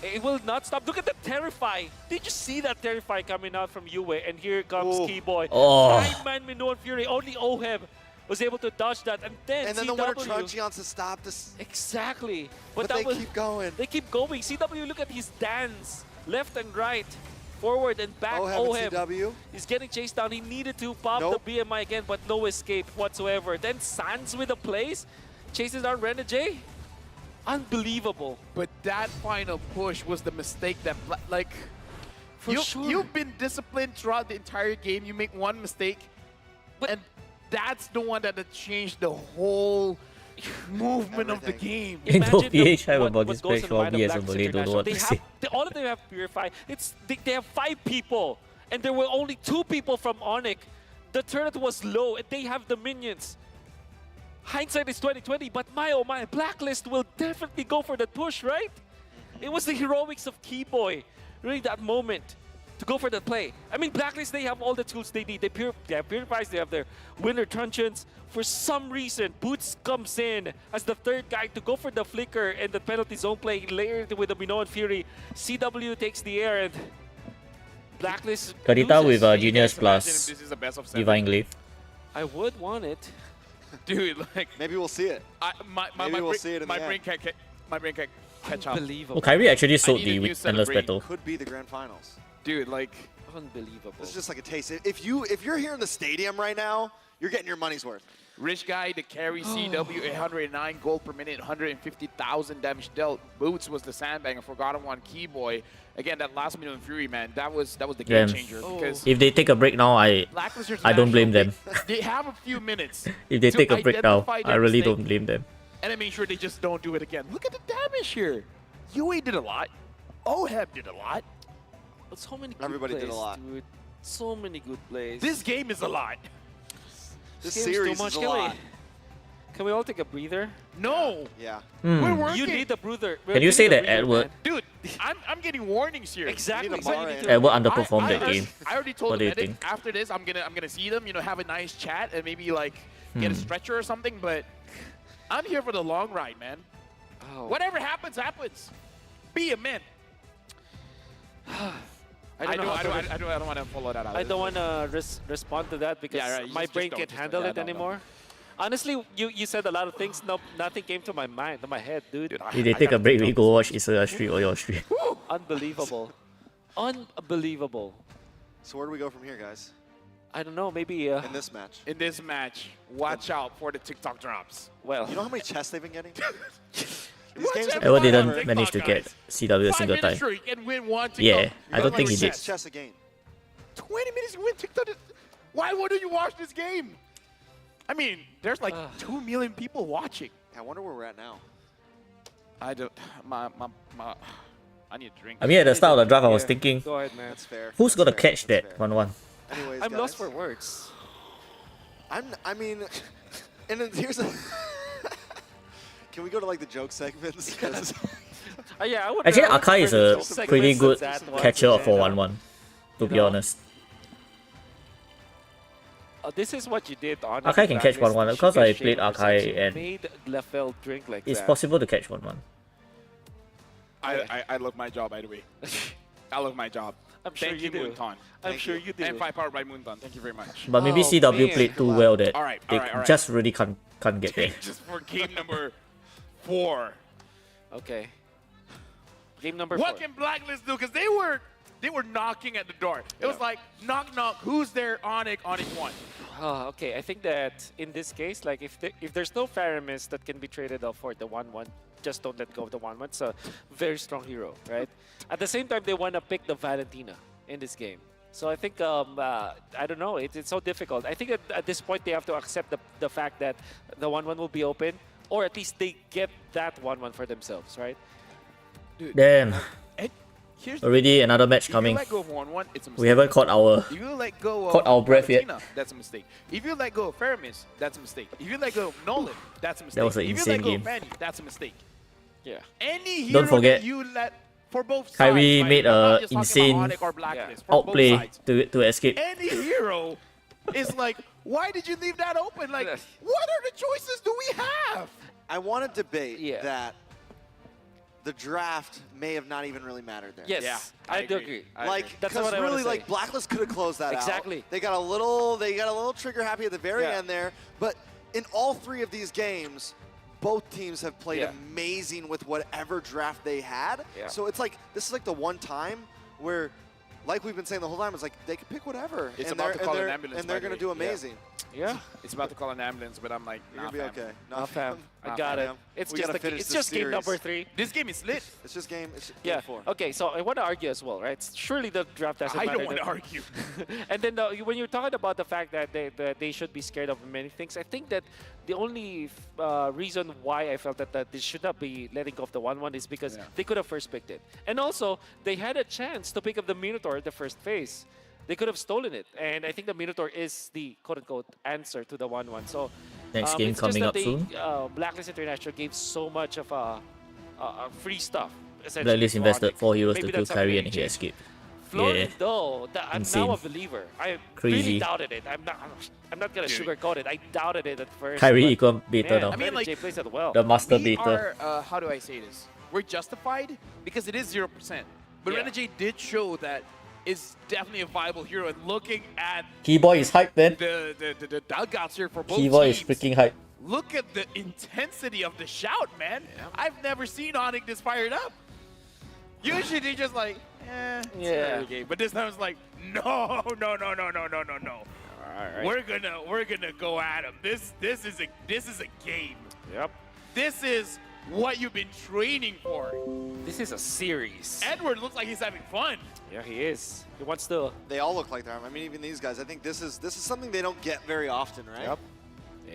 it will not stop. Look at the Terrify. Did you see that Terrify coming out from UA? And here comes Ooh. Keyboy. Oh. 5-man Minoan Fury. Only Oheb was able to dodge that. And then The CW. Winter Truncheons to stop this. Exactly. But that they was, keep going. They keep going. CW, look at his dance. Left and right. Forward and back. Oheb and CW. He's getting chased down. He needed to pop Nope. the BMI again, but no escape whatsoever. Then Sans with a place. Chases down Renegade. Unbelievable. But that final push was the mistake that, like, For sure. You've been disciplined throughout the entire game. You make one mistake, and that's the one that changed the whole movement of the game. In Imagine PH, I'm what about this goes page in the mind of Robbie as a Blacklist Malay, don't know what to International. say. All of them have Purify. They have 5 people, and there were only 2 people from Onyx. The turret was low, and they have the minions. Hindsight is 2020, but my oh my, Blacklist will definitely go for that push, right? It was the heroics of Keyboy, really, that moment to go for that play. I mean, Blacklist, they have all the tools they need. They have Purifies, they have their Winter Truncheons. For some reason, Boots comes in as the 3rd guy to go for the flicker and the penalty zone play layered with the Minoan Fury. CW takes the air and Blacklist Kadita with loses. Genius Imagine if plus this is the best of 7. Divine Glaive. I would want it. Dude, like, Maybe we'll see it. Maybe we'll see it in my the brain end. my brain can't catch up. Unbelievable. Well, Kyrie actually I sold need a the new Endless celebration. Battle. Could be the grand finals. Dude, like, Unbelievable. This is just like a taste. If you're here in the stadium right now, you're getting your money's worth. Rich guy to carry CW, 809 gold per minute, 150,000 damage dealt. Boots was the sandbanger, forgotten one. Keyboy, again, that last minute of Fury, man, that was the game Yeah. changer. Because If they take a break now, I don't blame them. They have a few minutes. If they to take a break now, identify I their really mistake don't blame them. And then make sure they just don't do it again. Look at the damage here. UA did a lot. Oheb did a lot. So many good Everybody plays, did a lot. dude. So many good plays. This game is a lot. This game's series too much. is a Can lot. Can we all take a breather? No. Yeah. We're working. You need the breather. Can you say that Edward? Dude, I'm getting warnings here. Exactly. Edward underperformed that game? I already told What do them you think? after this I'm gonna see them, have a nice chat and maybe like get a stretcher or something, but I'm here for the long ride, man. Oh. Whatever happens, happens. Be a man. I don't want to follow that out. I don't want to respond to that because my brain can't handle it anymore. Honestly, you said a lot of things. No, nothing came to my mind, to my head, dude. If they take a break, we go watch Isra stream or your stream. Unbelievable. Unbelievable. So where do we go from here, guys? I don't know, maybe... in this match. In this match, watch out for the TikTok drops. Well... You know how many chests they've been getting? Edward didn't manage to get CW a single time. And win one TikTok. Yeah, I don't think he did. Chests a game. 20 minutes to win TikTok. Why wouldn't you watch this game? I mean, there's like 2 million people watching. I wonder where we're at now. I don't... I need a drink. I mean, at the start of the draft, I was thinking, Go ahead, man. That's fair. who's That's gonna fair. catch That's that fair. 1-1? Anyways, I'm guys, lost for words. I mean, and then here's a... Can we go to like the joke segments? 'Cause Yeah, I would. Actually, Akai is a segments pretty of good that one. catcher for 1-1, to be know? honest. This is what you did on Akai can catch 1-1 because I played Akai and made Lefel drink like it's that. possible to catch 1-1. I love my job, by the way. I love my job. I'm sure Thank you do. Moonton. I'm sure you do. And 5 powered by Moonton. Thank you very much. But maybe Oh, CW man. played too well that All right, they all right. just really can't get there. Just for game number 4. Okay. Game number What 4. can Blacklist do? Because they were knocking at the door. It was like, knock, knock. Who's there? Onyx won. Okay, I think that in this case, like if there's no Faramis that can be traded off for the 1-1, just don't let go of the 1-1. It's a very strong hero, right? At the same time, they want to pick the Valentina in this game. So I think, I don't know, it's so difficult. I think at this point, they have to accept the fact that the 1-1 will be open, or at least they get that 1-1 for themselves, right? Dude, Damn. here's Already another match if coming. you let go of 1-1, it's a mistake. We haven't caught our If you let go of caught our breath yet. Valentina, that's a mistake. If you let go of Faramis, that's a mistake. If you let go of Nolan, that's a mistake. That was an if you insane let go game. of Manny, that's a mistake. Yeah. Any hero Don't forget, that you let for both sides, Kyrie right? made I'm not a just talking insane about Onyx or Blacklist, for both outplay sides. to escape. Any hero is like, why did you leave that open? Like, what are the choices do we have? I want to debate that the draft may have not even really mattered there. Yes, Yeah, I do agree. Like, That's because what I wanna really, say. like, Blacklist could have closed that Exactly. out. They got a little trigger happy at the very Yeah. end there. But in all 3 of these games, both teams have played Yeah. amazing with whatever draft they had. Yeah. So it's like, this is like the one time where, like we've been saying the whole time, it's like they can pick whatever. It's and about they're, to call and an they're, ambulance, and they're by the going to way. do amazing. Yeah. It's about to call an ambulance, but I'm like, You're nah, going to be fam. okay. Nah, fam. I Nah, got fam. it. It's We just gotta the, finish it's this just game series. number 3. This game is lit. It's just game. It's Yeah. game 4. Okay, so I want to argue as well, right? Surely the draft doesn't I matter. don't want to argue. And then when you're talking about the fact that they should be scared of many things, I think that the only reason why I felt that they should not be letting go of the 1-1 is because they could have first picked it. And also, they had a chance to pick up the Minotaur at the first phase. They could have stolen it. And I think the Minotaur is the quote-unquote answer to the 1-1. So Next game it's coming just that up soon. Blacklist International gave so much of free stuff. essentially Blacklist to invested Onyx. 4 heroes Maybe to kill that's something Kyrie they and he change. escaped. Florin, Yeah. though, I'm Insane. now a believer. I Crazy. really doubted it. I'm not gonna sugarcoat it. I doubted it at first. Kyrie but, equal beta man, now. I mean, like, Jay plays it well. The master we beta. are, how do I say this? We're justified because it is 0%. But Yeah. Renegade did show that is definitely a viable hero. And looking at Keyboy is hyped, man. the dugouts here for both Keyboy is teams, freaking hyped. look at the intensity of the shout, man. I've never seen Onyx this fired up. Usually they just like, it's Yeah. another game. But this time it's like, no. Alright. We're gonna go at him. This is a game. Yep. This is what you've been training for. This is a series. Edward looks like he's having fun. Yeah, he is. He wants to. They all look like that. I mean, even these guys. I think this is something they don't get very often, right?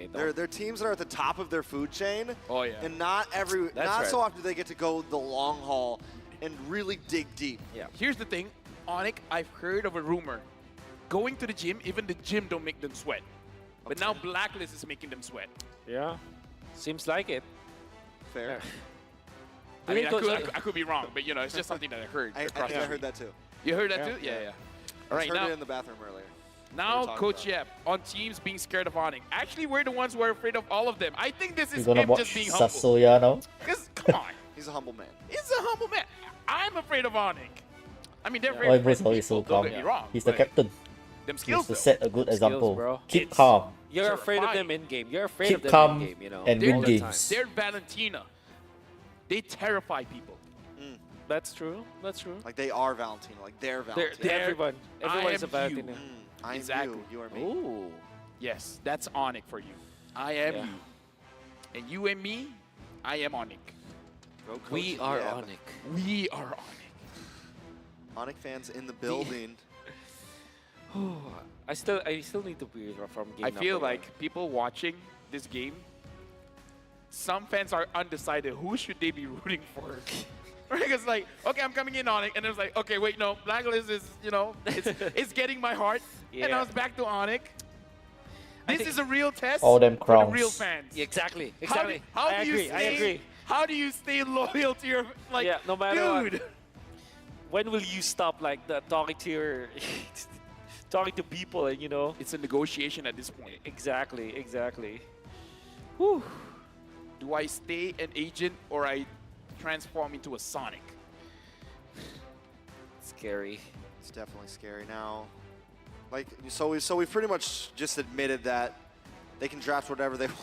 Yep. They're teams that are at the top of their food chain. Oh yeah. And not That's so right. often do they get to go the long haul and really dig deep. Yeah. Here's the thing. Onyx, I've heard of a rumor. Going to the gym, even the gym don't make them sweat. But now Blacklist is making them sweat. Yeah, seems like it. Fair. I mean, I could be wrong, but you know, it's just something that I heard. I heard that too. You heard that too? Yeah. All right, I heard now it in the bathroom earlier. Now, Coach Yep, on teams being scared of Onyx. Actually, we're the ones who are afraid of all of them. I think this is You're gonna him watch just being humble. Sasuya now? Because, come on. He's a humble man. He's a humble man. I'm afraid of Onyx. I mean, they're very Why Bruce friendly always so people, calm? don't get me wrong, He's the but captain. them He skills, has to set a good example. bro. Keep calm. You're afraid of them in game. You're afraid Keep of them calm in game, you know. and all win the time. games. They're Valentina. They terrify people. That's true. That's true. Like they are Valentina. Like they're Valentina. Everyone is a am Valentina. you. I am Exactly. you. You are me. Ooh. Yes, that's Onyx for you. I am you. And you and me, I am Onyx. We are Onyx. We are Onyx. Onyx fans in the building. I still need to be from game. I feel number like people watching this game, some fans are undecided. Who should they be rooting for? Right? It's like, okay, I'm coming in Onyx, and it's like, okay, wait, no, Blacklist is, you know, it's getting my heart, and now it's back to Onyx. This is a real test All them for crowns. the real fans. Yeah, exactly. How I do agree. you I stay, agree. How do you stay loyal to your, like, Yeah, no matter dude? When will you stop like talking to your talking to people and you know? It's a negotiation at this point. Exactly. Whew. Do I stay an agent or I transform into a Sonic? Scary. It's definitely scary now. Like so we've pretty much just admitted that they can draft whatever they want.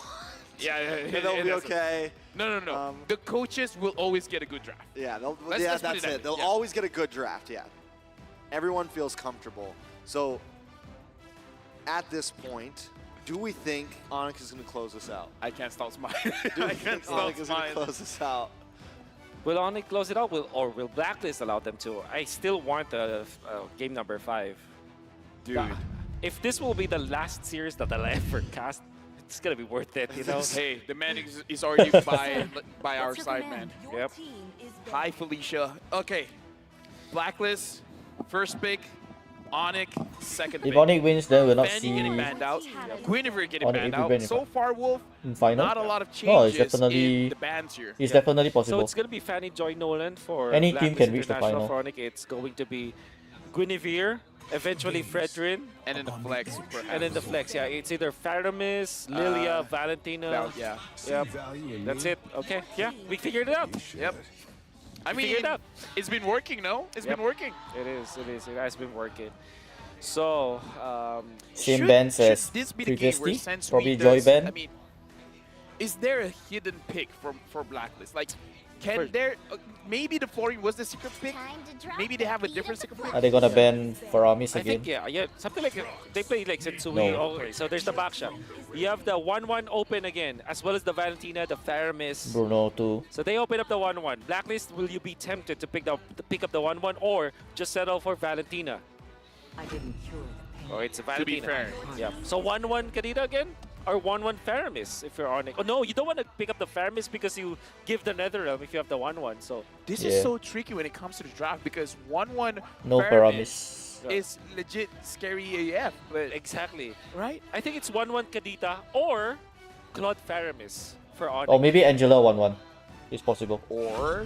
Yeah, And they'll be okay. No. The coaches will always get a good draft. Yeah, Let's put that's it that it. way, They'll yeah. always get a good draft. Yeah. Everyone feels comfortable. So at this point, do we think Onyx is going to close this out? I can't stop smiling. Do we I can't think stop Onyx is going to smiling. close this out? Will Onyx close it out? Or will Blacklist allow them to? I still want game number 5. Dude. If this will be the last series that I'll ever cast, it's gonna be worth it, you know? Hey, the man is already by our side, man. Yep. Hi, Felicia. Okay. Blacklist, first pick. Onyx, second pick. If Onyx wins, then we'll not Fanny see getting banned out. Guinevere getting Onyx banned will out. ban So far, Wolf, in final. not a lot of No, it's changes definitely in the bans here. It's definitely So possible. it's gonna be Fanny Joy Nolan for Any team Blacklist can reach the International. final. For Onyx, it's going to be Guinevere, eventually Fredrin, And then the flex. and then the flex. Yeah, it's either Faramis, Lilia, Valentina. Yeah. Yep. That's it. Okay. Yeah, we figured it out. Yep. I mean, Figured it out. it's been working, no? It's been working. It is. It has been working. So, Same bands as this be the game where previously. Sensui Probably does- Joy Band. I mean, is there a hidden pick for Blacklist? Like, can there? Maybe the flooring was the secret pick. Maybe they have a different secret pick. Are they gonna ban Faramis I again? think yeah, something like they play like Sensui. No. Okay, so there's the backshot. You have the 1-1 open again, as well as the Valentina, the Faramis. Bruno too. So they open up the 1-1. Blacklist, will you be tempted to pick up the 1-1 or just settle for Valentina? I didn't cure Oh, it's a To be Valentina. fair. Yeah. So 1-1 Kadita again? Or 1-1 Faramis if you're on it. Oh no, you don't want to pick up the Faramis because you give the Netherrealm if you have the 1-1. So This is so tricky when it comes to the draft because 1-1 No Faramis. is legit scary AF. But exactly. Right? I think it's 1-1 Kadita or Claude Faramis for Onyx. Or maybe Angela 1-1. It's possible. Or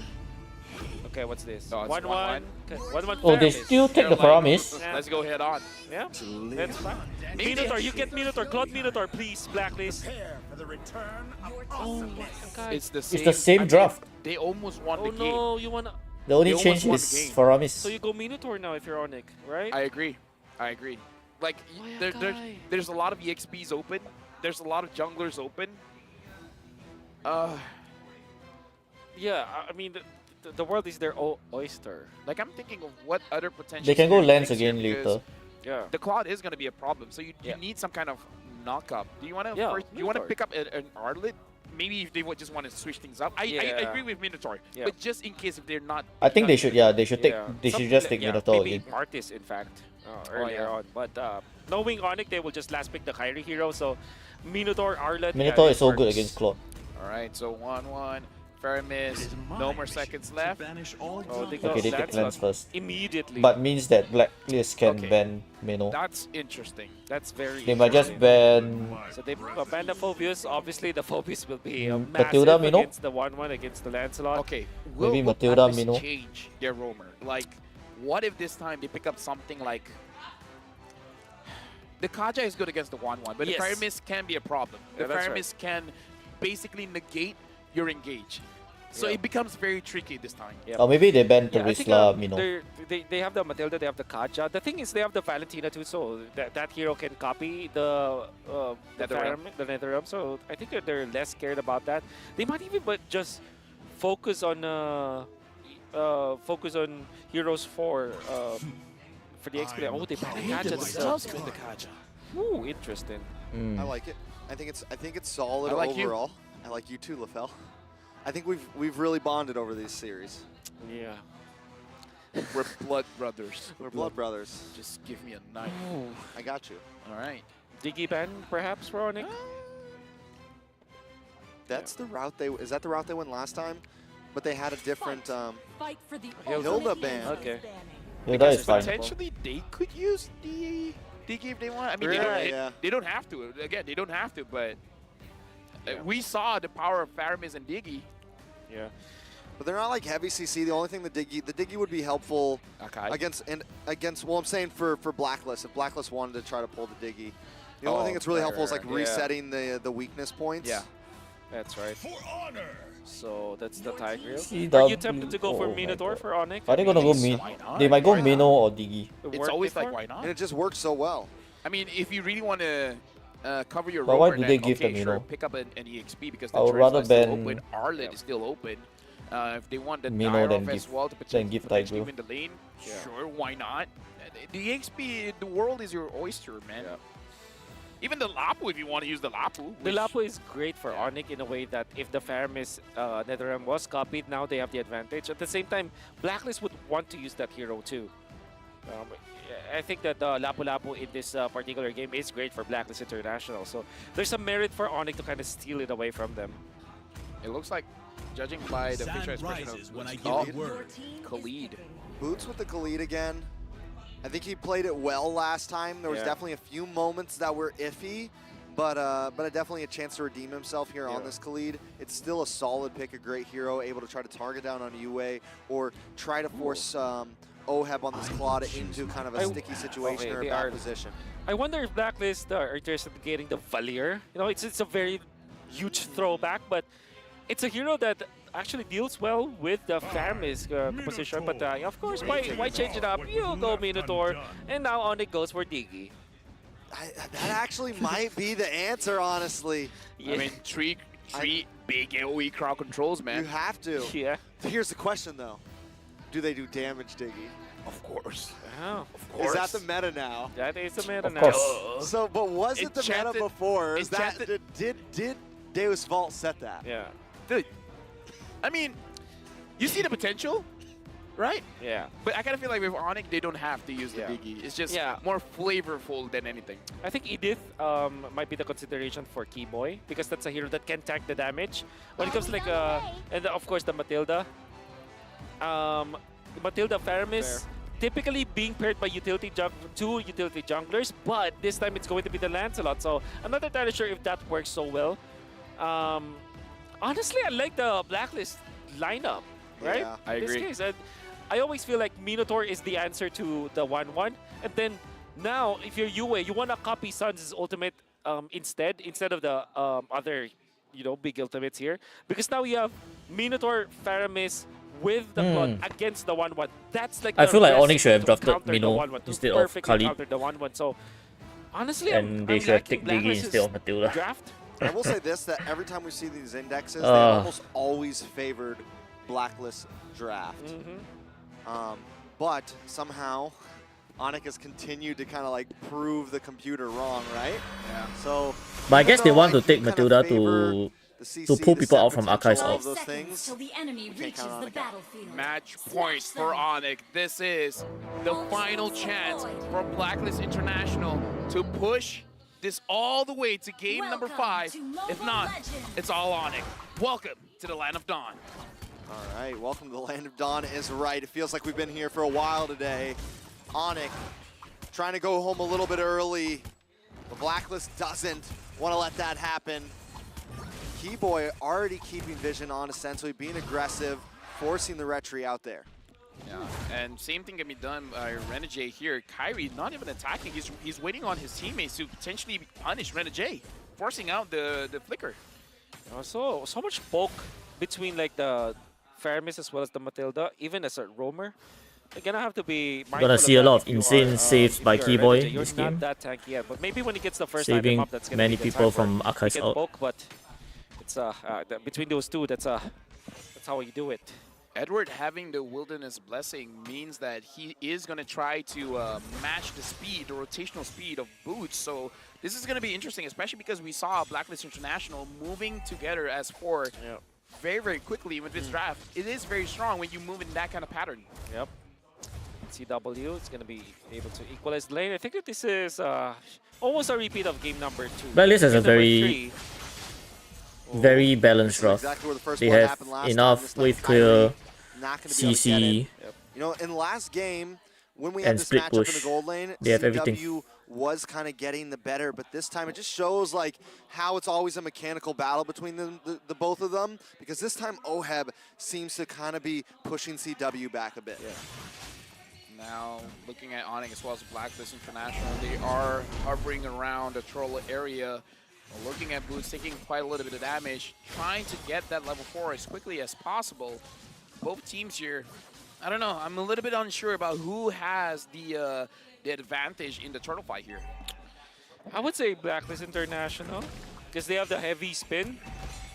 okay, what's this? No, it's 1-1. 1-1 Oh, they Faramis. still take the Faramis. Yeah. let's go head on. Yeah, that's fine. Maybe Minotaur, you get Minotaur. Claude Minotaur, please, Blacklist. For the return of Oh my god. It's the the same I mean, draft. They almost won Oh the game. no, you wanna... The only They change almost won is the game. Faramis. So you go Minotaur now if you're Onyx, right? I agree. Like, there's a lot of EXPs open. There's a lot of junglers open. Yeah, I mean, the world is their oyster. Like, I'm thinking of what other potential. They can go scary lands picks here again because later. Yeah. The Cloud is going to be a problem. So you need some kind of knock-up. Do you want to Minotaur. pick up an Arlet? Maybe if they would just want to switch things up. I agree with Minotaur. Yeah. But just in case if they're not. I think they should. Yeah, they should take. Yeah. They should Something just like- take yeah, Minotaur maybe again. Artis, in fact, earlier yeah. on. But knowing Onyx, they will just last pick the Kyrie hero. So Minotaur, Arlet. Minotaur yeah, is so good works. against Claude. All right, so 1-1. Faramis, no more seconds left. Oh, they go Okay, they take Lancelot Lance first. immediately. But means that Blacklist can Okay. ban Mino. That's interesting. That's very They might just interesting. ban So they ban the Phobius. Obviously, the Phobius will be massive Matilda, Mino? against the 1-1 against the Lancelot. Okay, Maybe will Matilda, Atlas Mino. change their roamer? Like, what if this time they pick up something like... The Kaja is good against the 1-1, but Yes. the Faramis can be a problem. The Yeah, that's Faramis can basically negate your engage. So Yeah. it becomes very tricky this time. Yep. Or maybe they ban Yeah, I think, Terisla, Mino. they have the Matilda, they have the Kaja. The thing is, they have the Valentina too, so that hero can copy the Netherrealm. So I think that they're less scared about that. They might even just focus on heroes for the XP. Oh, they ban the Kaja themselves. the Kaja. Ooh, interesting. Mm. I like it. I think it's solid I like you. overall. I like you too, LaFell. I think we've really bonded over these series. Yeah. We're blood brothers. We're blood brothers. Just give me a knife. I got you. All right. Diggy ban, perhaps, for Onyx? That's the route is that the route they went last time? But they had a different Fight for the Hilda ban. Okay. Yeah, that is fine. Potentially, they could use the Diggy if they want. I mean, they don't have to. Again, they don't have to, but we saw the power of Faramis and Diggy. Yeah. But they're not like heavy CC. The only thing the Diggy would be helpful against well, I'm saying for Blacklist, if Blacklist wanted to try to pull the Diggy. The only thing that's really helpful is like resetting the weakness points. Yeah. That's right. So that's the Tigreal. CW. Are you tempted to go for Oh my Minotaur God. for Onyx? Are they gonna go Mino? They might go Mino or Diggy. It's always like, why not? And it just works so well. I mean, if you really want to cover your But why rover, do then they give okay, them, sure, Mino? pick up an EXP because the I would Charisma rather is still ban open, Arlet is still open. If they want the Mino Nairof than as give- well to than give potentially Tigreal. win the lane, sure, why not? The EXP, the world is your oyster, man. Even the Lapu, if you want to use the Lapu. The Lapu is great for Onyx in a way that if the Faramis Netherrealm was copied, now they have the advantage. At the same time, Blacklist would want to use that hero too. I think that Lapu Lapu in this particular game is great for Blacklist International. So there's some merit for Onyx to kind of steal it away from them. It looks like, judging by the facial expression of Khalid. Boots with the Khalid again. I think he played it well last time. There was definitely a few moments that were iffy, but definitely a chance to redeem himself here on this Khalid. It's still a solid pick, a great hero, able to try to target down on UA or try to force Oheb on this Claude into kind of a sticky situation or a bad position. I wonder if Blacklist are interested in getting the Valier. You know, it's a very huge throwback, but it's a hero that actually deals well with the Faramis position. But of course, why change it up? You go Minotaur, and now Onyx goes for Diggy. That actually might be the answer, honestly. Yeah. I mean, three big AoE crowd controls, man. You have to. Yeah. Here's the question, though. Do they do damage, Diggy? Of course. Oh, of course. Is that the meta now? That is the meta now. course. So, but was it the meta Enchanted- before? Is that Enchanted- did Deus Vault set that? Yeah. Dude, I mean, you see the potential, right? Yeah. But I kind of feel like with Onyx, they don't have to use the Diggy. It's just more flavorful than anything. I think Edith might be the consideration for Keyboy because that's a hero that can tank the damage. When it comes to like, and of course the Matilda. Matilda Faramis typically being paired by two utility junglers, but this time it's going to be the Lancelot. So I'm not entirely sure if that works so well. Honestly, I like the Blacklist lineup, right? Yeah, I agree. This case, I always feel like Minotaur is the answer to the 1-1. And then now, if you're UA, you want to copy Suns' ultimate instead of the other, big ultimates here. Because now you have Minotaur, Faramis with the Claude against the 1-1. That's like I the feel like best Onyx should have to drafted counter the Mino 1-1, to instead of perfectly Khalid. counter the 1-1. So honestly, And they I'm should have liking taken Diggy Blacklist's instead of Matilda. draft. I will say this, that every time we see these indexes, they almost always favored Blacklist draft. But somehow, Onyx has continued to kind of like prove the computer wrong, right? Yeah. So, But I guess they want to take you kind of Matilda favor the CC, to pull the people set out from potential, archives all off. of those 5 seconds things. till the enemy reaches count on the a guy. battlefield. Match point for Onyx. This is the final chance for Blacklist International to push this all the way to game number 5. If not, it's all Onyx. Welcome to the Land of Dawn. All right, welcome to the Land of Dawn is right. It feels like we've been here for a while today. Onyx trying to go home a little bit early. The Blacklist doesn't want to let that happen. Keyboy already keeping vision on essentially, being aggressive, forcing the retry out there. Yeah, and same thing can be done by Renegade here. Kyrie not even attacking, he's waiting on his teammates to potentially punish Renegade, forcing out the flicker. So much poke between like the Faramis as well as the Matilda, even as a roamer. You're gonna have to be mindful. Gonna see a lot of if you insane are, saves if by you're a Keyboy Renegade. this You're game. not that tanky yet, but maybe when he gets the first Saving item up, that's gonna many be the people time from where Akai's he can out. poke, but it's between those two, that's how you do it. Edward having the Wilderness Blessing means that he is going to try to match the speed, the rotational speed of Boots. So this is going to be interesting, especially because we saw Blacklist International moving together as 4 very, very quickly with this draft. It is very strong when you move in that kind of pattern. Yep. CW is going to be able to equalize the lane. I think that this is almost a repeat of game number 2. Blacklist has a Game number very 3. very balanced rough. Exactly where the first They one have happened last enough time. This time wave Kyrie clear, not gonna be able to get CC, it. You know, in the last game, when we and had this split matchup in push. the gold lane, They have CW everything. was kind of getting the better, but this time it just shows like how it's always a mechanical battle between the both of them, because this time Oheb seems to kind of be pushing CW back a bit. Now, looking at Onyx as well as Blacklist International, they are hovering around the troll area. Looking at Boots, taking quite a little bit of damage, trying to get that level 4 as quickly as possible. Both teams here, I don't know, I'm a little bit unsure about who has the advantage in the turtle fight here. I would say Blacklist International, because they have the heavy spin.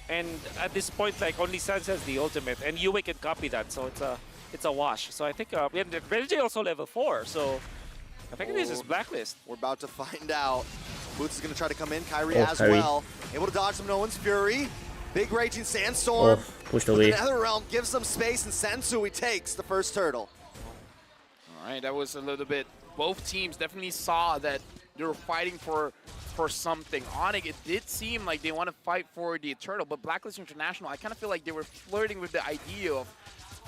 And at this point, like, only Sans has the ultimate, and Yue can copy that, so it's a wash. So I think Renegade also level 4, so I think this is Blacklist. We're about to find out. Boots is going to try to come in. Kyrie Oh, as Kyrie. well. Able to dodge some No One's Fury. Big Raging Sandstorm. Oh, pushed But away. the Netherrealm gives them space, and Sensui takes the first turtle. All right, that was a little bit, both teams definitely saw that they were fighting for something. Onyx, it did seem like they want to fight for the turtle, but Blacklist International, I kind of feel like they were flirting with the idea of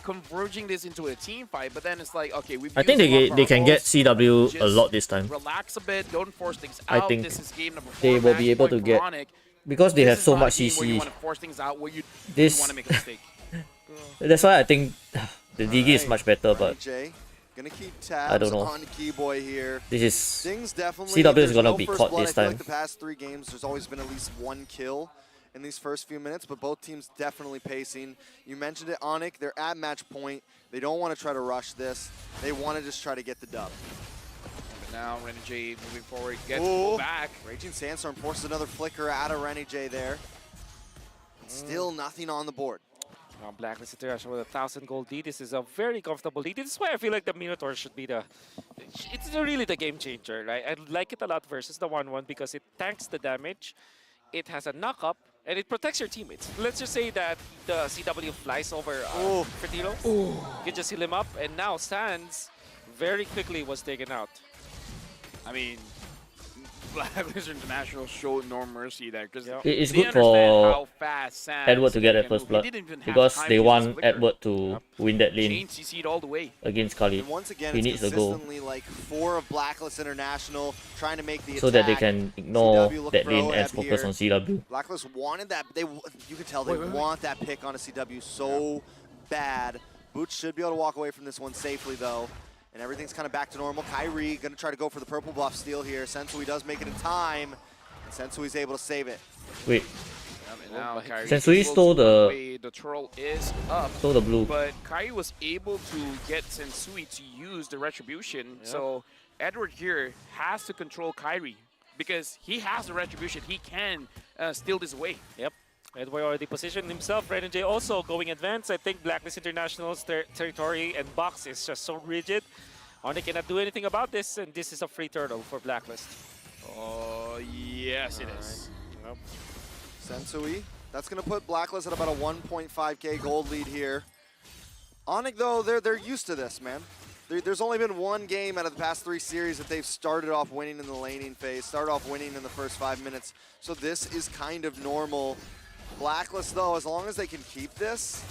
converging this into a team fight, but then it's like, okay, I think they can get CW a lot this time. Relax a bit, don't force things I out. think This is game number 4. they will be match able point to for get, Onyx. because they This have is so not a much game where you CC. want to force things out where you This want to make a mistake. That's why I think the DG is much better, but Jay, gonna keep I don't tabs know. on Keyboy here. This is Things definitely. CW is there's gonna no be first caught blood. this I feel time. like the past 3 games, there's always been at least 1 kill in these first few minutes, but both teams definitely pacing. You mentioned it, Onyx. They're at match point. They don't want to try to rush this. They want to just try to get the dub. But now Renegade moving forward, gets to go back. Raging Sandstorm forces another flicker out of Renegade there. Still nothing on the board. Blacklist International with a 1,000 gold lead. This is a very comfortable lead. This is why I feel like the Minotaur should be it's really the game changer, right? I like it a lot versus the 1-1 because it tanks the damage, it has a knock-up, and it protects your teammates. Let's just say that the CW flies over Fertilo. You can just heal him up, and now Sans very quickly was taken out. I mean, Blacklist International showed no mercy there because it's they good understand for how fast Sans Edward to get that can first move. blood He didn't even have because time they to use want his flicker. Edward to win that lane Chain CC'd all the way. against Khalid. And once again, He it's needs the goal consistently like 4 of Blacklist International trying to make the so attack. that they can ignore CW look that for lane Oheb and focus here. on CW. Blacklist wanted that. You can tell they want that pick on a CW so bad. Boots should be able to walk away from this one safely, though. And everything's kind of back to normal. Kyrie going to try to go for the purple buff steal here. Sensui does make it in time. And Sensui's able to save it. Wait, And now Kyrie Sensui able stole to the- away. The troll is up. Stole the blue. But Kyrie was able to get Sensui to use the retribution. So Edward here has to control Kyrie because he has the retribution. He can steal this away. Yep. Edward already positioned himself. Renegade also going advanced. I think Blacklist International's territory and box is just so rigid. Onyx cannot do anything about this, and this is a free turtle for Blacklist. Oh, yes, it is. Yep. Sensui. That's going to put Blacklist at about a 1.5k gold lead here. Onyx, though, they're used to this, man. there's only been one game out of the past 3 series that they've started off winning in the laning phase, started off winning in the first 5 minutes. So this is kind of normal. Blacklist, though, as long as they can keep this,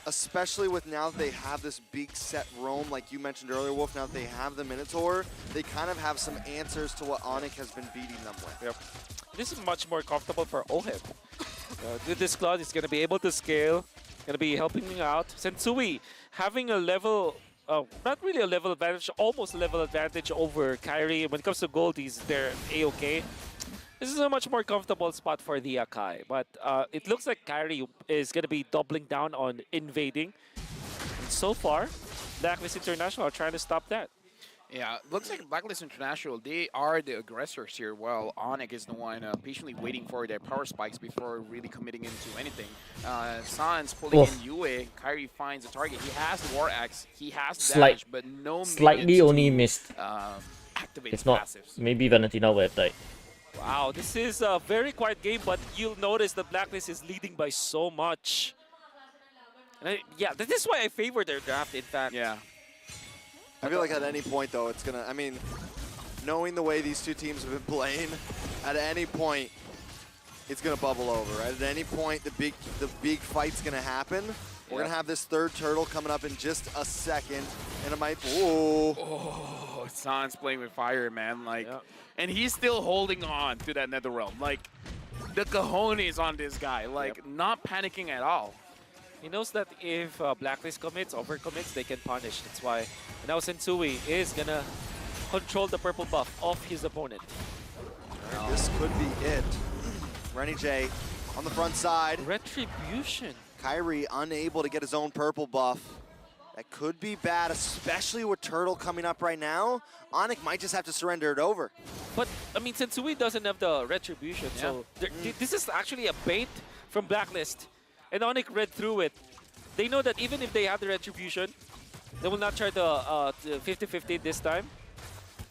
especially with now that they have this big set roam, like you mentioned earlier, Wolf, now that they have the Minotaur, they kind of have some answers to what Onyx has been beating them with. Yep. This is much more comfortable for Oheb. With this Claude, he's going to be able to scale, going to be helping me out. Sensui having a level, not really a level advantage, almost a level advantage over Kyrie. When it comes to gold, they're A-okay. This is a much more comfortable spot for the Akai, but it looks like Kyrie is going to be doubling down on invading. And so far, Blacklist International are trying to stop that. Yeah, looks like Blacklist International, they are the aggressors here, while Onyx is the one patiently waiting for their power spikes before really committing into anything. Sans pulling in Yue, Kyrie finds a target. He has the War Axe, he has damage, but no slightly only missed. Activate it's not. passives. Maybe Valentina would have died. Wow, this is a very quiet game, but you'll notice the Blacklist is leading by so much. And yeah, this is why I favor their draft, in fact. Yeah. I feel like at any point, though, it's going to, I mean, knowing the way these two teams have been playing, at any point, it's going to bubble over, right? At any point, the big fight's going to happen. We're going to have this third turtle coming up in just a second, and it might, Oh, Sans playing with fire, man. Like, and he's still holding on to that Netherrealm. Like, the cojones on this guy. Like, not panicking at all. He knows that if Blacklist commits, overcommits, they can punish. That's why now Sensui is going to control the purple buff of his opponent. Right, this could be it. Renny J on the front side. Retribution. Kyrie unable to get his own purple buff. That could be bad, especially with Turtle coming up right now. Onyx might just have to surrender it over. But, I mean, Sensui doesn't have the retribution, so this is actually a bait from Blacklist. And Onyx read through it. They know that even if they have the retribution, they will not try the 50-50 this time,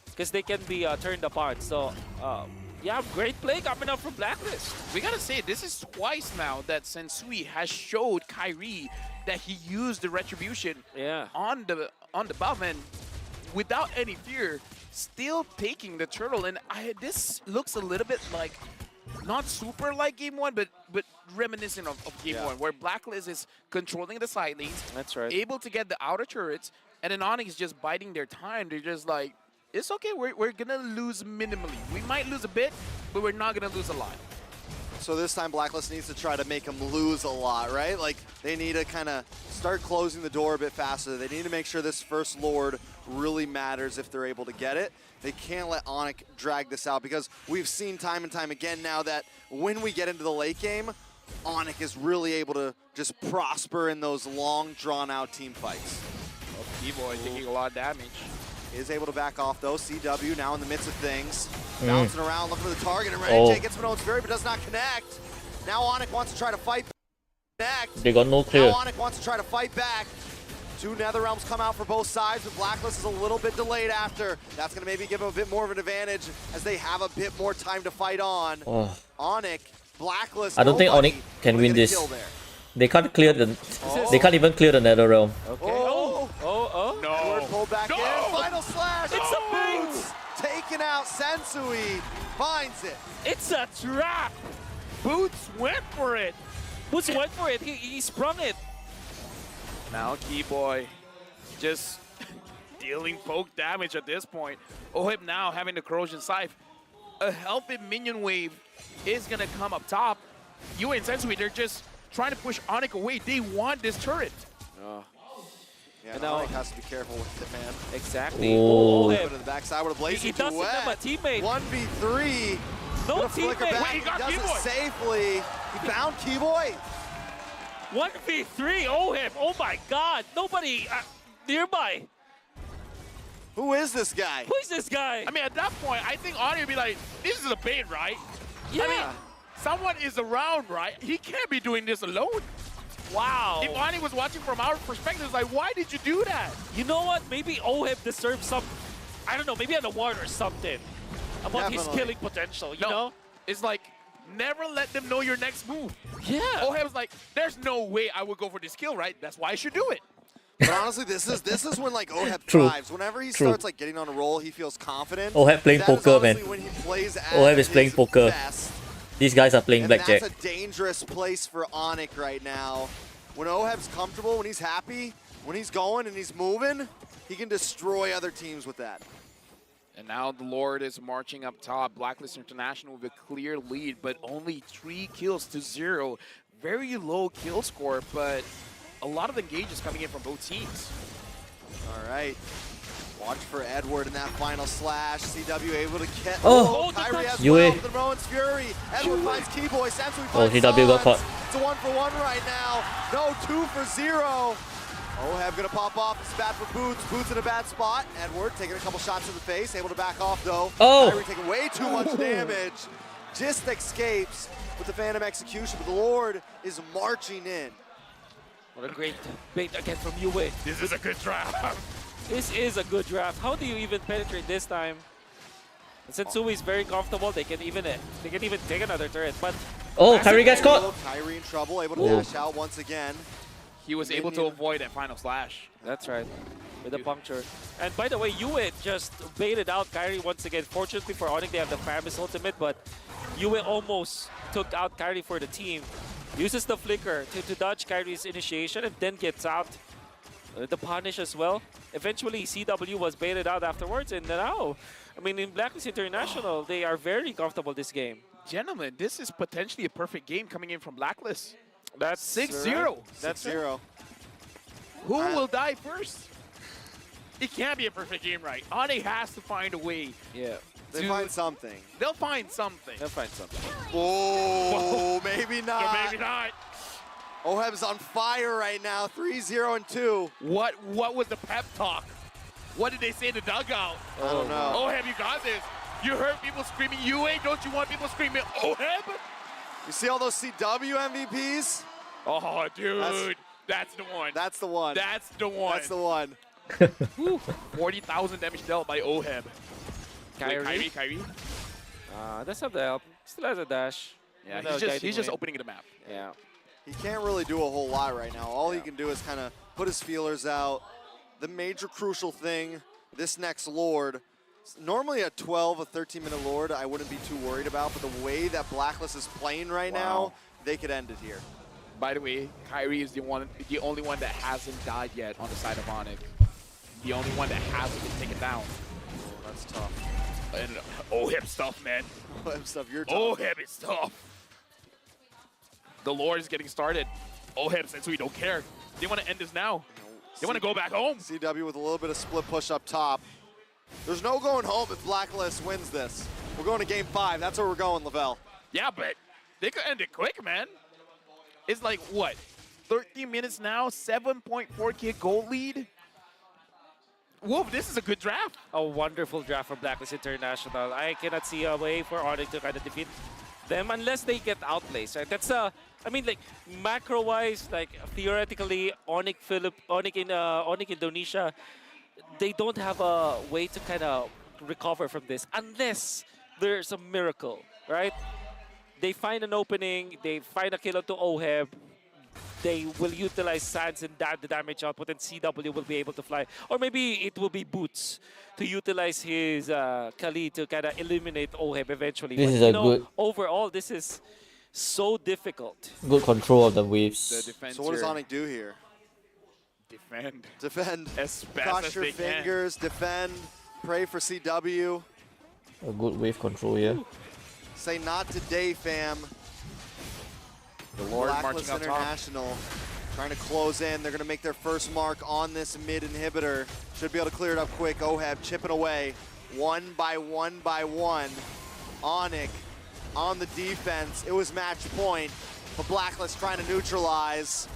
because they can be turned apart. So, yeah, great play coming up from Blacklist. We gotta say, this is twice now that Sensui has showed Kyrie that he used the retribution on the buff, and without any fear, still taking the turtle. And this looks a little bit like, not super like Game 1, but reminiscent of Game 1, where Blacklist is controlling the side lanes. That's right. Able to get the outer turrets, and then Onyx is just biding their time. They're just like, it's okay, we're gonna lose minimally. We might lose a bit, but we're not gonna lose a lot. So this time Blacklist needs to try to make them lose a lot, right? Like, they need to kind of start closing the door a bit faster. They need to make sure this first Lord really matters if they're able to get it. They can't let Onyx drag this out, because we've seen time and time again now that when we get into the late game, Onyx is really able to just prosper in those long, drawn-out team fights. B-Boy taking a lot of damage. Is able to back off, though. CW now in the midst of things. Bouncing around, looking for the target, and Renny J gets Minotaur's Fury, but does not connect. Now Onyx wants to try to fight back. They got no clear. Now Onyx wants to try to fight back. 2 Netherrealms come out for both sides, but Blacklist is a little bit delayed after. That's going to maybe give them a bit more of an advantage as they have a bit more time to fight on. Onyx, Blacklist. I don't think Onyx can win this. They can't clear the. They can't even clear the Netherrealm. Okay. No. Word pulled back in. Final slash. It's a bait. Taking out Sensui. Finds it. It's a trap. Boots went for it. Boots went for it. He sprung it. Now Keyboy just dealing poke damage at this point. Ohib now having the corrosion scythe. A healthy minion wave is gonna come up top. Yue and Sensui, they're just trying to push Onyx away. They want this turret. Yeah, and Onyx has to be careful with it, man. Exactly. Oh, to the backside with a blazing He doesn't have a teammate. 1v3. No teammate. Wait, he got does it Keyboy. safely. He found Keyboy. 1v3 Ohib. Oh my god. Nobody nearby. Who is this guy? Who is this guy? I mean, at that point, I think Onyx would be like, this is a bait, right? Yeah. I mean, someone is around, right? He can't be doing this alone. Wow. If Onyx was watching from our perspective, it's like, why did you do that? You know what? Maybe Ohib deserves some, I don't know, maybe an award or something about his killing potential, you know? It's like, never let them know your next move. Yeah. Ohib's like, there's no way I would go for this kill, right? That's why I should do it. But honestly, this is when like Oheb True. thrives. Whenever he True. starts like getting on a roll, he feels confident. Oheb playing That is poker, man. honestly when he plays at Oheb is playing his poker. best. These guys are playing And blackjack. that's a dangerous place for Onyx right now. When Oheb's comfortable, when he's happy, when he's going and he's moving, he can destroy other teams with that. And now the Lord is marching up top. Blacklist International with a clear lead, but only 3 kills to 0. Very low kill score, but a lot of engages coming in from both teams. All right. Watch for Edward in that final slash. CW able to get. Oh! Kyrie has Yue. well for the Moment's Fury. Edward finds Keyboy. Samsung Oh, finds CW got Sans. caught. It's a 1-for-1 right now. No, 2 for 0. Oheb gonna pop off. It's bad for Boots. Boots in a bad spot. Edward taking a couple shots to the face. Able to back off though. Oh! Kyrie taking way too much damage. Just escapes with the Phantom Execution, but the Lord is marching in. What a great bait again from Yue. This is a good draft. This is a good draft. How do you even penetrate this time? And since Sui is very comfortable, they can even take another turret. But Oh, Kyrie gets caught. Kyrie in trouble, able to Oh. dash out once again. He was able to avoid that final slash. That's right, with a puncture. And by the way, Yue just baited out Kyrie once again. Fortunately for Onyx, they have the Famous ultimate, but Yue almost took out Kyrie for the team. Uses the flicker to dodge Kyrie's initiation and then gets out. The punish as well. Eventually, CW was baited out afterwards, and now, I mean, in Blacklist International, they are very comfortable this game. Gentlemen, this is potentially a perfect game coming in from Blacklist. That's 6-0. That's 0. Who will die first? It can't be a perfect game, right? Onyx has to find a way. Yeah. They find something. They'll find something. They'll find something. Oh, maybe not. So maybe not. Oheb's on fire right now, 3-0 and 2. What was the pep talk? What did they say in the dugout? I don't know. Oheb, you got this. You heard people screaming UA. Don't you want people screaming Oheb? You see all those CW MVPs? Oh, dude. That's the one. That's the one. That's the one. That's the one. 40,000 damage dealt by Oheb. Kyrie? Kyrie. Does have the help. Still has a dash. Yeah, Without he's just guiding opening the map. Yeah. He can't really do a whole lot right now. All he can do is kind of put his feelers out. The major crucial thing, this next Lord, normally a 12, a 13-minute Lord, I wouldn't be too worried about, but the way that Blacklist is playing right now, they could end it here. By the way, Kyrie is the only one that hasn't died yet on the side of Onyx. The only one that hasn't been taken down. Oh, that's tough. And Oheb stuff, man. Oheb stuff, you're tough. Oheb is tough. The Lord is getting started. Oheb says we don't care. They want to end this now. They want to go back home. CW with a little bit of split push up top. There's no going home if Blacklist wins this. We're going to game 5. That's where we're going, Lavelle. Yeah, but they could end it quick, man. It's like, what, 13 minutes now, 7.4K goal lead? Whoa, this is a good draft. A wonderful draft from Blacklist International. I cannot see a way for Onyx to kind of defeat them unless they get outplaced, right? That's I mean, like macro-wise, like theoretically, Onyx Indonesia, they don't have a way to kind of recover from this unless there's a miracle, right? They find an opening, they find a kill to Oheb, they will utilize Sans and the damage output, and CW will be able to fly. Or maybe it will be Boots to utilize his Kali to kind of eliminate Oheb eventually. This but, is you a know, good... overall, this is so difficult. Good control of the waves. So what does Onyx do here? Defend. Defend. As fast Cross as your they can. fingers, defend, pray for CW. A good wave control here. Say not today, fam. The Lord Blacklist marching up top. International trying to close in. They're going to make their first mark on this mid inhibitor. Should be able to clear it up quick. Oheb chipping away one by one by one. Onyx on the defense. It was match point, but Blacklist trying to neutralize.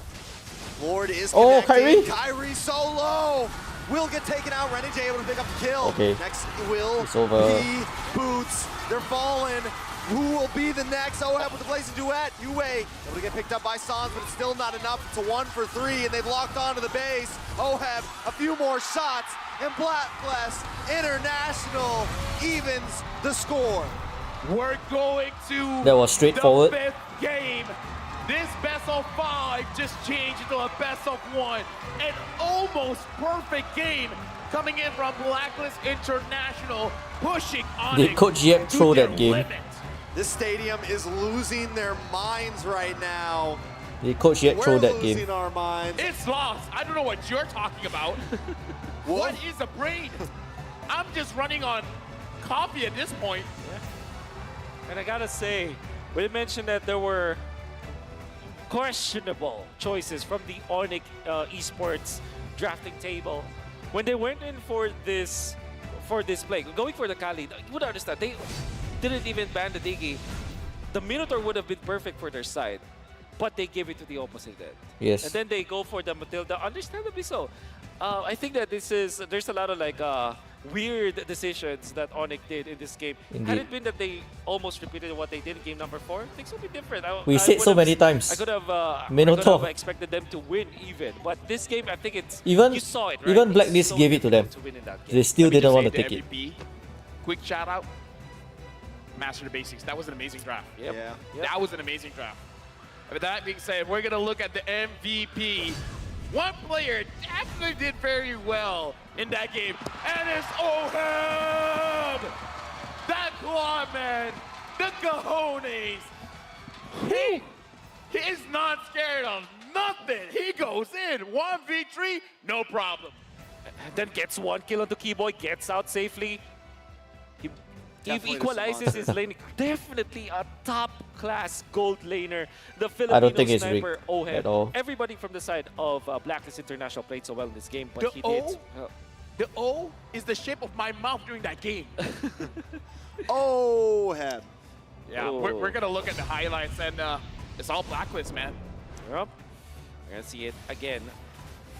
Lord is connecting. Kyrie! Kyrie so low. Will get taken out. Renny J able to pick up the kill. Okay. Next will It's over. be Boots. They're falling. Who will be the next? Oheb with the blazing duet. Yue able to get picked up by Sans, but it's still not enough. It's a 1 for 3, and they've locked onto the base. Oheb, a few more shots, and Blacklist International evens the score. We're going to That was straightforward. the 5th game. This best of 5 just changed into a best of one. An almost perfect game coming in from Blacklist International, pushing Did Onyx Coach Yep to throw their that game? limit. This stadium is losing their minds right now. Did Coach Yep throw We're that losing game? our minds. It's lost. I don't know what you're talking about. What is a brain? I'm just running on coffee at this point. And I gotta say, we mentioned that there were questionable choices from the Onyx esports drafting table. When they went in for this play, going for the Kali, you would understand, they didn't even ban the Digi. The Minotaur would have been perfect for their side, but they gave it to the opposite end. Yes. And then they go for the Matilda, understandably so. I think that there's a lot of like weird decisions that Onyx did in this game. Had Indeed. it been that they almost repeated what they did in game number 4, things would be different. We said so many times. I could have Minotaur. expected them to win even, but this game, I think Even you saw it, right? even It's Blacklist so gave it to them. difficult win in that game. They still Let me didn't just want to say take it. MVP, quick shout out, Master the Basics. That was an amazing draft. Yep. Yeah. That was an amazing draft. With that being said, we're going to look at the MVP. One player definitely did very well in that game, and it's Oheb! That claw, man! The cojones! He is not scared of nothing. He goes in. 1v3, no problem. And then gets 1 kill onto Keyboy, gets out safely. He Definitely equalizes his lane. Definitely a top-class gold laner. The Filipino I don't think it's sniper, rigged Oheb. at all. Everybody from the side of Blacklist International played so well in this game, but The he O? did. The O is the shape of my mouth during that game. Oh, Heb. Yeah, we're going to look at the highlights, and it's all Blacklist, man. Yep. We're gonna see it again.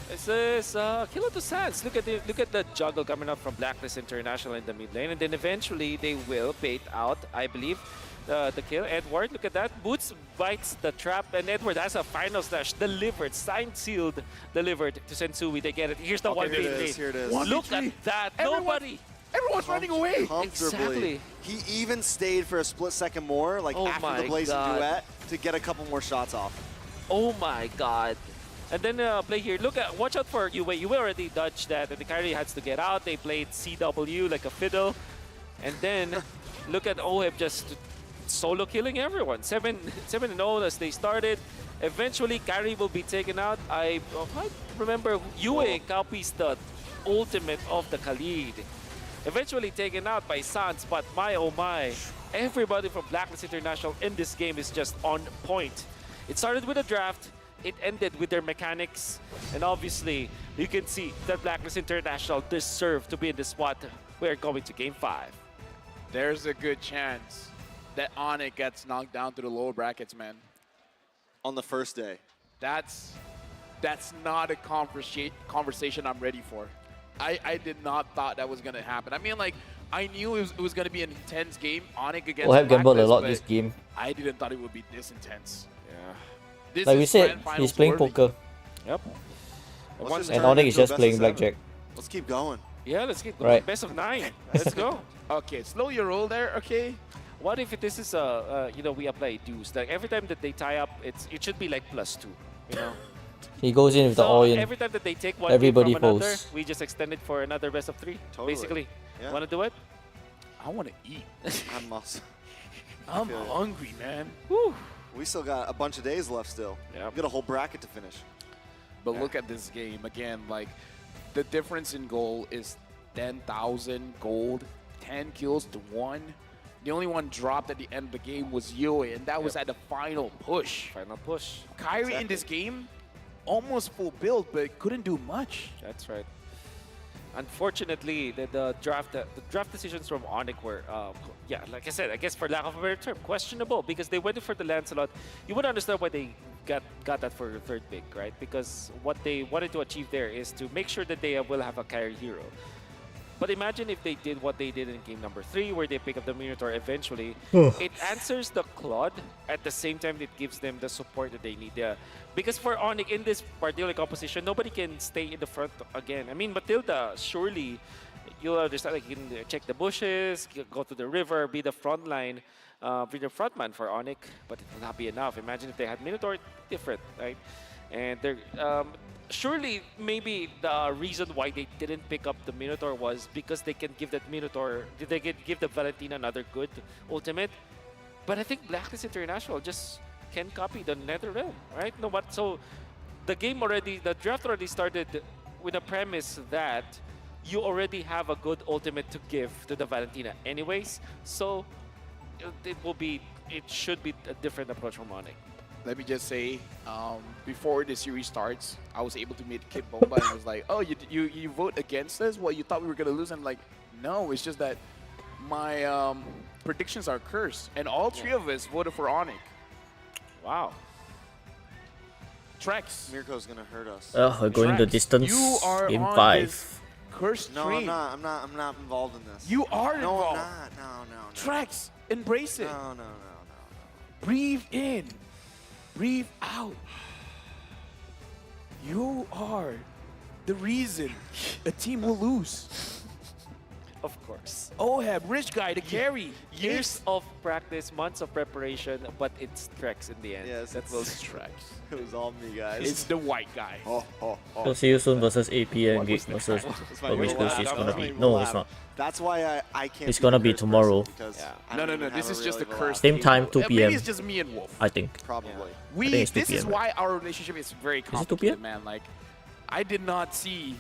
This is Kilo to Sands. Look at the juggle coming up from Blacklist International in the mid lane, and then eventually they will bait out, I believe, the kill. Edward, look at that. Boots bites the trap, and Edward has a final slash delivered, signed, sealed, delivered to Sensui. They get it. Here's the one Here it beat is. Here it is. Look at that. Nobody. Everyone's running away. Comfortably. Exactly. He even stayed for a split second more, like Oh after my the Blazing God. Duet, to get a couple more shots off. Oh my God. And then play here. Watch out for Yue. Yue already dodged that, and the carry has to get out. They played CW like a fiddle. And then look at Oheb just solo killing everyone. 7-0 as they started. Eventually, carry will be taken out. I remember Yue copies the ultimate of the Khalid. Eventually taken out by Sans, but my oh my. Everybody from Blacklist International in this game is just on point. It started with a draft. It ended with their mechanics, and obviously you can see that Blacklist International deserve to be in the spot. We're going to Game 5. There's a good chance that Onyx gets knocked down to the lower brackets, man. On the first day. That's not a conversation I'm ready for. I did not thought that was gonna happen. I mean, like, I knew it was gonna be an intense game. Onyx against Oheb gambled a Blacklist, lot but this game. I didn't thought it would be this intense. Yeah. This Like we is said, grand finals he's playing worthy. poker. Yep. And Onyx is just playing blackjack. Let's keep going. Yeah, let's keep going. Right. Best of 9. Let's go. Okay, slow your roll there, okay? What if this is we apply dues? Like every time that they tie up, it should be like +2. You know. He goes in with the So all in. every time that they take one Everybody game from another, pulls. we just extend it for another best of 3. Totally. Basically. Yeah. Want to do it? I want to eat. I'm also. I'm hungry, man. Woo. We still got a bunch of days left still. Yeah. We got a whole bracket to finish. But look at this game again. Like, the difference in goal is 10,000 gold, 10 kills to 1. The only one dropped at the end of the game was Yue, and that was at the final push. Final push. Kyrie in this game, almost full build, but couldn't do much. That's right. Unfortunately, the draft decisions from Onyx were, like I said, I guess for lack of a better term, questionable, because they went for the Lancelot. You would understand why they got that for third pick, right? Because what they wanted to achieve there is to make sure that they will have a carry hero. But imagine if they did what they did in game number 3, where they pick up the Minotaur eventually. It answers the Claude at the same time it gives them the support that they need. Because for Onyx, in this particular composition, nobody can stay in the front again. I mean, Matilda, surely, you'll understand, like, you can check the bushes, go to the river, be the front line, be the front man for Onyx, but it will not be enough. Imagine if they had Minotaur, different, right? And they're surely maybe the reason why they didn't pick up the Minotaur was because they can give that Minotaur, they can give the Valentina another good ultimate. But I think Blacklist International just can copy the NetherRealm, right? No, but so the game already, the draft already started with a premise that you already have a good ultimate to give to the Valentina anyways. So it should be a different approach from Onyx. Let me just say, before the series starts, I was able to meet Kid Bomba and was like, oh, you vote against us? Well, you thought we were going to lose? I'm like, no, it's just that my predictions are cursed. And all three of us voted for Onyx. Wow. Trex. Mirko's going to hurt us. We're going the distance You are in on 5. this cursed No, train. I'm not involved in this. You are No, involved. I'm not. No. Trex, embrace it. No. Breathe in. Breathe out. You are the reason a team will lose. Of course. Oheb, rich guy to carry. Years of practice, months of preparation, but it's Trex in the end. Yes, That was Trex. It was all me, guys. It's the white guy. So see you soon versus AP and What Geek was the versus guy? which That coach is was gonna my be. evil No, laugh. it's not. That's why I can't. It's gonna be the cursed tomorrow. person because Yeah. I No, don't even this have is a just a real evil curse. laugh. Same time, 2 Maybe PM. it's just me and Wolf. I think. Probably. I think it's 2 This is PM, why our relationship is very it 2 complicated, PM? man. Like, I did not see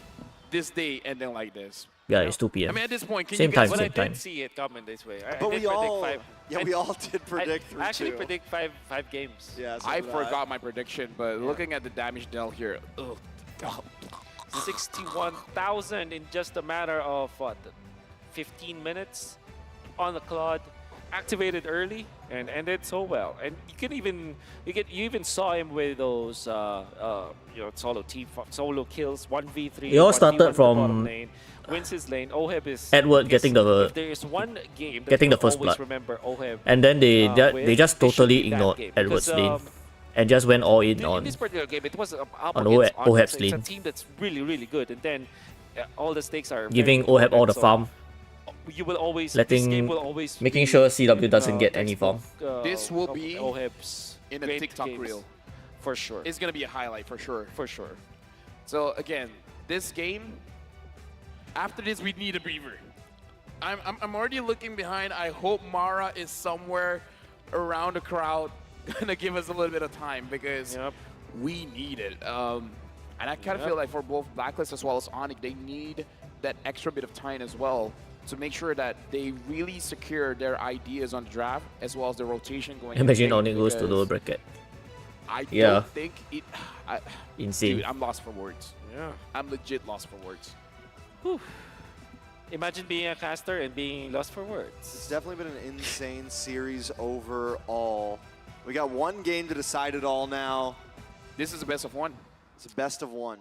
this day ending like this. Yeah, it's 2 PM. I mean, at this point, can Same you guys... time, But I same time. did see it coming this way. I But did we predict all, five. we all did predict I 3-2. actually predict five games. Yeah, so I did forgot my prediction, but looking at the damage dealt here, ugh. 61,000 in just a matter of what, 15 minutes on the cloud, activated early and ended so well. And you even saw him with those solo kills, 1v3. It all 1v1 started in the from bottom lane, wins his lane. Oheb is Edward getting the if there is one game that getting the you'll first always blood. remember Oheb. And then they with, just it should totally be that ignored game. Edward's Because, lane and just went all in in on this particular game, it was up on against Oheb's Onyx. It's a lane. team that's really, really good, and then all the stakes are giving very Oheb all the so farm, You will always this game letting will always making be, sure CW doesn't get any farm. This will be Oheb's in a great TikTok games, reel. for sure. It's going to be a highlight for sure. For sure. So, again, this game, after this, we need a breather. I'm already looking behind. I hope Mara is somewhere around the crowd, going to give us a little bit of time because we need it. And I kind of feel like for both Blacklist as well as Onyx, they need that extra bit of time as well to make sure that they really secure their ideas on the draft as well as the rotation going. Imagine Onyx goes to lower bracket. I Yeah. don't think it... Insane. Dude, I'm lost for words. Yeah. I'm legit lost for words. Whew. Imagine being a caster and being lost for words. It's definitely been an insane series overall. We got one game to decide it all now. This is the best of one. It's a best of one.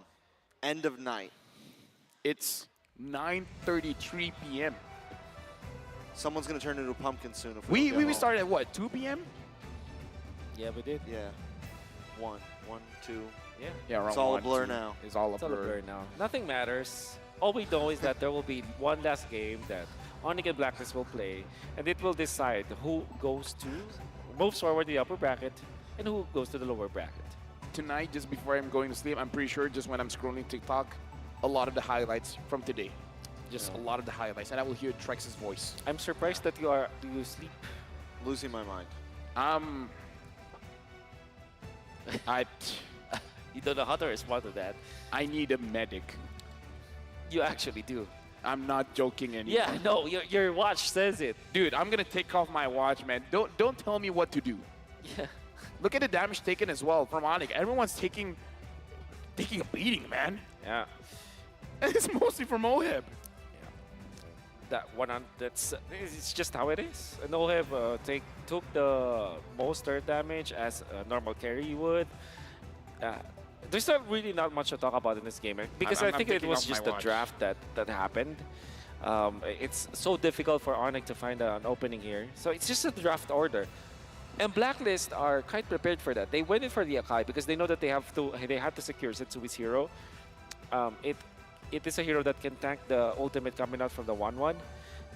End of night. It's 9:33 p.m. Someone's going to turn into a pumpkin soon. If We don't get home. started at what, 2 p.m.? Yeah, we did. Yeah. 1, 2. Yeah. Around It's all a 1, blur 2. now. It's all a It's all a blur. blur now. Nothing matters. All we know is that there will be one last game that Onyx and Blacklist will play, and it will decide who moves forward to the upper bracket and who goes to the lower bracket. Tonight, just before I'm going to sleep, I'm pretty sure just when I'm scrolling TikTok, a lot of the highlights from today. Just a lot of the highlights, and I will hear Trex's voice. I'm surprised that you sleep. Losing my mind. You don't know how to respond to that. I need a medic. You actually do. I'm not joking anymore. Yeah, no, your watch says it. Dude, I'm gonna take off my watch, man. Don't tell me what to do. Yeah. Look at the damage taken as well from Onyx. Everyone's taking a beating, man. Yeah. And it's mostly from Oheb. It's just how it is. And Oheb took the most earth damage as a normal carry would. There's not much to talk about in this game because I think it was just the draft that happened. It's so difficult for Onyx to find an opening here. So it's just a draft order. And Blacklist are quite prepared for that. They went in for the Akai because they know that they have to secure Setsui's hero. It is a hero that can tank the ultimate coming out from the 1-1.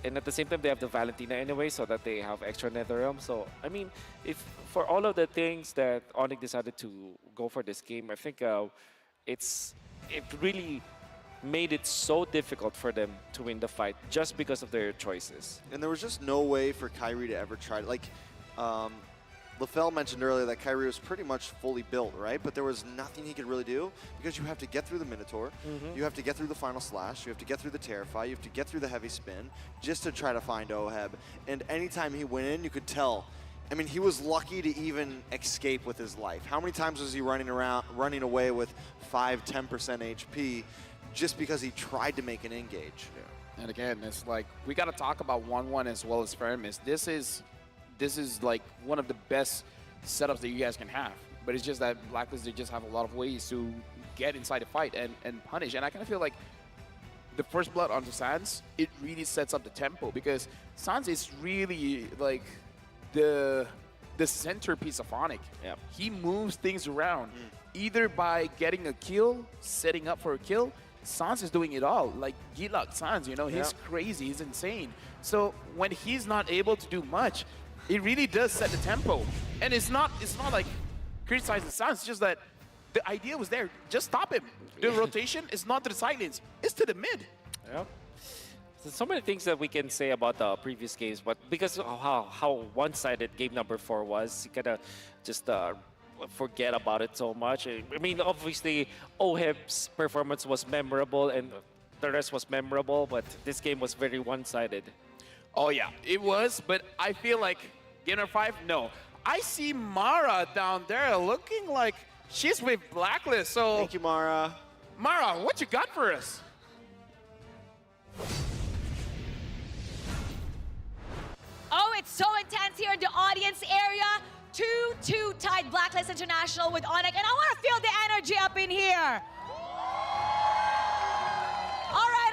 and at the same time they have the Valentina anyway, so that they have extra Netherrealm. So I mean, if for all of the things that Onyx decided to go for this game, I think it really made it so difficult for them to win the fight just because of their choices. And there was just no way for Kyrie to ever try to, like, LaFell mentioned earlier that Kyrie was pretty much fully built, right? But there was nothing he could really do because you have to get through the Minotaur, you have to get through the Final Slash, you have to get through the Terrify, you have to get through the Heavy Spin just to try to find Oheb. And anytime he went in, you could tell. I mean, he was lucky to even escape with his life. How many times was he running away with 5–10% HP just because he tried to make an engage? Yeah. And again, it's like we got to talk about 1-1 as well as Fairness. This is like one of the best setups that you guys can have. But it's just that Blacklist, they just have a lot of ways to get inside a fight and punish. And I kind of feel like the first blood onto Sans, it really sets up the tempo because Sans is really like the centerpiece of Onyx. Yep. He moves things around either by getting a kill, setting up for a kill. Sans is doing it all. Like Gilak Sans, you know, he's crazy, he's insane. So when he's not able to do much, it really does set the tempo. And it's not like criticizing Sans, it's just that the idea was there. Just stop him. The rotation is not to the side lanes, it's to the mid. Yeah. So many things that we can say about the previous games, but because of how one-sided game number 4 was, you gotta just forget about it so much. I mean, obviously, Oheb's performance was memorable and the rest was memorable, but this game was very one-sided. Oh yeah, it was, but I feel like game number 5, no. I see Mara down there looking like she's with Blacklist, so... Thank you, Mara. Mara, what you got for us? Oh, it's so intense here in the audience area. 2-2 tied Blacklist International with Onyx, and I want to feel the energy up in here. All right.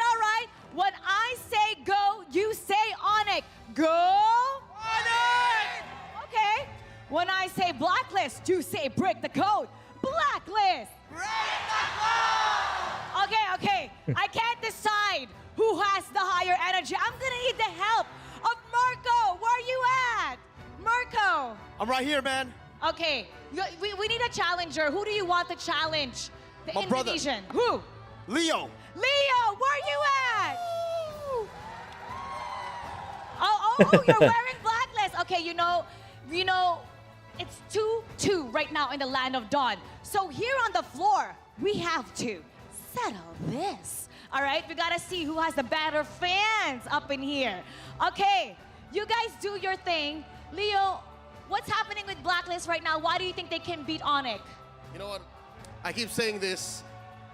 When I say go, you say Onyx. Go! Onyx! Okay. When I say Blacklist, you say break the code. Blacklist! Break the code! Okay. I can't decide who has the higher energy. I'm gonna need the help of Mirko. Where are you at? Mirko. I'm right here, man. Okay, we need a challenger. Who do you want to challenge? The My brother. Indonesian. Who? Leo. Leo, where are you at? Oh, you're wearing Blacklist. Okay, you know, it's 2-2 right now in the Land of Dawn. So here on the floor, we have to settle this. All right, we gotta see who has the better fans up in here. Okay, you guys do your thing. Leo, what's happening with Blacklist right now? Why do you think they can beat Onyx? You know what? I keep saying this.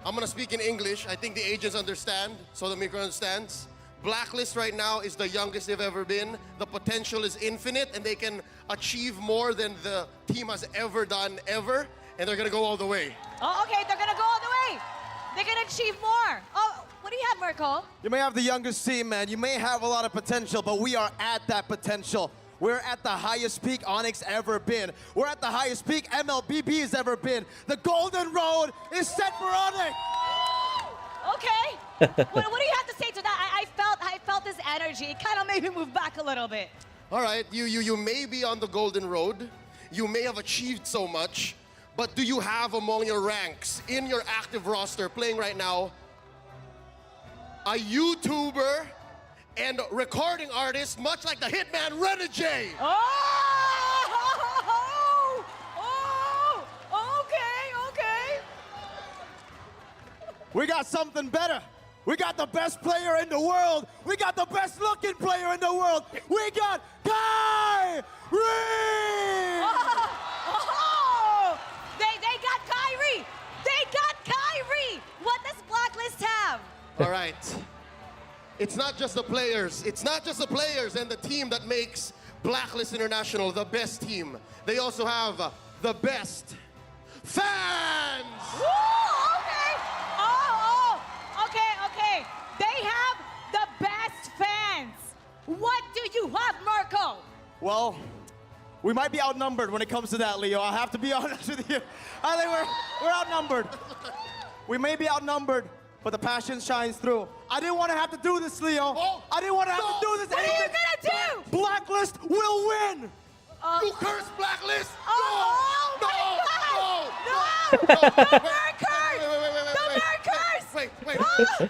I'm gonna speak in English. I think the agents understand, so the Mirko understands. Blacklist right now is the youngest they've ever been. The potential is infinite, and they can achieve more than the team has ever done, ever. And they're gonna go all the way. Oh, okay, they're gonna go all the way. They're gonna achieve more. Oh, what do you have, Mirko? You may have the youngest team, man. You may have a lot of potential, but we are at that potential. We're at the highest peak Onyx ever been. We're at the highest peak MLBB has ever been. The golden road is set for Onyx. Okay. what do you have to say to that? I felt this energy. It kind of made me move back a little bit. All right, you may be on the golden road. You may have achieved so much, but do you have among your ranks, in your active roster playing right now, a YouTuber and recording artist, much like the hitman Renegade? Okay. We got something better. We got the best player in the world. We got the best looking player in the world. We got Kyrie! They got Kyrie! They got Kyrie! What does Blacklist have? All right. It's not just the players. It's not just the players and the team that makes Blacklist International the best team. They also have the best fans! Woo, okay. Okay. They have the best fans. What do you have, Mirko? Well, we might be outnumbered when it comes to that, Leo. I have to be honest with you. I think we're outnumbered. We may be outnumbered, but the passion shines through. I didn't want to have to do this, Leo. I didn't want to have to do this. What are you gonna do? Blacklist will win. You curse Blacklist! Oh no! my God! No! The bird curse! The bird curse! Wait.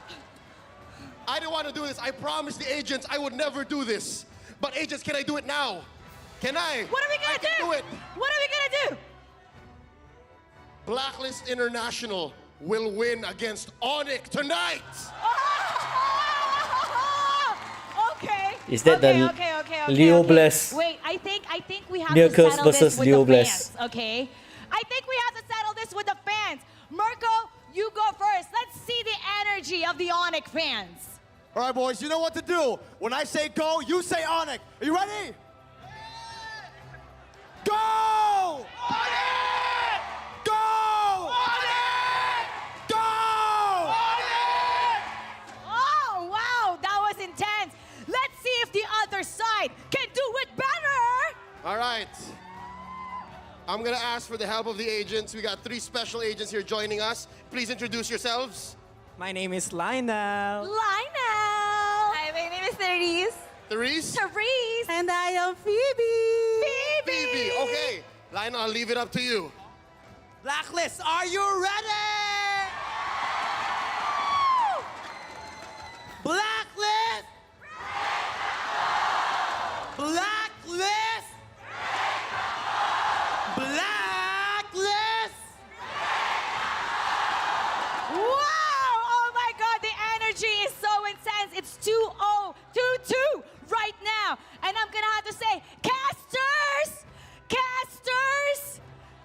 I didn't want to do this. I promised the agents I would never do this. But agents, can I do it now? Can I? What are we gonna do? Do it. What are we gonna do? Blacklist International will win against Onyx tonight. Okay. Is that okay, the okay. Leo Bless? Wait, I think we have Near to Curse settle versus this with Leo the Bless. fans, okay? I think we have to settle this with the fans. Mirko, you go first. Let's see the energy of the Onyx fans. All right, boys, you know what to do. When I say go, you say Onyx. Are you ready? Go! Onyx! Go! Onyx! Go! Oh, wow, that was intense. Let's see if the other side can do it better. All right. I'm going to ask for the help of the agents. We got 3 special agents here joining us. Please introduce yourselves. My name is Lionel. Lionel. Hi, my name is Therese. Therese? Therese. And I am Phoebe. Phoebe. Okay. Lionel, I'll leave it up to you. Blacklist, are you ready? Blacklist! Blacklist! Blacklist! Wow! Oh my God, the energy is so intense. It's 2-0, 2-2 right now. And I'm gonna have to say, casters! Casters!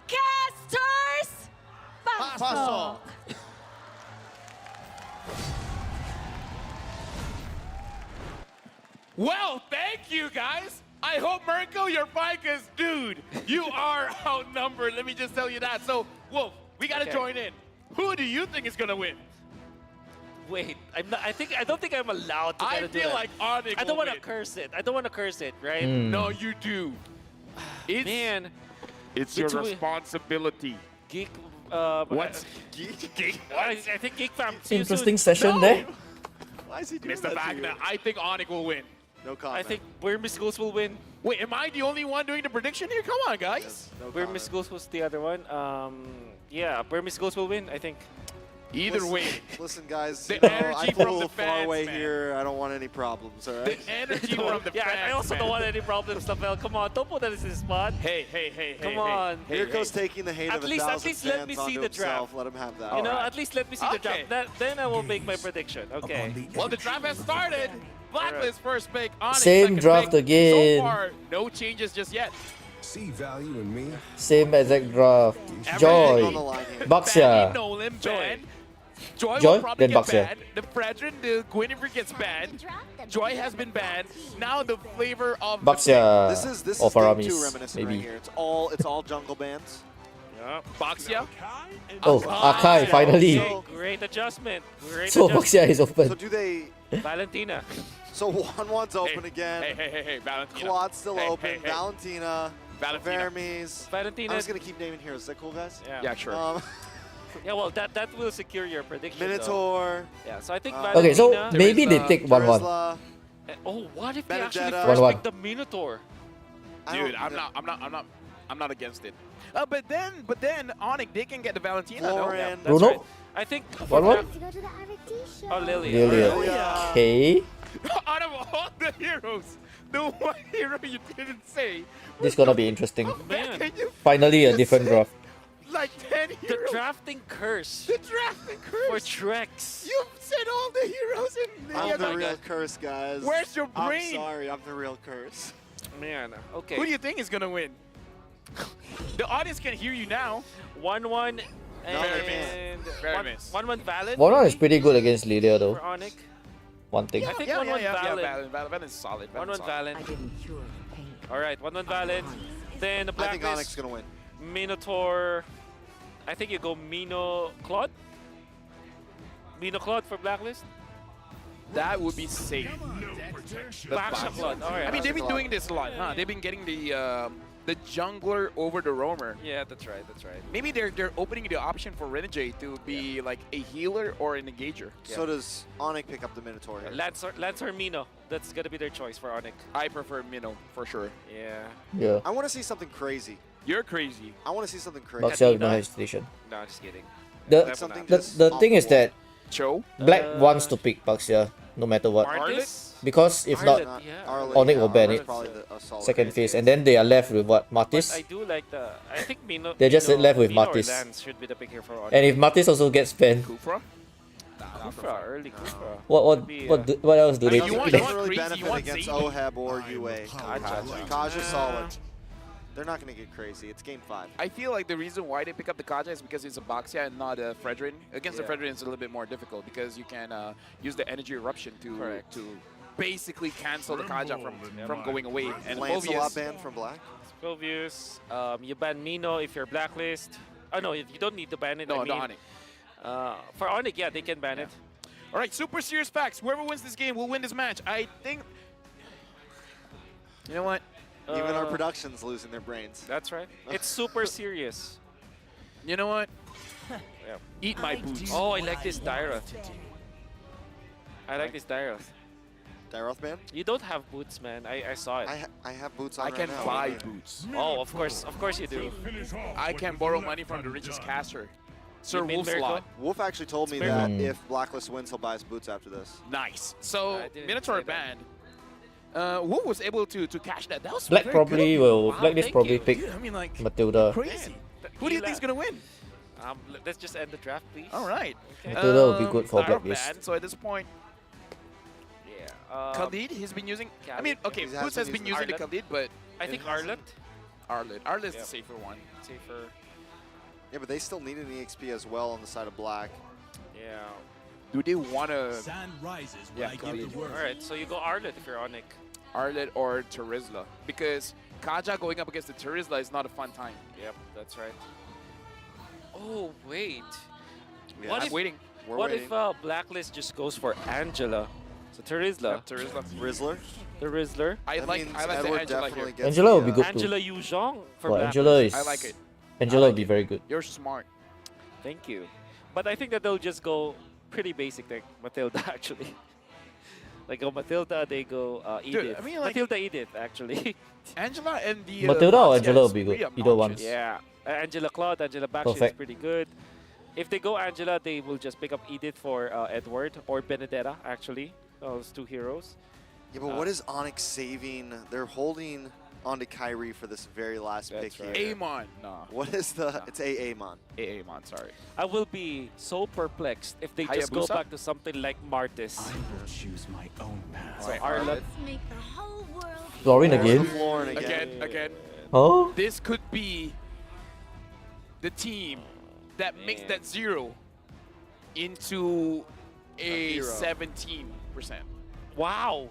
Casters! Pasok! Well, thank you, guys. I hope, Mirko, you're fine, because, dude, you are outnumbered. Let me just tell you that. So, Wolf, we got to join in. Who do you think is going to win? Wait, I'm not. I don't think I'm allowed to. I kinda do feel that. like Onyx I don't will want to win. curse it. I don't want to curse it, right? No, you do. It's, Man, it's your between- responsibility. Geek. What's Geek? I think Geek Fam. see you Interesting soon. session No! there. Why is he doing Mr. that to Wagner, you? I think Onyx will win. No comment. I think where Miss Ghost will win. Wait, am I the only one doing the prediction here? Come on, guys. No Where comment. Miss Ghost was the other one. Yeah, where Miss Ghost will win. I think. Either way, Listen, guys. The you know, energy I from pull a the little far fans, away man. here. I don't want any problems. All right. the energy from the Yeah, fans, I also man. don't want any problems, Lavelle. Come on, don't put that in his spot. Hey. Come on. Hey, Mirko's taking the hate At of least- 1,000 at least let fans me see onto the himself. draft. Let him have that. You know, Alright. at least let me see the Okay. draft. Then I will make my prediction. Okay. Well, the draft has started. Blacklist first pick. Onyx Same second draft pick. again. So far, no changes just yet. See value in me? Same exact draft. on the Joy. line here. Baxia. Nolan banned. Joy Joy, will probably then get Baxia. banned. The Fredrin, the Guinevere gets banned. Joy has been banned. Now the flavor of Baxia. This is or game 2 Faramis, reminiscent maybe. right here. It's all jungle bands. Yeah. Baxia. Oh, Akai, finally. Great adjustment. Great So adjustment. Baxia is open. So do they? Valentina. So 1-1's open again. Hey, Valentina. Claude's still Hey, open. hey, hey. Valentina. Valentina. Vermes. Valentina. I'm just gonna keep naming heroes. Is that cool, guys? Yeah, sure. Yeah, well, that will secure your prediction. though. Minotaur. Yeah, so I think Okay, so Valentina. maybe they take 1-1. Terizla. Oh, what if they actually Benedetta. first 1-1. pick the Minotaur? Dude, I'm not against it. But then Onyx, they can get the Valentina though. Lauren. That's Bruno? right. I think. 1-1? Oh, Lily. Lilia. Okay. Out of all the heroes, the one hero you didn't say. This gonna be interesting. Man, Can you Finally, a different draft. like 10 the heroes? drafting curse The drafting for curse. Trex. You said all the heroes in the I'm the other- real curse, guys. Where's your brain? I'm sorry, I'm the real curse. Man, okay. Who do you think is gonna win? The audience can hear you now. 1-1 Very and Very miss. 1-1 Valid. 1-1 is pretty good against Lilia though. for Onyx. One thing. I think 1-1 Valid. Valid is solid. One Valid. I didn't cure the pain. All right, 1-1 Valid. Then the I think Onyx Blacklist, is gonna win. Minotaur. I think you go Claude. Mino Claude for Blacklist. That would be safe. Baxia Claude. All right. I mean, they've been doing this a lot, huh? They've been getting the the jungler over the roamer. Yeah, that's right. That's right. Maybe they're opening the option for RubyRubyRuby to be like a healer or an engager. So does Onyx pick up the Minotaur here? Lance or Mino. That's gonna be their choice for Onyx. I prefer Minnow for sure. Yeah. Yeah. I want to see something crazy. You're crazy. I want to see something crazy. Baxia with no hesitation. No, just kidding. The thing is that Cho? Black wants to pick Baxia no matter what. Martis? Because if not, Onyx will ban it. Second phase. And then they are left with what? Martis? But I do like the. I think Mino. They're just left with Mino Martis. Or Lance should be the pick here for Onyx. And if Martis also gets banned, Kufra? Kufra, early Kufra. What else do they It do? doesn't really benefit against Oheb or UA. Kaja's solid. They're not going to get crazy. It's game 5. I feel like the reason why they pick up the Kaja is because it's a Baxia and not a Fredrin. Against the Fredrin, it's a little bit more difficult because you can use the energy eruption to basically cancel the Kaja from going away. And Lancelot banned from Black. Spilvius, you ban Mino if you're blacklist. Oh no, you don't need to ban it. No, I mean, Onyx. For Onyx, yeah, they can ban it. All right, super serious facts. Whoever wins this game will win this match. I think. You know what? Even our production's losing their brains. That's right. It's super serious. You know what? Yeah. Eat my boots. Oh, I like this Dyroth. I like this Dyroth. Dyroth, man? You don't have boots, man. I saw it. I have boots on I right can now. buy boots. Oh, of course you do. I can borrow money from the richest caster. Sir mean Miracle? Wolfslot. Wolf actually told me that if Blacklist wins, he'll buy his boots after this. Nice. So, I didn't Minotaur say that. banned. Wolf was able to cash that. That was Black very probably good. will. Wow, Blacklist thank probably you. pick Dude, I mean, like, Matilda. crazy. Who do you think's going to win? Let's just end the draft, please. All right. Okay. Matilda will be good for Dyroth Blacklist. banned, so at this point, Yeah. Khalid, he's been using. I Khalid, mean, okay, yeah. Boots has been using the Arlet. Khalid, but I think Arlet. Arlet's the safer one. Safer. Yeah, but they still need an EXP as well on the side of Black. Yeah. Do they want to Sun rises when Yeah, I give Khalid. the word. All right, so you go Arlet if you're Onyx. Arlet or Terizla? Because Kaja going up against the Terizla is not a fun time. Yep, that's right. Oh wait. Yeah, What I'm if waiting. We're what waiting. if Blacklist just goes for Angela? So Terizla, Terizla. Rizzler? the Rizzler. I That like means the Edward Angela definitely here. gets Angela the, will be good Angela too. Yuzhong for Well, Blacklist. Angela is. I like it. Angela will be very good. You're smart. Thank you. But I think that they'll just go pretty basic, like Matilda actually. Like go Matilda, they go Edith. I mean, like- Matilda Edith actually. Angela and the Matilda or Maxia Angela will is be good. pretty Either one. obnoxious. Yeah. Angela Claude, Angela Bakshi is Perfect. pretty good. If they go Angela, they will just pick up Edith for Edward or Benedetta actually. Those two heroes. Yeah, but what is Onyx saving? They're holding onto Kyrie for this very last pick right. here. Amon. Nah. What is the... It's Amon. Amon, sorry. I will be so perplexed if they just go Hayabusa? back to something like Martis. I will choose my own path. So Arlet. Let's make the whole world Florin again. Lauren again. Again. Oh. This could be the team that makes that 0 into a hero. 17%. Wow.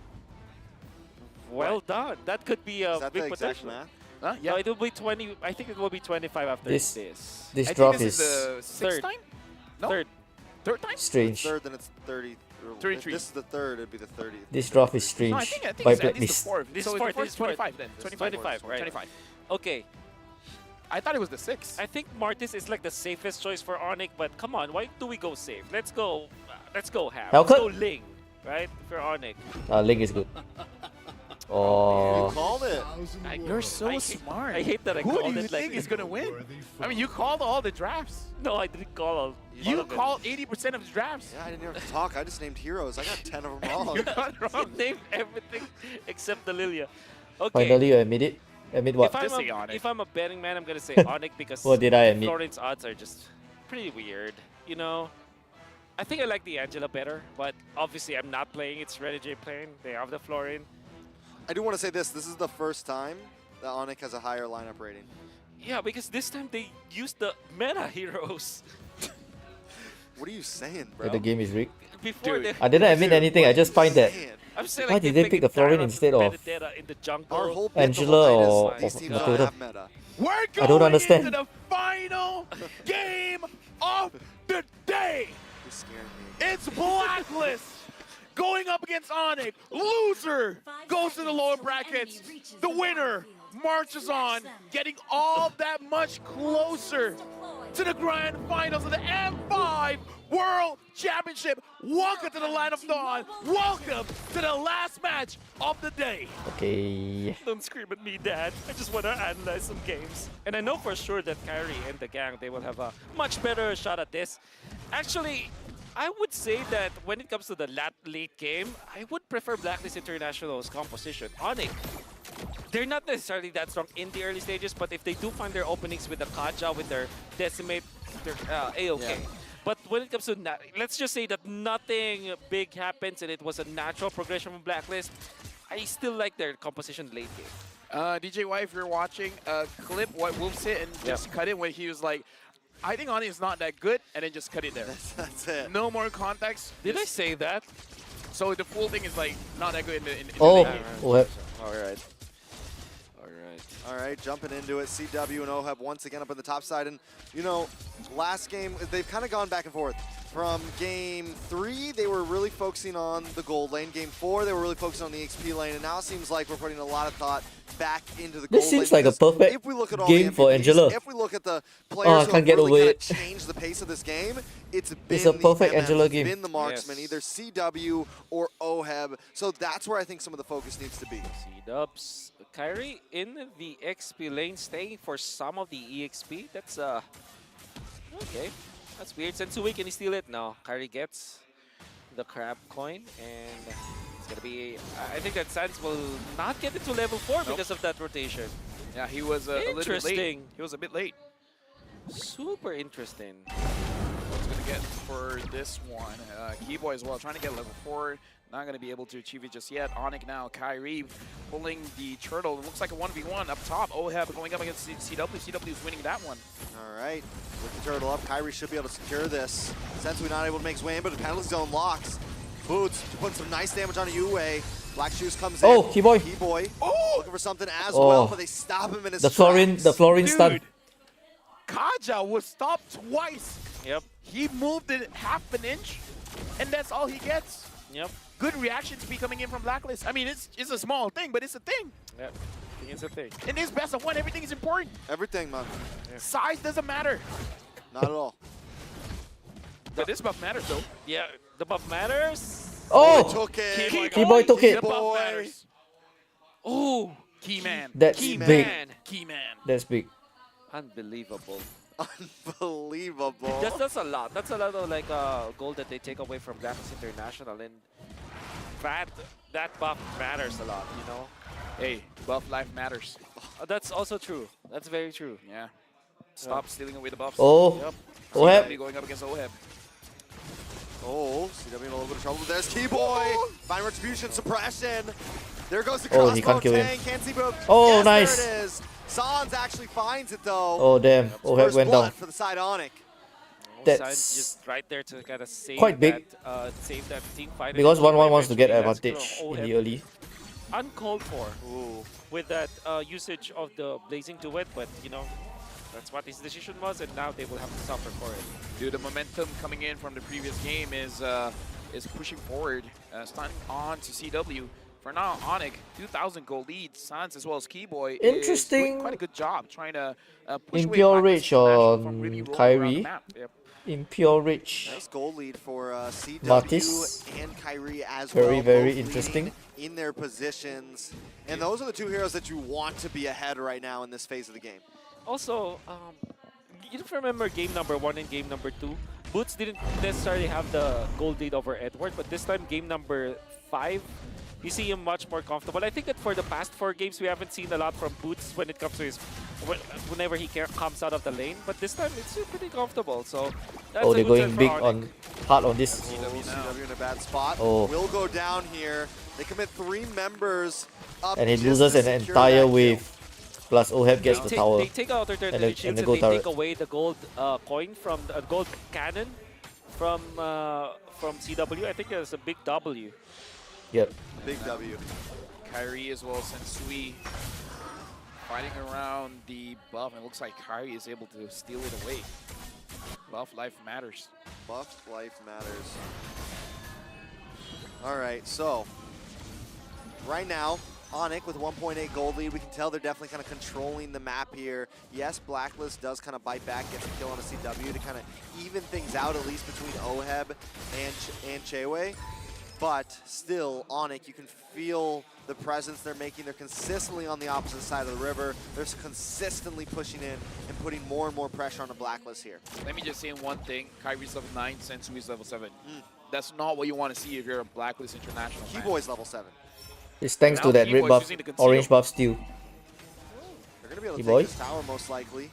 Well done. That could be a Is that big the exact potential. math? Huh? Yeah. No, it will be 20. I think it will be 25 after This- this. This I draft think this is is the sixth Third. time? No? Third. Third time? strange. Third, then it's 30. 33. This is the third, it'd be the 30th. This draft is strange. No, I think by it's at least the Blacklist. fourth. This so is the fourth, fourth this is fourth. 25 then. 25, right. 25. Okay. I thought it was the sixth. I think Martis is like the safest choice for Onyx, but come on, why do we go safe? Let's go Ham. Let's Hellcut? go Ling, right? For Onyx. Link is good. Oh. You called it. You're so I hate- smart. I hate that I Who called do you it like think this. is going to win? I mean, you called all the drafts. No, I didn't call all. You called 80% of the drafts. Yeah, I didn't have to talk. I just named heroes. I got 10 of them wrong. You got it wrong. Name everything except the Lilia. Okay. Finally, you admit it. Admit what? If I'm a betting man, I'm gonna say Onyx because What did I admit? Florin's odds are just pretty weird. You know, I think I like the Angela better, but obviously I'm not playing. It's RubyRubyRuby playing. They have the Florin. I do want to say this. This is the first time that Onyx has a higher lineup rating. Yeah, because this time they used the meta heroes. What are you saying, bro? The game is rigged. Before they, I didn't admit anything. I just find that. I'm saying Why like did they pick the Florin Dyroth instead of Benedetta in the jungle? Our whole bit Angela the whole night or is these teams Matilda? don't have meta. We're I going don't understand. into the final game of the day. You're scaring me. It's Blacklist going up against Onyx. Loser goes to the lower brackets. The winner marches on, getting all that much closer to the grand finals of the M5 World Championship. Welcome to the Land of Dawn. Welcome to the last match of the day. Okay. Don't scream at me, Dad. I just want to analyze some games. And I know for sure that Kyrie and the gang, they will have a much better shot at this. Actually, I would say that when it comes to the late game, I would prefer Blacklist International's composition. Onyx, they're not necessarily that strong in the early stages, but if they do find their openings with the Kaja, with their Decimate, they're A-okay. Yeah. But when it comes to, let's just say that nothing big happens and it was a natural progression from Blacklist, I still like their composition late game. DJY, if you're watching, clip what Wolves hit and just cut it when he was like, I think Ani is not that good, and then just cut it there. That's it. No more context. Did I say that? So the full thing is like not that good in the late game. What? All right. All right, jumping into it. CW and OHEB once again up on the top side. And, you know, last game, they've kind of gone back and forth. From game 3, they were really focusing on the gold lane. Game 4, they were really focusing on the XP lane. And now it seems like we're putting a lot of thought back into the gold lane. This seems like a perfect if we look at all game the for MVPs, Angela. If we look at the players who have really kind of changed the pace of this game, it's a perfect the MF, Angela game. been the marksman, either CW or OHEB. So that's where I think some of the focus needs to be. C-dubs. Kyrie in the XP lane, staying for some of the EXP. That's okay. That's weird. Sensui, can he steal it? No. Kyrie gets the crab coin, and it's gonna be. I think that Sans will not get into level 4 because of that rotation. Yeah, he was a little bit late. He was a bit late. Super interesting. What's gonna get for this one? Keyboy as well, trying to get level 4. Not going to be able to achieve it just yet. Onyx now, Kyrie pulling the turtle. It looks like a 1v1 up top. OHEB going up against CW. CW is winning that one. All right. With the turtle up, Kyrie should be able to secure this. Sensui not able to make his way in, but the penalty zone locks. Boots putting some nice damage on a Yue. Black Shoes comes in. Oh, Keyboy. Keyboy looking for something as well, but they stop him in his The Florin stun. Kaja was stopped twice. Yep. He moved it half an inch, and that's all he gets. Yep. Good reaction to be coming in from Blacklist. I mean, it's a small thing, but it's a thing. Yeah, I think it's a thing. In this best of 1, everything is important. Everything, man. Yeah. Size doesn't matter. Not at all. But this buff matters, though. Yeah, the buff matters. Oh! Took it. Keyboy took it. The buff matters. Oh! Key man. That's Key big. man. Key man. That's big. Unbelievable. Unbelievable. That's a lot. That's a lot of like gold that they take away from Blacklist International, and that buff matters a lot, you know. Hey, buff life matters. That's also true. That's very true. Yeah. Stop stealing away the buffs. Oh. Yep. OHEB. CW going up against OHEB. Oh, CW in a little bit of trouble. There's Keyboy. Fine retribution, suppression. There goes the Oh, crossbow he can't kill him. tank. Can't see, but Oh, yes, nice. there it is. Sans actually finds it though. Oh, damn. OHEB First went blood down. for the side Onyx. That's That's just right there to kind of save quite big. save that team fight. Because 1-1 wants to get Eventually, advantage that's in the early. Uncalled for. Ooh. With that usage of the Blazing Duet, but you know, that's what his decision was, and now they will have to suffer for it. Dude, the momentum coming in from the previous game is pushing forward, starting on to CW. For now, Onyx, 2,000 gold lead. Sans as well as Keyboy is doing quite a good job trying to push away Impure Blacklist Rage International from on really rolling around the Kyrie. map. Yep. Impure Rage. Nice goal lead for CW Martis. and Kyrie as Very, well. very both interesting. leading in their positions. And those are the two heroes that you want to be ahead right now in this phase of the game. Also, you don't remember game number 1 and game number 2? Boots didn't necessarily have the gold lead over Edward, but this time game number 5, you see him much more comfortable. I think that for the past 4 games, we haven't seen a lot from Boots when it comes to his, whenever he comes out of the lane. But this time, it's pretty comfortable. So that's Oh, a they're good going sign big for on hard on this. CW in a bad spot. Oh. Will go down here. They commit 3 members up. And he just loses to an secure entire that wave. Plus OHEB gets the tower. They take out their and turtle the shields and gold they turret. take away the gold coin from the gold cannon from CW. I think there's a big W. Yep. Big W. Kyrie as well as Sensui fighting around the buff. And it looks like Kyrie is able to steal it away. Buff life matters. Buff life matters. All right, so right now, Onyx with 1.8 gold lead. We can tell they're definitely kind of controlling the map here. Yes, Blacklist does kind of bite back, gets a kill on a CW to kind of even things out, at least between Oheb and Chewe. But still, Onyx, you can feel the presence they're making. They're consistently on the opposite side of the river. They're consistently pushing in and putting more and more pressure on the Blacklist here. Let me just say one thing. Kyrie's level 9, Sensui's level 7. That's not what you want to see if you're a Blacklist International fan. Keyboy's level 7. It's thanks to that red buff, orange buff steal. They're going to be able to Keyboy? take this tower most likely.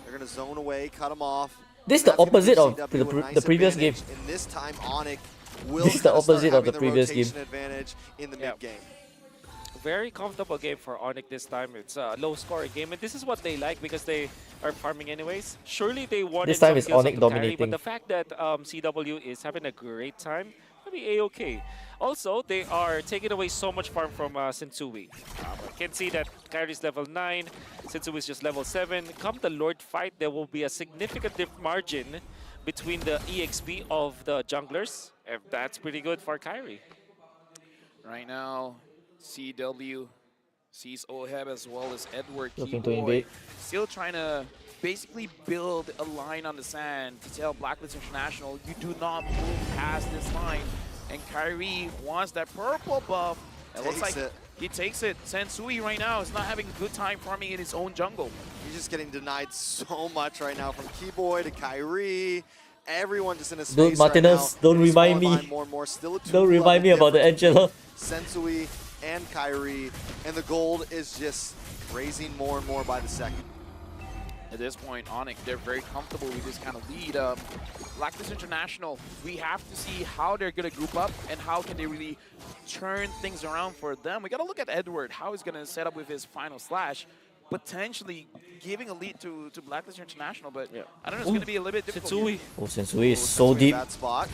They're going to zone away, cut them off. This is the opposite of the previous game. And this time, Onyx will This is the kinda start opposite of the having previous game. rotation advantage in the mid game. Very comfortable game for Onyx this time. It's a low-scoring game, and this is what they like because they are farming anyways. Surely they wanted This time some it's kills Onyx up to carry, dominating. but the fact that CW is having a great time, maybe A-okay. Also, they are taking away so much farm from Sensui. I can see that Kyrie's level 9, Sensui is just level 7. Come the Lord fight, there will be a significant margin between the EXP of the junglers. And that's pretty good for Kyrie. Right now, CW sees Oheb as well as Edward Looking to Keyboy. invade. Still trying to basically build a line on the sand to tell Blacklist International, you do not move past this line. And Kyrie wants that purple buff. It looks like he takes it. Sensui right now is not having a good time farming in his own jungle. He's just getting denied so much right now, from Keyboy to Kyrie. Everyone just in his Dude, space Martinez, right now. don't He's remind falling me. behind more and more. Still a Don't remind me two-level about the difference Angela. between Sensui and Kyrie, and the gold is just raising more and more by the second. At this point, Onyx, they're very comfortable with this kind of lead. Blacklist International, we have to see how they're going to group up and how can they really turn things around for them. We got to look at Edward, how he's going to set up with his final slash, potentially giving a lead to Blacklist International, but I don't know, it's going to be a little bit difficult. Sensui. Oh, Sensui is so deep. Bad spot.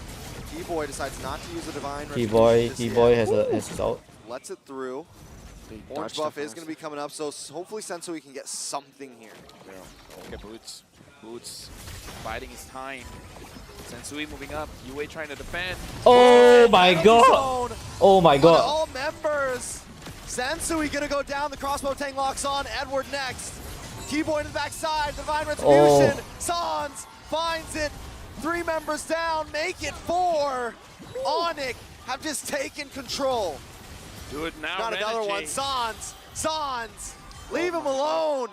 Keyboy decides not to use the Divine Keyboy has his out. Lets it through. Orange buff is going to be coming up, so hopefully Sensui can get something here. Okay, Boots. Boots biding his time. Sensui moving up. Yue trying to defend. Oh my god! Oh my god! All members. Sensui going to go down. The crossbow tank locks on. Edward next. Keyboy to the backside. Divine Retribution. Sans finds it. 3 members down. Make it 4. Onyx have just taken control. Dude, now Not another one. Sans. Sans. Leave him alone.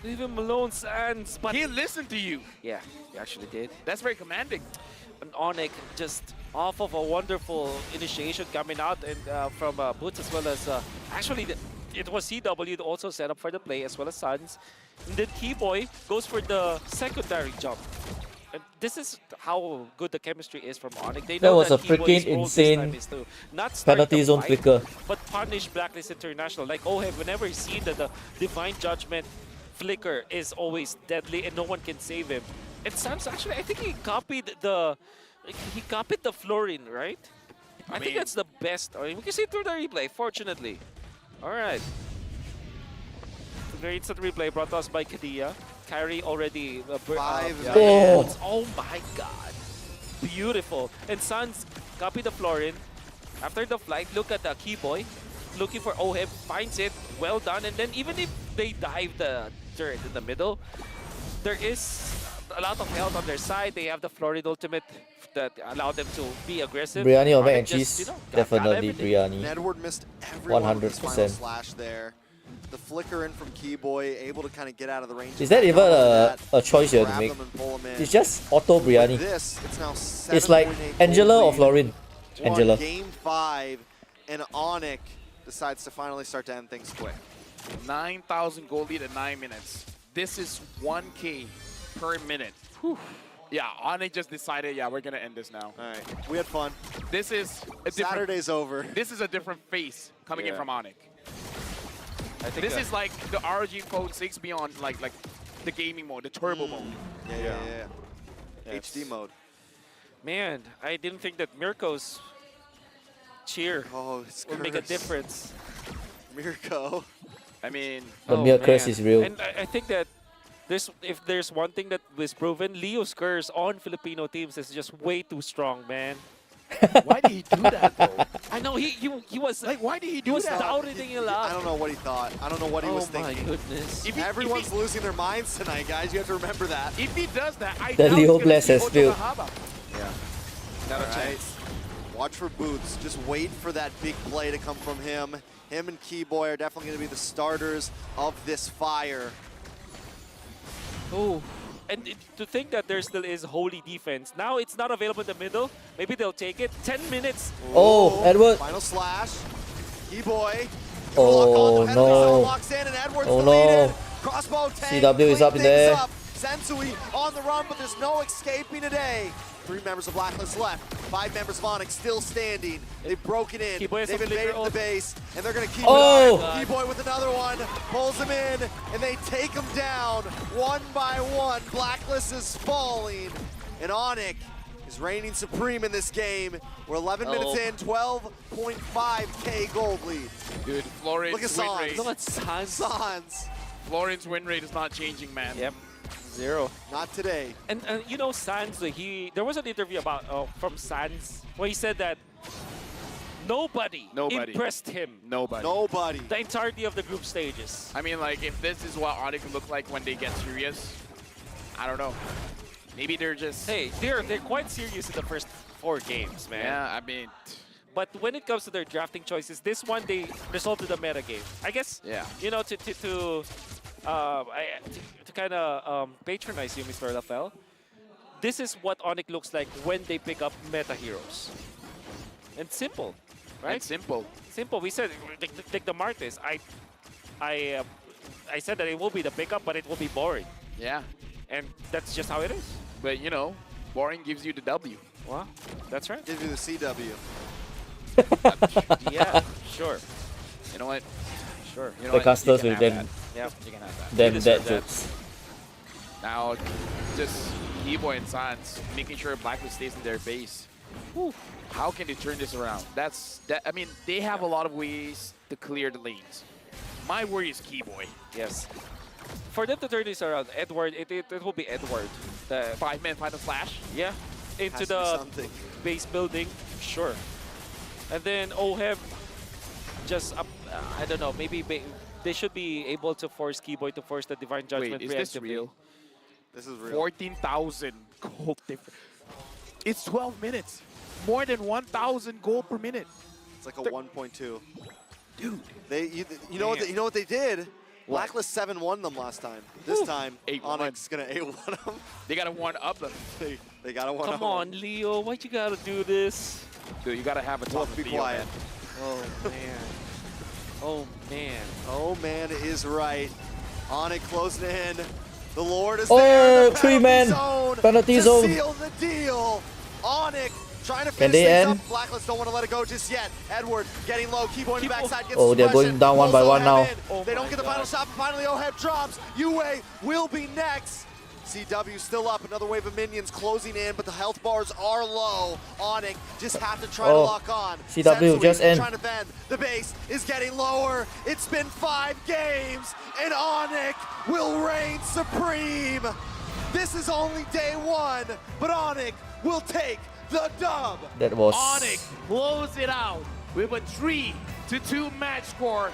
Leave him alone, Sans. But he listened to you. Yeah, he actually did. That's very commanding. And Onyx just off of a wonderful initiation coming out and from Boots as well as actually it was CW also set up for the play as well as Sans. And then Keyboy goes for the secondary jump. And this is how good the chemistry is from Onyx. They know That was a Keyboy's freaking role this time insane is to not start penalty the zone fight, flicker. but punish Blacklist International. Like Oheb, whenever he's seen that the Divine Judgment flicker is always deadly and no one can save him. And Sam's actually, I think he copied the Florin, right? I think that's the best. I mean, we can see it through the replay, fortunately. All right. Very instant replay brought to us by Kadia. Kyrie already... Oh my god. Beautiful. And Sans copy the Florin. After the flight, look at the Keyboy. Looking for Oheb, finds it. Well done. And then even if they dive the turret in the middle, there is a lot of health on their side. They have the Florid ultimate that allow them to be aggressive. Biryani or mac and Just, cheese? got Definitely everything. biryani. Edward missed everyone with his final 100%. slash there. The flicker in from Keyboy, able to kind of get out of the range. Is that even a choice you have to make? It's just auto biryani. This, it's now It's like 7.8 Angela gold or lead. Florin. On Angela. Game 5, and Onyx decides to finally start to end things quick. 9,000 gold lead in 9 minutes. This is 1K per minute. Whew. Yeah, Onyx just decided, yeah, we're going to end this now. All right, we had fun. This is a different... Saturday's over. This is a different face coming in from Onyx. I think This is like the ROG Phone 6 beyond like the gaming mode, the turbo mode. Yeah. HD mode. Man, I didn't think that Mirko's cheer would make a curse. difference. Mirko. I mean... The Mir curse man. is real. And I think that if there's one thing that was proven, Leo's curse on Filipino teams is just way too strong, man. Why did he do that though? I know he was Like, why did he he do was that? doubting a lot. I don't know what he thought. I don't know what he was Oh my thinking. goodness. Everyone's losing their minds tonight, guys. You have to remember that. If he does that, I The doubt Leo he's gonna Bless see has Ocho failed. Mahaba. Yeah. Not a All right. chance. Watch for Boots. Just wait for that big play to come from him. Him and Keyboy are definitely going to be the starters of this fire. Oh, and to think that there still is holy defense. Now it's not available in the middle. Maybe they'll take it. 10 minutes. Oh, Edward. Final slash. Keyboy. Oh, no. Locks in and Edward's Oh, the lead in. no. Crossbow tank. CW is up in clean things there. up. Sensui on the run, but there's no escaping today. 3 members of Blacklist left. 5 members of Onyx still standing. They've broken in. Keyboy has They've some invaded flicker the base, and they're going to keep Oh. it up. Keyboy with another one. Pulls him in, and they take him down one by one. Blacklist is falling, and Onyx is reigning supreme in this game. We're 11 minutes in, 12.5K gold lead. Dude, Florian's Look at win Sans. rate. Look at Sans. Sans. Florian's win rate is not changing, man. Yep. 0. Not today. And you know, Sans, there was an interview about from Sans where he said that nobody impressed him. Nobody. The entirety of the group stages. I mean, like, if this is what Onyx look like when they get serious, I don't know. Maybe they're just... Hey, they're quite serious in the first 4 games, man. Yeah, I mean... But when it comes to their drafting choices, this one they resolved to the meta game. I guess, Yeah. you know, to kind of patronize you, Mr. Lafel, this is what Onyx looks like when they pick up meta heroes. And simple, right? And simple. Simple. We said, take the Martes. I said that it will be the pickup, but it will be boring. Yeah. And that's just how it is. But, you know, boring gives you the W. Well, that's right. Gives you the CW. Yeah, sure. You know what? Sure. You know The what? casters You with can have them. that. Yep. You can have that. Them You dead deserve that. jokes. Now, just Keyboy and Sans making sure Blacklist stays in their base. Whew. How can they turn this around? I mean, they have a lot of ways to clear the lanes. My worry is Keyboy. Yes. For them to turn this around, Edward, it will be Edward. The 5-man final flash. Yeah. Into Has to be the something. base building, sure. And then Oheb just up, I don't know, maybe they should be able to force Keyboy to force the Divine Judgment. Wait, is this preemptively. real? This is real. 14,000 gold difference. It's 12 minutes. More than 1,000 gold per minute. It's like a 1.2. Dude. You know what they did? Blacklist 7-1 them last time. This time, 8-1. Onyx is gonna 8-1 them. They got to 1-up them. They gotta 1-up Come on, Leo, why'd you gotta do this? Dude, you got to have a talk Wolf, with be Leo, quiet. man. Oh, man. Oh, man. Oh man is right. Onyx closing in. The Lord is Oh, there. The 3-man penalty to zone. seal the deal. Onyx trying to Can finish they things end? up. Blacklist don't want to let it go just yet. Edward getting low. Keyboy in the backside gets Oh, they're suppression. going down one by Pulls one Oheb now. in. Oh They don't my get the final God. shot. But finally, Oheb drops. Yue will be next. CW still up. Another wave of minions closing in, but the health bars are low. Onyx just have to try to Oh, lock on. CW Sensui just end. trying to bend. The base is getting lower. It's been 5 games, and Onyx will reign supreme. This is only day 1, but Onyx will take the dub. That was Onyx close it out with a 3-2 match score.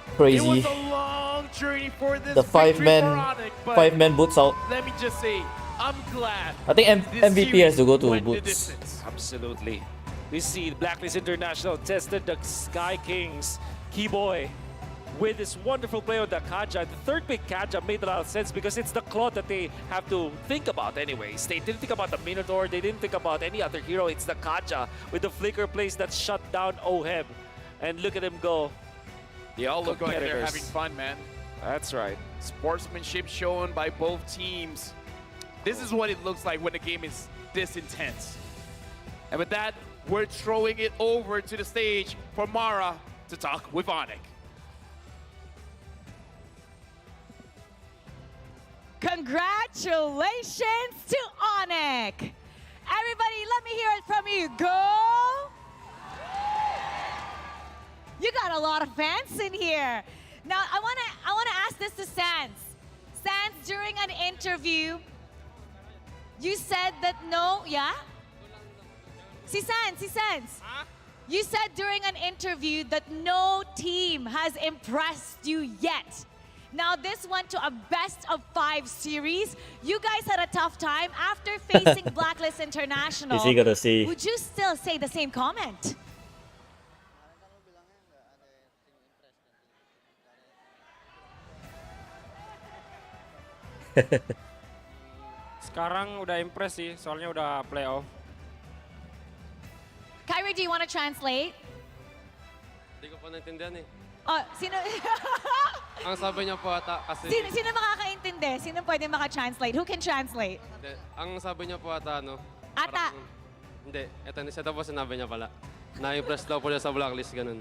It crazy. was a long journey for this The victory 5-man for Onyx, but 5-man boots out. let me just say, I'm glad. I think this MVP has to go series to went the boots. distance. Absolutely. We see Blacklist International tested the Sky Kings. Keyboy with this wonderful play on the Kaja. The third pick Kaja made a lot of sense because it's the Claw that they have to think about anyways. They didn't think about the Minotaur. They didn't think about any other hero. It's the Kaja with the flicker plays that shut down Oheb. And look at him go. They all look like they're Competitors. having fun, man. That's right. Sportsmanship shown by both teams. This is what it looks like when the game is this intense. And with that, we're throwing it over to the stage for Mara to talk with Onyx. Congratulations to Onyx. Everybody, let me hear it from you. Go. You got a lot of fans in here. Now, I wanna ask this to Sans. Sans, during an interview, you said that no, yeah? Si Sans. You said during an interview that no team has impressed you yet. Now this went to a best of 5 series. You guys had a tough time after facing Blacklist International. Is he gonna say? Would you still say the same comment? Sekarang udah impress sih, soalnya udah playoff. Kyrie, do you want to translate? Hindi ko pa naintindihan eh. Oh, sino? Ang sabi niya po ata kasi... Sino makakaintindi? Sino pwede maka-translate? Who can translate? Hindi, ang sabi niya po ata, no? Ata. Hindi, eto siya daw po sinabi niya pala. Na-impress daw po siya sa blacklist, ganun.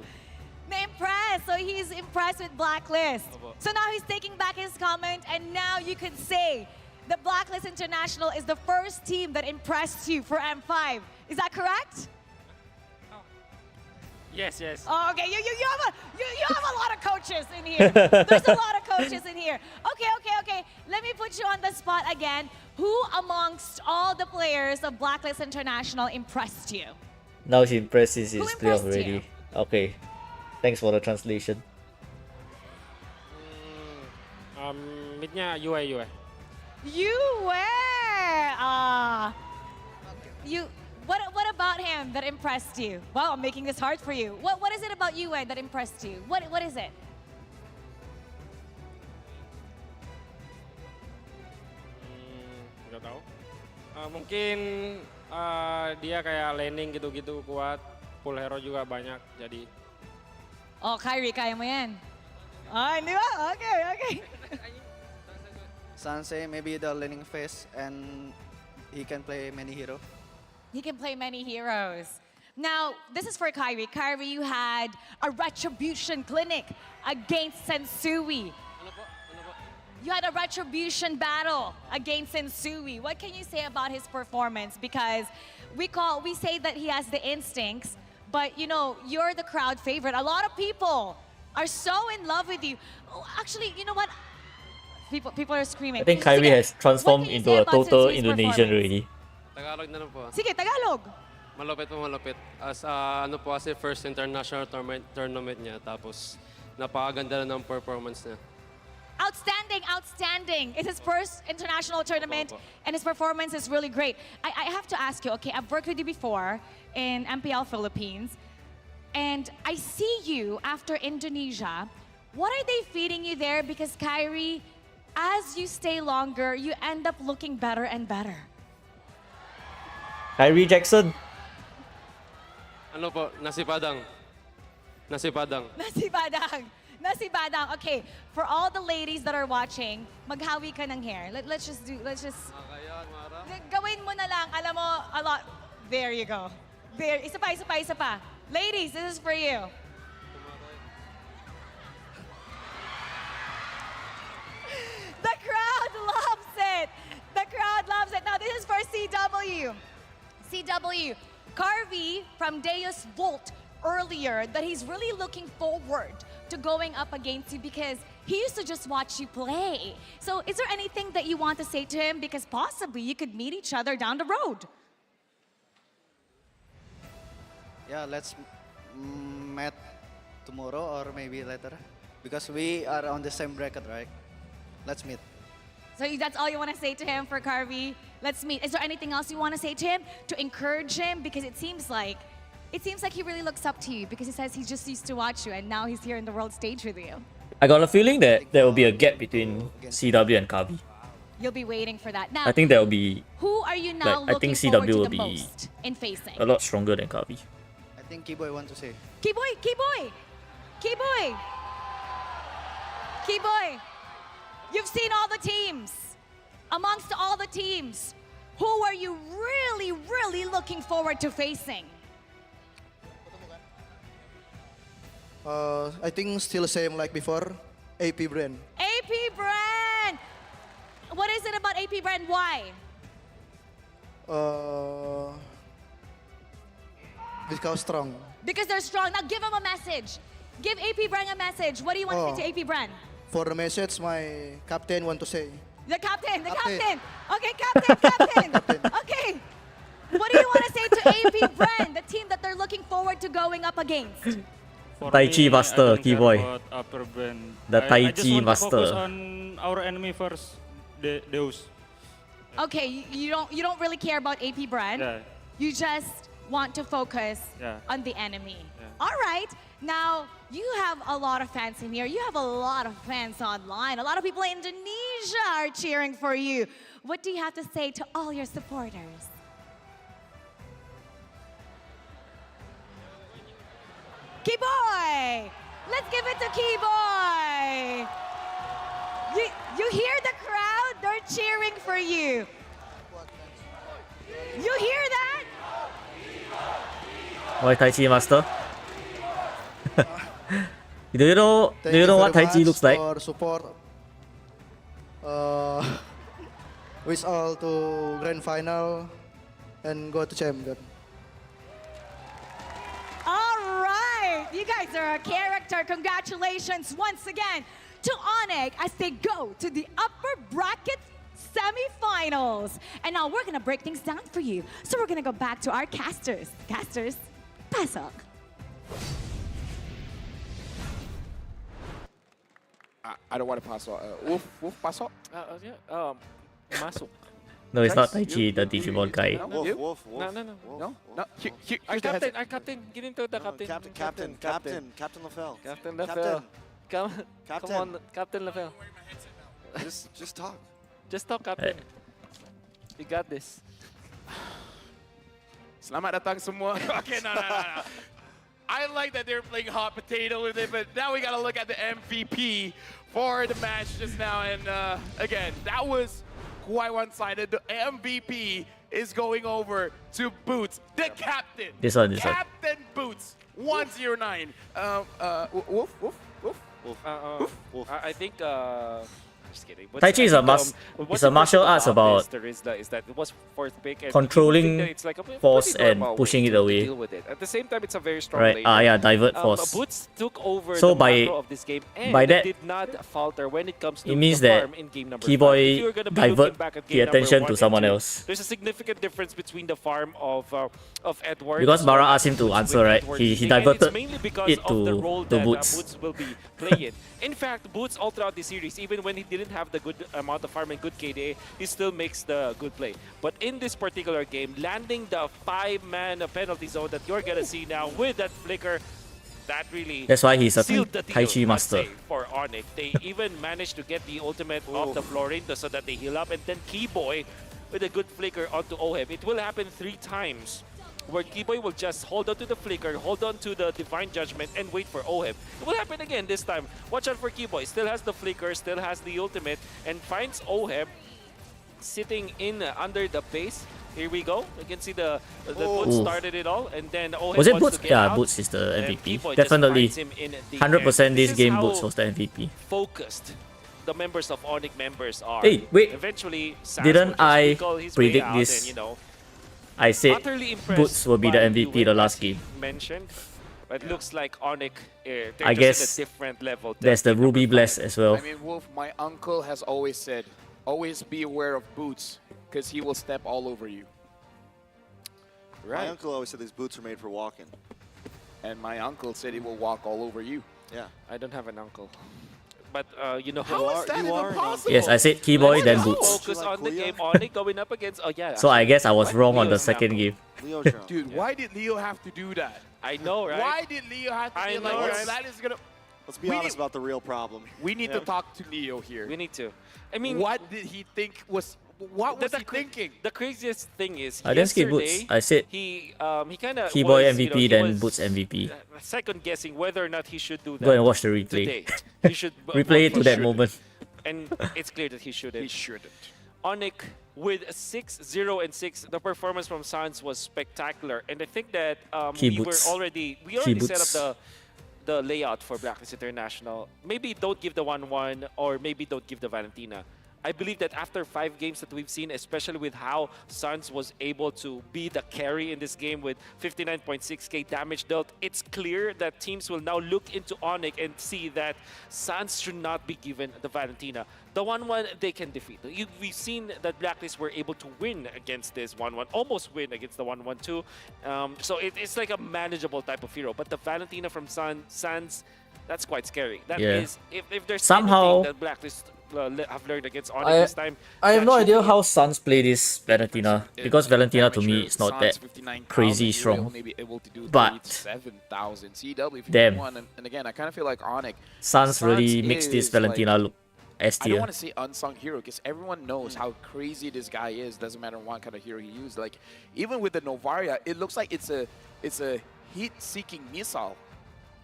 Na-impressed. So he's impressed with Blacklist. Opo. So now he's taking back his comment and now you could say the Blacklist International is the first team that impressed you for M5. Is that correct? Yes. Oh, okay, you have a lot of coaches in here. There's a lot of coaches in here. Okay. Let me put you on the spot again. Who amongst all the players of Blacklist International impressed you? Now he impresses his Who playoff impressed already. you? Okay. Thanks for the translation. Midnya UE. What about him that impressed you? Wow, I'm making this hard for you. What is it about Yue that impressed you? What is it? Nggak tahu. Mungkin dia kayak laning gitu-gitu kuat, full hero juga banyak, jadi. Oh, Kyrie, kaya mo yan. Di ba? Okay. Sanse, maybe the laning phase, and he can play many hero. He can play many heroes. Now, this is for Kyrie. Kyrie, you had a retribution clinic against Sensui. You had a retribution battle against Sensui. What can you say about his performance? Because we say that he has the instincts, but you know, you're the crowd favorite. A lot of people are so in love with you. Oh, actually, you know what? People are screaming. I think Kyrie has transformed into a total Indonesian already. Tagalog na lang po. Sige, Tagalog. Malupit. As ano po kasi first international tournament niya, tapos napakaganda na ng performance niya. Outstanding. It's his first international tournament and his performance is really great. I have to ask you, okay, I've worked with you before in MPL Philippines and I see you after Indonesia. What are they feeding you there? Because Kyrie, as you stay longer, you end up looking better and better. Kyrie Jackson. Ano po? Nasi Padang. Okay, for all the ladies that are watching, maghawi ka ng hair. Let's just gawin mo na lang. Alam mo, a lot. There you go. There, isa pa. Ladies, this is for you. The crowd loves it. Now this is for CW. Carvey from Deus Volt earlier that he's really looking forward to going up against you because he used to just watch you play. So is there anything that you want to say to him? Because possibly you could meet each other down the road. Yeah, let's meet tomorrow or maybe later. Because we are on the same bracket, right? Let's meet. So that's all you want to say to him for Carvey? Let's meet. Is there anything else you want to say to him to encourage him? Because it seems like he really looks up to you because he says he just used to watch you and now he's here in the world stage with you. I got a feeling that there will be a gap between CW and Kavi. You'll be waiting for that. Now, I think there will be. Who are you now I think looking forward CW to will the be most in facing? a lot stronger than Kavi. I think Keyboy want to say. Keyboy! You've seen all the teams. Amongst all the teams, who are you really looking forward to facing? I think still same like before. AP Brand. AP Brand! What is it about AP Brand? Why? Because strong. Because they're strong. Now give them a message. Give AP Brand a message. What do you want to say to AP Brand? For the message, my captain want to say. The captain. Okay, captain. Okay. What do you want to say to AP Brand, the team that they're looking forward to going up against? Tai Chi Master, Keyboy. Upper brand. The Tai I just Chi want to focus Master. on our enemy first, Deus. Okay, you don't really care about AP Brand. Yeah. You just want to focus Yeah. on the enemy. Yeah. All right. Now, you have a lot of fans in here. You have a lot of fans online. A lot of people in Indonesia are cheering for you. What do you have to say to all your supporters? Keyboy! Let's give it to Keyboy! You hear the crowd? They're cheering for you. You hear that? Why Tai Chi Master? Do you know what Tai Chi looks like? For support. Wish all to grand final and go to champion. All right, you guys are a character. Congratulations once again to Onyx as they go to the upper bracket semifinals. And now we're gonna break things down for you. So we're gonna go back to our casters. Casters, pasok. I don't want to pass on. Wolf, pass on. Yeah. Masuk. No, it's not Tai Chi, the Digimon guy. No. Wolf. No. Our captain. Get into the captain. Captain LaFell. Captain Lafel. Come on, Captain Lafel. Just talk. Just talk, Captain. You got this. Selamat datang semua. Okay, no. I like that they're playing hot potato with it, but now we got to look at the MVP for the match just now. And again, that was quite one-sided. The MVP is going over to Boots, the captain. This one. Captain Boots, 109. Wolf. I think. Just kidding. Tai Chi is a martial arts about is that it was fourth pick and controlling it's like a force pretty and normal pushing way it to away. deal with it. At the same time, it's a very strong Right. laner. Yeah, divert force. Boots took over So the by macro of this game and that, did not falter when it comes to it means the that farm in game number Keyboy 5. If you're gonna be divert looking back at the game attention number to 1 someone and 2, else. There's a significant difference between the farm of Edward. Because Bara asked him to answer, right? He diverted it's mainly because it of the role to that Boots. Boots will be playing. In fact, Boots all throughout the series, even when he didn't have the good amount of farm and good KDA, he still makes the good play. But in this particular game, landing the 5-man penalty zone that you're gonna see now with that flicker, that really That's why he's a sealed the Tai deal, Chi master. I'd say, for Onyx. They even managed to get the ultimate off the Florinda so that they heal up, and then Keyboy with a good flicker onto Oheb. It will happen 3 times, where Keyboy will just hold on to the flicker, hold on to the Divine Judgment, and wait for Oheb. It will happen again this time. Watch out for Keyboy. Still has the flicker, still has the ultimate, and finds Oheb sitting in under the base. Here we go. You can see the Boots started it all, and then Oheb Was it wants Boots? to get Yeah, out, Boots is the and MVP. Keyboy just Definitely. finds him in the 100% air. this is game, how Boots was the MVP. focused the members of Onyx members are. Hey, wait. Eventually, Sans Didn't will just I wiggle his way predict out this? and, you know, I said utterly impressed Boots will be the by MVP win the last as he game. mentioned, but it looks like Onyx, they're I just guess in a different level. there's the Ruby Bless as well. I mean, Wolf, my uncle has always said, always be aware of Boots, because he will step all over you. My uncle always said these boots are made for walking. And my uncle said he will walk all over you. Yeah. I don't have an uncle. But, you know, How is that even possible? Yes, I said Keyboy, then Boots. Focus on the game. Onyx going up against, So I guess I was wrong on the Leo's second an game. Dude, why did Leo have to do that? I know, right? Why did Leo have to I be like, know, "Well, right? that is gonna... Let's be honest about the real problem. We need to talk to Leo here. We need to. I mean, what did he think was... What was he thinking? The craziest thing is, I didn't skip Boots. yesterday, I said he kind of Keyboy was, MVP, he then was, Boots MVP. Second guessing whether or not he should do that. Go and watch the replay. Today. He should Replay it to that should. moment. And it's clear that he shouldn't. He shouldn't. Onyx with 6-0-6, the performance from Sans was spectacular, and I think that we already set up the layout for Blacklist International. Maybe don't give the 1-1, or maybe don't give the Valentina. I believe that after 5 games that we've seen, especially with how Suns was able to be the carry in this game with 59.6k damage dealt, it's clear that teams will now look into Onyx and see that Suns should not be given the Valentina. The 1-1 they can defeat. We've seen that Blacklist were able to win against this 1-1, almost win against the 1-1 too. So it's like a manageable type of hero. But the Valentina from Suns, that's quite scary. That is, if there's somehow anything that Blacklist have learned against Onyx this time, I have no idea how Suns play this Valentina, because Valentina to me is not that crazy strong. But damn, and again, I kind of feel like Onyx. Suns really makes this Valentina look S I don't tier. want to say unsung hero because everyone knows how crazy this guy is. Doesn't matter what kind of hero he used. Like even with the Novaria, it looks like it's a heat-seeking missile.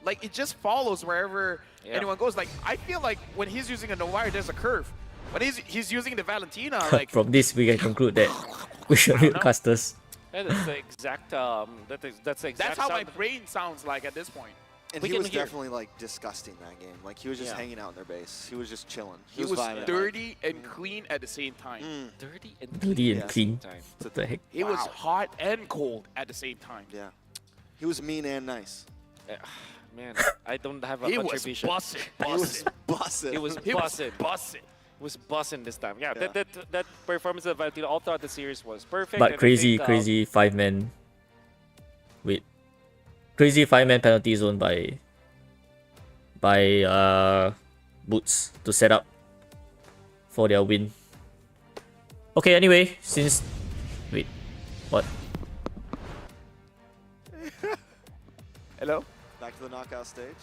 Like it just follows wherever anyone goes. Like I feel like when he's using a Novaria, there's a curve. When he's using the Valentina, like From this we can conclude that we should be casters. that's the exact. That's the exact. that's how my sound. brain sounds like at this point. And he was definitely like disgusting that game. Like he was just hanging out in their base. He was just chilling. He was vibing. dirty and clean at the same time. Dirty and Clean. What the heck? He was hot and cold at the same time. Yeah. He was mean and nice. Man, I don't have a He was contribution. bussin'. He was bussin'. It was bussin'. It was bussin' this time. Yeah, that performance of Valentina all throughout the series was perfect. But and I crazy, think, crazy 5-man. Wait. Crazy 5-man penalty zone by Boots to set up for their win. Okay, anyway, since... Wait, what? Hello? Back to the knockout stage.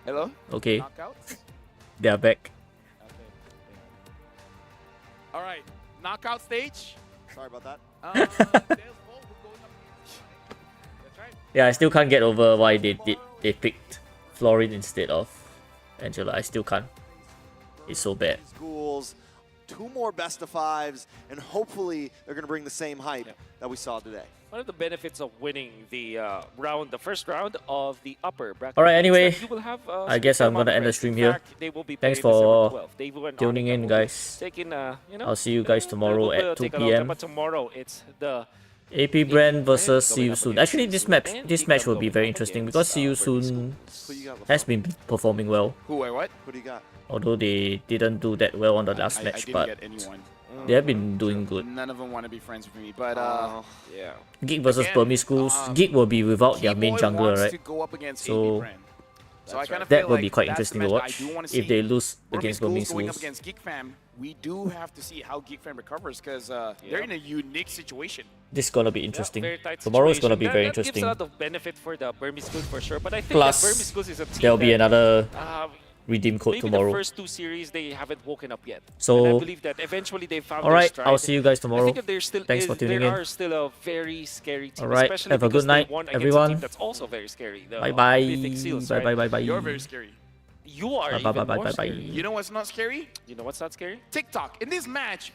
Hello? Okay, Knockouts? they are back. All right, knockout stage. Sorry about that. Yeah, I still can't get over why they picked Florin instead of Angela. I still can't. It's so bad. Schools, 2 more best of 5s, and hopefully they're going to bring the same hype that we saw today. one of the benefits of winning the the first round of the upper bracket. Alright, anyway, is that you will have, I guess I'm gonna end the stream here. Thanks for tuning in, guys. I'll see you guys tomorrow at 2 p.m. But tomorrow it's the AP Brand versus See You Soon. Actually, this match will be very interesting because See You Soon has been performing well. Who? What? Who do you got? Although they didn't do that well on the last match, but they have been doing good. None of them want to be friends with me, but yeah. Geek versus Burmese schools. Geek will be without their main jungler, right? So that will be quite interesting to watch if they lose against Burmese going schools. up against Geek Fam. We do have to see how Geek Fam recovers because they're in a unique situation. This is gonna be interesting. Tomorrow is gonna be very That gives interesting. a lot of benefit for the Burmese schools for sure, but I think Plus, that Burmese schools is a team there'll be that, another redeem code maybe tomorrow. the first 2 series they haven't woken up yet. So, and I believe that eventually they found their alright, stride. I'll see you guys tomorrow. I think that there still Thanks is, for tuning there in. are still a very scary team, Alright, especially have a because good night, they won against everyone. a team that's also very scary. The Bye bye. Mythic Seals, Bye right? bye bye bye. You're very scary. You are Bye, bye, even bye, more bye, bye. scary. You know what's not scary? You know what's not scary? TikTok. In this match,